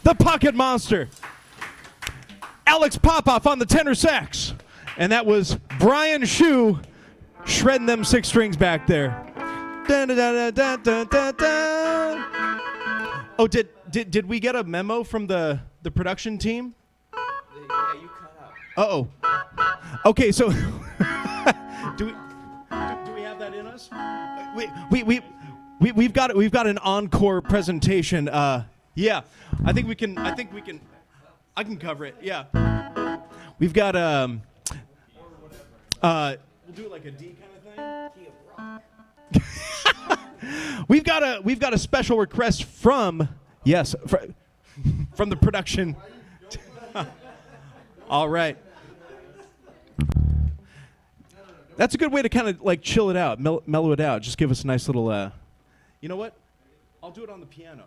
The Pocket Monster. Alex Popoff on the tenor sax. And that was Brian Shue shredding them 6 strings back there. Dun, dun, dun, dun, dun, dun, dun. Oh, did we get a memo from the production team? Yeah, you cut out. Uh-oh. Okay, so do we have that in us? We've got an encore presentation. Yeah, I can cover it. Yeah, we've got we'll do it like a D kind of thing. We've got a special request from from the production. All right. That's a good way to kind of like chill it out, mellow it out. Just give us a nice little. You know what? I'll do it on the piano,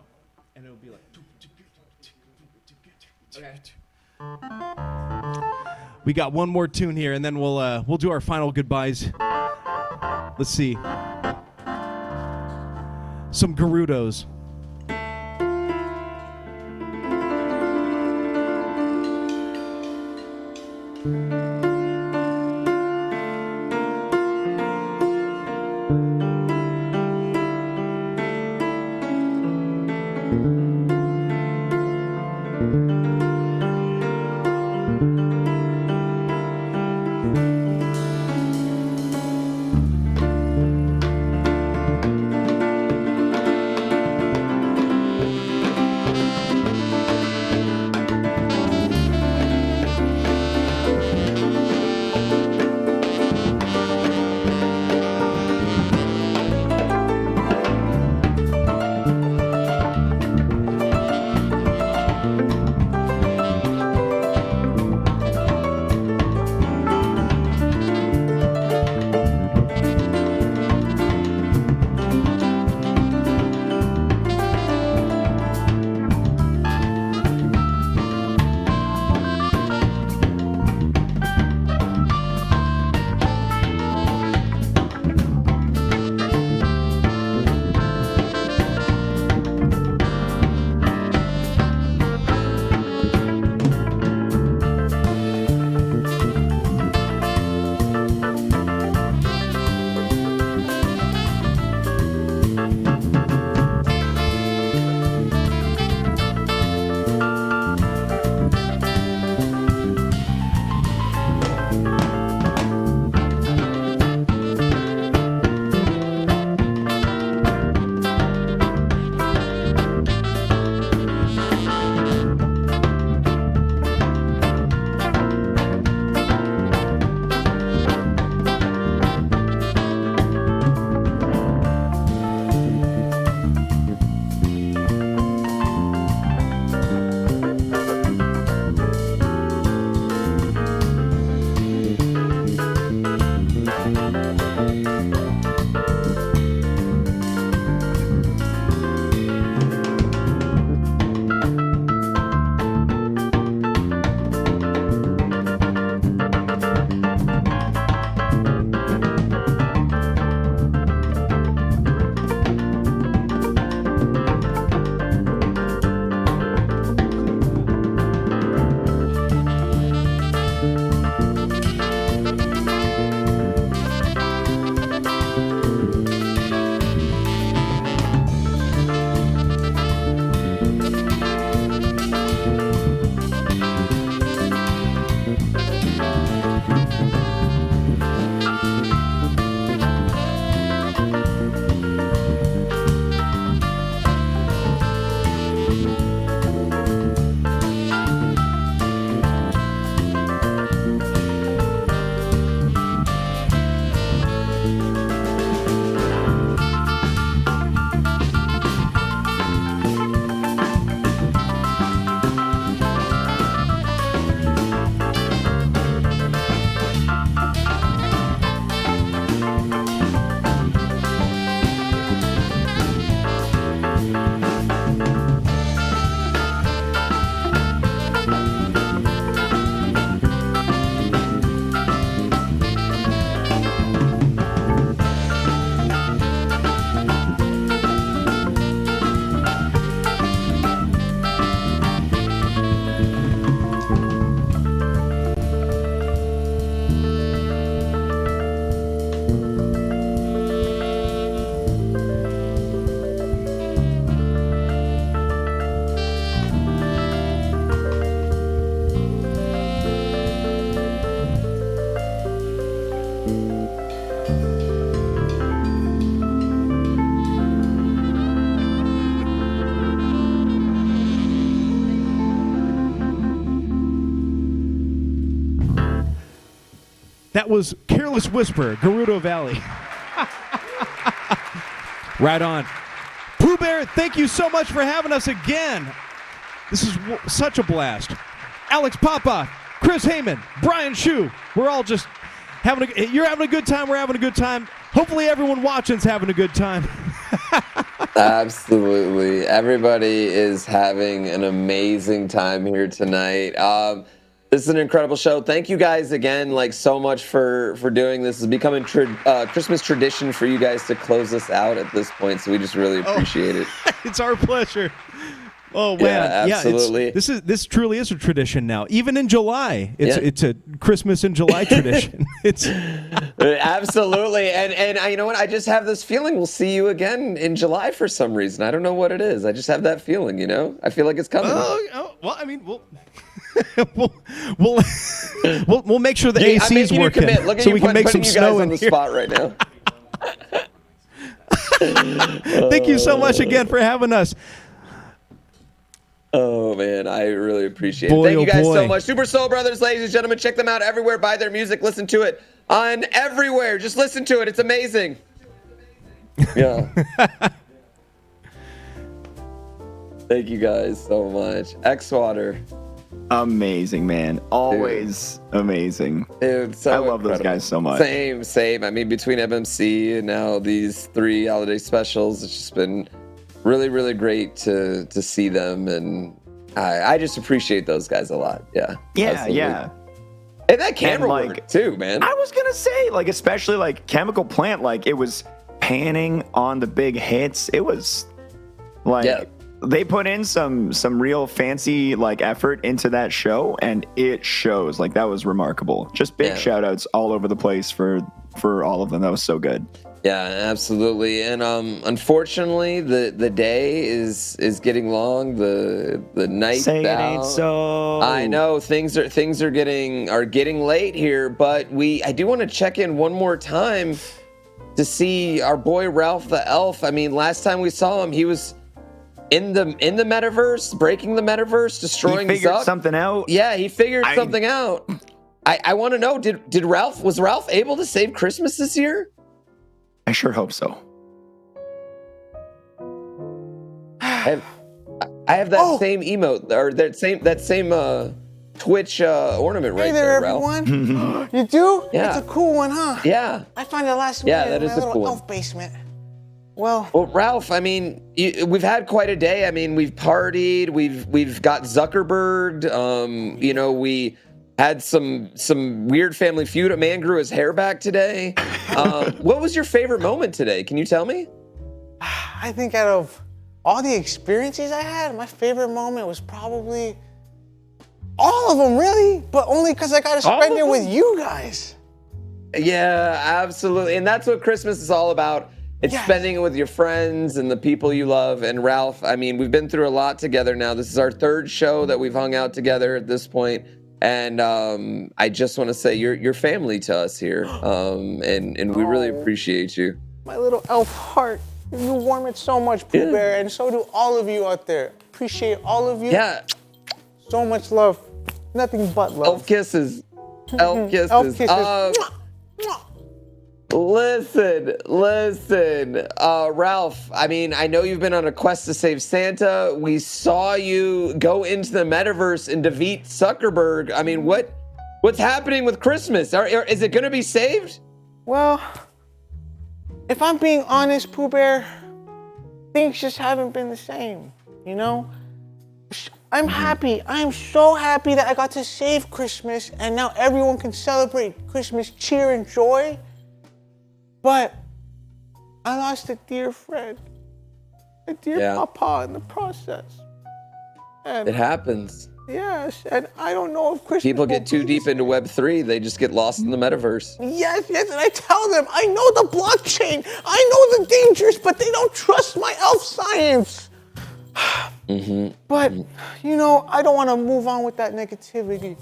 and it'll be like. Okay. We got one more tune here, and then we'll do our final goodbyes. Let's see. Some Gerudos. That was Careless Whisper, Gerudo Valley. Right on. Pooh Bear, thank you so much for having us again. This is such a blast. Alex Papa, Chris Heyman, Brian Shu, we're all just you're having a good time, we're having a good time. Hopefully everyone watching's having a good time. Absolutely. Everybody is having an amazing time here tonight. This is an incredible show. Thank you guys again, like, so much for doing this. It's becoming Christmas tradition for you guys to close us out at this point, so we just really appreciate it. It's our pleasure. Oh Yeah, man, absolutely. This truly is a tradition now. Even in July, it's a Christmas in July tradition. It's absolutely, and you know what? I just have this feeling we'll see you again in July for some reason. I don't know what it is. I just have that feeling. You know, I feel like it's coming. Well, I mean, we'll make sure the AC is working, so we can make some snow in the here. spot right now. Thank you so much again for having us. Oh man, I really appreciate it. Thank you guys so much. Super Soul Brothers, ladies and gentlemen, check them out everywhere. Buy their music, listen to it on everywhere. Just listen to it. It's amazing. Yeah. Thank you guys so much. X-Water. Amazing, man. Always amazing. Dude, so I love those guys so much. Same. I mean, between MMC and now these 3 holiday specials, it's just been really, really great to see them, and I just appreciate those guys a lot. Yeah. Absolutely. And that camera work too, man. I was gonna say, like, especially like Chemical Plant, like it was panning on the big hits. It was like they put in some real fancy like effort into that show, and it shows. Like, that was remarkable. Just big shout outs all over the place for all of them. That was so good. Yeah, absolutely. And unfortunately, the day is getting long. The night Say bow. it ain't so. I know things are getting late here, but I do want to check in one more time to see our boy Ralph the Elf. I mean, last time we saw him, he was in the metaverse, breaking the metaverse, destroying. He figured something out. Yeah, he figured something out. I want to know, was Ralph able to save Christmas this year? I sure hope so. I have that same emote, or that same Twitch ornament right there, Ralph. Everyone. You do? Yeah. It's a cool one, huh? Yeah. I found it last minute that in is my a little cool one. elf basement. Well, Ralph, I mean, we've had quite a day. I mean, we've partied, we've got Zuckerberg. You know, we had some weird family feud. A man grew his hair back today. What was your favorite moment today? Can you tell me? I think out of all the experiences I had, my favorite moment was probably all of them, really, but only because I got to spend it with you guys. Yeah, absolutely. And that's what Christmas is all about. It's spending it with your friends and the people you love. And Ralph, I mean, we've been through a lot together now. This is our 3rd show that we've hung out together at this point. And I just want to say you're family to us here. And we really appreciate you. My little elf heart. You warm it so much, Pooh Bear, and so do all of you out there. Appreciate all of you. Yeah. So much love. Nothing but love. Elf kisses. Elf kisses. Elf kisses. Listen, Ralph, I mean, I know you've been on a quest to save Santa. We saw you go into the metaverse and defeat Zuckerberg. I mean, what's happening with Christmas? Is it going to be saved? Well, if I'm being honest, Pooh Bear, things just haven't been the same, you know? I'm happy. I am so happy that I got to save Christmas, and now everyone can celebrate Christmas cheer and joy. But I lost a dear friend, a dear papa in the process. And it happens. Yes, and I don't know if Christmas people get too deep into Web3, they just get lost in the metaverse. Yes, and I tell them, I know the blockchain, I know the dangers, but they don't trust my elf science. But, you know, I don't want to move on with that negativity.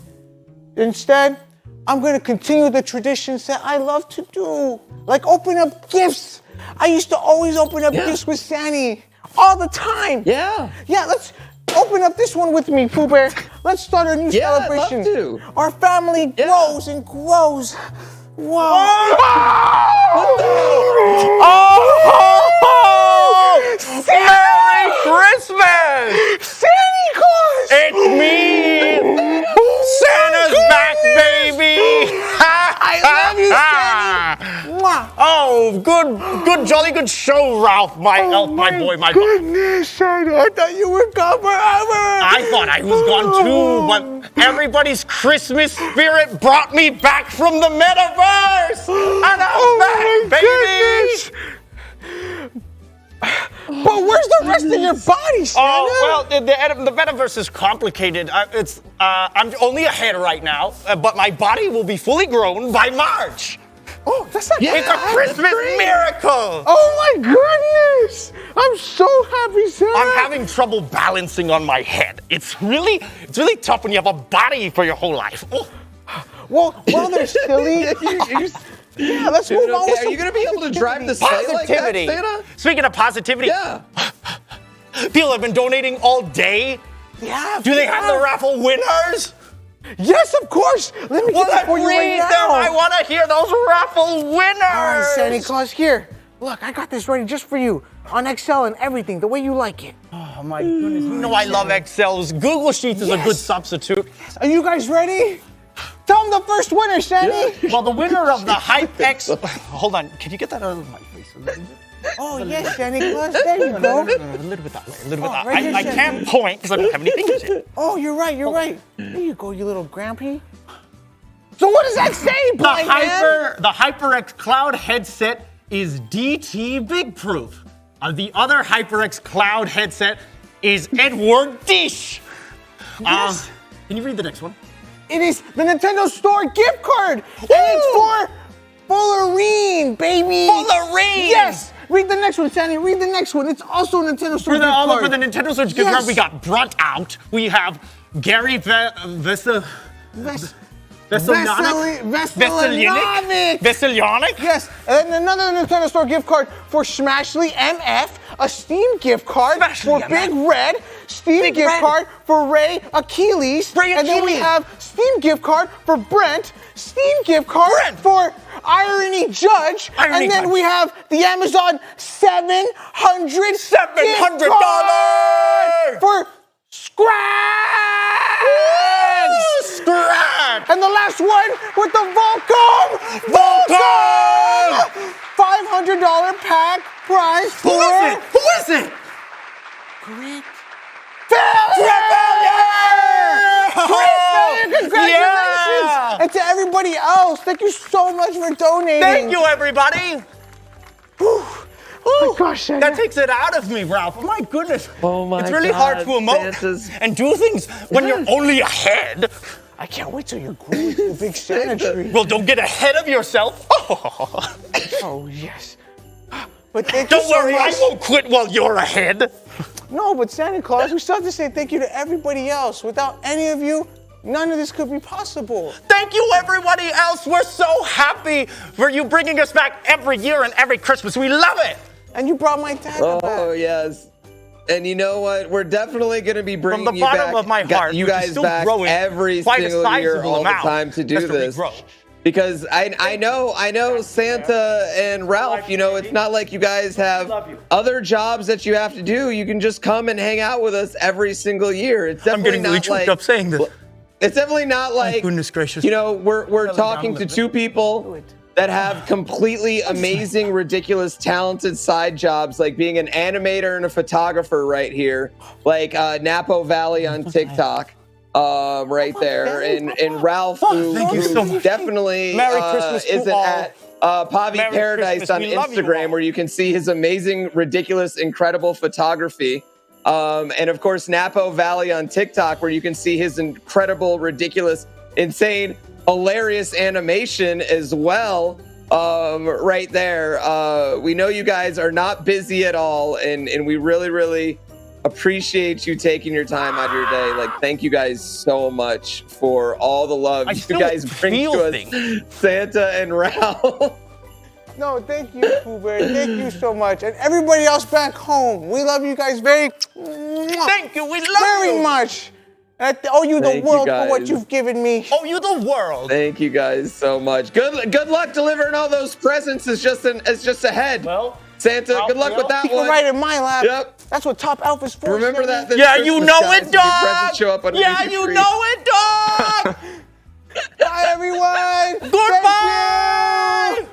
Instead, I'm going to continue the traditions that I love to do, like open up gifts. I used to always open up gifts with Sandy all the time. Yeah, let's open up this one with me, Pooh Bear. Let's start a new celebration. I'd love to. Our family grows and grows. Whoa! Merry Christmas! Santa Claus! It's me! Santa's back, baby! I love you, Santa! Mwah. Oh, good, jolly good show, Ralph, my elf, my boy, my goodness, Santa! I thought you were gone forever! I thought I was gone too, but everybody's Christmas spirit brought me back from the metaverse! And I'm back, baby! But where's the rest of your body, Santa? Oh, well, the metaverse is complicated. I'm only a head right now, but my body will be fully grown by March. Oh, that's not It's a Christmas miracle! Oh my goodness! I'm so happy, Santa! I'm having trouble balancing on my head. It's really tough when you have a body for your whole life. Oh. Well, they're silly. Yeah, let's move on. Are you going to be able to drive the sleigh like that, Santa? Speaking of positivity, yeah. People have been donating all day. Yeah. Do they have the raffle winners? Yes, of course. Let me get that for you right now. I want to hear those raffle winners. All right, Santa Claus, here. Look, I got this ready just for you. On Excel and everything, the way you like it. Oh, my goodness. You know I love Excels. Google Sheets is a good substitute. Yes. Are you guys ready? Tell them the first winner, Sandy. Yeah. Well, the winner of the HypeX... Hold on. Can you get that out of my face a little bit? Oh, yes, Santa Claus. There you go. No, a little bit that way. A little bit that way. I can't point because I don't have any fingers yet. Oh, you're right. There you go, you little grampy. So what does that say, blind man? The HyperX Cloud headset is DT Big Proof. The other HyperX Cloud headset is Edward Dish. Yes. Can you read the next one? It is the Nintendo Store gift card. And it's for Fullerene, baby. Fullerene! Yes. Read the next one, Sandy. Read the next one. It's also a Nintendo Store gift card. For the Nintendo Store gift card, we got Brunt Out. We have Gary Veselinic. Yes, and then another Nintendo Store gift card for Smashly MF, a Steam gift card for Big Red, Steam gift card for Ray Achilles, and then we have Steam gift card for Brent, Steam gift card for Irony Judge, and then we have the Amazon $700 for Scratch! Scratch! And the last one with the Volcom! $500 pack prize for... Who is it? Great Failure! Congratulations! Yeah. And to everybody else, thank you so much for donating. Thank you, everybody! Oh my gosh, Santa. That takes it out of me, Ralph. My goodness. Oh my God. It's really hard to emote and do things when you're only ahead. I can't wait till you're grown to the big Santa tree. Well, don't get ahead of yourself. Oh, yes. But thank don't you so worry, much. I won't quit while you're ahead. No, but Santa Claus, we still have to say thank you to everybody else. Without any of you, none of this could be possible. Thank you, everybody else. We're so happy for you bringing us back every year and every Christmas. We love it. And you brought my dad back. Oh, yes. And you know what? We're definitely going to be bringing you back. From the bottom of my heart, you guys back every single year, all the time to do this. Because I know Santa and Ralph, you know, it's not like you guys have other jobs that you have to do. You can just come and hang out with us every single year. It's definitely not like up saying this. It's definitely not like, goodness gracious. You know, we're talking to two people that have completely amazing, ridiculous, talented side jobs, like being an animator and a photographer right here, like Napo Valley on TikTok, right there, and Ralph, who definitely isn't at Pavi Paradise on Instagram, where you can see his amazing, ridiculous, incredible photography. And of course, Napo Valley on TikTok, where you can see his incredible, ridiculous, insane, hilarious animation as well. Right there. We know you guys are not busy at all, and we really, really appreciate you taking your time out of your day. Like, thank you guys so much for all the love you guys bring to us, Santa and Ralph. No, thank you, Pooh Bear. Thank you so much. And everybody else back home, we love you guys very Thank you. We love very you. much. I owe you the Thank you, world for what guys. you've given me. Oh, you the world. Thank you guys so much. Good luck delivering all those presents. It's just ahead. Well, Santa, good luck with that You can one. write in my lap. Yep. That's what top elf is for. Remember that. this Yeah, you Christmas, know guys, it, when your dog. presents show up underneath Yeah, your you tree. know it, dog. Bye, everyone. Goodbye.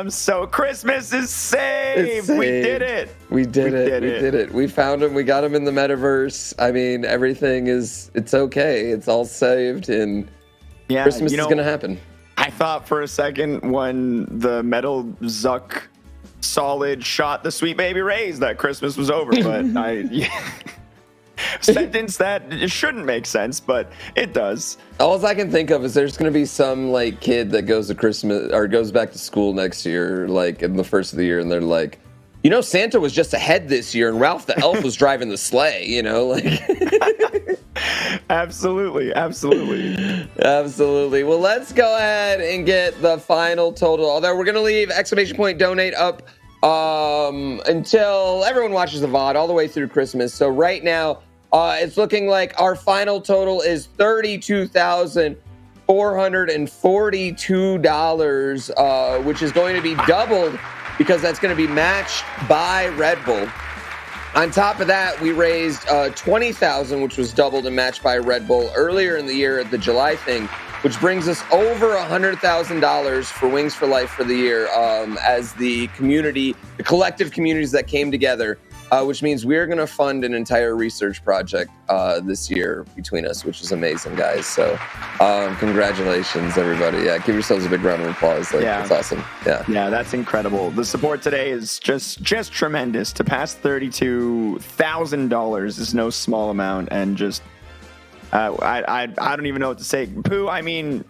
So Christmas is saved. It's We saved. did it. We did it. We found him. We got him in the metaverse. I mean, everything it's okay. It's all saved, and Yeah, Christmas you know, is gonna happen. I thought for a second when the Metal Zuck Solid shot the Sweet Baby Rays that Christmas was over, but sentence that it shouldn't make sense, but it does. All I can think of is there's gonna be some like kid that goes to Christmas or goes back to school next year, like in the first of the year, and they're like, you know, Santa was just ahead this year, and Ralph the elf was driving the sleigh. You know, like. Absolutely. Well, let's go ahead and get the final total. Although we're gonna leave ! Donate up until everyone watches the VOD all the way through Christmas. So right now, it's looking like our final total is $32,442, which is going to be doubled because that's going to be matched by Red Bull. On top of that, we raised $20,000, which was doubled and matched by Red Bull earlier in the year at the July thing, which brings us over $100,000 for Wings for Life for the year as the community, the collective communities that came together, which means we're going to fund an entire research project this year between us, which is amazing, guys. So congratulations, everybody. Yeah, give yourselves a big round of applause. Like, Yeah. It's awesome. Yeah, that's incredible. The support today is just tremendous. To pass $32,000 is no small amount, and just I don't even know what to say. Pooh, I mean,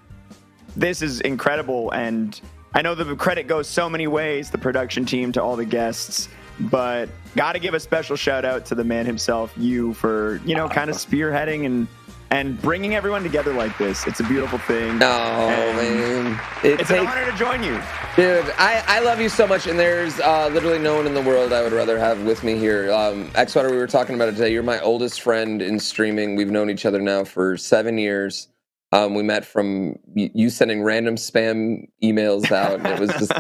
this is incredible, and I know the credit goes so many ways, the production team, to all the guests, but got to give a special shout out to the man himself, you, for, you know, kind of spearheading and bringing everyone together like this. It's a beautiful thing. Man. It's an honor to join you. Dude, I love you so much, and there's literally no one in the world I would rather have with me here. Xwater, we were talking about it today. You're my oldest friend in streaming. We've known each other now for 7 years. We met from you sending random spam emails out, and it was just...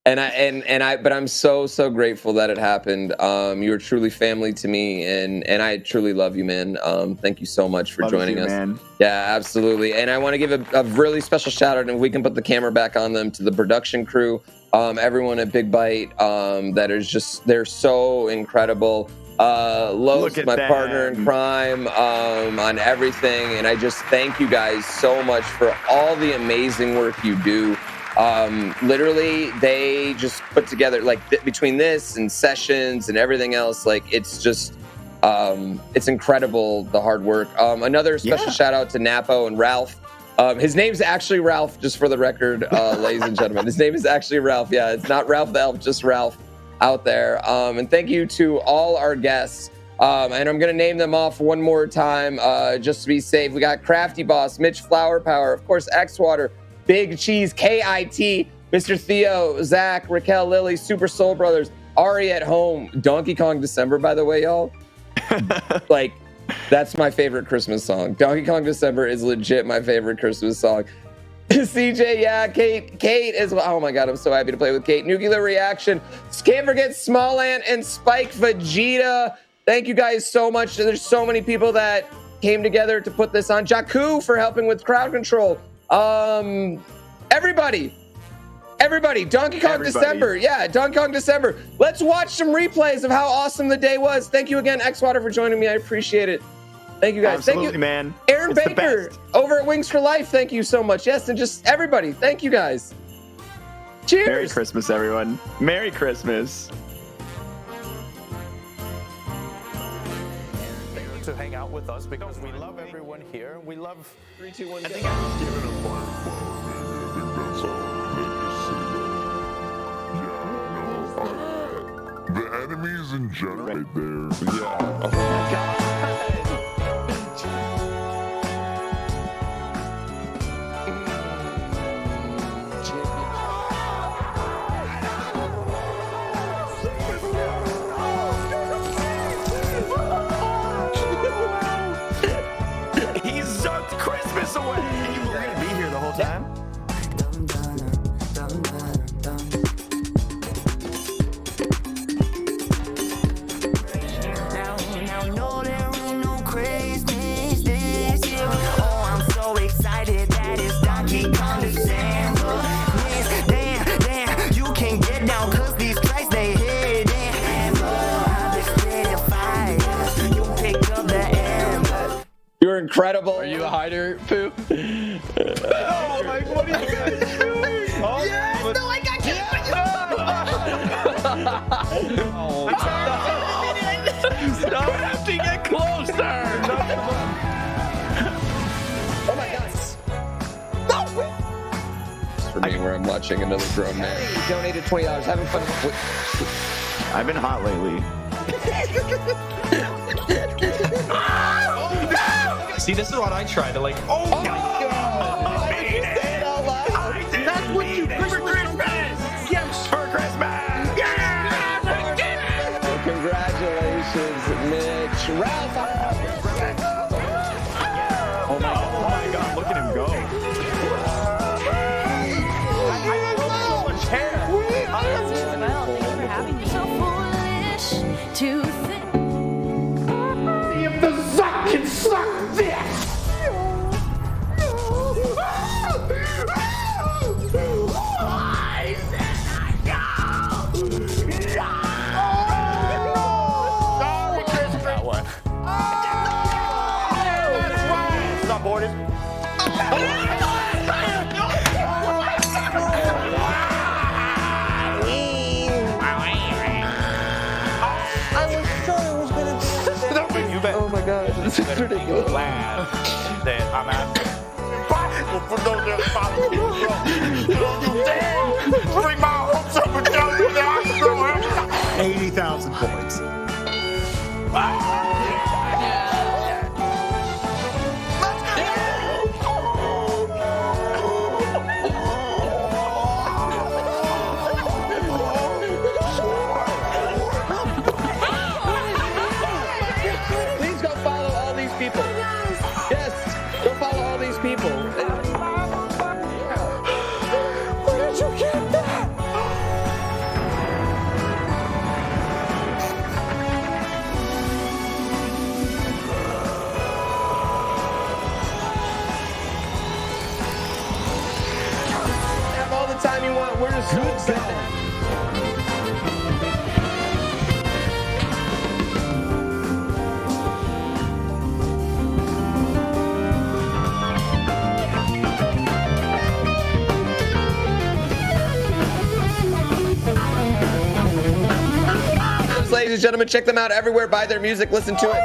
But I'm so grateful that it happened. You were truly family to me, and I truly love you, man. Thank you so much for joining us. Man. Yeah, absolutely. And I want to give a really special shout out, and if we can put the camera back on them, to the production crew, everyone at Big Bite, that is just, they're so incredible. Los, my partner in crime, on everything, and I just thank you guys so much for all the amazing work you do. Literally, they just put together, like, between this and sessions and everything else, like, it's just it's incredible, the hard work. Another special shout out to Napo and Ralph. His name's actually Ralph, just for the record, ladies and gentlemen. His name is actually Ralph. Yeah, it's not Ralph the Elf, just Ralph out there. And thank you to all our guests. And I'm going to name them off one more time, just to be safe. We got Crafty Boss, Mitch Flower Power, of course, Xwater, Big Cheese, KIT, Mr. Theo, Zach, Raquel, Lily, Super Soul Brothers, Ari at Home, Donkey Kong December, by the way, y'all. Like, that's my favorite Christmas song. Donkey Kong December is legit my favorite Christmas song. CJ, yeah, Kate is, oh my God, I'm so happy to play with Kate. Nuclear Reaction, can't forget Small Ant and Spike Vegeta. Thank you guys so much. There's so many people that came together to put this on. Jakku for helping with crowd control. Everybody, Donkey Kong December. Yeah, Donkey Kong December. Let's watch some replays of how awesome the day was. Thank you again, Xwater, for joining me. I appreciate it. Thank you, guys. Absolutely, thank you, man. Aaron It's the Baker best. over at Wings for Life. Thank you so much. Yes, and just everybody. Thank you, guys. Cheers. Merry Christmas, everyone. Merry Christmas. To hang out with us because we love everyone here. We love 3, 2, 1, I go. think The enemies in general right there. Yeah. Oh my God. incredible. Are you a hider, Pooh? Oh, like, what are you guys doing? Oh, Yes! No, I got kicked. Stop. You have to get closer. Oh my God. For me, where I'm watching another grown man. He donated $20. Having fun. I've been hot lately. See, this is what I try to like. Oh my God! Why did you say it out loud? That's what you for Christmas. Yes, for Christmas. Well, congratulations, Mitch. Ralph. Oh my God! Look at him go. So foolish to think. See if the Zuck can suck this. Why did I go? Sorry, Christmas. That one. That's right. It's not boarded. I was sure it was gonna be that. You bet. Oh my God, this is ridiculous. Glad that I'm asking. Impossible for those that follow me. Bring my hopes up and down to the hospital. 80,000 points. Please go follow all these people. Yes, go follow all these people. Where did you get that? Have all the time you want. We're just so excited. Ladies and gentlemen, check them out everywhere. Buy their music, listen to it.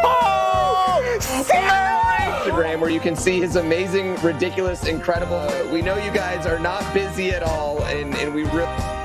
Instagram, where you can see his amazing, ridiculous, incredible. We know you guys are not busy at all, and we really.